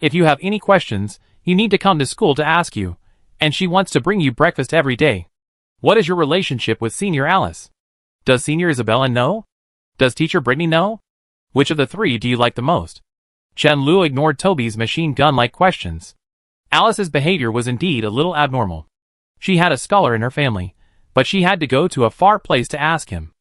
If you have any questions, you need to come to school to ask you, and she wants to bring you breakfast every day. What is your relationship with Senior Alice? Does Senior Isabella know? Does Teacher Britney know? Which of the 3 do you like the most?" Chenluo ignored Toby's machine gun-like questions. Alice's behavior was indeed a little abnormal. She had a scholar in her family, but she had to go to a far place to ask him.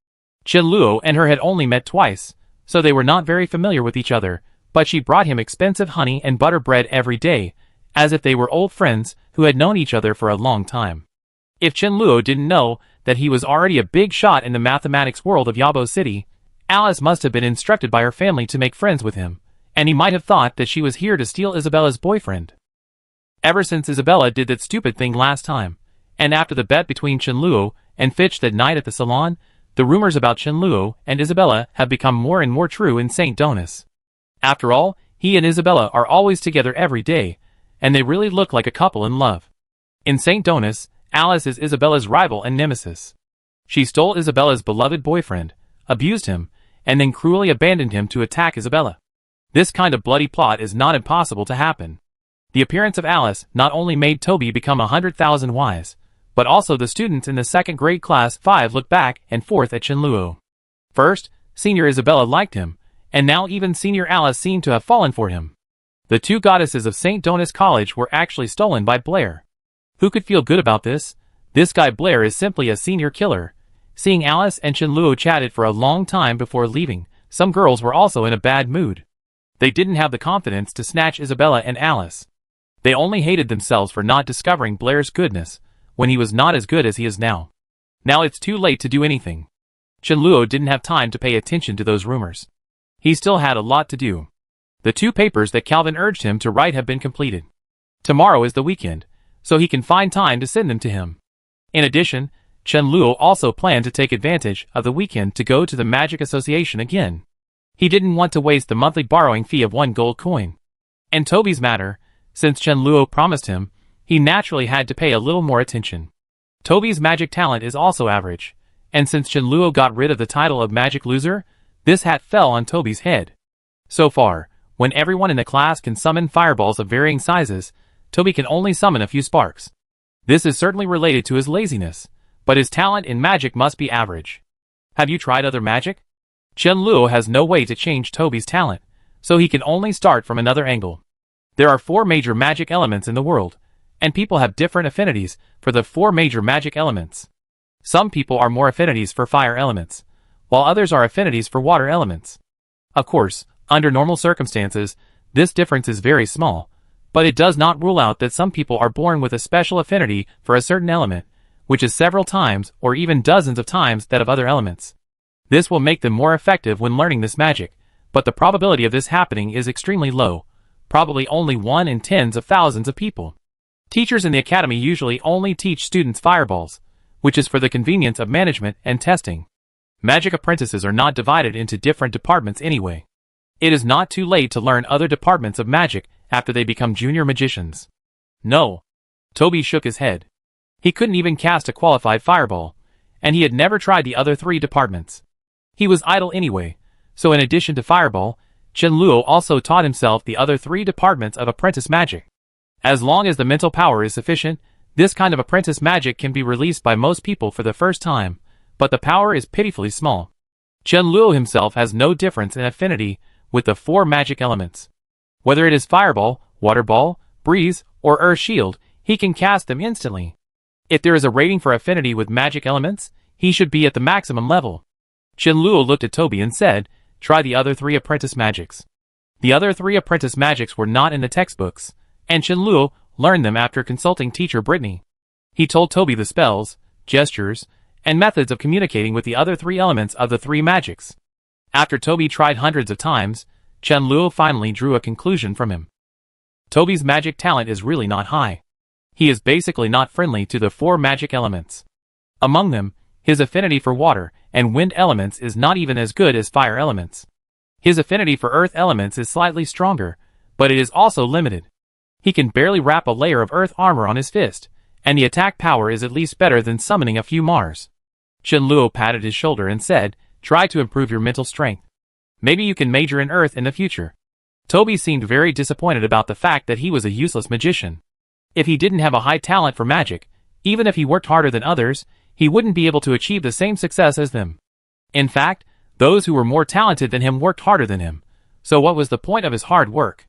Chenluo and her had only met twice, so they were not very familiar with each other, but she brought him expensive honey and butter bread every day, as if they were old friends who had known each other for a long time. If Chenluo didn't know that he was already a big shot in the mathematics world of Yabo City, Alice must have been instructed by her family to make friends with him, and he might have thought that she was here to steal Isabella's boyfriend. Ever since Isabella did that stupid thing last time, and after the bet between Chenluo and Fitch that night at the salon, the rumors about Chenluo and Isabella have become more and more true in St. Donis. After all, he and Isabella are always together every day, and they really look like a couple in love. In St. Donis, Alice is Isabella's rival and nemesis. She stole Isabella's beloved boyfriend, abused him, and then cruelly abandoned him to attack Isabella. This kind of bloody plot is not impossible to happen. The appearance of Alice not only made Toby become 100,000 wise, but also the students in the 2nd grade class 5 looked back and forth at Chenluo. First, Senior Isabella liked him, and now even Senior Alice seemed to have fallen for him. The 2 goddesses of St. Donis College were actually stolen by Blair. Who could feel good about this? This guy Blair is simply a senior killer. Seeing Alice and Chenluo chatted for a long time before leaving, some girls were also in a bad mood. They didn't have the confidence to snatch Isabella and Alice. They only hated themselves for not discovering Blair's goodness, when he was not as good as he is now. Now it's too late to do anything. Chenluo didn't have time to pay attention to those rumors. He still had a lot to do. The 2 papers that Calvin urged him to write have been completed. Tomorrow is the weekend, so he can find time to send them to him. In addition, Chenluo also planned to take advantage of the weekend to go to the Magic Association again. He didn't want to waste the monthly borrowing fee of 1 gold coin. In Toby's matter, since Chenluo promised him, he naturally had to pay a little more attention. Toby's magic talent is also average, and since Chenluo got rid of the title of Magic Loser, this hat fell on Toby's head. So far, when everyone in the class can summon fireballs of varying sizes, Toby can only summon a few sparks. This is certainly related to his laziness, but his talent in magic must be average. Have you tried other magic? Chenluo has no way to change Toby's talent, so he can only start from another angle. There are 4 major magic elements in the world, and people have different affinities for the 4 major magic elements. Some people are more affinities for fire elements, while others are affinities for water elements. Of course, under normal circumstances, this difference is very small, but it does not rule out that some people are born with a special affinity for a certain element, which is several times or even dozens of times that of other elements. This will make them more effective when learning this magic, but the probability of this happening is extremely low, probably only 1 in tens of thousands of people. Teachers in the academy usually only teach students fireballs, which is for the convenience of management and testing. Magic apprentices are not divided into different departments anyway. It is not too late to learn other departments of magic after they become junior magicians. No. Toby shook his head. He couldn't even cast a qualified fireball, and he had never tried the other 3 departments. He was idle anyway, so in addition to fireball, Chen Luo also taught himself the other 3 departments of apprentice magic. As long as the mental power is sufficient, this kind of apprentice magic can be released by most people for the first time, but the power is pitifully small. Chen Luo himself has no difference in affinity with the 4 magic elements. Whether it is fireball, water ball, breeze, or earth shield, he can cast them instantly. If there is a rating for affinity with magic elements, he should be at the maximum level. Chen Luo looked at Toby and said, "Try the other 3 apprentice magics." The other 3 apprentice magics were not in the textbooks, and Chen Luo learned them after consulting teacher Britney. He told Toby the spells, gestures, and methods of communicating with the other 3 elements of the 3 magics. After Toby tried hundreds of times, Chen Luo finally drew a conclusion from him. Toby's magic talent is really not high. He is basically not friendly to the 4 magic elements. Among them, his affinity for water and wind elements is not even as good as fire elements. His affinity for earth elements is slightly stronger, but it is also limited. He can barely wrap a layer of earth armor on his fist, and the attack power is at least better than summoning a few Mars. Chen Luo patted his shoulder and said, "Try to improve your mental strength. Maybe you can major in earth in the future." Toby seemed very disappointed about the fact that he was a useless magician. If he didn't have a high talent for magic, even if he worked harder than others, he wouldn't be able to achieve the same success as them. In fact, those who were more talented than him worked harder than him, so what was the point of his hard work?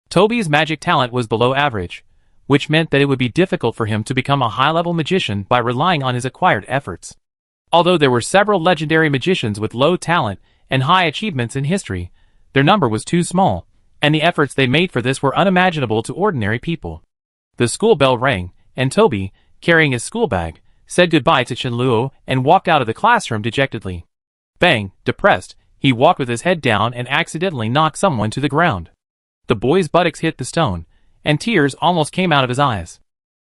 Toby's magic talent was below average, which meant that it would be difficult for him to become a high-level magician by relying on his acquired efforts. Although there were several legendary magicians with low talent and high achievements in history, their number was too small, and the efforts they made for this were unimaginable to ordinary people. The school bell rang, and Toby, carrying his school bag, said goodbye to Chen Luo and walked out of the classroom dejectedly. Bang, depressed, he walked with his head down and accidentally knocked someone to the ground. The boy's buttocks hit the stone, and tears almost came out of his eyes.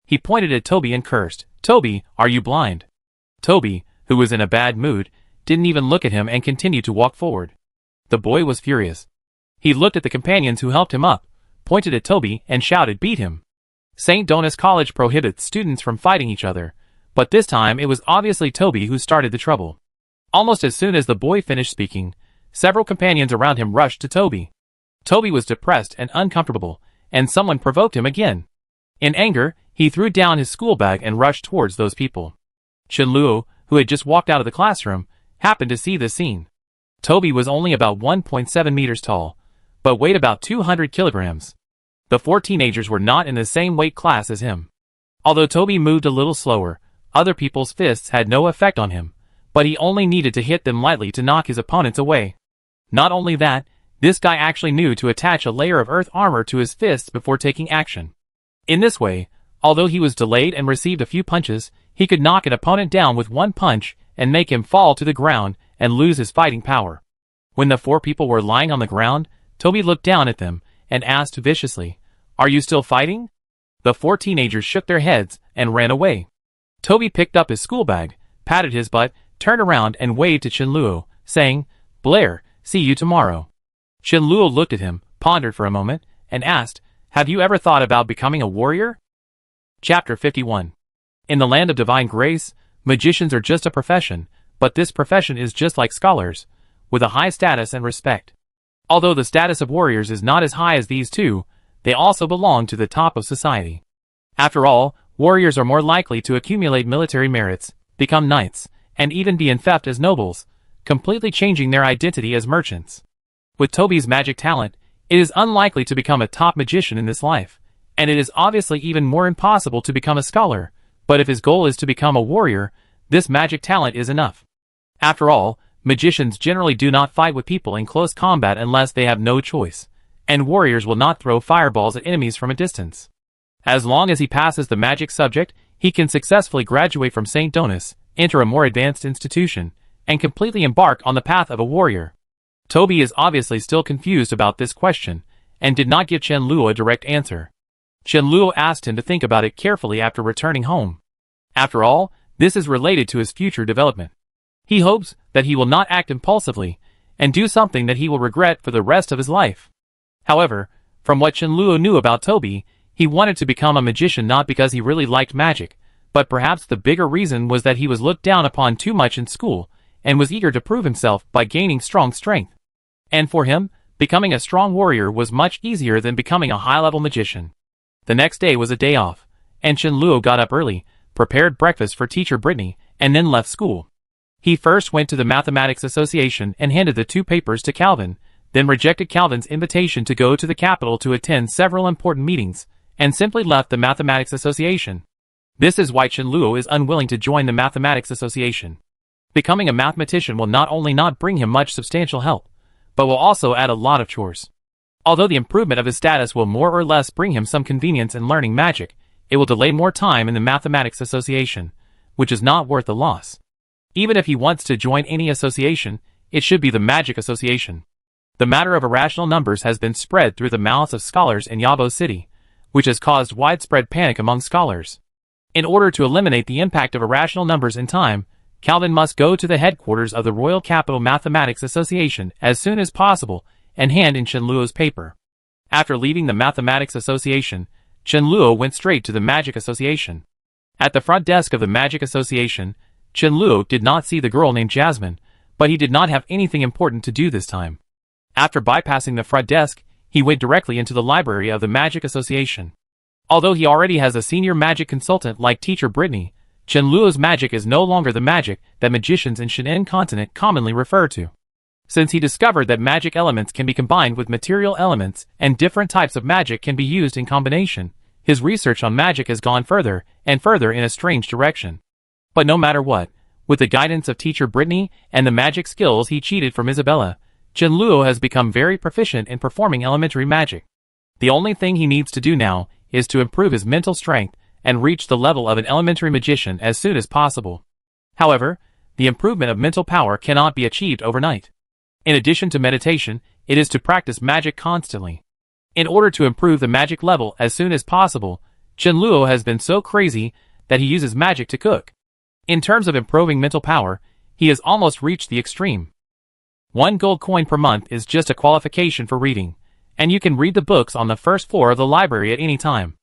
He pointed at Toby and cursed, "Toby, are you blind?" Toby, who was in a bad mood, didn't even look at him and continued to walk forward. The boy was furious. He looked at the companions who helped him up, pointed at Toby, and shouted, "Beat him!" St. Donis College prohibits students from fighting each other, but this time it was obviously Toby who started the trouble. Almost as soon as the boy finished speaking, several companions around him rushed to Toby. Toby was depressed and uncomfortable, and someone provoked him again. In anger, he threw down his school bag and rushed towards those people. Chen Luo, who had just walked out of the classroom, happened to see this scene. Toby was only about 1.7 meters tall, but weighed about 200 kilograms. The 4 teenagers were not in the same weight class as him. Although Toby moved a little slower, other people's fists had no effect on him, but he only needed to hit them lightly to knock his opponents away. Not only that, this guy actually knew to attach a layer of earth armor to his fists before taking action. In this way, although he was delayed and received a few punches, he could knock an opponent down with one punch and make him fall to the ground and lose his fighting power. When the 4 people were lying on the ground, Toby looked down at them and asked viciously, "Are you still fighting?" The 4 teenagers shook their heads and ran away. Toby picked up his school bag, patted his butt, turned around and waved to Chen Luo, saying, "Blair, see you tomorrow." Chen Luo looked at him, pondered for a moment, and asked, "Have you ever thought about becoming a warrior?" Chapter 51. In the land of divine grace, magicians are just a profession, but this profession is just like scholars, with a high status and respect. Although the status of warriors is not as high as these 2, they also belong to the top of society. After all, warriors are more likely to accumulate military merits, become knights, and even be in theft as nobles, completely changing their identity as merchants. With Toby's magic talent, it is unlikely to become a top magician in this life, and it is obviously even more impossible to become a scholar, but if his goal is to become a warrior, this magic talent is enough. After all, Magicians generally do not fight with people in close combat unless they have no choice, and warriors will not throw fireballs at enemies from a distance. As long as he passes the magic subject, he can successfully graduate from St. Donis, enter a more advanced institution, and completely embark on the path of a warrior. Toby is obviously still confused about this question, and did not give Chen Luo a direct answer. Chen Luo asked him to think about it carefully after returning home. After all, this is related to his future development. He hopes that he will not act impulsively, and do something that he will regret for the rest of his life. However, from what Chen Luo knew about Toby, he wanted to become a magician not because he really liked magic, but perhaps the bigger reason was that he was looked down upon too much in school, and was eager to prove himself by gaining strong strength. And for him, becoming a strong warrior was much easier than becoming a high-level magician. The next day was a day off, and Chen Luo got up early, prepared breakfast for teacher Britney, and then left school. He first went to the Mathematics Association and handed the 2 papers to Calvin, then rejected Calvin's invitation to go to the capital to attend several important meetings, and simply left the Mathematics Association. This is why Chen Luo is unwilling to join the Mathematics Association. Becoming a mathematician will not only not bring him much substantial help, but will also add a lot of chores. Although the improvement of his status will more or less bring him some convenience in learning magic, it will delay more time in the Mathematics Association, which is not worth the loss. Even if he wants to join any association, it should be the Magic Association. The matter of irrational numbers has been spread through the mouths of scholars in Yabo City, which has caused widespread panic among scholars. In order to eliminate the impact of irrational numbers in time, Calvin must go to the headquarters of the Royal Capital Mathematics Association as soon as possible and hand in Chen Luo's paper. After leaving the Mathematics Association, Chen Luo went straight to the Magic Association. At the front desk of the Magic Association, Chen Luo did not see the girl named Jasmine, but he did not have anything important to do this time. After bypassing the front desk, he went directly into the library of the Magic Association. Although he already has a senior magic consultant like teacher Britney, Chen Luo's magic is no longer the magic that magicians in Shan'en continent commonly refer to. Since he discovered that magic elements can be combined with material elements and different types of magic can be used in combination, his research on magic has gone further and further in a strange direction. But no matter what, with the guidance of teacher Britney and the magic skills he cheated from Isabella, Chen Luo has become very proficient in performing elementary magic. The only thing he needs to do now is to improve his mental strength and reach the level of an elementary magician as soon as possible. However, the improvement of mental power cannot be achieved overnight. In addition to meditation, it is to practice magic constantly. In order to improve the magic level as soon as possible, Chen Luo has been so crazy that he uses magic to cook. In terms of improving mental power, he has almost reached the extreme. 1 gold coin per month is just a qualification for reading, and you can read the books on the first floor of the library at any time.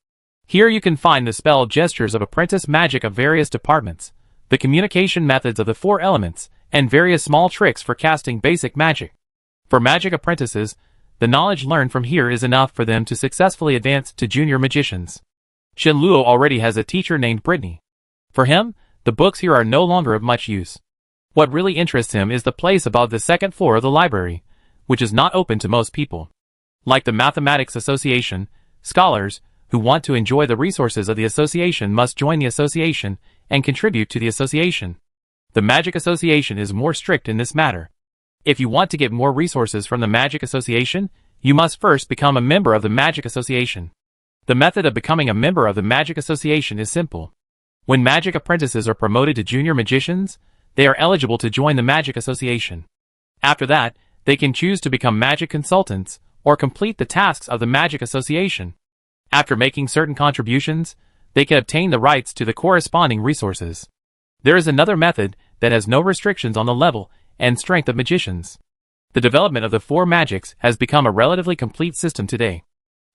Here you can find the spell gestures of apprentice magic of various departments, the communication methods of the 4 elements, and various small tricks for casting basic magic. For magic apprentices, the knowledge learned from here is enough for them to successfully advance to junior magicians. Chen Luo already has a teacher named Britney. For him, the books here are no longer of much use. What really interests him is the place above the 2nd floor of the library, which is not open to most people. Like the Mathematics Association, scholars who want to enjoy the resources of the association must join the association and contribute to the association. The Magic Association is more strict in this matter. If you want to get more resources from the Magic Association, you must first become a member of the Magic Association. The method of becoming a member of the Magic Association is simple. When magic apprentices are promoted to junior magicians, they are eligible to join the Magic Association. After that, they can choose to become magic consultants or complete the tasks of the Magic Association. After making certain contributions, they can obtain the rights to the corresponding resources. There is another method that has no restrictions on the level and strength of magicians. The development of the 4 magics has become a relatively complete system today.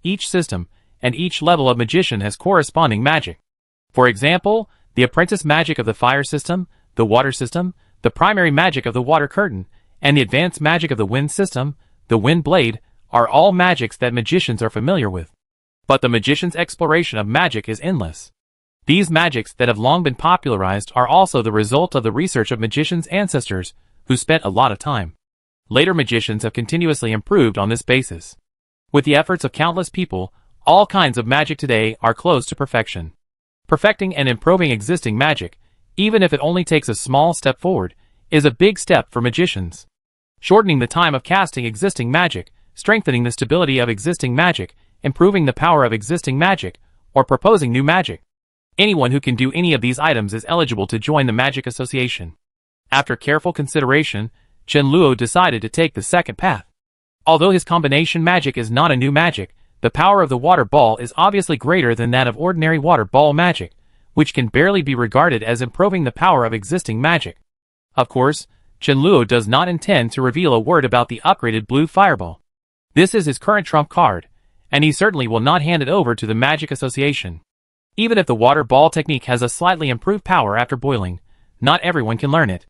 Each system and each level of magician has corresponding magic. For example, the apprentice magic of the fire system, the water system, the primary magic of the water curtain, and the advanced magic of the wind system, the wind blade, are all magics that magicians are familiar with. But the magician's exploration of magic is endless. These magics that have long been popularized are also the result of the research of magicians' ancestors, who spent a lot of time. Later magicians have continuously improved on this basis. With the efforts of countless people, all kinds of magic today are close to perfection. Perfecting and improving existing magic, even if it only takes a small step forward, is a big step for magicians. Shortening the time of casting existing magic, strengthening the stability of existing magic, improving the power of existing magic, or proposing new magic. Anyone who can do any of these items is eligible to join the Magic Association. After careful consideration, Chen Luo decided to take the second path. Although his combination magic is not a new magic, the power of the water ball is obviously greater than that of ordinary water ball magic, which can barely be regarded as improving the power of existing magic. Of course, Chen Luo does not intend to reveal a word about the upgraded blue fireball. This is his current trump card, and he certainly will not hand it over to the Magic Association. Even if the water ball technique has a slightly improved power after boiling, not everyone can learn it.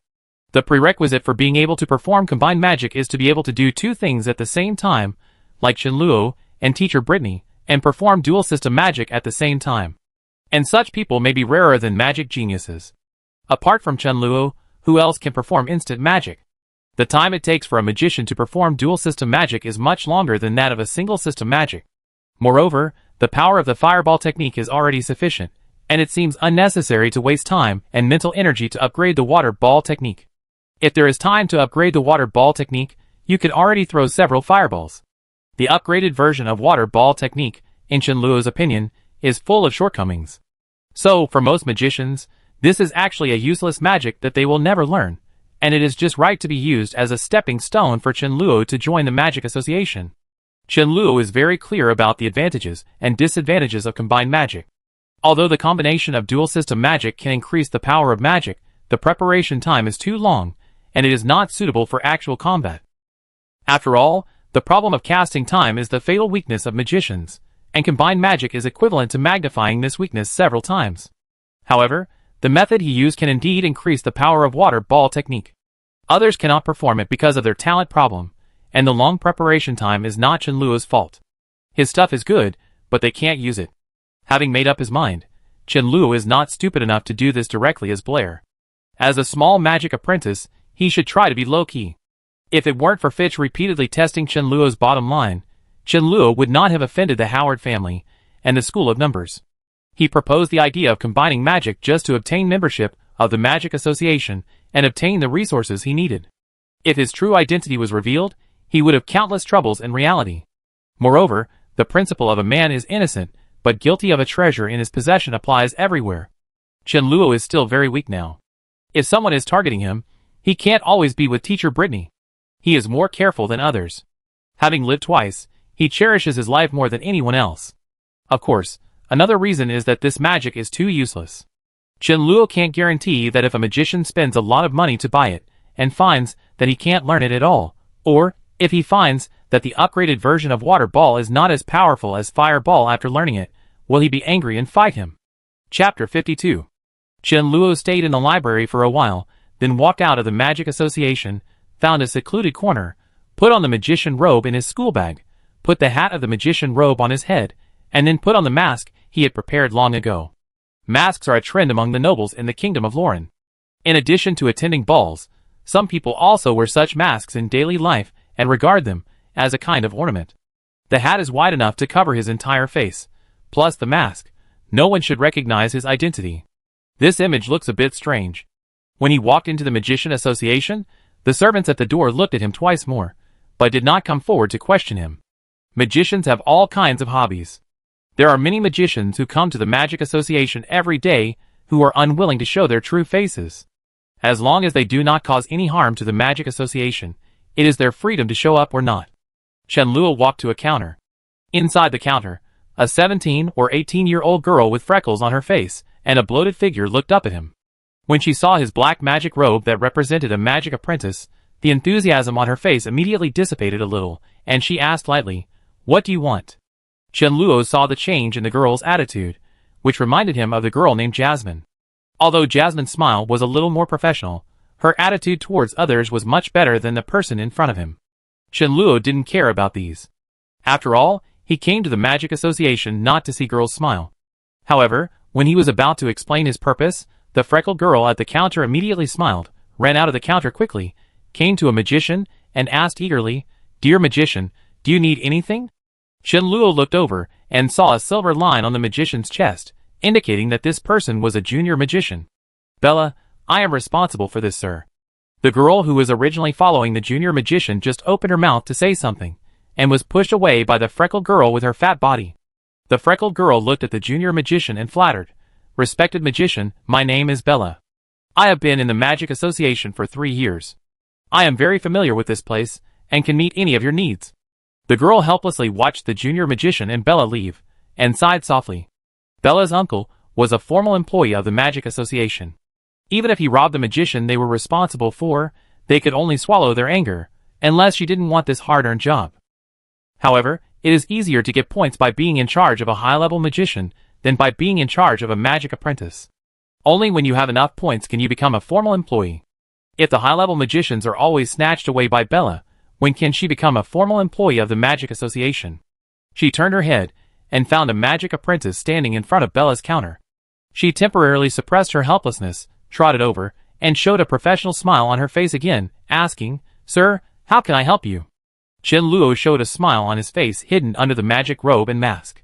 The prerequisite for being able to perform combined magic is to be able to do two things at the same time, like Chen Luo and teacher Britney, and perform dual system magic at the same time. And such people may be rarer than magic geniuses. Apart from Chen Luo, who else can perform instant magic? The time it takes for a magician to perform dual system magic is much longer than that of a single system magic. Moreover, the power of the fireball technique is already sufficient, and it seems unnecessary to waste time and mental energy to upgrade the water ball technique. If there is time to upgrade the water ball technique, you could already throw several fireballs. The upgraded version of water ball technique, in Chen Luo's opinion, is full of shortcomings. So, for most magicians, this is actually a useless magic that they will never learn, and it is just right to be used as a stepping stone for Chen Luo to join the Magic Association. Chen Luo is very clear about the advantages and disadvantages of combined magic. Although the combination of dual system magic can increase the power of magic, the preparation time is too long, and it is not suitable for actual combat. After all, the problem of casting time is the fatal weakness of magicians, and combined magic is equivalent to magnifying this weakness several times. However, the method he used can indeed increase the power of water ball technique. Others cannot perform it because of their talent problem, and the long preparation time is not Chen Luo's fault. His stuff is good, but they can't use it. Having made up his mind, Chen Luo is not stupid enough to do this directly as Blair. As a small magic apprentice, he should try to be low-key. If it weren't for Fitch repeatedly testing Chen Luo's bottom line, Chen Luo would not have offended the Howard family and the School of Numbers. He proposed the idea of combining magic just to obtain membership of the Magic Association and obtain the resources he needed. If his true identity was revealed, he would have countless troubles in reality. Moreover, the principle of a man is innocent, but guilty of a treasure in his possession applies everywhere. Chen Luo is still very weak now. If someone is targeting him, he can't always be with teacher Britney. He is more careful than others. Having lived twice, he cherishes his life more than anyone else. Of course, another reason is that this magic is too useless. Chen Luo can't guarantee that if a magician spends a lot of money to buy it, and finds that he can't learn it at all, or, if he finds that the upgraded version of Water Ball is not as powerful as Fireball after learning it, will he be angry and fight him? Chapter 52. Chen Luo stayed in the library for a while, then walked out of the Magic Association, found a secluded corner, put on the magician robe in his school bag, put the hat of the magician robe on his head, and then put on the mask he had prepared long ago. Masks are a trend among the nobles in the Kingdom of Lauren. In addition to attending balls, some people also wear such masks in daily life and regard them as a kind of ornament. The hat is wide enough to cover his entire face, plus the mask. No one should recognize his identity. This image looks a bit strange. When he walked into the Magician Association, the servants at the door looked at him twice more, but did not come forward to question him. Magicians have all kinds of hobbies. There are many magicians who come to the Magic Association every day who are unwilling to show their true faces. As long as they do not cause any harm to the Magic Association, it is their freedom to show up or not. Chen Luo walked to a counter. Inside the counter, a 17 or 18-year-old girl with freckles on her face and a bloated figure looked up at him. When she saw his black magic robe that represented a magic apprentice, the enthusiasm on her face immediately dissipated a little, and she asked lightly, "What do you want?" Chen Luo saw the change in the girl's attitude, which reminded him of the girl named Jasmine. Although Jasmine's smile was a little more professional, her attitude towards others was much better than the person in front of him. Chen Luo didn't care about these. After all, he came to the Magic Association not to see girls smile. However, when he was about to explain his purpose, the freckled girl at the counter immediately smiled, ran out of the counter quickly, came to a magician, and asked eagerly, "Dear magician, do you need anything?" Chen Luo looked over and saw a silver line on the magician's chest, indicating that this person was a junior magician. "Bella, I am responsible for this, sir." The girl who was originally following the junior magician just opened her mouth to say something, and was pushed away by the freckled girl with her fat body. The freckled girl looked at the junior magician and flattered, "Respected magician, my name is Bella. I have been in the Magic Association for 3 years. I am very familiar with this place, and can meet any of your needs." The girl helplessly watched the junior magician and Bella leave, and sighed softly. Bella's uncle was a formal employee of the Magic Association. Even if he robbed the magician they were responsible for, they could only swallow their anger, unless she didn't want this hard-earned job. However, it is easier to get points by being in charge of a high-level magician than by being in charge of a magic apprentice. Only when you have enough points can you become a formal employee. If the high-level magicians are always snatched away by Bella, when can she become a formal employee of the Magic Association? She turned her head, and found a magic apprentice standing in front of Bella's counter. She temporarily suppressed her helplessness, trotted over, and showed a professional smile on her face again, asking, "Sir, how can I help you?" Chen Luo showed a smile on his face hidden under the magic robe and mask.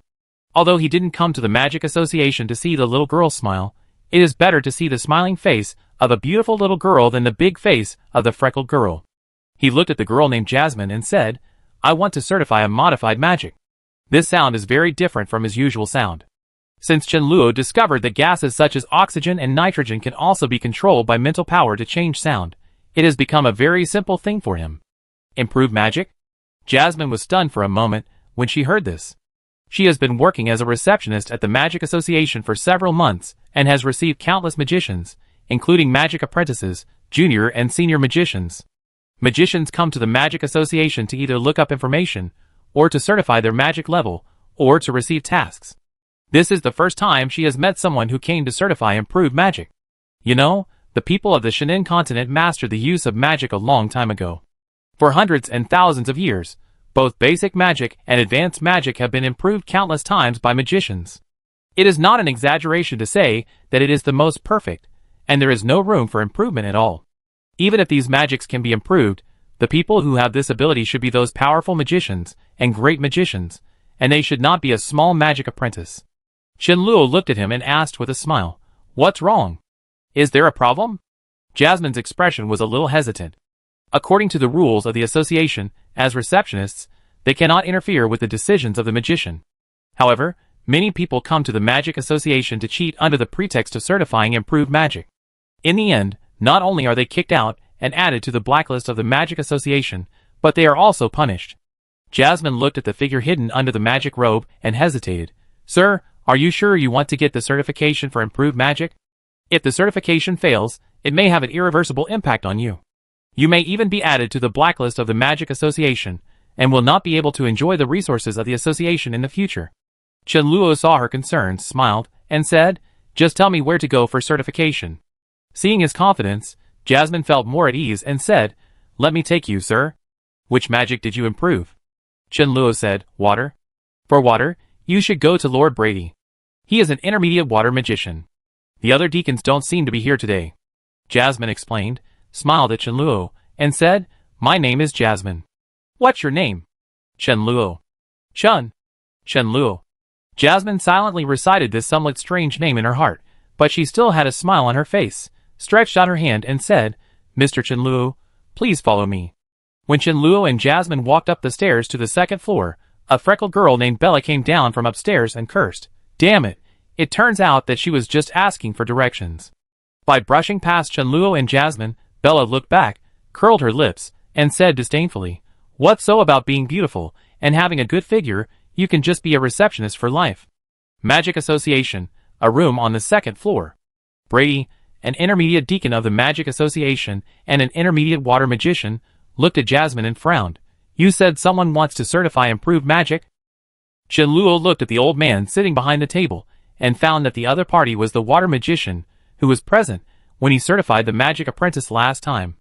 Although he didn't come to the Magic Association to see the little girl smile, it is better to see the smiling face of a beautiful little girl than the big face of the freckled girl. He looked at the girl named Jasmine and said, "I want to certify a modified magic." This sound is very different from his usual sound. Since Chen Luo discovered that gases such as oxygen and nitrogen can also be controlled by mental power to change sound, it has become a very simple thing for him. Improved magic? Jasmine was stunned for a moment when she heard this. She has been working as a receptionist at the Magic Association for several months and has received countless magicians, including magic apprentices, junior and senior magicians. Magicians come to the Magic Association to either look up information, or to certify their magic level, or to receive tasks. This is the first time she has met someone who came to certify improved magic. You know, the people of the Shenin continent mastered the use of magic a long time ago. For hundreds and thousands of years, both basic magic and advanced magic have been improved countless times by magicians. It is not an exaggeration to say that it is the most perfect, and there is no room for improvement at all. Even if these magics can be improved, the people who have this ability should be those powerful magicians and great magicians, and they should not be a small magic apprentice. Chen Luo looked at him and asked with a smile, "What's wrong? Is there a problem?" Jasmine's expression was a little hesitant. According to the rules of the association, as receptionists, they cannot interfere with the decisions of the magician. However, many people come to the Magic Association to cheat under the pretext of certifying improved magic. In the end, not only are they kicked out and added to the blacklist of the Magic Association, but they are also punished. Jasmine looked at the figure hidden under the magic robe and hesitated. "Sir, are you sure you want to get the certification for improved magic? If the certification fails, it may have an irreversible impact on you. You may even be added to the blacklist of the Magic Association, and will not be able to enjoy the resources of the association in the future." Chen Luo saw her concerns, smiled, and said, "Just tell me where to go for certification." Seeing his confidence, Jasmine felt more at ease and said, "Let me take you, sir." "Which magic did you improve?" Chen Luo said, "Water." "For water, you should go to Lord Brady. He is an intermediate water magician. The other deacons don't seem to be here today." Jasmine explained, smiled at Chen Luo, and said, "My name is Jasmine." "What's your name?" "Chen Luo." "Chen Luo." Jasmine silently recited this somewhat strange name in her heart, but she still had a smile on her face, stretched out her hand and said, "Mr. Chen Luo, please follow me." When Chen Luo and Jasmine walked up the stairs to the second floor, a freckled girl named Bella came down from upstairs and cursed. Damn it! It turns out that she was just asking for directions. By brushing past Chen Luo and Jasmine, Bella looked back, curled her lips, and said disdainfully, "What's so about being beautiful and having a good figure? You can just be a receptionist for life." Magic Association, a room on the second floor. Brady, an intermediate deacon of the Magic Association and an intermediate water magician, looked at Jasmine and frowned. "You said someone wants to certify improved magic?" Chen Luo looked at the old man sitting behind the table and found that the other party was the water magician, who was present when he certified the magic apprentice last time.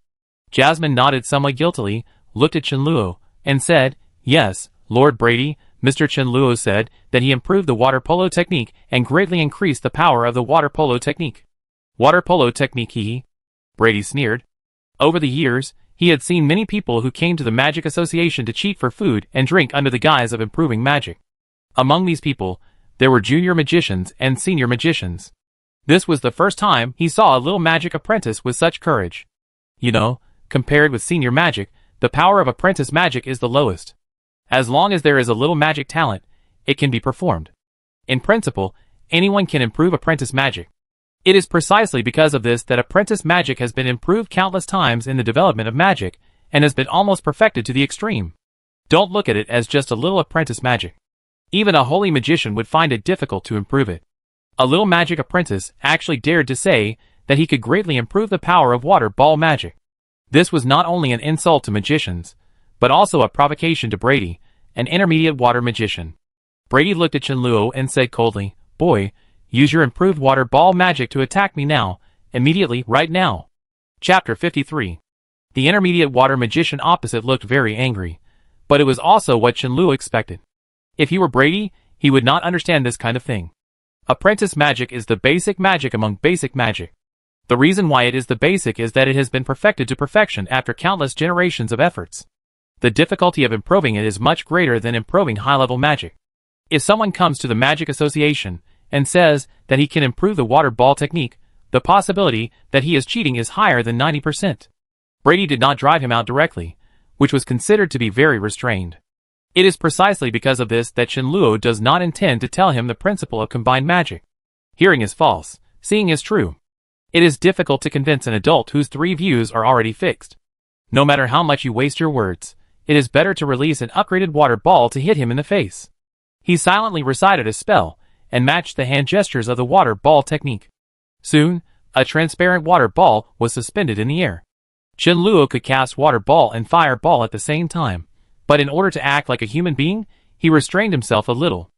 Jasmine nodded somewhat guiltily, looked at Chen Luo, and said, "Yes, Lord Brady, Mr. Chen Luo said that he improved the water polo technique and greatly increased the power of the water polo technique." "Water polo technique, he?" Brady sneered. Over the years, he had seen many people who came to the Magic Association to cheat for food and drink under the guise of improving magic. Among these people, there were junior magicians and senior magicians. This was the first time he saw a little magic apprentice with such courage. You know, compared with senior magic, the power of apprentice magic is the lowest. As long as there is a little magic talent, it can be performed. In principle, anyone can improve apprentice magic. It is precisely because of this that apprentice magic has been improved countless times in the development of magic, and has been almost perfected to the extreme. Don't look at it as just a little apprentice magic. Even a holy magician would find it difficult to improve it. A little magic apprentice actually dared to say that he could greatly improve the power of water ball magic. This was not only an insult to magicians, but also a provocation to Brady, an intermediate water magician. Brady looked at Chenluo and said coldly, "Boy, use your improved water ball magic to attack me now, immediately, right now." Chapter 53. The intermediate water magician opposite looked very angry, but it was also what Chenluo expected. If he were Brady, he would not understand this kind of thing. Apprentice magic is the basic magic among basic magic. The reason why it is the basic is that it has been perfected to perfection after countless generations of efforts. The difficulty of improving it is much greater than improving high-level magic. If someone comes to the Magic Association and says that he can improve the water ball technique, the possibility that he is cheating is higher than 90%. Brady did not drive him out directly, which was considered to be very restrained. It is precisely because of this that Chenluo does not intend to tell him the principle of combined magic. Hearing is false, seeing is true. It is difficult to convince an adult whose 3 views are already fixed. No matter how much you waste your words, it is better to release an upgraded water ball to hit him in the face. He silently recited a spell, and matched the hand gestures of the water ball technique. Soon, a transparent water ball was suspended in the air. Chenluo could cast water ball and fire ball at the same time, but in order to act like a human being, he restrained himself a little.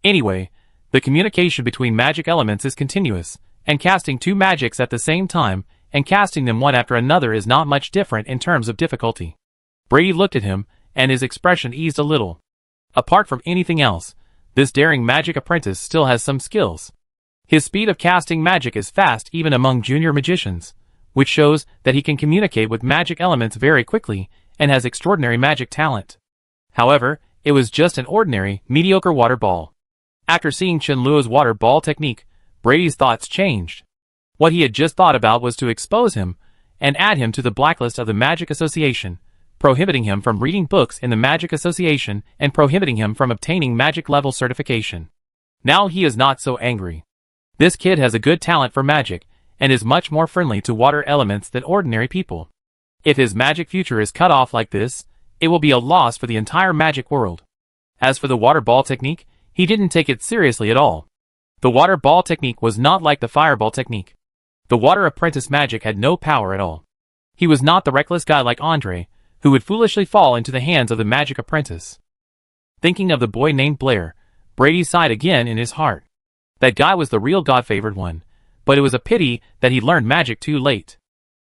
Anyway, the communication between magic elements is continuous, and casting 2 magics at the same time, and casting them one after another is not much different in terms of difficulty. Brady looked at him, and his expression eased a little. Apart from anything else, this daring magic apprentice still has some skills. His speed of casting magic is fast even among junior magicians, which shows that he can communicate with magic elements very quickly, and has extraordinary magic talent. However, it was just an ordinary, mediocre water ball. After seeing Chenluo's water ball technique, Brady's thoughts changed. What he had just thought about was to expose him, and add him to the blacklist of the Magic Association, prohibiting him from reading books in the Magic Association and prohibiting him from obtaining magic level certification. Now he is not so angry. This kid has a good talent for magic, and is much more friendly to water elements than ordinary people. If his magic future is cut off like this, it will be a loss for the entire magic world. As for the water ball technique, he didn't take it seriously at all. The water ball technique was not like the fireball technique. The water apprentice magic had no power at all. He was not the reckless guy like Andre, who would foolishly fall into the hands of the magic apprentice. Thinking of the boy named Blair, Brady sighed again in his heart. That guy was the real God-favored one, but it was a pity that he learned magic too late.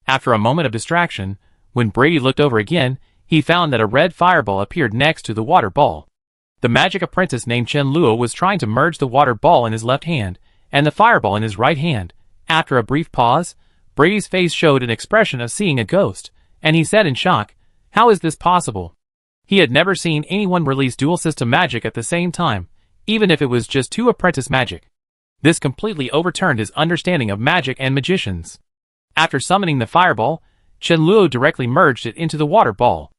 After a moment of distraction, when Brady looked over again, he found that a red fireball appeared next to the water ball. The magic apprentice named Chenluo was trying to merge the water ball in his left hand, and the fireball in his right hand. After a brief pause, Brady's face showed an expression of seeing a ghost, and he said in shock, "How is this possible?" He had never seen anyone release dual system magic at the same time, even if it was just 2 apprentice magic. This completely overturned his understanding of magic and magicians. After summoning the fireball, Chenluo directly merged it into the water ball.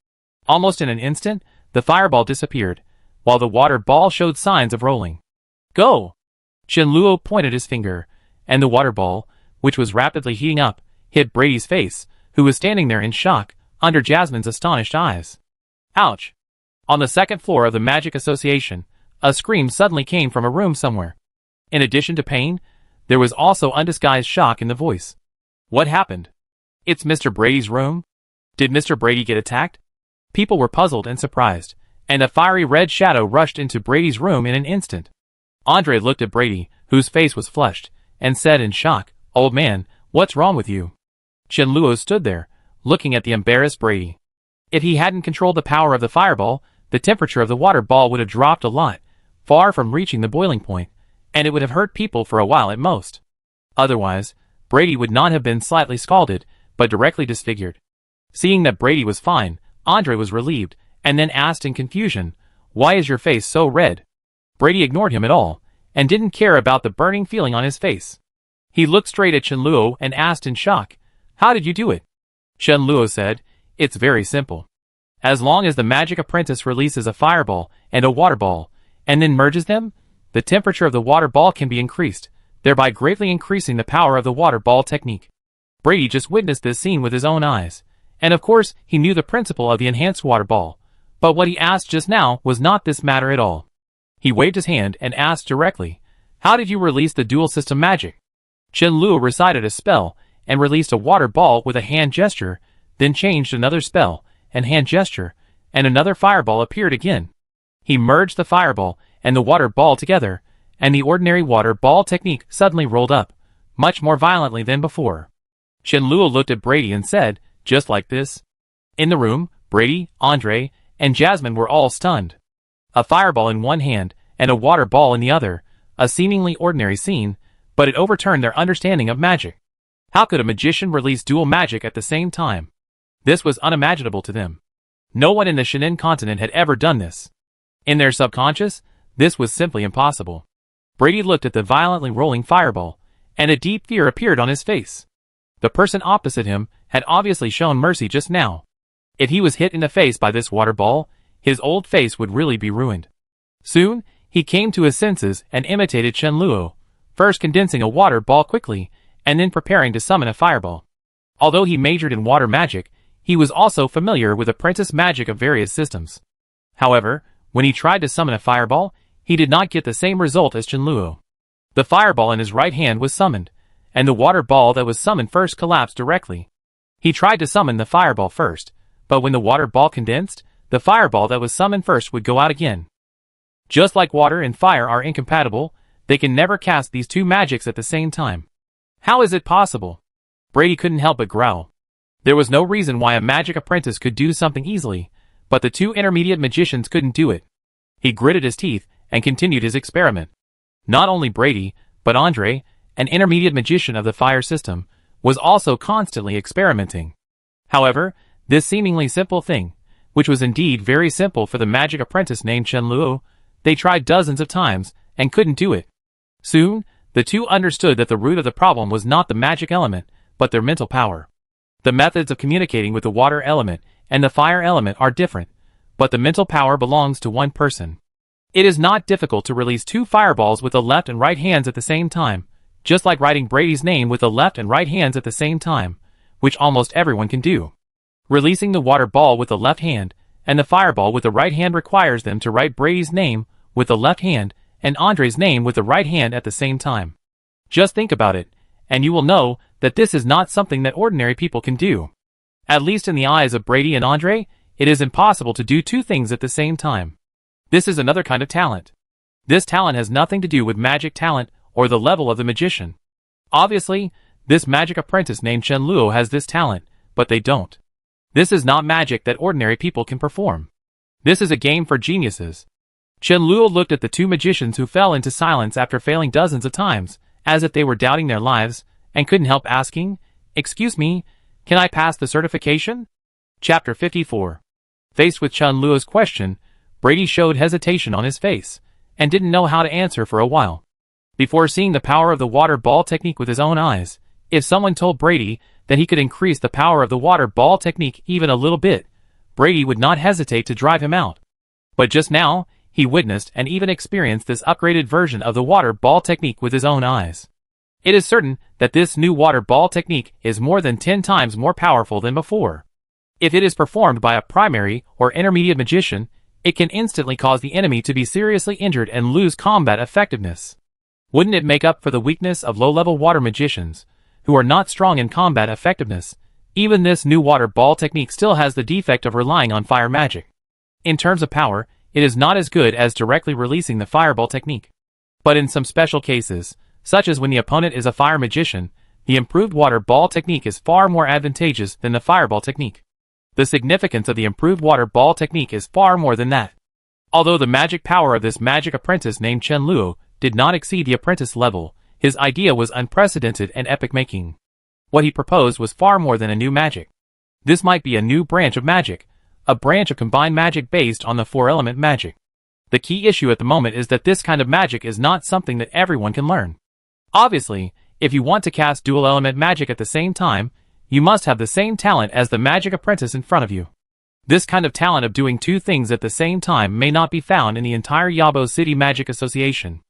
Almost in an instant, the fireball disappeared, while the water ball showed signs of rolling. "Go!" Chenluo pointed his finger, and the water ball, which was rapidly heating up, hit Brady's face, who was standing there in shock, under Jasmine's astonished eyes. Ouch! On the 2nd floor of the Magic Association, a scream suddenly came from a room somewhere. In addition to pain, there was also undisguised shock in the voice. What happened? It's Mr. Brady's room? Did Mr. Brady get attacked? People were puzzled and surprised, and a fiery red shadow rushed into Brady's room in an instant. Andre looked at Brady, whose face was flushed, and said in shock, "Old man, what's wrong with you?" Chenluo stood there, looking at the embarrassed Brady. If he hadn't controlled the power of the fireball, the temperature of the water ball would have dropped a lot, far from reaching the boiling point, and it would have hurt people for a while at most. Otherwise, Brady would not have been slightly scalded, but directly disfigured. Seeing that Brady was fine, Andre was relieved, and then asked in confusion, "Why is your face so red?" Brady ignored him at all, and didn't care about the burning feeling on his face. He looked straight at Chenluo and asked in shock, "How did you do it?" Chenluo said, It's very simple. As long as the magic apprentice releases a fireball and a water ball, and then merges them, the temperature of the water ball can be increased, thereby greatly increasing the power of the water ball technique. Brady just witnessed this scene with his own eyes, and of course he knew the principle of the enhanced water ball, but what he asked just now was not this matter at all. He waved his hand and asked directly, "How did you release the dual system magic?" Chen-Luo recited a spell and released a water ball with a hand gesture, then changed another spell and hand gesture, and another fireball appeared again. He merged the fireball and the water ball together, and the ordinary water ball technique suddenly rolled up, much more violently than before. Chen-Luo looked at Brady and said, "Just like this?" In the room, Brady, Andre, and Jasmine were all stunned. A fireball in one hand and a water ball in the other, a seemingly ordinary scene, but it overturned their understanding of magic. How could a magician release dual magic at the same time? This was unimaginable to them. No one in the Shinin continent had ever done this. In their subconscious, this was simply impossible. Brady looked at the violently rolling fireball, and a deep fear appeared on his face. The person opposite him had obviously shown mercy just now. If he was hit in the face by this water ball, his old face would really be ruined. Soon, he came to his senses and imitated Chen-Luo, first condensing a water ball quickly, and then preparing to summon a fireball. Although he majored in water magic, he was also familiar with apprentice magic of various systems. However, when he tried to summon a fireball, he did not get the same result as Chen-Luo. The fireball in his right hand was summoned, and the water ball that was summoned first collapsed directly. He tried to summon the fireball first, but when the water ball condensed, the fireball that was summoned first would go out again. Just like water and fire are incompatible, they can never cast these two magics at the same time. How is it possible? Brady couldn't help but growl. There was no reason why a magic apprentice could do something easily, but the two intermediate magicians couldn't do it. He gritted his teeth and continued his experiment. Not only Brady, but Andre, an intermediate magician of the fire system, was also constantly experimenting. However, this seemingly simple thing, which was indeed very simple for the magic apprentice named Chen-Luo, they tried dozens of times and couldn't do it. Soon, the two understood that the root of the problem was not the magic element, but their mental power. The methods of communicating with the water element and the fire element are different, but the mental power belongs to one person. It is not difficult to release two fireballs with the left and right hands at the same time, just like writing Brady's name with the left and right hands at the same time, which almost everyone can do. Releasing the water ball with the left hand and the fireball with the right hand requires them to write Brady's name with the left hand and Andre's name with the right hand at the same time. Just think about it, and you will know that this is not something that ordinary people can do. At least in the eyes of Brady and Andre, it is impossible to do two things at the same time. This is another kind of talent. This talent has nothing to do with magic talent or the level of the magician. Obviously, this magic apprentice named Chen-Luo has this talent, but they don't. This is not magic that ordinary people can perform. This is a game for geniuses. Chen-Luo looked at the two magicians who fell into silence after failing dozens of times, as if they were doubting their lives, and couldn't help asking, "Excuse me, can I pass the certification?" Chapter 54. Faced with Chen-Luo's question, Brady showed hesitation on his face, and didn't know how to answer for a while. Before seeing the power of the water ball technique with his own eyes, if someone told Brady that he could increase the power of the water ball technique even a little bit, Brady would not hesitate to drive him out. But just now, he witnessed and even experienced this upgraded version of the water ball technique with his own eyes. It is certain that this new water ball technique is more than 10 times more powerful than before. If it is performed by a primary or intermediate magician, it can instantly cause the enemy to be seriously injured and lose combat effectiveness. Wouldn't it make up for the weakness of low-level water magicians, who are not strong in combat effectiveness? Even this new water ball technique still has the defect of relying on fire magic. In terms of power, it is not as good as directly releasing the fireball technique. But in some special cases, such as when the opponent is a fire magician, the improved water ball technique is far more advantageous than the fireball technique. The significance of the improved water ball technique is far more than that. Although the magic power of this magic apprentice named Chen-Luo did not exceed the apprentice level, his idea was unprecedented and epic-making. What he proposed was far more than a new magic. This might be a new branch of magic, a branch of combined magic based on the four-element magic. The key issue at the moment is that this kind of magic is not something that everyone can learn. Obviously, if you want to cast dual-element magic at the same time, You must have the same talent as the magic apprentice in front of you. This kind of talent of doing two things at the same time may not be found in the entire Yabo City Magic Association.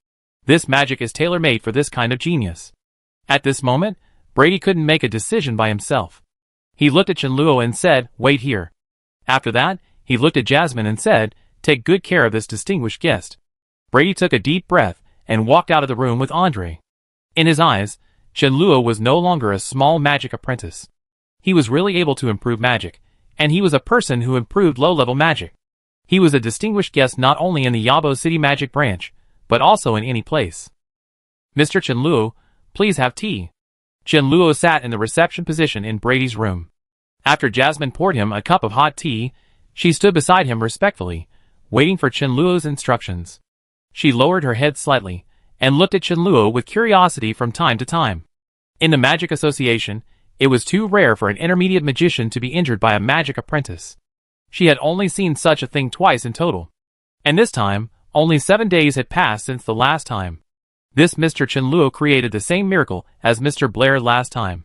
This magic is tailor-made for this kind of genius. At this moment, Brady couldn't make a decision by himself. He looked at Chenluo and said, "Wait here." After that, he looked at Jasmine and said, "Take good care of this distinguished guest." Brady took a deep breath and walked out of the room with Andre. In his eyes, Chenluo was no longer a small magic apprentice. He was really able to improve magic, and he was a person who improved low-level magic. He was a distinguished guest not only in the Yabo City Magic Branch, but also in any place. "Mr. Chenluo, please have tea." Chenluo sat in the reception position in Brady's room. After Jasmine poured him a cup of hot tea, she stood beside him respectfully, waiting for Chenluo's instructions. She lowered her head slightly, and looked at Chenluo with curiosity from time to time. In the Magic Association, it was too rare for an intermediate magician to be injured by a magic apprentice. She had only seen such a thing twice in total. And this time, only 7 days had passed since the last time. This Mr. Chenluo created the same miracle as Mr. Blair last time.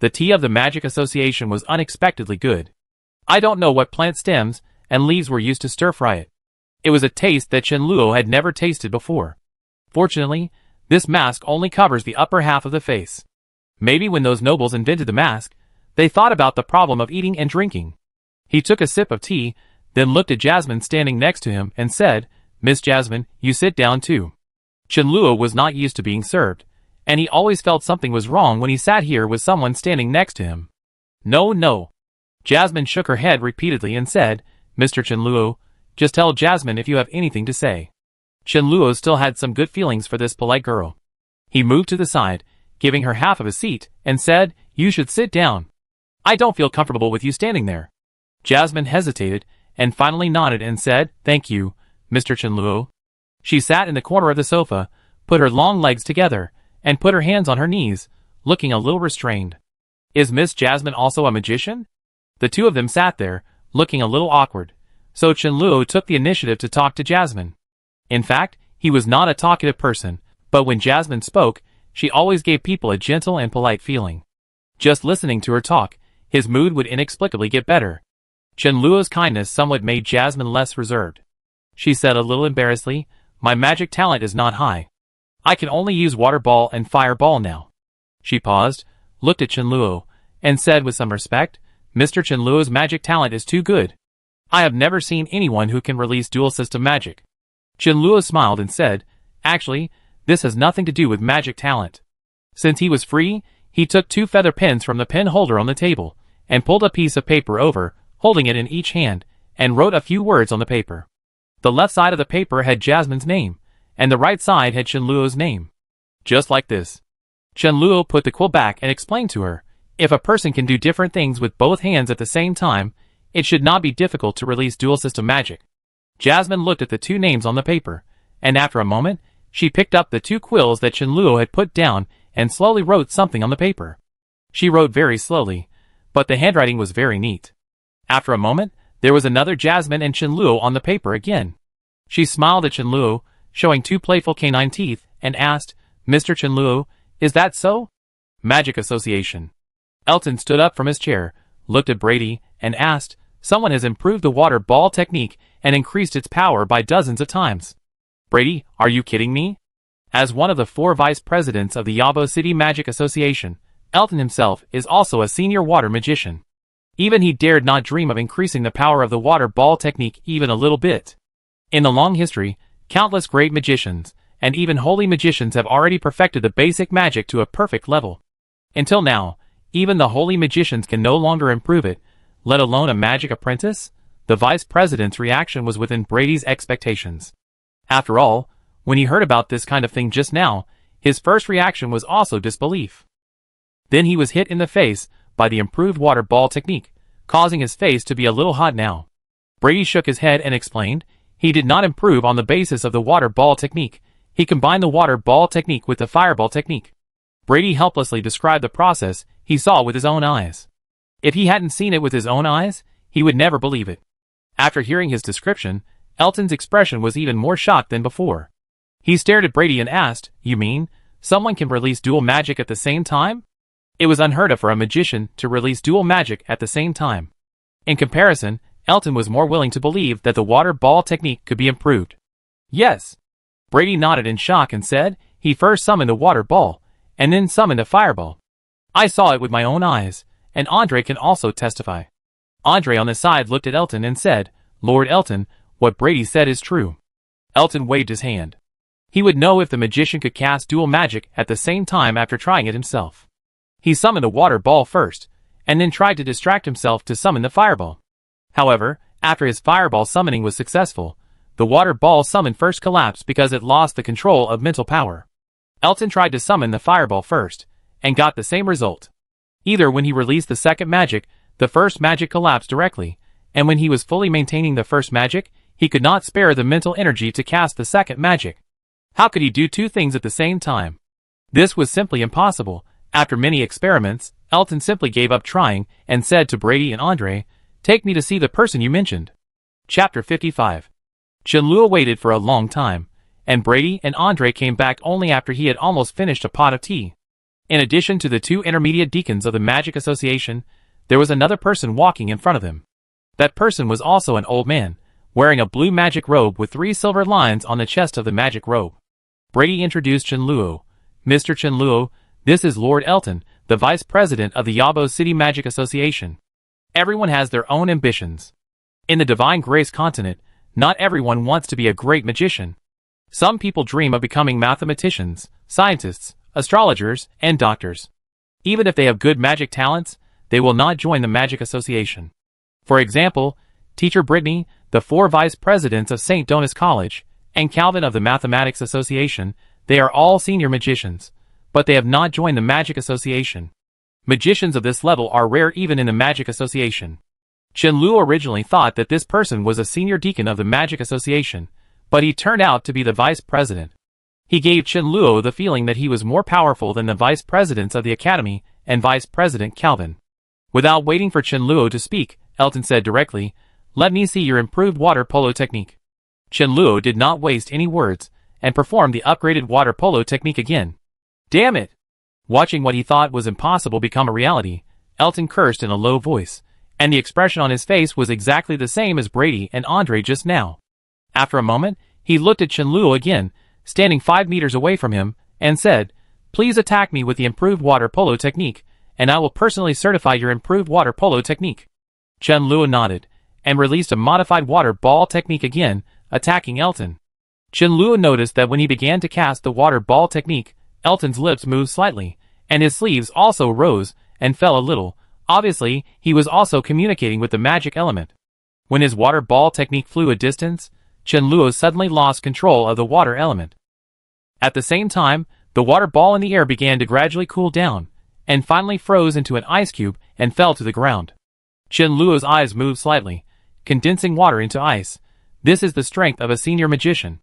The tea of the Magic Association was unexpectedly good. I don't know what plant stems and leaves were used to stir-fry it. It was a taste that Chenluo had never tasted before. Fortunately, this mask only covers the upper half of the face. Maybe when those nobles invented the mask, they thought about the problem of eating and drinking. He took a sip of tea, then looked at Jasmine standing next to him and said, "Miss Jasmine, you sit down too." Chenluo was not used to being served, and he always felt something was wrong when he sat here with someone standing next to him. No. Jasmine shook her head repeatedly and said, "Mr. Chenluo, just tell Jasmine if you have anything to say." Chenluo still had some good feelings for this polite girl. He moved to the side, giving her half of a seat, and said, "You should sit down. I don't feel comfortable with you standing there." Jasmine hesitated, and finally nodded and said, "Thank you, Mr. Chenluo." She sat in the corner of the sofa, put her long legs together, and put her hands on her knees, looking a little restrained. Is Miss Jasmine also a magician? The two of them sat there, looking a little awkward, so Chenluo took the initiative to talk to Jasmine. In fact, he was not a talkative person, but when Jasmine spoke, she always gave people a gentle and polite feeling. Just listening to her talk, his mood would inexplicably get better. Chenluo's kindness somewhat made Jasmine less reserved. She said a little embarrassedly, "My magic talent is not high. I can only use water ball and fire ball now." She paused, looked at Chenluo, and said with some respect, "Mr. Chenluo's magic talent is too good. I have never seen anyone who can release dual system magic." Chenluo smiled and said, "Actually, this has nothing to do with magic talent." Since he was free, he took 2 feather pens from the pen holder on the table, and pulled a piece of paper over, holding it in each hand, and wrote a few words on the paper. The left side of the paper had Jasmine's name, and the right side had Chenluo's name. Just like this. Chenluo put the quill back and explained to her, if a person can do different things with both hands at the same time, it should not be difficult to release dual system magic. Jasmine looked at the 2 names on the paper, and after a moment, she picked up the 2 quills that Chenluo had put down and slowly wrote something on the paper. She wrote very slowly, but the handwriting was very neat. After a moment, there was another Jasmine and Chenluo on the paper again. She smiled at Chenluo, showing 2 playful canine teeth, and asked, "Mr. Chenluo, is that so?" Magic Association. Elton stood up from his chair, looked at Brady, and asked, "Someone has improved the water ball technique and increased its power by dozens of times. Brady, are you kidding me?" As one of the 4 vice presidents of the Yabo City Magic Association, Elton himself is also a senior water magician. Even he dared not dream of increasing the power of the water ball technique even a little bit. In the long history, countless great magicians, and even holy magicians have already perfected the basic magic to a perfect level. Until now, even the holy magicians can no longer improve it, let alone a magic apprentice. The vice president's reaction was within Brady's expectations. After all, when he heard about this kind of thing just now, his first reaction was also disbelief. Then he was hit in the face by the improved water ball technique, causing his face to be a little hot now. Brady shook his head and explained, he did not improve on the basis of the water ball technique, he combined the water ball technique with the fireball technique. Brady helplessly described the process he saw with his own eyes. If he hadn't seen it with his own eyes, he would never believe it. After hearing his description, Elton's expression was even more shocked than before. He stared at Brady and asked, "You mean, someone can release dual magic at the same time?" It was unheard of for a magician to release dual magic at the same time. In comparison, Elton was more willing to believe that the water ball technique could be improved. Yes. Brady nodded in shock and said, he first summoned a water ball, and then summoned a fireball. I saw it with my own eyes, and Andre can also testify. Andre on the side looked at Elton and said, Lord Elton, what Brady said is true. Elton waved his hand. He would know if the magician could cast dual magic at the same time after trying it himself. He summoned a water ball first, and then tried to distract himself to summon the fireball. However, after his fireball summoning was successful, the water ball summoned first collapsed because it lost the control of mental power. Elton tried to summon the fireball first, and got the same result. Either when he released the second magic, the first magic collapsed directly, and when he was fully maintaining the first magic, he could not spare the mental energy to cast the second magic. How could he do two things at the same time? This was simply impossible. After many experiments, Elton simply gave up trying, and said to Brady and Andre, take me to see the person you mentioned. Chapter 55. Chenlua waited for a long time, and Brady and Andre came back only after he had almost finished a pot of tea. In addition to the two intermediate deacons of the Magic Association, there was another person walking in front of him. That person was also an old man, wearing a blue magic robe with 3 silver lines on the chest of the magic robe. Brady introduced Chenluo. Mr. Chenluo, this is Lord Elton, the Vice President of the Yabo City Magic Association. Everyone has their own ambitions. In the Divine Grace continent, not everyone wants to be a great magician. Some people dream of becoming mathematicians, scientists, astrologers, and doctors. Even if they have good magic talents, they will not join the Magic Association. For example, Teacher Britney, the 4 vice presidents of St. Donis College, and Calvin of the Mathematics Association, they are all senior magicians, but they have not joined the Magic Association. Magicians of this level are rare even in the Magic Association. Chenluo originally thought that this person was a senior deacon of the Magic Association, but he turned out to be the vice president. He gave Chenluo the feeling that he was more powerful than the vice presidents of the Academy and Vice President Calvin. Without waiting for Chenluo to speak, Elton said directly, let me see your improved water polo technique. Chenluo did not waste any words, and performed the upgraded water polo technique again. Damn it! Watching what he thought was impossible become a reality, Elton cursed in a low voice, and the expression on his face was exactly the same as Brady and Andre just now. After a moment, he looked at Chenluo again, standing 5 meters away from him, and said, please attack me with the improved water polo technique, and I will personally certify your improved water polo technique. Chenluo nodded, and released a modified water ball technique again, attacking Elton. Chenluo noticed that when he began to cast the water ball technique, Elton's lips moved slightly, and his sleeves also rose and fell a little. Obviously, he was also communicating with the magic element. When his water ball technique flew a distance, Chenluo suddenly lost control of the water element. At the same time, the water ball in the air began to gradually cool down, and finally froze into an ice cube and fell to the ground. Chenluo's eyes moved slightly, condensing water into ice. This is the strength of a senior magician.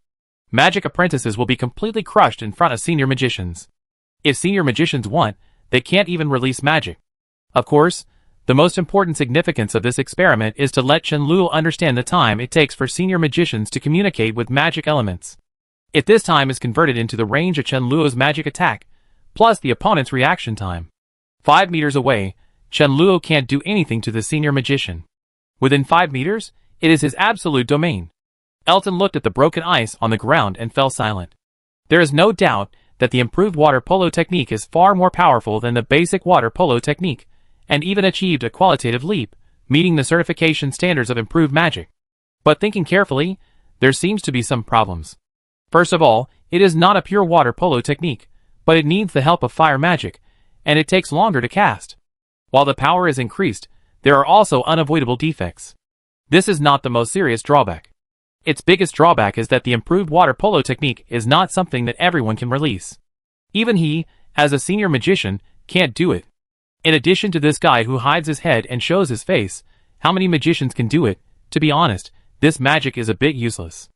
Magic apprentices will be completely crushed in front of senior magicians. If senior magicians want, they can't even release magic. Of course, the most important significance of this experiment is to let Chenluo understand the time it takes for senior magicians to communicate with magic elements. If this time is converted into the range of Chenluo's magic attack, plus the opponent's reaction time. 5 meters away, Chenluo can't do anything to the senior magician. Within 5 meters, it is his absolute domain. Elton looked at the broken ice on the ground and fell silent. There is no doubt that the improved water polo technique is far more powerful than the basic water polo technique, and even achieved a qualitative leap, meeting the certification standards of improved magic. But thinking carefully, there seems to be some problems. First of all, it is not a pure water polo technique, but it needs the help of fire magic, and it takes longer to cast. While the power is increased, there are also unavoidable defects. This is not the most serious drawback. Its biggest drawback is that the improved water polo technique is not something that everyone can release. Even he, as a senior magician, can't do it. In addition to this guy who hides his head and shows his face, how many magicians can do it? To be honest, this magic is a bit useless.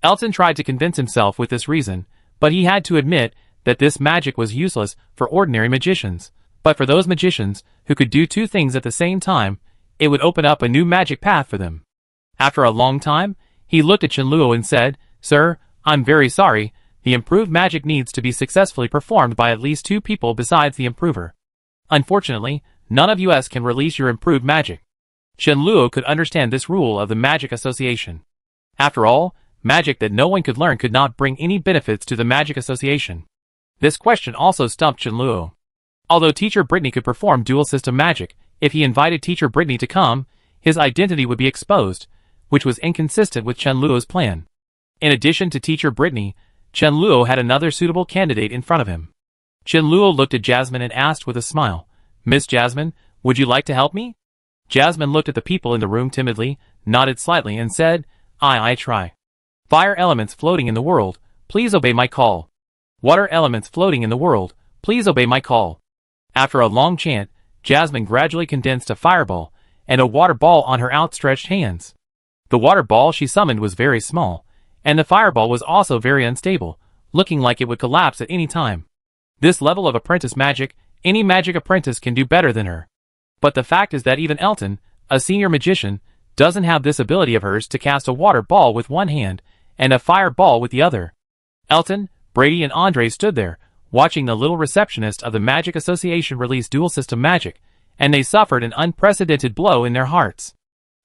Elton tried to convince himself with this reason, but he had to admit that this magic was useless for ordinary magicians. But for those magicians who could do two things at the same time, it would open up a new magic path for them. After a long time, he looked at Chenluo and said, Sir, I'm very sorry, the improved magic needs to be successfully performed by at least 2 people besides the improver. Unfortunately, none of us can release your improved magic. Chen Luo could understand this rule of the Magic Association. After all, magic that no one could learn could not bring any benefits to the Magic Association. This question also stumped Chen Luo. Although Teacher Britney could perform dual system magic, if he invited Teacher Britney to come, his identity would be exposed, which was inconsistent with Chen Luo's plan. In addition to Teacher Britney, Chen Luo had another suitable candidate in front of him. Chen Luo looked at Jasmine and asked with a smile, "Miss Jasmine, would you like to help me?" Jasmine looked at the people in the room timidly, nodded slightly and said, I try. Fire elements floating in the world, please obey my call. Water elements floating in the world, please obey my call. After a long chant, Jasmine gradually condensed a fireball and a water ball on her outstretched hands. The water ball she summoned was very small, and the fireball was also very unstable, looking like it would collapse at any time. This level of apprentice magic, any magic apprentice can do better than her. But the fact is that even Elton, a senior magician, doesn't have this ability of hers to cast a water ball with one hand and a fire ball with the other. Elton, Brady and Andre stood there, watching the little receptionist of the Magic Association release dual system magic, and they suffered an unprecedented blow in their hearts.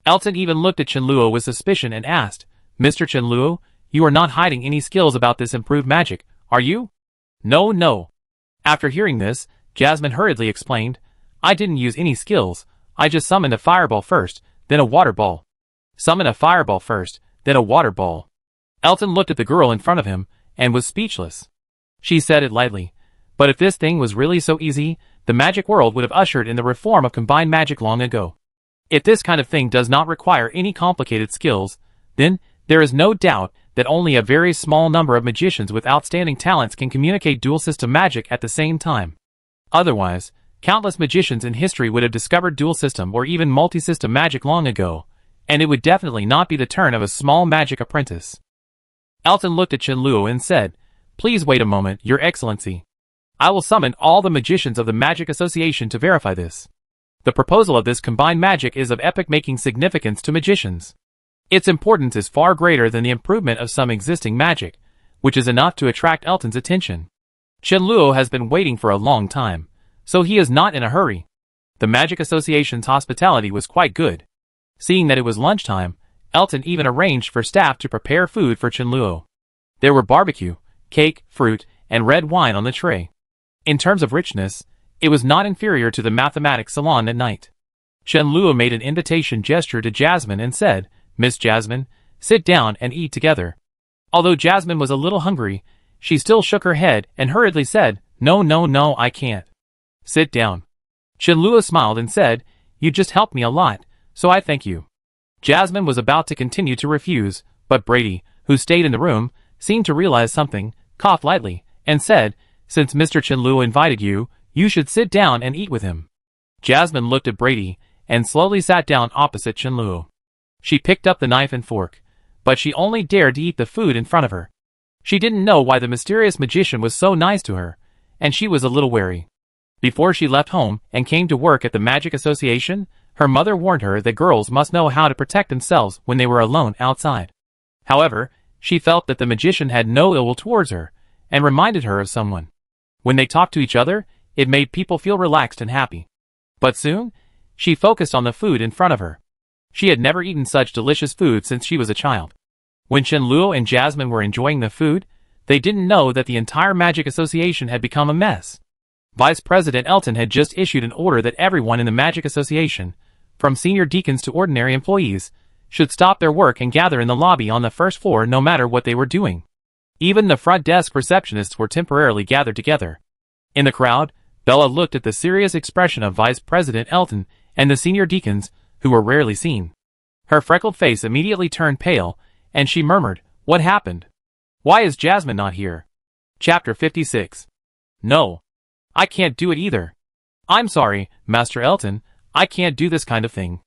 Elton even looked at Chen Luo with suspicion and asked, "Mr. Chen Luo, you are not hiding any skills about this improved magic, are you?" No. After hearing this, Jasmine hurriedly explained, "I didn't use any skills, I just summoned a fireball first, then a water ball. Summon a fireball first, then a water ball." Elton looked at the girl in front of him, and was speechless. She said it lightly, but if this thing was really so easy, the magic world would have ushered in the reform of combined magic long ago. If this kind of thing does not require any complicated skills, then there is no doubt that only a very small number of magicians with outstanding talents can communicate dual system magic at the same time. Otherwise, countless magicians in history would have discovered dual system or even multi-system magic long ago, and it would definitely not be the turn of a small magic apprentice. Elton looked at Chen Luo and said, "Please wait a moment, Your Excellency. I will summon all the magicians of the Magic Association to verify this. The proposal of this combined magic is of epoch-making significance to magicians. Its importance is far greater than the improvement of some existing magic, which is enough to attract Elton's attention. Chen Luo has been waiting for a long time, so he is not in a hurry." The Magic Association's hospitality was quite good. Seeing that it was lunchtime, Elton even arranged for staff to prepare food for Chen Luo. There were barbecue, cake, fruit, and red wine on the tray. In terms of richness, it was not inferior to the mathematics salon at night. Chen Luo made an invitation gesture to Jasmine and said, "Miss Jasmine, sit down and eat together." Although Jasmine was a little hungry, she still shook her head and hurriedly said, No, I can't. Sit down." Chen Luo smiled and said, "You just helped me a lot, so I thank you." Jasmine was about to continue to refuse, but Brady, who stayed in the room, seemed to realize something, coughed lightly, and said, "Since Mr. Chen Luo invited you, you should sit down and eat with him." Jasmine looked at Brady, and slowly sat down opposite Chen Luo. She picked up the knife and fork, but she only dared to eat the food in front of her. She didn't know why the mysterious magician was so nice to her, and she was a little wary. Before she left home and came to work at the Magic Association, her mother warned her that girls must know how to protect themselves when they were alone outside. However, she felt that the magician had no ill will towards her, and reminded her of someone. When they talked to each other, it made people feel relaxed and happy. But soon, she focused on the food in front of her. She had never eaten such delicious food since she was a child. When Chen Luo and Jasmine were enjoying the food, they didn't know that the entire Magic Association had become a mess. Vice President Elton had just issued an order that everyone in the Magic Association, from senior deacons to ordinary employees, should stop their work and gather in the lobby on the first floor no matter what they were doing. Even the front desk receptionists were temporarily gathered together. In the crowd, Bella looked at the serious expression of Vice President Elton and the senior deacons, who were rarely seen. Her freckled face immediately turned pale, and she murmured, "What happened? Why is Jasmine not here?" Chapter 56. "No. I can't do it either. I'm sorry, Master Elton, I can't do this kind of thing.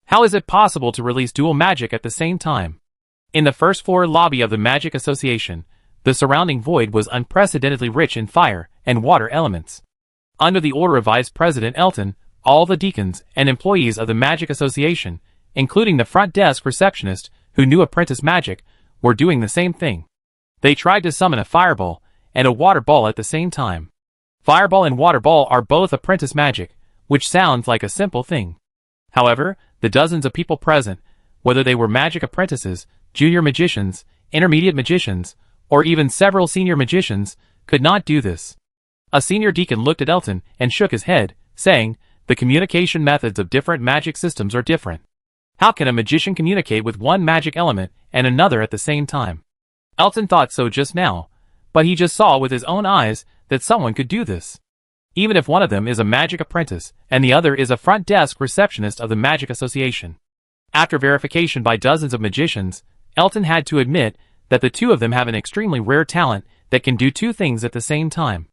How is it possible to release dual magic at the same time?" In the first floor lobby of the Magic Association, the surrounding void was unprecedentedly rich in fire and water elements. Under the order of Vice President Elton, all the deacons and employees of the Magic Association, including the front desk receptionist who knew apprentice magic, were doing the same thing. They tried to summon a fireball and a water ball at the same time. Fireball and Water Ball are both apprentice magic, which sounds like a simple thing. However, the dozens of people present, whether they were magic apprentices, junior magicians, intermediate magicians, or even several senior magicians, could not do this. A senior deacon looked at Elton and shook his head, saying, "The communication methods of different magic systems are different. How can a magician communicate with one magic element and another at the same time?" Elton thought so just now, but he just saw with his own eyes that someone could do this. Even if one of them is a magic apprentice and the other is a front desk receptionist of the Magic Association. After verification by dozens of magicians, Elton had to admit that the two of them have an extremely rare talent that can do two things at the same time.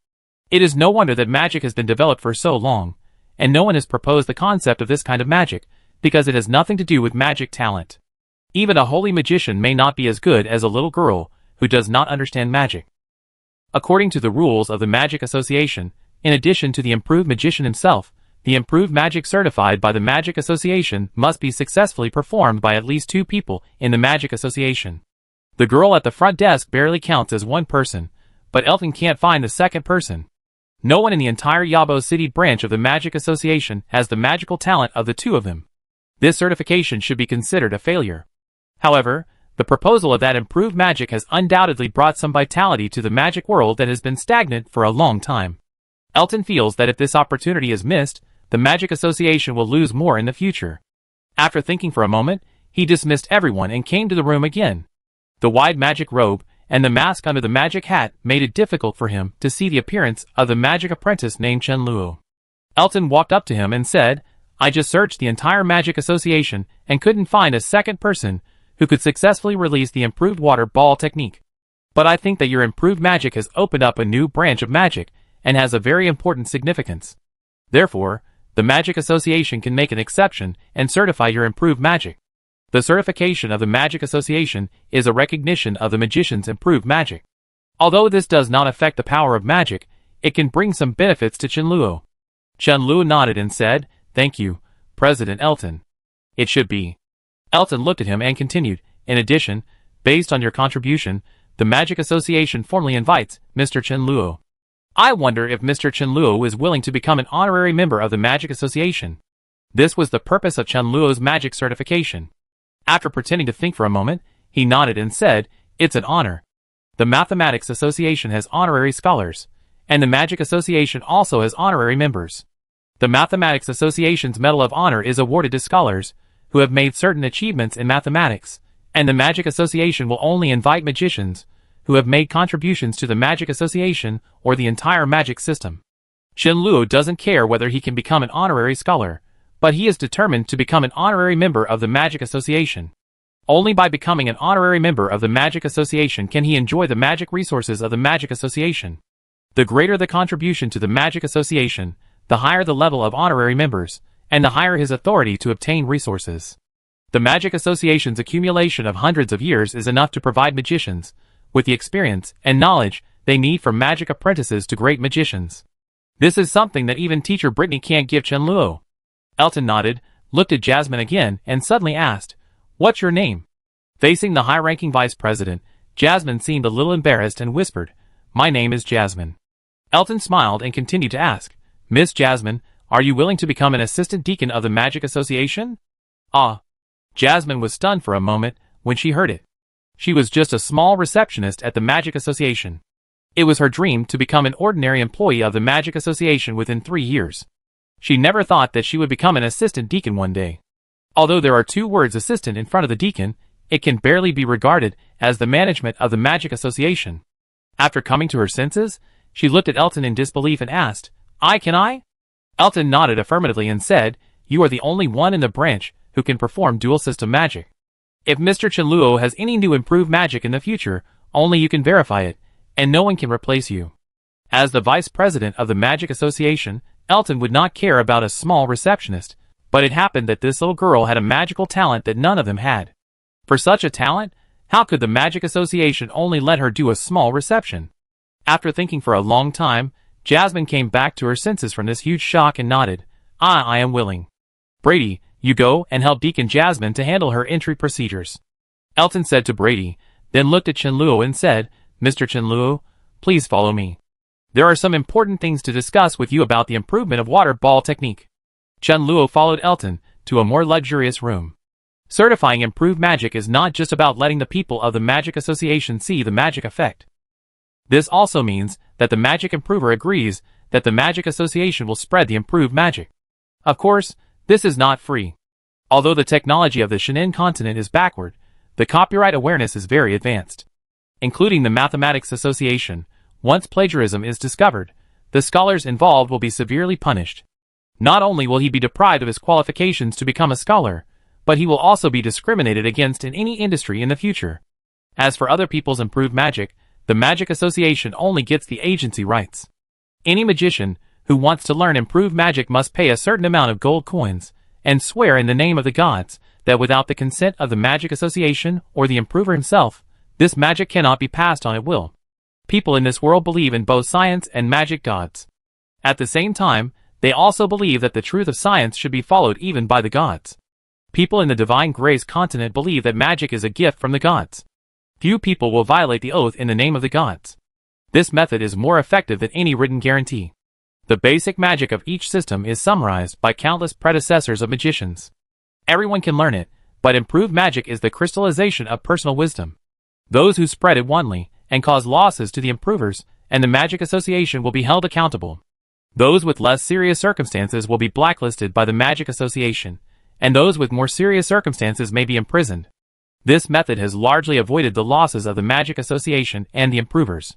It is no wonder that magic has been developed for so long, and no one has proposed the concept of this kind of magic, because it has nothing to do with magic talent. Even a holy magician may not be as good as a little girl who does not understand magic. According to the rules of the Magic Association, in addition to the improved magician himself, the improved magic certified by the Magic Association must be successfully performed by at least 2 people in the Magic Association. The girl at the front desk barely counts as one person, but Elton can't find the second person. No one in the entire Yabo City branch of the Magic Association has the magical talent of the two of them. This certification should be considered a failure. However, the proposal of that improved magic has undoubtedly brought some vitality to the magic world that has been stagnant for a long time. Elton feels that if this opportunity is missed, the Magic Association will lose more in the future. After thinking for a moment, he dismissed everyone and came to the room again. The wide magic robe and the mask under the magic hat made it difficult for him to see the appearance of the magic apprentice named Chen Luo. Elton walked up to him and said, "I just searched the entire Magic Association and couldn't find a second person who could successfully release the improved water ball technique. But I think that your improved magic has opened up a new branch of magic and has a very important significance. Therefore, the Magic Association can make an exception and certify your improved magic. The certification of the Magic Association is a recognition of the magician's improved magic. Although this does not affect the power of magic, it can bring some benefits to Chen Luo." Chen Luo nodded and said, "Thank you, President Elton. It should be." Elton looked at him and continued, "In addition, based on your contribution, the Magic Association formally invites Mr. Chen Luo. I wonder if Mr. Chen Luo is willing to become an honorary member of the Magic Association." This was the purpose of Chen Luo's magic certification. After pretending to think for a moment, he nodded and said, "It's an honor. The Mathematics Association has honorary scholars, and the Magic Association also has honorary members. The Mathematics Association's Medal of Honor is awarded to scholars who have made certain achievements in mathematics, and the Magic Association will only invite magicians who have made contributions to the Magic Association or the entire magic system." Chen Luo doesn't care whether he can become an honorary scholar, but he is determined to become an honorary member of the Magic Association. Only by becoming an honorary member of the Magic Association can he enjoy the magic resources of the Magic Association. The greater the contribution to the Magic Association, the higher the level of honorary members, and the higher his authority to obtain resources. The Magic Association's accumulation of hundreds of years is enough to provide magicians with the experience and knowledge they need from magic apprentices to great magicians. This is something that even teacher Britney can't give Chen Luo. Elton nodded, looked at Jasmine again, and suddenly asked, "What's your name?" Facing the high-ranking vice president, Jasmine seemed a little embarrassed and whispered, "My name is Jasmine." Elton smiled and continued to ask, "Miss Jasmine, are you willing to become an assistant deacon of the Magic Association?" Ah. Jasmine was stunned for a moment when she heard it. She was just a small receptionist at the Magic Association. It was her dream to become an ordinary employee of the Magic Association within 3 years. She never thought that she would become an assistant deacon one day. Although there are 2 words assistant in front of the deacon, it can barely be regarded as the management of the Magic Association. After coming to her senses, she looked at Elton in disbelief and asked, Can I? Elton nodded affirmatively and said, "You are the only one in the branch who can perform dual system magic. If Mr. Chen Luo has any new improved magic in the future, only you can verify it, and no one can replace you." As the vice president of the Magic Association, Elton would not care about a small receptionist, but it happened that this little girl had a magical talent that none of them had. For such a talent, how could the Magic Association only let her do a small reception? After thinking for a long time, Jasmine came back to her senses from this huge shock and nodded, I am willing. Brady, you go and help Deacon Jasmine to handle her entry procedures." Elton said to Brady, then looked at Chen Luo and said, "Mr. Chen Luo, please follow me." There are some important things to discuss with you about the improvement of water ball technique. Chen Luo followed Elton to a more luxurious room. Certifying improved magic is not just about letting the people of the Magic Association see the magic effect. This also means that the magic improver agrees that the Magic Association will spread the improved magic. Of course, this is not free. Although the technology of the Shenan continent is backward, the copyright awareness is very advanced. Including the Mathematics Association, once plagiarism is discovered, the scholars involved will be severely punished. Not only will he be deprived of his qualifications to become a scholar, but he will also be discriminated against in any industry in the future. As for other people's improved magic, the Magic Association only gets the agency rights. Any magician who wants to learn improved magic must pay a certain amount of gold coins and swear in the name of the gods that without the consent of the Magic Association or the improver himself, this magic cannot be passed on at will. People in this world believe in both science and magic gods. At the same time, they also believe that the truth of science should be followed even by the gods. People in the Divine Grace continent believe that magic is a gift from the gods. Few people will violate the oath in the name of the gods. This method is more effective than any written guarantee. The basic magic of each system is summarized by countless predecessors of magicians. Everyone can learn it, but improved magic is the crystallization of personal wisdom. Those who spread it wantonly and cause losses to the improvers and the Magic Association will be held accountable. Those with less serious circumstances will be blacklisted by the Magic Association, and those with more serious circumstances may be imprisoned. This method has largely avoided the losses of the Magic Association and the improvers.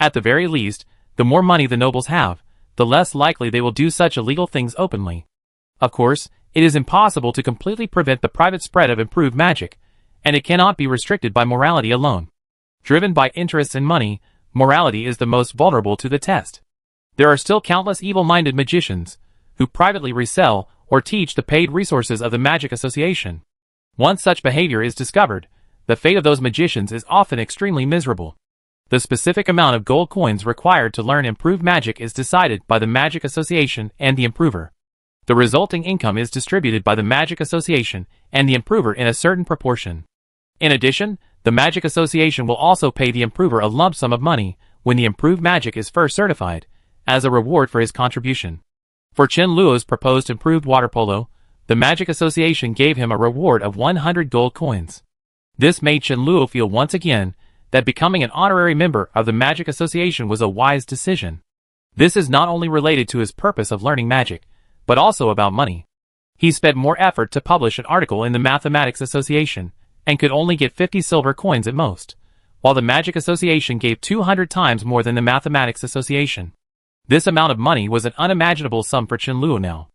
At the very least, the more money the nobles have, the less likely they will do such illegal things openly. Of course, it is impossible to completely prevent the private spread of improved magic, and it cannot be restricted by morality alone. Driven by interests and money, morality is the most vulnerable to the test. There are still countless evil-minded magicians who privately resell or teach the paid resources of the Magic Association. Once such behavior is discovered, the fate of those magicians is often extremely miserable. The specific amount of gold coins required to learn improved magic is decided by the Magic Association and the improver. The resulting income is distributed by the Magic Association and the improver in a certain proportion. In addition, the Magic Association will also pay the improver a lump sum of money when the improved magic is first certified, as a reward for his contribution. For Chen Luo's proposed improved water polo, the Magic Association gave him a reward of 100 gold coins. This made Chen Luo feel once again that becoming an honorary member of the Magic Association was a wise decision. This is not only related to his purpose of learning magic, but also about money. He spent more effort to publish an article in the Mathematics Association, and could only get 50 silver coins at most, while the Magic Association gave 200 times more than the Mathematics Association. This amount of money was an unimaginable sum for Chen Luo now.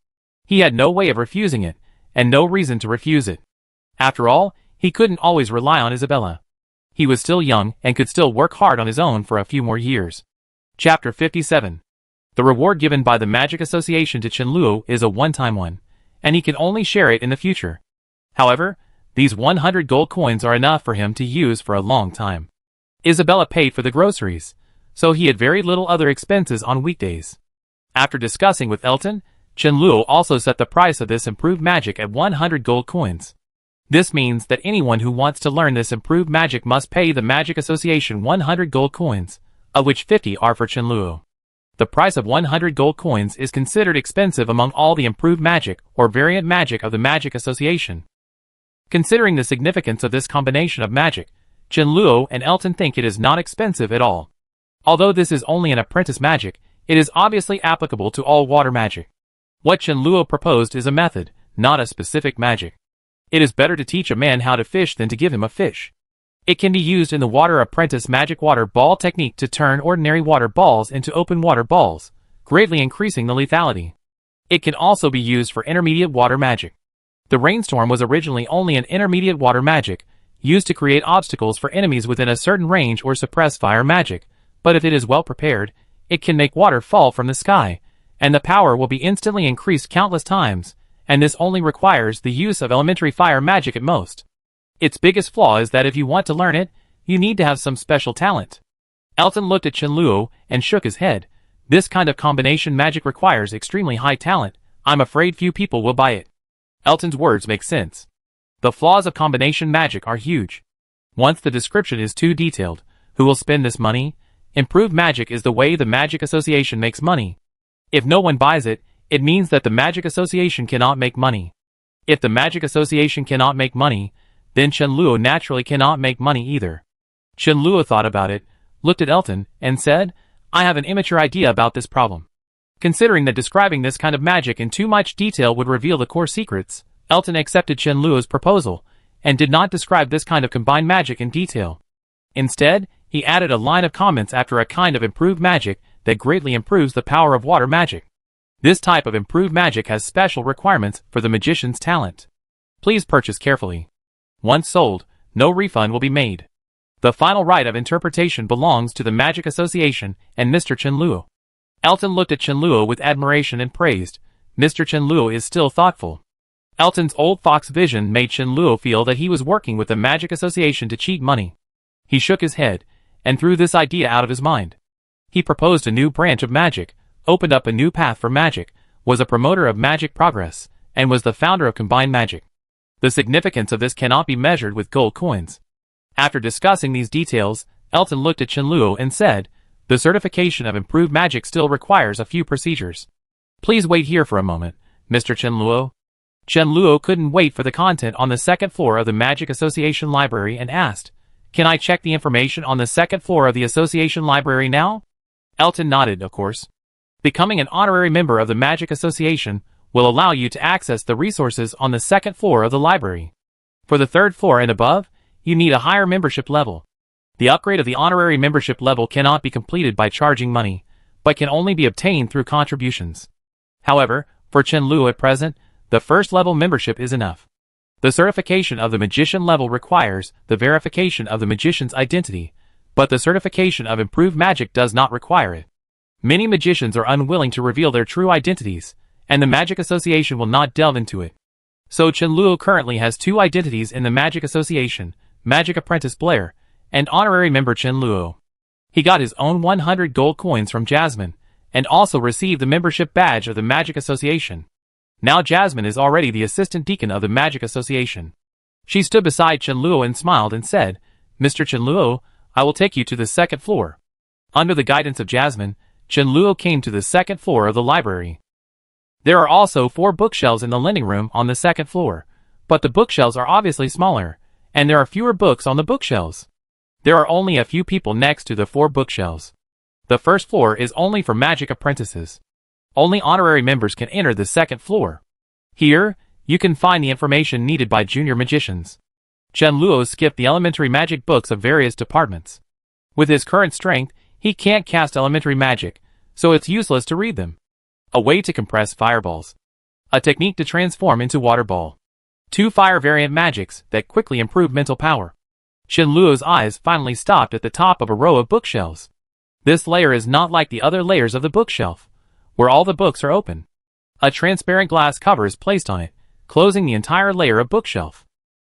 He had no way of refusing it, and no reason to refuse it. After all, he couldn't always rely on Isabella. He was still young and could still work hard on his own for a few more years. Chapter 57. The reward given by the Magic Association to Chen Luo is a one-time one, and he can only share it in the future. However, these 100 gold coins are enough for him to use for a long time. Isabella paid for the groceries, so he had very little other expenses on weekdays. After discussing with Elton, Chen Luo also set the price of this improved magic at 100 gold coins. This means that anyone who wants to learn this improved magic must pay the Magic Association 100 gold coins, of which 50 are for Chen Luo. The price of 100 gold coins is considered expensive among all the improved magic or variant magic of the Magic Association. Considering the significance of this combination of magic, Chen Luo and Elton think it is not expensive at all. Although this is only an apprentice magic, it is obviously applicable to all water magic. What Chen Luo proposed is a method, not a specific magic. It is better to teach a man how to fish than to give him a fish. It can be used in the water apprentice magic water ball technique to turn ordinary water balls into open water balls, greatly increasing the lethality. It can also be used for intermediate water magic. The rainstorm was originally only an intermediate water magic, used to create obstacles for enemies within a certain range or suppress fire magic, but if it is well prepared, it can make water fall from the sky, and the power will be instantly increased countless times, and this only requires the use of elementary fire magic at most. Its biggest flaw is that if you want to learn it, you need to have some special talent. Elton looked at Chen Luo and shook his head. This kind of combination magic requires extremely high talent. I'm afraid few people will buy it. Elton's words make sense. The flaws of combination magic are huge. Once the description is too detailed, who will spend this money? Improved magic is the way the Magic Association makes money. If no one buys it, it means that the Magic Association cannot make money. If the Magic Association cannot make money, then Chenluo naturally cannot make money either. Chenluo thought about it, looked at Elton, and said, I have an immature idea about this problem. Considering that describing this kind of magic in too much detail would reveal the core secrets, Elton accepted Chenluo's proposal, and did not describe this kind of combined magic in detail. Instead, he added a line of comments after a kind of improved magic that greatly improves the power of water magic. This type of improved magic has special requirements for the magician's talent. Please purchase carefully. Once sold, no refund will be made. The final right of interpretation belongs to the Magic Association and Mr. Chenluo. Elton looked at Chenluo with admiration and praised, Mr. Chenluo is still thoughtful. Elton's old fox vision made Chenluo feel that he was working with the Magic Association to cheat money. He shook his head, and threw this idea out of his mind. He proposed a new branch of magic, opened up a new path for magic, was a promoter of magic progress, and was the founder of combined magic. The significance of this cannot be measured with gold coins. After discussing these details, Elton looked at Chenluo and said, the certification of improved magic still requires a few procedures. Please wait here for a moment, Mr. Chenluo. Chenluo couldn't wait for the content on the second floor of the Magic Association library and asked, can I check the information on the second floor of the association library now? Elton nodded, of course. Becoming an honorary member of the Magic Association will allow you to access the resources on the second floor of the library. For the third floor and above, you need a higher membership level. The upgrade of the honorary membership level cannot be completed by charging money, but can only be obtained through contributions. However, for Chenluo at present, the first level membership is enough. The certification of the magician level requires the verification of the magician's identity, but the certification of improved magic does not require it. Many magicians are unwilling to reveal their true identities, and the Magic Association will not delve into it. So Chenluo currently has two identities in the Magic Association, Magic Apprentice Blair, and honorary member Chenluo. He got his own 100 gold coins from Jasmine, and also received the membership badge of the Magic Association. Now Jasmine is already the assistant deacon of the Magic Association. She stood beside Chenluo and smiled and said, Mr. Chenluo, I will take you to the second floor. Under the guidance of Jasmine, Chenluo came to the second floor of the library. There are also 4 bookshelves in the lending room on the second floor, but the bookshelves are obviously smaller, and there are fewer books on the bookshelves. There are only a few people next to the 4 bookshelves. The first floor is only for magic apprentices. Only honorary members can enter the second floor. Here, you can find the information needed by junior magicians. Chenluo skipped the elementary magic books of various departments. With his current strength, he can't cast elementary magic, so it's useless to read them. A way to compress fireballs. A technique to transform into water ball. 2 fire variant magics that quickly improve mental power. Chenluo's eyes finally stopped at the top of a row of bookshelves. This layer is not like the other layers of the bookshelf, where all the books are open. A transparent glass cover is placed on it, closing the entire layer of bookshelf.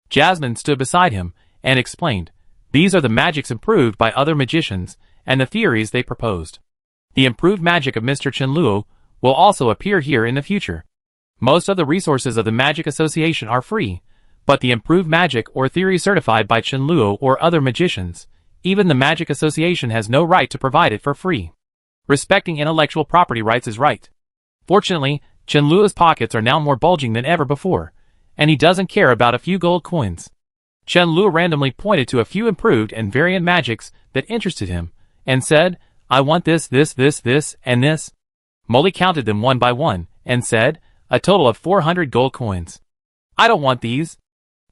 Jasmine stood beside him and explained, these are the magics improved by other magicians and the theories they proposed. The improved magic of Mr. Chenluo will also appear here in the future. Most of the resources of the Magic Association are free, but the improved magic or theory certified by Chenluo or other magicians, even the Magic Association has no right to provide it for free. Respecting intellectual property rights is right. Fortunately, Chenluo's pockets are now more bulging than ever before, and he doesn't care about a few gold coins. Chenluo randomly pointed to a few improved and variant magics that interested him, and said, I want this, and this. Molly counted them one by one, and said, a total of 400 gold coins. I don't want these.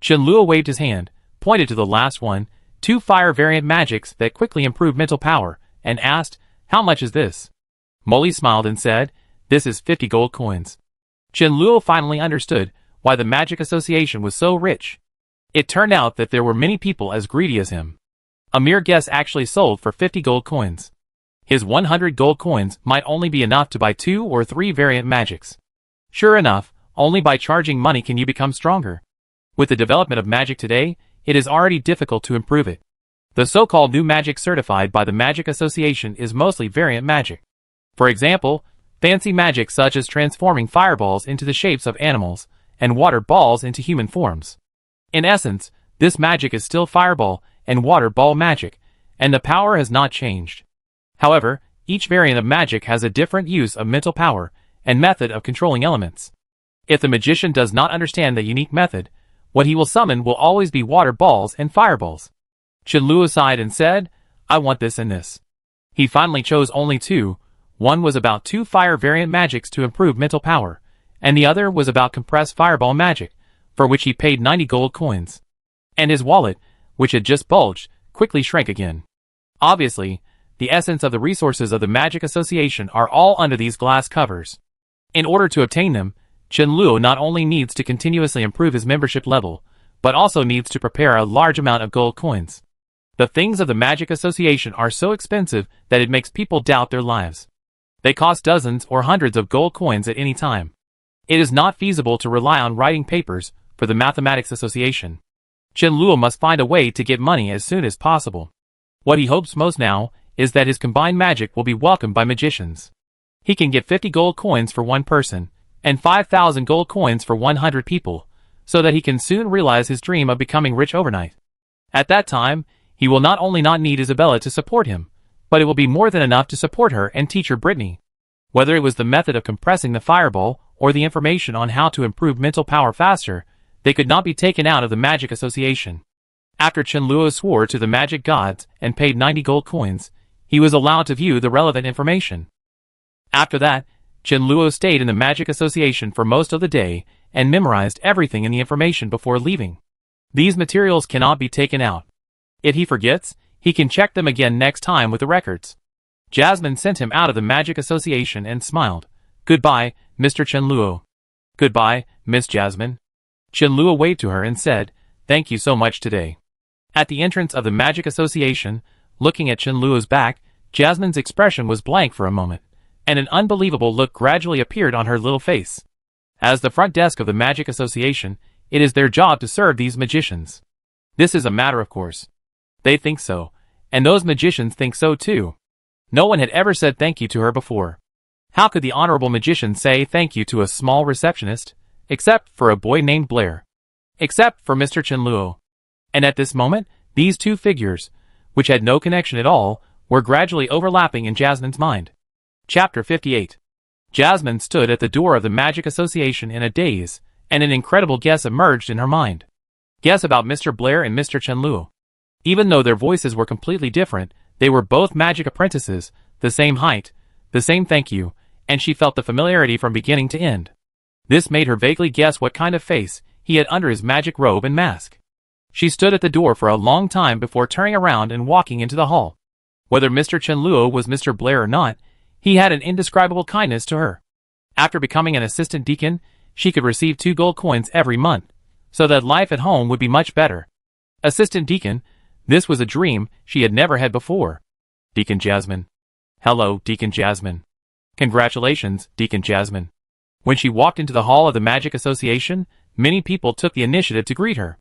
Chenluo waved his hand, pointed to the last one, 2 fire variant magics that quickly improve mental power, and asked, how much is this? Molly smiled and said, this is 50 gold coins. Chenluo finally understood why the Magic Association was so rich. It turned out that there were many people as greedy as him. A mere guess actually sold for 50 gold coins. His 100 gold coins might only be enough to buy 2 or 3 variant magics. Sure enough, only by charging money can you become stronger. With the development of magic today, it is already difficult to improve it. The so-called new magic certified by the Magic Association is mostly variant magic. For example, fancy magic such as transforming fireballs into the shapes of animals, and water balls into human forms. In essence, this magic is still fireball and water ball magic, and the power has not changed. However, each variant of magic has a different use of mental power and method of controlling elements. If the magician does not understand the unique method, what he will summon will always be water balls and fireballs. Qianluo sighed and said, I want this and this. He finally chose only two. One was about 2 fire variant magics to improve mental power, and the other was about compressed fireball magic, for which he paid 90 gold coins. And his wallet, which had just bulged, quickly shrank again. Obviously, the essence of the resources of the Magic Association are all under these glass covers. In order to obtain them, Qianluo not only needs to continuously improve his membership level, but also needs to prepare a large amount of gold coins. The things of the Magic Association are so expensive that it makes people doubt their lives. They cost dozens or hundreds of gold coins at any time. It is not feasible to rely on writing papers for the Mathematics Association. Qianluo must find a way to get money as soon as possible. What he hopes most now is that his combined magic will be welcomed by magicians. He can get 50 gold coins for one person, and 5,000 gold coins for 100 people, so that he can soon realize his dream of becoming rich overnight. At that time, he will not only not need Isabella to support him, but it will be more than enough to support her and teach her Britney. Whether it was the method of compressing the fireball or the information on how to improve mental power faster, they could not be taken out of the Magic Association. After Qianluo swore to the magic gods and paid 90 gold coins, he was allowed to view the relevant information. After that, Qianluo stayed in the Magic Association for most of the day and memorized everything in the information before leaving. These materials cannot be taken out. If he forgets, he can check them again next time with the records. Jasmine sent him out of the Magic Association and smiled. Goodbye, Mr. Qianluo. Goodbye, Miss Jasmine. Qianluo waved to her and said, Thank you so much today. At the entrance of the Magic Association, looking at Qianluo's back, Jasmine's expression was blank for a moment, and an unbelievable look gradually appeared on her little face. As the front desk of the Magic Association, it is their job to serve these magicians. This is a matter of course. They think so, and those magicians think so too. No one had ever said thank you to her before. How could the honorable magician say thank you to a small receptionist, except for a boy named Blair? Except for Mr. Qianluo. And at this moment, these two figures, which had no connection at all, were gradually overlapping in Jasmine's mind. Chapter 58. Jasmine stood at the door of the Magic Association in a daze, and an incredible guess emerged in her mind. Guess about Mr. Blair and Mr. Qianluo. Even though their voices were completely different, they were both magic apprentices, the same height, the same thank you, and she felt the familiarity from beginning to end. This made her vaguely guess what kind of face he had under his magic robe and mask. She stood at the door for a long time before turning around and walking into the hall. Whether Mr. Qianluo was Mr. Blair or not, he had an indescribable kindness to her. After becoming an assistant deacon, she could receive 2 gold coins every month, so that life at home would be much better. Assistant deacon, this was a dream she had never had before. Deacon Jasmine. Hello, Deacon Jasmine. Congratulations, Deacon Jasmine. When she walked into the hall of the Magic Association, many people took the initiative to greet her.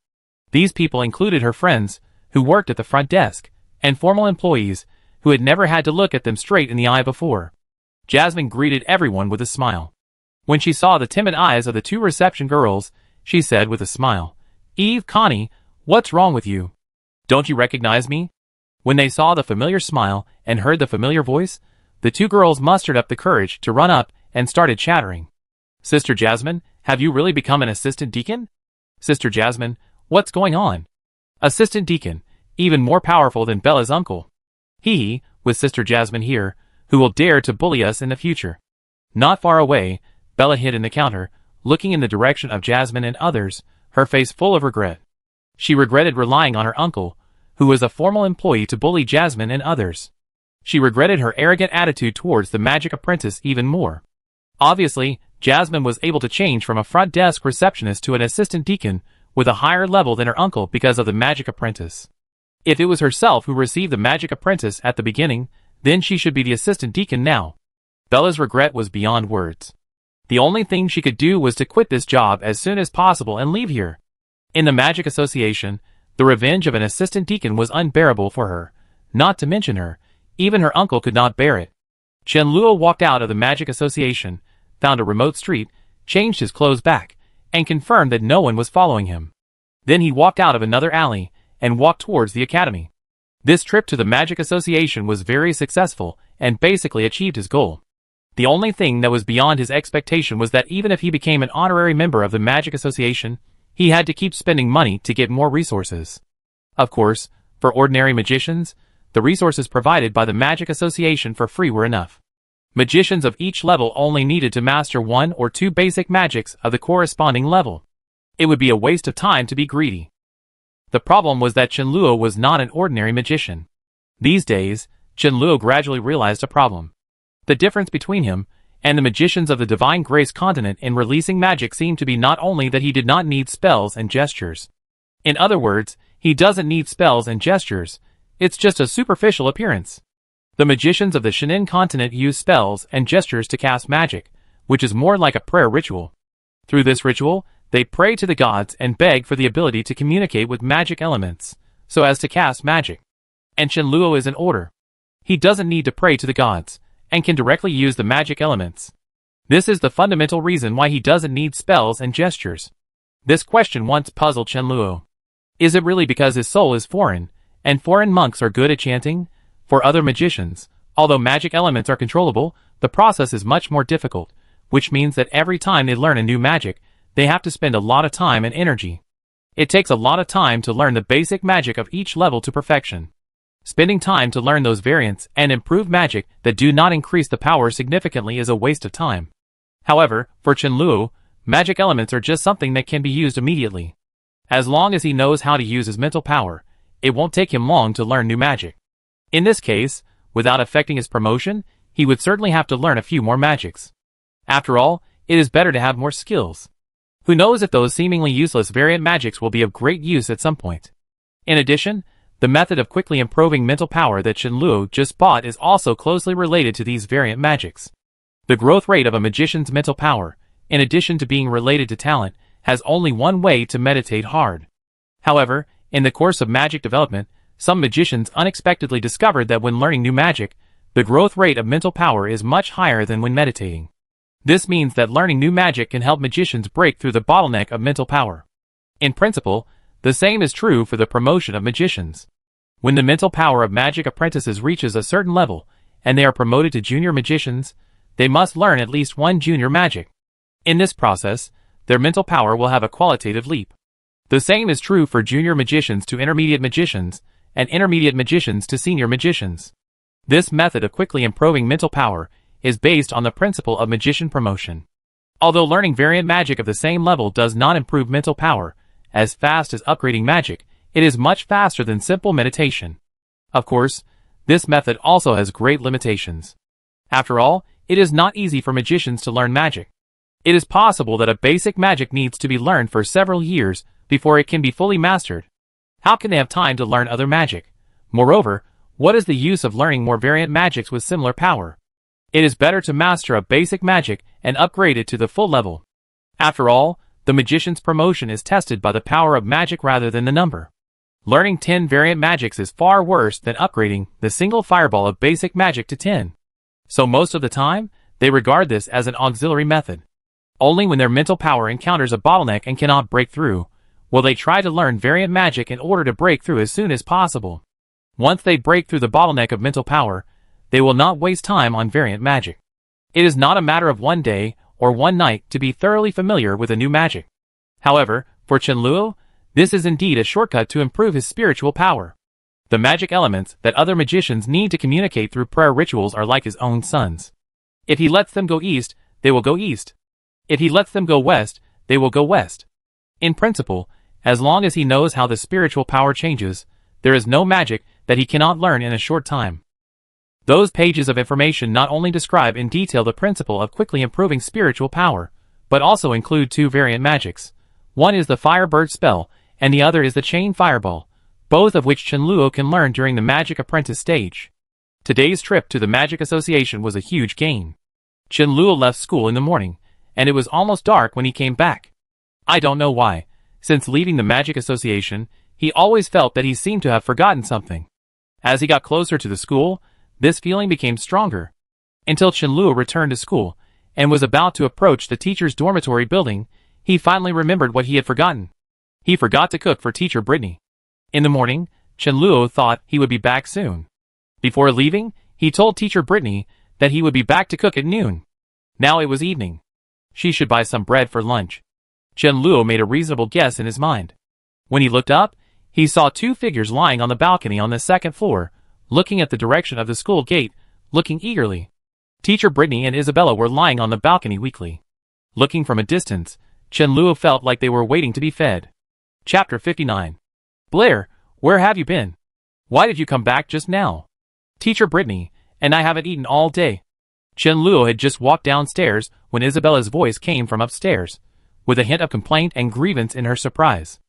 These people included her friends, who worked at the front desk, and formal employees, who had never had to look at them straight in the eye before. Jasmine greeted everyone with a smile. When she saw the timid eyes of the 2 reception girls, she said with a smile, Eve, Connie, what's wrong with you? Don't you recognize me? When they saw the familiar smile and heard the familiar voice, the 2 girls mustered up the courage to run up and started chattering. Sister Jasmine, have you really become an assistant deacon? Sister Jasmine, what's going on? Assistant deacon, even more powerful than Bella's uncle. He, with Sister Jasmine here, who will dare to bully us in the future. Not far away, Bella hid in the counter, looking in the direction of Jasmine and others, her face full of regret. She regretted relying on her uncle, who was a formal employee, to bully Jasmine and others. She regretted her arrogant attitude towards the magic apprentice even more. Obviously, Jasmine was able to change from a front desk receptionist to an assistant deacon with a higher level than her uncle because of the magic apprentice. If it was herself who received the magic apprentice at the beginning, then she should be the assistant deacon now. Bella's regret was beyond words. The only thing she could do was to quit this job as soon as possible and leave here. In the Magic Association, the revenge of an assistant deacon was unbearable for her. Not to mention her, even her uncle could not bear it. Qianluo walked out of the Magic Association, found a remote street, changed his clothes back, and confirmed that no one was following him. Then he walked out of another alley, and walked towards the academy. This trip to the Magic Association was very successful and basically achieved his goal. The only thing that was beyond his expectation was that even if he became an honorary member of the Magic Association, he had to keep spending money to get more resources. Of course, for ordinary magicians, the resources provided by the Magic Association for free were enough. Magicians of each level only needed to master 1 or 2 basic magics of the corresponding level. It would be a waste of time to be greedy. The problem was that Qianluo was not an ordinary magician. These days, Qianluo gradually realized a problem. The difference between him and the magicians of the Divine Grace continent in releasing magic seemed to be not only that he did not need spells and gestures. In other words, he doesn't need spells and gestures, it's just a superficial appearance. The magicians of the Shenin continent use spells and gestures to cast magic, which is more like a prayer ritual. Through this ritual, they pray to the gods and beg for the ability to communicate with magic elements, so as to cast magic. And Qianluo is in order. He doesn't need to pray to the gods, and can directly use the magic elements. This is the fundamental reason why he doesn't need spells and gestures. This question once puzzled Qianluo. Is it really because his soul is foreign, and foreign monks are good at chanting? For other magicians, although magic elements are controllable, the process is much more difficult, which means that every time they learn a new magic, they have to spend a lot of time and energy. It takes a lot of time to learn the basic magic of each level to perfection. Spending time to learn those variants and improve magic that do not increase the power significantly is a waste of time. However, for Qianluo, magic elements are just something that can be used immediately. As long as he knows how to use his mental power, it won't take him long to learn new magic. In this case, without affecting his promotion, he would certainly have to learn a few more magics. After all, it is better to have more skills. Who knows if those seemingly useless variant magics will be of great use at some point. In addition, the method of quickly improving mental power that Qianluo just bought is also closely related to these variant magics. The growth rate of a magician's mental power, in addition to being related to talent, has only one way to meditate hard. However, in the course of magic development, some magicians unexpectedly discovered that when learning new magic, the growth rate of mental power is much higher than when meditating. This means that learning new magic can help magicians break through the bottleneck of mental power. In principle, the same is true for the promotion of magicians. When the mental power of magic apprentices reaches a certain level, and they are promoted to junior magicians, they must learn at least one junior magic. In this process, their mental power will have a qualitative leap. The same is true for junior magicians to intermediate magicians, and intermediate magicians to senior magicians. This method of quickly improving mental power is based on the principle of magician promotion. Although learning variant magic of the same level does not improve mental power as fast as upgrading magic, it is much faster than simple meditation. Of course, this method also has great limitations. After all, it is not easy for magicians to learn magic. It is possible that a basic magic needs to be learned for several years before it can be fully mastered. How can they have time to learn other magic? Moreover, what is the use of learning more variant magics with similar power? It is better to master a basic magic and upgrade it to the full level. After all, the magician's promotion is tested by the power of magic rather than the number. Learning 10 variant magics is far worse than upgrading the single fireball of basic magic to 10. So most of the time, they regard this as an auxiliary method. Only when their mental power encounters a bottleneck and cannot break through, will they try to learn variant magic in order to break through as soon as possible. Once they break through the bottleneck of mental power, they will not waste time on variant magic. It is not a matter of one day or one night to be thoroughly familiar with a new magic. However, for Qianluo, this is indeed a shortcut to improve his spiritual power. The magic elements that other magicians need to communicate through prayer rituals are like his own sons. If he lets them go east, they will go east. If he lets them go west, they will go west. In principle, as long as he knows how the spiritual power changes, there is no magic that he cannot learn in a short time. Those pages of information not only describe in detail the principle of quickly improving spiritual power, but also include 2 variant magics. One is the Firebird spell, and the other is the Chain Fireball, both of which Qianluo can learn during the Magic Apprentice stage. Today's trip to the Magic Association was a huge gain. Qianluo left school in the morning, and it was almost dark when he came back. I don't know why. Since leaving the Magic Association, he always felt that he seemed to have forgotten something. As he got closer to the school, this feeling became stronger. Until Qianluo returned to school, and was about to approach the teacher's dormitory building, he finally remembered what he had forgotten. He forgot to cook for teacher Britney. In the morning, Luo thought he would be back soon. Before leaving, he told teacher Britney that he would be back to cook at noon. Now it was evening. She should buy some bread for lunch. Luo made a reasonable guess in his mind. When he looked up, he saw two figures lying on the balcony on the second floor, looking at the direction of the school gate, looking eagerly. Teacher Britney and Isabella were lying on the balcony weakly. Looking from a distance, Luo felt like they were waiting to be fed. Chapter 59. Blair, where have you been? Why did you come back just now? Teacher Britney, and I haven't eaten all day. Luo had just walked downstairs when Isabella's voice came from upstairs, with a hint of complaint and grievance in her surprise.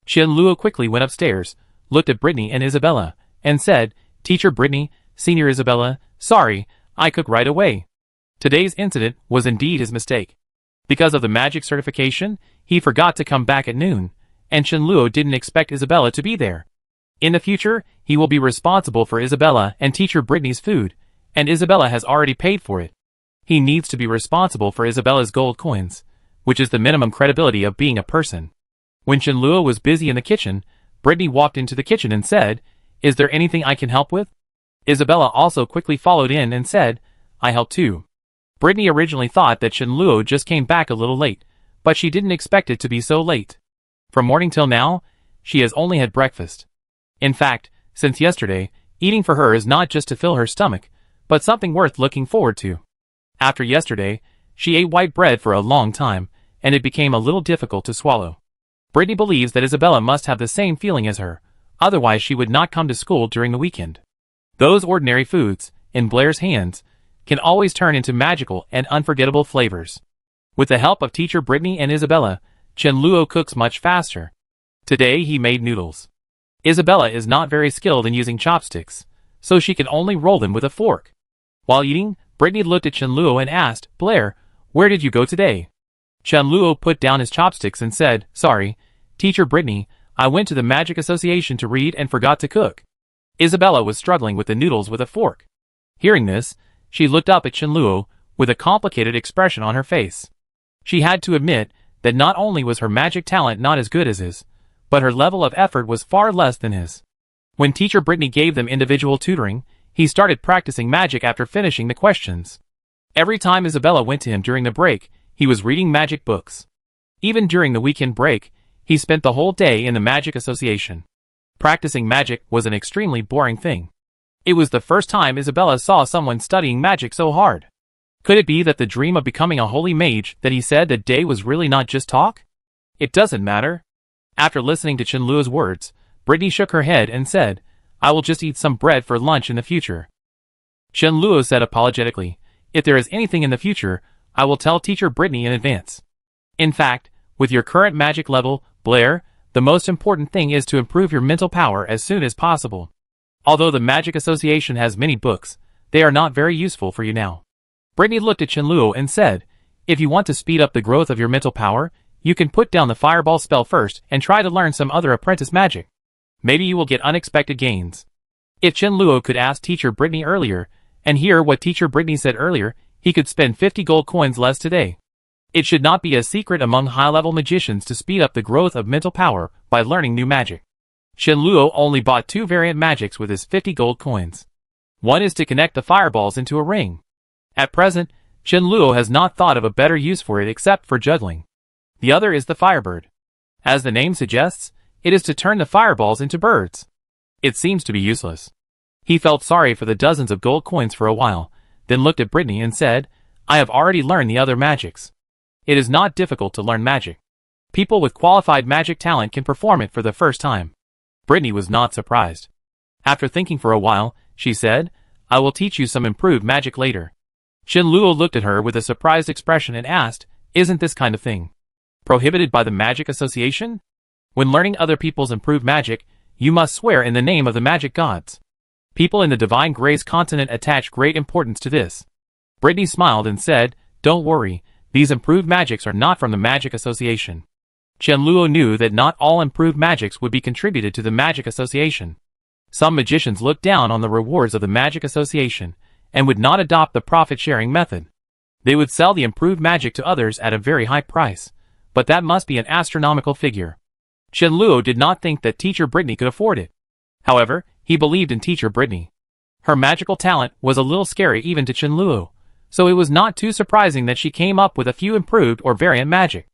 Luo quickly went upstairs, looked at Britney and Isabella, and said, Teacher Britney, Senior Isabella, sorry, I cooked right away. Today's incident was indeed his mistake. Because of the magic certification, he forgot to come back at noon, and Luo didn't expect Isabella to be there. In the future, he will be responsible for Isabella and Teacher Britney's food, and Isabella has already paid for it. He needs to be responsible for Isabella's gold coins, which is the minimum credibility of being a person. When Luo was busy in the kitchen, Britney walked into the kitchen and said, Is there anything I can help with? Isabella also quickly followed in and said, I help too. Britney originally thought that Luo just came back a little late, but she didn't expect it to be so late. From morning till now, she has only had breakfast. In fact, since yesterday, eating for her is not just to fill her stomach, but something worth looking forward to. After yesterday, she ate white bread for a long time, and it became a little difficult to swallow. Britney believes that Isabella must have the same feeling as her, otherwise she would not come to school during the weekend. Those ordinary foods, in Blair's hands, can always turn into magical and unforgettable flavors. With the help of teacher Britney and Isabella, Luo cooks much faster. Today he made noodles. Isabella is not very skilled in using chopsticks, so she can only roll them with a fork. While eating, Britney looked at Luo and asked, Blair, where did you go today? Luo put down his chopsticks and said, Sorry, teacher Britney, I went to the Magic Association to read and forgot to cook. Isabella was struggling with the noodles with a fork. Hearing this, she looked up at Luo with a complicated expression on her face. She had to admit that not only was her magic talent not as good as his, but her level of effort was far less than his. When teacher Britney gave them individual tutoring, he started practicing magic after finishing the questions. Every time Isabella went to him during the break, he was reading magic books. Even during the weekend break, he spent the whole day in the Magic Association. Practicing magic was an extremely boring thing. It was the first time Isabella saw someone studying magic so hard. Could it be that the dream of becoming a holy mage that he said that day was really not just talk? It doesn't matter. After listening to Luo's words, Britney shook her head and said, I will just eat some bread for lunch in the future. Luo said apologetically, If there is anything in the future, I will tell teacher Britney in advance. In fact, with your current magic level, Blair, the most important thing is to improve your mental power as soon as possible. Although the Magic Association has many books, they are not very useful for you now. Britney looked at Luo and said, If you want to speed up the growth of your mental power, you can put down the fireball spell first and try to learn some other apprentice magic. Maybe you will get unexpected gains. If Luo could ask teacher Britney earlier, and hear what teacher Britney said earlier, he could spend 50 gold coins less today. It should not be a secret among high-level magicians to speed up the growth of mental power by learning new magic. Luo only bought 2 variant magics with his 50 gold coins. One is to connect the fireballs into a ring. At present, Luo has not thought of a better use for it except for juggling. The other is the firebird. As the name suggests, it is to turn the fireballs into birds. It seems to be useless. He felt sorry for the dozens of gold coins for a while, then looked at Britney and said, I have already learned the other magics. It is not difficult to learn magic. People with qualified magic talent can perform it for the first time. Britney was not surprised. After thinking for a while, she said, I will teach you some improved magic later. Luo looked at her with a surprised expression and asked, Isn't this kind of thing prohibited by the Magic Association? When learning other people's improved magic, you must swear in the name of the magic gods. People in the Divine Grace continent attach great importance to this. Britney smiled and said, Don't worry, these improved magics are not from the Magic Association. Luo knew that not all improved magics would be contributed to the Magic Association. Some magicians looked down on the rewards of the Magic Association, and would not adopt the profit-sharing method. They would sell the improved magic to others at a very high price, but that must be an astronomical figure. Luo did not think that teacher Britney could afford it. However, he believed in teacher Britney. Her magical talent was a little scary even to Chenluo, so it was not too surprising that she came up with a few improved or variant magic.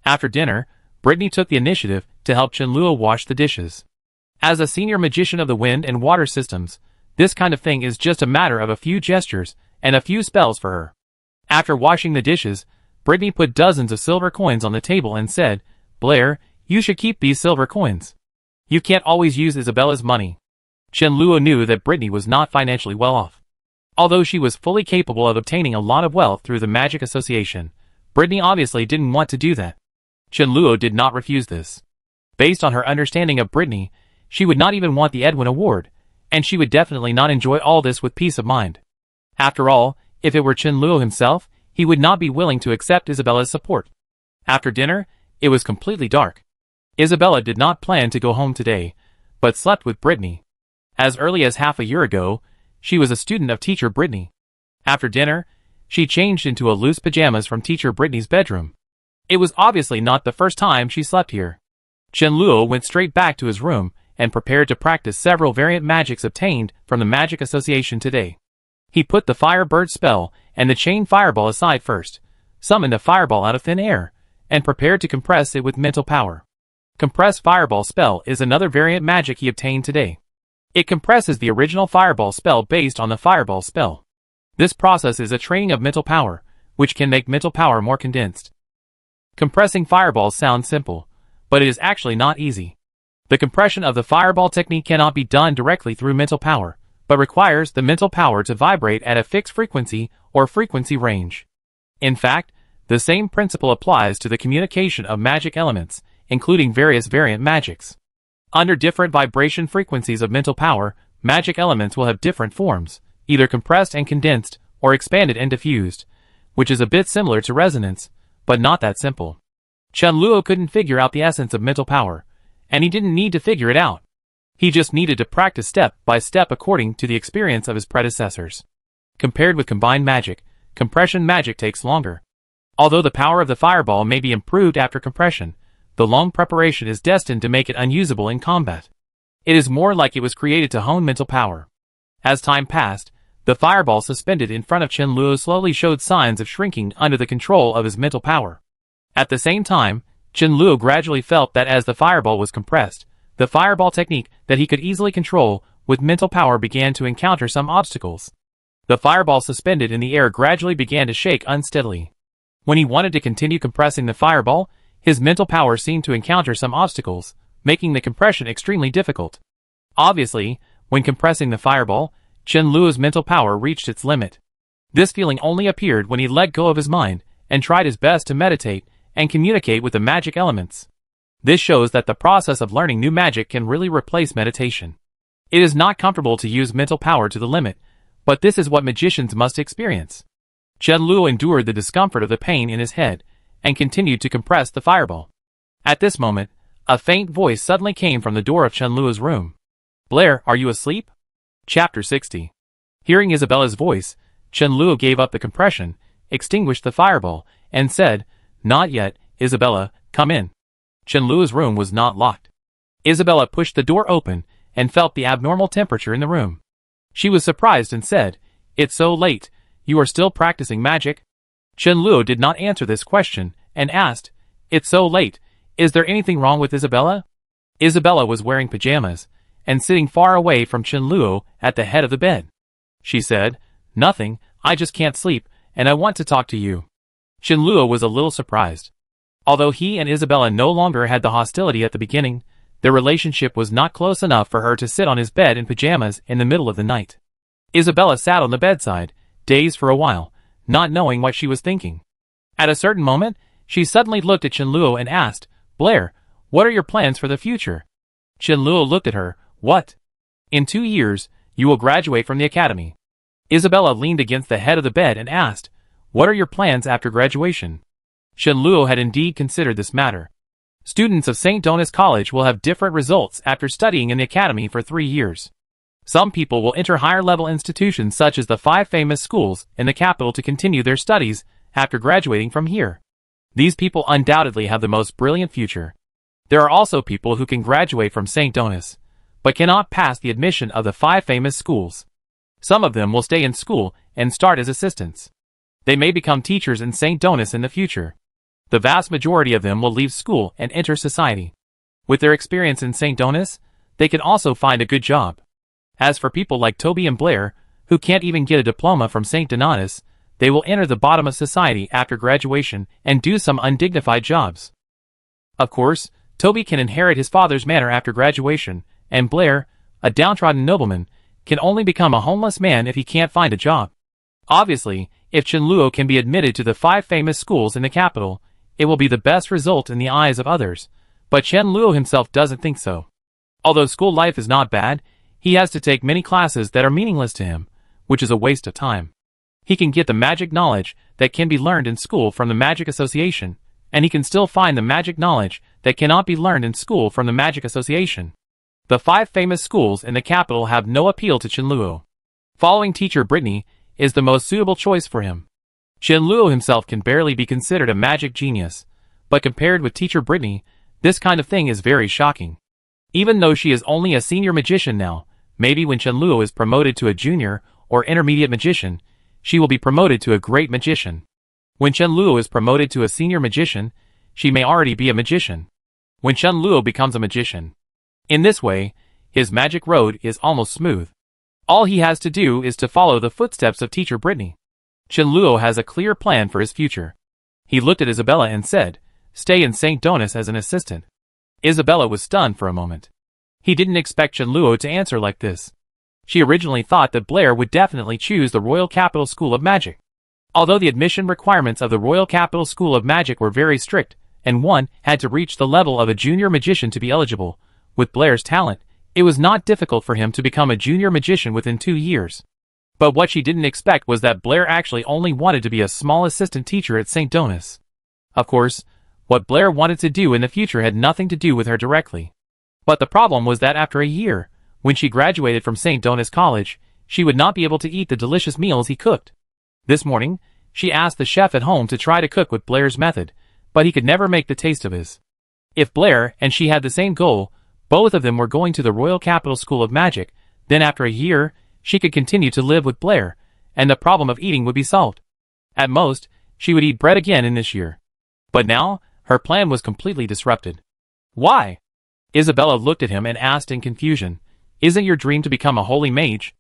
After dinner, Britney took the initiative to help Chenluo wash the dishes. As a senior magician of the wind and water systems, this kind of thing is just a matter of a few gestures and a few spells for her. After washing the dishes, Britney put dozens of silver coins on the table and said, "Blair, you should keep these silver coins. You can't always use Isabella's money." Chenluo knew that Britney was not financially well off. Although she was fully capable of obtaining a lot of wealth through the Magic Association, Britney obviously didn't want to do that. Chenluo did not refuse this. Based on her understanding of Britney, she would not even want the Edwin Award, and she would definitely not enjoy all this with peace of mind. After all, if it were Chenluo himself, he would not be willing to accept Isabella's support. After dinner, it was completely dark. Isabella did not plan to go home today, but slept with Britney. As early as half a year ago, she was a student of teacher Britney. After dinner, she changed into a loose pajamas from teacher Britney's bedroom. It was obviously not the first time she slept here. Chenluo went straight back to his room and prepared to practice several variant magics obtained from the Magic Association today. He put the Firebird spell and the Chain Fireball aside first, summoned a fireball out of thin air, and prepared to compress it with mental power. Compress Fireball spell is another variant magic he obtained today. It compresses the original Fireball spell based on the Fireball spell. This process is a training of mental power, which can make mental power more condensed. Compressing fireballs sounds simple, but it is actually not easy. The compression of the fireball technique cannot be done directly through mental power, but requires the mental power to vibrate at a fixed frequency or frequency range. In fact, the same principle applies to the communication of magic elements, including various variant magics. Under different vibration frequencies of mental power, magic elements will have different forms, either compressed and condensed, or expanded and diffused, which is a bit similar to resonance, but not that simple. Chenluo couldn't figure out the essence of mental power, and he didn't need to figure it out. He just needed to practice step by step according to the experience of his predecessors. Compared with combined magic, compression magic takes longer. Although the power of the fireball may be improved after compression, the long preparation is destined to make it unusable in combat. It is more like it was created to hone mental power. As time passed, the fireball suspended in front of Chenluo slowly showed signs of shrinking under the control of his mental power. At the same time, Chenluo gradually felt that as the fireball was compressed, the fireball technique that he could easily control with mental power began to encounter some obstacles. The fireball suspended in the air gradually began to shake unsteadily. When he wanted to continue compressing the fireball, his mental power seemed to encounter some obstacles, making the compression extremely difficult. Obviously, when compressing the fireball, Chenluo's mental power reached its limit. This feeling only appeared when he let go of his mind and tried his best to meditate and communicate with the magic elements. This shows that the process of learning new magic can really replace meditation. It is not comfortable to use mental power to the limit, but this is what magicians must experience. Chenluo endured the discomfort of the pain in his head and continued to compress the fireball. At this moment, a faint voice suddenly came from the door of Chenluo's room. "Blair, are you asleep?" Chapter 60. Hearing Isabella's voice, Chenluo gave up the compression, extinguished the fireball, and said, "Not yet, Isabella, come in." Chenluo's room was not locked. Isabella pushed the door open and felt the abnormal temperature in the room. She was surprised and said, "It's so late, you are still practicing magic?" Chenluo did not answer this question and asked, "It's so late, is there anything wrong with Isabella?" Isabella was wearing pajamas and sitting far away from Chenluo at the head of the bed. She said, "Nothing, I just can't sleep, and I want to talk to you." Chenluo was a little surprised. Although he and Isabella no longer had the hostility at the beginning, their relationship was not close enough for her to sit on his bed in pajamas in the middle of the night. Isabella sat on the bedside, dazed for a while, not knowing what she was thinking. At a certain moment, she suddenly looked at Chenluo and asked, "Blair, what are your plans for the future?" Chenluo looked at her. "What? In 2 years, you will graduate from the academy." Isabella leaned against the head of the bed and asked, "What are your plans after graduation?" Chenluo had indeed considered this matter. Students of St. Donis College will have different results after studying in the academy for 3 years. Some people will enter higher-level institutions such as the 5 famous schools in the capital to continue their studies after graduating from here. These people undoubtedly have the most brilliant future. There are also people who can graduate from St. Donis, but cannot pass the admission of the 5 famous schools. Some of them will stay in school and start as assistants. They may become teachers in St. Donis in the future. The vast majority of them will leave school and enter society. With their experience in St. Donis, they can also find a good job. As for people like Toby and Blair, who can't even get a diploma from St. Donatus, they will enter the bottom of society after graduation and do some undignified jobs. Of course, Toby can inherit his father's manor after graduation, and Blair, a downtrodden nobleman, can only become a homeless man if he can't find a job. Obviously, if Chenluo can be admitted to the 5 famous schools in the capital, it will be the best result in the eyes of others, but Chenluo himself doesn't think so. Although school life is not bad, he has to take many classes that are meaningless to him, which is a waste of time. He can get the magic knowledge that can be learned in school from the Magic Association, and he can still find the magic knowledge that cannot be learned in school from the Magic Association. The 5 famous schools in the capital have no appeal to Chenluo. Following teacher Britney is the most suitable choice for him. Chenluo himself can barely be considered a magic genius, but compared with teacher Britney, this kind of thing is very shocking. Even though she is only a senior magician now, maybe when Chenluo is promoted to a junior or intermediate magician, she will be promoted to a great magician. When Chenluo is promoted to a senior magician, she may already be a magician. When Chenluo becomes a magician. In this way, his magic road is almost smooth. All he has to do is to follow the footsteps of teacher Britney. Chenluo has a clear plan for his future. He looked at Isabella and said, "Stay in St. Donis as an assistant." Isabella was stunned for a moment. He didn't expect Chenluo to answer like this. She originally thought that Blair would definitely choose the Royal Capital School of Magic. Although the admission requirements of the Royal Capital School of Magic were very strict, and one had to reach the level of a junior magician to be eligible, with Blair's talent, it was not difficult for him to become a junior magician within 2 years. But what she didn't expect was that Blair actually only wanted to be a small assistant teacher at St. Donis. Of course, what Blair wanted to do in the future had nothing to do with her directly. But the problem was that after a year, when she graduated from St. Donis College, she would not be able to eat the delicious meals he cooked. This morning, she asked the chef at home to try to cook with Blair's method, but he could never make the taste of his. If Blair and she had the same goal, both of them were going to the Royal Capital School of Magic, then after a year, she could continue to live with Blair, and the problem of eating would be solved. At most, she would eat bread again in this year. But now, her plan was completely disrupted. Why? Isabella looked at him and asked in confusion, "Isn't your dream to become a holy mage?"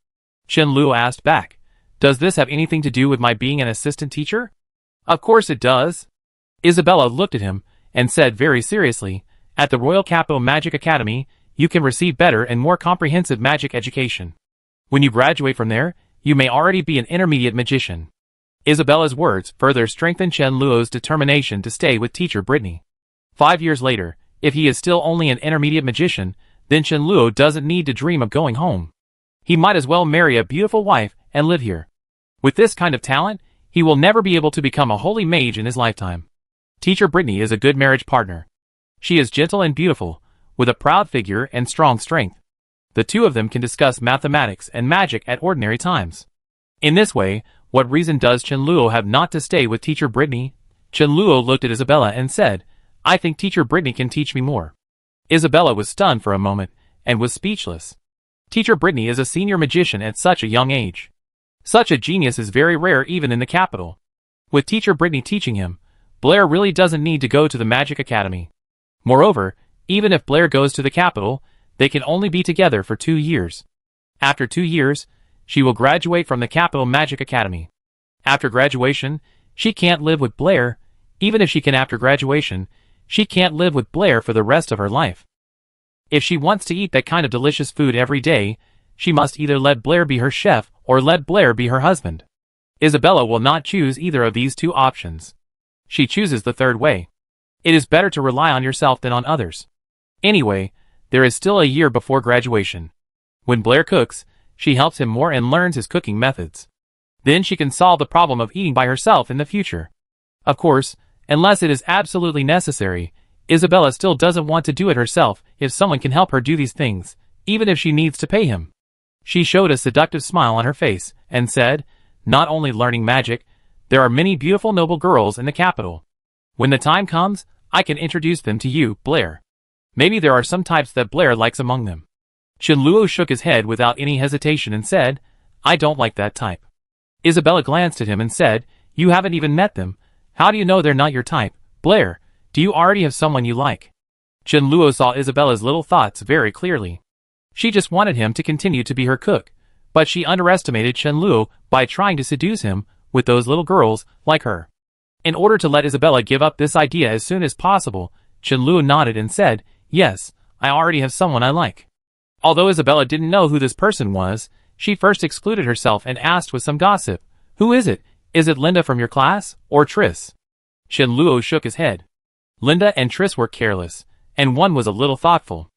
Chenluo asked back, "Does this have anything to do with my being an assistant teacher?" "Of course it does." Isabella looked at him and said very seriously, "At the Royal Capital Magic Academy, you can receive better and more comprehensive magic education. When you graduate from there, you may already be an intermediate magician." Isabella's words further strengthened Chenluo's determination to stay with teacher Britney. 5 years later, if he is still only an intermediate magician, then Chenluo doesn't need to dream of going home. He might as well marry a beautiful wife and live here. With this kind of talent, he will never be able to become a holy mage in his lifetime. Teacher Britney is a good marriage partner. She is gentle and beautiful, with a proud figure and strong strength. The two of them can discuss mathematics and magic at ordinary times. In this way, what reason does Chenluo have not to stay with teacher Britney? Chenluo looked at Isabella and said, "I think teacher Britney can teach me more." Isabella was stunned for a moment, and was speechless. Teacher Britney is a senior magician at such a young age. Such a genius is very rare even in the capital. With teacher Britney teaching him, Blair really doesn't need to go to the Magic Academy. Moreover, even if Blair goes to the capital, they can only be together for 2 years. After 2 years, she will graduate from the Capital Magic Academy. After graduation, she can't live with Blair. Even if she can after graduation, she can't live with Blair for the rest of her life. If she wants to eat that kind of delicious food every day, she must either let Blair be her chef or let Blair be her husband. Isabella will not choose either of these two options. She chooses the third way. It is better to rely on yourself than on others. Anyway, there is still a year before graduation. When Blair cooks, she helps him more and learns his cooking methods. Then she can solve the problem of eating by herself in the future. Of course, unless it is absolutely necessary, Isabella still doesn't want to do it herself if someone can help her do these things, even if she needs to pay him. She showed a seductive smile on her face and said, "Not only learning magic, there are many beautiful noble girls in the capital. When the time comes, I can introduce them to you, Blair. Maybe there are some types that Blair likes among them." Chenluo shook his head without any hesitation and said, I don't like that type. Isabella glanced at him and said, You haven't even met them. How do you know they're not your type? Blair, do you already have someone you like? Chenluo saw Isabella's little thoughts very clearly. She just wanted him to continue to be her cook, but she underestimated Chenluo by trying to seduce him with those little girls like her. In order to let Isabella give up this idea as soon as possible, Chenluo nodded and said, Yes, I already have someone I like. Although Isabella didn't know who this person was, she first excluded herself and asked with some gossip, Who is it? Is it Linda from your class, or Triss? Chenluo shook his head. Linda and Triss were careless, and one was a little thoughtful.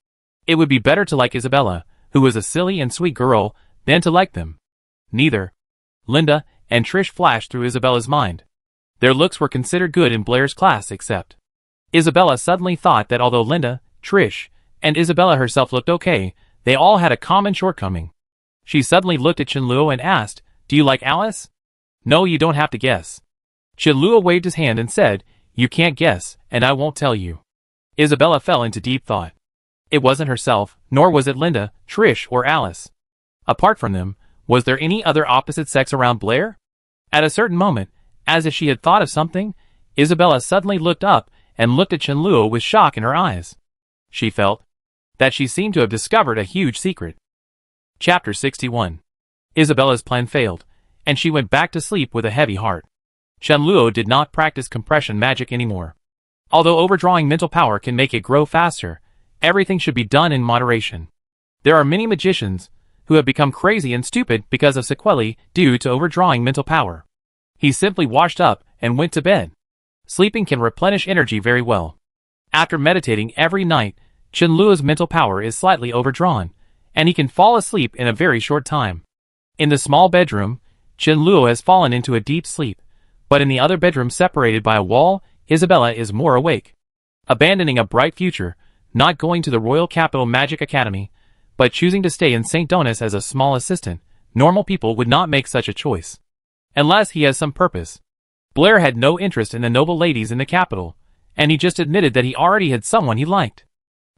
It would be better to like Isabella, who was a silly and sweet girl, than to like them. Neither Linda and Trish flashed through Isabella's mind. Their looks were considered good in Blair's class except. Isabella suddenly thought that although Linda, Trish, and Isabella herself looked okay, they all had a common shortcoming. She suddenly looked at Chenluo and asked, Do you like Alice? No, you don't have to guess. Chenluo waved his hand and said, You can't guess, and I won't tell you. Isabella fell into deep thought. It wasn't herself, nor was it Linda, Trish, or Alice. Apart from them, was there any other opposite sex around Blair? At a certain moment, as if she had thought of something, Isabella suddenly looked up and looked at Chenluo with shock in her eyes. She felt that she seemed to have discovered a huge secret. Chapter 61. Isabella's plan failed, and she went back to sleep with a heavy heart. Chenluo did not practice compression magic anymore. Although overdrawing mental power can make it grow faster, everything should be done in moderation. There are many magicians who have become crazy and stupid because of sequelae due to overdrawing mental power. He simply washed up and went to bed. Sleeping can replenish energy very well. After meditating every night, Chenluo's mental power is slightly overdrawn, and he can fall asleep in a very short time. In the small bedroom, Chenluo has fallen into a deep sleep, but in the other bedroom separated by a wall, Isabella is more awake. Abandoning a bright future, not going to the Royal Capital Magic Academy, but choosing to stay in St. Donis as a small assistant, normal people would not make such a choice. Unless he has some purpose. Blair had no interest in the noble ladies in the capital, and he just admitted that he already had someone he liked.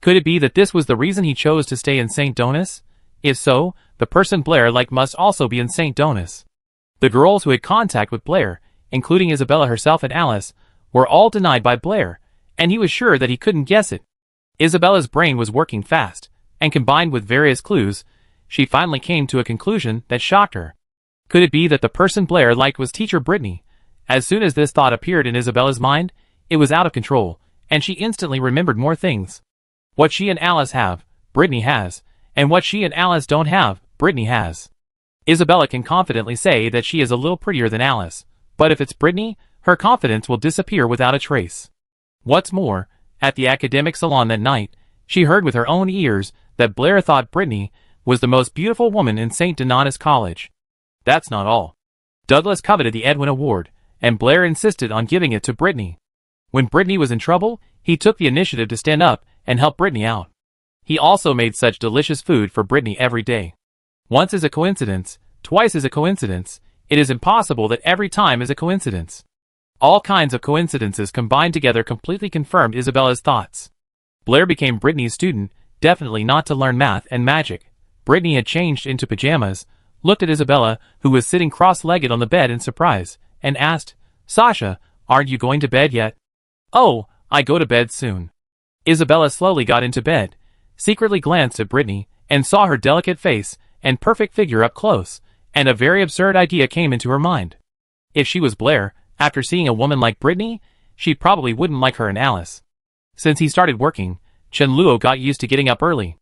Could it be that this was the reason he chose to stay in St. Donis? If so, the person Blair liked must also be in St. Donis. The girls who had contact with Blair, including Isabella herself and Alice, were all denied by Blair, and he was sure that he couldn't guess it. Isabella's brain was working fast, and combined with various clues, she finally came to a conclusion that shocked her. Could it be that the person Blair liked was teacher Britney? As soon as this thought appeared in Isabella's mind, it was out of control, and she instantly remembered more things. What she and Alice have, Britney has, and what she and Alice don't have, Britney has. Isabella can confidently say that she is a little prettier than Alice, but if it's Britney, her confidence will disappear without a trace. What's more, at the academic salon that night, she heard with her own ears that Blair thought Britney was the most beautiful woman in St. Donatus College. That's not all. Douglas coveted the Edwin Award, and Blair insisted on giving it to Britney. When Britney was in trouble, he took the initiative to stand up and help Britney out. He also made such delicious food for Britney every day. Once is a coincidence, twice is a coincidence, it is impossible that every time is a coincidence. All kinds of coincidences combined together completely confirmed Isabella's thoughts. Blair became Britney's student, definitely not to learn math and magic. Britney had changed into pajamas, looked at Isabella, who was sitting cross-legged on the bed in surprise, and asked, Sasha, aren't you going to bed yet? Oh, I go to bed soon. Isabella slowly got into bed, secretly glanced at Britney, and saw her delicate face and perfect figure up close, and a very absurd idea came into her mind. If she was Blair, after seeing a woman like Britney, she probably wouldn't like her and Alice. Since he started working, Chenluo got used to getting up early.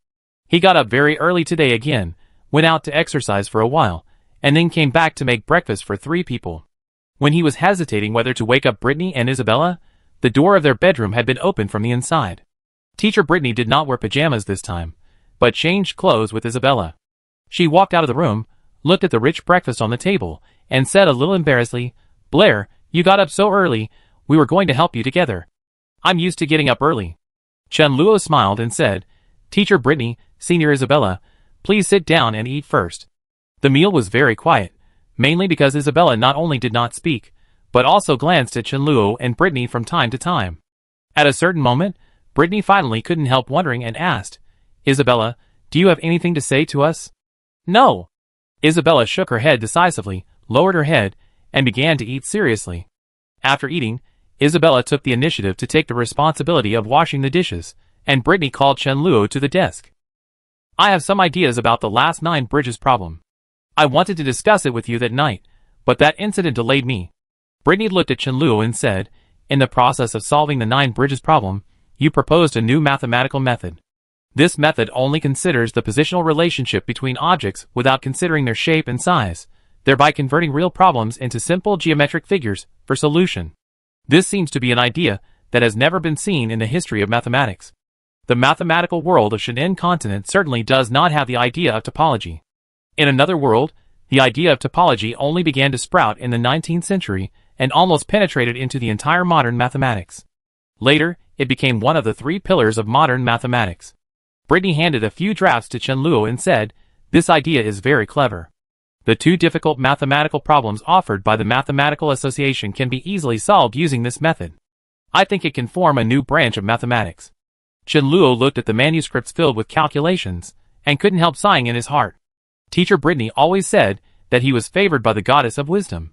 He got up very early today again, went out to exercise for a while, and then came back to make breakfast for 3 people. When he was hesitating whether to wake up Britney and Isabella, the door of their bedroom had been opened from the inside. Teacher Britney did not wear pajamas this time, but changed clothes with Isabella. She walked out of the room, looked at the rich breakfast on the table, and said a little embarrassedly, Blair, you got up so early, we were going to help you together. I'm used to getting up early. Chenluo smiled and said, Teacher Britney, Senior Isabella, please sit down and eat first. The meal was very quiet, mainly because Isabella not only did not speak, but also glanced at Chenluo and Britney from time to time. At a certain moment, Britney finally couldn't help wondering and asked, Isabella, do you have anything to say to us? No. Isabella shook her head decisively, lowered her head, and began to eat seriously. After eating, Isabella took the initiative to take the responsibility of washing the dishes, and Britney called Chenluo to the desk. I have some ideas about the last 9 bridges problem. I wanted to discuss it with you that night, but that incident delayed me. Britney looked at Chenluo and said, in the process of solving the 9 bridges problem, you proposed a new mathematical method. This method only considers the positional relationship between objects without considering their shape and size, thereby converting real problems into simple geometric figures for solution. This seems to be an idea that has never been seen in the history of mathematics. The mathematical world of Shannon continent certainly does not have the idea of topology. In another world, the idea of topology only began to sprout in the 19th century and almost penetrated into the entire modern mathematics. Later, it became one of the 3 pillars of modern mathematics. Britney handed a few drafts to Chenluo and said, this idea is very clever. The 2 difficult mathematical problems offered by the Mathematical Association can be easily solved using this method. I think it can form a new branch of mathematics. Chenluo looked at the manuscripts filled with calculations, and couldn't help sighing in his heart. Teacher Britney always said that he was favored by the goddess of wisdom.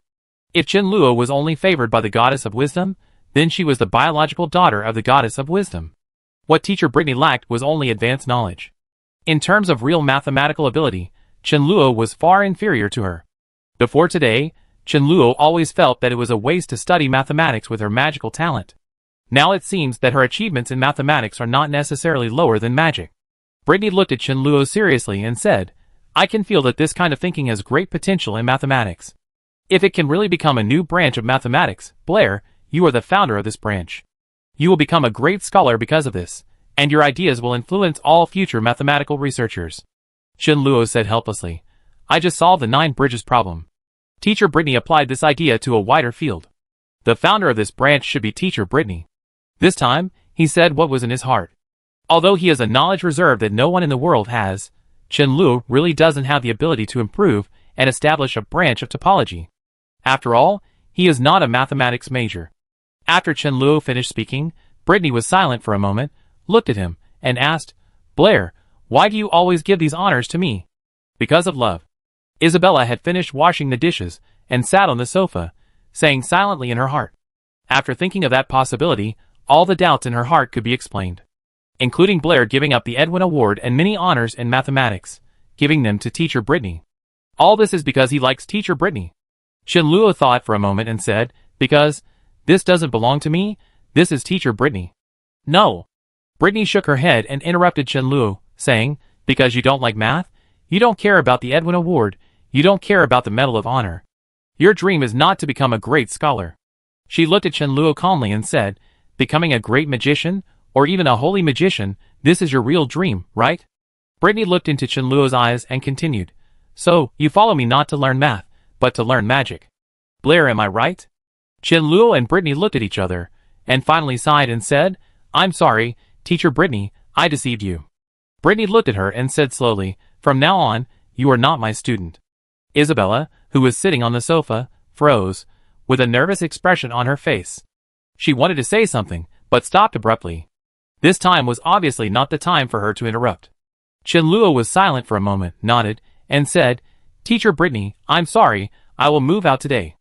If Chenluo was only favored by the goddess of wisdom, then she was the biological daughter of the goddess of wisdom. What Teacher Britney lacked was only advanced knowledge. In terms of real mathematical ability, Chenluo was far inferior to her. Before today, Chenluo always felt that it was a waste to study mathematics with her magical talent. Now it seems that her achievements in mathematics are not necessarily lower than magic. Britney looked at Chenluo seriously and said, I can feel that this kind of thinking has great potential in mathematics. If it can really become a new branch of mathematics, Blair, you are the founder of this branch. You will become a great scholar because of this, and your ideas will influence all future mathematical researchers. Chenluo said helplessly, I just solved the 9 bridges problem. Teacher Britney applied this idea to a wider field. The founder of this branch should be Teacher Britney. This time, he said what was in his heart. Although he has a knowledge reserve that no one in the world has, Chenluo really doesn't have the ability to improve and establish a branch of topology. After all, he is not a mathematics major. After Chenluo finished speaking, Britney was silent for a moment, looked at him, and asked, Blair, why do you always give these honors to me? Because of love. Isabella had finished washing the dishes and sat on the sofa, saying silently in her heart. After thinking of that possibility, all the doubts in her heart could be explained. Including Blair giving up the Edwin Award and many honors in mathematics, giving them to Teacher Britney. All this is because he likes Teacher Britney. Chenluo thought for a moment and said, because this doesn't belong to me, this is Teacher Britney. No. Britney shook her head and interrupted Chenluo, saying, because you don't like math? You don't care about the Edwin Award, you don't care about the Medal of Honor. Your dream is not to become a great scholar. She looked at Chenluo calmly and said, becoming a great magician, or even a holy magician, this is your real dream, right? Britney looked into Chenluo's eyes and continued, so, you follow me not to learn math, but to learn magic. Blair, am I right? Chenluo and Britney looked at each other, and finally sighed and said, I'm sorry, Teacher Britney, I deceived you. Britney looked at her and said slowly, from now on, you are not my student. Isabella, who was sitting on the sofa, froze, with a nervous expression on her face. She wanted to say something, but stopped abruptly. This time was obviously not the time for her to interrupt. Chenluo was silent for a moment, nodded, and said, Teacher Britney, I'm sorry, I will move out today.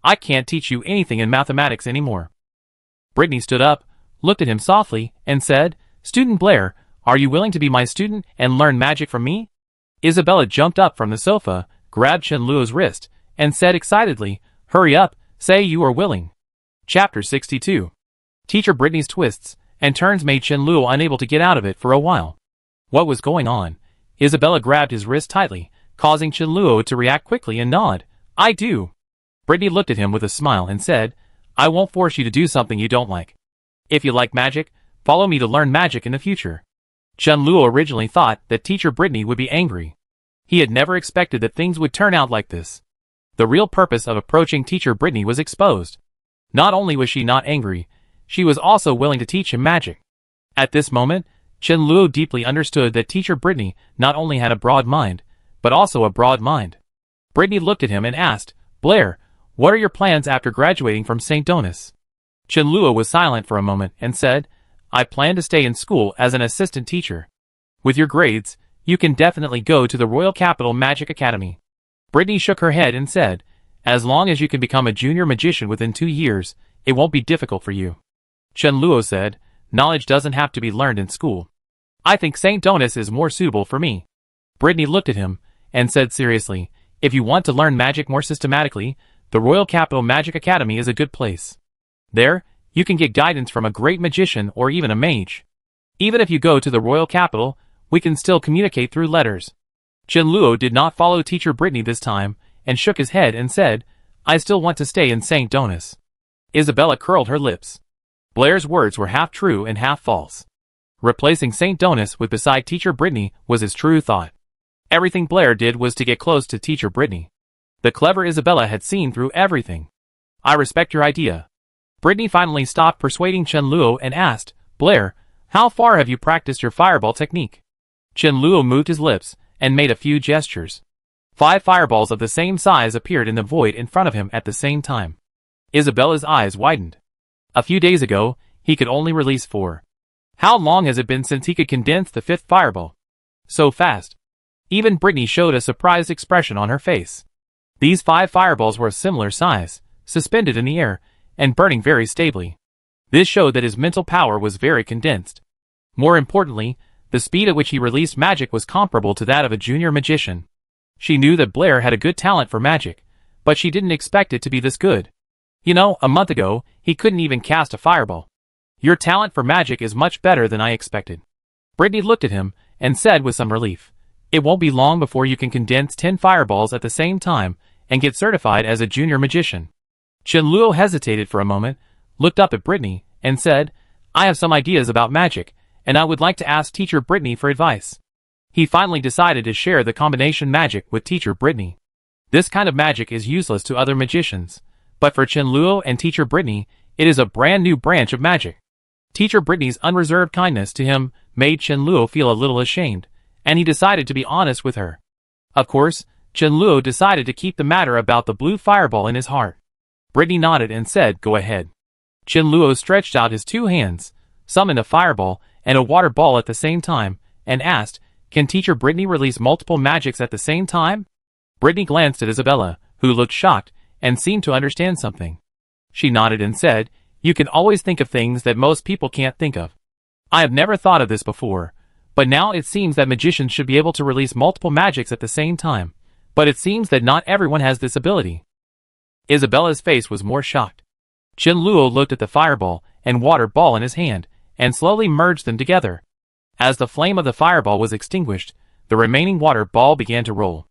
I can't teach you anything in mathematics anymore. Britney stood up, looked at him softly, and said, Student Blair, are you willing to be my student and learn magic from me? Isabella jumped up from the sofa, grabbed Chenluo's wrist, and said excitedly, Hurry up, say you are willing. Chapter 62. Teacher Britney's twists and turns made Chenluo unable to get out of it for a while. What was going on? Isabella grabbed his wrist tightly, causing Chenluo to react quickly and nod. I do. Britney looked at him with a smile and said, I won't force you to do something you don't like. If you like magic, follow me to learn magic in the future. Chenluo originally thought that Teacher Britney would be angry. He had never expected that things would turn out like this. The real purpose of approaching Teacher Britney was exposed. Not only was she not angry, she was also willing to teach him magic. At this moment, Chenluo deeply understood that Teacher Britney not only had a broad mind, but also a broad mind. Britney looked at him and asked, Blair, what are your plans after graduating from St. Donis? Chenluo was silent for a moment and said, I plan to stay in school as an assistant teacher. With your grades, You can definitely go to the Royal Capital Magic Academy. Britney shook her head and said, as long as you can become a junior magician within 2 years, it won't be difficult for you. Chenluo said, knowledge doesn't have to be learned in school. I think St. Donis is more suitable for me. Britney looked at him and said seriously, if you want to learn magic more systematically, the Royal Capital Magic Academy is a good place. There, you can get guidance from a great magician or even a mage. Even if you go to the Royal Capital, we can still communicate through letters. Chenluo did not follow teacher Britney this time and shook his head and said, I still want to stay in St. Donis. Isabella curled her lips. Blair's words were half true and half false. Replacing St. Donis with beside teacher Britney was his true thought. Everything Blair did was to get close to teacher Britney. The clever Isabella had seen through everything. I respect your idea. Britney finally stopped persuading Chenluo and asked, Blair, how far have you practiced your fireball technique? Chenluo moved his lips and made a few gestures. 5 fireballs of the same size appeared in the void in front of him at the same time. Isabella's eyes widened. A few days ago, he could only release 4. How long has it been since he could condense the 5th fireball? So fast. Even Britney showed a surprised expression on her face. These 5 fireballs were a similar size, suspended in the air, and burning very stably. This showed that his mental power was very condensed. More importantly, the speed at which he released magic was comparable to that of a junior magician. She knew that Blair had a good talent for magic, but she didn't expect it to be this good. You know, a month ago, he couldn't even cast a fireball. Your talent for magic is much better than I expected. Britney looked at him and said with some relief, it won't be long before you can condense 10 fireballs at the same time and get certified as a junior magician. Chenluo hesitated for a moment, looked up at Britney, and said, I have some ideas about magic, and I would like to ask teacher Britney for advice. He finally decided to share the combination magic with teacher Britney. This kind of magic is useless to other magicians, but for Chenluo and teacher Britney, it is a brand new branch of magic. Teacher Britney's unreserved kindness to him made Chenluo feel a little ashamed, and he decided to be honest with her. Of course, Chenluo decided to keep the matter about the blue fireball in his heart. Britney nodded and said, go ahead. Chenluo stretched out his 2 hands, summoned a fireball and a water ball at the same time, and asked, can teacher Britney release multiple magics at the same time? Britney glanced at Isabella, who looked shocked and seemed to understand something. She nodded and said, you can always think of things that most people can't think of. I have never thought of this before, but now it seems that magicians should be able to release multiple magics at the same time, but it seems that not everyone has this ability. Isabella's face was more shocked. Chenluo looked at the fireball and water ball in his hand, and slowly merged them together. As the flame of the fireball was extinguished, the remaining water ball began to roll.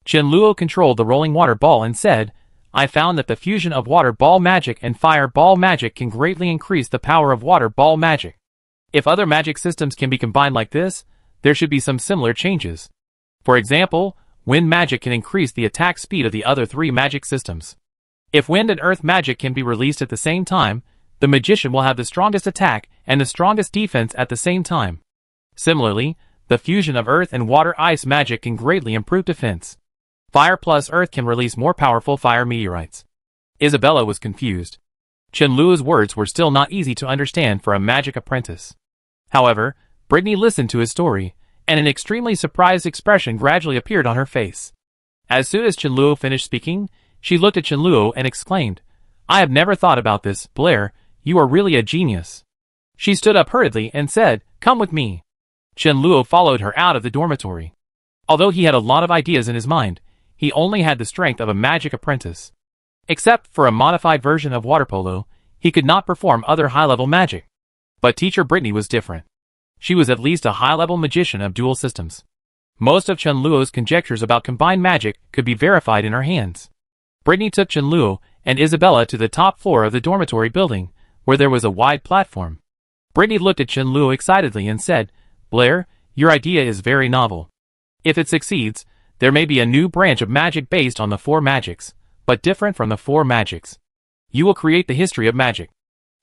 Chenluo controlled the rolling water ball and said, I found that the fusion of water ball magic and fire ball magic can greatly increase the power of water ball magic. If other magic systems can be combined like this, there should be some similar changes. For example, wind magic can increase the attack speed of the other 3 magic systems. If wind and earth magic can be released at the same time, the magician will have the strongest attack and the strongest defense at the same time. Similarly, the fusion of earth and water ice magic can greatly improve defense. Fire plus earth can release more powerful fire meteorites. Isabella was confused. Chenluo's words were still not easy to understand for a magic apprentice. However, Britney listened to his story, and an extremely surprised expression gradually appeared on her face. As soon as Chenluo finished speaking, she looked at Chenluo and exclaimed, I have never thought about this, Blair, you are really a genius. She stood up hurriedly and said, come with me. Chenluo followed her out of the dormitory. Although he had a lot of ideas in his mind, he only had the strength of a magic apprentice. Except for a modified version of water polo, he could not perform other high-level magic. But teacher Britney was different. She was at least a high-level magician of dual systems. Most of Chenluo's conjectures about combined magic could be verified in her hands. Britney took Chenluo and Isabella to the top floor of the dormitory building, where there was a wide platform. Britney looked at Chenluo excitedly and said, Blair, your idea is very novel. If it succeeds, there may be a new branch of magic based on the 4 magics, but different from the 4 magics. You will create the history of magic.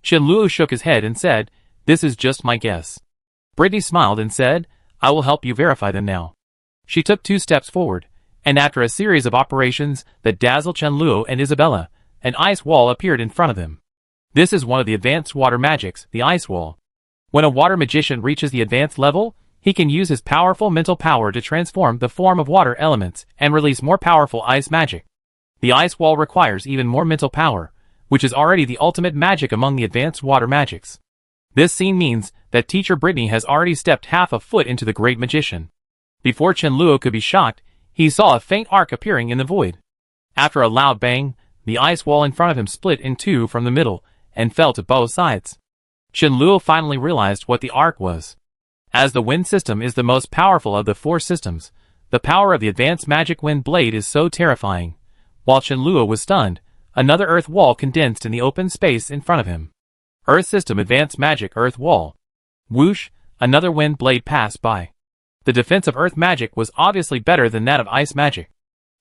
Chenluo shook his head and said, this is just my guess. Britney smiled and said, I will help you verify them now. She took 2 steps forward, and after a series of operations that dazzled Chenluo and Isabella, an ice wall appeared in front of them. This is one of the advanced water magics, the ice wall. When a water magician reaches the advanced level, He can use his powerful mental power to transform the form of water elements and release more powerful ice magic. The ice wall requires even more mental power, which is already the ultimate magic among the advanced water magics. This scene means that teacher Britney has already stepped half a foot into the great magician. Before Chen-Luo could be shocked, he saw a faint arc appearing in the void. After a loud bang, the ice wall in front of him split in two from the middle and fell to both sides. Chen-Luo finally realized what the arc was. As the wind system is the most powerful of the four systems, the power of the advanced magic wind blade is so terrifying. While Chen-Luo was stunned, another earth wall condensed in the open space in front of him. Earth system advanced magic earth wall. Whoosh, another wind blade passed by. The defense of earth magic was obviously better than that of ice magic.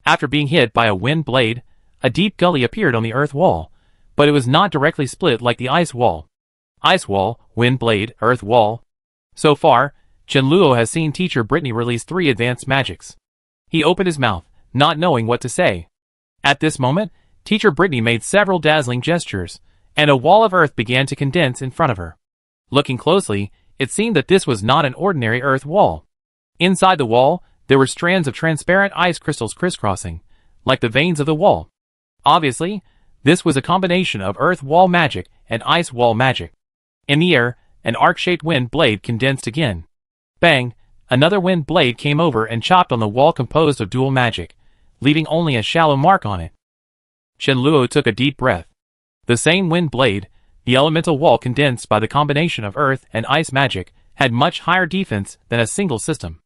After being hit by a wind blade, a deep gully appeared on the earth wall, but it was not directly split like the ice wall. Ice wall, wind blade, earth wall. So far, Chen-Luo has seen teacher Britney release 3 advanced magics. He opened his mouth, not knowing what to say. At this moment, teacher Britney made several dazzling gestures, and a wall of earth began to condense in front of her. Looking closely, it seemed that this was not an ordinary earth wall. Inside the wall, there were strands of transparent ice crystals crisscrossing, like the veins of the wall. Obviously, this was a combination of earth wall magic and ice wall magic. In the air, an arc-shaped wind blade condensed again. Bang! Another wind blade came over and chopped on the wall composed of dual magic, leaving only a shallow mark on it. Chen-Luo took a deep breath. The same wind blade, the elemental wall condensed by the combination of earth and ice magic, had much higher defense than a single system.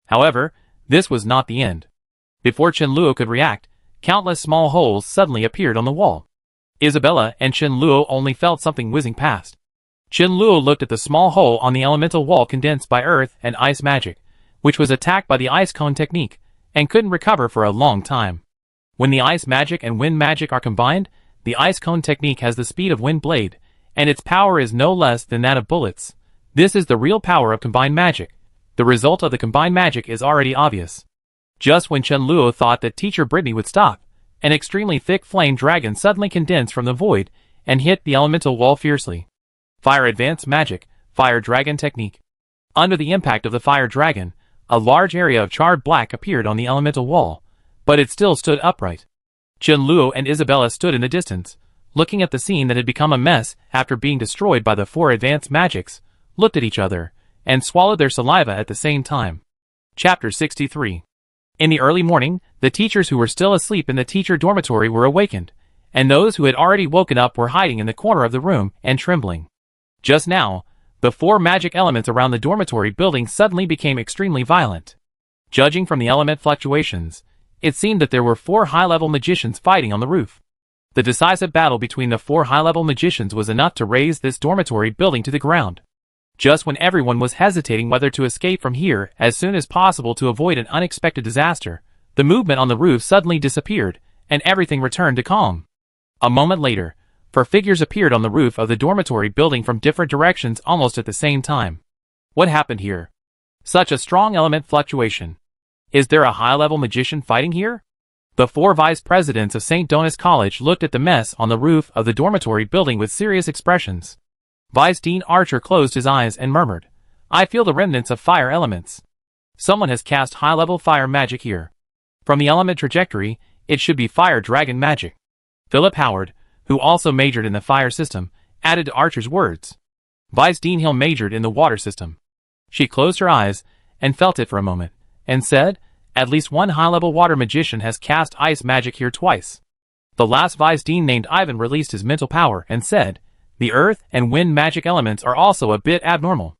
However, this was not the end. Before Chen-Luo could react, countless small holes suddenly appeared on the wall. Isabella and Chen-Luo only felt something whizzing past. Chen-Luo looked at the small hole on the elemental wall condensed by earth and ice magic, which was attacked by the ice cone technique, and couldn't recover for a long time. When the ice magic and wind magic are combined, the ice cone technique has the speed of wind blade, and its power is no less than that of bullets. This is the real power of combined magic. The result of the combined magic is already obvious. Just when Chen-Luo thought that teacher Britney would stop, an extremely thick flame dragon suddenly condensed from the void and hit the elemental wall fiercely. Fire advanced magic, fire dragon technique. Under the impact of the fire dragon, a large area of charred black appeared on the elemental wall, but it still stood upright. Chen-Luo and Isabella stood in the distance, looking at the scene that had become a mess after being destroyed by the 4 advanced magics, looked at each other, and swallowed their saliva at the same time. Chapter 63. In the early morning, the teachers who were still asleep in the teacher dormitory were awakened, and those who had already woken up were hiding in the corner of the room and trembling. Just now, the 4 magic elements around the dormitory building suddenly became extremely violent. Judging from the element fluctuations, it seemed that there were 4 high-level magicians fighting on the roof. The decisive battle between the 4 high-level magicians was enough to raise this dormitory building to the ground. Just when everyone was hesitating whether to escape from here as soon as possible to avoid an unexpected disaster, the movement on the roof suddenly disappeared, and everything returned to calm. A moment later, 4 figures appeared on the roof of the dormitory building from different directions almost at the same time. What happened here? Such a strong element fluctuation. Is there a high-level magician fighting here? The 4 vice presidents of St. Donis College looked at the mess on the roof of the dormitory building with serious expressions. Vice Dean Archer closed his eyes and murmured, "I feel the remnants of fire elements. Someone has cast high-level fire magic here. From the element trajectory, it should be fire dragon magic." Philip Howard, who also majored in the fire system, added to Archer's words. Vice Dean Hill majored in the water system. She closed her eyes and felt it for a moment, and said, "At least one high-level water magician has cast ice magic here twice." The last Vice Dean named Ivan released his mental power and said, "The earth and wind magic elements are also a bit abnormal.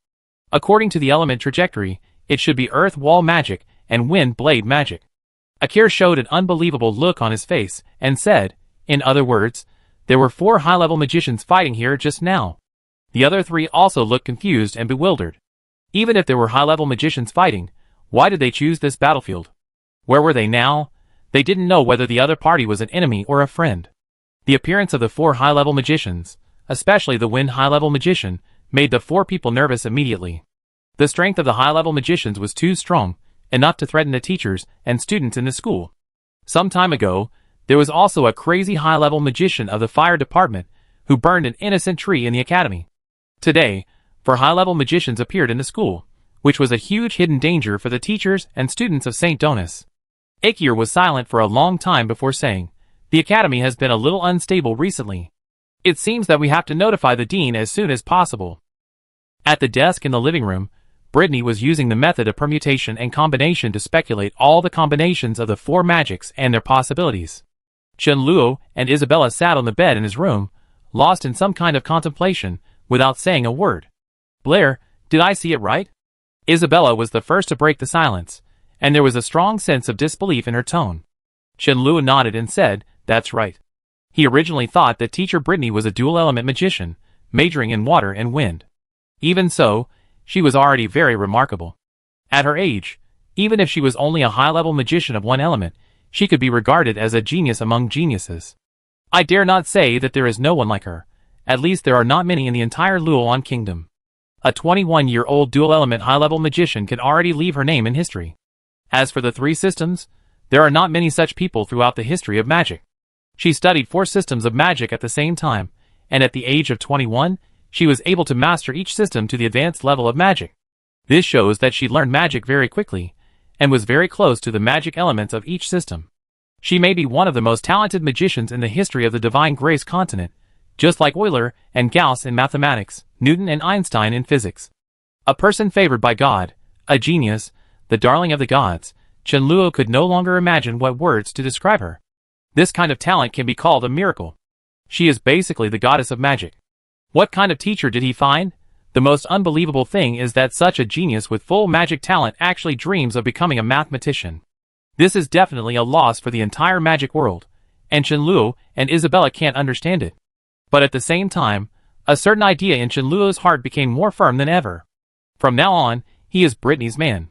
According to the element trajectory, it should be earth wall magic and wind blade magic." Akir showed an unbelievable look on his face and said, "In other words, there were 4 high-level magicians fighting here just now." The other 3 also looked confused and bewildered. Even if there were high-level magicians fighting, why did they choose this battlefield? Where were they now? They didn't know whether the other party was an enemy or a friend. The appearance of the 4 high-level magicians, especially the wind high-level magician, made the 4 people nervous immediately. The strength of the high-level magicians was too strong, enough to threaten the teachers and students in the school. Some time ago, there was also a crazy high-level magician of the fire department who burned an innocent tree in the academy. Today, 4 high-level magicians appeared in the school, which was a huge hidden danger for the teachers and students of St. Donis. Akir was silent for a long time before saying, "The academy has been a little unstable recently. It seems that we have to notify the dean as soon as possible." At the desk in the living room, Britney was using the method of permutation and combination to speculate all the combinations of the 4 magics and their possibilities. Chenluo and Isabella sat on the bed in his room, lost in some kind of contemplation, without saying a word. "Blair, did I see it right?" Isabella was the first to break the silence, and there was a strong sense of disbelief in her tone. Chenluo nodded and said, "That's right." He originally thought that teacher Britney was a dual-element magician, majoring in water and wind. Even so, she was already very remarkable. At her age, even if she was only a high-level magician of one element, she could be regarded as a genius among geniuses. I dare not say that there is no one like her. At least there are not many in the entire Luolan kingdom. A 21-year-old dual-element high-level magician can already leave her name in history. As for the 3 systems, there are not many such people throughout the history of magic. She studied 4 systems of magic at the same time, and at the age of 21, she was able to master each system to the advanced level of magic. This shows that she learned magic very quickly, and was very close to the magic elements of each system. She may be one of the most talented magicians in the history of the Divine Grace continent, just like Euler and Gauss in mathematics, Newton and Einstein in physics. A person favored by God, a genius, the darling of the gods, Chenluo could no longer imagine what words to describe her. This kind of talent can be called a miracle. She is basically the goddess of magic. What kind of teacher did he find? The most unbelievable thing is that such a genius with full magic talent actually dreams of becoming a mathematician. This is definitely a loss for the entire magic world, and Chenluo and Isabella can't understand it. But at the same time, a certain idea in Chenluo's heart became more firm than ever. From now on, he is Britney's man.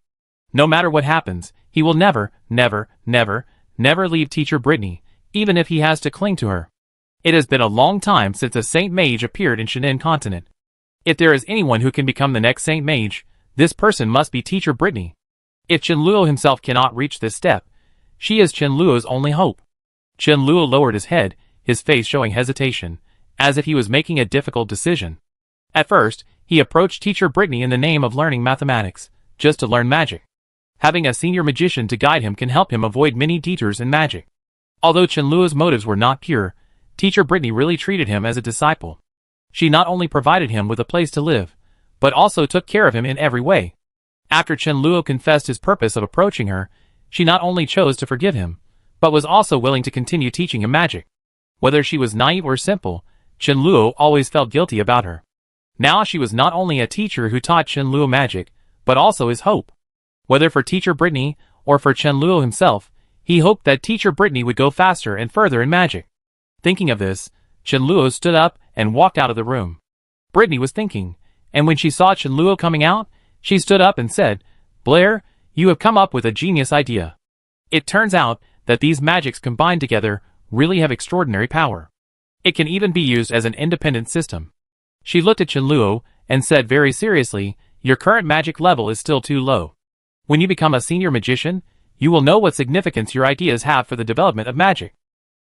No matter what happens, he will never, never, never, never leave teacher Britney, even if he has to cling to her. It has been a long time since a Saint Mage appeared in Shannon continent. If there is anyone who can become the next Saint Mage, this person must be teacher Britney. If Chenluo himself cannot reach this step, she is Chenluo's only hope. Chenluo lowered his head, his face showing hesitation, as if he was making a difficult decision. At first, he approached teacher Britney in the name of learning mathematics, just to learn magic. Having a senior magician to guide him can help him avoid many detours in magic. Although Chenluo's motives were not pure, teacher Britney really treated him as a disciple. She not only provided him with a place to live, but also took care of him in every way. After Chenluo confessed his purpose of approaching her, she not only chose to forgive him, but was also willing to continue teaching him magic. Whether she was naive or simple, Chenluo always felt guilty about her. Now she was not only a teacher who taught Chenluo magic, but also his hope. Whether for teacher Britney or for Chenluo himself, he hoped that teacher Britney would go faster and further in magic. Thinking of this, Chenluo stood up and walked out of the room. Britney was thinking, and when she saw Chenluo coming out, she stood up and said, "Blair, you have come up with a genius idea. It turns out that these magics combined together really have extraordinary power. It can even be used as an independent system." She looked at Chenluo and said very seriously, "Your current magic level is still too low. When you become a senior magician, you will know what significance your ideas have for the development of magic.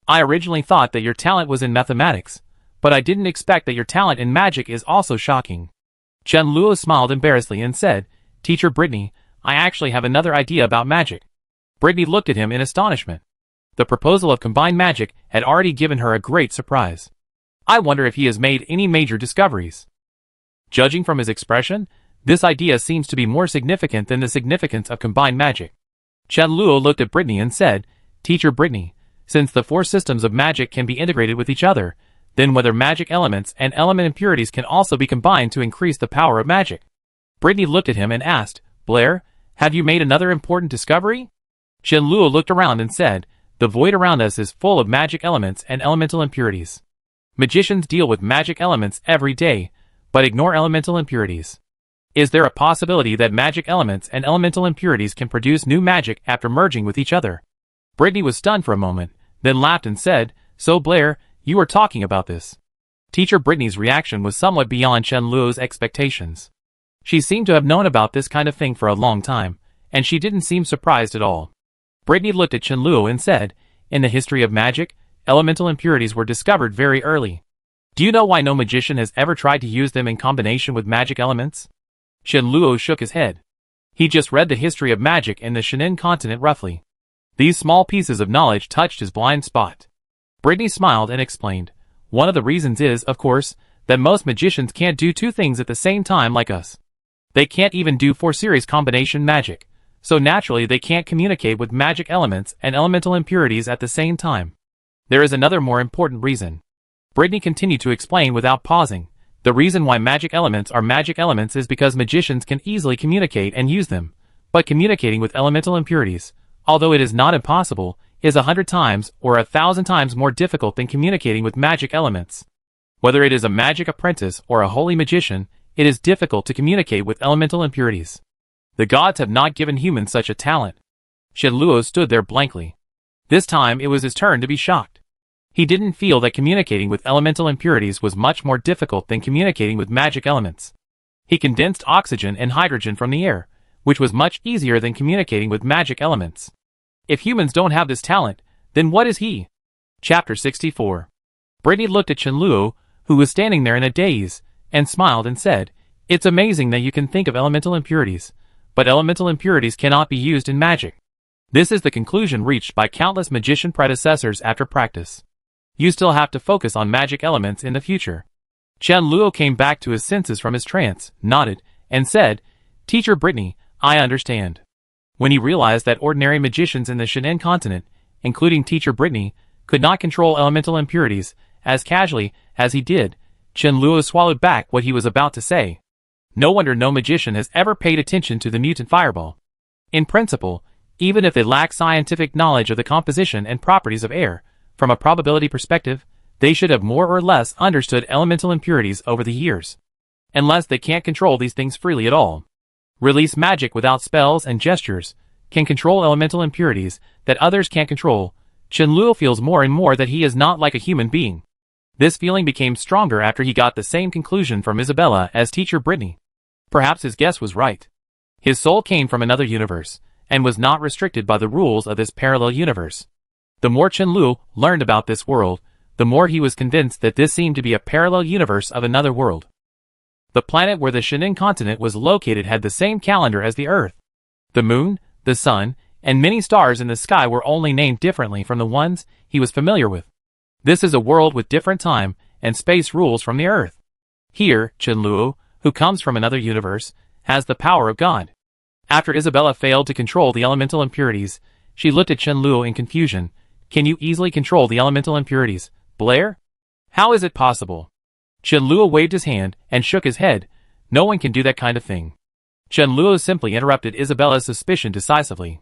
I originally thought that your talent was in mathematics, but I didn't expect that your talent in magic is also shocking." Chenluo smiled embarrassedly and said, "Teacher Britney, I actually have another idea about magic." Britney looked at him in astonishment. The proposal of combined magic had already given her a great surprise. "I wonder if he has made any major discoveries." Judging from his expression, this idea seems to be more significant than the significance of combined magic. Chenluo looked at Britney and said, "Teacher Britney, since the 4 systems of magic can be integrated with each other, then whether magic elements and element impurities can also be combined to increase the power of magic." Britney looked at him and asked, "Blair, have you made another important discovery?" Chenluo looked around and said, "The void around us is full of magic elements and elemental impurities. Magicians deal with magic elements every day, but ignore elemental impurities. Is there a possibility that magic elements and elemental impurities can produce new magic after merging with each other?" Britney was stunned for a moment, then laughed and said, "So Blair, you are talking about this." Teacher Britney's reaction was somewhat beyond Chenluo's expectations. She seemed to have known about this kind of thing for a long time, and she didn't seem surprised at all. Britney looked at Chenluo and said, "In the history of magic, elemental impurities were discovered very early. Do you know why no magician has ever tried to use them in combination with magic elements?" Chenluo shook his head. He just read the history of magic in the Shannon continent roughly. These small pieces of knowledge touched his blind spot. Britney smiled and explained, "One of the reasons is, of course, that most magicians can't do two things at the same time like us. They can't even do 4-series combination magic, so naturally they can't communicate with magic elements and elemental impurities at the same time. There is another more important reason." Britney continued to explain without pausing. The reason why magic elements are magic elements is because magicians can easily communicate and use them, but communicating with elemental impurities, although it is not impossible, is 100 times or 1,000 times more difficult than communicating with magic elements. Whether it is a magic apprentice or a holy magician, it is difficult to communicate with elemental impurities. The gods have not given humans such a talent. Shenluo stood there blankly. This time it was his turn to be shocked. He didn't feel that communicating with elemental impurities was much more difficult than communicating with magic elements. He condensed oxygen and hydrogen from the air, which was much easier than communicating with magic elements. If humans don't have this talent, then what is he? Chapter 64. Britney looked at Shenluo, who was standing there in a daze, and smiled and said, "It's amazing that you can think of elemental impurities, but elemental impurities cannot be used in magic. This is the conclusion reached by countless magician predecessors after practice. You still have to focus on magic elements in the future." Shenluo came back to his senses from his trance, nodded, and said, "Teacher Britney, I understand." When he realized that ordinary magicians in the Shannon continent, including Teacher Britney, could not control elemental impurities as casually as he did, Shenluo swallowed back what he was about to say. No wonder no magician has ever paid attention to the mutant fireball. In principle, even if they lack scientific knowledge of the composition and properties of air, from a probability perspective, they should have more or less understood elemental impurities over the years. Unless they can't control these things freely at all. Release magic without spells and gestures, can control elemental impurities that others can't control. Shenluo feels more and more that he is not like a human being. This feeling became stronger after he got the same conclusion from Isabella as Teacher Britney. Perhaps his guess was right. His soul came from another universe, and was not restricted by the rules of this parallel universe. The more Shenluo learned about this world, the more he was convinced that this seemed to be a parallel universe of another world. The planet where the Shannon continent was located had the same calendar as the Earth. The moon, the sun, and many stars in the sky were only named differently from the ones he was familiar with. This is a world with different time and space rules from the Earth. Here, Shenluo, who comes from another universe, has the power of God. After Isabella failed to control the elemental impurities, she looked at Shenluo in confusion. "Can you easily control the elemental impurities, Blair? How is it possible?" Shenluo waved his hand and shook his head. "No one can do that kind of thing." Shenluo simply interrupted Isabella's suspicion decisively.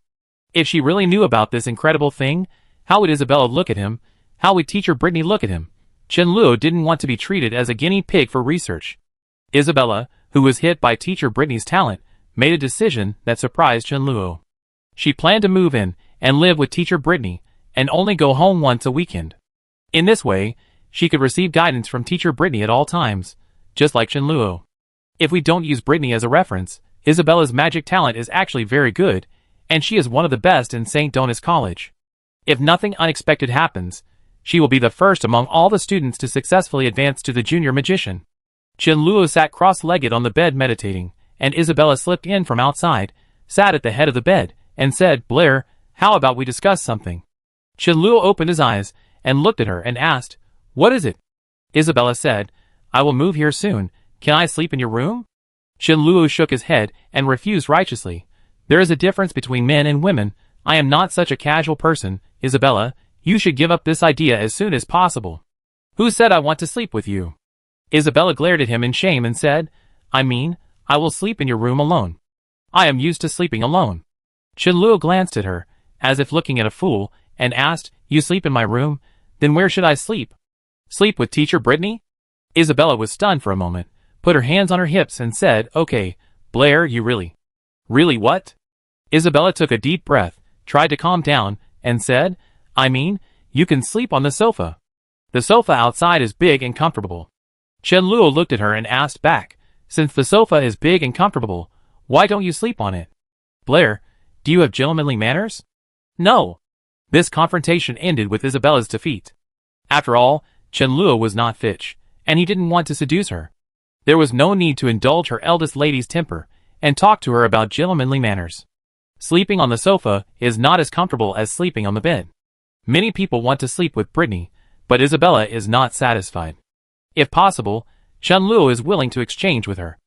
If she really knew about this incredible thing, how would Isabella look at him? How would Teacher Britney look at him? Shenluo didn't want to be treated as a guinea pig for research. Isabella, who was hit by Teacher Britney's talent, made a decision that surprised Shenluo. She planned to move in and live with Teacher Britney, and only go home once a weekend. In this way, she could receive guidance from Teacher Britney at all times, just like Shenluo. If we don't use Britney as a reference, Isabella's magic talent is actually very good, and she is one of the best in St. Donis College. If nothing unexpected happens, she will be the first among all the students to successfully advance to the junior magician. Shenluo sat cross-legged on the bed meditating, and Isabella slipped in from outside, sat at the head of the bed, and said, "Blair, how about we discuss something?" Shenluo opened his eyes, and looked at her and asked, "What is it?" Isabella said, "I will move here soon. Can I sleep in your room?" Shenluo shook his head and refused righteously. "There is a difference between men and women. I am not such a casual person, Isabella. You should give up this idea as soon as possible." "Who said I want to sleep with you?" Isabella glared at him in shame and said, I will sleep in your room alone. I am used to sleeping alone." Shenluo glanced at her, as if looking at a fool, and asked, "You sleep in my room? Then where should I sleep?" "Sleep with Teacher Britney?" Isabella was stunned for a moment, put her hands on her hips and said, "Okay, Blair, you really what?" Isabella took a deep breath, tried to calm down, and said, you can sleep on the sofa. The sofa outside is big and comfortable." Shenluo looked at her and asked back, "Since the sofa is big and comfortable, why don't you sleep on it?" "Blair, do you have gentlemanly manners?" "No." This confrontation ended with Isabella's defeat. After all, Shenluo was not Fitch, and he didn't want to seduce her. There was no need to indulge her eldest lady's temper, and talk to her about gentlemanly manners. Sleeping on the sofa is not as comfortable as sleeping on the bed. Many people want to sleep with Britney, but Isabella is not satisfied. If possible, Chunluo is willing to exchange with her.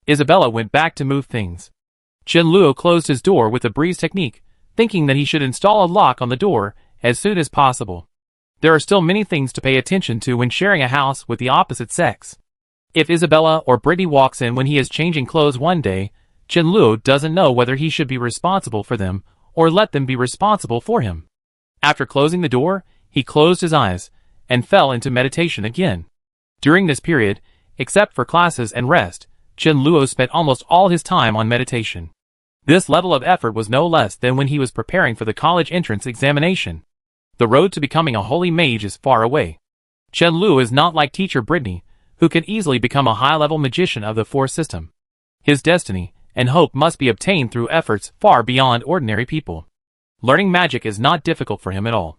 Isabella went back to move things. Chunluo closed his door with the breeze technique, thinking that he should install a lock on the door as soon as possible. There are still many things to pay attention to when sharing a house with the opposite sex. If Isabella or Britney walks in when he is changing clothes one day, Chunluo doesn't know whether he should be responsible for them or let them be responsible for him. After closing the door, he closed his eyes and fell into meditation again. During this period, except for classes and rest, Chunluo spent almost all his time on meditation. This level of effort was no less than when he was preparing for the college entrance examination. The road to becoming a holy mage is far away. Chunluo is not like teacher Britney, who can easily become a high-level magician of the Force system. His destiny and hope must be obtained through efforts far beyond ordinary people. Learning magic is not difficult for him at all.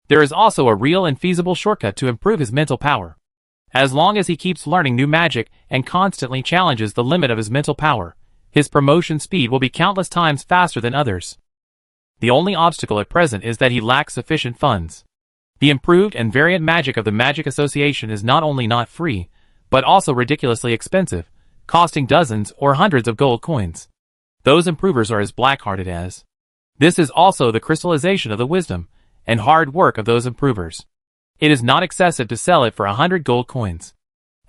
There is also a real and feasible shortcut to improve his mental power. As long as he keeps learning new magic and constantly challenges the limit of his mental power, his promotion speed will be countless times faster than others. The only obstacle at present is that he lacks sufficient funds. The improved and variant magic of the Magic Association is not only not free, but also ridiculously expensive, costing dozens or hundreds of gold coins. Those improvers are as black-hearted as. This is also the crystallization of the wisdom and hard work of those improvers. It is not excessive to sell it for 100 gold coins.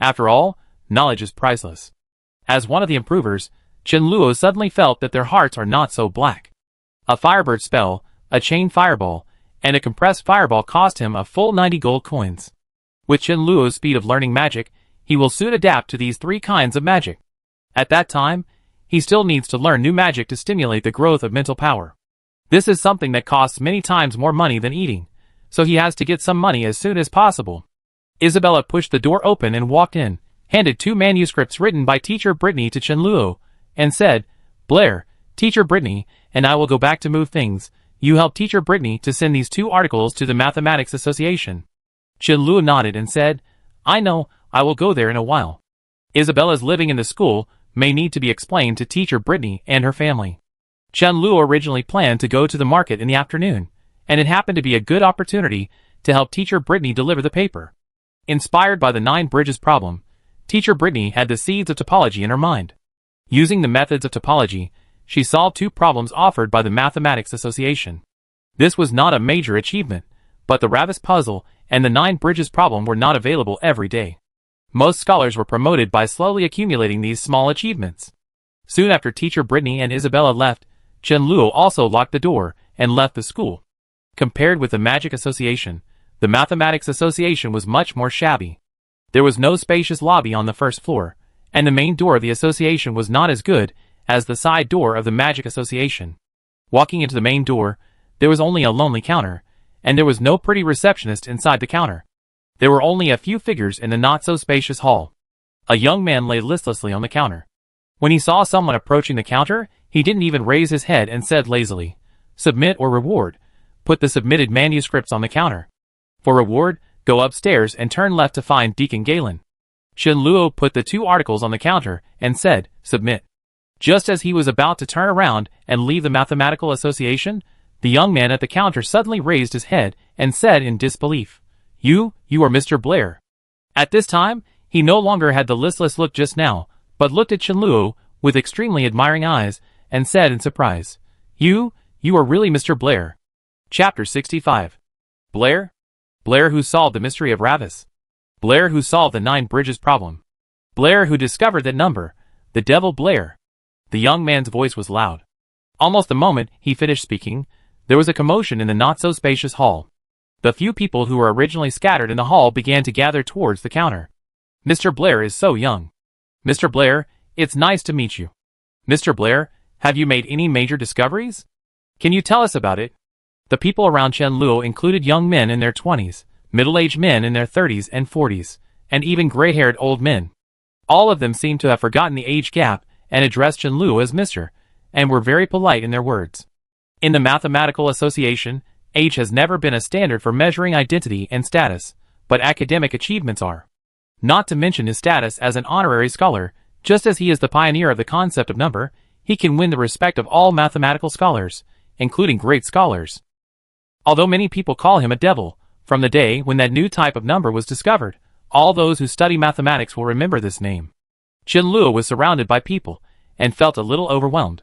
After all, knowledge is priceless. As one of the improvers, Chunluo suddenly felt that their hearts are not so black. A Firebird spell, a chain fireball, and a compressed fireball cost him a full 90 gold coins. With Chunluo's speed of learning magic, he will soon adapt to these three kinds of magic. At that time, he still needs to learn new magic to stimulate the growth of mental power. This is something that costs many times more money than eating, so he has to get some money as soon as possible. Isabella pushed the door open and walked in, handed 2 manuscripts written by teacher Britney to Chunluo, and said, "Blair, teacher Britney, and I will go back to move things. You help teacher Britney to send these 2 articles to the Mathematics Association." Chunluo nodded and said, "I know, I will go there in a while." Isabella's living in the school may need to be explained to teacher Britney and her family. Chunluo originally planned to go to the market in the afternoon, and it happened to be a good opportunity to help teacher Britney deliver the paper. Inspired by the 9 bridges problem, teacher Britney had the seeds of topology in her mind. Using the methods of topology, she solved 2 problems offered by the Mathematics Association. This was not a major achievement, but the Ravis puzzle and the 9 bridges problem were not available every day. Most scholars were promoted by slowly accumulating these small achievements. Soon after teacher Britney and Isabella left, Chunluo also locked the door and left the school. Compared with the Magic Association, the Mathematics Association was much more shabby. There was no spacious lobby on the first floor, and the main door of the association was not as good as the side door of the Magic Association. Walking into the main door, there was only a lonely counter, and there was no pretty receptionist inside the counter. There were only a few figures in the not-so-spacious hall. A young man lay listlessly on the counter. When he saw someone approaching the counter, he didn't even raise his head and said lazily, "Submit or reward." Put the submitted manuscripts on the counter. For reward, go upstairs and turn left to find Deacon Galen. Chunluo put the 2 articles on the counter and said, "Submit." Just as he was about to turn around and leave the Mathematical Association, the young man at the counter suddenly raised his head and said in disbelief, You are Mr. Blair." At this time, he no longer had the listless look just now, but looked at Chunluo with extremely admiring eyes and said in surprise, You are really Mr. Blair." Chapter 65. Blair? Blair who solved the mystery of Ravis. Blair who solved the 9 bridges problem. Blair who discovered that number, the devil Blair. The young man's voice was loud. Almost the moment he finished speaking, there was a commotion in the not-so-spacious hall. The few people who were originally scattered in the hall began to gather towards the counter. "Mr. Blair is so young." "Mr. Blair, it's nice to meet you." "Mr. Blair, have you made any major discoveries? Can you tell us about it?" The people around Chunluo included young men in their 20s, middle-aged men in their 30s and 40s, and even gray-haired old men. All of them seemed to have forgotten the age gap and addressed Chunluo as Mr., and were very polite in their words. In the Mathematical Association, age has never been a standard for measuring identity and status, but academic achievements are. Not to mention his status as an honorary scholar, just as he is the pioneer of the concept of number, he can win the respect of all mathematical scholars, including great scholars. Although many people call him a devil, from the day when that new type of number was discovered, all those who study mathematics will remember this name. Qianluo was surrounded by people, and felt a little overwhelmed.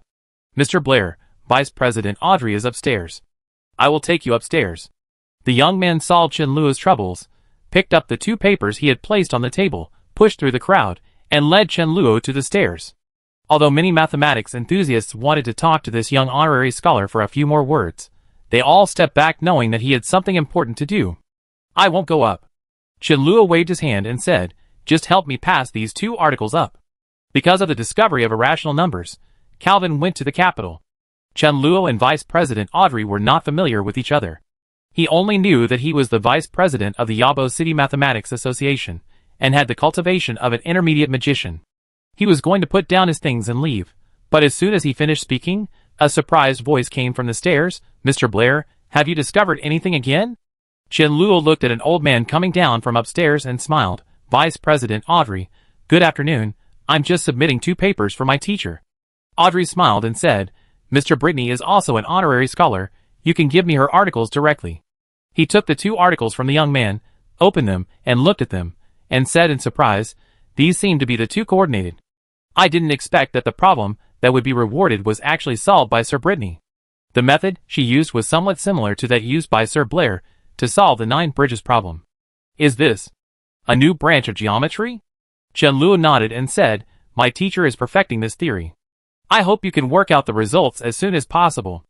Mr. Blair, Vice President Audrey is upstairs. I will take you upstairs. The young man solved Qianluo's troubles, picked up the 2 papers he had placed on the table, pushed through the crowd, and led Qianluo to the stairs. Although many mathematics enthusiasts wanted to talk to this young honorary scholar for a few more words, they all stepped back knowing that he had something important to do. I won't go up. Qianluo waved his hand and said, just help me pass these 2 articles up. Because of the discovery of irrational numbers, Calvin went to the capital. Qianluo and Vice President Audrey were not familiar with each other. He only knew that he was the Vice President of the Yabo City Mathematics Association, and had the cultivation of an intermediate magician. He was going to put down his things and leave, but as soon as he finished speaking, a surprised voice came from the stairs. Mr. Blair, have you discovered anything again? Qianluo looked at an old man coming down from upstairs and smiled. Vice President Audrey, good afternoon, I'm just submitting 2 papers for my teacher. Audrey smiled and said, Mr. Britney is also an honorary scholar, you can give me her articles directly. He took the 2 articles from the young man, opened them, and looked at them, and said in surprise, these seem to be the 2 coordinated. I didn't expect that the problem that would be rewarded was actually solved by Sir Britney. The method she used was somewhat similar to that used by Sir Blair to solve the 9 bridges problem. Is this a new branch of geometry? Qianluo nodded and said, my teacher is perfecting this theory. I hope you can work out the results as soon as possible.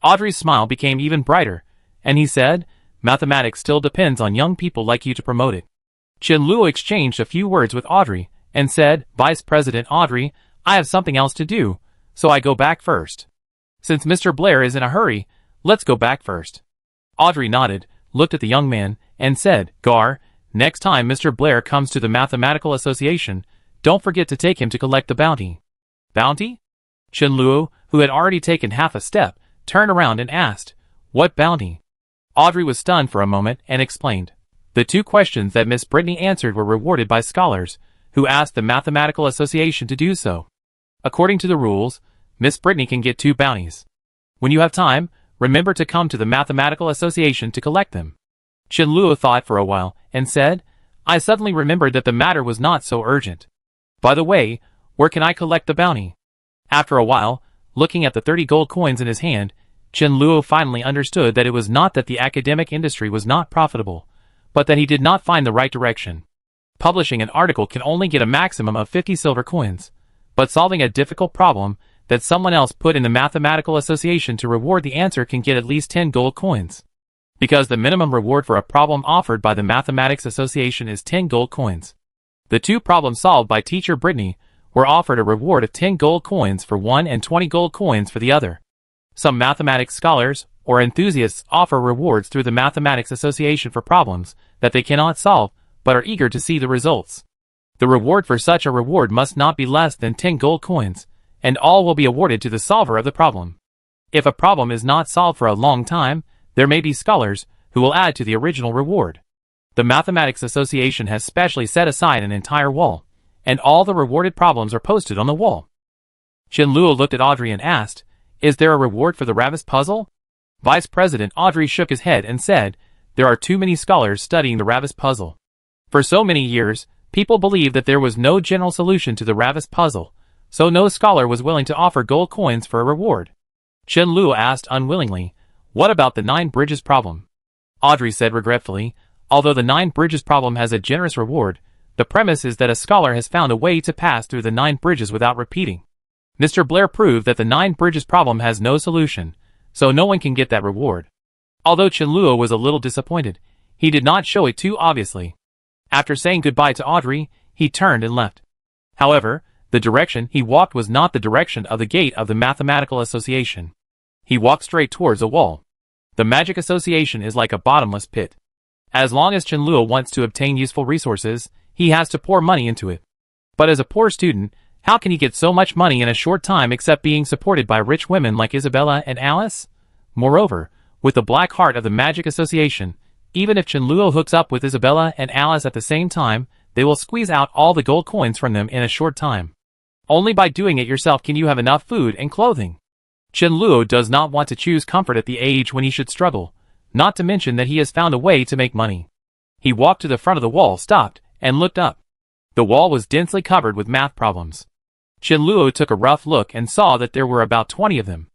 Audrey's smile became even brighter, and he said, mathematics still depends on young people like you to promote it. Qianluo exchanged a few words with Audrey, and said, Vice President Audrey, I have something else to do, so I go back first. Since Mr. Blair is in a hurry, let's go back first. Audrey nodded, looked at the young man, and said, Gar, next time Mr. Blair comes to the Mathematical Association, don't forget to take him to collect the bounty. Bounty? Qianluo, who had already taken half a step, turned around and asked, what bounty? Audrey was stunned for a moment and explained. The 2 questions that Miss Britney answered were rewarded by scholars, who asked the Mathematical Association to do so. According to the rules, Miss Britney can get 2 bounties. When you have time, remember to come to the Mathematical Association to collect them. Qianluo thought for a while, and said, I suddenly remembered that the matter was not so urgent. By the way, where can I collect the bounty? After a while, looking at the 30 gold coins in his hand, Qianluo finally understood that it was not that the academic industry was not profitable, but that he did not find the right direction. Publishing an article can only get a maximum of 50 silver coins, but solving a difficult problem that someone else put in the Mathematical Association to reward the answer can get at least 10 gold coins. Because the minimum reward for a problem offered by the Mathematics Association is 10 gold coins. The 2 problems solved by teacher Britney were offered a reward of 10 gold coins for one and 20 gold coins for the other. Some mathematics scholars or enthusiasts offer rewards through the Mathematics Association for problems that they cannot solve, but are eager to see the results. The reward for such a reward must not be less than 10 gold coins, and all will be awarded to the solver of the problem. If a problem is not solved for a long time, there may be scholars who will add to the original reward. The Mathematics Association has specially set aside an entire wall, and all the rewarded problems are posted on the wall. Qianluo looked at Audrey and asked, is there a reward for the Ravis puzzle? Vice President Audrey shook his head and said, there are too many scholars studying the Ravis puzzle. For so many years, people believed that there was no general solution to the Ravis puzzle, so no scholar was willing to offer gold coins for a reward. Qianluo asked unwillingly, what about the 9 bridges problem? Audrey said regretfully, although the 9 bridges problem has a generous reward, the premise is that a scholar has found a way to pass through the 9 bridges without repeating. Mr. Blair proved that the 9 bridges problem has no solution, so no one can get that reward. Although Qianluo was a little disappointed, he did not show it too obviously. After saying goodbye to Audrey, he turned and left. However, the direction he walked was not the direction of the gate of the Mathematical Association. He walked straight towards a wall. The Magic Association is like a bottomless pit. As long as Qianluo wants to obtain useful resources, he has to pour money into it. But as a poor student, how can he get so much money in a short time except being supported by rich women like Isabella and Alice? Moreover, with the black heart of the Magic Association, even if Qianluo hooks up with Isabella and Alice at the same time, they will squeeze out all the gold coins from them in a short time. Only by doing it yourself can you have enough food and clothing. Chen Luo does not want to choose comfort at the age when he should struggle, not to mention that he has found a way to make money. He walked to the front of the wall, stopped, and looked up. The wall was densely covered with math problems. Chen Luo took a rough look and saw that there were about 20 of them.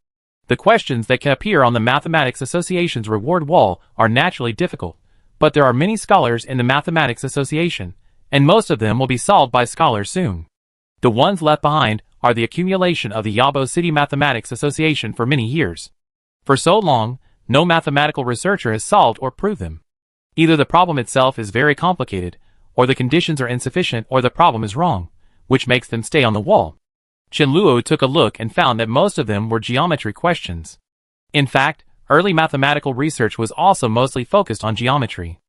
The questions that can appear on the Mathematics Association's reward wall are naturally difficult, but there are many scholars in the Mathematics Association, and most of them will be solved by scholars soon. The ones left behind are the accumulation of the Yabo City Mathematics Association for many years. For so long, no mathematical researcher has solved or proved them. Either the problem itself is very complicated, or the conditions are insufficient, or the problem is wrong, which makes them stay on the wall. Chen Luo took a look and found that most of them were geometry questions. In fact, early mathematical research was also mostly focused on geometry.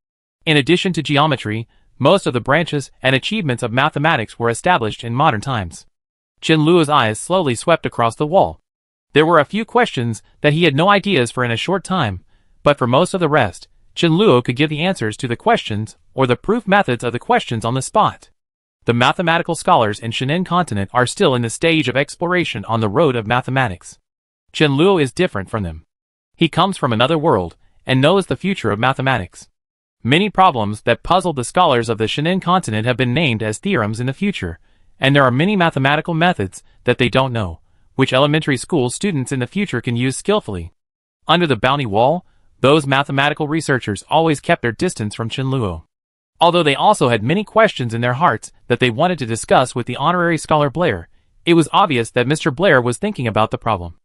In addition to geometry, most of the branches and achievements of mathematics were established in modern times. Chen Luo's eyes slowly swept across the wall. There were a few questions that he had no ideas for in a short time, but for most of the rest, Chen Luo could give the answers to the questions or the proof methods of the questions on the spot. The mathematical scholars in Shenan continent are still in the stage of exploration on the road of mathematics. Chen Luo is different from them. He comes from another world and knows the future of mathematics. Many problems that puzzled the scholars of the Shenan continent have been named as theorems in the future, and there are many mathematical methods that they don't know, which elementary school students in the future can use skillfully. Under the bounty wall, those mathematical researchers always kept their distance from Chen Luo. Although they also had many questions in their hearts that they wanted to discuss with the honorary scholar Blair, it was obvious that Mr. Blair was thinking about the problem.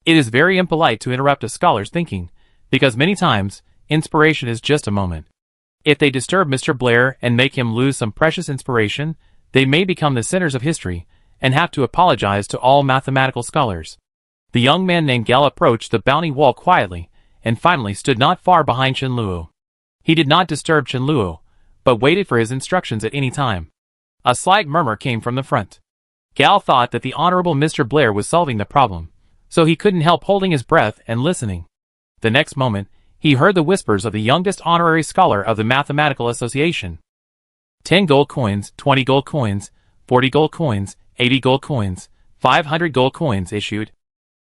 It is very impolite to interrupt a scholar's thinking, because many times, inspiration is just a moment. If they disturb Mr. Blair and make him lose some precious inspiration, they may become the sinners of history, and have to apologize to all mathematical scholars. The young man named Gal approached the bounty wall quietly, and finally stood not far behind Chen Luo. He did not disturb Chen Luo, but waited for his instructions at any time. A slight murmur came from the front. Gal thought that the Honorable Mr. Blair was solving the problem, so he couldn't help holding his breath and listening. The next moment, he heard the whispers of the youngest honorary scholar of the Mathematical Association. 10 gold coins, 20 gold coins, 40 gold coins, 80 gold coins, 500 gold coins issued.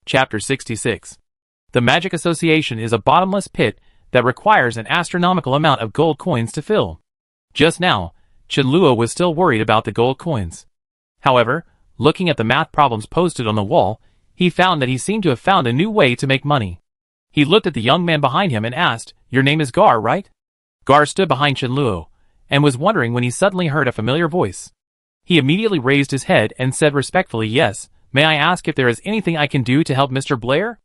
Chapter 66. The Magic Association is a bottomless pit that requires an astronomical amount of gold coins to fill. Just now, Chen Luo was still worried about the gold coins. However, looking at the math problems posted on the wall, he found that he seemed to have found a new way to make money. He looked at the young man behind him and asked, "Your name is Gar, right?" Gar stood behind Chen Luo, and was wondering when he suddenly heard a familiar voice. He immediately raised his head and said respectfully, "Yes, may I ask if there is anything I can do to help Mr. Blair?"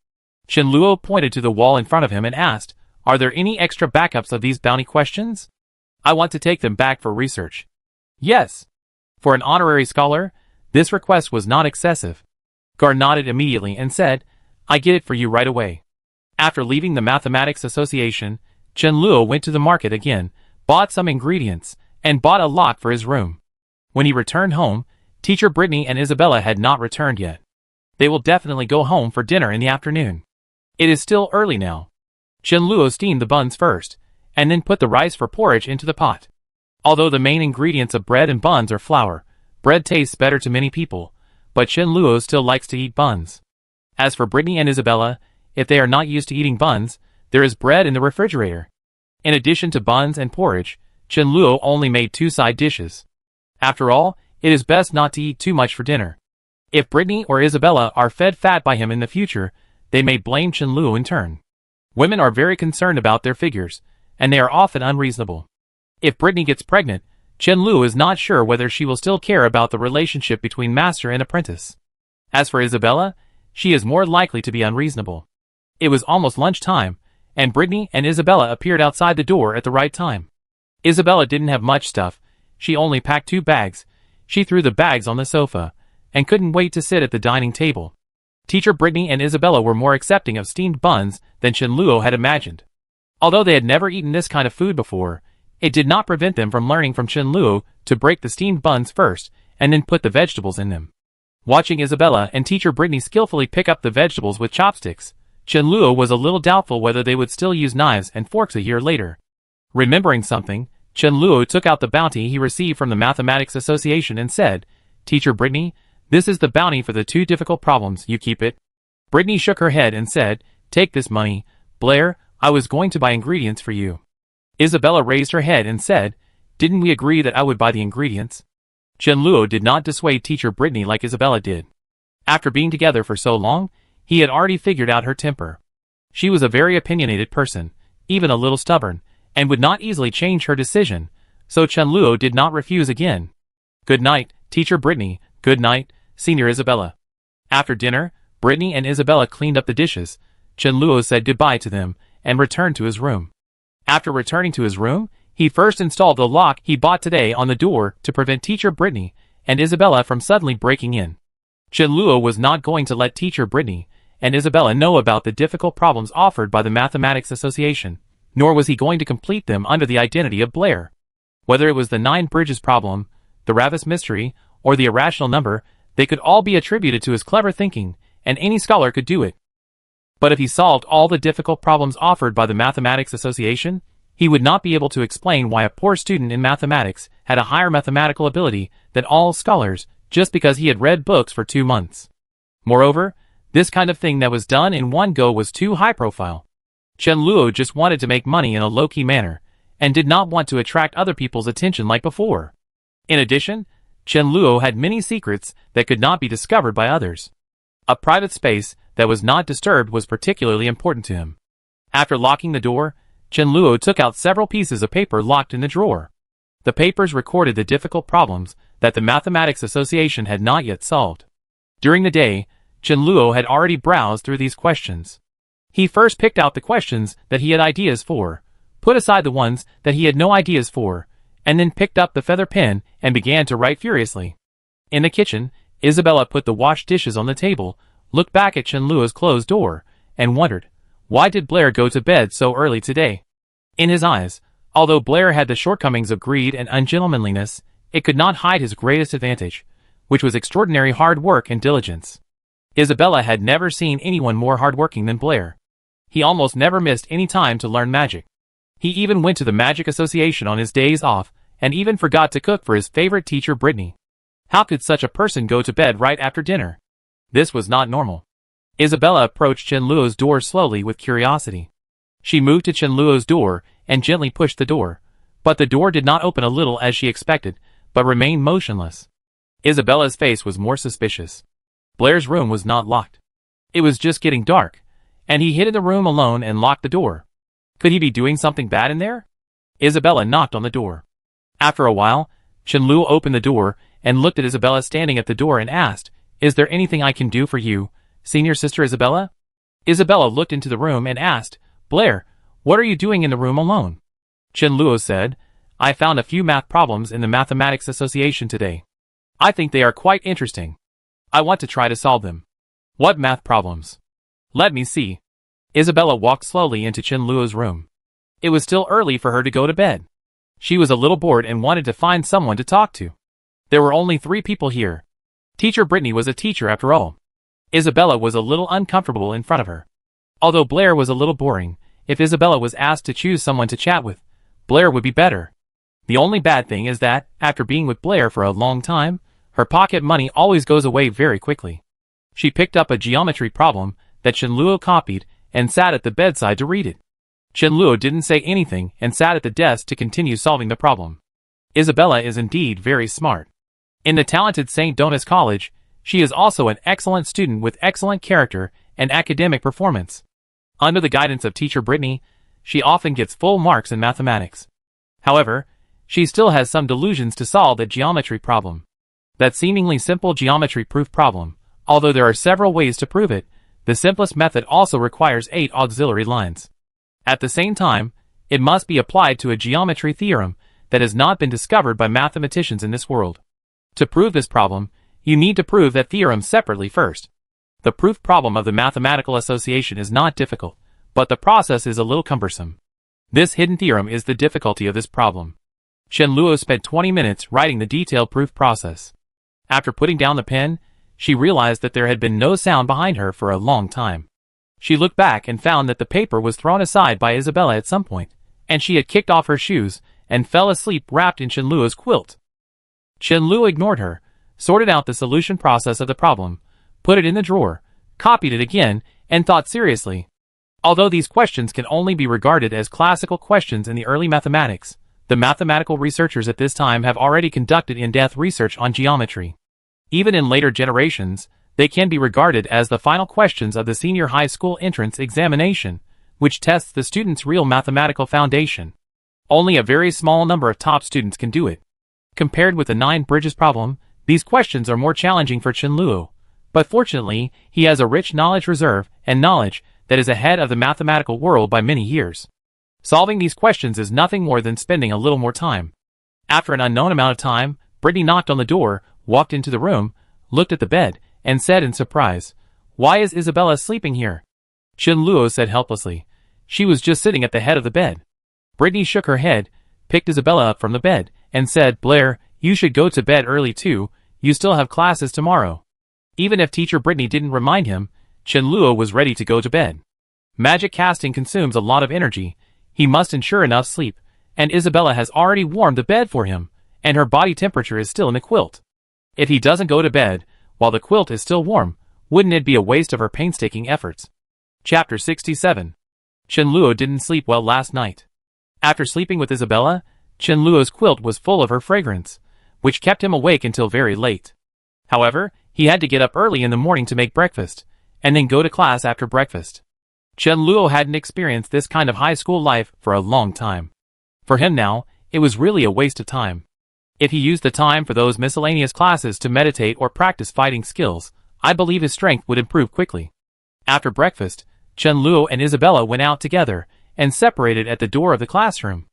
Chen Luo pointed to the wall in front of him and asked, "Are there any extra backups of these bounty questions? I want to take them back for research." "Yes." For an honorary scholar, this request was not excessive. Gar nodded immediately and said, "I get it for you right away." After leaving the Mathematics Association, Chen Luo went to the market again, bought some ingredients, and bought a lock for his room. When he returned home, Teacher Britney and Isabella had not returned yet. They will definitely go home for dinner in the afternoon. It is still early now. Chen Luo steamed the buns first, and then put the rice for porridge into the pot. Although the main ingredients of bread and buns are flour, bread tastes better to many people, but Chen Luo still likes to eat buns. As for Britney and Isabella, if they are not used to eating buns, there is bread in the refrigerator. In addition to buns and porridge, Chen Luo only made 2 side dishes. After all, it is best not to eat too much for dinner. If Britney or Isabella are fed fat by him in the future, they may blame Chen Luo in turn. Women are very concerned about their figures, and they are often unreasonable. If Britney gets pregnant, Chen Luo is not sure whether she will still care about the relationship between master and apprentice. As for Isabella, she is more likely to be unreasonable. It was almost lunchtime, and Britney and Isabella appeared outside the door at the right time. Isabella didn't have much stuff, she only packed 2 bags. She threw the bags on the sofa, and couldn't wait to sit at the dining table. Teacher Britney and Isabella were more accepting of steamed buns than Chen Luo had imagined. Although they had never eaten this kind of food before, it did not prevent them from learning from Chen Luo to break the steamed buns first, and then put the vegetables in them. Watching Isabella and Teacher Britney skillfully pick up the vegetables with chopsticks, Chen Luo was a little doubtful whether they would still use knives and forks a year later. Remembering something, Chen Luo took out the bounty he received from the Mathematics Association and said, "Teacher Britney, This is the bounty for the 2 difficult problems, you keep it. Britney shook her head and said, take this money, Blair, I was going to buy ingredients for you. Isabella raised her head and said, didn't we agree that I would buy the ingredients? Chenluo did not dissuade teacher Britney like Isabella did. After being together for so long, he had already figured out her temper. She was a very opinionated person, even a little stubborn, and would not easily change her decision, so Chenluo did not refuse again. Good night, teacher Britney, good night, senior Isabella. After dinner, Britney and Isabella cleaned up the dishes. Chenluo said goodbye to them, and returned to his room. After returning to his room, he first installed the lock he bought today on the door to prevent teacher Britney and Isabella from suddenly breaking in. Chenluo was not going to let teacher Britney and Isabella know about the difficult problems offered by the Mathematics Association, nor was he going to complete them under the identity of Blair. Whether it was the 9 bridges problem, the Ravis mystery, or the irrational number, they could all be attributed to his clever thinking, and any scholar could do it. But if he solved all the difficult problems offered by the Mathematics Association, he would not be able to explain why a poor student in mathematics had a higher mathematical ability than all scholars just because he had read books for 2 months. Moreover, this kind of thing that was done in one go was too high profile. Chenluo just wanted to make money in a low-key manner, and did not want to attract other people's attention like before. In addition, Chenluo had many secrets that could not be discovered by others. A private space that was not disturbed was particularly important to him. After locking the door, Chenluo took out several pieces of paper locked in the drawer. The papers recorded the difficult problems that the Mathematics Association had not yet solved. During the day, Chenluo had already browsed through these questions. He first picked out the questions that he had ideas for, put aside the ones that he had no ideas for, and then picked up the feather pen and began to write furiously. In the kitchen, Isabella put the washed dishes on the table, looked back at Chenluo's closed door, and wondered, why did Blair go to bed so early today? In his eyes, although Blair had the shortcomings of greed and ungentlemanliness, it could not hide his greatest advantage, which was extraordinary hard work and diligence. Isabella had never seen anyone more hardworking than Blair. He almost never missed any time to learn magic. He even went to the Magic Association on his days off, and even forgot to cook for his favorite teacher Britney. How could such a person go to bed right after dinner? This was not normal. Isabella approached Chenluo's door slowly with curiosity. She moved to Chenluo's door and gently pushed the door, but the door did not open a little as she expected, but remained motionless. Isabella's face was more suspicious. Blair's room was not locked. It was just getting dark, and he hid in the room alone and locked the door. Could he be doing something bad in there? Isabella knocked on the door. After a while, Chenluo opened the door and looked at Isabella standing at the door and asked, "Is there anything I can do for you, senior sister Isabella?" Isabella looked into the room and asked, "Blair, what are you doing in the room alone?" Chenluo said, "I found a few math problems in the Mathematics Association today. I think they are quite interesting. I want to try to solve them." "What math problems?" "Let me see." Isabella walked slowly into Chenluo's room. It was still early for her to go to bed. She was a little bored and wanted to find someone to talk to. There were only 3 people here. Teacher Britney was a teacher after all. Isabella was a little uncomfortable in front of her. Although Blair was a little boring, if Isabella was asked to choose someone to chat with, Blair would be better. The only bad thing is that, after being with Blair for a long time, her pocket money always goes away very quickly. She picked up a geometry problem that Chenluo copied and sat at the bedside to read it. Chenluo didn't say anything and sat at the desk to continue solving the problem. Isabella is indeed very smart. In the talented St. Dona's College, she is also an excellent student with excellent character and academic performance. Under the guidance of teacher Britney, she often gets full marks in mathematics. However, she still has some delusions to solve that geometry problem. That seemingly simple geometry proof problem, although there are several ways to prove it, the simplest method also requires 8 auxiliary lines. At the same time, it must be applied to a geometry theorem that has not been discovered by mathematicians in this world. To prove this problem, you need to prove that theorem separately first. The proof problem of the Mathematical Association is not difficult, but the process is a little cumbersome. This hidden theorem is the difficulty of this problem. Chenluo spent 20 minutes writing the detailed proof process. After putting down the pen, she realized that there had been no sound behind her for a long time. She looked back and found that the paper was thrown aside by Isabella at some point, and she had kicked off her shoes and fell asleep wrapped in Chenluo's quilt. Chenluo ignored her, sorted out the solution process of the problem, put it in the drawer, copied it again, and thought seriously. Although these questions can only be regarded as classical questions in the early mathematics, the mathematical researchers at this time have already conducted in-depth research on geometry. Even in later generations, they can be regarded as the final questions of the senior high school entrance examination, which tests the student's real mathematical foundation. Only a very small number of top students can do it. Compared with the 9 bridges problem, these questions are more challenging for Chen-Luo, but fortunately, he has a rich knowledge reserve and knowledge that is ahead of the mathematical world by many years. Solving these questions is nothing more than spending a little more time. After an unknown amount of time, Britney knocked on the door, walked into the room, looked at the bed, and said in surprise, "Why is Isabella sleeping here?" Chen-Luo said helplessly, "She was just sitting at the head of the bed." Britney shook her head, picked Isabella up from the bed, and said, "Blair, you should go to bed early too, you still have classes tomorrow." Even if teacher Britney didn't remind him, Chen-Luo was ready to go to bed. Magic casting consumes a lot of energy, he must ensure enough sleep, and Isabella has already warmed the bed for him, and her body temperature is still in the quilt. If he doesn't go to bed, while the quilt is still warm, wouldn't it be a waste of her painstaking efforts? Chapter 67. Chen-Luo didn't sleep well last night. After sleeping with Isabella, Chen-Luo's quilt was full of her fragrance, which kept him awake until very late. However, he had to get up early in the morning to make breakfast, and then go to class after breakfast. Chen-Luo hadn't experienced this kind of high school life for a long time. For him now, it was really a waste of time. If he used the time for those miscellaneous classes to meditate or practice fighting skills, I believe his strength would improve quickly. After breakfast, Chen-Luo and Isabella went out together and separated at the door of the classroom.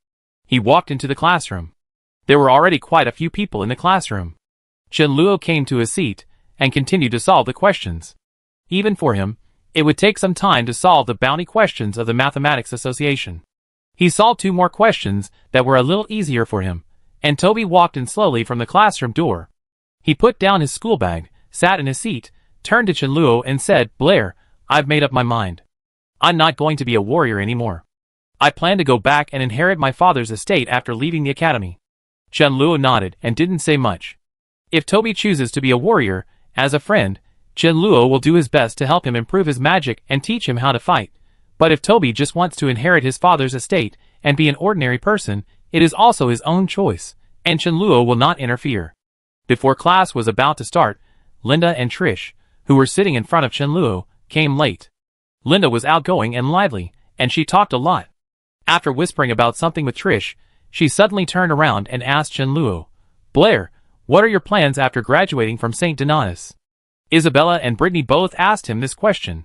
He walked into the classroom. There were already quite a few people in the classroom. Chen-Luo came to his seat and continued to solve the questions. Even for him, it would take some time to solve the bounty questions of the Mathematics Association. He solved 2 more questions that were a little easier for him, and Toby walked in slowly from the classroom door. He put down his school bag, sat in his seat, turned to Chen-Luo and said, "Blair, I've made up my mind. I'm not going to be a warrior anymore. I plan to go back and inherit my father's estate after leaving the academy." Chen-Luo nodded and didn't say much. If Toby chooses to be a warrior, as a friend, Chen-Luo will do his best to help him improve his magic and teach him how to fight. But if Toby just wants to inherit his father's estate and be an ordinary person, it is also his own choice, and Chen-Luo will not interfere. Before class was about to start, Linda and Trish, who were sitting in front of Chen-Luo, came late. Linda was outgoing and lively, and she talked a lot. After whispering about something with Trish, she suddenly turned around and asked Chen-Luo, "Blair, what are your plans after graduating from St. Donatus?" Isabella and Britney both asked him this question.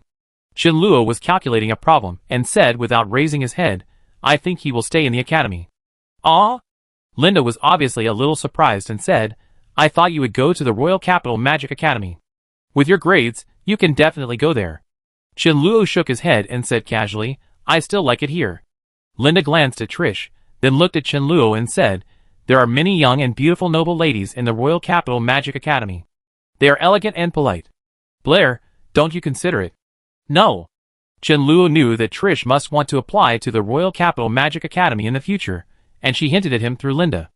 Chen-Luo was calculating a problem and said without raising his head, "I think he will stay in the academy." "Ah?" Linda was obviously a little surprised and said, "I thought you would go to the Royal Capital Magic Academy. With your grades, you can definitely go there." Chen-Luo shook his head and said casually, "I still like it here." Linda glanced at Trish, then looked at Chen-Luo and said, "There are many young and beautiful noble ladies in the Royal Capital Magic Academy. They are elegant and polite. Blair, don't you consider it?" "No." Chen-Luo knew that Trish must want to apply to the Royal Capital Magic Academy in the future, and she hinted at him through Linda.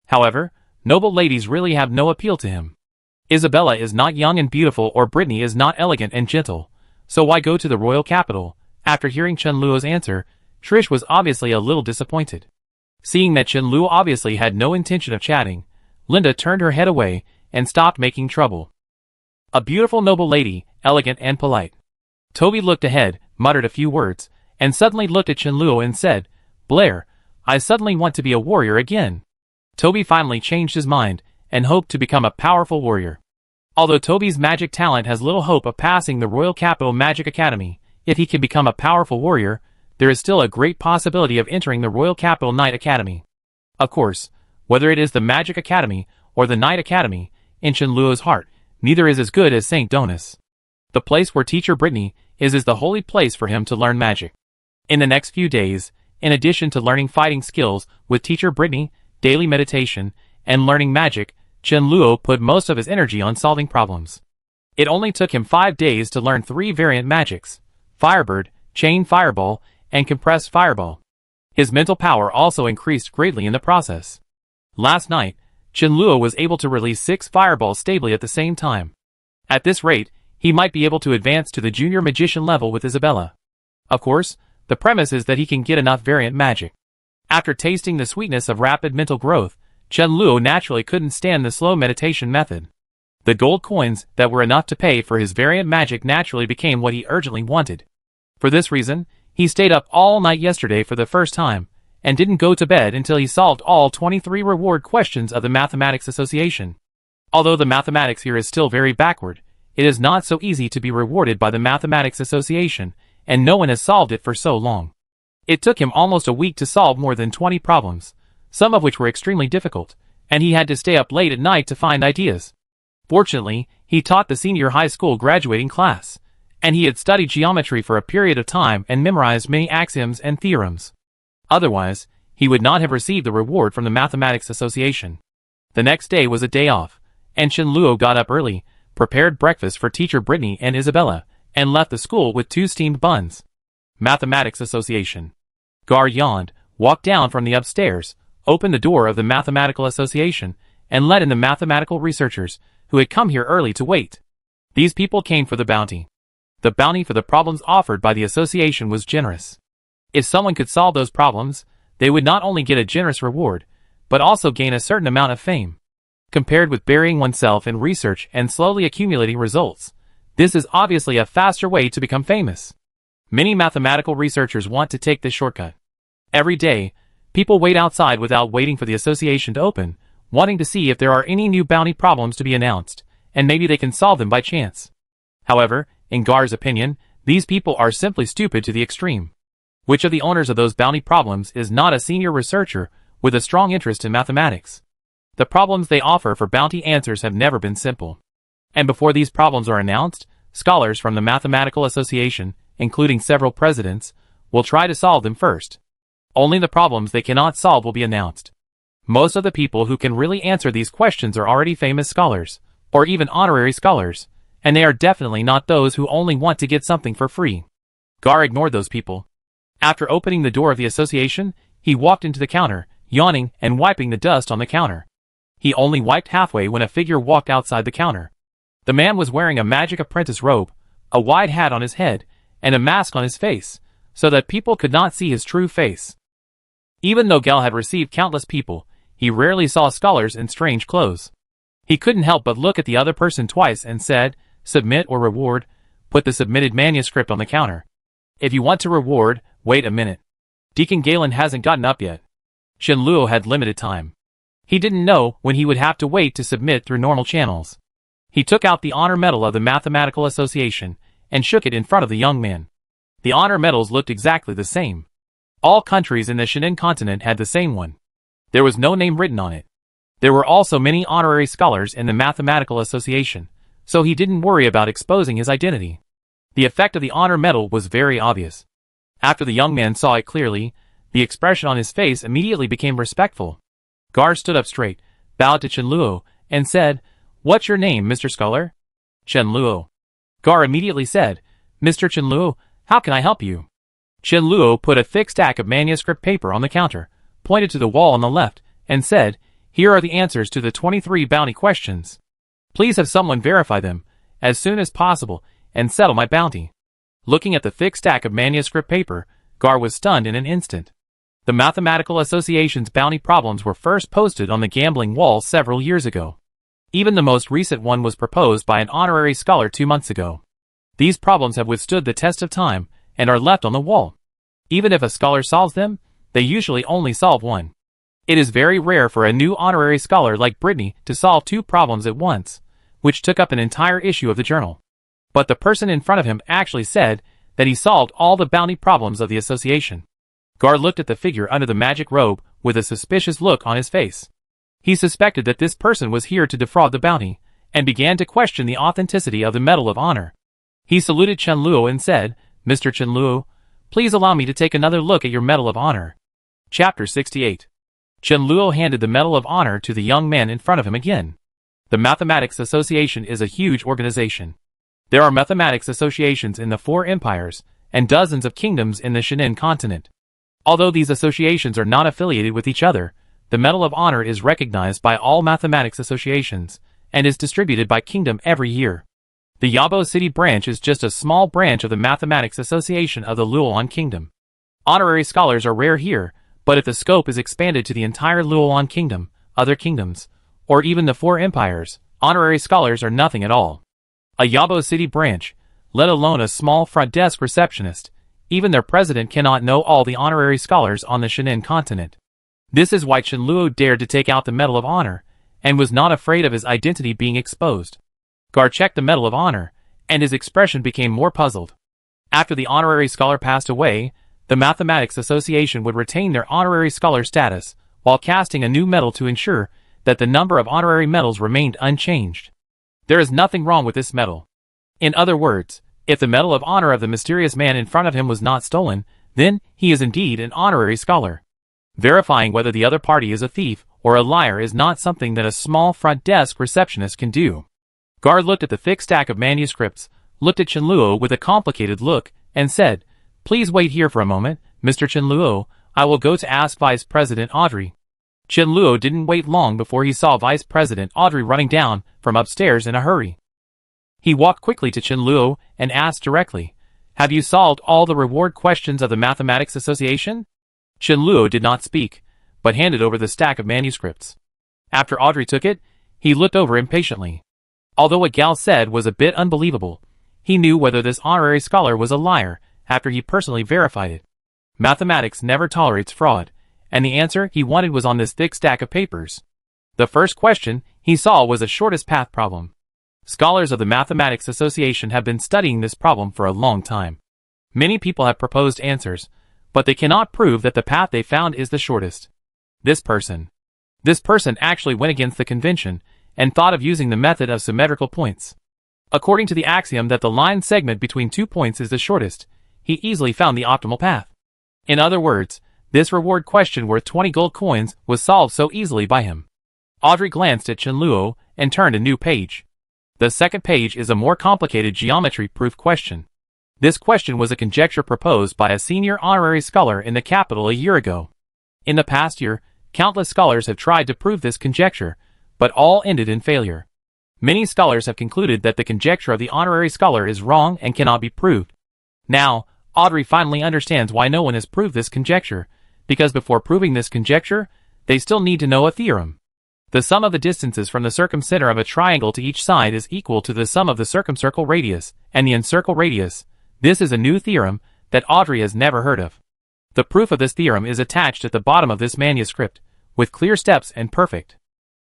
However, noble ladies really have no appeal to him. Isabella is not young and beautiful, or Britney is not elegant and gentle, so why go to the Royal Capital? After hearing Chen-Luo's answer, Trish was obviously a little disappointed. Seeing that Chen-Luo obviously had no intention of chatting, Linda turned her head away and stopped making trouble. A beautiful noble lady, elegant and polite. Toby looked ahead, muttered a few words, and suddenly looked at Chen-Luo and said, "Blair, I suddenly want to be a warrior again." Toby finally changed his mind and hoped to become a powerful warrior. Although Toby's magic talent has little hope of passing the Royal Capital Magic Academy, if he can become a powerful warrior, there is still a great possibility of entering the Royal Capital Knight Academy. Of course, whether it is the Magic Academy or the Knight Academy, in Chen-Luo's heart, neither is as good as St. Donatus. The place where teacher Britney is the holy place for him to learn magic. In the next few days, in addition to learning fighting skills with teacher Britney, daily meditation, and learning magic, Chen-Luo put most of his energy on solving problems. It only took him 5 days to learn 3 variant magics: Firebird, Chain Fireball, and Compressed Fireball. His mental power also increased greatly in the process. Last night, Luo was able to release 6 fireballs stably at the same time. At this rate, he might be able to advance to the junior magician level with Isabella. Of course, the premise is that he can get enough variant magic. After tasting the sweetness of rapid mental growth, Luo naturally couldn't stand the slow meditation method. The gold coins that were enough to pay for his variant magic naturally became what he urgently wanted. For this reason, he stayed up all night yesterday for the first time, and didn't go to bed until he solved all 23 reward questions of the Mathematics Association. Although the mathematics here is still very backward, it is not so easy to be rewarded by the Mathematics Association, and no one has solved it for so long. It took him almost a week to solve more than 20 problems, some of which were extremely difficult, and he had to stay up late at night to find ideas. Fortunately, he taught the senior high school graduating class, and he had studied geometry for a period of time and memorized many axioms and theorems. Otherwise, he would not have received the reward from the Mathematics Association. The next day was a day off, and Luo got up early, prepared breakfast for teacher Britney and Isabella, and left the school with 2 steamed buns. Mathematics Association. Gar yawned, walked down from the upstairs, opened the door of the Mathematical Association, and let in the mathematical researchers, who had come here early to wait. These people came for the bounty. The bounty for the problems offered by the association was generous. If someone could solve those problems, they would not only get a generous reward, but also gain a certain amount of fame. Compared with burying oneself in research and slowly accumulating results, this is obviously a faster way to become famous. Many mathematical researchers want to take this shortcut. Every day, people wait outside without waiting for the association to open, wanting to see if there are any new bounty problems to be announced, and maybe they can solve them by chance. However, in Gar's opinion, these people are simply stupid to the extreme. Which of the owners of those bounty problems is not a senior researcher with a strong interest in mathematics? The problems they offer for bounty answers have never been simple. And before these problems are announced, scholars from the Mathematical Association, including several presidents, will try to solve them first. Only the problems they cannot solve will be announced. Most of the people who can really answer these questions are already famous scholars, or even honorary scholars, and they are definitely not those who only want to get something for free. Gar ignored those people. After opening the door of the association, he walked into the counter, yawning and wiping the dust on the counter. He only wiped halfway when a figure walked outside the counter. The man was wearing a magic apprentice robe, a wide hat on his head, and a mask on his face, so that people could not see his true face. Even though Gal had received countless people, he rarely saw scholars in strange clothes. He couldn't help but look at the other person twice and said, "Submit or reward." Put the submitted manuscript on the counter. If you want to reward, wait a minute. Deacon Galen hasn't gotten up yet. Luo had limited time. He didn't know when he would have to wait to submit through normal channels. He took out the honor medal of the Mathematical Association and shook it in front of the young man. The honor medals looked exactly the same. All countries in the Shinin continent had the same one. There was no name written on it. There were also many honorary scholars in the Mathematical Association, so he didn't worry about exposing his identity. The effect of the honor medal was very obvious. After the young man saw it clearly, the expression on his face immediately became respectful. Gar stood up straight, bowed to Luo, and said, "What's your name, Mr. Scholar?" Luo. Gar immediately said, "Mr. Luo, how can I help you?" Luo put a thick stack of manuscript paper on the counter, pointed to the wall on the left, and said, "Here are the answers to the 23 bounty questions. Please have someone verify them, as soon as possible, and settle my bounty." Looking at the thick stack of manuscript paper, Gar was stunned in an instant. The Mathematical Association's bounty problems were first posted on the gambling wall several years ago. Even the most recent one was proposed by an honorary scholar 2 months ago. These problems have withstood the test of time, and are left on the wall. Even if a scholar solves them, they usually only solve one. It is very rare for a new honorary scholar like Britney to solve 2 problems at once, which took up an entire issue of the journal. But the person in front of him actually said that he solved all the bounty problems of the association. Gar looked at the figure under the magic robe with a suspicious look on his face. He suspected that this person was here to defraud the bounty, and began to question the authenticity of the Medal of Honor. He saluted Luo and said, "Mr. Luo, please allow me to take another look at your Medal of Honor." Chapter 68. Luo handed the Medal of Honor to the young man in front of him again. The Mathematics Association is a huge organization. There are mathematics associations in the 4 empires, and dozens of kingdoms in the Shinin continent. Although these associations are not affiliated with each other, the Medal of Honor is recognized by all mathematics associations, and is distributed by kingdom every year. The Yabo City branch is just a small branch of the Mathematics Association of the Luolan Kingdom. Honorary scholars are rare here, but if the scope is expanded to the entire Luolan Kingdom, other kingdoms, or even the 4 empires, honorary scholars are nothing at all. A Yabo City branch, let alone a small front desk receptionist, even their president cannot know all the honorary scholars on the Shenin continent. This is why Chen Luo dared to take out the Medal of Honor, and was not afraid of his identity being exposed. Gar checked the Medal of Honor, and his expression became more puzzled. After the honorary scholar passed away, the Mathematics Association would retain their honorary scholar status, while casting a new medal to ensure that the number of honorary medals remained unchanged. There is nothing wrong with this medal. In other words, if the Medal of Honor of the mysterious man in front of him was not stolen, then he is indeed an honorary scholar. Verifying whether the other party is a thief or a liar is not something that a small front desk receptionist can do. Gar looked at the thick stack of manuscripts, looked at Chen Luo with a complicated look, and said, "Please wait here for a moment, Mr. Chen Luo, I will go to ask Vice President Audrey." Chen Luo didn't wait long before he saw Vice President Audrey running down from upstairs in a hurry. He walked quickly to Chen Luo and asked directly, "Have you solved all the reward questions of the Mathematics Association?" Chen Luo did not speak, but handed over the stack of manuscripts. After Audrey took it, he looked over impatiently. Although what Gal said was a bit unbelievable, he knew whether this honorary scholar was a liar after he personally verified it. Mathematics never tolerates fraud, and the answer he wanted was on this thick stack of papers. The first question he saw was the shortest path problem. Scholars of the Mathematics Association have been studying this problem for a long time. Many people have proposed answers, but they cannot prove that the path they found is the shortest. This person actually went against the convention and thought of using the method of symmetrical points. According to the axiom that the line segment between 2 points is the shortest, he easily found the optimal path. In other words, this reward question worth 20 gold coins was solved so easily by him. Audrey glanced at Chen Luo and turned a new page. The second page is a more complicated geometry-proof question. This question was a conjecture proposed by a senior honorary scholar in the capital a year ago. In the past year, countless scholars have tried to prove this conjecture, but all ended in failure. Many scholars have concluded that the conjecture of the honorary scholar is wrong and cannot be proved. Now, Audrey finally understands why no one has proved this conjecture, because before proving this conjecture, they still need to know a theorem. The sum of the distances from the circumcenter of a triangle to each side is equal to the sum of the circumcircle radius and the encircle radius. This is a new theorem that Audrey has never heard of. The proof of this theorem is attached at the bottom of this manuscript, with clear steps and perfect.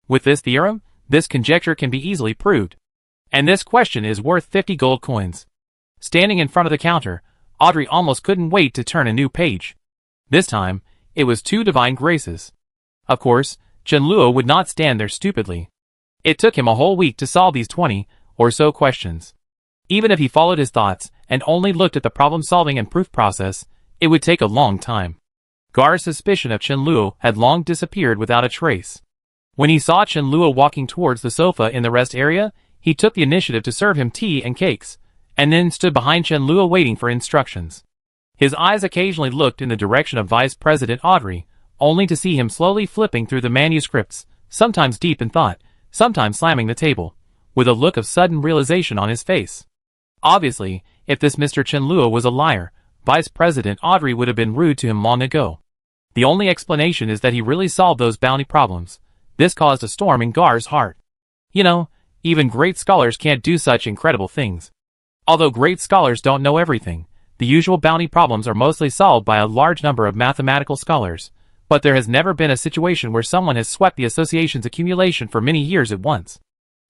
With this theorem, this conjecture can be easily proved. And this question is worth 50 gold coins. Standing in front of the counter, Audrey almost couldn't wait to turn a new page. This time, it was 2 divine graces. Of course, Chen Luo would not stand there stupidly. It took him a whole week to solve these 20 or so questions. Even if he followed his thoughts and only looked at the problem-solving and proof process, it would take a long time. Gar's suspicion of Chen Luo had long disappeared without a trace. When he saw Chen Luo walking towards the sofa in the rest area, he took the initiative to serve him tea and cakes, and then stood behind Chen Luo waiting for instructions. His eyes occasionally looked in the direction of Vice President Audrey, only to see him slowly flipping through the manuscripts, sometimes deep in thought, sometimes slamming the table, with a look of sudden realization on his face. Obviously, if this Mr. Chen Luo was a liar, Vice President Audrey would have been rude to him long ago. The only explanation is that he really solved those bounty problems. This caused a storm in Gar's heart. You know, even great scholars can't do such incredible things. Although great scholars don't know everything, the usual bounty problems are mostly solved by a large number of mathematical scholars, but there has never been a situation where someone has swept the association's accumulation for many years at once.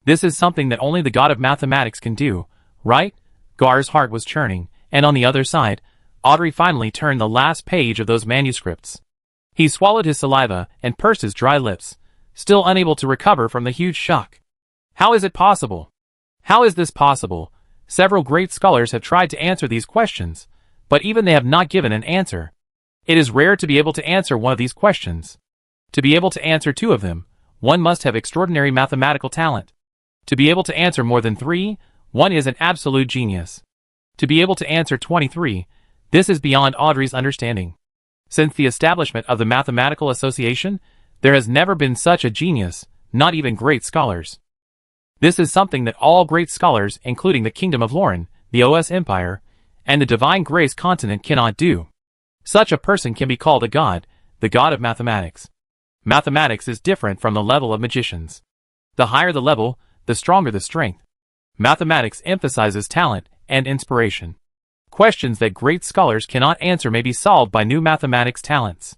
This is something that only the god of mathematics can do, right? Gar's heart was churning, and on the other side, Audrey finally turned the last page of those manuscripts. He swallowed his saliva and pursed his dry lips, still unable to recover from the huge shock. How is it possible? How is this possible? Several great scholars have tried to answer these questions, but even they have not given an answer. It is rare to be able to answer one of these questions. To be able to answer 2 of them, one must have extraordinary mathematical talent. To be able to answer more than 3, one is an absolute genius. To be able to answer 23, this is beyond Audrey's understanding. Since the establishment of the Mathematical Association, There has never been such a genius, not even great scholars. This is something that all great scholars, including the Kingdom of Lauren, the OS Empire, and the Divine Grace continent cannot do. Such a person can be called a god, the god of mathematics. Mathematics is different from the level of magicians. The higher the level, the stronger the strength. Mathematics emphasizes talent and inspiration. Questions that great scholars cannot answer may be solved by new mathematics talents.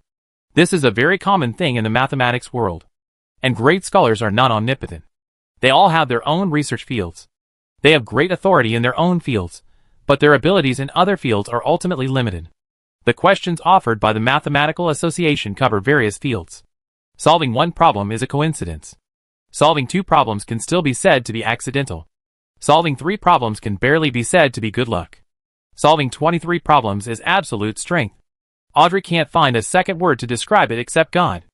This is a very common thing in the mathematics world. And great scholars are not omnipotent. They all have their own research fields. They have great authority in their own fields, but their abilities in other fields are ultimately limited. The questions offered by the Mathematical Association cover various fields. Solving one problem is a coincidence. Solving two problems can still be said to be accidental. Solving three problems can barely be said to be good luck. Solving 23 problems is absolute strength. Audrey can't find a second word to describe it except God.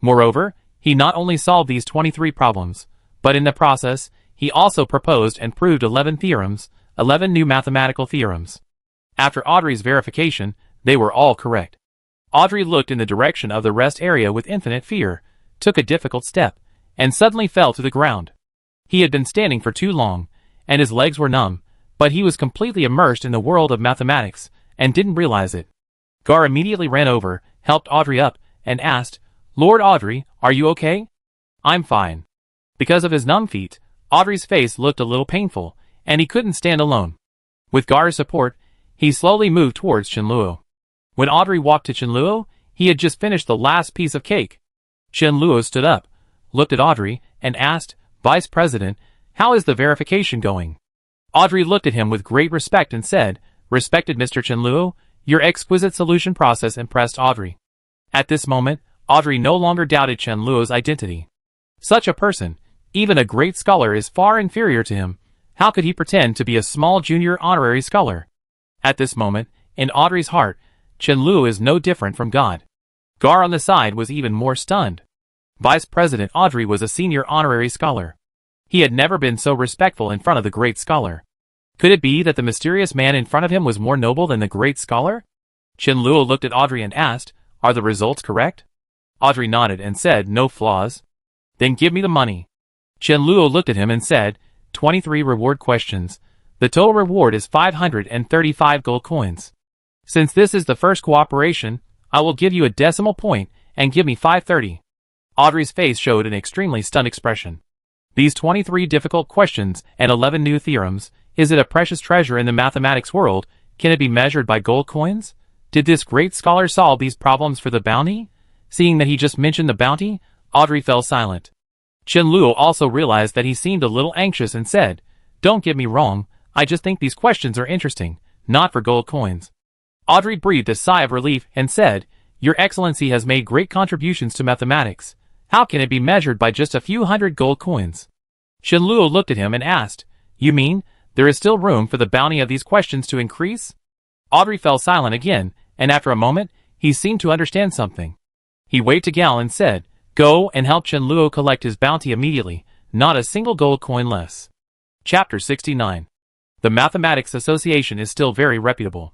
Moreover, he not only solved these 23 problems, but in the process, he also proposed and proved 11 theorems, 11 new mathematical theorems. After Audrey's verification, they were all correct. Audrey looked in the direction of the rest area with infinite fear, took a difficult step, and suddenly fell to the ground. He had been standing for too long, and his legs were numb, but he was completely immersed in the world of mathematics, and didn't realize it. Gar immediately ran over, helped Audrey up, and asked, "Lord Audrey, are you okay?" "I'm fine." Because of his numb feet, Audrey's face looked a little painful, and he couldn't stand alone. With Gar's support, he slowly moved towards Chenluo. When Audrey walked to Chenluo, he had just finished the last piece of cake. Chenluo stood up, looked at Audrey, and asked, "Vice President, how is the verification going?" Audrey looked at him with great respect and said, "Respected Mr. Chenluo, your exquisite solution process impressed Audrey." At this moment, Audrey no longer doubted Chenluo's identity. Such a person, even a great scholar, is far inferior to him. How could he pretend to be a small junior honorary scholar? At this moment, in Audrey's heart, Chenluo is no different from God. Gar on the side was even more stunned. Vice President Audrey was a senior honorary scholar. He had never been so respectful in front of the great scholar. Could it be that the mysterious man in front of him was more noble than the great scholar? Chenluo looked at Audrey and asked, "Are the results correct?" Audrey nodded and said, "No flaws." "Then give me the money." Chenluo looked at him and said, 23 reward questions. The total reward is 535 gold coins. Since this is the first cooperation, I will give you a decimal point and give me 530. Audrey's face showed an extremely stunned expression. These 23 difficult questions and 11 new theorems, is it a precious treasure in the mathematics world? Can it be measured by gold coins? Did this great scholar solve these problems for the bounty? Seeing that he just mentioned the bounty, Audrey fell silent. Chenluo also realized that he seemed a little anxious and said, "Don't get me wrong, I just think these questions are interesting, not for gold coins." Audrey breathed a sigh of relief and said, "Your Excellency has made great contributions to mathematics. How can it be measured by just a few hundred gold coins?" Chenluo looked at him and asked, "You mean, there is still room for the bounty of these questions to increase?" Audrey fell silent again, and after a moment, he seemed to understand something. He waved to Gal and said, "Go and help Chenluo collect his bounty immediately, not a single gold coin less." Chapter 69. The Mathematics Association is still very reputable.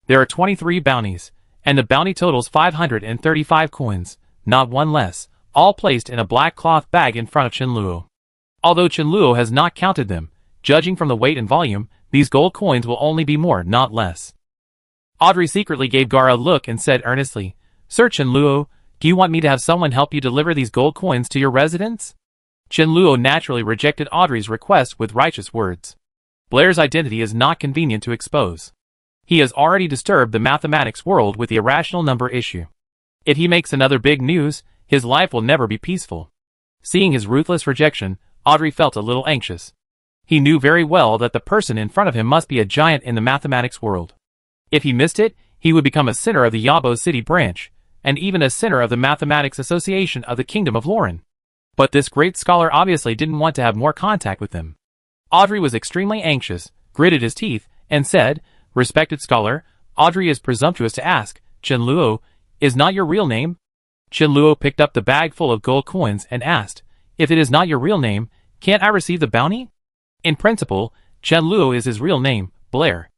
There are 23 bounties, and the bounty totals 535 coins, not one less, all placed in a black cloth bag in front of Chenluo. Although Chenluo has not counted them, judging from the weight and volume, these gold coins will only be more, not less. Audrey secretly gave Gar a look and said earnestly, "Sir Chenluo, do you want me to have someone help you deliver these gold coins to your residence?" Chenluo naturally rejected Audrey's request with righteous words. Blair's identity is not convenient to expose. He has already disturbed the mathematics world with the irrational number issue. If he makes another big news, his life will never be peaceful. Seeing his ruthless rejection, Audrey felt a little anxious. He knew very well that the person in front of him must be a giant in the mathematics world. If he missed it, he would become a sinner of the Yabo City branch, and even a sinner of the Mathematics Association of the Kingdom of Lauren. But this great scholar obviously didn't want to have more contact with him. Audrey was extremely anxious, gritted his teeth, and said, "Respected scholar, Audrey is presumptuous to ask, Chenluo, is not your real name?" Chenluo picked up the bag full of gold coins and asked, "If it is not your real name, can't I receive the bounty?" In principle, Chenluo is his real name, Blair.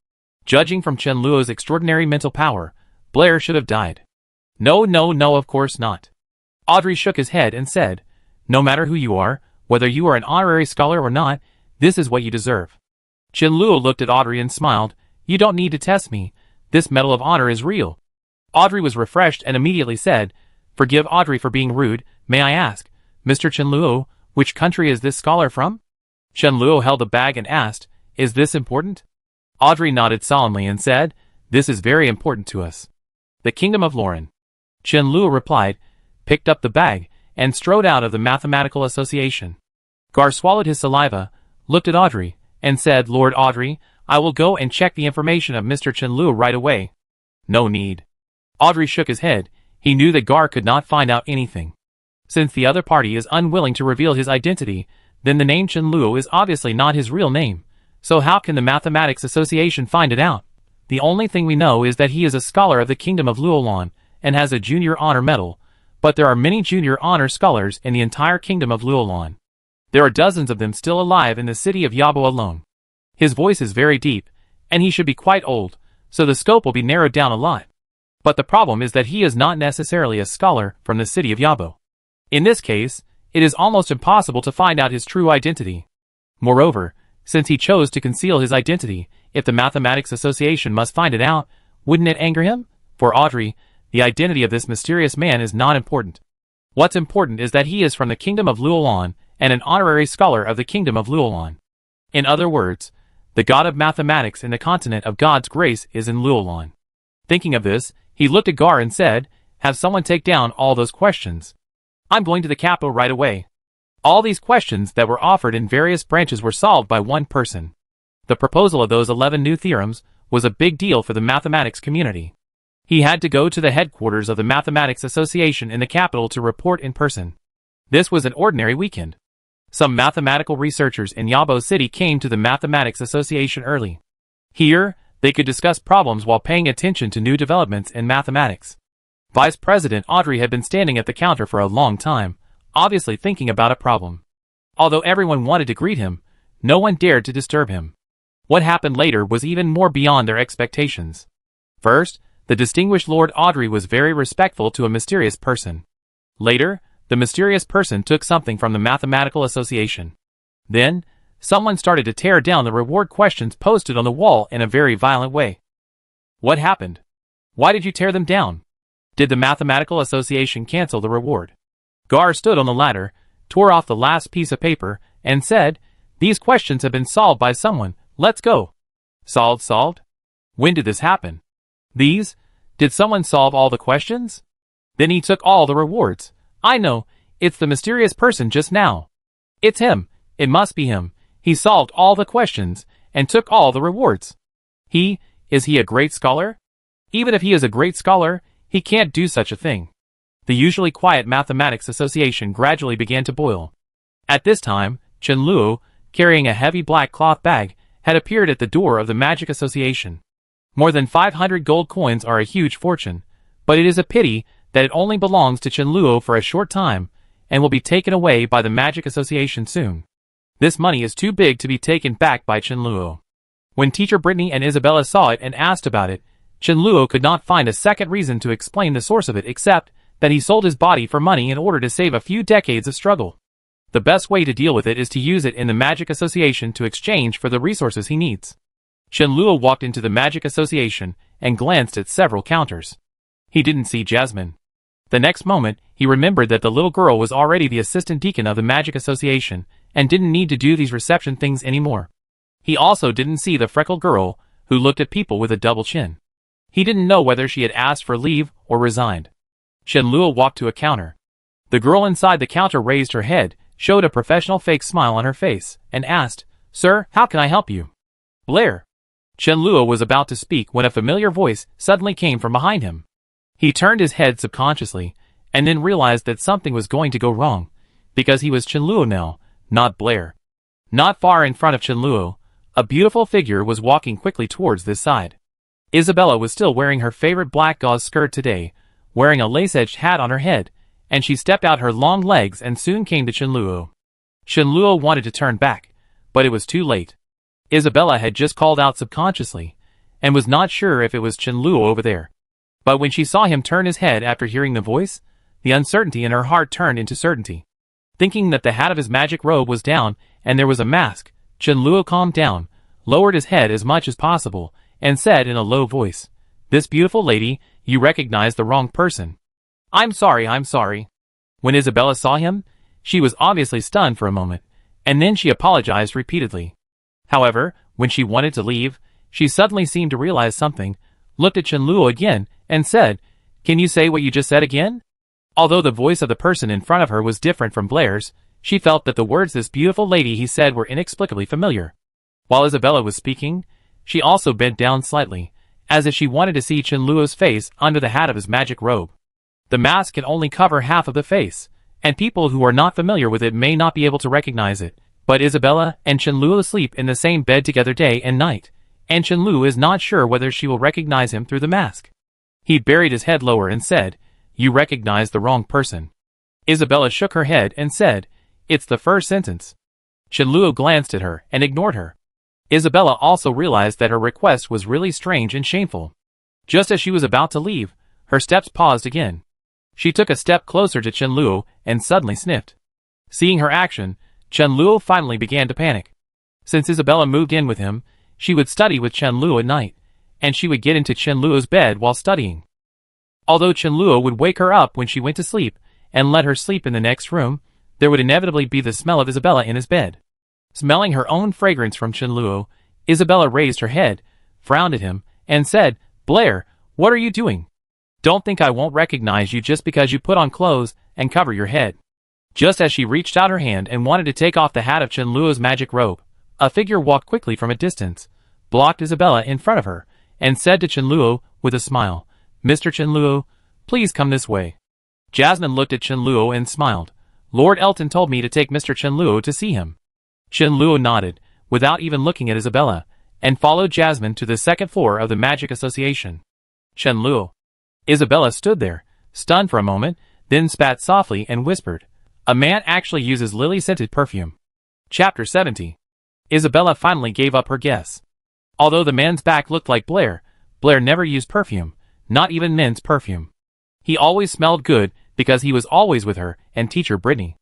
Judging from Chenluo's extraordinary mental power, Blair should have died. No, of course not. Audrey shook his head and said, "No matter who you are, whether you are an honorary scholar or not, this is what you deserve." Chenluo looked at Audrey and smiled. "You don't need to test me. This Medal of Honor is real." Audrey was refreshed and immediately said, "Forgive Audrey for being rude. May I ask, Mr. Chenluo, which country is this scholar from?" Chenluo held the bag and asked, "Is this important?" Audrey nodded solemnly and said, "This is very important to us. The Kingdom of Lauren." Chenluo replied, picked up the bag, and strode out of the Mathematical Association. Gar swallowed his saliva, looked at Audrey, and said, "Lord Audrey, I will go and check the information of Mr. Chenluo right away." "No need." Audrey shook his head. He knew that Gar could not find out anything. Since the other party is unwilling to reveal his identity, then the name Chenluo is obviously not his real name. So how can the Mathematics Association find it out? The only thing we know is that he is a scholar of the Kingdom of Luolan and has a junior honor medal, but there are many junior honor scholars in the entire Kingdom of Luolan. There are dozens of them still alive in the city of Yabo alone. His voice is very deep, and he should be quite old, so the scope will be narrowed down a lot. But the problem is that he is not necessarily a scholar from the city of Yabo. In this case, it is almost impossible to find out his true identity. Moreover, since he chose to conceal his identity, if the Mathematics Association must find it out, wouldn't it anger him? For Audrey, the identity of this mysterious man is not important. What's important is that he is from the Kingdom of Luolan and an honorary scholar of the Kingdom of Luolan. In other words, the god of mathematics in the continent of God's grace is in Luolan. Thinking of this, he looked at Gar and said, "Have someone take down all those questions. I'm going to the capital right away." All these questions that were offered in various branches were solved by one person. The proposal of those 11 new theorems was a big deal for the mathematics community. He had to go to the headquarters of the Mathematics Association in the capital to report in person. This was an ordinary weekend. Some mathematical researchers in Yabo City came to the Mathematics Association early. Here, they could discuss problems while paying attention to new developments in mathematics. Vice President Audrey had been standing at the counter for a long time, obviously thinking about a problem. Although everyone wanted to greet him, no one dared to disturb him. What happened later was even more beyond their expectations. First, the distinguished Lord Audrey was very respectful to a mysterious person. Later, the mysterious person took something from the Mathematical Association. Then, someone started to tear down the reward questions posted on the wall in a very violent way. What happened? Why did you tear them down? Did the Mathematical Association cancel the reward? Gar stood on the ladder, tore off the last piece of paper, and said, "These questions have been solved by someone. Let's go." Solved? When did this happen? Did someone solve all the questions? Then he took all the rewards. I know, it's the mysterious person just now. It's him. It must be him. He solved all the questions, and took all the rewards. Is he a great scholar? Even if he is a great scholar, he can't do such a thing. The usually quiet Mathematics Association gradually began to boil. At this time, Chenluo, carrying a heavy black cloth bag, had appeared at the door of the Magic Association. More than 500 gold coins are a huge fortune, but it is a pity that it only belongs to Chenluo for a short time, and will be taken away by the Magic Association soon. This money is too big to be taken back by Chenluo. When teacher Britney and Isabella saw it and asked about it, Chenluo could not find a second reason to explain the source of it except that he sold his body for money in order to save a few decades of struggle. The best way to deal with it is to use it in the Magic Association to exchange for the resources he needs. Chenluo walked into the Magic Association and glanced at several counters. He didn't see Jasmine. The next moment, he remembered that the little girl was already the assistant deacon of the Magic Association and didn't need to do these reception things anymore. He also didn't see the freckled girl who looked at people with a double chin. He didn't know whether she had asked for leave or resigned. Chenluo walked to a counter. The girl inside the counter raised her head, showed a professional fake smile on her face, and asked, "Sir, how can I help you?" "Blair." Chenluo was about to speak when a familiar voice suddenly came from behind him. He turned his head subconsciously, and then realized that something was going to go wrong, because he was Chenluo now, not Blair. Not far in front of Chenluo, a beautiful figure was walking quickly towards this side. Isabella was still wearing her favorite black gauze skirt today, wearing a lace-edged hat on her head, and she stepped out her long legs and soon came to Chenluo. Chenluo wanted to turn back, but it was too late. Isabella had just called out subconsciously, and was not sure if it was Chenluo over there. But when she saw him turn his head after hearing the voice, The uncertainty in her heart turned into certainty. Thinking that the hat of his magic robe was down and there was a mask, Chen Luo calmed down, lowered his head as much as possible, and said in a low voice, "This beautiful lady, you recognize the wrong person." I'm sorry. When Isabella saw him, she was obviously stunned for a moment, and then she apologized repeatedly. However, when she wanted to leave, she suddenly seemed to realize something, looked at Chen Luo again, and said, "Can you say what you just said again?" Although the voice of the person in front of her was different from Blair's, she felt that the words "this beautiful lady" he said were inexplicably familiar. While Isabella was speaking, she also bent down slightly, as if she wanted to see Chen Luo's face under the hat of his magic robe. The mask can only cover half of the face, and people who are not familiar with it may not be able to recognize it, but Isabella and Chen Luo sleep in the same bed together day and night, and Chen Luo is not sure whether she will recognize him through the mask. He buried his head lower and said, "You recognize the wrong person." Isabella shook her head and said, "It's the first sentence." Chen Luo glanced at her and ignored her. Isabella also realized that her request was really strange and shameful. Just as she was about to leave, her steps paused again. She took a step closer to Chen Luo and suddenly sniffed. Seeing her action, Chen Luo finally began to panic. Since Isabella moved in with him, she would study with Chen Luo at night, and she would get into Chen Luo's bed while studying. Although Chen Luo would wake her up when she went to sleep and let her sleep in the next room, there would inevitably be the smell of Isabella in his bed. Smelling her own fragrance from Chen Luo, Isabella raised her head, frowned at him, and said, "Blair, what are you doing? Don't think I won't recognize you just because you put on clothes and cover your head." Just as she reached out her hand and wanted to take off the hat of Chen Luo's magic robe, a figure walked quickly from a distance, blocked Isabella in front of her, and said to Chen Luo with a smile, "Mr. Chen Luo, please come this way." Jasmine looked at Chen Luo and smiled. "Lord Elton told me to take Mr. Chen Luo to see him." Chen Luo nodded, without even looking at Isabella, and followed Jasmine to the second floor of the Magic Association. Chen Luo. Isabella stood there, stunned for a moment, then spat softly and whispered, "A man actually uses lily-scented perfume." Chapter 70. Isabella finally gave up her guess. Although the man's back looked like Blair, Blair never used perfume, not even men's perfume. He always smelled good because he was always with her and teacher Britney.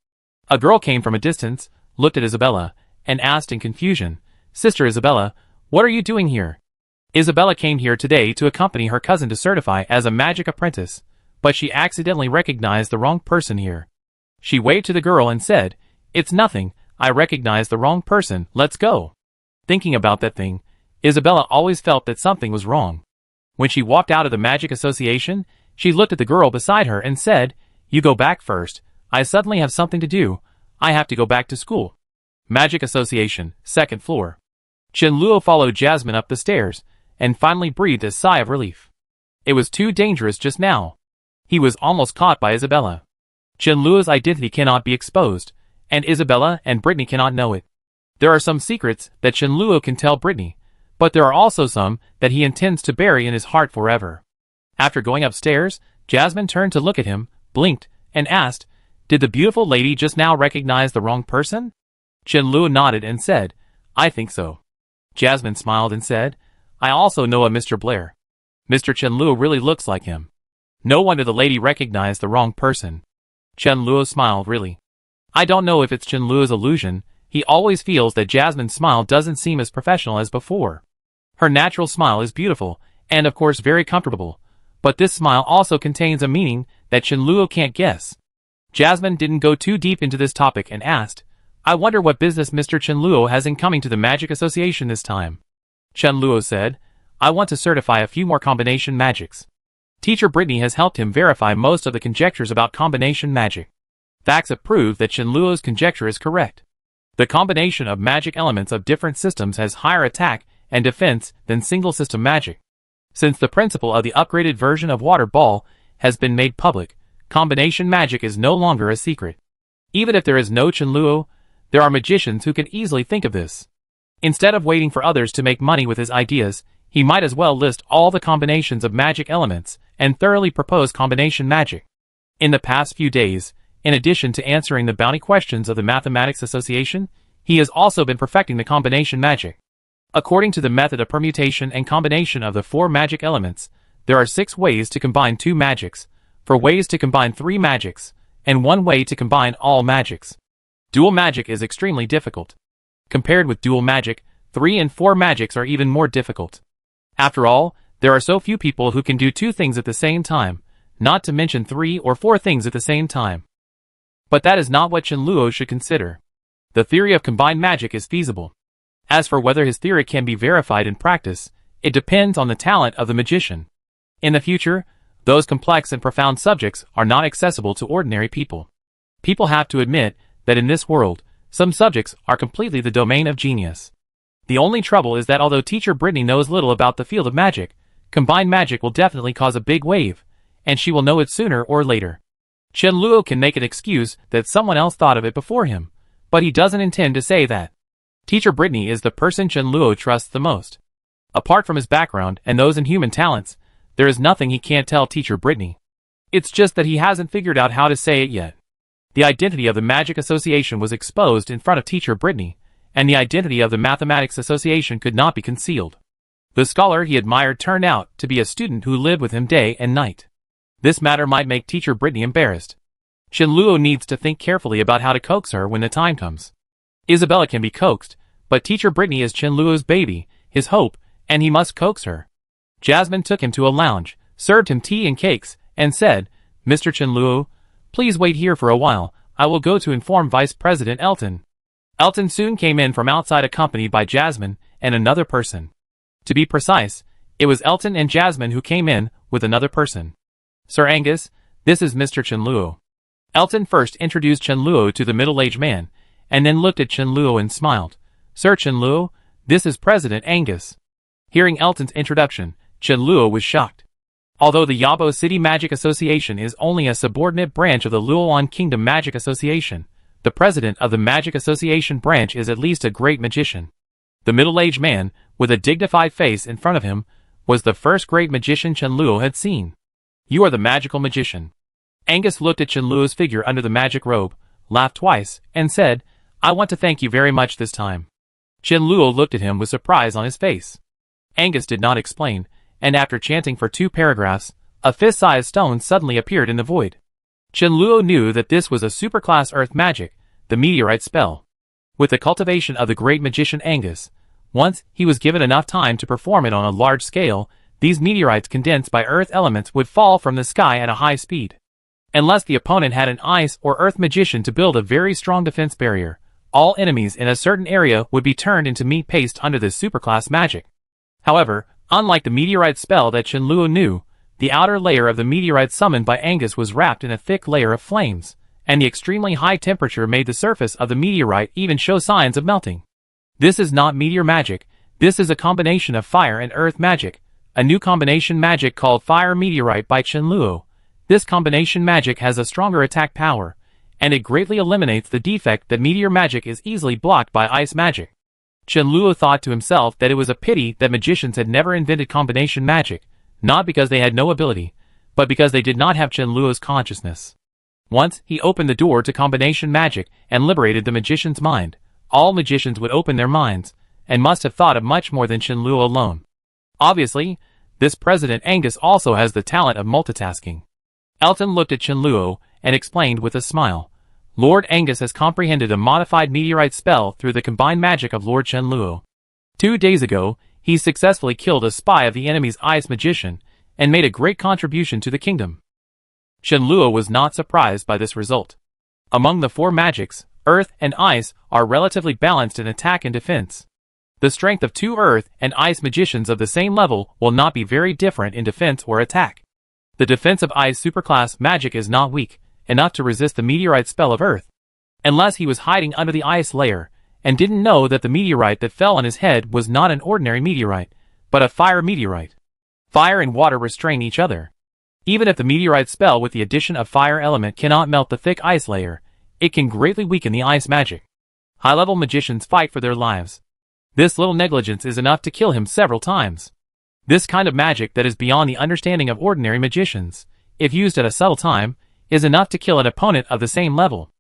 A girl came from a distance, looked at Isabella, and asked in confusion, "Sister Isabella, what are you doing here?" Isabella came here today to accompany her cousin to certify as a magic apprentice, but she accidentally recognized the wrong person here. She waved to the girl and said, "It's nothing, I recognized the wrong person, let's go." Thinking about that thing, Isabella always felt that something was wrong. When she walked out of the Magic Association, she looked at the girl beside her and said, "You go back first, I suddenly have something to do, I have to go back to school." Magic Association, second floor. Chen Luo followed Jasmine up the stairs, and finally breathed a sigh of relief. It was too dangerous just now. He was almost caught by Isabella. Chen Luo's identity cannot be exposed, and Isabella and Britney cannot know it. There are some secrets that Chen Luo can tell Britney, but there are also some that he intends to bury in his heart forever. After going upstairs, Jasmine turned to look at him, blinked, and asked, "Did the beautiful lady just now recognize the wrong person?" Chen Luo nodded and said, "I think so." Jasmine smiled and said, "I also know a Mr. Blair. Mr. Chen Luo really looks like him. No wonder the lady recognized the wrong person." Chen Luo smiled really. I don't know if it's Chen Luo's illusion, he always feels that Jasmine's smile doesn't seem as professional as before. Her natural smile is beautiful, and of course very comfortable, but this smile also contains a meaning that Chen Luo can't guess. Jasmine didn't go too deep into this topic and asked, "I wonder what business Mr. Chen Luo has in coming to the Magic Association this time." Chen Luo said, "I want to certify a few more combination magics." Teacher Britney has helped him verify most of the conjectures about combination magic. Facts have proved that Chen Luo's conjecture is correct. The combination of magic elements of different systems has higher attack and defense than single-system magic. Since the principle of the upgraded version of Water Ball has been made public, combination magic is no longer a secret. Even if there is no Chen Luo, there are magicians who can easily think of this. Instead of waiting for others to make money with his ideas, he might as well list all the combinations of magic elements and thoroughly propose combination magic. In the past few days, in addition to answering the bounty questions of the Mathematics Association, he has also been perfecting the combination magic. According to the method of permutation and combination of the 4 magic elements, there are 6 ways to combine 2 magics, for ways to combine 3 magics, and 1 way to combine all magics. Dual magic is extremely difficult. Compared with dual magic, 3 and 4 magics are even more difficult. After all, there are so few people who can do 2 things at the same time, not to mention 3 or 4 things at the same time. But that is not what Chen Luo should consider. The theory of combined magic is feasible. As for whether his theory can be verified in practice, it depends on the talent of the magician. In the future, those complex and profound subjects are not accessible to ordinary people. People have to admit that in this world, some subjects are completely the domain of genius. The only trouble is that although teacher Britney knows little about the field of magic, combined magic will definitely cause a big wave, and she will know it sooner or later. Chen Luo can make an excuse that someone else thought of it before him, but he doesn't intend to say that. Teacher Britney is the person Chen Luo trusts the most. Apart from his background and those inhuman talents, there is nothing he can't tell teacher Britney. It's just that he hasn't figured out how to say it yet. The identity of the Magic Association was exposed in front of teacher Britney, and the identity of the Mathematics Association could not be concealed. The scholar he admired turned out to be a student who lived with him day and night. This matter might make teacher Britney embarrassed. Chen Luo needs to think carefully about how to coax her when the time comes. Isabella can be coaxed, but teacher Britney is Chen Luo's baby, his hope, and he must coax her. Jasmine took him to a lounge, served him tea and cakes, and said, "Mr. Chen Luo, please wait here for a while, I will go to inform Vice President Elton." Elton soon came in from outside accompanied by Jasmine and another person. To be precise, it was Elton and Jasmine who came in with another person. "Sir Angus, this is Mr. Chen Luo." Elton first introduced Chen Luo to the middle-aged man, and then looked at Chen Luo and smiled. "Sir Chen Luo, this is President Angus." Hearing Elton's introduction, Chen Luo was shocked. Although the Yabo City Magic Association is only a subordinate branch of the Luolan Kingdom Magic Association, the president of the Magic Association branch is at least a great magician. The middle-aged man, with a dignified face in front of him, was the first great magician Chen Luo had seen. "You are the magical magician." Angus looked at Chen Luo's figure under the magic robe, laughed twice, and said, "I want to thank you very much this time." Chen Luo looked at him with surprise on his face. Angus did not explain, and after chanting for 2 paragraphs, a fist-sized stone suddenly appeared in the void. Chen Luo knew that this was a superclass earth magic, the meteorite spell. With the cultivation of the great magician Angus, once he was given enough time to perform it on a large scale, these meteorites condensed by earth elements would fall from the sky at a high speed. Unless the opponent had an ice or earth magician to build a very strong defense barrier, all enemies in a certain area would be turned into meat paste under this superclass magic. However, unlike the meteorite spell that Chen Luo knew, the outer layer of the meteorite summoned by Angus was wrapped in a thick layer of flames, and the extremely high temperature made the surface of the meteorite even show signs of melting. This is not meteor magic, this is a combination of fire and earth magic, a new combination magic called Fire Meteorite by Chen Luo. This combination magic has a stronger attack power, and it greatly eliminates the defect that meteor magic is easily blocked by ice magic. Chen Luo thought to himself that it was a pity that magicians had never invented combination magic, not because they had no ability, but because they did not have Chen Luo's consciousness. Once he opened the door to combination magic and liberated the magician's mind, all magicians would open their minds, and must have thought of much more than Chen Luo alone. Obviously, this President Angus also has the talent of multitasking. Elton looked at Chen Luo and explained with a smile, "Lord Angus has comprehended a modified meteorite spell through the combined magic of Lord Chen Luo. 2 days ago, he successfully killed a spy of the enemy's ice magician and made a great contribution to the kingdom." Chen Luo was not surprised by this result. Among the 4 magics, earth and ice are relatively balanced in attack and defense. The strength of 2 earth and ice magicians of the same level will not be very different in defense or attack. The defense of ice superclass magic is not weak enough to resist the meteorite spell of earth. Unless he was hiding under the ice layer, and didn't know that the meteorite that fell on his head was not an ordinary meteorite, but a fire meteorite. Fire and water restrain each other. Even if the meteorite spell with the addition of fire element cannot melt the thick ice layer, it can greatly weaken the ice magic. High-level magicians fight for their lives. This little negligence is enough to kill him several times. This kind of magic that is beyond the understanding of ordinary magicians, if used at a subtle time, is enough to kill an opponent of the same level.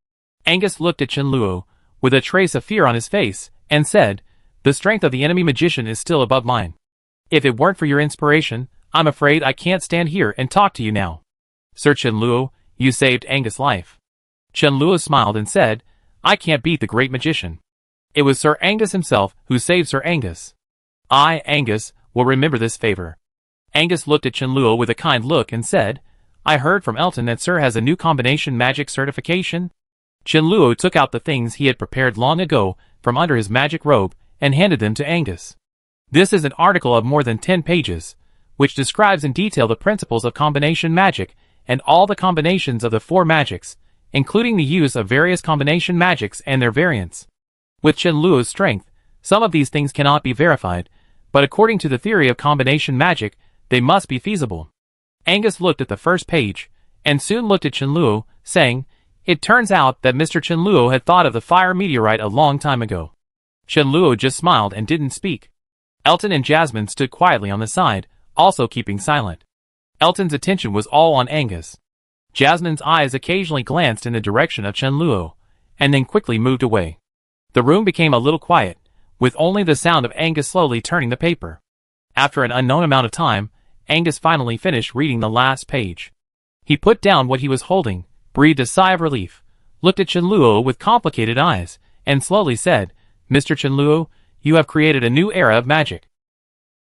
Angus looked at Chen Luo, with a trace of fear on his face, and said, "The strength of the enemy magician is still above mine. If it weren't for your inspiration, I'm afraid I can't stand here and talk to you now." Sir Chenluo, you saved Angus' life. Chenluo smiled and said, I can't beat the great magician. It was Sir Angus himself who saved Sir Angus. I, Angus, will remember this favor. Angus looked at Chenluo with a kind look and said, I heard from Elton that Sir has a new combination magic certification. Chenluo took out the things he had prepared long ago from under his magic robe and handed them to Angus. This is an article of more than 10 pages, which describes in detail the principles of combination magic and all the combinations of the 4 magics, including the use of various combination magics and their variants. With Chenluo's strength, some of these things cannot be verified, but according to the theory of combination magic, they must be feasible. Angus looked at the first page, and soon looked at Chenluo, saying, It turns out that Mr. Chenluo had thought of the fire meteorite a long time ago. Chenluo just smiled and didn't speak. Elton and Jasmine stood quietly on the side, also keeping silent. Elton's attention was all on Angus. Jasmine's eyes occasionally glanced in the direction of Chenluo, and then quickly moved away. The room became a little quiet, with only the sound of Angus slowly turning the paper. After an unknown amount of time, Angus finally finished reading the last page. He put down what he was holding, breathed a sigh of relief, looked at Chenluo with complicated eyes, and slowly said, Mr. Chenluo, you have created a new era of magic.